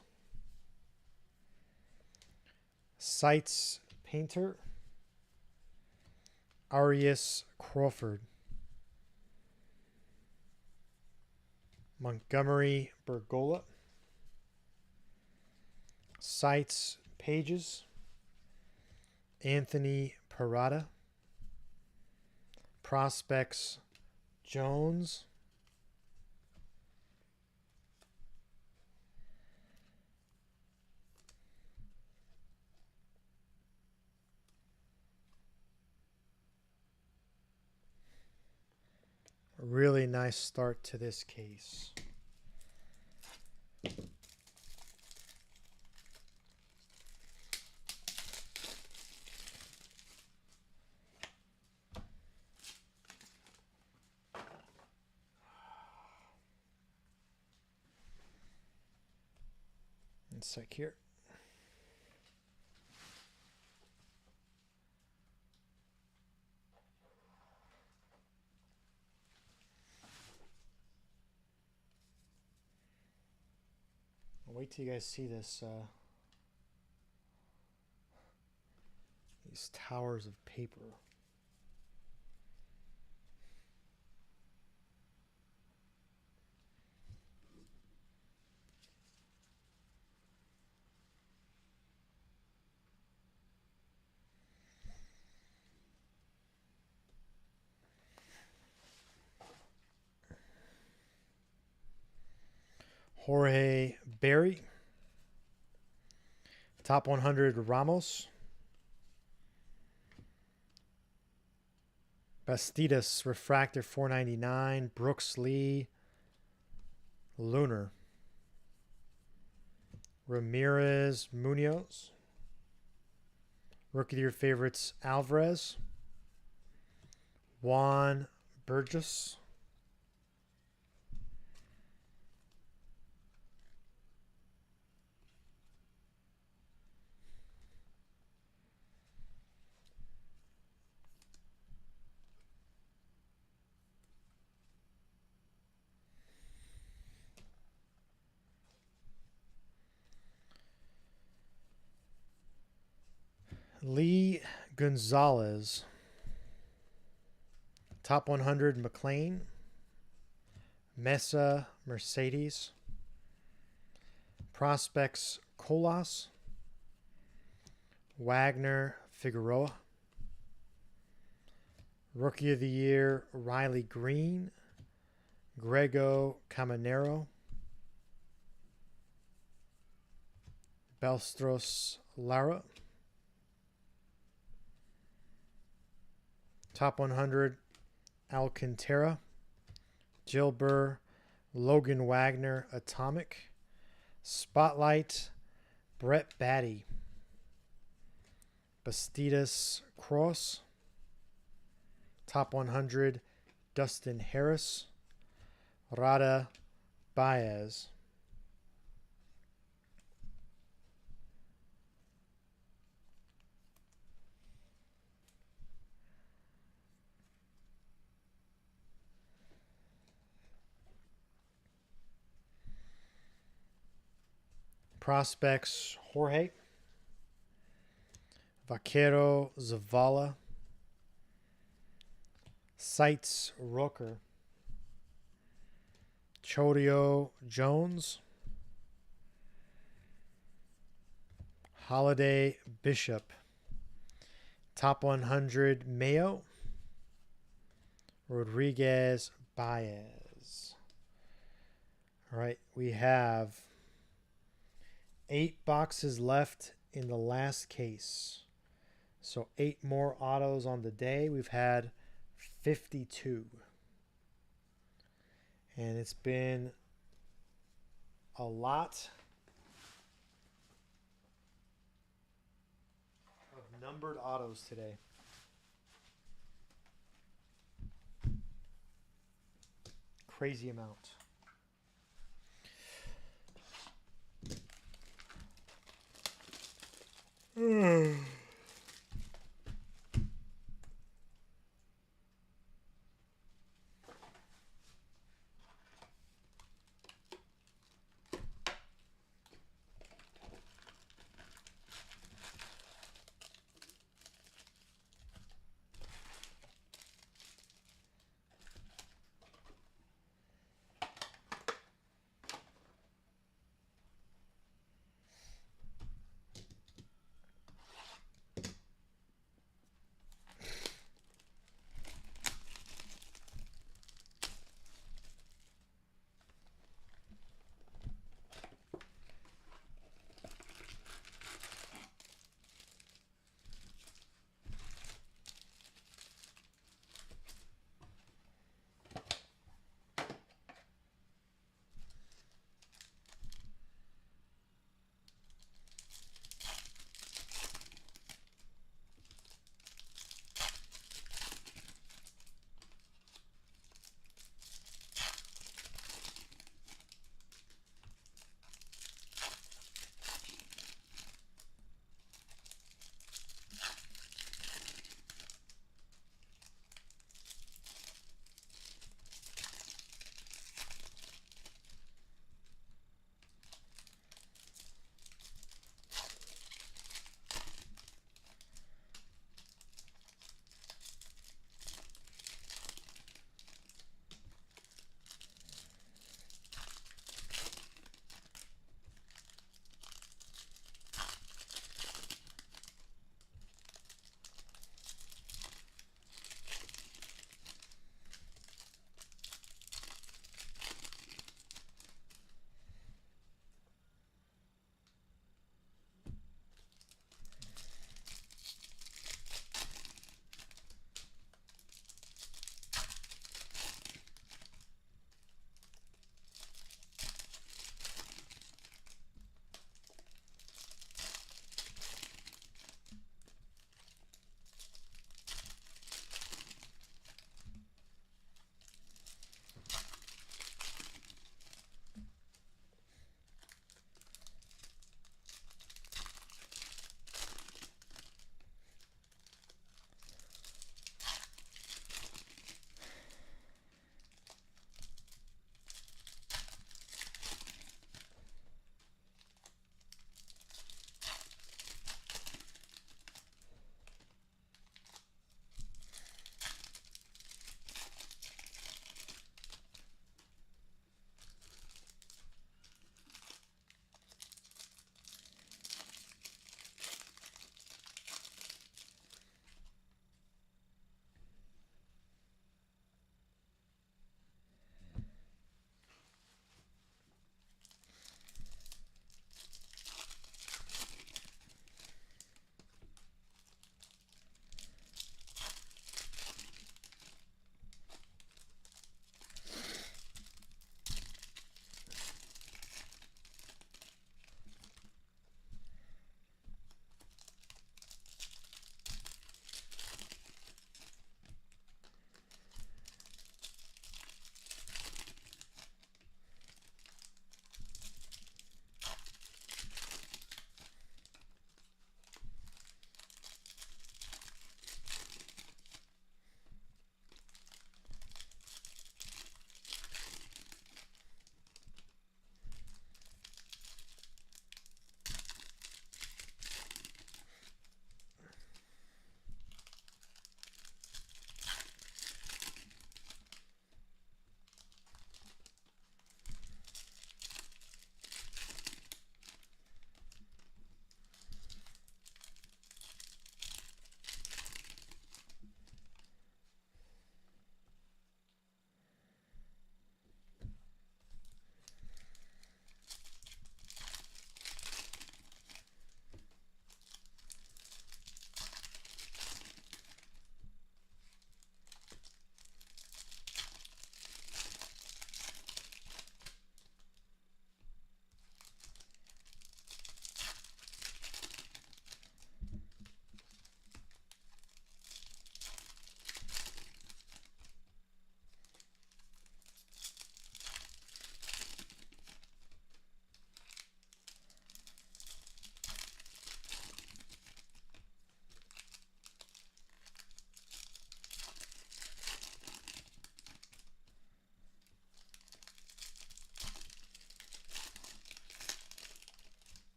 Sights Painter. Arias Crawford. Montgomery Bergola. Sights Pages. Anthony Parada. Prospects Jones. A really nice start to this case. One sec here. I'll wait till you guys see this. These towers of paper. Jorge Berry. Top 100 Ramos. Bastidas Refractor 499. Brooks Lee. Lunar. Ramirez Munoz. Rookie of your favorites, Alvarez. Juan Burgess. Lee Gonzalez. Top 100 McLean. Mesa Mercedes. Prospects Colas. Wagner Figueroa. Rookie of the Year Riley Green. Grego Caminero. Belstros Lara. Top 100 Alcantara. Gilbert Logan Wagner Atomic. Spotlight Brett Batty. Bastidas Cross. Top 100 Dustin Harris. Rada Baez. Prospects Jorge. Vaquero Zavala. Sites Rooker. Chodio Jones. Holiday Bishop. Top 100 Mayo. Rodriguez Baez. All right, we have 8 boxes left in the last case. So 8 more autos on the day. We've had 52. And it's been a lot of numbered autos today. Crazy amount.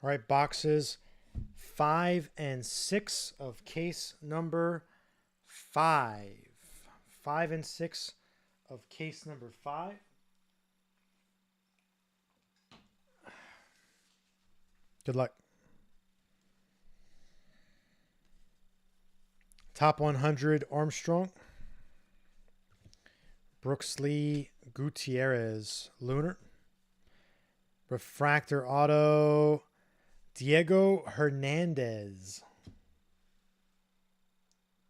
All right, boxes 5 and 6 of case number 5. 5 and 6 of case number 5. Good luck. Top 100 Armstrong. Brooksley Gutierrez Lunar. Refractor auto Diego Hernandez.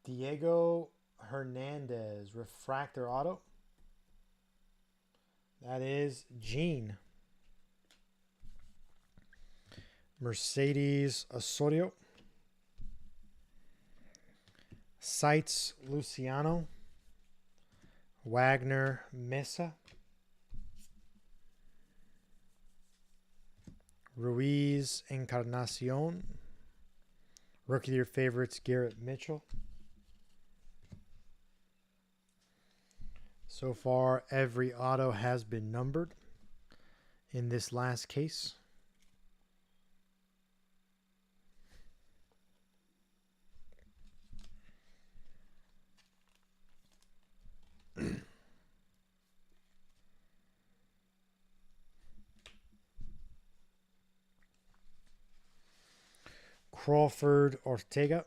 Diego Hernandez. Refractor auto. That is Gene. Mercedes Osorio. Sites Luciano. Wagner Mesa. Ruiz Encarnacion. Rookie of your favorites, Garrett Mitchell. So far, every auto has been numbered in this last case. Crawford Ortega.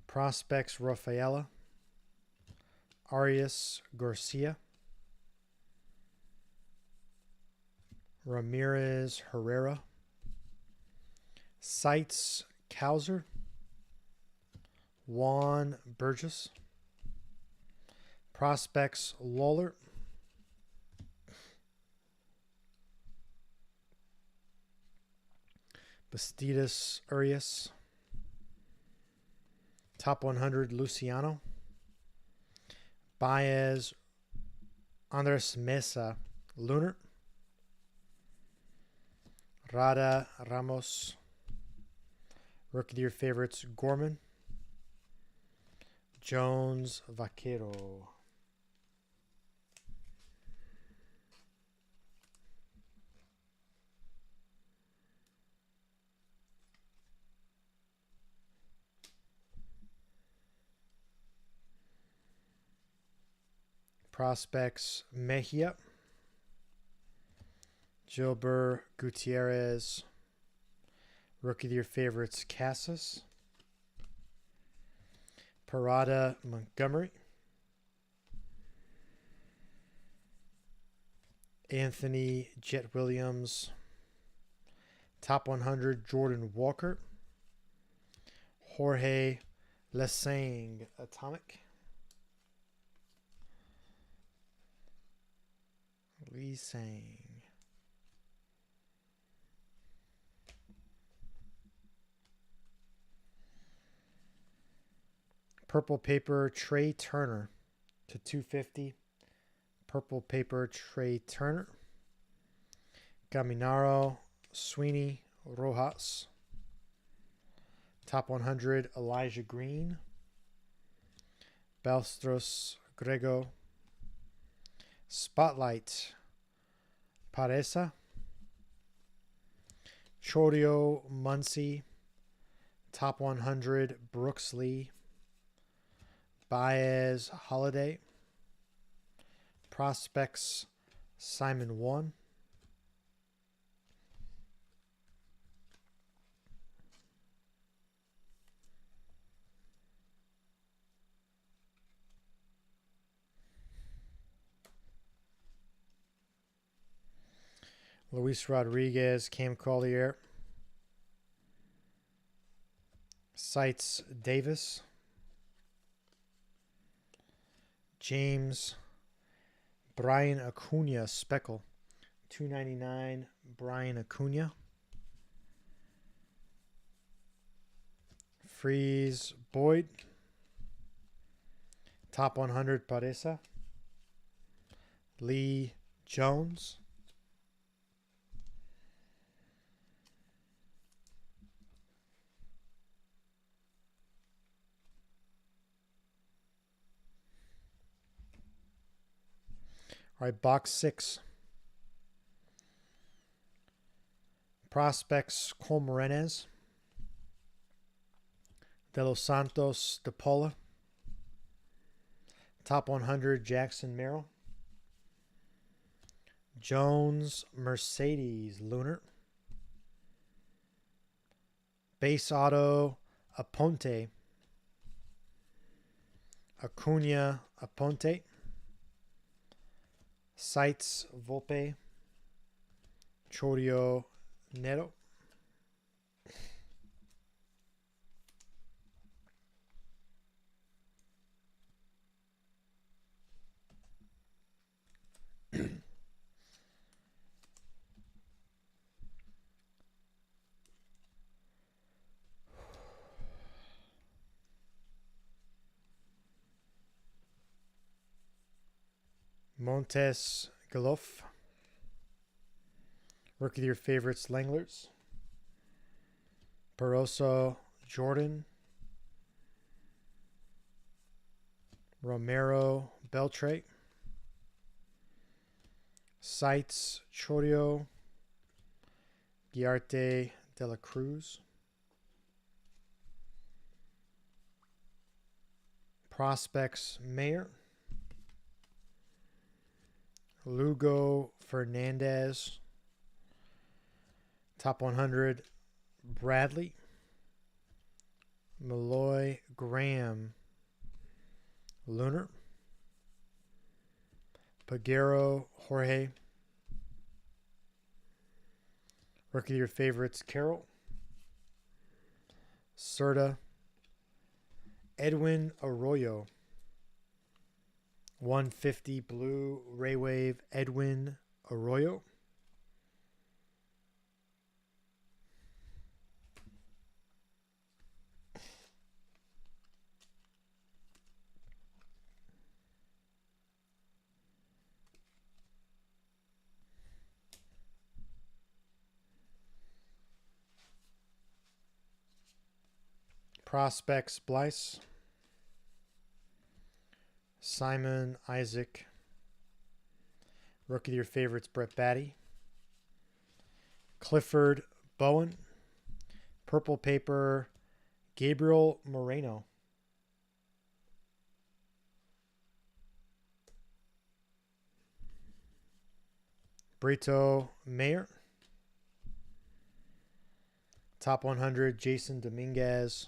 Prospects Rafaela. Arias Garcia. Ramirez Herrera. Sites Kauser. Juan Burgess. Prospects Lawler. Bastidas Urias. Top 100 Luciano. Baez Andres Mesa Lunar. Rada Ramos. Rookie of your favorites, Gorman. Jones Vaquero. Prospects Mejia. Gilbert Gutierrez. Rookie of your favorites, Casas. Parada Montgomery. Anthony Jet Williams. Top 100 Jordan Walker. Jorge Lesang Atomic. Lee Sang. Purple paper Trey Turner to 250. Purple paper Trey Turner. Gaminaro Sweeney Rojas. Top 100 Elijah Green. Belstros Grego. Spotlight Paresa. Chorio Muncy. Top 100 Brooks Lee. Baez Holiday. Prospects Simon 1. Luis Rodriguez, Cam Collier. Sites Davis. James Brian Acuna Speckle. $2.99 Brian Acuna. Freeze Boyd. Top 100 Paresa. Lee Jones. All right, box 6. Prospects Colmenares, De Los Santos De Paula, top 100 Jackson Merrill, Jones Mercedes Lunar, base auto Aponte, Acuna Aponte, Sites Volpe, Chorio Neto, Montes Galof, rookie of the year favorites Langlers, Barroso Jordan, Romero Beltre, Sites Chorio, Guiarte de la Cruz, Prospects Mayer, Lugo Fernandez, top 100 Bradley, Malloy Graham Lunar, Peguero Jorge, rookie of your favorites Carroll, Serta, Edwin Arroyo, 150 blue Ray Wave Edwin Arroyo, Prospects Blyce, Simon Isaac, rookie of your favorites Brett Batty, Clifford Bowen, purple paper Gabriel Moreno, Brito Mayer, top 100 Jason Dominguez,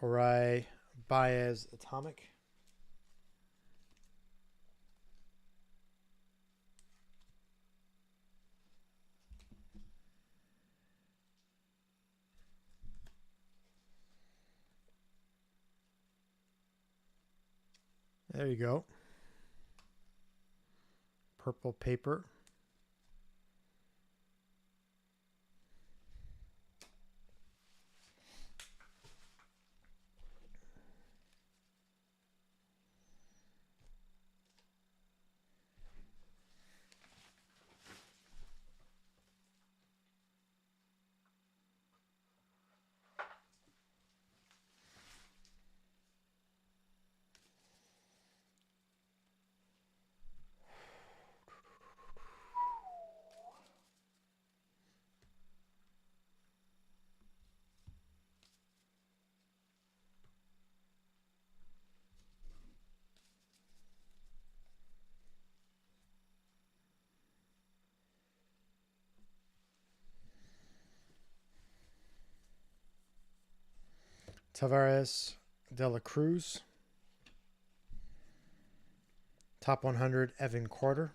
Orai Baez Atomic, there you go, purple paper, Tavares de la Cruz, top 100 Evan Carter,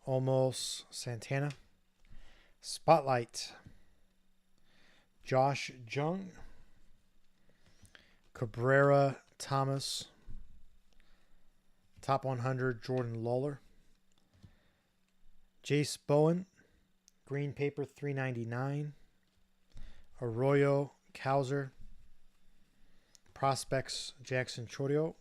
Olmos Santana, Spotlight Josh Jung, Cabrera Thomas, top 100 Jordan Lawler, Jace Bowen, green paper $3.99, Arroyo Cowser, Prospects Jackson Chorio,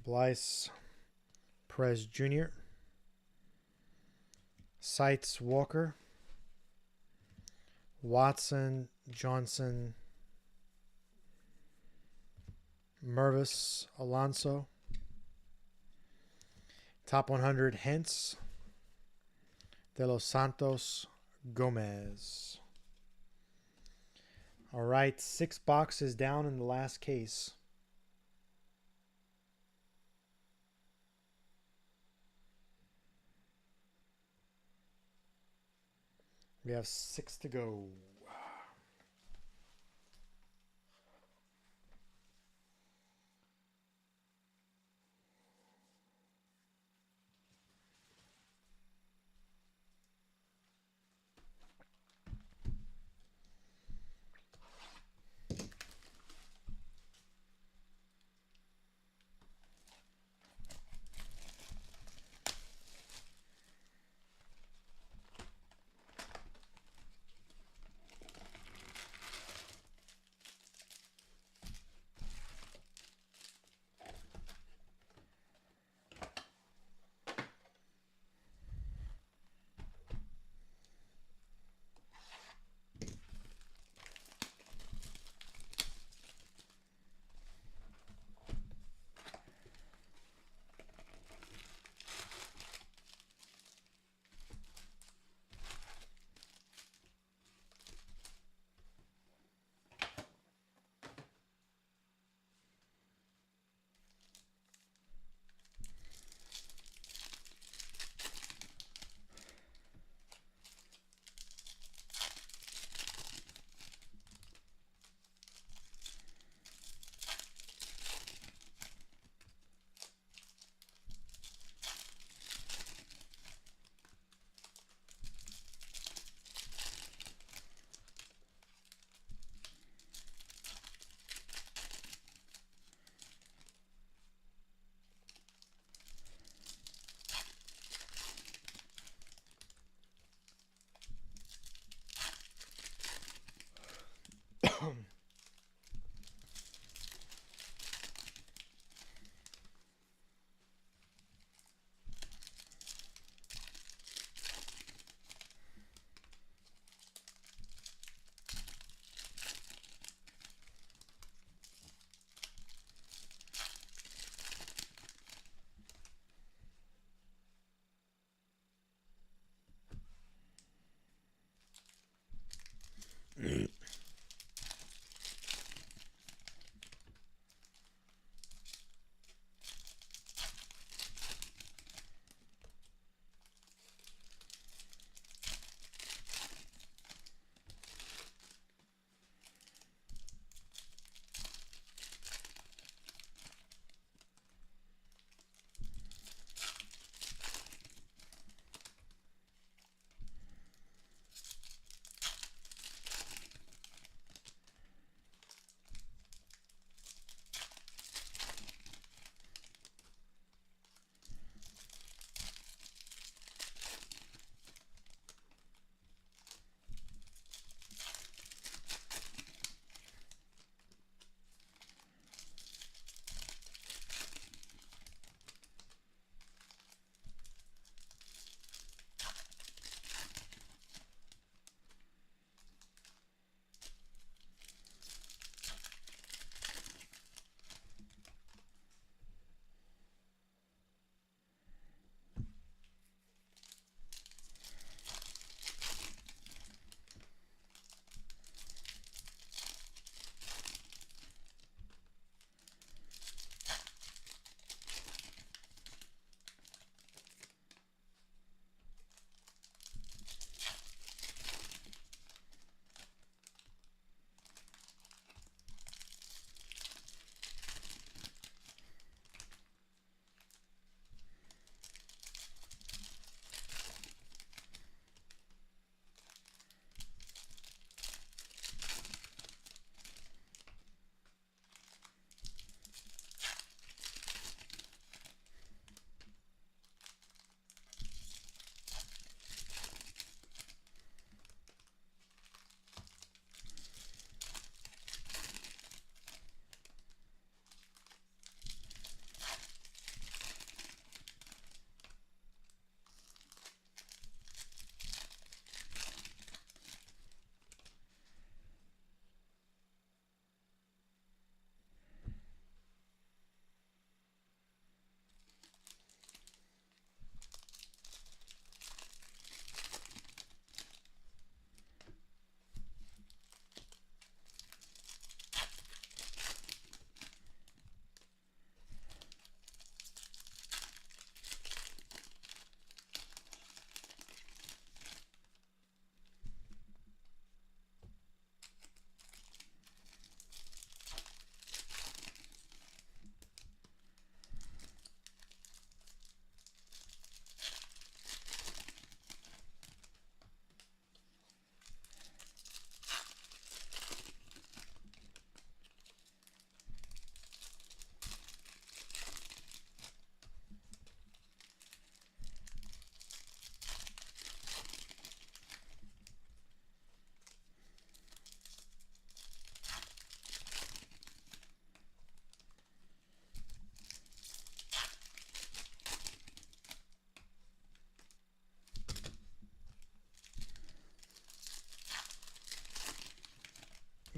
Blyce Perez Jr., Sites Walker, Watson, Johnson, Mervis, Alonso. Top 100, Hentz, De Los Santos, Gomez. All right, 6 boxes down in the last case. We have 6 to go.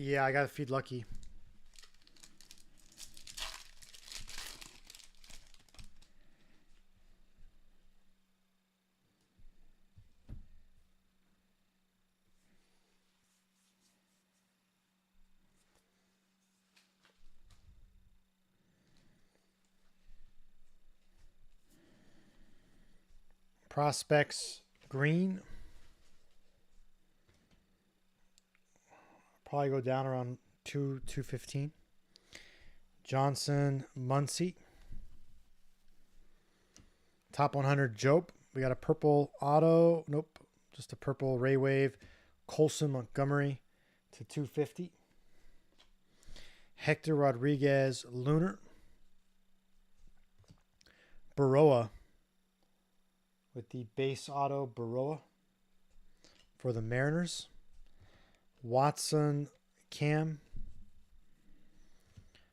Yeah, I got to feed Lucky. Prospects green. Probably go down around 215. Johnson Muncie. Top 100 Jope. We got a purple auto. Nope. Just a purple Ray Wave. Colson Montgomery to 250. Hector Rodriguez Lunar. Baroa with the base auto Baroa for the Mariners. Watson Cam.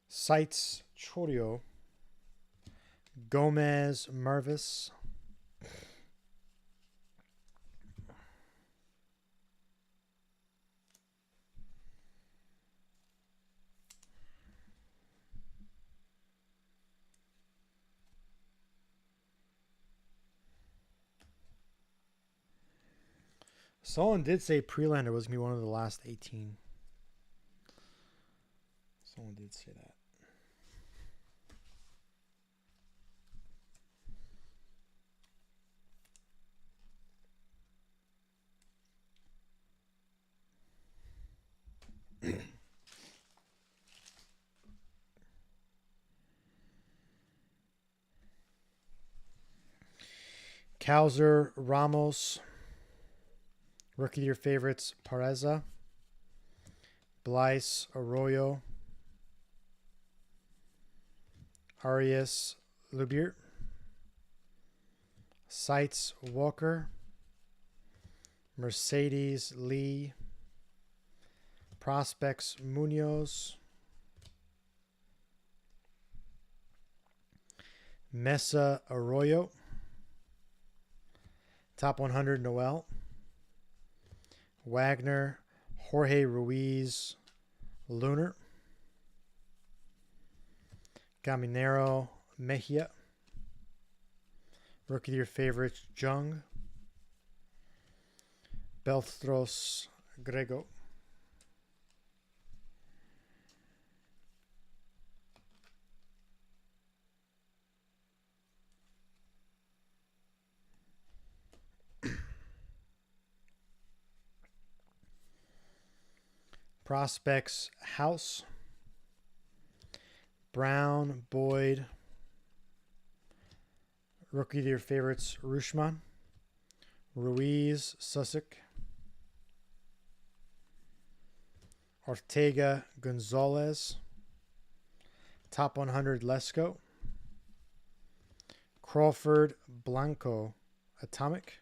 Sites Chorio. Gomez Mervis. Someone did say Prelander was going to be one of the last 18. Someone did say that. Cowser Ramos. Rookie of your favorites, Pareza. Blyce Arroyo. Arias Lubiert. Sites Walker. Mercedes Lee. Prospects Munoz. Mesa Arroyo. Top 100 Noel. Wagner, Jorge Ruiz, Lunar. Caminero Mejia. Rookie of your favorites, Jung. Beltros Grego. Prospects House. Brown, Boyd. Rookie of your favorites, Rushman. Ruiz, Susek. Ortega, Gonzalez. Top 100, Lesko. Crawford, Blanco, Atomic.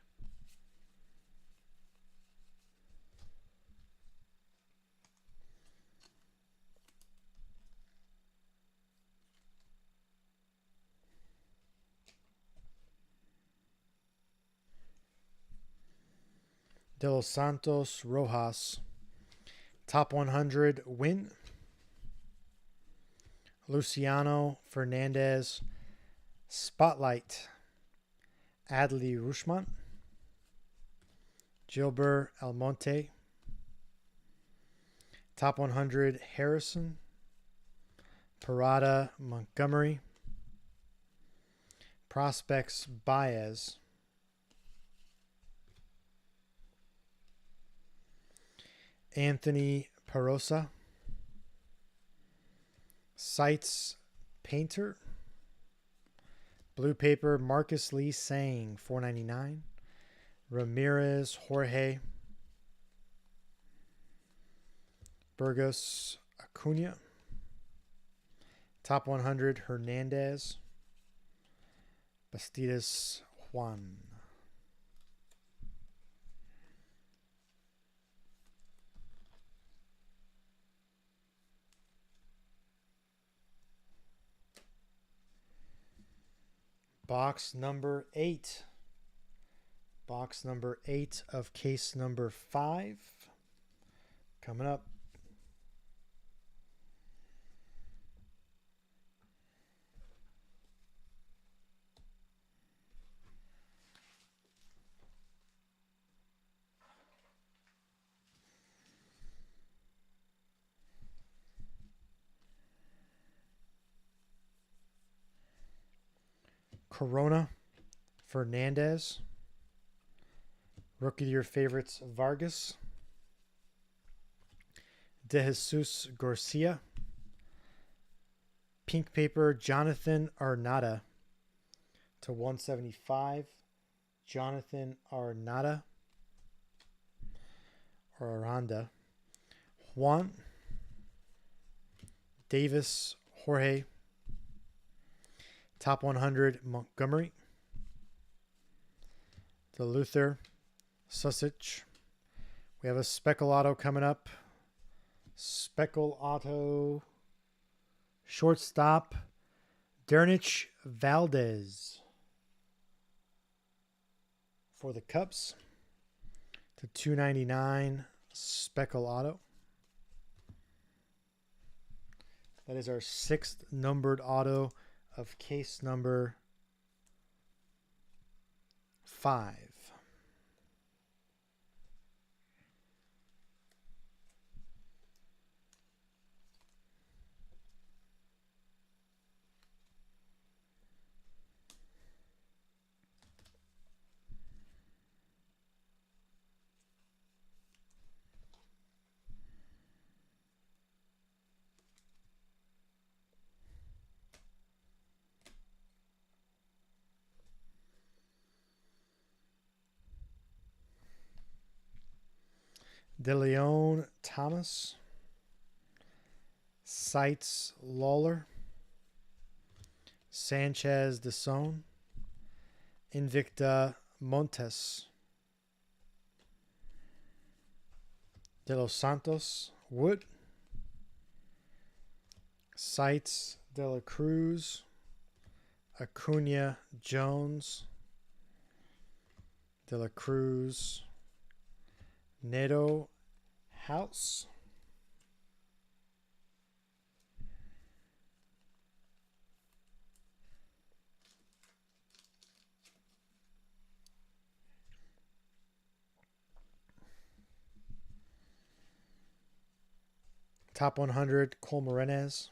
De Los Santos Rojas. Top 100 Win. Luciano Fernandez. Spotlight. Adley Rushman. Gilbert Almonte. Top 100 Harrison. Parada Montgomery. Prospects Baez. Anthony Perosa. Sites Painter. Blue paper Marcus Lee Sang, $4.99. Ramirez Jorge. Burgos Acuna. Top 100 Hernandez. Bastidas Juan. Box number 8. Box number 8 of case number 5. Coming up. Corona, Fernandez. Rookie of the Year favorites, Vargas. De Jesus Garcia. Pink paper, Jonathan Arnada to 175. Jonathan Arnada. Or Aranda. Juan. Davis Jorge. Top 100, Montgomery. DeLuther. Susich. We have a Speckle Auto coming up. Speckle Auto. Shortstop. Dernich Valdez. For the Cubs. To 299. Speckle Auto. That is our 6th numbered auto of case number 5. De Leon Thomas. Seitz Lawler. Sanchez DeSone. Invicta Montes. De Los Santos Wood. Seitz De La Cruz. Acuna Jones. De La Cruz. Neto House. Top 100, Cole Morenez.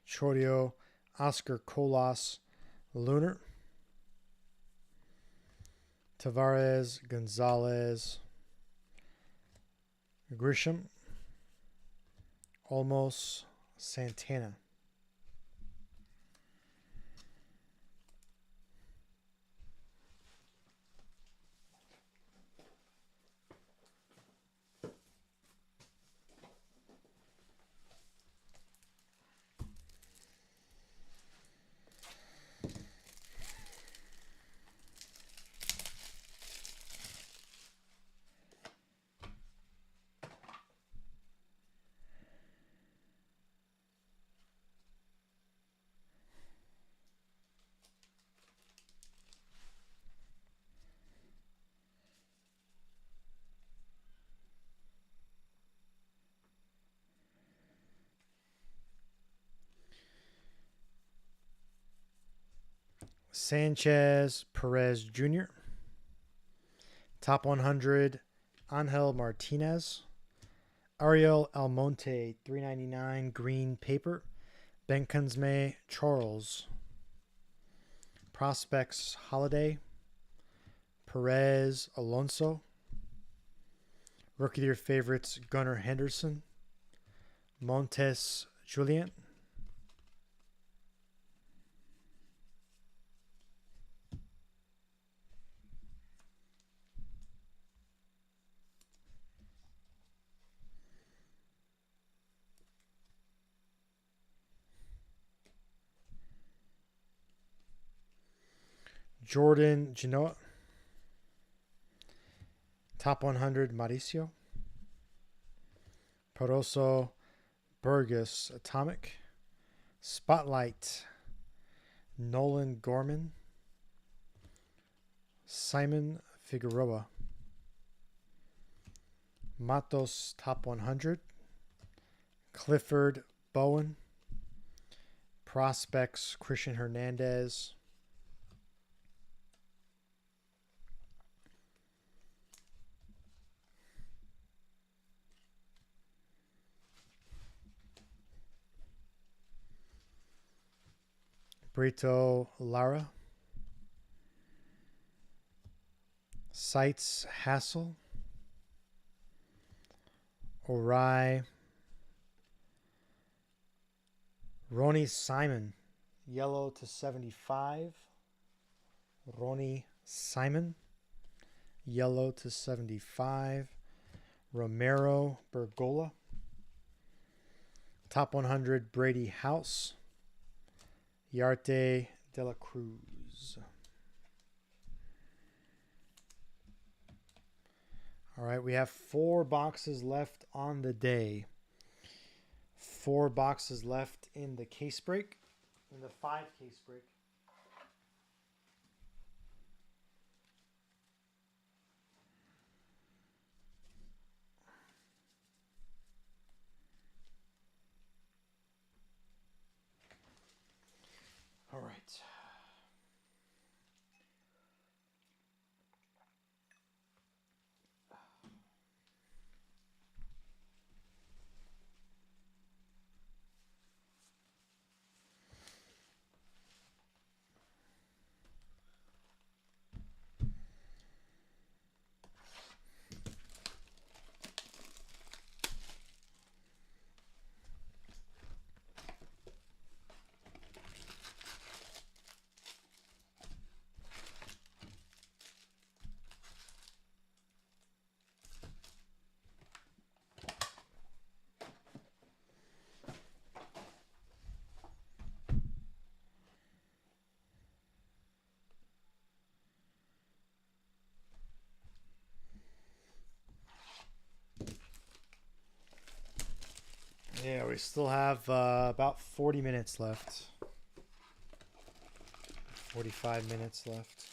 Chorio, Oscar Colas, Lunar. Tavares, Gonzalez, Grisham, Olmos, Santana. Sanchez Perez Jr. Top 100, Angel Martinez. Ariel Almonte, $3.99 green paper. Ben Kensme Charles. Prospects Holiday. Perez Alonso. Rookie of the Year favorites Gunnar Henderson. Montes Julian. Jordan Genoa. Top 100, Mauricio. Peroso Burgess, Atomic. Spotlight, Nolan Gorman. Simon Figueroa. Matos, Top 100. Clifford Bowen. Prospects, Christian Hernandez. Brito Lara. Sites Hassel. Orai. Ronnie Simon. Yellow to 75. Ronnie Simon. Yellow to 75. Romero Bergola. Top 100 Brady House. Yarte de la Cruz. All right, we have 4 boxes left on the day. 4 boxes left in the case break, in the 5 case break. All right. Yeah, we still have about 40 minutes left. 45 minutes left.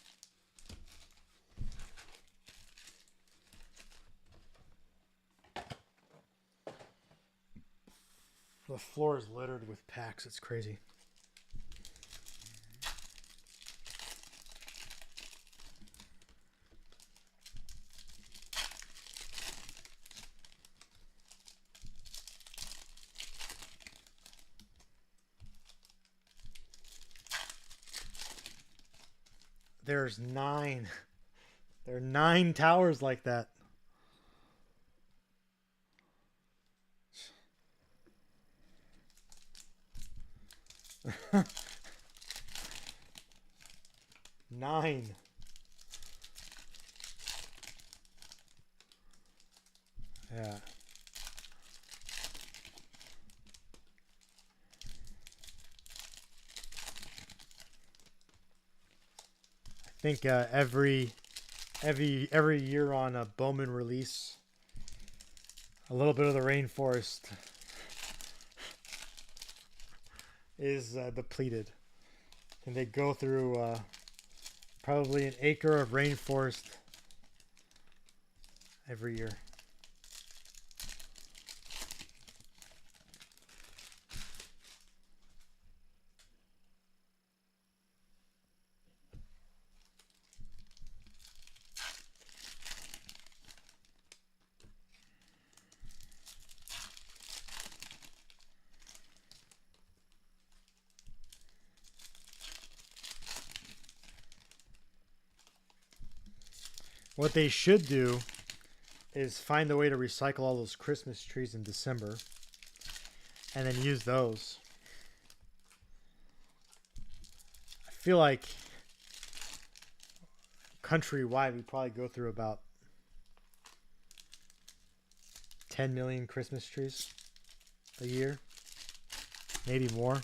The floor is littered with packs. It's crazy. There's 9. There are 9 towers like that. Nine. Yeah. I think every year on a Bowman release, a little bit of the rainforest is depleted, and they go through probably an acre of rainforest every year. What they should do is find a way to recycle all those Christmas trees in December and then use those. I feel like countrywide we probably go through about 10 million Christmas trees a year, maybe more.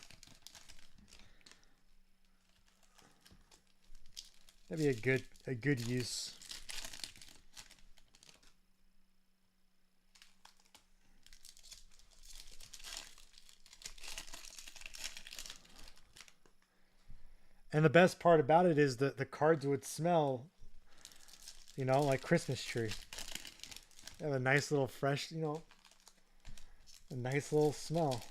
That'd be a good use. And the best part about it is that the cards would smell, you know, like Christmas tree. They have a nice little fresh, you know, a nice little smell.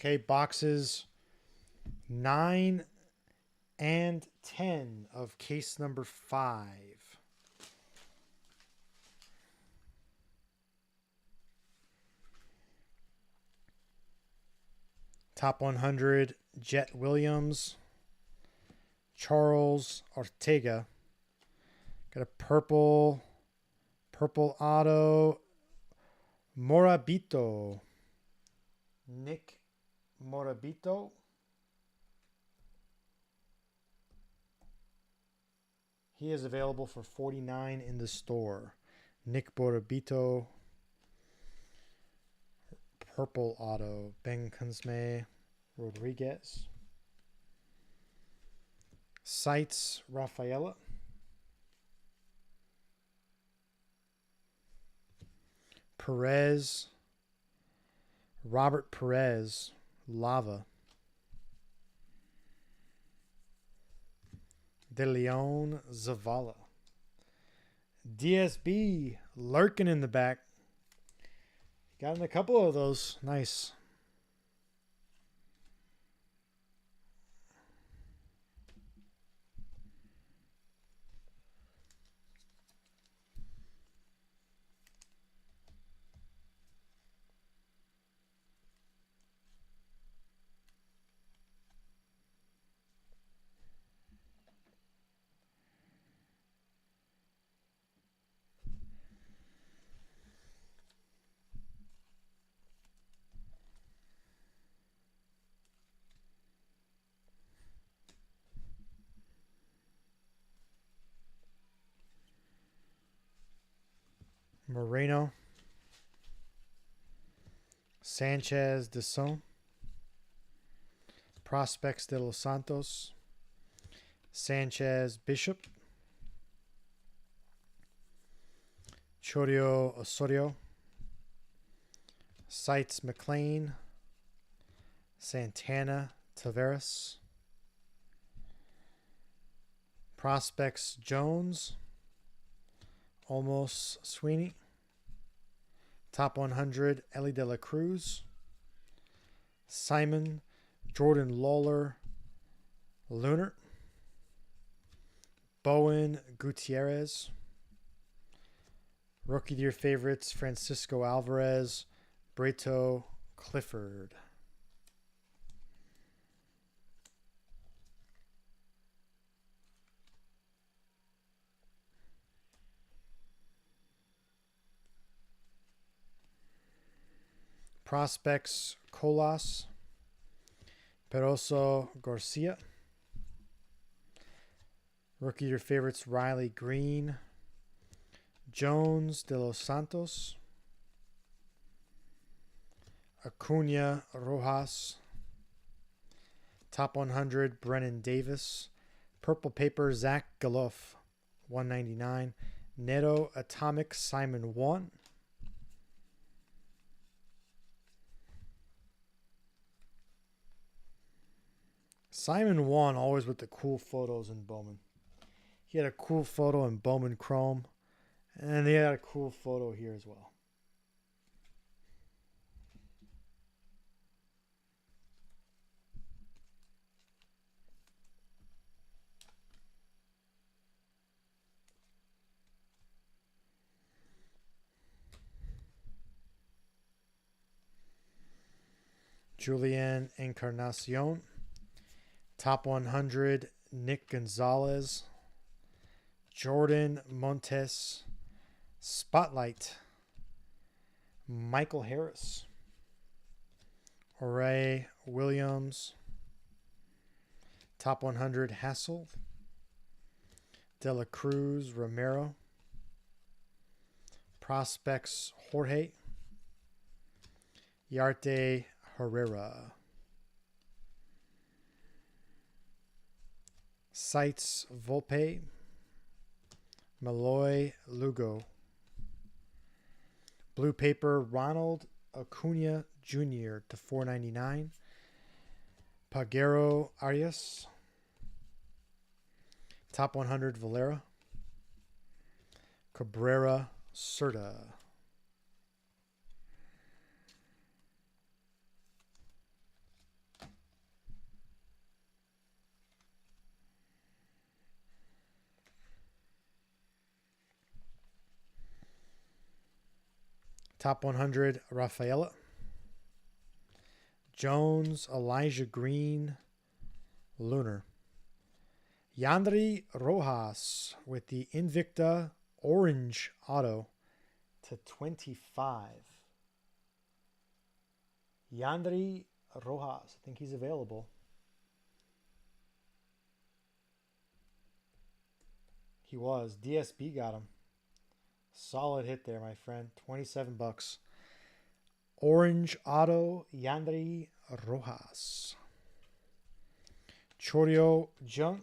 Okay, boxes 9 and 10 of case number 5. Top 100, Jet Williams, Charles Ortega. Got a purple auto, Morabito. Nick Morabito. He is available for $49 in the store. Nick Morabito. Purple auto, Ben Kunsme Rodriguez. Sites, Rafaela. Perez, Robert Perez, Lava. De Leon, Zavala. DSB, lurking in the back. Got in a couple of those. Nice. Moreno. Sanchez de Son. Prospects de Los Santos. Sanchez Bishop. Chorio Osorio. Sites McLean. Santana Taveras. Prospects Jones. Olmos Sweeney. Top 100 Ellie De La Cruz. Simon. Jordan Lawler. Lunar. Bowen Gutierrez. Rookie of the Year favorites Francisco Alvarez. Breto Clifford. Prospects Colas. Peroso Garcia. Rookie of the Year favorites Riley Green. Jones de Los Santos. Acuna Rojas. Top 100 Brennan Davis. Purple paper Zach Galoff. $199. Neto Atomic Simon 1. Simon 1 always with the cool photos in Bowman. He had a cool photo in Bowman Chrome. And he had a cool photo here as well. Julian Encarnacion. Top 100 Nick Gonzalez. Jordan Montes. Spotlight Michael Harris. Ray Williams. Top 100 Hassel. De La Cruz Romero. Prospects Jorge. Yarte Herrera. Sites Volpe. Malloy Lugo. Blue paper Ronald Acuna Jr. to $4.99. Pagero Arias. Top 100 Valera. Cabrera Cerda. Top 100, Rafaela. Jones, Elijah Green, Lunar. Yandri Rojas with the Invicta Orange Auto to 25. Yandri Rojas. I think he's available. He was. DSB got him. Solid hit there, my friend. 27 bucks. Orange Auto, Yandri Rojas. Chorio Jung.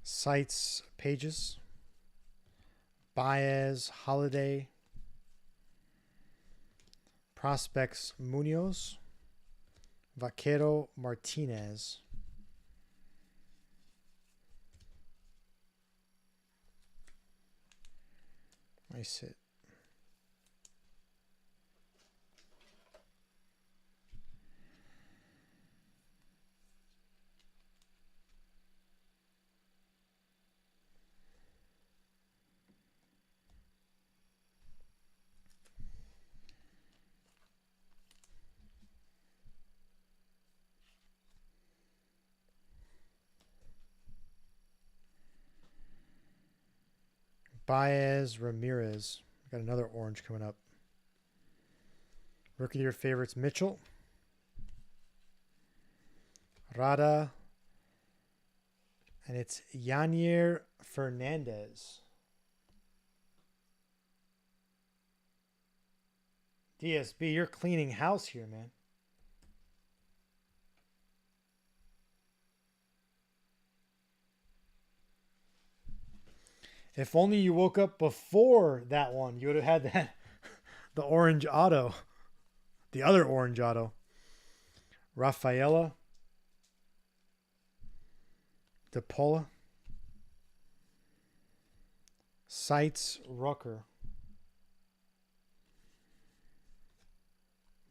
Sites Pages. Baez Holiday. Prospects Munoz. Vaquero Martinez. Nice hit. Baez Ramirez. Got another orange coming up. Rookie of your favorites, Mitchell. Rada. And it's Yanier Fernandez. DSB, you're cleaning house here, man. If only you woke up before that one, you would have had that the orange auto. The other orange auto. Rafaela. DePaula. Sites Rucker.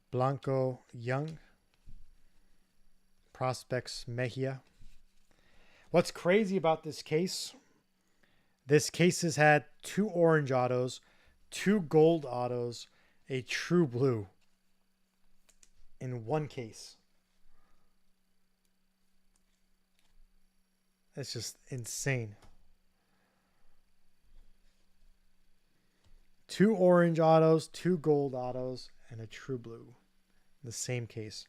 Blanco Young. Prospects Mejia. What's crazy about this case? This case has had 2 orange autos, 2 gold autos, a true blue in one case. That's just insane. 2 orange autos, 2 gold autos, and a true blue in the same case.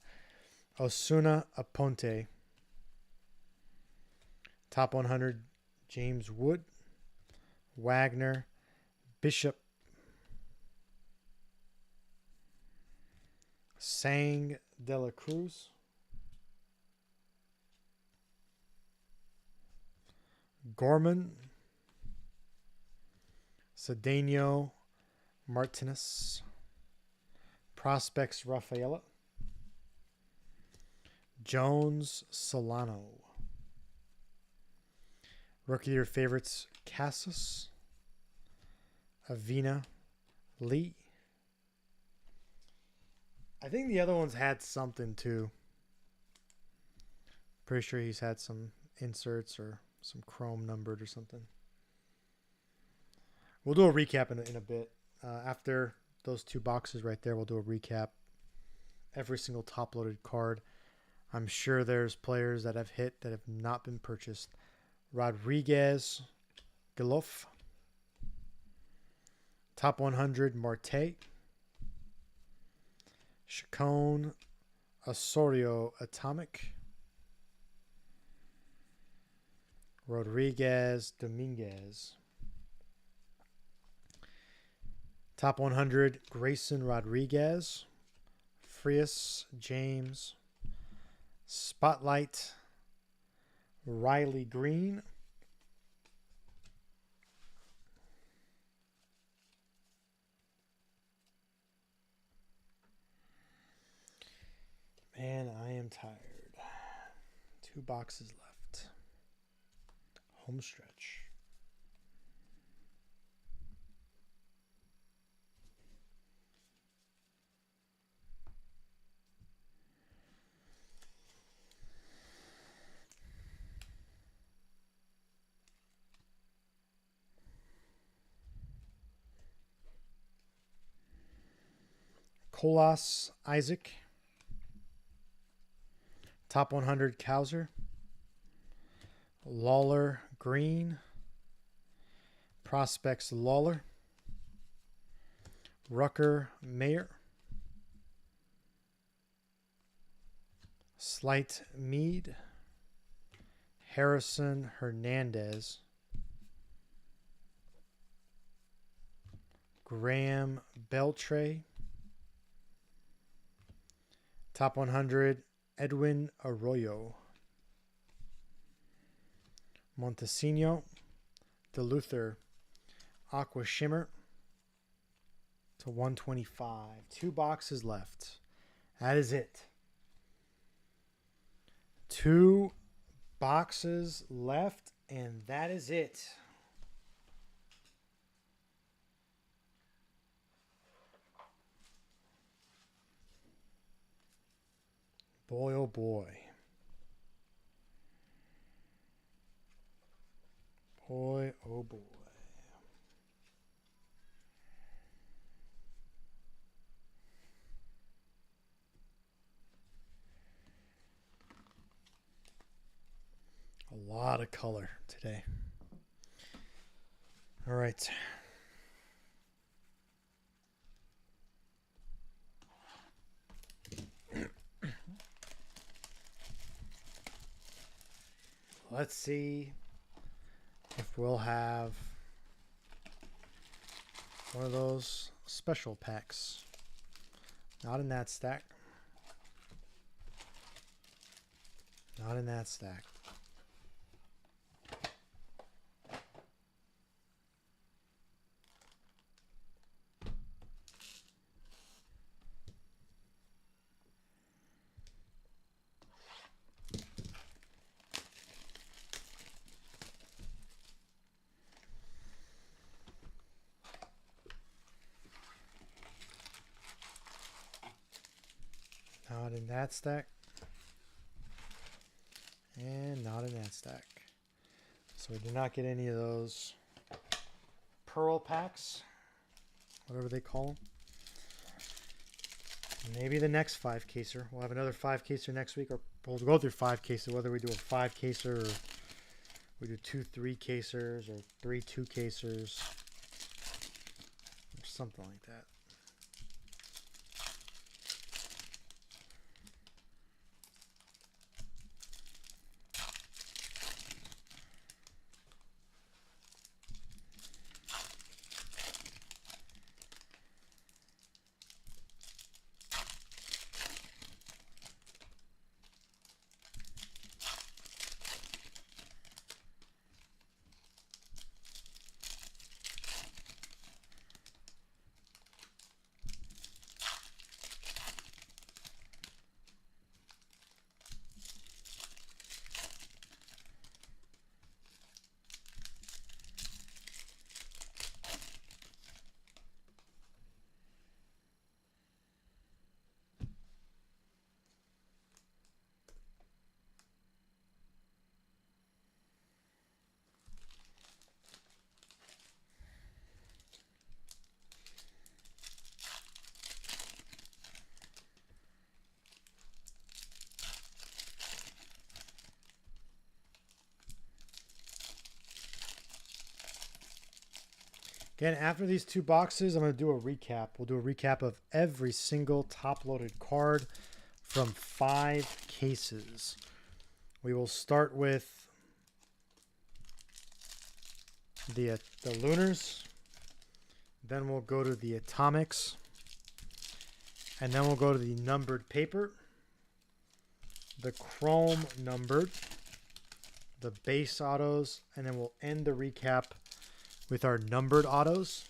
Osuna Aponte. Top 100, James Wood. Wagner, Bishop, Sang de la Cruz, Gorman, Cedeno Martinez, Prospects Rafaela, Jones Solano. Rookie of your favorites, Casas, Avina, Lee. I think the other ones had something too. Pretty sure he's had some inserts or some chrome numbered or something. We'll do a recap in a bit. After those 2 boxes right there, we'll do a recap. Every single top-loaded card. I'm sure there's players that have hit that have not been purchased. Rodriguez, Galof. Top 100, Marte. Chacon, Osorio, Atomic. Rodriguez, Dominguez. Top 100, Grayson Rodriguez. Frias, James. Spotlight, Riley Green. Man, I am tired. 2 boxes left. Home stretch. Colas Isaac. Top 100 Cowser. Lawler Green. Prospects Lawler. Rucker Mayer. Slight Mead. Harrison Hernandez. Graham Beltre. Top 100 Edwin Arroyo. Montesino. DeLuther. Aqua Shimmer. To 125. 2 boxes left. That is it. 2 boxes left, and that is it. Boy, oh boy. Boy, oh boy. A lot of color today. All right. Let's see if we'll have one of those special packs. Not in that stack. Not in that stack. Not in that stack. And not in that stack. So we did not get any of those pearl packs, whatever they call them. Maybe the next 5-caser. We'll have another 5-caser next week, or we'll go through 5-caser, whether we do a 5-caser or we do 2 3-casers or 3 2-casers or something like that. Again, after these 2 boxes, I'm going to do a recap. We'll do a recap of every single top-loaded card from 5 cases. We will start with the Lunars. Then we'll go to the Atomics. And then we'll go to the numbered paper, the Chrome numbered, the base autos, and then we'll end the recap with our numbered autos.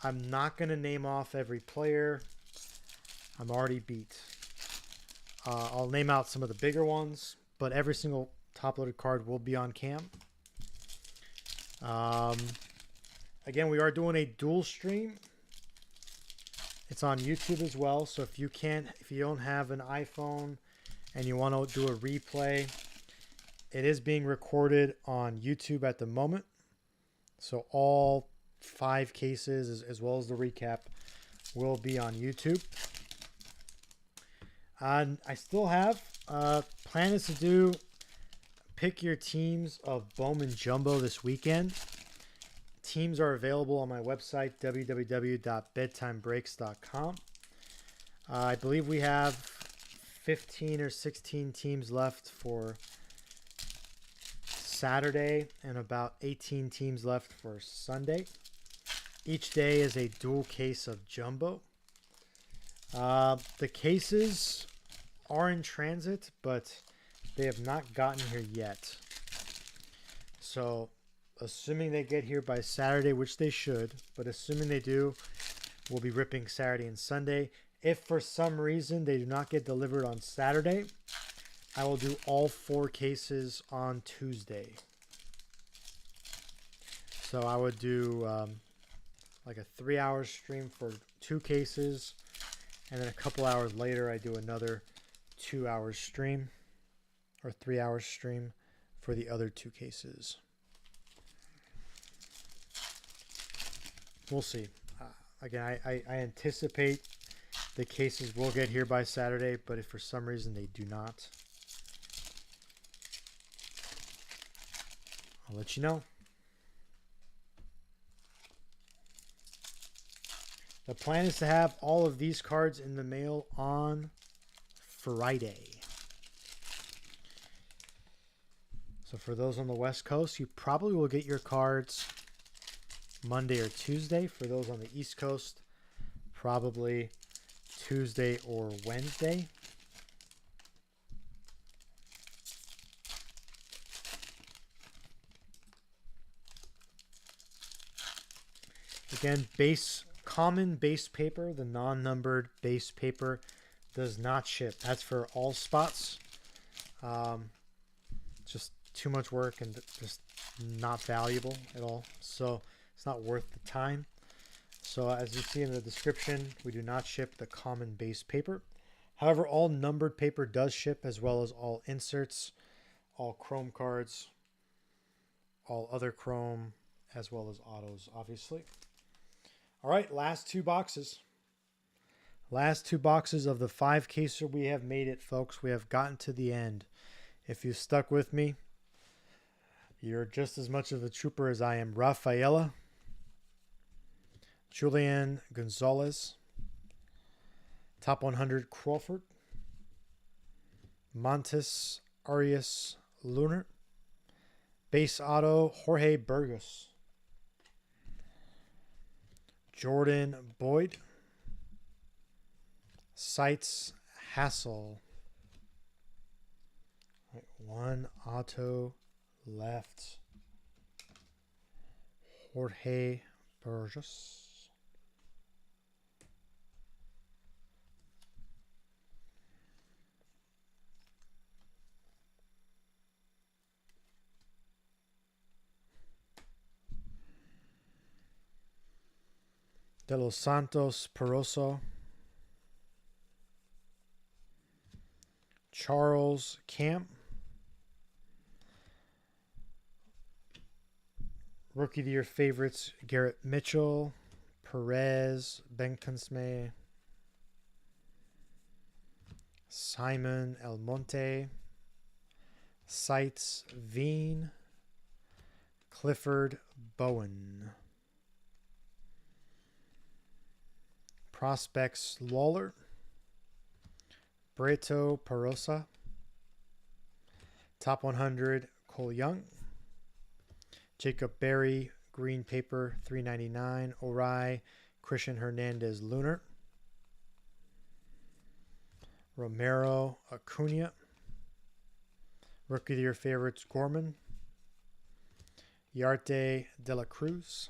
I'm not going to name off every player. I'm already beat. I'll name out some of the bigger ones, but every single top-loaded card will be on cam. Again, we are doing a dual stream. It's on YouTube as well, so if you don't have an iPhone and you want to do a replay, it is being recorded on YouTube at the moment. So all 5 cases, as well as the recap, will be on YouTube. I still have plan is to do pick your teams of Bowman Jumbo this weekend. Teams are available on my website, www.bedtimebreaks.com. I believe we have 15 or 16 teams left for Saturday and about 18 teams left for Sunday. Each day is a dual case of Jumbo. The cases are in transit, but they have not gotten here yet. So, assuming they get here by Saturday, which they should, but assuming they do, we'll be ripping Saturday and Sunday. If for some reason they do not get delivered on Saturday, I will do all 4 cases on Tuesday. So I would do like a 3-hour stream for 2 cases, and then a couple hours later I do another 2-hour stream or 3-hour stream for the other 2 cases. We'll see. Again, I anticipate the cases will get here by Saturday, but if for some reason they do not, I'll let you know. The plan is to have all of these cards in the mail on Friday. So for those on the West Coast, you probably will get your cards Monday or Tuesday. For those on the East Coast, probably Tuesday or Wednesday. Again, common base paper, the non-numbered base paper, does not ship. That's for all spots. Just too much work and just not valuable at all. So it's not worth the time. So as you see in the description, we do not ship the common base paper. However, all numbered paper does ship, as well as all inserts, all chrome cards, all other chrome, as well as autos, obviously. All right, last 2 boxes. Last 2 boxes of the 5-caser. We have made it, folks. We have gotten to the end. If you stuck with me, you're just as much of a trooper as I am. Rafaela, Julian Gonzalez, top 100 Crawford, Montes Arias Lunar, base auto Jorge Burgos, Jordan Boyd, Sights Hassel. Right, 1 auto left. Jorge Burgos. De Los Santos Peroso, Charles Camp, Rookie of the Year favorites Garrett Mitchell, Perez, Bencansme, Simon Almonte, Sights Veen, Clifford Bowen. Prospects Lawler, Breto Parosa, top 100 Cole Young, Jacob Berry, green paper $3.99, Orai, Christian Hernandez Lunar, Romero Acuna, Rookie of the Year favorites Gorman, Yarte de la Cruz,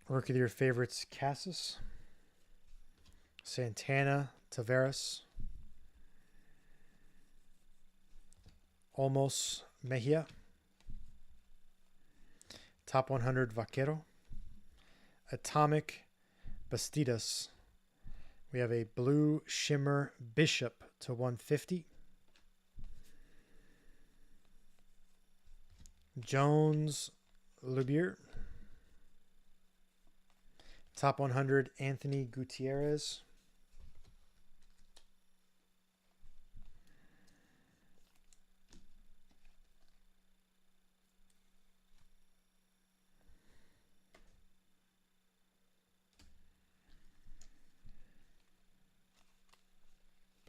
Rookie of the Year favorites Cassis, Santana Tavares, Olmos Mejia. Top 100 Vaquero. Atomic Bastidas. We have a blue shimmer Bishop to 150. Jones Lubier. Top 100 Anthony Gutierrez.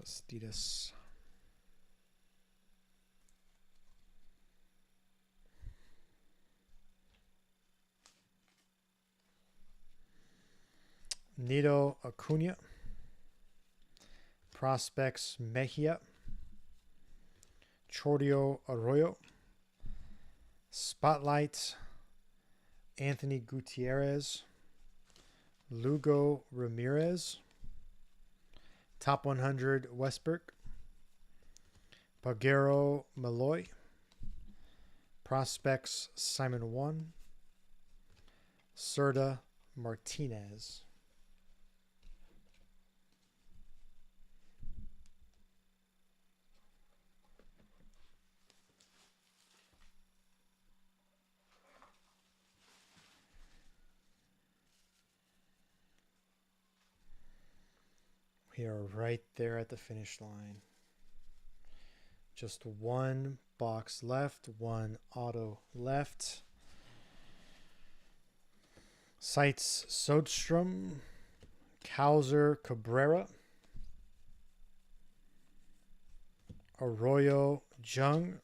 Bastidas. Nito Acuna. Prospects Mejia. Chordio Arroyo. Spotlight Anthony Gutierrez. Lugo Ramirez. Top 100 Westbrook. Pagero Malloy. Prospects Simon 1. Serta Martinez. We are right there at the finish line. Just one box left, one auto left. Seitz Sodstrom, Kauser Cabrera, Arroyo Jung,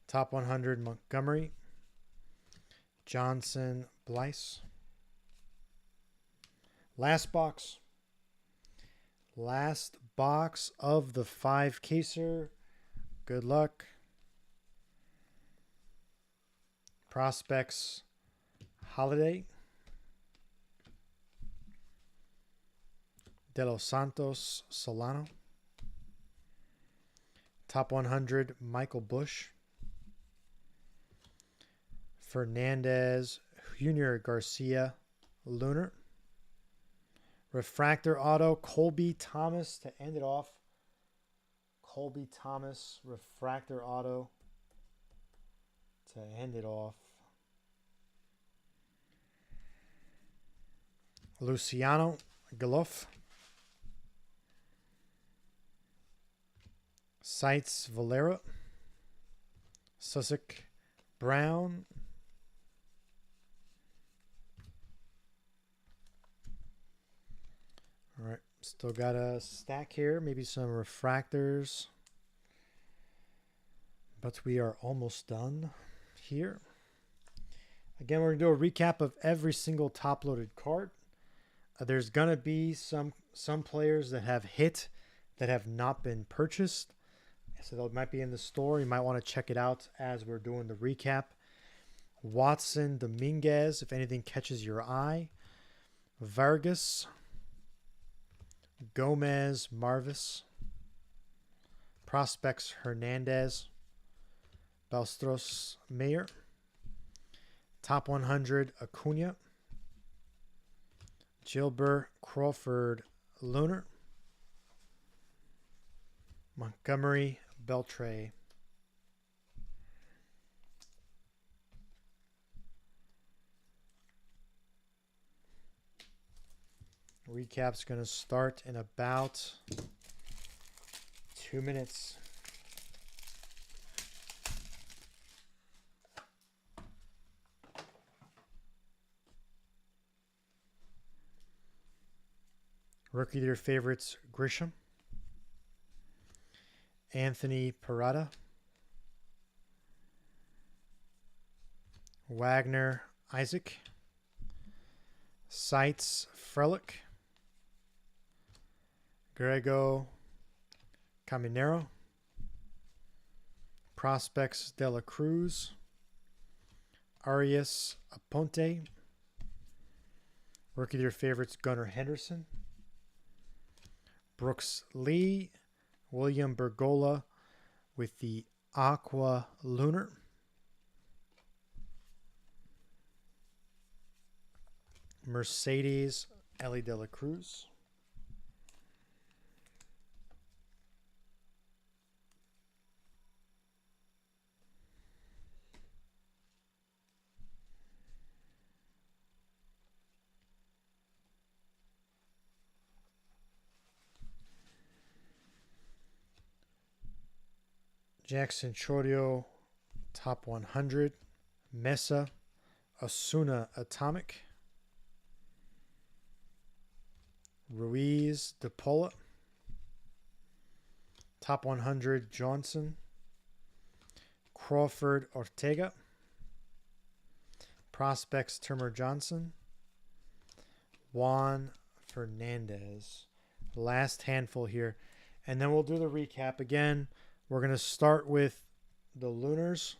Top 100 Montgomery, Johnson Blyce. Last box. Last box of the 5-caser. Good luck. Prospects Holiday. De Los Santos Solano. Top 100 Michael Bush. Fernandez Junior Garcia Lunar. Refractor auto, Colby Thomas to end it off. Colby Thomas, refractor auto to end it off. Luciano Galof. Seitz Valera. Sussex Brown. All right, still got a stack here, maybe some refractors, but we are almost done here. Again, we're going to do a recap of every single top-loaded card. There's going to be some players that have hit that have not been purchased, so they might be in the store. You might want to check it out as we're doing the recap. Watson Dominguez, if anything catches your eye. Vargas. Gomez Marvis. Prospects Hernandez. Balstros Mayer. Top 100 Acuna. Gilbert Crawford Lunar. Montgomery Beltre. Recap's going to start in about 2 minutes. Rookie of your favorites, Grisham. Anthony Parada. Wagner Isaac. Seitz Frelick. Grego Caminero. Prospects De La Cruz. Arias Aponte. Rookie of your favorites, Gunnar Henderson. Brooks Lee. William Bergola. with the Aqua Lunar. Mercedes Ellie De La Cruz. Jackson Chorio Top 100. Mesa Osuna Atomic. Ruiz De Paula. Top 100 Johnson. Crawford Ortega. Prospects Turmer Johnson. Juan Fernandez. Last handful here. And then we'll do the recap again. We're going to start with the Lunars.